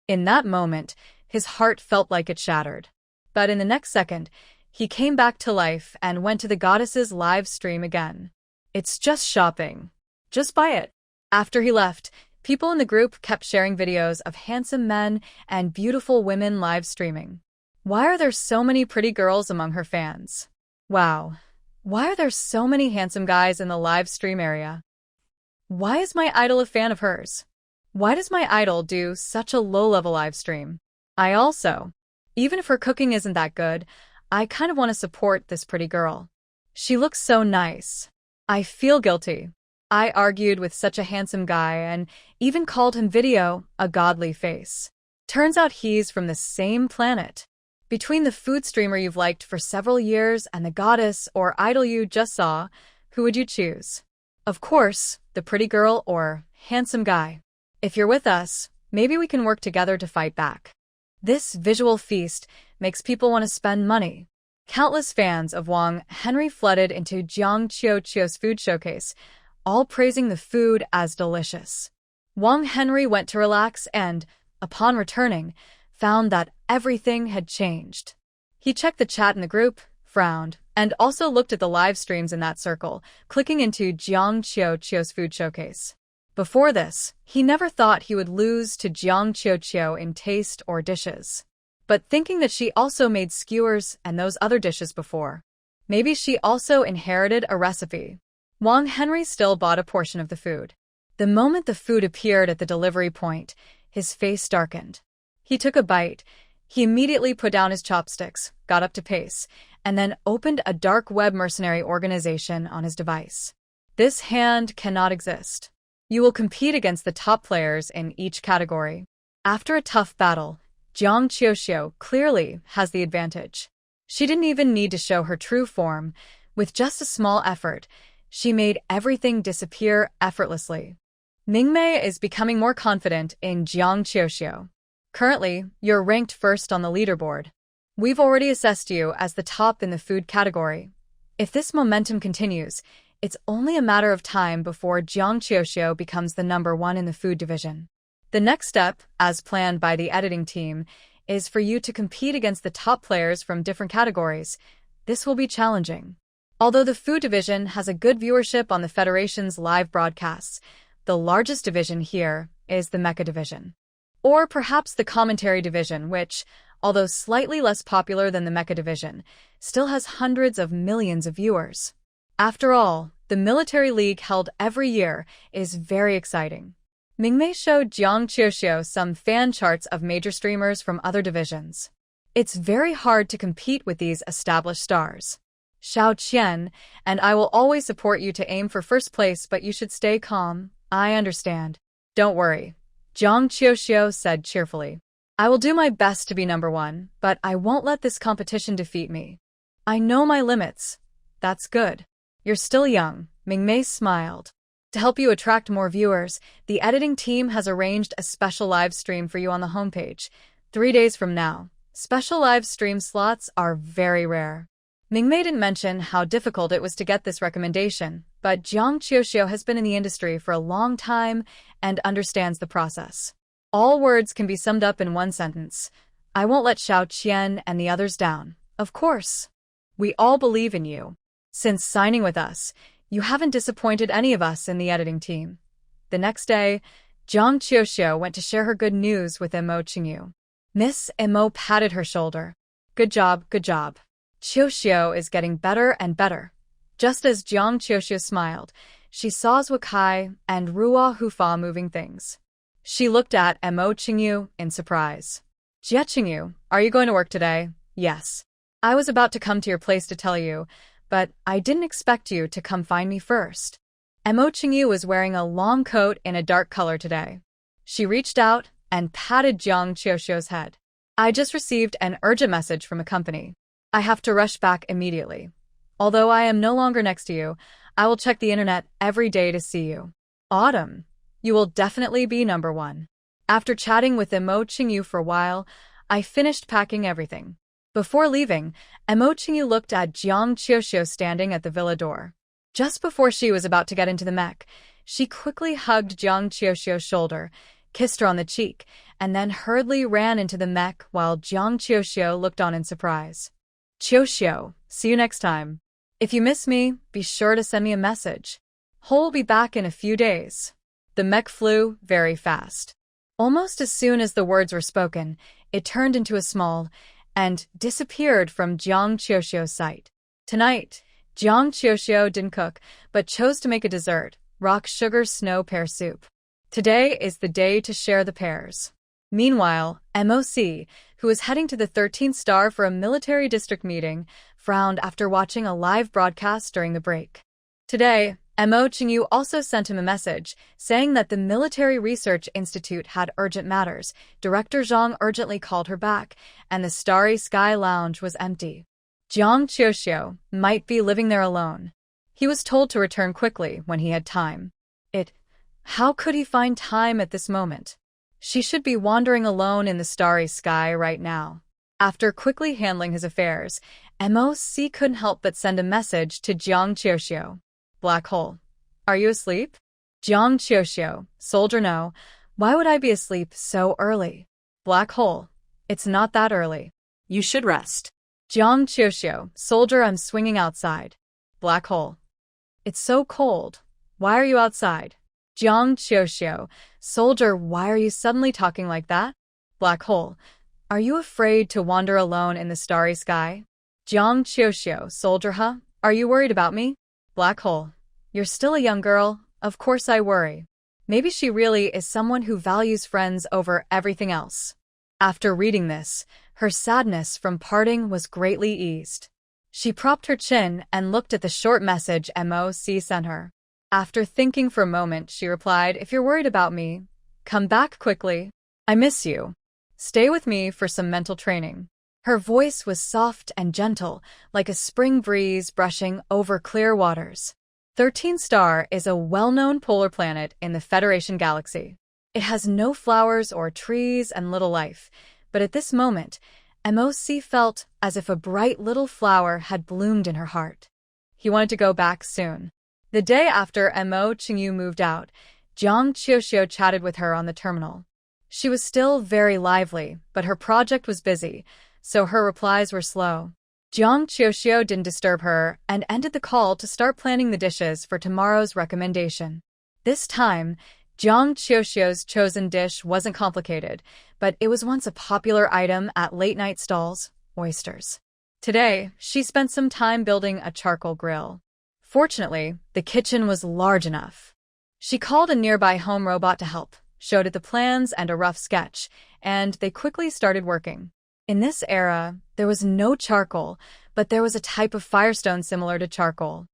In that moment, his heart felt like it shattered. But in the next second, he came back to life and went to the goddess's live stream again. It's just shopping. Just buy it. After he left, people in the group kept sharing videos of handsome men and beautiful women live streaming. Why are there so many pretty girls among her fans? Wow. Why are there so many handsome guys in the live stream area? Why is my idol a fan of hers? Why does my idol do such a low-level live stream? I also, even if her cooking isn't that good, I kind of want to support this pretty girl. She looks so nice. I feel guilty. I argued with such a handsome guy and even called him video a godly face. Turns out he's from the same planet. Between the food streamer you've liked for several years and the goddess or idol you just saw, who would you choose? Of course, the pretty girl or handsome guy. If you're with us, maybe we can work together to fight back. This visual feast makes people want to spend money. Countless fans of Wang Henry flooded into Jiang Jiu's food showcase, all praising the food as delicious. Wang Henry went to relax and, upon returning, found that everything had changed. He checked the chat in the group, frowned, and also looked at the live streams in that circle, clicking into Jiang Jiu's food showcase. Before this, he never thought he would lose to Jiang Jiu in taste or dishes. But thinking that she also made skewers and those other dishes before, maybe she also inherited a recipe. Wang Henry still bought a portion of the food. The moment the food appeared at the delivery point, his face darkened. He took a bite. He immediately put down his chopsticks, got up to pace, and then opened a dark web mercenary organization on his device. This hand cannot exist. You will compete against the top players in each category. After a tough battle, Jiang Jiu clearly has the advantage. She didn't even need to show her true form. With just a small effort, she made everything disappear effortlessly. Mingmei is becoming more confident in Jiang Jiu. Currently, you're ranked first on the leaderboard. We've already assessed you as the top in the food category. If this momentum continues, it's only a matter of time before Jiang Jiu becomes the #1 in the food division. The next step, as planned by the editing team, is for you to compete against the top players from different categories. this will be challenging. Although the food division has a good viewership on the Federation's live broadcasts, the largest division here is the mecha division. Or perhaps the commentary division, which, although slightly less popular than the mecha division, still has hundreds of millions of viewers. After all, the military league held every year is very exciting. Mingmei showed Jiang Qiuxiu some fan charts of major streamers from other divisions. It's very hard to compete with these established stars. Xiao Qian, and I will always support you to aim for first place, but you should stay calm. I understand. Don't worry, Jiang Qiuxiu said cheerfully. I will do my best to be number one, but I won't let this competition defeat me. I know my limits. That's good. You're still young, Mingmei smiled. To help you attract more viewers, the editing team has arranged a special live stream for you on the homepage. 3 days from now. Special live stream slots are very rare. Mingmei didn't mention how difficult it was to get this recommendation, but Jiang Qiuxiu has been in the industry for a long time and understands the process. All words can be summed up in one sentence. I won't let Xiao Qian and the others down. Of course. We all believe in you. Since signing with us, you haven't disappointed any of us in the editing team. The next day, Jiang Qiuxiu went to share her good news with Mo Qingyu. Miss Mo patted her shoulder. Good job, good job. Qiuxiu is getting better and better. Just as Jiang Qiuxiu smiled, she saw Zhu Kai and Ruo Hufa moving things. She looked at Mo Qingyu in surprise. Jie Qingyu, are you going to work today? Yes. I was about to come to your place to tell you, but I didn't expect you to come find me first. Mo Qingyu was wearing a long coat in a dark color today. She reached out and patted Jiang Qiuxiu's head. I just received an urgent message from a company. I have to rush back immediately. Although I am no longer next to you, I will check the internet every day to see you. Autumn. You will definitely be number one. After chatting with Mo Qingyu for a while, I finished packing everything. Before leaving, Mo Qingyu looked at Jiang Qiuxiu standing at the villa door. Just before she was about to get into the mech, she quickly hugged Jiang Qiuxiu's shoulder, kissed her on the cheek, and then hurriedly ran into the mech while Jiang Qiuxiu looked on in surprise. Qiuxiu, see you next time. If you miss me, be sure to send me a message. He'll be back in a few days. The mech flew very fast. Almost as soon as the words were spoken, it turned into a small and disappeared from Jiang Qiuxiu's sight. Tonight, Jiang Qiuxiu didn't cook, but chose to make a dessert, rock sugar snow pear soup. Today is the day to share the pears. Meanwhile, MOC, who was heading to the 13th star for a military district meeting, frowned after watching a live broadcast during the break. Today, Mo Qingyu also sent him a message, saying that the Military Research Institute had urgent matters. Director Zhang urgently called her back, and the Starry Sky Lounge was empty. Jiang Qiuxiu might be living there alone. He was told to return quickly when he had time. How could he find time at this moment? She should be wandering alone in the starry sky right now. After quickly handling his affairs, MOC couldn't help but send a message to Jiang Qiuxiu. Black hole. Are you asleep? Jiang Qiuxiu, soldier no. Why would I be asleep so early? Black hole. It's not that early. You should rest. Jiang Qiuxiu, soldier, I'm swinging outside. Black hole. It's so cold. Why are you outside? Jiang Qiuxiu, soldier, why are you suddenly talking like that? Black hole. Are you afraid to wander alone in the starry sky? Jiang Qiuxiu, soldier, huh? Are you worried about me? Black hole. You're still a young girl. Of course I worry. Maybe she really is someone who values friends over everything else. After reading this, her sadness from parting was greatly eased. She propped her chin and looked at the short message MOC sent her. After thinking for a moment, she replied, if you're worried about me, come back quickly. I miss you. Stay with me for some mental training. Her voice was soft and gentle, like a spring breeze brushing over clear waters. 13 Star is a well-known polar planet in the Federation galaxy. It has no flowers or trees and little life, but at this moment, MOC felt as if a bright little flower had bloomed in her heart. He wanted to go back soon. The day after Mo Qingyu moved out, Jiang Qiuxiu chatted with her on the terminal. She was still very lively, but her project was busy, so her replies were slow. Jiang Qiuxiu didn't disturb her and ended the call to start planning the dishes for tomorrow's recommendation. This time, Jiang Qiuxiu's chosen dish wasn't complicated, but it was once a popular item at late-night stalls: oysters. Today, she spent some time building a charcoal grill. Fortunately, the kitchen was large enough. She called a nearby home robot to help, showed it the plans and a rough sketch, and they quickly started working. In this era, there was no charcoal, but there was a type of firestone similar to charcoal.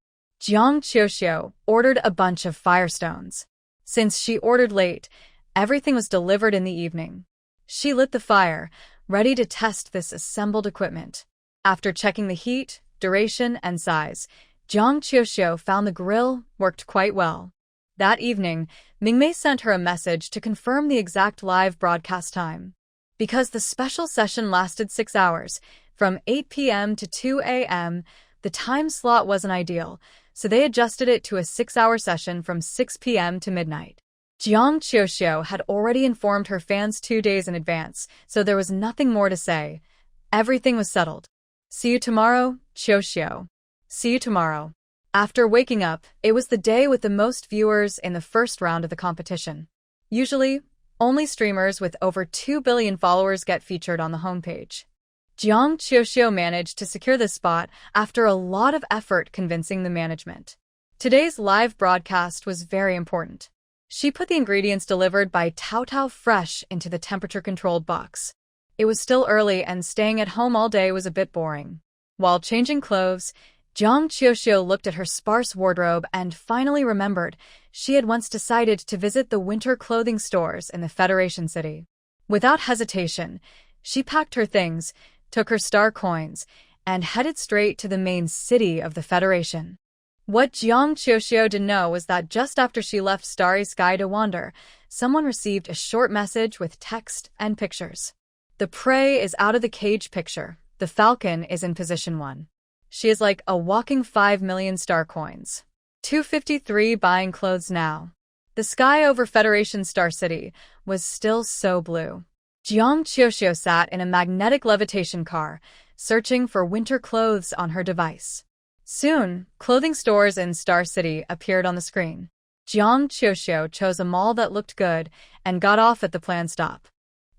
Jiang Qiuxiu ordered a bunch of firestones. Since she ordered late, everything was delivered in the evening. She lit the fire, ready to test this assembled equipment. After checking the heat, duration, and size, Jiang Qiuxiu found the grill worked quite well. That evening, Mingmei sent her a message to confirm the exact live broadcast time. Because the special session lasted 6 hours, from 8 p.m. to 2 a.m., the time slot wasn't ideal, so they adjusted it to a 6-hour session from 6 p.m. to midnight. Jiang Qiuxiu had already informed her fans 2 days in advance, so there was nothing more to say. Everything was settled. See you tomorrow, Qiuxiu. See you tomorrow. After waking up, it was the day with the most viewers in the first round of the competition. Usually, only streamers with over 2 billion followers get featured on the homepage. Jiang Qiuxiu managed to secure this spot after a lot of effort convincing the management. Today's live broadcast was very important. She put the ingredients delivered by Tao Tao fresh into the temperature-controlled box. It was still early and staying at home all day was a bit boring. While changing clothes, Jiang Qiuxiu looked at her sparse wardrobe and finally remembered she had once decided to visit the winter clothing stores in the Federation City. Without hesitation, she packed her things, took her star coins, and headed straight to the main city of the Federation. What Jiang Qiuxiu didn't know was that just after she left Starry Sky to wander, someone received a short message with text and pictures. The prey is out of the cage picture. The falcon is in position 1. She is like a walking 5 million star coins. 253 buying clothes now. The sky over Federation Star City was still so blue. Jiang Qiuxiu sat in a magnetic levitation car, searching for winter clothes on her device. Soon, clothing stores in Star City appeared on the screen. Jiang Qiuxiu chose a mall that looked good and got off at the planned stop.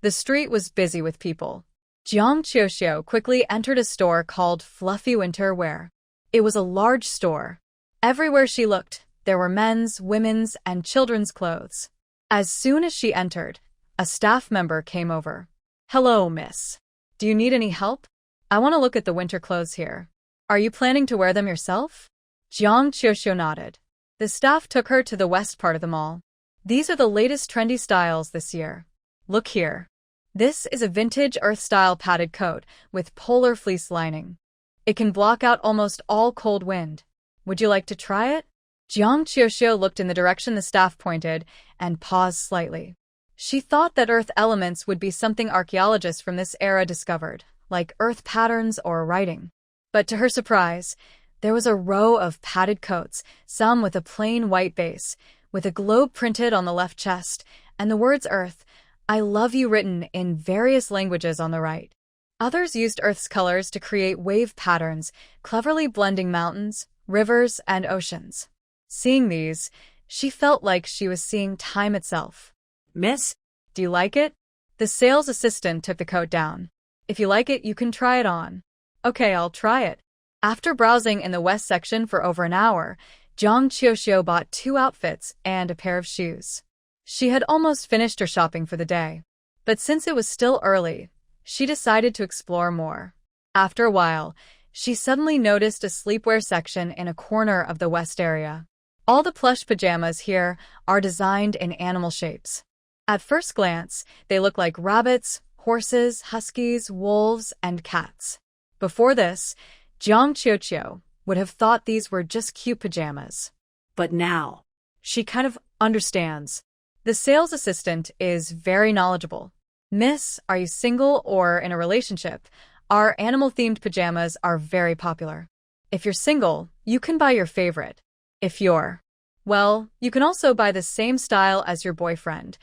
The street was busy with people. Jiang Qiuxiu quickly entered a store called Fluffy Winter Wear. It was a large store. Everywhere she looked, there were men's, women's, and children's clothes. As soon as she entered, a staff member came over. "Hello, miss. Do you need any help? I want to look at the winter clothes here. Are you planning to wear them yourself?" Jiang Qiuxiu nodded. The staff took her to the west part of the mall. "These are the latest trendy styles this year. Look here. This is a vintage earth-style padded coat with polar fleece lining. It can block out almost all cold wind. Would you like to try it?" Jiang Qiuxiu looked in the direction the staff pointed and paused slightly. She thought that earth elements would be something archaeologists from this era discovered, like earth patterns or writing. But to her surprise, there was a row of padded coats, some with a plain white base, with a globe printed on the left chest, and the words Earth, I love you written in various languages on the right. Others used Earth's colors to create wave patterns, cleverly blending mountains, rivers, and oceans. Seeing these, she felt like she was seeing time itself. "Miss, Do you like it?" The sales assistant took the coat down. "If you like it, you can try it on." "Okay, I'll try it." After browsing in the west section for over an hour, Jiang Qiuxiu bought 2 outfits and a pair of shoes. She had almost finished her shopping for the day. But since it was still early, she decided to explore more. After a while, she suddenly noticed a sleepwear section in a corner of the west area. All the plush pajamas here are designed in animal shapes. At first glance, they look like rabbits, horses, huskies, wolves, and cats. Before this, Jiang Qiuxiu would have thought these were just cute pajamas. but now." She kind of understands. The sales assistant is very knowledgeable. "Miss, are you single or in a relationship? Our animal-themed pajamas are very popular. If you're single, you can buy your favorite. If you're, well, you can also buy the same style as your boyfriend.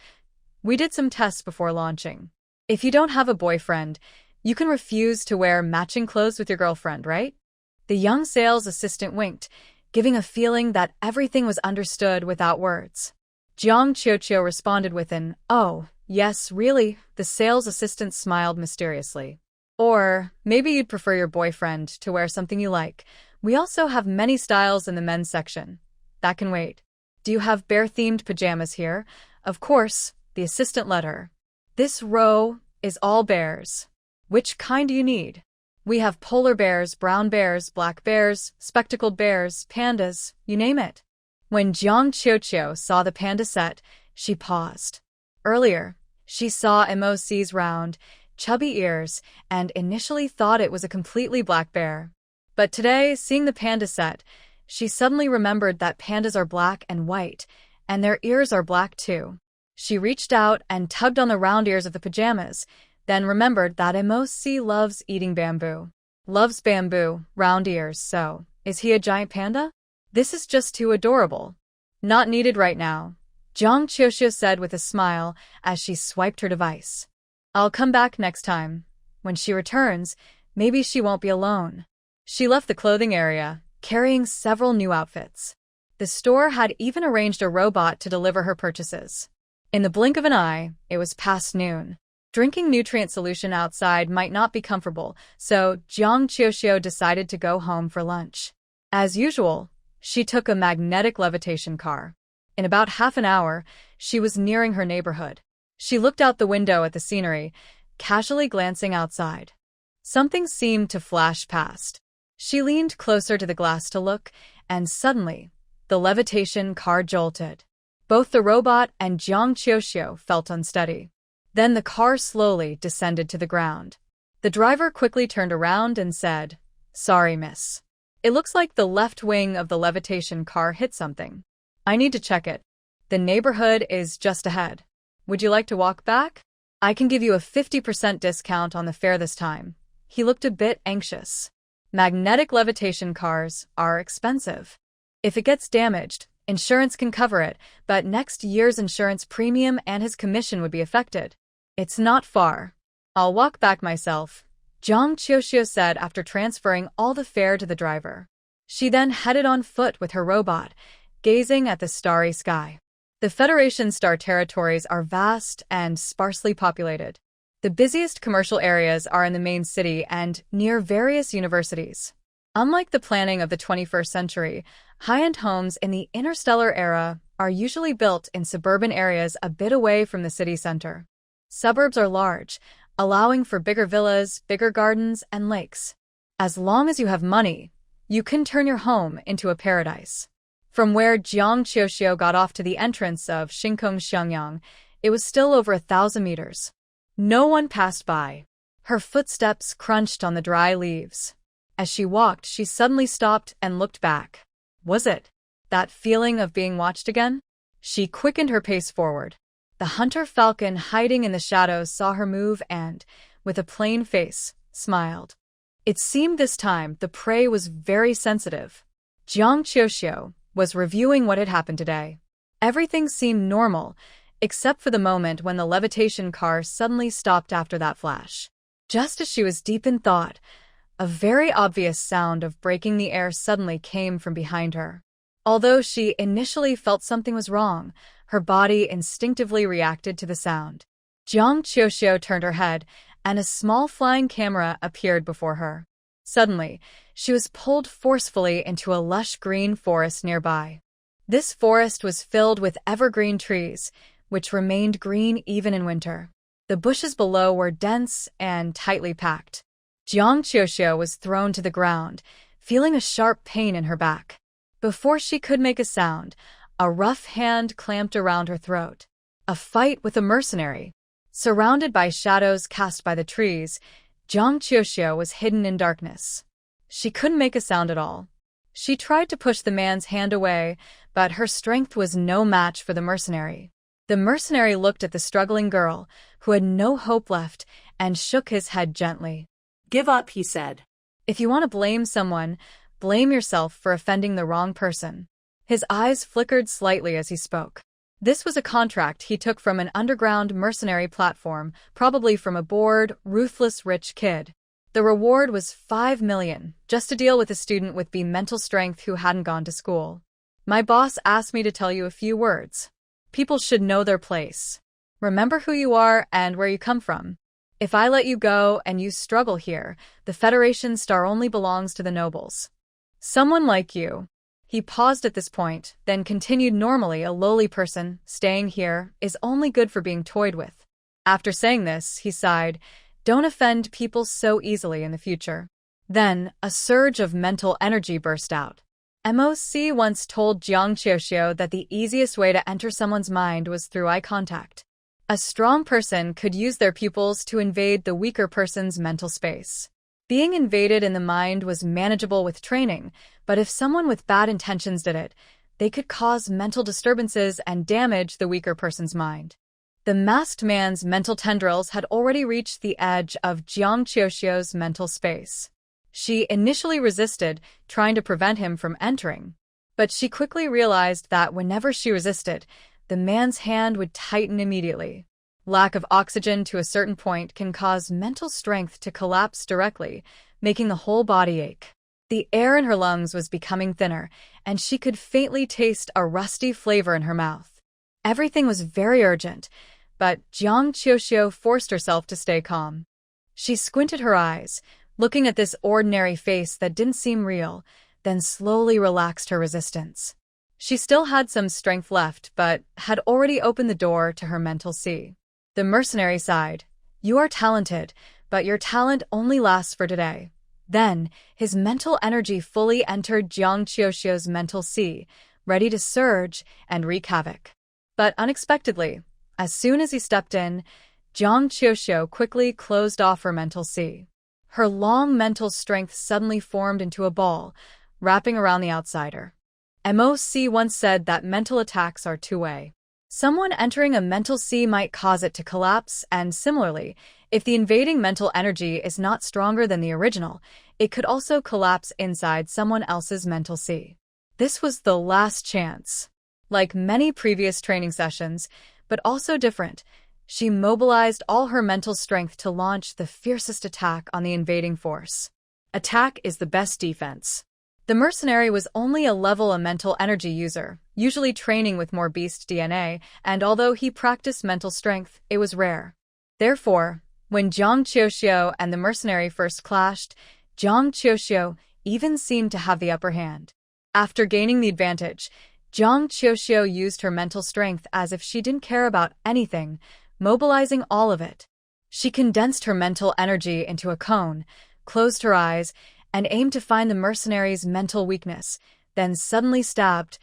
We did some tests before launching. If you don't have a boyfriend, You can refuse to wear matching clothes with your girlfriend, right? The young sales assistant winked, giving a feeling that everything was understood without words. Jiang Qiuqiu responded with an, "Oh, yes, really." The sales assistant smiled mysteriously. "Or maybe you'd prefer your boyfriend to wear something you like. We also have many styles in the men's section. That can wait. Do you have bear-themed pajamas here?" "Of course," the assistant led her. "This row is all bears. Which kind do you need? We have polar bears, brown bears, black bears, spectacled bears, pandas, you name it." When Jiang Qiuqiu saw the panda set, she paused. Earlier, she saw Moc's round, chubby ears and initially thought it was a completely black bear. But today, seeing the panda set, she suddenly remembered that pandas are black and white, and their ears are black too. She reached out and tugged on the round ears of the pajamas, then remembered that Moc loves eating bamboo. Loves bamboo, round ears, so is he a giant panda? This is just too adorable. Not needed right now, Jiang Qiuqiu said with a smile as she swiped her device. I'll come back next time. When she returns, maybe she won't be alone. She left the clothing area, carrying several new outfits. The store had even arranged a robot to deliver her purchases. In the blink of an eye, it was past noon. Drinking nutrient solution outside might not be comfortable, so Jiang Qiuqiu decided to go home for lunch. As usual, she took a magnetic levitation car. In about half an hour, she was nearing her neighborhood. She looked out the window at the scenery, casually glancing outside. Something seemed to flash past. She leaned closer to the glass to look, and suddenly, the levitation car jolted. Both the robot and Jiang Qiuqiu felt unsteady. Then the car slowly descended to the ground. The driver quickly turned around and said, "Sorry, miss. It looks like the left wing of the levitation car hit something. I need to check it. The neighborhood is just ahead. Would you like to walk back? I can give you a 50% discount on the fare this time." He looked a bit anxious. Magnetic levitation cars are expensive. If it gets damaged, insurance can cover it, but next year's insurance premium and his commission would be affected. It's not far. I'll walk back myself, Jiang Qiuqiu said after transferring all the fare to the driver. She then headed on foot with her robot, gazing at the starry sky. The Federation star territories are vast and sparsely populated. The busiest commercial areas are in the main city and near various universities. Unlike the planning of the 21st century, high-end homes in the Interstellar Era are usually built in suburban areas a bit away from the city center. Suburbs are large, allowing for bigger villas, bigger gardens, and lakes. As long as you have money, you can turn your home into a paradise. From where Jiang Qiuqiu got off to the entrance of Xingkong Xiangyang, it was still over 1,000 meters. No one passed by. Her footsteps crunched on the dry leaves. As she walked, she suddenly stopped and looked back. Was it that feeling of being watched again? She quickened her pace forward. The hunter falcon hiding in the shadows saw her move and, with a plain face, smiled. It seemed this time the prey was very sensitive. Jiang Qiuqiu was reviewing what had happened today. Everything seemed normal, except for the moment when the levitation car suddenly stopped after that flash. Just as she was deep in thought, a very obvious sound of breaking the air suddenly came from behind her. Although she initially felt something was wrong, her body instinctively reacted to the sound. Jiang Qiuqiu turned her head, and a small flying camera appeared before her. Suddenly, she was pulled forcefully into a lush green forest nearby. This forest was filled with evergreen trees, which remained green even in winter. The bushes below were dense and tightly packed. Jiang Qiuqiu was thrown to the ground, feeling a sharp pain in her back. Before she could make a sound, a rough hand clamped around her throat. A fight with a mercenary. Surrounded by shadows cast by the trees, Jiang Qiuqiu was hidden in darkness. She couldn't make a sound at all. She tried to push the man's hand away, but her strength was no match for the mercenary. The mercenary looked at the struggling girl, who had no hope left, and shook his head gently. Give up, he said. If you want to blame someone, blame yourself for offending the wrong person. His eyes flickered slightly as he spoke. This was a contract he took from an underground mercenary platform, probably from a bored, ruthless rich kid. The reward was 5 million, just to deal with a student with B mental strength who hadn't gone to school. My boss asked me to tell you a few words. People should know their place. Remember who you are and where you come from. If I let you go and you struggle here, the Federation's star only belongs to the nobles. Someone like you. He paused at this point, then continued normally, a lowly person, staying here, is only good for being toyed with. After saying this, he sighed, don't offend people so easily in the future. Then, a surge of mental energy burst out. MOC once told Jiang Xiaoxiao that the easiest way to enter someone's mind was through eye contact. A strong person could use their pupils to invade the weaker person's mental space. Being invaded in the mind was manageable with training, but if someone with bad intentions did it, they could cause mental disturbances and damage the weaker person's mind. The masked man's mental tendrils had already reached the edge of Jiang Xiaoxiao's mental space. She initially resisted, trying to prevent him from entering. But she quickly realized that whenever she resisted, the man's hand would tighten immediately. Lack of oxygen to a certain point can cause mental strength to collapse directly, making the whole body ache. The air in her lungs was becoming thinner, and she could faintly taste a rusty flavor in her mouth. Everything was very urgent, but Jiang Xiaoxiao forced herself to stay calm. She squinted her eyes, looking at this ordinary face that didn't seem real, then slowly relaxed her resistance. She still had some strength left, but had already opened the door to her mental sea. The mercenary sighed. You are talented, but your talent only lasts for today. Then, his mental energy fully entered Jiang Xiaoxiao's mental sea, ready to surge and wreak havoc. But unexpectedly, as soon as he stepped in, Jiang Xiaoxiao quickly closed off her mental sea. Her long mental strength suddenly formed into a ball, wrapping around the outsider. MOC once said that mental attacks are two-way. Someone entering a mental sea might cause it to collapse, and similarly, if the invading mental energy is not stronger than the original, it could also collapse inside someone else's mental sea. This was the last chance. Like many previous training sessions, but also different, she mobilized all her mental strength to launch the fiercest attack on the invading force. Attack is the best defense. The mercenary was only a mental energy user, usually training with more beast DNA, and although he practiced mental strength, it was rare. Therefore, when Jiang Xiaoxiao and the mercenary first clashed, Jiang Xiaoxiao even seemed to have the upper hand. After gaining the advantage, Jiang Xiaoxiao used her mental strength as if she didn't care about anything, mobilizing all of it. She condensed her mental energy into a cone, closed her eyes, and aimed to find the mercenary's mental weakness, then suddenly stabbed.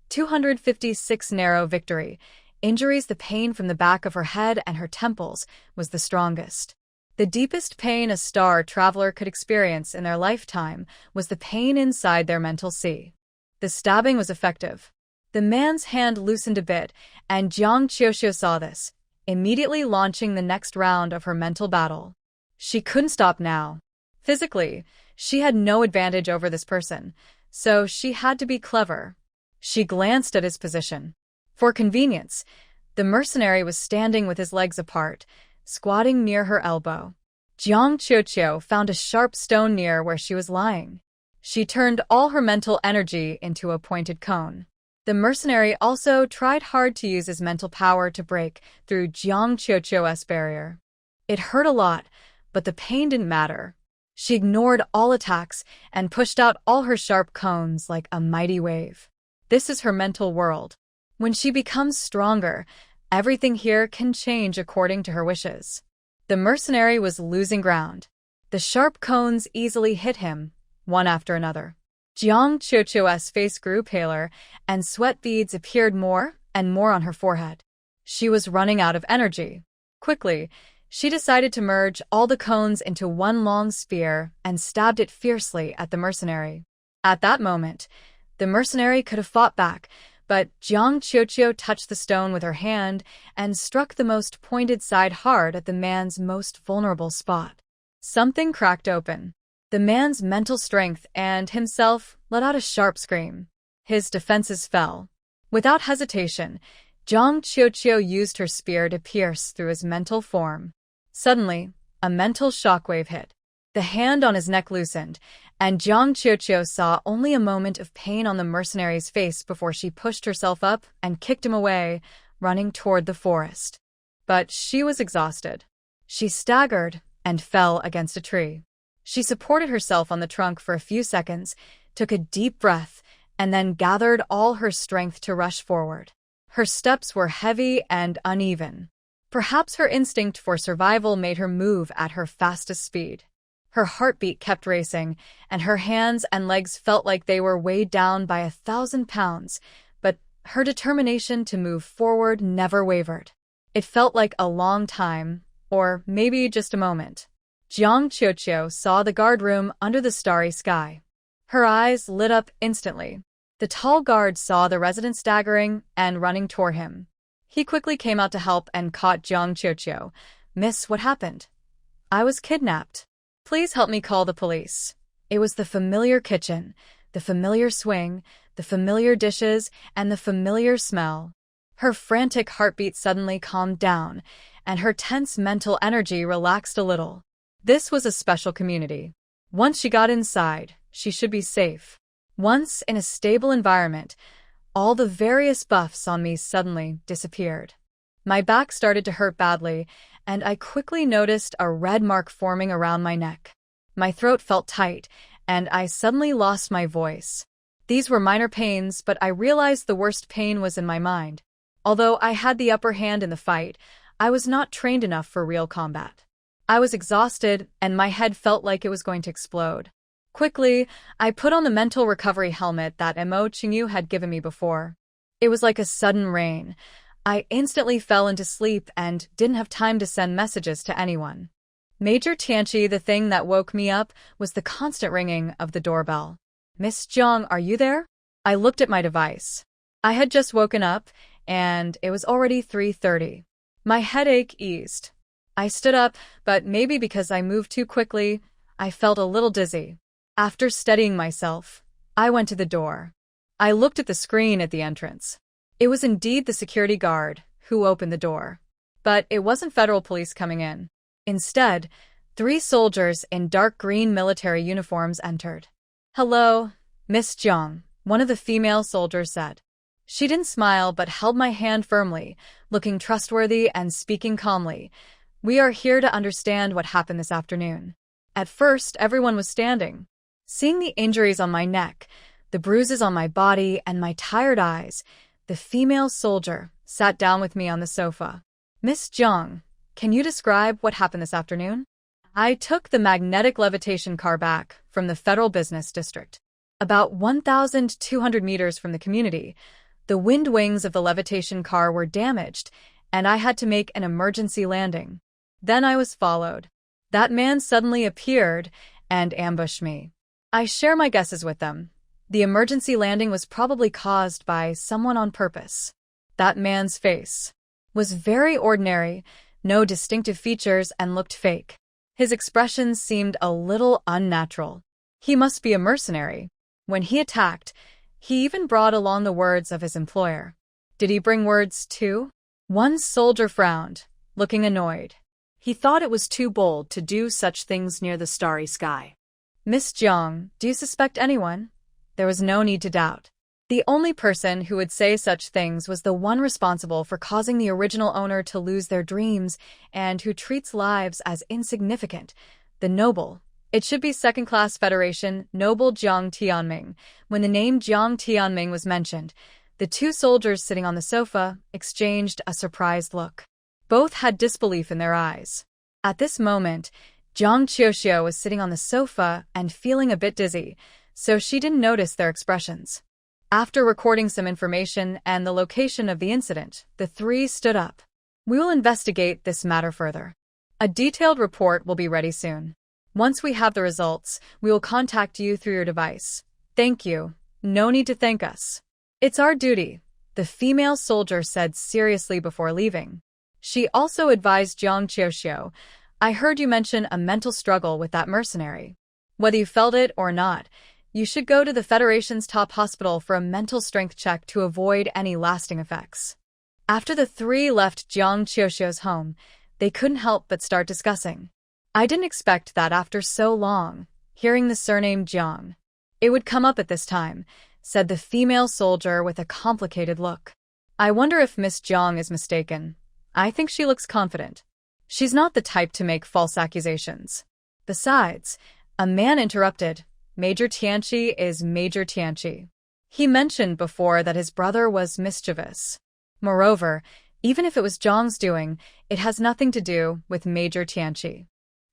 256 narrow victory. Injuries. The pain from the back of her head and her temples was the strongest. The deepest pain a star traveler could experience in their lifetime was the pain inside their mental sea. The stabbing was effective. The man's hand loosened a bit, and Jiang Xiaoxiao saw this, immediately launching the next round of her mental battle. She couldn't stop now. Physically, she had no advantage over this person, so she had to be clever. She glanced at his position. For convenience, the mercenary was standing with his legs apart, squatting near her elbow. Jiang Xiaoxiao found a sharp stone near where she was lying. She turned all her mental energy into a pointed cone. The mercenary also tried hard to use his mental power to break through Jiang Xiaoxiao's barrier. It hurt a lot, but the pain didn't matter. She ignored all attacks and pushed out all her sharp cones like a mighty wave. This is her mental world. When she becomes stronger, everything here can change according to her wishes. The mercenary was losing ground. The sharp cones easily hit him, one after another. Jiang Xiaoxiao's face grew paler, and sweat beads appeared more and more on her forehead. She was running out of energy. Quickly, she decided to merge all the cones into one long spear and stabbed it fiercely at the mercenary. At that moment, the mercenary could have fought back, but Jiang Xiaoxiao touched the stone with her hand and struck the most pointed side hard at the man's most vulnerable spot. Something cracked open. The man's mental strength and himself let out a sharp scream. His defenses fell. Without hesitation, Zhang Qiuqiu used her spear to pierce through his mental form. Suddenly, a mental shockwave hit. The hand on his neck loosened, and Zhang Qiuqiu saw only a moment of pain on the mercenary's face before she pushed herself up and kicked him away, running toward the forest. But she was exhausted. She staggered and fell against a tree. She supported herself on the trunk for a few seconds, took a deep breath, and then gathered all her strength to rush forward. Her steps were heavy and uneven. Perhaps her instinct for survival made her move at her fastest speed. Her heartbeat kept racing, and her hands and legs felt like they were weighed down by 1,000 pounds, but her determination to move forward never wavered. It felt like a long time, or maybe just a moment. Zhang Qiuqiu saw the guard room under the starry sky. Her eyes lit up instantly. The tall guard saw the resident staggering and running toward him. He quickly came out to help and caught Zhang Qiuqiu. "Miss, what happened?" "I was kidnapped. Please help me call the police." It was the familiar kitchen, the familiar swing, the familiar dishes, and the familiar smell. Her frantic heartbeat suddenly calmed down, and her tense mental energy relaxed a little. This was a special community. Once she got inside, she should be safe. Once in a stable environment, all the various buffs on me suddenly disappeared. My back started to hurt badly, and I quickly noticed a red mark forming around my neck. My throat felt tight, and I suddenly lost my voice. These were minor pains, but I realized the worst pain was in my mind. Although I had the upper hand in the fight, I was not trained enough for real combat. I was exhausted, and my head felt like it was going to explode. Quickly, I put on the mental recovery helmet that Mo Qingyu had given me before. It was like a sudden rain. I instantly fell into sleep and didn't have time to send messages to anyone. Major Tianqi, the thing that woke me up was the constant ringing of the doorbell. "Miss Zhang, are you there?" I looked at my device. I had just woken up, and it was already 3:30. My headache eased. I stood up, but maybe because I moved too quickly, I felt a little dizzy. After steadying myself, I went to the door. I looked at the screen at the entrance. It was indeed the security guard who opened the door. But it wasn't federal police coming in. Instead, 3 soldiers in dark green military uniforms entered. "Hello, Miss Zhang," one of the female soldiers said. She didn't smile but held my hand firmly, looking trustworthy and speaking calmly. "We are here to understand what happened this afternoon." At first, everyone was standing. Seeing the injuries on my neck, the bruises on my body, and my tired eyes, the female soldier sat down with me on the sofa. "Miss Zhang, can you describe what happened this afternoon?" I took the magnetic levitation car back from the Federal Business District. About 1,200 meters from the community, the wind wings of the levitation car were damaged, and I had to make an emergency landing. Then I was followed. That man suddenly appeared and ambushed me. I share my guesses with them. The emergency landing was probably caused by someone on purpose. That man's face was very ordinary, no distinctive features, and looked fake. His expressions seemed a little unnatural. He must be a mercenary. When he attacked, he even brought along the words of his employer. Did he bring words too? One soldier frowned, looking annoyed. He thought it was too bold to do such things near the starry sky. "Miss Zhang, do you suspect anyone?" There was no need to doubt. The only person who would say such things was the one responsible for causing the original owner to lose their dreams and who treats lives as insignificant, the noble. It should be second-class Federation Noble Jiang Tianming. When the name Jiang Tianming was mentioned, the 2 soldiers sitting on the sofa exchanged a surprised look. Both had disbelief in their eyes. At this moment, Zhang Qiuqiu was sitting on the sofa and feeling a bit dizzy, so she didn't notice their expressions. After recording some information and the location of the incident, the 3 stood up. "We will investigate this matter further. A detailed report will be ready soon. Once we have the results, we will contact you through your device. Thank you. No need to thank us. It's our duty," the female soldier said seriously before leaving. She also advised Zhang Qiuqiu, "I heard you mention a mental struggle with that mercenary. Whether you felt it or not, you should go to the Federation's top hospital for a mental strength check to avoid any lasting effects." After the three left Jiang Qiuxiu's home, they couldn't help but start discussing. I didn't expect that after so long, hearing the surname Jiang. It would come up at this time, said the female soldier with a complicated look. I wonder if Miss Jiang is mistaken. I think she looks confident. She's not the type to make false accusations. Besides, a man interrupted. Major Tianqi is Major Tianqi. He mentioned before that his brother was mischievous. Moreover, even if it was Jiang's doing, it has nothing to do with Major Tianqi.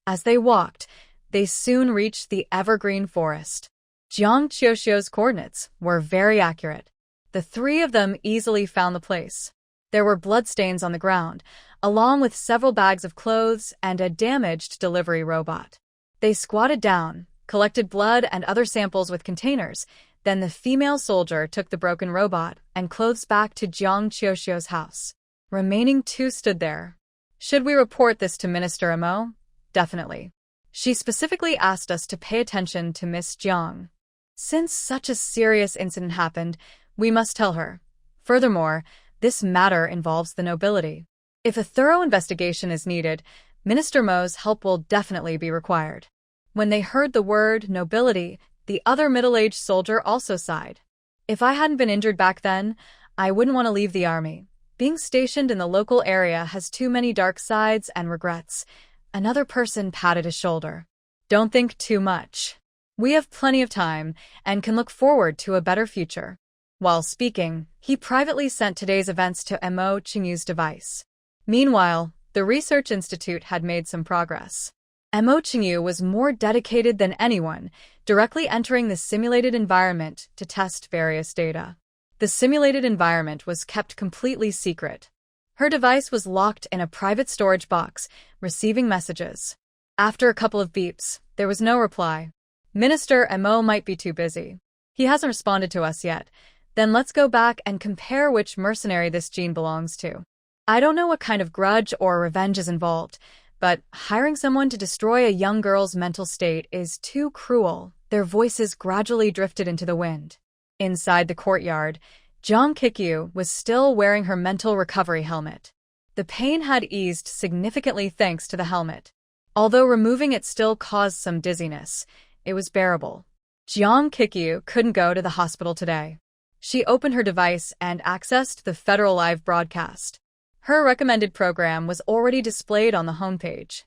As they walked, they soon reached the evergreen forest. Jiang Qiuxiu's coordinates were very accurate. The three of them easily found the place. There were bloodstains on the ground, along with several bags of clothes and a damaged delivery robot. They squatted down, collected blood and other samples with containers. Then the female soldier took the broken robot and clothes back to Jiang Qiuxiu's house. Remaining two stood there. Should we report this to Minister Mo? Definitely. She specifically asked us to pay attention to Miss Jiang. Since such a serious incident happened, we must tell her. Furthermore, this matter involves the nobility. If a thorough investigation is needed, Minister Mo's help will definitely be required. When they heard the word nobility, the other middle-aged soldier also sighed. If I hadn't been injured back then, I wouldn't want to leave the army. Being stationed in the local area has too many dark sides and regrets. Another person patted his shoulder. Don't think too much. We have plenty of time and can look forward to a better future. While speaking, he privately sent today's events to Mo Qingyu's device. Meanwhile, the research institute had made some progress. Mo Qingyu was more dedicated than anyone, directly entering the simulated environment to test various data. The simulated environment was kept completely secret. Her device was locked in a private storage box, receiving messages. After a couple of beeps, there was no reply. Minister Mo might be too busy. He hasn't responded to us yet. Then let's go back and compare which mercenary this gene belongs to. I don't know what kind of grudge or revenge is involved, but hiring someone to destroy a young girl's mental state is too cruel. Their voices gradually drifted into the wind. Inside the courtyard, Jiang Kikyu was still wearing her mental recovery helmet. The pain had eased significantly thanks to the helmet. Although removing it still caused some dizziness, it was bearable. Jiang Kikyu couldn't go to the hospital today. She opened her device and accessed the Federal Live broadcast. Her recommended program was already displayed on the homepage.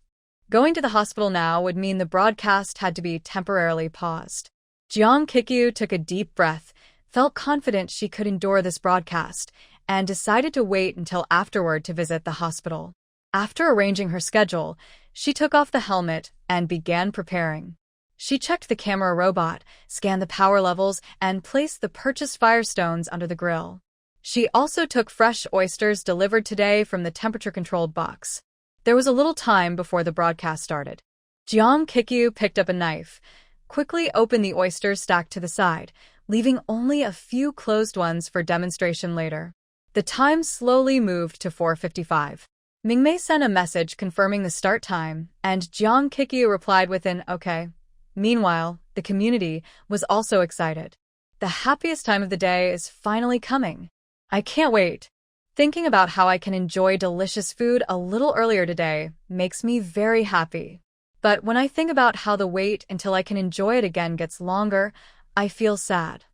Going to the hospital now would mean the broadcast had to be temporarily paused. Jiang Kikyu took a deep breath, felt confident she could endure this broadcast, and decided to wait until afterward to visit the hospital. After arranging her schedule, she took off the helmet and began preparing. She checked the camera robot, scanned the power levels, and placed the purchased firestones under the grill. She also took fresh oysters delivered today from the temperature-controlled box. There was a little time before the broadcast started. Jiang Kikyu picked up a knife, quickly opened the oysters stacked to the side, leaving only a few closed ones for demonstration later. The time slowly moved to 4:55. Mingmei sent a message confirming the start time, and Jiang Kikyu replied with an okay. Meanwhile, the community was also excited. The happiest time of the day is finally coming. I can't wait. Thinking about how I can enjoy delicious food a little earlier today makes me very happy. But when I think about how the wait until I can enjoy it again gets longer, I feel sad.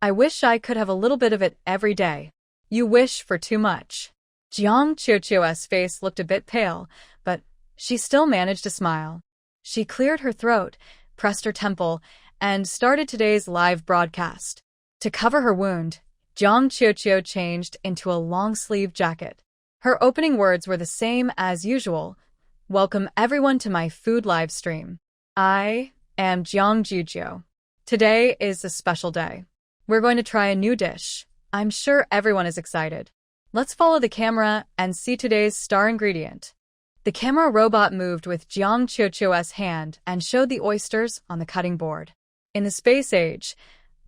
I wish I could have a little bit of it every day. You wish for too much. Jiang Qiuqiu's face looked a bit pale, but she still managed to smile. She cleared her throat, pressed her temple, and started today's live broadcast. To cover her wound, Jiang Qiuqiu changed into a long-sleeve jacket. Her opening words were the same as usual. Welcome everyone to my food live stream. I am Jiang Qiuqiu. Today is a special day. We're going to try a new dish. I'm sure everyone is excited. Let's follow the camera and see today's star ingredient. The camera robot moved with Jiang Qiuqiu's hand and showed the oysters on the cutting board. In the space age,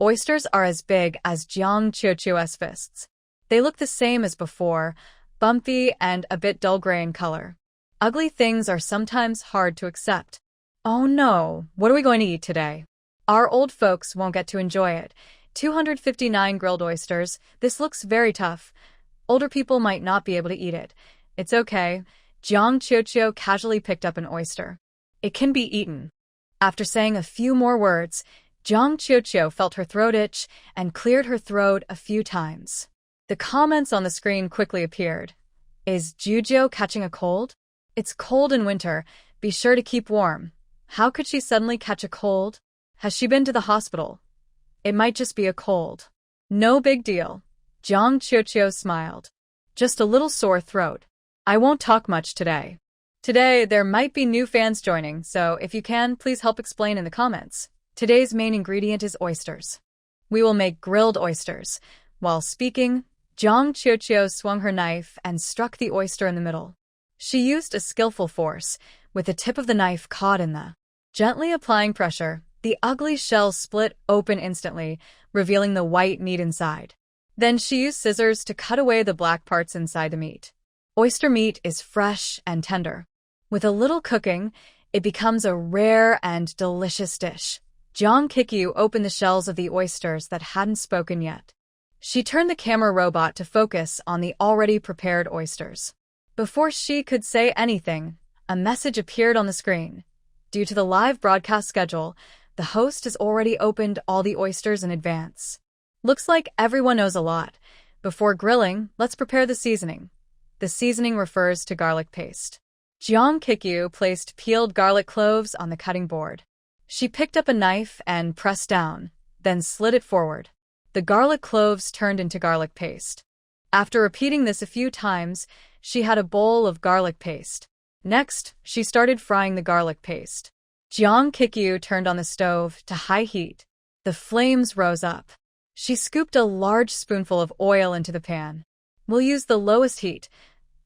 oysters are as big as Jiang Qiuqiu's fists. They look the same as before, bumpy and a bit dull gray in color. Ugly things are sometimes hard to accept. Oh no, what are we going to eat today? Our old folks won't get to enjoy it. 259 grilled oysters, this looks very tough. Older people might not be able to eat it. It's okay. Jiang Qiuqiu casually picked up an oyster. It can be eaten. After saying a few more words, Jiang Qiuqiu felt her throat itch and cleared her throat a few times. The comments on the screen quickly appeared. Is Jujo catching a cold? It's cold in winter. Be sure to keep warm. How could she suddenly catch a cold? Has she been to the hospital? It might just be a cold. No big deal. Jiang Qiuqiu smiled. Just a little sore throat. I won't talk much today. Today, there might be new fans joining, so if you can, please help explain in the comments. Today's main ingredient is oysters. We will make grilled oysters. While speaking, Jiang Qiuqiu swung her knife and struck the oyster in the middle. She used a skillful force, with the tip of the knife caught in the. Gently applying pressure, the ugly shell split open instantly, revealing the white meat inside. Then she used scissors to cut away the black parts inside the meat. Oyster meat is fresh and tender. With a little cooking, it becomes a rare and delicious dish. Jiang Qiuqiu opened the shells of the oysters that hadn't spoken yet. She turned the camera robot to focus on the already prepared oysters. Before she could say anything, a message appeared on the screen. Due to the live broadcast schedule, the host has already opened all the oysters in advance. Looks like everyone knows a lot. Before grilling, let's prepare the seasoning. The seasoning refers to garlic paste. Jiang Qiuqiu placed peeled garlic cloves on the cutting board. She picked up a knife and pressed down, then slid it forward. The garlic cloves turned into garlic paste. After repeating this a few times, she had a bowl of garlic paste. Next, she started frying the garlic paste. Jiang Qiuqiu turned on the stove to high heat. The flames rose up. She scooped a large spoonful of oil into the pan. We'll use the lowest heat.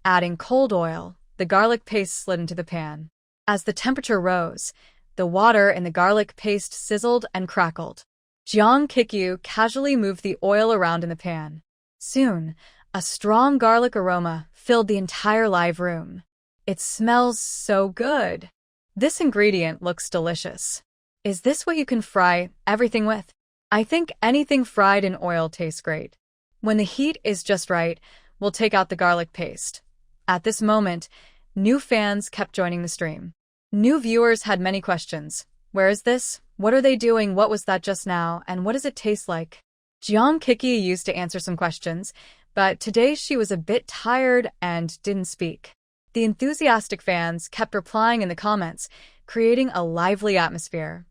Adding cold oil, the garlic paste slid into the pan. As the temperature rose, the water in the garlic paste sizzled and crackled. Jiang Qiuqiu casually moved the oil around in the pan. Soon, a strong garlic aroma filled the entire live room. It smells so good. This ingredient looks delicious. Is this what you can fry everything with? I think anything fried in oil tastes great. When the heat is just right, we'll take out the garlic paste. At this moment, new fans kept joining the stream. New viewers had many questions. Where is this? What are they doing? What was that just now? And what does it taste like? Jiang Qiuqiu used to answer some questions, but today she was a bit tired and didn't speak. The enthusiastic fans kept replying in the comments, creating a lively atmosphere.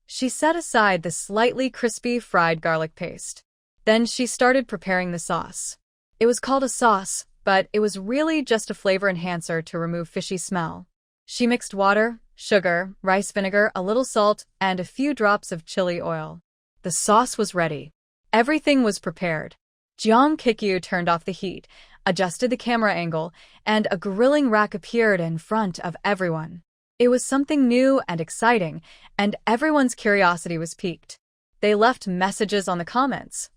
She set aside the slightly crispy fried garlic paste. Then she started preparing the sauce. It was called a sauce, but it was really just a flavor enhancer to remove fishy smell. She mixed water, sugar, rice vinegar, a little salt, and a few drops of chili oil. The sauce was ready. Everything was prepared. Jiang Qiuqiu turned off the heat, adjusted the camera angle, and a grilling rack appeared in front of everyone. It was something new and exciting, and everyone's curiosity was piqued. They left messages on the comments.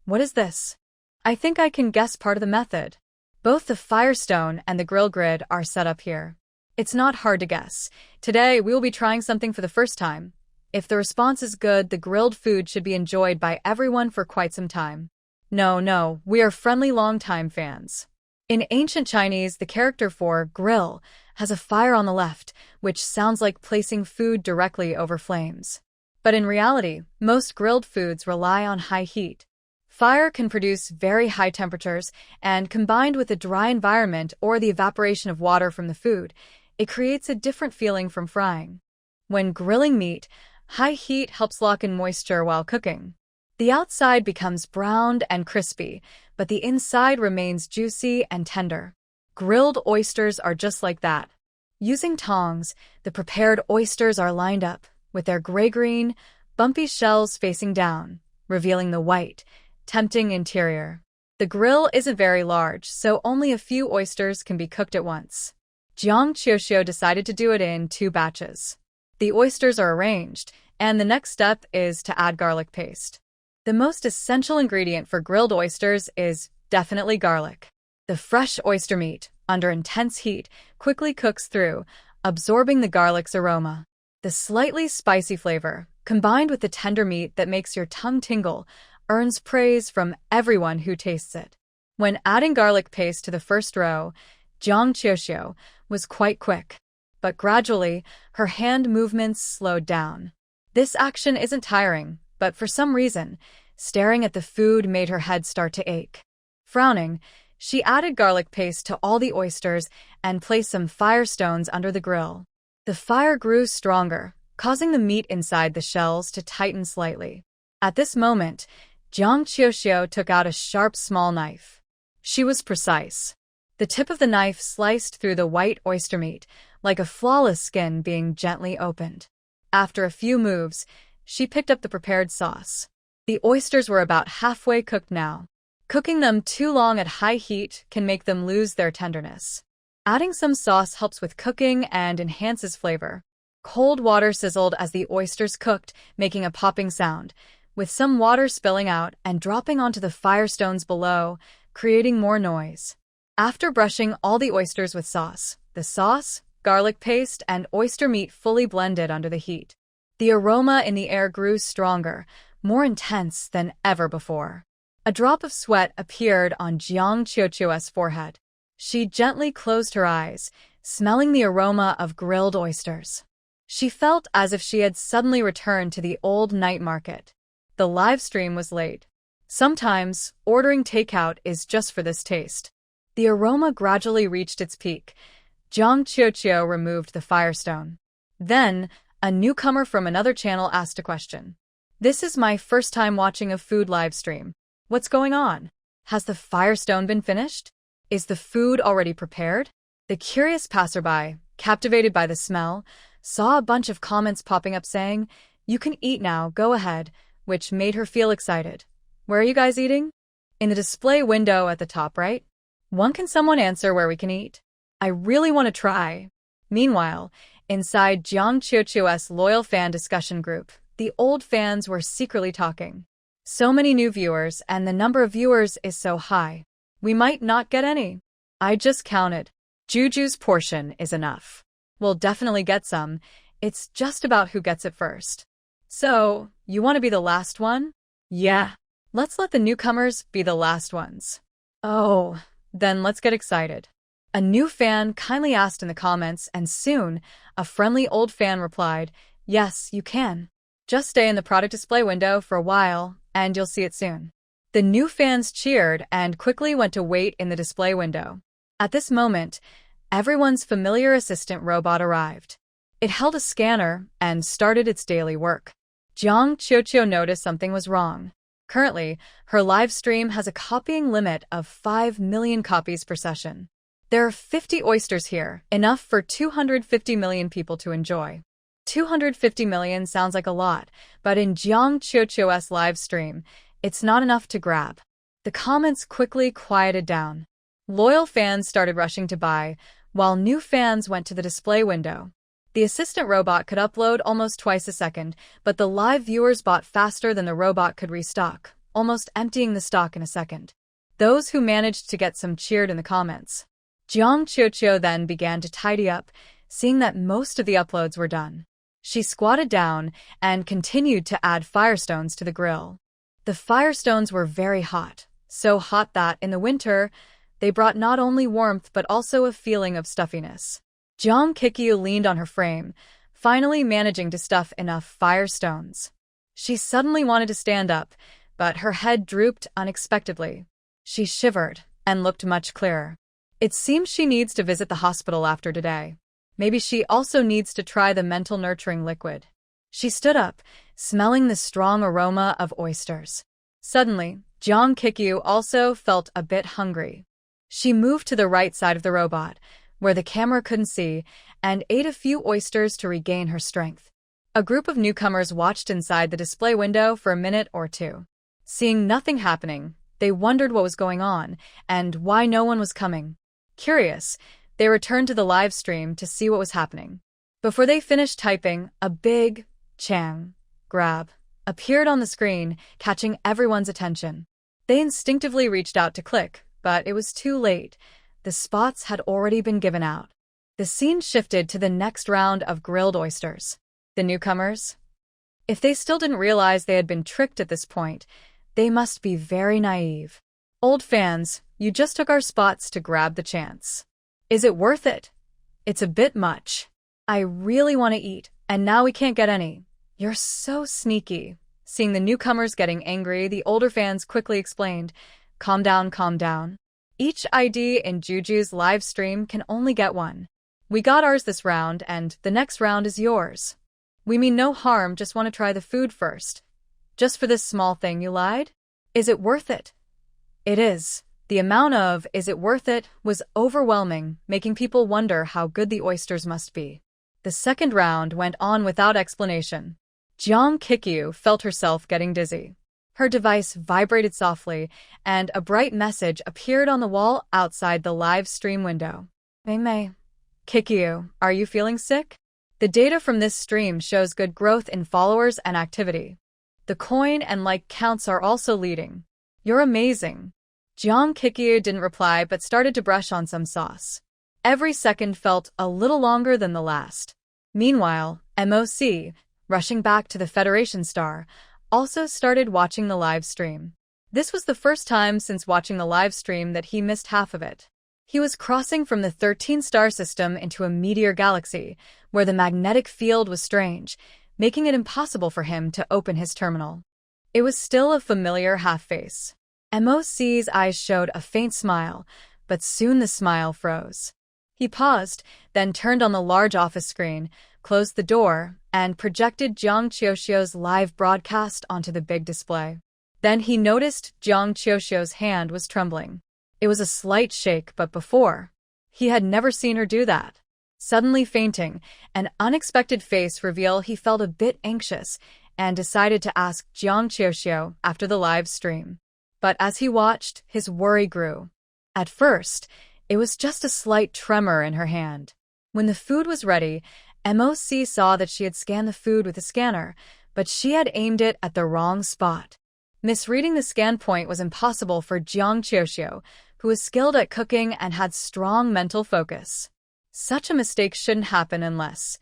What is this? I think I can guess part of the method. Both the firestone and the grill grid are set up here. It's not hard to guess. Today, we will be trying something for the first time. If the response is good, the grilled food should be enjoyed by everyone for quite some time. No, we are friendly long-time fans. In ancient Chinese, the character for grill has a fire on the left, which sounds like placing food directly over flames. But in reality, most grilled foods rely on high heat. Fire can produce very high temperatures, and combined with a dry environment or the evaporation of water from the food, it creates a different feeling from frying. When grilling meat, high heat helps lock in moisture while cooking. The outside becomes browned and crispy, but the inside remains juicy and tender. Grilled oysters are just like that. Using tongs, the prepared oysters are lined up, with their gray-green, bumpy shells facing down, revealing the white, tempting interior. The grill isn't very large, so only a few oysters can be cooked at once. Jiang Qiuqiu decided to do it in 2 batches. The oysters are arranged, and the next step is to add garlic paste. The most essential ingredient for grilled oysters is definitely garlic. The fresh oyster meat, under intense heat, quickly cooks through, absorbing the garlic's aroma. The slightly spicy flavor, combined with the tender meat that makes your tongue tingle, earns praise from everyone who tastes it. When adding garlic paste to the first row, Jiang Qiuxiu was quite quick. But gradually, her hand movements slowed down. This action isn't tiring, but for some reason, staring at the food made her head start to ache. Frowning, she added garlic paste to all the oysters and placed some firestones under the grill. The fire grew stronger, causing the meat inside the shells to tighten slightly. At this moment, Jiang Qiuxiu took out a sharp small knife. She was precise. The tip of the knife sliced through the white oyster meat, like a flawless skin being gently opened. After a few moves, she picked up the prepared sauce. The oysters were about halfway cooked now. Cooking them too long at high heat can make them lose their tenderness. Adding some sauce helps with cooking and enhances flavor. Cold water sizzled as the oysters cooked, making a popping sound, with some water spilling out and dropping onto the firestones below, creating more noise. After brushing all the oysters with sauce, the sauce, garlic paste, and oyster meat fully blended under the heat. The aroma in the air grew stronger, more intense than ever before. A drop of sweat appeared on Jiang Qiuxiu's forehead. She gently closed her eyes, smelling the aroma of grilled oysters. She felt as if she had suddenly returned to the old night market. The live stream was late. Sometimes, ordering takeout is just for this taste. The aroma gradually reached its peak. Jiang Qiuxiu removed the firestone. Then, a newcomer from another channel asked a question. "This is my first time watching a food live stream. What's going on? Has the firestone been finished? Is the food already prepared?" The curious passerby, captivated by the smell, saw a bunch of comments popping up saying, "You can eat now, go ahead," which made her feel excited. "Where are you guys eating?" "In the display window at the top right." Can someone answer where we can eat? I really want to try." Meanwhile, inside Jiang Qiuxiu's loyal fan discussion group, the old fans were secretly talking. "So many new viewers, and the number of viewers is so high. We might not get any. I just counted. Juju's portion is enough. We'll definitely get some. It's just about who gets it first." "So, you want to be the last one?" "Yeah. Let's let the newcomers be the last ones." "Oh, then let's get excited." A new fan kindly asked in the comments, and soon, a friendly old fan replied, "Yes, you can. Just stay in the product display window for a while, and you'll see it soon." The new fans cheered and quickly went to wait in the display window. At this moment, everyone's familiar assistant robot arrived. It held a scanner and started its daily work. Jiang Qiuxiu noticed something was wrong. Currently, her live stream has a copying limit of 5 million copies per session. There are 50 oysters here, enough for 250 million people to enjoy. 250 million sounds like a lot, but in Jiang Qiuxiu's live stream, it's not enough to grab. The comments quickly quieted down. Loyal fans started rushing to buy, while new fans went to the display window. The assistant robot could upload almost twice a second, but the live viewers bought faster than the robot could restock, almost emptying the stock in a second. Those who managed to get some cheered in the comments. Jiang Qiuxiu then began to tidy up, seeing that most of the uploads were done. She squatted down and continued to add firestones to the grill. The firestones were very hot, so hot that, in the winter, they brought not only warmth but also a feeling of stuffiness. Jiang Qiuxiu leaned on her frame, finally managing to stuff enough firestones. She suddenly wanted to stand up, but her head drooped unexpectedly. She shivered and looked much clearer. It seems she needs to visit the hospital after today. Maybe she also needs to try the mental nurturing liquid. She stood up, smelling the strong aroma of oysters. Suddenly, Jiang Qiuxiu also felt a bit hungry. She moved to the right side of the robot, where the camera couldn't see, and ate a few oysters to regain her strength. A group of newcomers watched inside the display window for a minute or two. Seeing nothing happening, they wondered what was going on and why no one was coming. Curious, they returned to the live stream to see what was happening. Before they finished typing, a big Chang grab appeared on the screen, catching everyone's attention. They instinctively reached out to click, but it was too late. The spots had already been given out. The scene shifted to the next round of grilled oysters. The newcomers? If they still didn't realize they had been tricked at this point, they must be very naive. Old fans, you just took our spots to grab the chance. Is it worth it? It's a bit much. I really want to eat, and now we can't get any. You're so sneaky. Seeing the newcomers getting angry, the older fans quickly explained, calm down, calm down. Each ID in Juju's live stream can only get one. We got ours this round, and the next round is yours. We mean no harm, just want to try the food first. Just for this small thing, you lied? Is it worth it? It is. The amount of "is it worth it" was overwhelming, making people wonder how good the oysters must be. The second round went on without explanation. Jeong Kikyu felt herself getting dizzy. Her device vibrated softly, and a bright message appeared on the wall outside the live stream window. Mei. Kikyu, are you feeling sick? The data from this stream shows good growth in followers and activity. The coin and like counts are also leading. You're amazing. Jeong Kikyu didn't reply but started to brush on some sauce. Every second felt a little longer than the last. Meanwhile, MOC, rushing back to the Federation Star, also started watching the live stream. This was the first time since watching the live stream that he missed half of it. He was crossing from the 13-star system into a meteor galaxy, where the magnetic field was strange, making it impossible for him to open his terminal. It was still a familiar half-face. MOC's eyes showed a faint smile, but soon the smile froze. He paused, then turned on the large office screen, closed the door, and projected Jeong Chioshio's live broadcast onto the big display. Then he noticed Jeong Chioshio's hand was trembling. It was a slight shake, but before, he had never seen her do that. Suddenly fainting, an unexpected face reveal, he felt a bit anxious and decided to ask Jeong Chioshio after the live stream. But as he watched, his worry grew. At first, it was just a slight tremor in her hand. When the food was ready, MOC saw that she had scanned the food with a scanner, but she had aimed it at the wrong spot. Misreading the scan point was impossible for Jeong Chioshio, who was skilled at cooking and had strong mental focus. Such a mistake shouldn't happen unless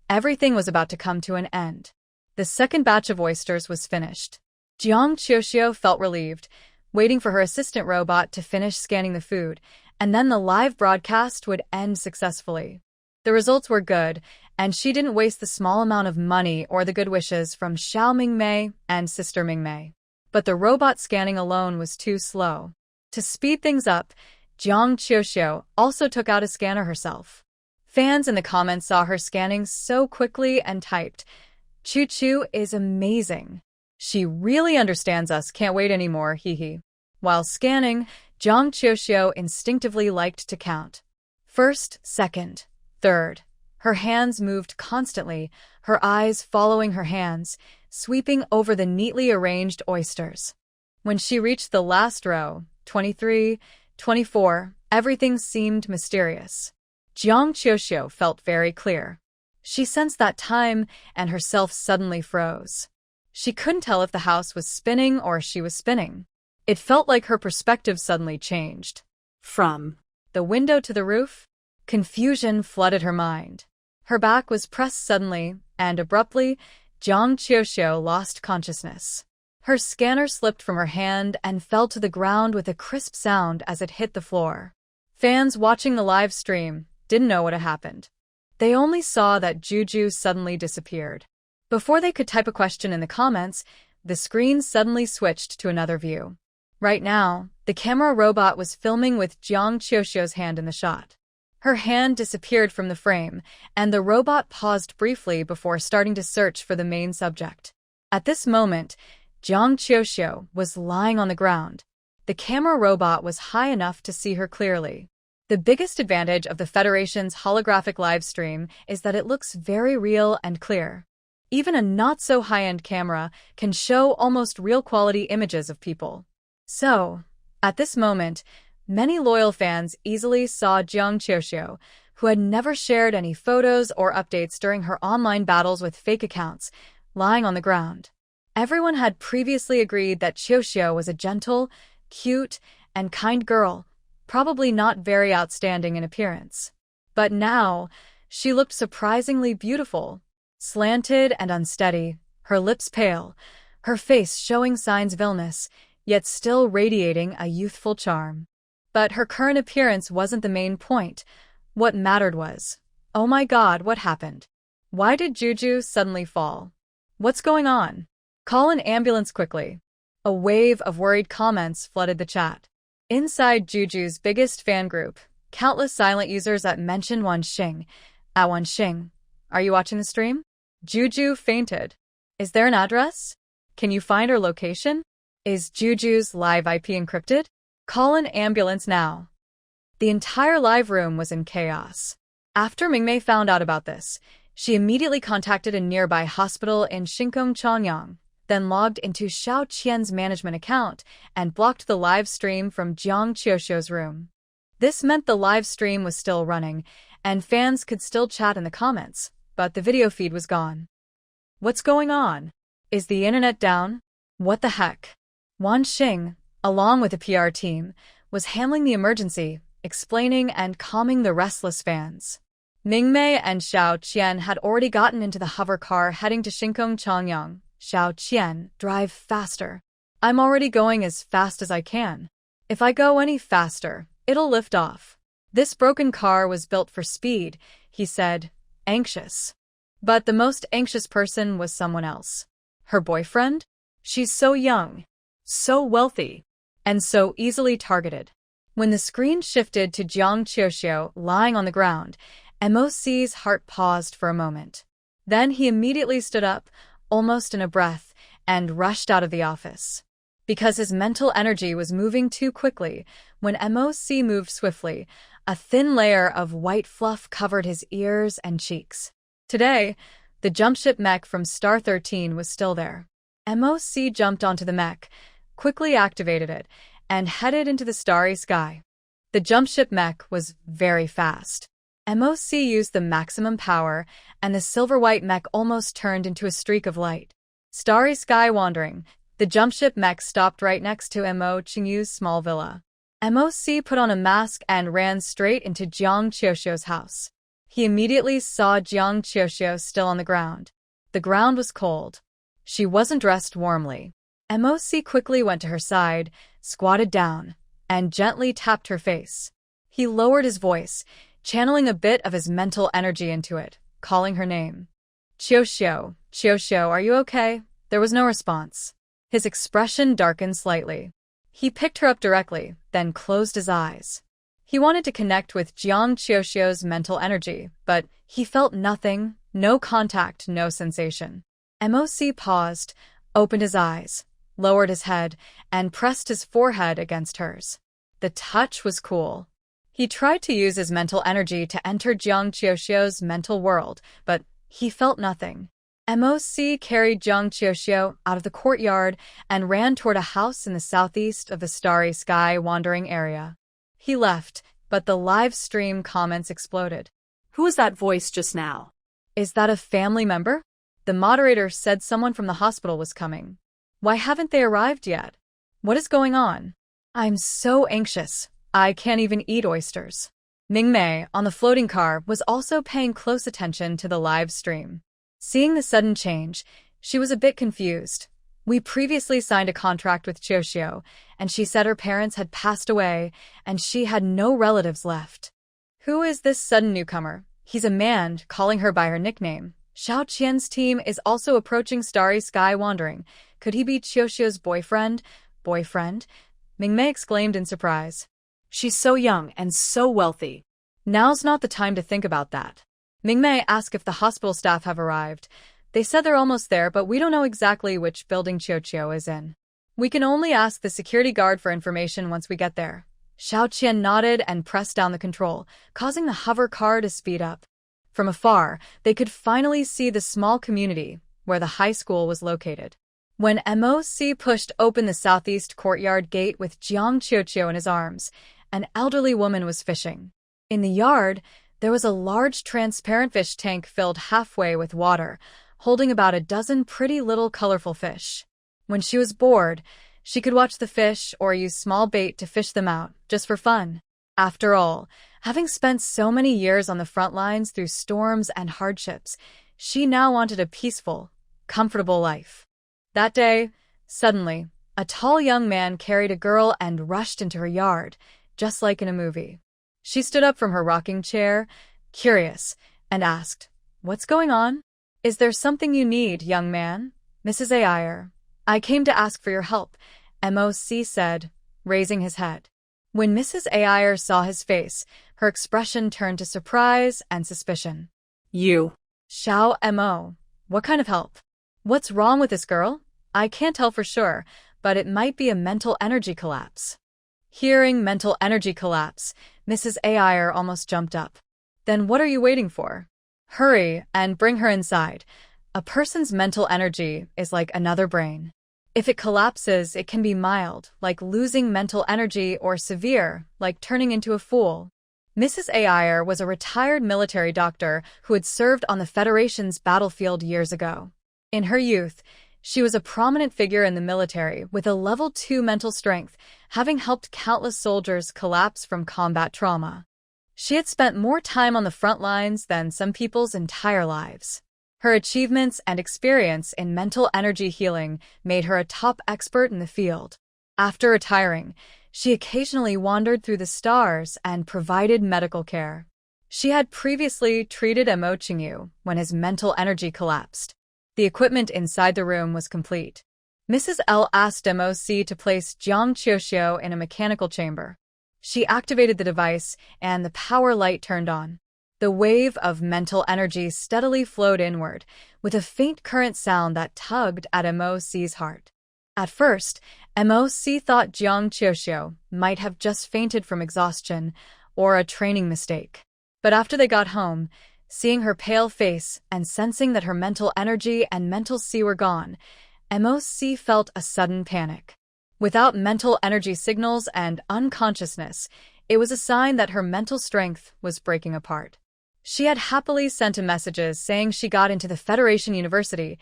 everything was about to come to an end. The second batch of oysters was finished. Jeong Chioshio felt relieved, waiting for her assistant robot to finish scanning the food, and then the live broadcast would end successfully. The results were good, and she didn't waste the small amount of money or the good wishes from Xiao Mingmei and Sister Mingmei. But the robot scanning alone was too slow. To speed things up, Jeong Chioshio also took out a scanner herself. Fans in the comments saw her scanning so quickly and typed, "Choo Choo is amazing. She really understands us, can't wait anymore, hee." While scanning, Jeong Chioshio instinctively liked to count. First, second, third. Her hands moved constantly, her eyes following her hands, sweeping over the neatly arranged oysters. When she reached the last row, 23, 24, everything seemed mysterious. Jeong Chioshio felt very clear. She sensed that time and herself suddenly froze. She couldn't tell if the house was spinning or she was spinning. It felt like her perspective suddenly changed. From the window to the roof, confusion flooded her mind. Her back was pressed suddenly, and abruptly, Jeong Chioshio lost consciousness. Her scanner slipped from her hand and fell to the ground with a crisp sound as it hit the floor. Fans watching the live stream didn't know what had happened. They only saw that Juju suddenly disappeared. Before they could type a question in the comments, the screen suddenly switched to another view. Right now, the camera robot was filming with Jeong Chioshio's hand in the shot. Her hand disappeared from the frame, and the robot paused briefly before starting to search for the main subject. At this moment, Jeong Chioshio was lying on the ground. The camera robot was high enough to see her clearly. The biggest advantage of the Federation's holographic live stream is that it looks very real and clear. Even a not-so-high-end camera can show almost real-quality images of people. So, at this moment, many loyal fans easily saw Jeong Chioshio, who had never shared any photos or updates during her online battles with fake accounts, lying on the ground. Everyone had previously agreed that Chioshio was a gentle, cute, and kind girl, probably not very outstanding in appearance. But now, she looked surprisingly beautiful. Slanted and unsteady, her lips pale, her face showing signs of illness, yet still radiating a youthful charm. But her current appearance wasn't the main point. What mattered was, oh my god, what happened? Why did Juju suddenly fall? What's going on? Call an ambulance quickly. A wave of worried comments flooded the chat. Inside Juju's biggest fan group, countless silent users that mentioned Wanxing. At Wanxing, are you watching the stream? Juju fainted. Is there an address? Can you find her location? Is Juju's live IP encrypted? Call an ambulance now. The entire live room was in chaos. After Mingmei found out about this, she immediately contacted a nearby hospital in Shinkong, Chongyang, then logged into Xiao Qian's management account and blocked the live stream from Jiang Qiuxiu's room. This meant the live stream was still running, and fans could still chat in the comments, but the video feed was gone. What's going on? Is the internet down? What the heck? Wanxing, along with the PR team, was handling the emergency, explaining and calming the restless fans. Mingmei and Xiao Qian had already gotten into the hover car heading to Shinkong, Chongyang. Xiao Qian, drive faster. I'm already going as fast as I can. If I go any faster, it'll lift off. This broken car was built for speed, he said, anxious. But the most anxious person was someone else. Her boyfriend? She's so young, so wealthy, and so easily targeted. When the screen shifted to Jiang Qiuxiu lying on the ground, MOC's heart paused for a moment. Then he immediately stood up, almost in a breath, and rushed out of the office. Because his mental energy was moving too quickly, when MOC moved swiftly, a thin layer of white fluff covered his ears and cheeks. Today, the jumpship mech from Star 13 was still there. MOC jumped onto the mech, quickly activated it, and headed into the starry sky. The jumpship mech was very fast. MOC used the maximum power, and the silver-white mech almost turned into a streak of light. Starry sky wandering, the jumpship mech stopped right next to Mo Qingyu's small villa. MOC put on a mask and ran straight into Jiang Qiuxiu's house. He immediately saw Jiang Qiuxiu still on the ground. The ground was cold. She wasn't dressed warmly. MOC quickly went to her side, squatted down, and gently tapped her face. He lowered his voice, channeling a bit of his mental energy into it, calling her name. Qiuxiu, Qiuxiu, are you okay? There was no response. His expression darkened slightly. He picked her up directly, then closed his eyes. He wanted to connect with Jiang Qiuxiu's mental energy, but he felt nothing, no contact, no sensation. MOC paused, opened his eyes, lowered his head, and pressed his forehead against hers. The touch was cool. He tried to use his mental energy to enter Jiang Qiuxiu's mental world, but he felt nothing. MOC carried Jiang Qiuxiu out of the courtyard and ran toward a house in the southeast of the starry sky wandering area. He left, but the live stream comments exploded. Who was that voice just now? Is that a family member? The moderator said someone from the hospital was coming. Why haven't they arrived yet? What is going on? I'm so anxious. I can't even eat oysters. Mingmei, on the floating car, was also paying close attention to the live stream. Seeing the sudden change, she was a bit confused. We previously signed a contract with Qiuxiu, and she said her parents had passed away, and she had no relatives left. Who is this sudden newcomer? He's a man, calling her by her nickname. Xiao Qian's team is also approaching Starry Sky Wandering. Could he be Qiuxiu's boyfriend? Boyfriend? Mingmei exclaimed in surprise. She's so young and so wealthy. Now's not the time to think about that. Mingmei asked if the hospital staff have arrived. They said they're almost there, but we don't know exactly which building Qiuxiu is in. We can only ask the security guard for information once we get there. Xiao Qian nodded and pressed down the control, causing the hover car to speed up. From afar, they could finally see the small community where the high school was located. When MOC pushed open the southeast courtyard gate with Jiang Qiuxiu in his arms, an elderly woman was fishing. In the yard, there was a large transparent fish tank filled halfway with water, holding about a dozen pretty little colorful fish. When she was bored, she could watch the fish or use small bait to fish them out, just for fun. After all, having spent so many years on the front lines through storms and hardships, she now wanted a peaceful, comfortable life. That day, suddenly, A tall young man carried a girl and rushed into her yard, just like in a movie. She stood up from her rocking chair, curious, and asked, "What's going on? Is there something you need, young man?" "Mrs. Ayer, I came to ask for your help," MOC said, raising his head. When Mrs. Ayer saw his face, her expression turned to surprise and suspicion. You. "Xiao Mo, what kind of help? What's wrong with this girl? I can't tell for sure, but it might be a mental energy collapse." Hearing mental energy collapse, Mrs. Ayer almost jumped up. "Then what are you waiting for? Hurry and bring her inside. A person's mental energy is like another brain. If it collapses, it can be mild, like losing mental energy, or severe, like turning into a fool." Mrs. Ayer was a retired military doctor who had served on the Federation's battlefield years ago. In her youth, she was a prominent figure in the military with a level 2 mental strength, having helped countless soldiers collapse from combat trauma. She had spent more time on the front lines than some people's entire lives. Her achievements and experience in mental energy healing made her a top expert in the field. After retiring, she occasionally wandered through the stars and provided medical care. She had previously treated Mo Qingyu when his mental energy collapsed. The equipment inside the room was complete. Mrs. L asked MOC to place Jiang Qiuxiu in a mechanical chamber. She activated the device, and the power light turned on. The wave of mental energy steadily flowed inward, with a faint current sound that tugged at MOC's heart. At first, MOC thought Jiang Qiuxiu might have just fainted from exhaustion or a training mistake. But after they got home, seeing her pale face and sensing that her mental energy and mental C were gone, MOC felt a sudden panic. Without mental energy signals and unconsciousness, it was a sign that her mental strength was breaking apart. She had happily sent messages saying she got into the Federation University,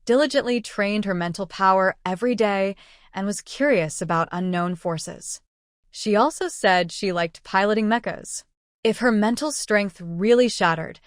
diligently trained her mental power every day, and was curious about unknown forces. She also said she liked piloting mechas. If her mental strength really shattered,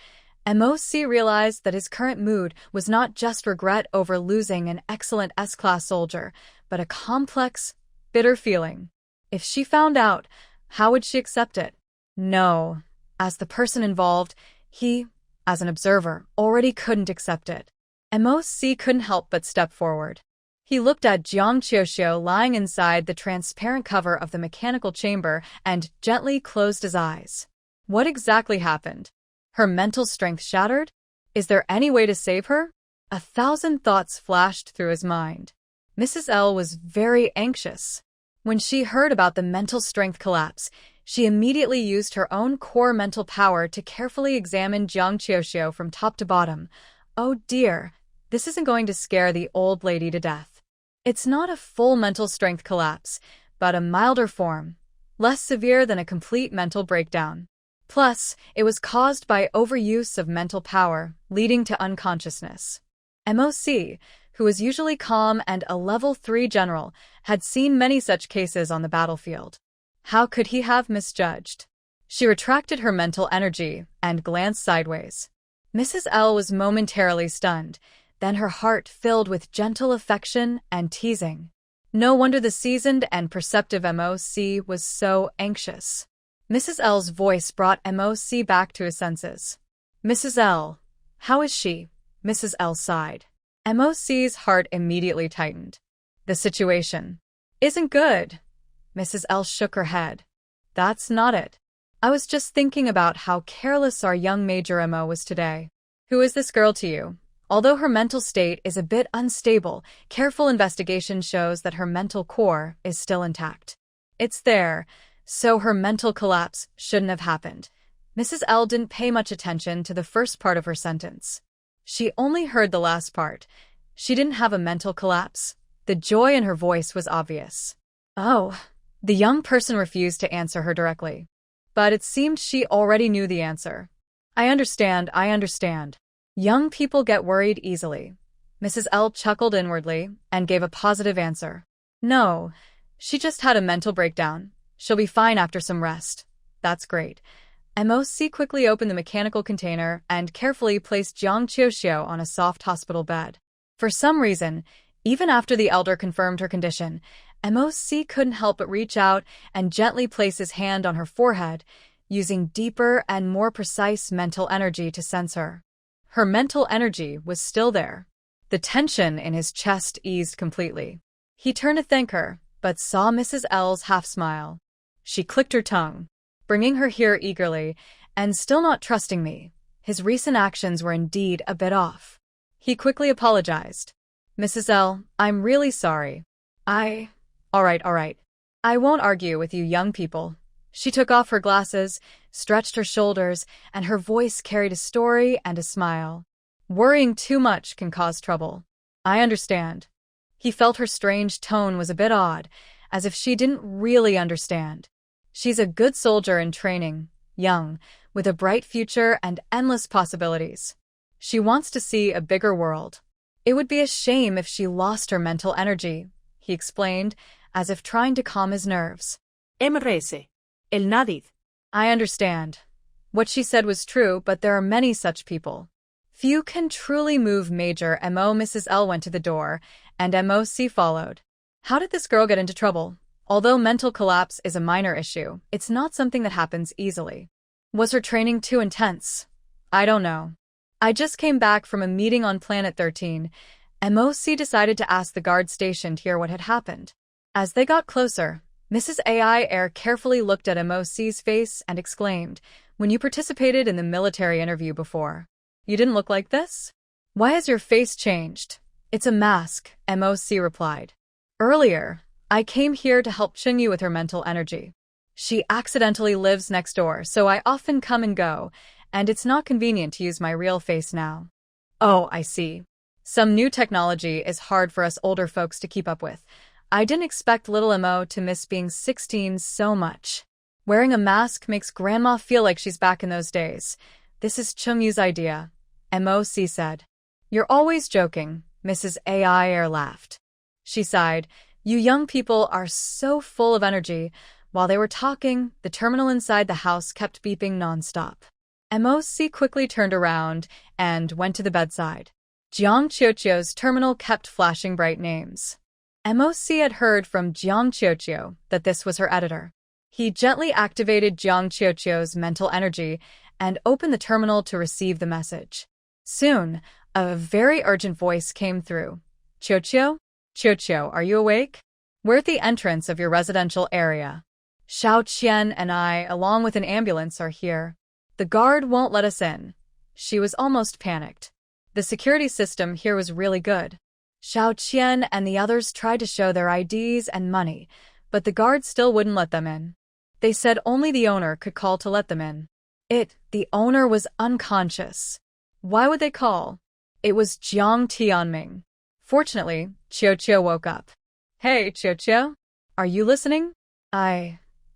MOC realized that his current mood was not just regret over losing an excellent S-class soldier, but a complex, bitter feeling. If she found out, how would she accept it? No. As the person involved, he, as an observer, already couldn't accept it. MOC couldn't help but step forward. He looked at Jiang Qiuxiu lying inside the transparent cover of the mechanical chamber and gently closed his eyes. What exactly happened? Her mental strength shattered? Is there any way to save her? 1,000 thoughts flashed through his mind. Mrs. L was very anxious. When she heard about the mental strength collapse, she immediately used her own core mental power to carefully examine Jiang Qiuxiu from top to bottom. Oh dear, this isn't going to scare the old lady to death. It's not a full mental strength collapse, but a milder form, less severe than a complete mental breakdown. Plus, it was caused by overuse of mental power, leading to unconsciousness. MOC, who was usually calm and a level 3 general, had seen many such cases on the battlefield. How could he have misjudged? She retracted her mental energy and glanced sideways. Mrs. L was momentarily stunned, then her heart filled with gentle affection and teasing. No wonder the seasoned and perceptive MOC was so anxious. Mrs. L's voice brought MOC back to his senses. "Mrs. L, how is she?" Mrs. L sighed. MOC's heart immediately tightened. "The situation isn't good." Mrs. L shook her head. "That's not it. I was just thinking about how careless our young Major Mo was today." "Who is this girl to you?" Although her mental state is a bit unstable, careful investigation shows that her mental core is still intact. It's there, so her mental collapse shouldn't have happened. Mrs. L didn't pay much attention to the first part of her sentence. She only heard the last part. She didn't have a mental collapse. The joy in her voice was obvious. "Oh." The young person refused to answer her directly. But it seemed she already knew the answer. I understand. Young people get worried easily." Mrs. L chuckled inwardly and gave a positive answer. "No, she just had a mental breakdown. She'll be fine after some rest." "That's great." MOC quickly opened the mechanical container and carefully placed Jiang Qiuxiu on a soft hospital bed. For some reason, Even after the elder confirmed her condition, MOC couldn't help but reach out and gently place his hand on her forehead, using deeper and more precise mental energy to sense her. Her mental energy was still there. The tension in his chest eased completely. He turned to thank her, but saw Mrs. L's half-smile. She clicked her tongue, bringing her here eagerly, and still not trusting me. His recent actions were indeed a bit off. He quickly apologized. Mrs. L, I'm really sorry. All right. I won't argue with you young people. She took off her glasses, stretched her shoulders, and her voice carried a story and a smile. Worrying too much can cause trouble. I understand. He felt her strange tone was a bit odd, as if she didn't really understand. She's a good soldier in training, young, with a bright future and endless possibilities. She wants to see a bigger world. It would be a shame if she lost her mental energy, he explained, as if trying to calm his nerves. MRS. El Nadid. I understand. What she said was true, but there are many such people. Few can truly move Major Mo. Mrs. L went to the door, and MOC followed. How did this girl get into trouble? Although mental collapse is a minor issue, it's not something that happens easily. Was her training too intense? I don't know. I just came back from a meeting on Planet 13. MOC decided to ask the guard stationed here what had happened. As they got closer, Mrs. AI Air carefully looked at MOC's face and exclaimed, "When you participated in the military interview before, you didn't look like this? Why has your face changed?" "It's a mask," MOC replied. "Earlier, I came here to help Chungyu with her mental energy. She accidentally lives next door, so I often come and go, and it's not convenient to use my real face now." "Oh, I see. Some new technology is hard for us older folks to keep up with. I didn't expect little Mo to miss being 16 so much. Wearing a mask makes Grandma feel like she's back in those days. This is Chungyu's idea," MOC said. "You're always joking," Mrs. AI Air laughed. She sighed. "You young people are so full of energy." While they were talking, the terminal inside the house kept beeping nonstop. MOC quickly turned around and went to the bedside. Jiang Qiuqiu's terminal kept flashing bright names. MOC had heard from Jiang Qiuqiu that this was her editor. He gently activated Jiang Qiuqiu's mental energy and opened the terminal to receive the message. Soon, a very urgent voice came through. "Qiuqiu? Qiuqiu, are you awake? We're at the entrance of your residential area. Xiao Qian and I, along with an ambulance, are here. The guard won't let us in." She was almost panicked. The security system here was really good. Xiao Qian and the others tried to show their IDs and money, but the guard still wouldn't let them in. They said only the owner could call to let them in. The owner was unconscious. Why would they call? It was Jiang Tianming. Fortunately, Qiuqiu woke up. "Hey, Qiuqiu, are you listening?"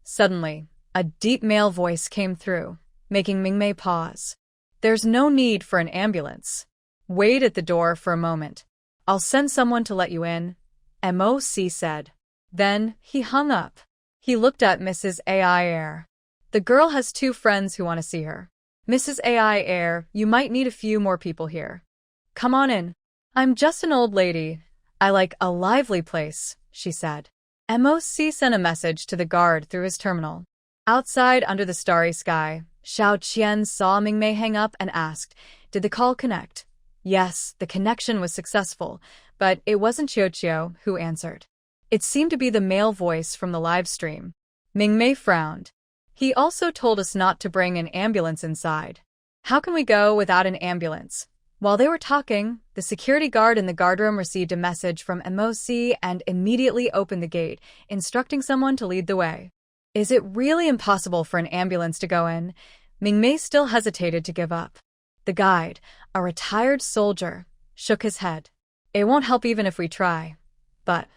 Suddenly, a deep male voice came through, making Mingmei pause. "There's no need for an ambulance. Wait at the door for a moment. I'll send someone to let you in," MOC said. Then, he hung up. He looked at Mrs. AI Air. "The girl has 2 friends who want to see her. Mrs. AI Air, you might need a few more people here. Come on in. I'm just an old lady. I like a lively place," she said. MOC sent a message to the guard through his terminal. Outside, under the starry sky, Xiao Qian saw Mingmei hang up and asked, "Did the call connect?" Yes, the connection was successful, but it wasn't Qiuqiu who answered. It seemed to be the male voice from the live stream. Mingmei frowned. "He also told us not to bring an ambulance inside. How can we go without an ambulance?" While they were talking, the security guard in the guardroom received a message from MOC and immediately opened the gate, instructing someone to lead the way. Is it really impossible for an ambulance to go in? Mingmei still hesitated to give up. The guide, a retired soldier, shook his head. "It won't help even if we try." But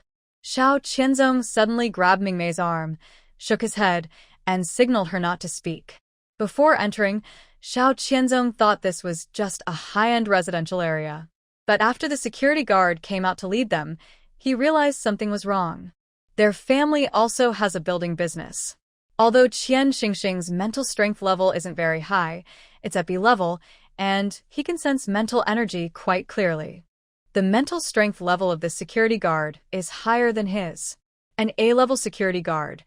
Xiao Qianzong suddenly grabbed Mingmei's arm, shook his head, and signaled her not to speak. Before entering, Xiao Qianzong thought this was just a high-end residential area. But after the security guard came out to lead them, he realized something was wrong. Their family also has a building business. Although Qian Xingxing's mental strength level isn't very high, it's at B level, and he can sense mental energy quite clearly. The mental strength level of this security guard is higher than his. An A-level security guard.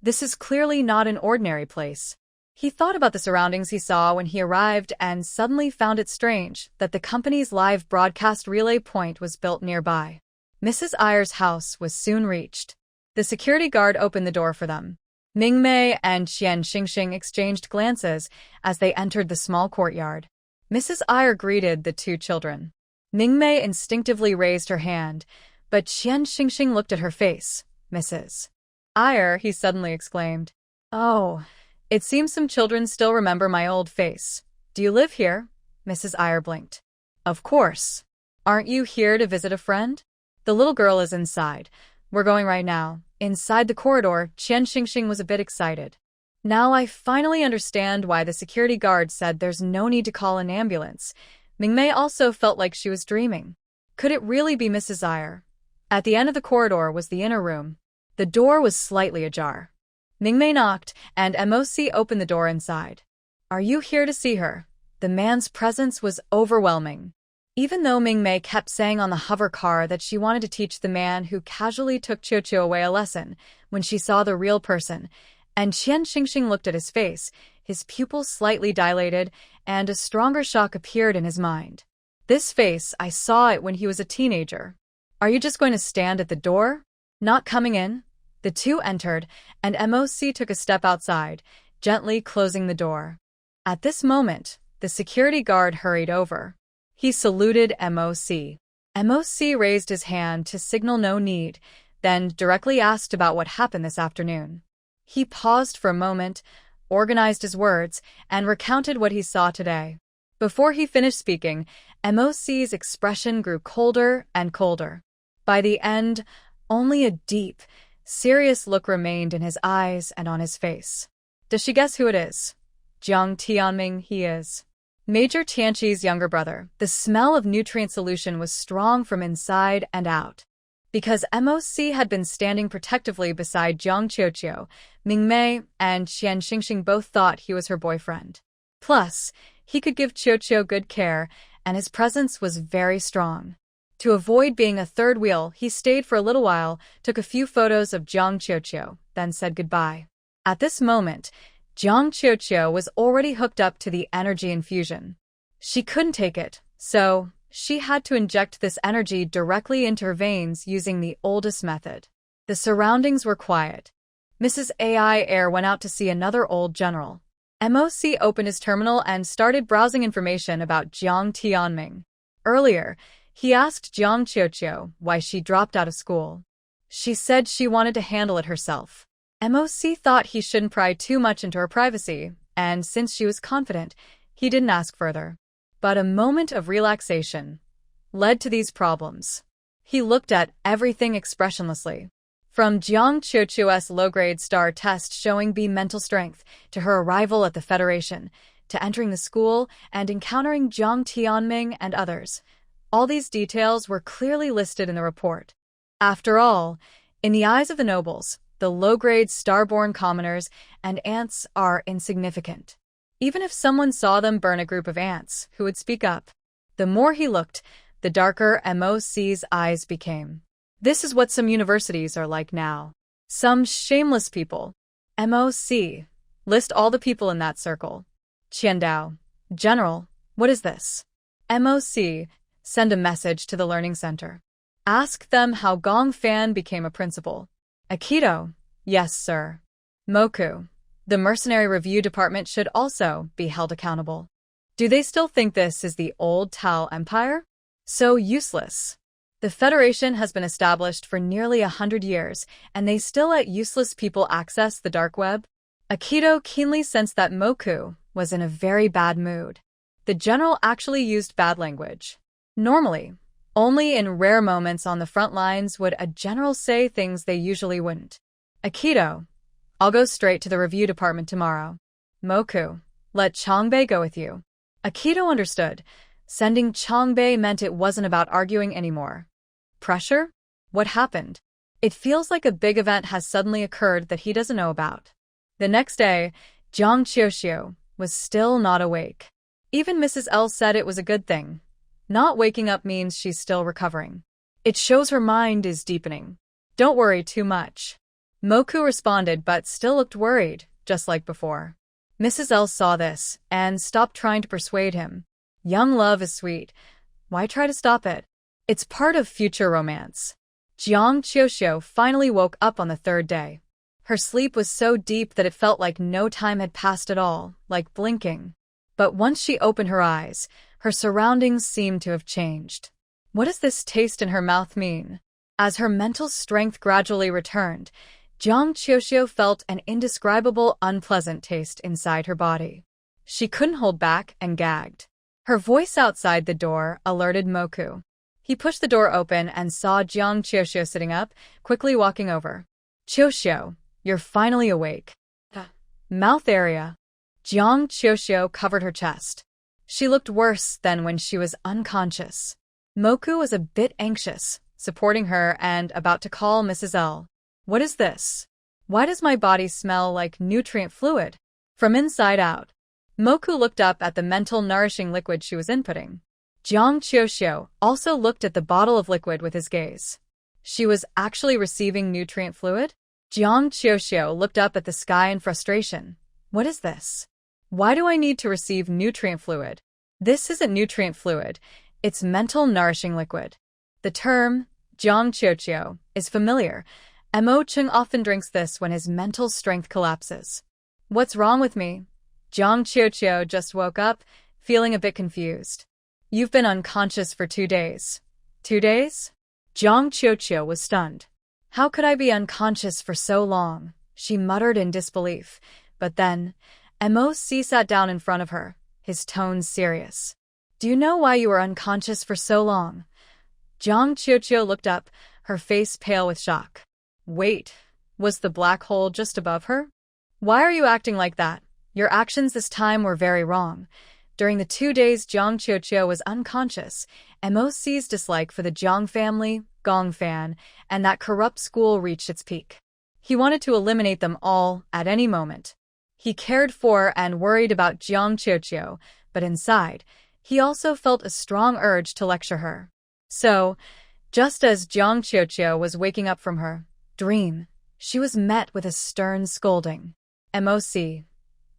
This is clearly not an ordinary place. He thought about the surroundings he saw when he arrived and suddenly found it strange that the company's live broadcast relay point was built nearby. Mrs. Ayer's house was soon reached. The security guard opened the door for them. Mingmei and Qian Xingxing exchanged glances as they entered the small courtyard. Mrs. Ayer greeted the two children. Mingmei instinctively raised her hand, but Qian Xingxing looked at her face. Mrs. Ayer, he suddenly exclaimed. Oh, it seems some children still remember my old face. Do you live here? Mrs. Ayer blinked. Of course. Aren't you here to visit a friend? The little girl is inside. We're going right now. Inside the corridor, Qian Xingxing was a bit excited. Now I finally understand why the security guard said there's no need to call an ambulance. Mingmei also felt like she was dreaming. Could it really be Mrs. Ayer? At the end of the corridor was the inner room. The door was slightly ajar. Mingmei knocked, and MOC opened the door inside. Are you here to see her? The man's presence was overwhelming. Even though Mingmei kept saying on the hover car that she wanted to teach the man who casually took Qiuqiu away a lesson when she saw the real person, and Qian Xingxing looked at his face, his pupils slightly dilated, and a stronger shock appeared in his mind. This face, I saw it when he was a teenager. Are you just going to stand at the door? Not coming in? The two entered, and MOC took a step outside, gently closing the door. At this moment, the security guard hurried over. He saluted MOC. MOC raised his hand to signal no need, then directly asked about what happened this afternoon. He paused for a moment, organized his words, and recounted what he saw today. Before he finished speaking, MOC's expression grew colder and colder. By the end, only a deep, serious look remained in his eyes and on his face. Does she guess who it is? Jiang Tianming, he is. Major Tianqi's younger brother. The smell of nutrient solution was strong from inside and out. Because MOC had been standing protectively beside Jiang Qiuqiu, Mingmei and Qian Xingxing both thought he was her boyfriend. Plus, he could give Qiuqiu good care, and his presence was very strong. To avoid being a third wheel, he stayed for a little while, took a few photos of Jiang Qiuqiu, then said goodbye. At this moment, Jiang Qiuqiu was already hooked up to the energy infusion. She couldn't take it, so she had to inject this energy directly into her veins using the oldest method. The surroundings were quiet. Mrs. Ayer went out to see another old general. MOC opened his terminal and started browsing information about Jiang Tianming. Earlier, he asked Jiang Qiuqiu why she dropped out of school. She said she wanted to handle it herself. MOC thought he shouldn't pry too much into her privacy, and since she was confident, he didn't ask further. But a moment of relaxation led to these problems. He looked at everything expressionlessly. From Jiang Qiuqiu's low-grade star test showing B mental strength, to her arrival at the Federation, to entering the school and encountering Jiang Tianming and others. All these details were clearly listed in the report. After all, in the eyes of the nobles, the low-grade star-born commoners and ants are insignificant. Even if someone saw them burn a group of ants, who would speak up? The more he looked, the darker MOC's eyes became. This is what some universities are like now. Some shameless people. MOC. List all the people in that circle. Qiandao. General, what is this? MOC. Send a message to the learning center. Ask them how Gong Fan became a principal. Aikido. Yes, sir. Moku. The mercenary review department should also be held accountable. Do they still think this is the old Tao Empire? So useless. The Federation has been established for nearly 100 years, and they still let useless people access the dark web? Aikido keenly sensed that Moku was in a very bad mood. The general actually used bad language. Normally, only in rare moments on the front lines would a general say things they usually wouldn't. Aikido. I'll go straight to the review department tomorrow. Moku. Let Changbei go with you. Aikido understood. Sending Changbei meant it wasn't about arguing anymore. Pressure? What happened? It feels like a big event has suddenly occurred that he doesn't know about. The next day, Jiang Qiuqiu was still not awake. Even Mrs. L said it was a good thing. Not waking up means she's still recovering. It shows her mind is deepening. Don't worry too much. Moku responded but still looked worried, just like before. Mrs. L saw this and stopped trying to persuade him. Young love is sweet. Why try to stop it? It's part of future romance. Jiang Qiuxiu finally woke up on the third day. Her sleep was so deep that it felt like no time had passed at all, like blinking. But once she opened her eyes, her surroundings seemed to have changed. What does this taste in her mouth mean? As her mental strength gradually returned, Jiang Qiuxiu felt an indescribable, unpleasant taste inside her body. She couldn't hold back and gagged. Her voice outside the door alerted Moku. He pushed the door open and saw Jiang Qiuxiu sitting up, quickly walking over. Qiuxiu, you're finally awake. Mouth area. Jiang Qiuxiu covered her chest. She looked worse than when she was unconscious. Moku was a bit anxious, supporting her and about to call Mrs. L. What is this? Why does my body smell like nutrient fluid? From inside out. Moku looked up at the mental nourishing liquid she was inputting. Jiang Qiuxiu also looked at the bottle of liquid with his gaze. She was actually receiving nutrient fluid? Jiang Qiuxiu looked up at the sky in frustration. What is this? Why do I need to receive nutrient fluid? This isn't nutrient fluid, it's mental nourishing liquid. The term, Jiang Qiuxiu, is familiar. Mo Chung often drinks this when his mental strength collapses. What's wrong with me? Jiang Qiuxiu just woke up, feeling a bit confused. You've been unconscious for 2 days. 2 days? Jiang Qiuxiu was stunned. How could I be unconscious for so long? She muttered in disbelief. But then, Mo.C sat down in front of her, his tone serious. Do you know why you were unconscious for so long? Jiang Qiuxiu looked up, her face pale with shock. Wait, was the black hole just above her? Why are you acting like that? Your actions this time were very wrong. During the 2 days Jiang Qiuxiu was unconscious, Mo.C's dislike for the Jiang family, Gong Fan, and that corrupt school reached its peak. He wanted to eliminate them all at any moment. He cared for and worried about Jiang Qiuxiu, but inside, he also felt a strong urge to lecture her. So, just as Jiang Qiuxiu was waking up from her dream, she was met with a stern scolding. MOC.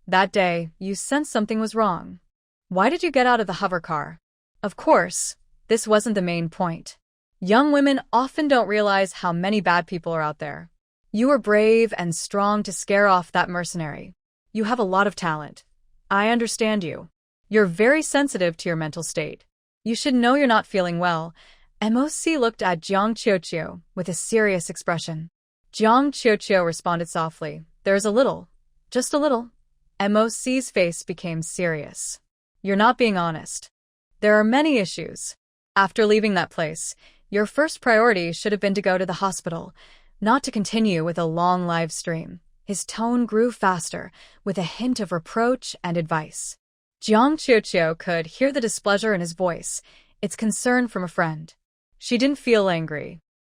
That day, you sensed something was wrong. Why did you get out of the hover car? Of course, this wasn't the main point. Young women often don't realize how many bad people are out there. You were brave and strong to scare off that mercenary. You have a lot of talent. I understand you. You're very sensitive to your mental state. You should know you're not feeling well. MOC looked at Jiang Qiuxiu with a serious expression. Jiang Qiuxiu responded softly. There's a little. Just a little. MOC's face became serious. You're not being honest. There are many issues. After leaving that place, your first priority should have been to go to the hospital, not to continue with a long live stream. His tone grew faster, with a hint of reproach and advice. Jiang Qiuxiu could hear the displeasure in his voice, its concern from a friend. She didn't feel angry.